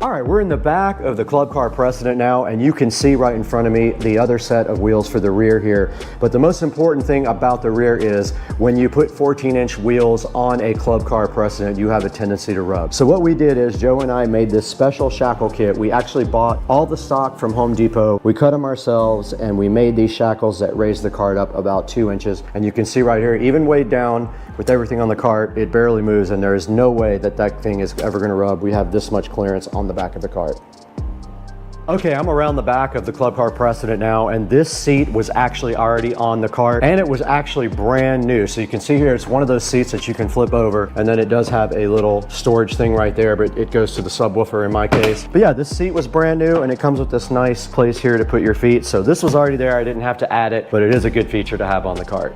All right, we're in the back of the Club Car Precedent now, and you can see right in front of me the other set of wheels for the rear here. But the most important thing about the rear is when you put 14-inch wheels on a Club Car Precedent, you have a tendency to rub. So what we did is Joe and I made this special shackle kit. We actually bought all the stock from Home Depot. We cut them ourselves, and we made these shackles that raise the cart up about 2 inches. And you can see right here, even weighed down with everything on the cart, it barely moves, and there is no way that that thing is ever gonna rub. We have this much clearance on the back of the cart. Okay, I'm around the back of the Club Car Precedent now, and this seat was actually already on the cart, and it was actually brand new. So you can see here, it's one of those seats that you can flip over, and then it does have a little storage thing right there, but it goes to the subwoofer in my case. But yeah, this seat was brand new, and it comes with this nice place here to put your feet. So this was already there, I didn't have to add it, but it is a good feature to have on the cart.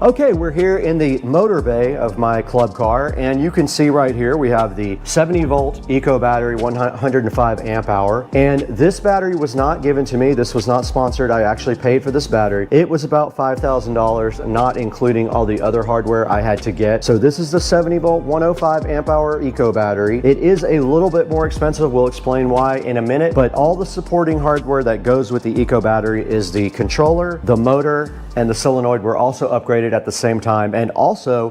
Okay, we're here in the motor bay of my club car, and you can see right here we have the 70-volt eco battery, 105 amp hour, and this battery was not given to me. This was not sponsored. I actually paid for this battery. It was about $5,000, not including all the other hardware I had to get. So this is the 70-volt 105 amp hour eco battery. It is a little bit more expensive. We'll explain why in a minute, but all the supporting hardware that goes with the eco battery is the controller, the motor, and the solenoid were also upgraded at the same time. And also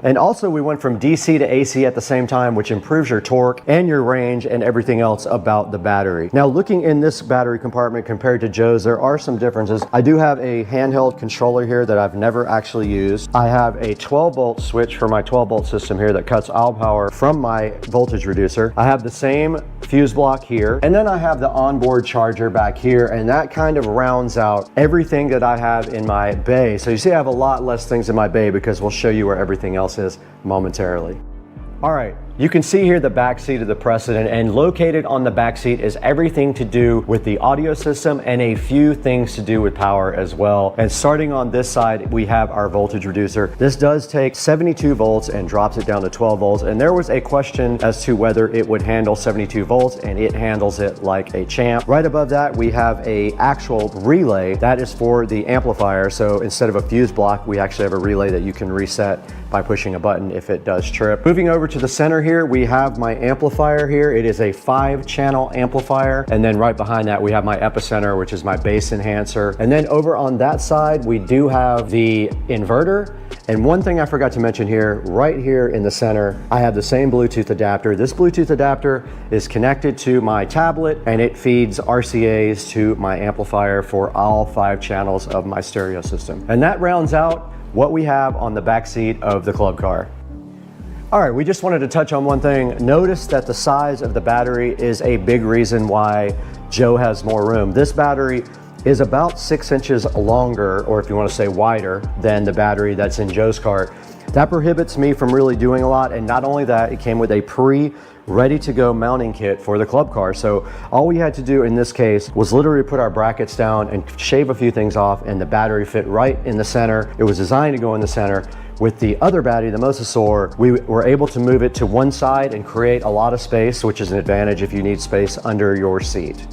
we went from DC to AC at the same time, which improves your torque and your range and everything else about the battery. Now, looking in this battery compartment compared to Joe's, there are some differences. I do have a handheld controller here that I've never actually used. I have a 12-volt switch for my 12-volt system here that cuts all power from my voltage reducer. I have the same fuse block here, and then I have the onboard charger back here, and that kind of rounds out everything that I have in my bay. So you see I have a lot less things in my bay because we'll show you where everything else is momentarily. All right, you can see here the back seat of the Precedent, and located on the back seat is everything to do with the audio system and a few things to do with power as well. And starting on this side, we have our voltage reducer. This does take 72 volts and drops it down to 12 volts. And there was a question as to whether it would handle 72 volts, and it handles it like a champ. Right above that, we have a actual relay that is for the amplifier. So instead of a fuse block, we actually have a relay that you can reset by pushing a button if it does trip. Moving over to the center here, we have my amplifier here. It is a 5-channel amplifier. And then right behind that, we have my epicenter, which is my bass enhancer. And then over on that side, we do have the inverter. And one thing I forgot to mention here, right here in the center, I have the same Bluetooth adapter. This Bluetooth adapter is connected to my tablet, and it feeds RCAs to my amplifier for all 5 channels of my stereo system. And that rounds out what we have on the back seat of the club car. All right, we just wanted to touch on one thing. Notice that the size of the battery is a big reason why Joe has more room. This battery is about 6 inches longer, or if you want to say wider, than the battery that's in Joe's cart. That prohibits me from really doing a lot, and not only that, it came with a ready-to-go mounting kit for the club car. So all we had to do in this case was literally put our brackets down and shave a few things off, and the battery fit right in the center. It was designed to go in the center. With the other battery, the Mosasaur, we were able to move it to one side and create a lot of space, which is an advantage if you need space under your seat.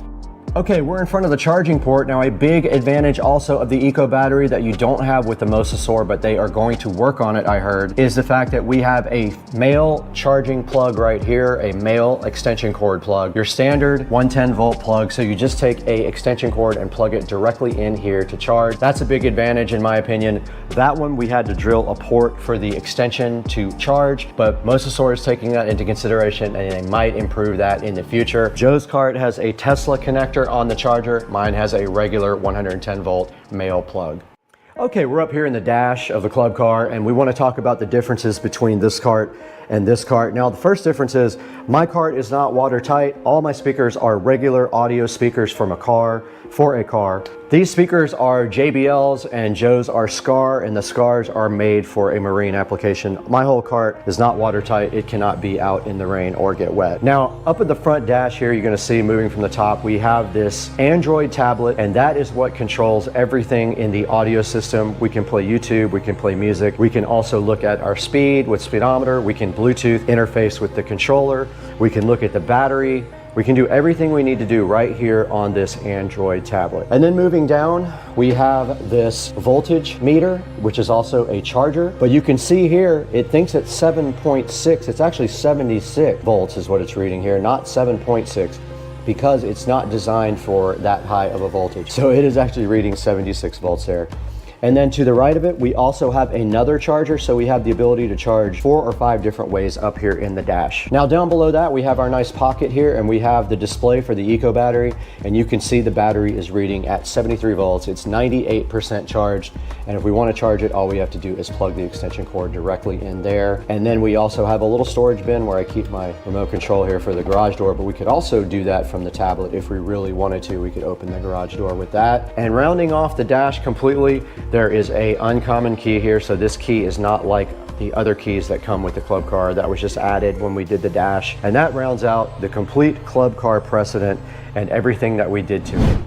Okay, we're in front of the charging port. Now, a big advantage also of the Eco battery that you don't have with the Mosasaur, but they are going to work on it, I heard, is the fact that we have a male charging plug right here, a male extension cord plug, your standard 110 volt plug. So you just take a extension cord and plug it directly in here to charge. That's a big advantage in my opinion. That one, we had to drill a port for the extension to charge, but Mosasaur is taking that into consideration, and they might improve that in the future. Joe's cart has a Tesla connector on the charger. Mine has a regular 110 volt male plug. Okay, we're up here in the dash of the club car, and we want to talk about the differences between this cart and this cart. Now the first difference is my cart is not watertight. All my speakers are regular audio speakers from a car, for a car. These speakers are JBLs and Joe's are Scar, and the Scars are made for a marine application. My whole cart is not watertight. It cannot be out in the rain or get wet. Now up at the front dash here, you're gonna see moving from the top, we have this Android tablet, and that is what controls everything in the audio system. We can play YouTube, we can play music. We can also look at our speed with speedometer. We can Bluetooth interface with the controller. We can look at the battery. We can do everything we need to do right here on this Android tablet. And then moving down, we have this voltage meter, which is also a charger. But you can see here, it thinks it's 7.6. It's actually 76 volts is what it's reading here, not 7.6, because it's not designed for that high of a voltage. So it is actually reading 76 volts there. And then to the right of it, we also have another charger, so we have the ability to charge 4 or 5 different ways up here in the dash. Now down below that, we have our nice pocket here, and we have the display for the Eco battery, and you can see the battery is reading at 73 volts. It's 98% charged, and if we want to charge it, all we have to do is plug the extension cord directly in there. And then we also have a little storage bin where I keep my remote control here for the garage door, but we could also do that from the tablet if we really wanted to. We could open the garage door with that. And rounding off the dash completely, there is a uncommon key here. So this key is not like the other keys that come with the club car. That was just added when we did the dash. And that rounds out the complete club car precedent and everything that we did to it.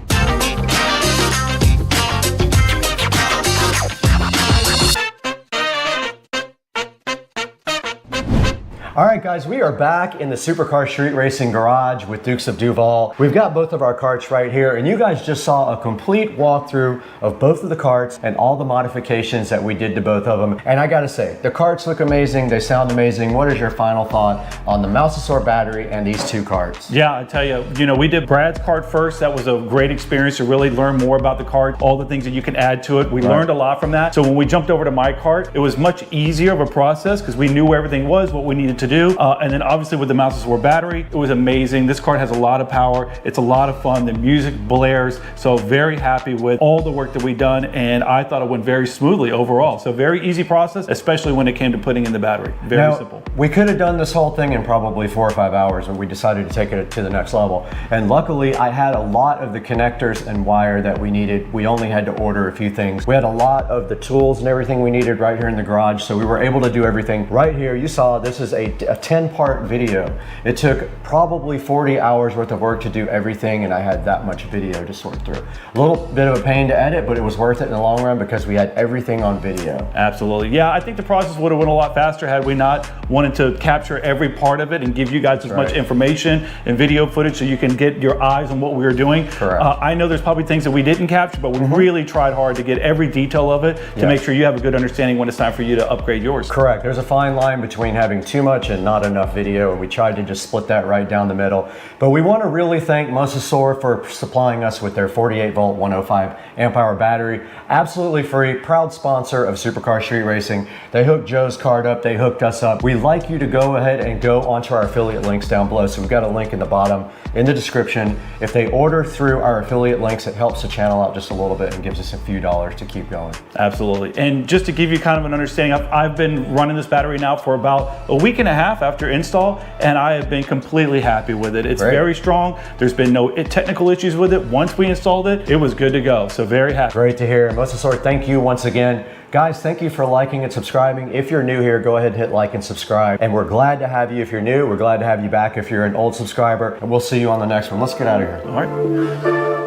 All right, guys, we are back in the Supercar Street Racing garage with Dukes of Duval. We've got both of our carts right here, and you guys just saw a complete walkthrough of both of the carts and all the modifications that we did to both of them. And I gotta say, the carts look amazing, they sound amazing. What is your final thought on the Mousesaur battery and these two carts? Yeah, I tell you, we did Brad's cart first. That was a great experience to really learn more about the cart, all the things that you can add to it. We learned a lot from that. So when we jumped over to my cart, it was much easier of a process because we knew where everything was, what we needed to do. And then obviously with the Mousesaur battery, it was amazing. This cart has a lot of power. It's a lot of fun. The music blares. So very happy with all the work that we've done. And I thought it went very smoothly overall. So very easy process, especially when it came to putting in the battery. Very simple. We could have done this whole thing in probably 4 or 5 hours, but we decided to take it to the next level. And luckily I had a lot of the connectors and wire that we needed. We only had to order a few things. We had a lot of the tools and everything we needed right here in the garage. So we were able to do everything right here. You saw this is a 10-part video. It took probably 40 hours worth of work to do everything, and I had that much video to sort through. A little bit of a pain to edit, but it was worth it in the long run because we had everything on video. Absolutely. Yeah, I think the process would have went a lot faster had we not wanted to capture every part of it and give you guys as much information and video footage so you can get your eyes on what we were doing. Correct. I know there's probably things that we didn't capture, but we really tried hard to get every detail of it to make sure you have a good understanding when it's time for you to upgrade yours. Correct. There's a fine line between having too much and not enough video, and we tried to just split that right down the middle. But we want to really thank Mousesaur for supplying us with their 48 volt 105 amp hour battery. Absolutely free, proud sponsor of Supercar Street Racing. They hooked Joe's card up, they hooked us up. We'd like you to go ahead and go onto our affiliate links down below. So we've got a link in the bottom in the description. If they order through our affiliate links, it helps the channel out just a little bit and gives us a few dollars to keep going. Absolutely. And just to give you kind of an understanding, I've been running this battery now for about a week and a half after install, and I have been completely happy with it. It's very strong. There's been no technical issues with it. Once we installed it, it was good to go. So very happy. Great to hear. Mousesaur, thank you once again. Guys, thank you for liking and subscribing. If you're new here, go ahead and hit like and subscribe. And we're glad to have you if you're new. We're glad to have you back if you're an old subscriber. And we'll see you on the next one. Let's get out of here. All right.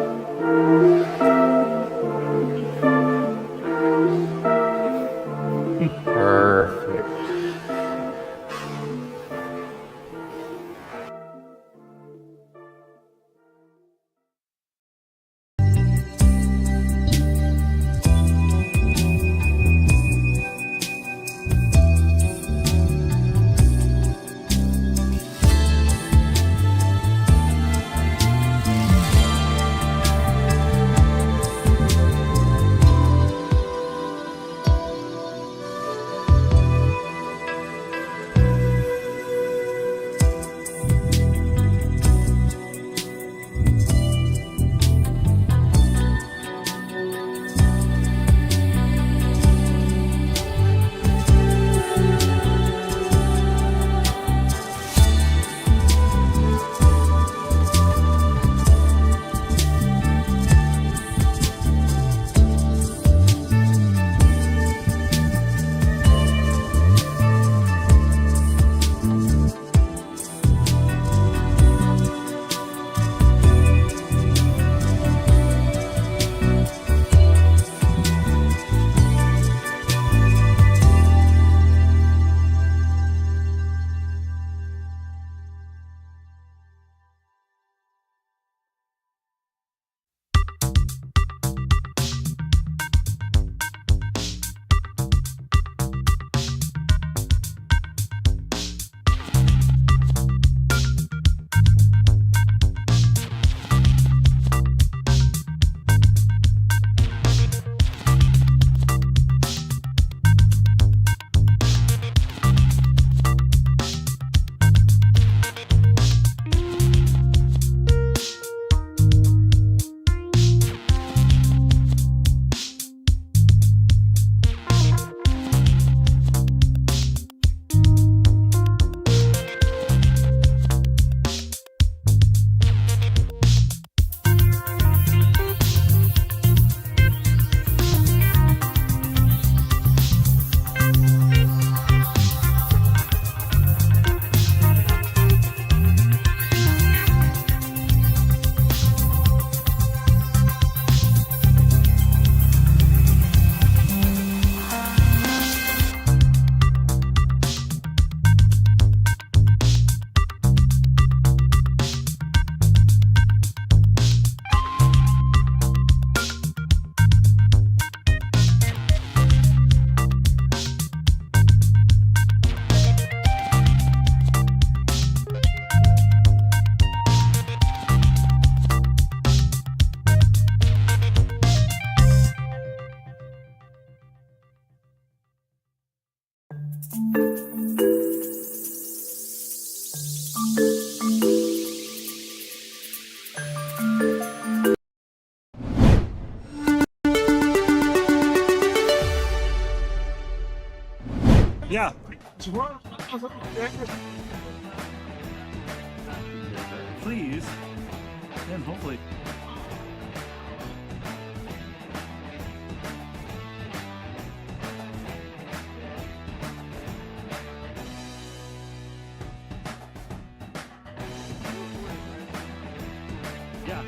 Yeah. Please. And hopefully. Yeah.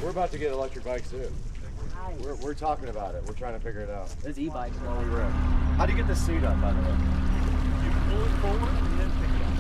We're about to get electric bikes too. We're talking about it. We're trying to figure it out. There's e-bikes. How do you get the seat up, by the way? You pull it forward and then pick it up.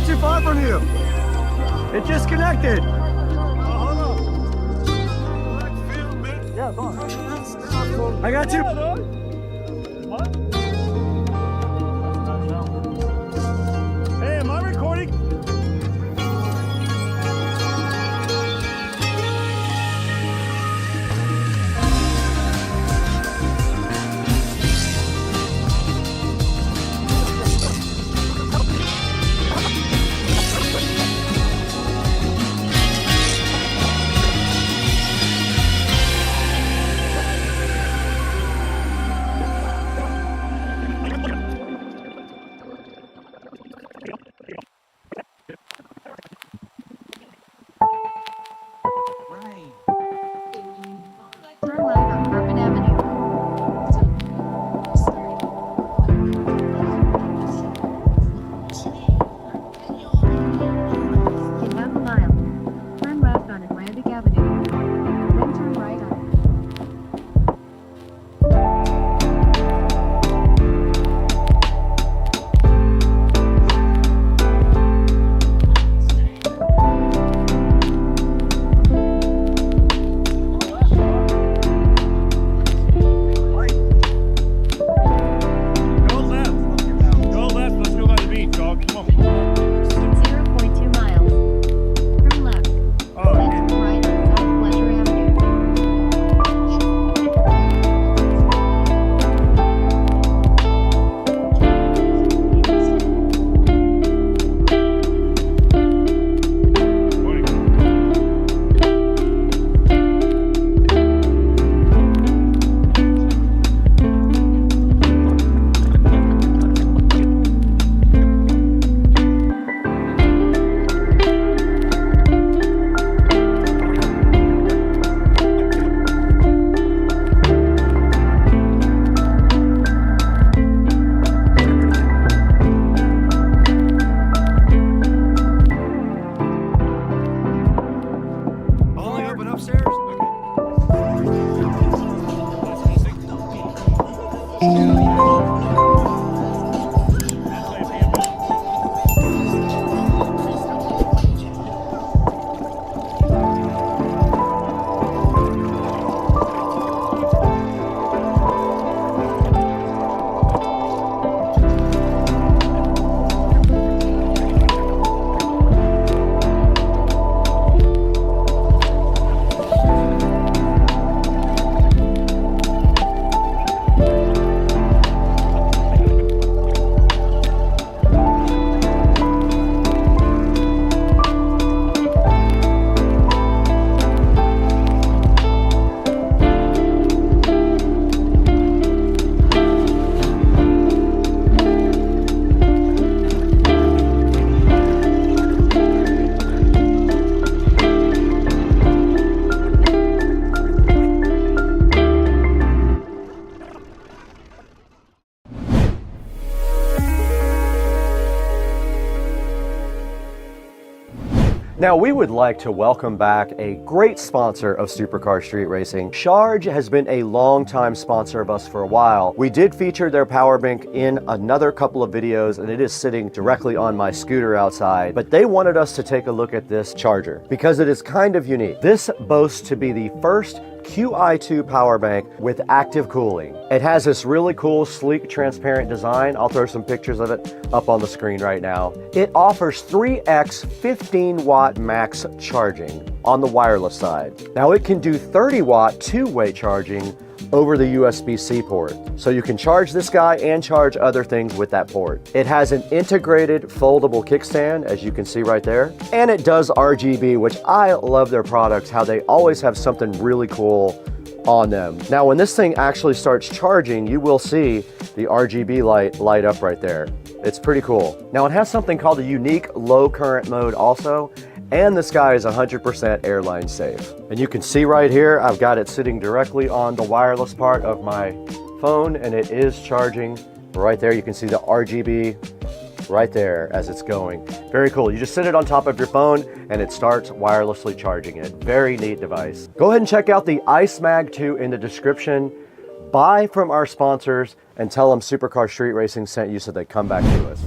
Too far from you. It just connected. Yeah, go on. I got you. What? Hey, am I recording? Now, we would like to welcome back a great sponsor of Supercar Street Racing. Charge has been a long-time sponsor of us for a while. We did feature their power bank in another couple of videos, and it is sitting directly on my scooter outside. But they wanted us to take a look at this charger because it is kind of unique. This boasts to be the first QI2 power bank with active cooling. It has this really cool, sleek, transparent design. I'll throw some pictures of it up on the screen right now. It offers 3x 15 watt max charging on the wireless side. Now it can do 30 watt two-way charging over the USB-C port. So you can charge this guy and charge other things with that port. It has an integrated foldable kickstand, as you can see right there. And it does RGB, which I love their products, how they always have something really cool on them. Now, when this thing actually starts charging, you will see the RGB light up right there. It's pretty cool. Now, it has something called a unique low current mode also, and this guy is 100% airline safe. And you can see right here, I've got it sitting directly on the wireless part of my phone, and it is charging right there. You can see the RGB right there as it's going. Very cool. You just sit it on top of your phone and it starts wirelessly charging it. Very neat device. Go ahead and check out the Ice Mag 2 in the description. Buy from our sponsors and tell them Supercar Street Racing sent you so they come back to us.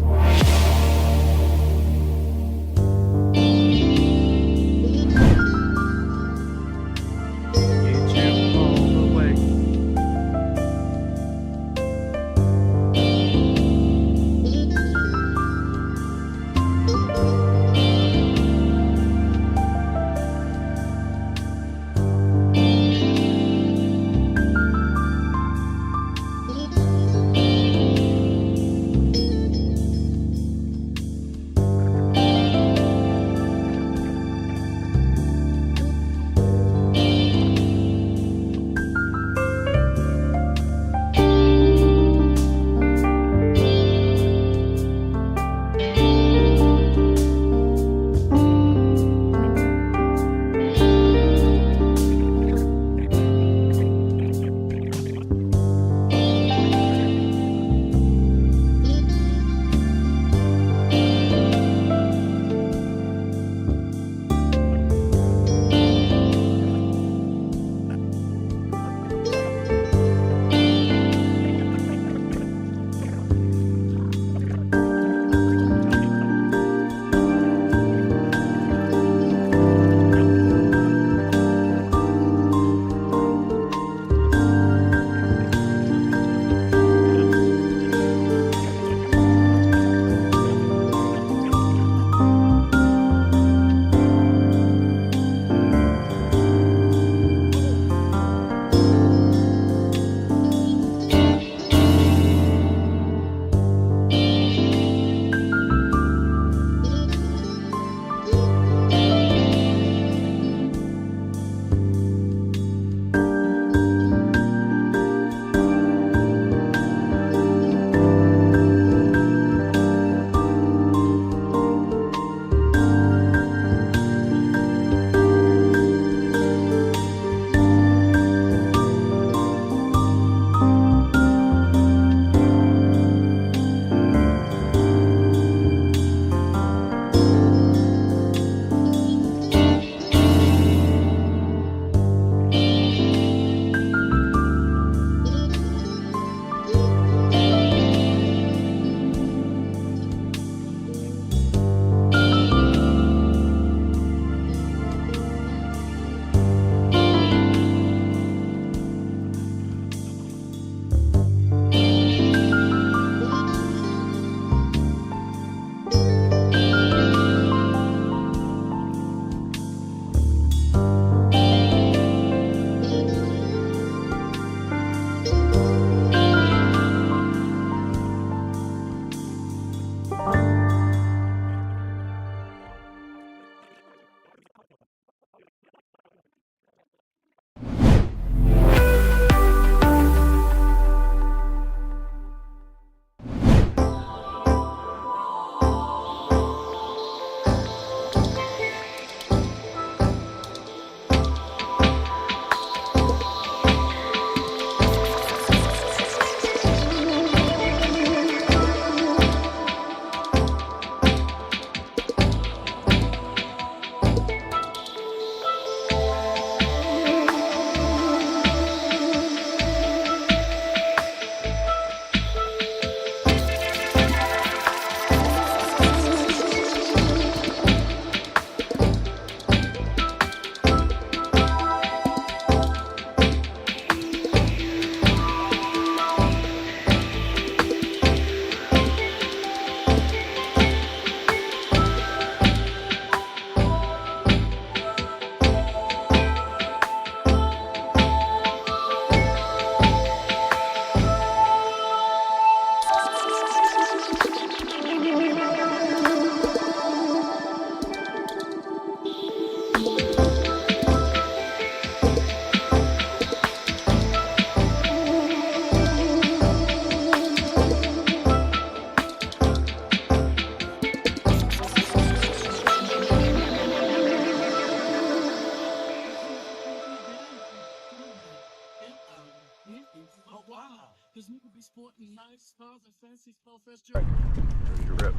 Ready to rip.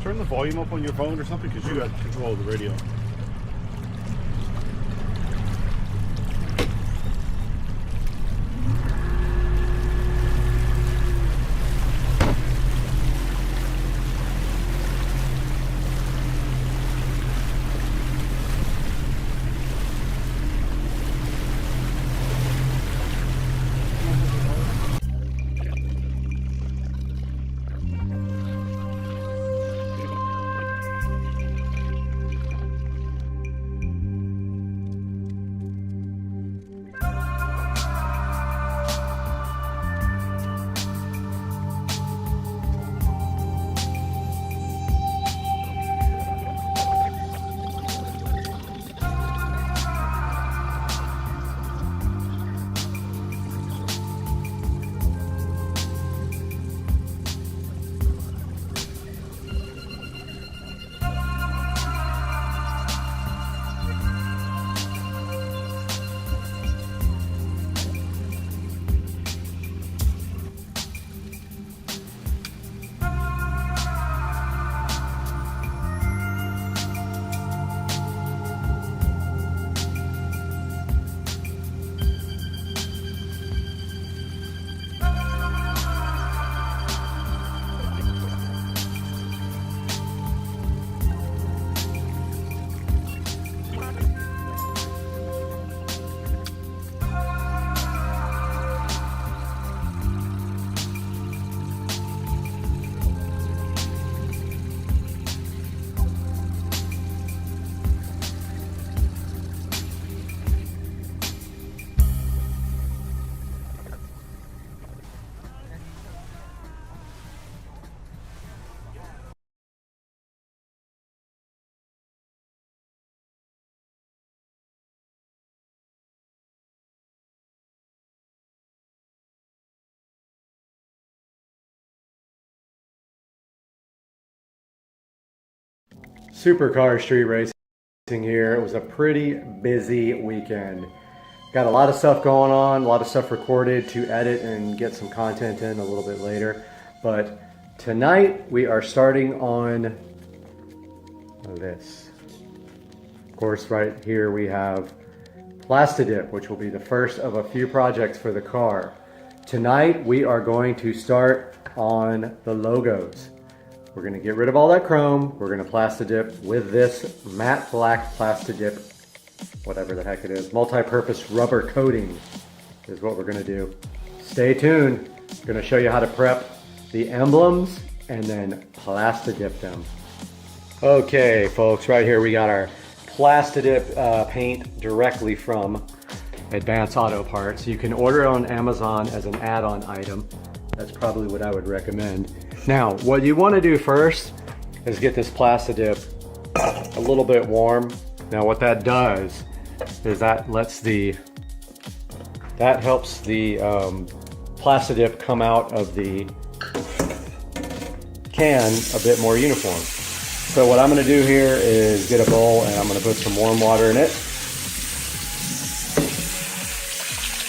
Turn the volume up on your phone or something, because you got control of the radio. Supercar street racing here. It was a pretty busy weekend. Got a lot of stuff going on, a lot of stuff recorded to edit and get some content in a little bit later. But tonight we are starting on this. Of course, right here we have Plastidip, which will be the first of a few projects for the car. Tonight we are going to start on the logos. We're going to get rid of all that chrome. We're going to Plastidip with this matte black Plastidip, whatever the heck it is. Multi-purpose rubber coating is what we're going to do. Stay tuned. I'm going to show you how to prep the emblems and then Plastidip them. Okay, folks, right here we got our Plastidip paint directly from Advanced Auto Parts. You can order it on Amazon as an add-on item. That's probably what I would recommend. Now, what you want to do first is get this Plastidip a little bit warm. Now, what that does is that helps the Plastidip come out of the can a bit more uniform. So what I'm going to do here is get a bowl and I'm going to put some warm water in it.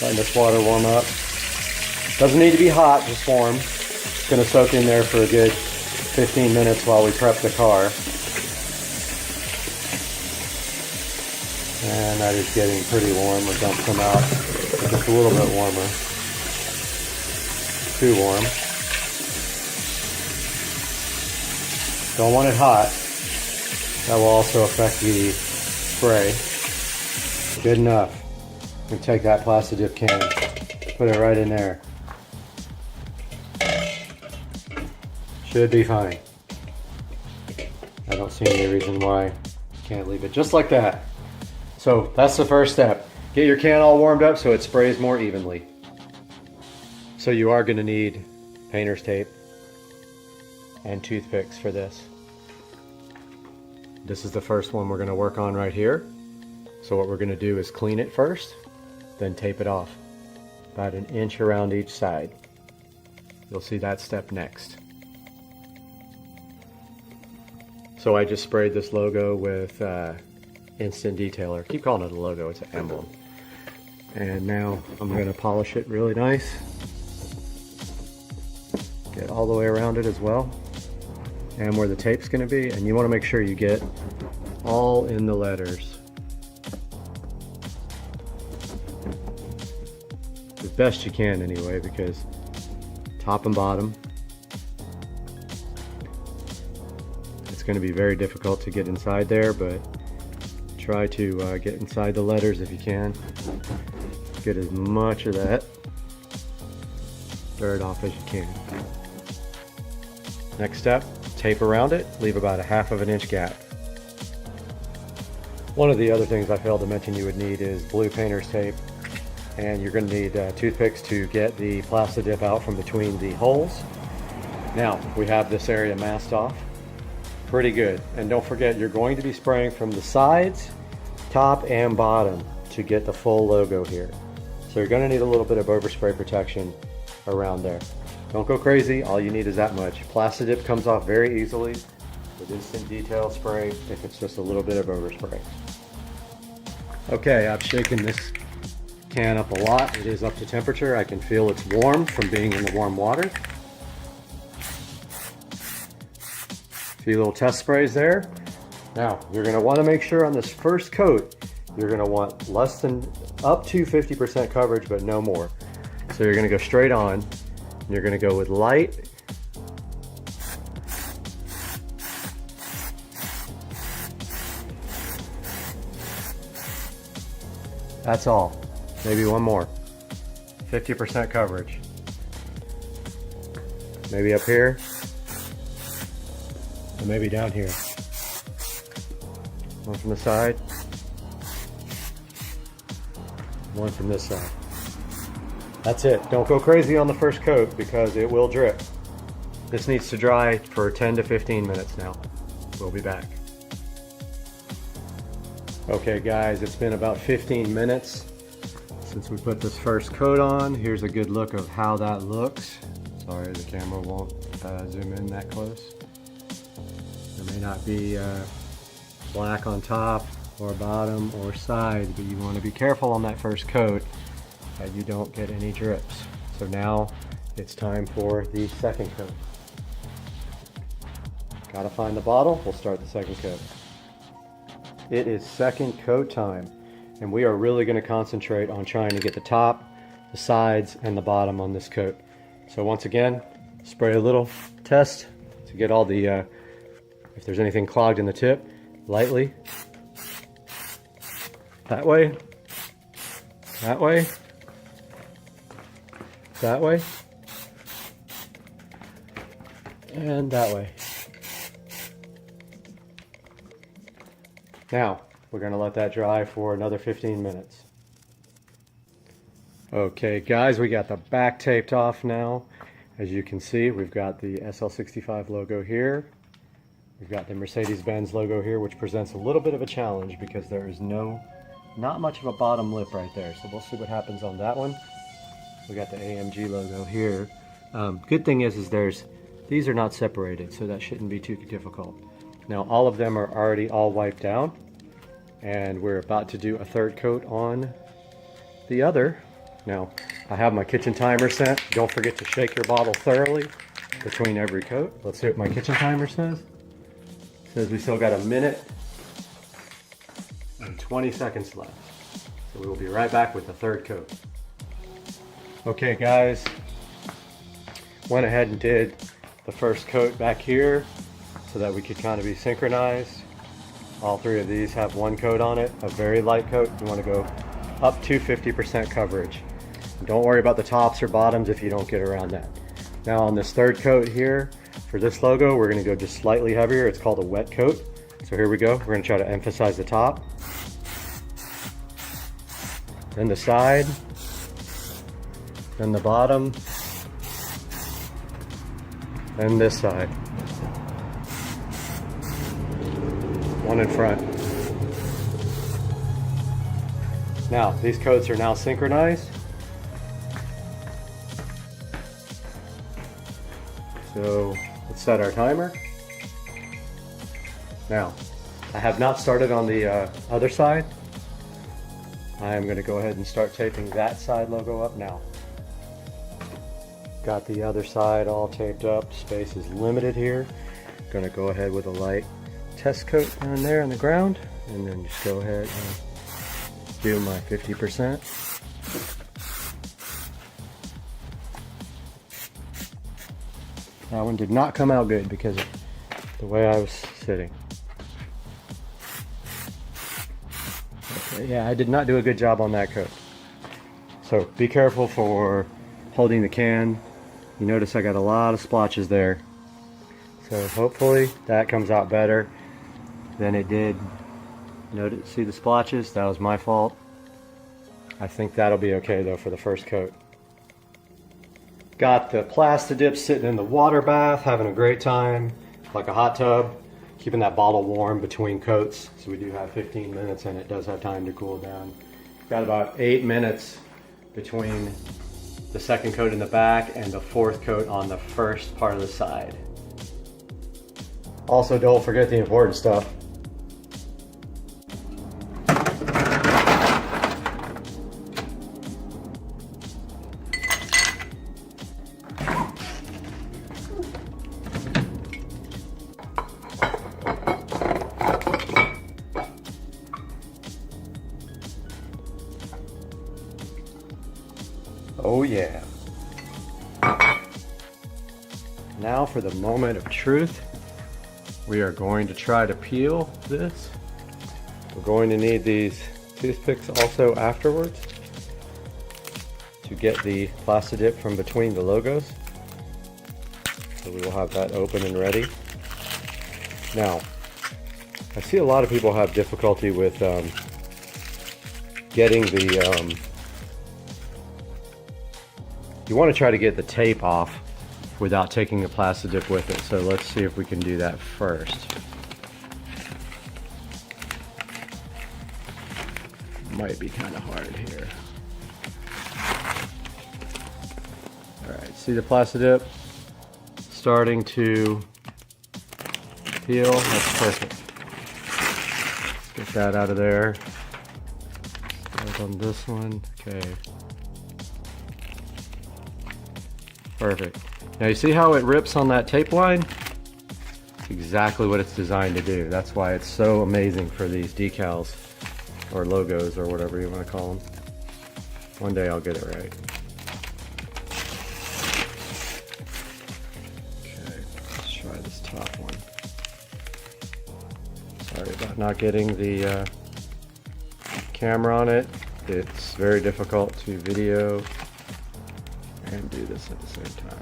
Letting this water warm up. Doesn't need to be hot, just warm. It's going to soak in there for a good 15 minutes while we prep the car. And that is getting pretty warm. We'll dump some out. Just a little bit warmer. Too warm. Don't want it hot. That will also affect the spray. Good enough. We take that Plastidip can, put it right in there. Should be fine. I don't see any reason why you can't leave it just like that. So that's the first step. Get your can all warmed up so it sprays more evenly. So you are going to need painter's tape and toothpicks for this. This is the first one we're going to work on right here. So what we're going to do is clean it first, then tape it off. About an inch around each side. You'll see that step next. So I just sprayed this logo with instant detailer. Keep calling it a logo, it's an emblem. And now I'm going to polish it really nice. Get all the way around it as well. And where the tape's going to be. And you want to make sure you get all in the letters. As best you can anyway, because top and bottom. It's going to be very difficult to get inside there, but try to get inside the letters if you can. Get as much of that dirt off as you can. Next step, tape around it, leave about a 1/2 inch gap. One of the other things I failed to mention you would need is blue painter's tape, and you're going to need toothpicks to get the plastic dip out from between the holes. Now we have this area masked off pretty good, and don't forget you're going to be spraying from the sides, top and bottom to get the full logo here. So you're going to need a little bit of overspray protection around there. Don't go crazy, all you need is that much. Plastic dip comes off very easily with instant detail spray if it's just a little bit of overspray. Okay, I've shaken this can up a lot. It is up to temperature. I can feel it's warm from being in the warm water. A few little test sprays there. Now, you're going to want to make sure on this first coat, you're going to want less than up to 50% coverage, but no more. So you're going to go straight on, and you're going to go with light. That's all. Maybe one more. 50% coverage. Maybe up here, and maybe down here. One from the side, one from this side. That's it. Don't go crazy on the first coat because it will drip. This needs to dry for 10 to 15 minutes now. We'll be back. Okay guys, it's been about 15 minutes since we put this first coat on. Here's a good look of how that looks. Sorry, the camera won't zoom in that close. There may not be black on top or bottom or side, but you want to be careful on that first coat that you don't get any drips. So now it's time for the second coat. Gotta find the bottle, we'll start the second coat. It is second coat time, and we are really going to concentrate on trying to get the top, the sides, and the bottom on this coat. So once again, spray a little test to get all the, if there's anything clogged in the tip, lightly. That way, that way, that way, and that way. Now, we're going to let that dry for another 15 minutes. Okay guys, we got the back taped off now. As you can see, we've got the SL65 logo here. We've got the Mercedes-Benz logo here, which presents a little bit of a challenge because there is not much of a bottom lip right there. So we'll see what happens on that one. We got the AMG logo here. Good thing is these are not separated, so that shouldn't be too difficult. Now all of them are already all wiped down, and we're about to do a third coat on the other. Now I have my kitchen timer set. Don't forget to shake your bottle thoroughly between every coat. Let's see what my kitchen timer says. It says we still got 1 minute and 20 seconds left. So we will be right back with the third coat. Okay guys, went ahead and did the first coat back here so that we could kind of be synchronized. All three of these have one coat on it, a very light coat. You want to go up to 50% coverage. Don't worry about the tops or bottoms if you don't get around that. Now on this third coat here, for this logo, we're going to go just slightly heavier. It's called a wet coat. So here we go. We're going to try to emphasize the top, then the side, then the bottom, and this side. One in front. Now, these coats are now synchronized. So let's set our timer. Now, I have not started on the other side. I am going to go ahead and start taping that side logo up now. Got the other side all taped up. Space is limited here. Going to go ahead with a light test coat down there on the ground, and then just go ahead and do my 50%. That one did not come out good because of the way I was sitting. Okay, yeah, I did not do a good job on that coat. So be careful for holding the can. You notice I got a lot of splotches there. So hopefully that comes out better than it did. Notice, see the splotches? That was my fault. I think that'll be okay though for the first coat. Got the Plastidip sitting in the water bath, having a great time, like a hot tub, keeping that bottle warm between coats. So we do have 15 minutes and it does have time to cool down. Got about 8 minutes between the second coat in the back and the fourth coat on the first part of the side. Also, don't forget the important stuff. Oh yeah. Now for the moment of truth. We are going to try to peel this. We're going to need these toothpicks also afterwards to get the Plastidip from between the logos. So we will have that open and ready. Now, I see a lot of people have difficulty with getting the you want to try to get the tape off without taking the Plastidip with it. So let's see if we can do that first. Might be kind of hard here. Alright, see the Plastidip starting to peel? That's perfect. Let's get that out of there. Start on this one. Okay. Perfect. Now you see how it rips on that tape line? It's exactly what it's designed to do. That's why it's so amazing for these decals or logos or whatever you want to call them. One day I'll get it right. Okay, let's try this top one. Sorry about not getting the camera on it. It's very difficult to video and do this at the same time.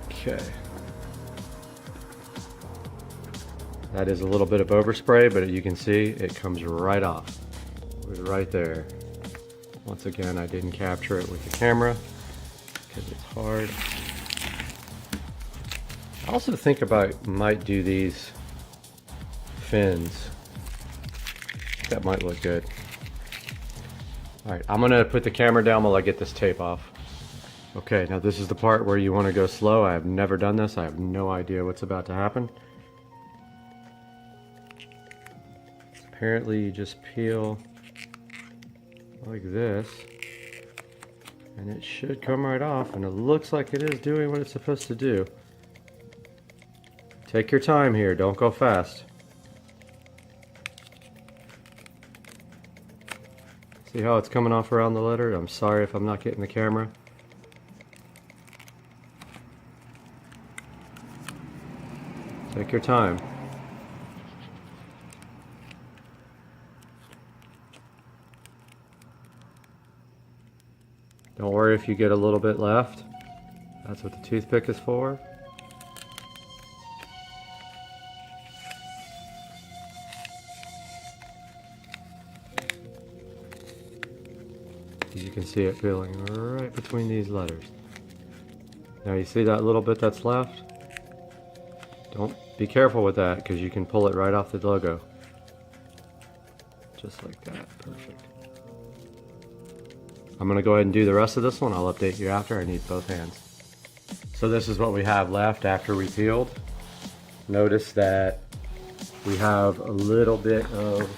Okay. That is a little bit of overspray, but you can see it comes right off. It was right there. Once again, I didn't capture it with the camera because it's hard. I also think about might do these fins. That might look good. Alright, I'm gonna put the camera down while I get this tape off. Okay, now this is the part where you want to go slow. I have never done this. I have no idea what's about to happen. Apparently you just peel like this and it should come right off, and it looks like it is doing what it's supposed to do. Take your time here, don't go fast. See how it's coming off around the letter? I'm sorry if I'm not getting the camera. Take your time. Don't worry if you get a little bit left. That's what the toothpick is for. You can see it peeling right between these letters. Now you see that little bit that's left? Don't be careful with that because you can pull it right off the logo. Just like that. Perfect. I'm going to go ahead and do the rest of this one. I'll update you after. I need both hands. So this is what we have left after we peeled. Notice that we have a little bit of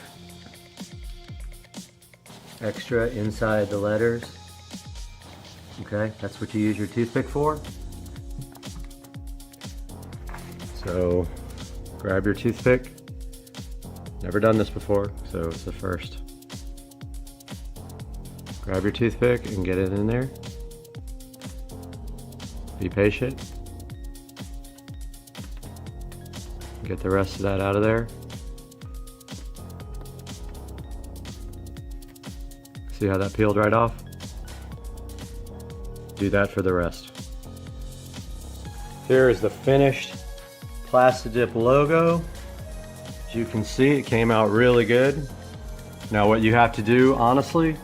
extra inside the letters. Okay, that's what you use your toothpick for. So grab your toothpick. Never done this before, so it's the first. Grab your toothpick and get it in there. Be patient. Get the rest of that out of there. See how that peeled right off? Do that for the rest. Here is the finished Plastidip logo. As you can see, it came out really good. Now what you have to do, honestly,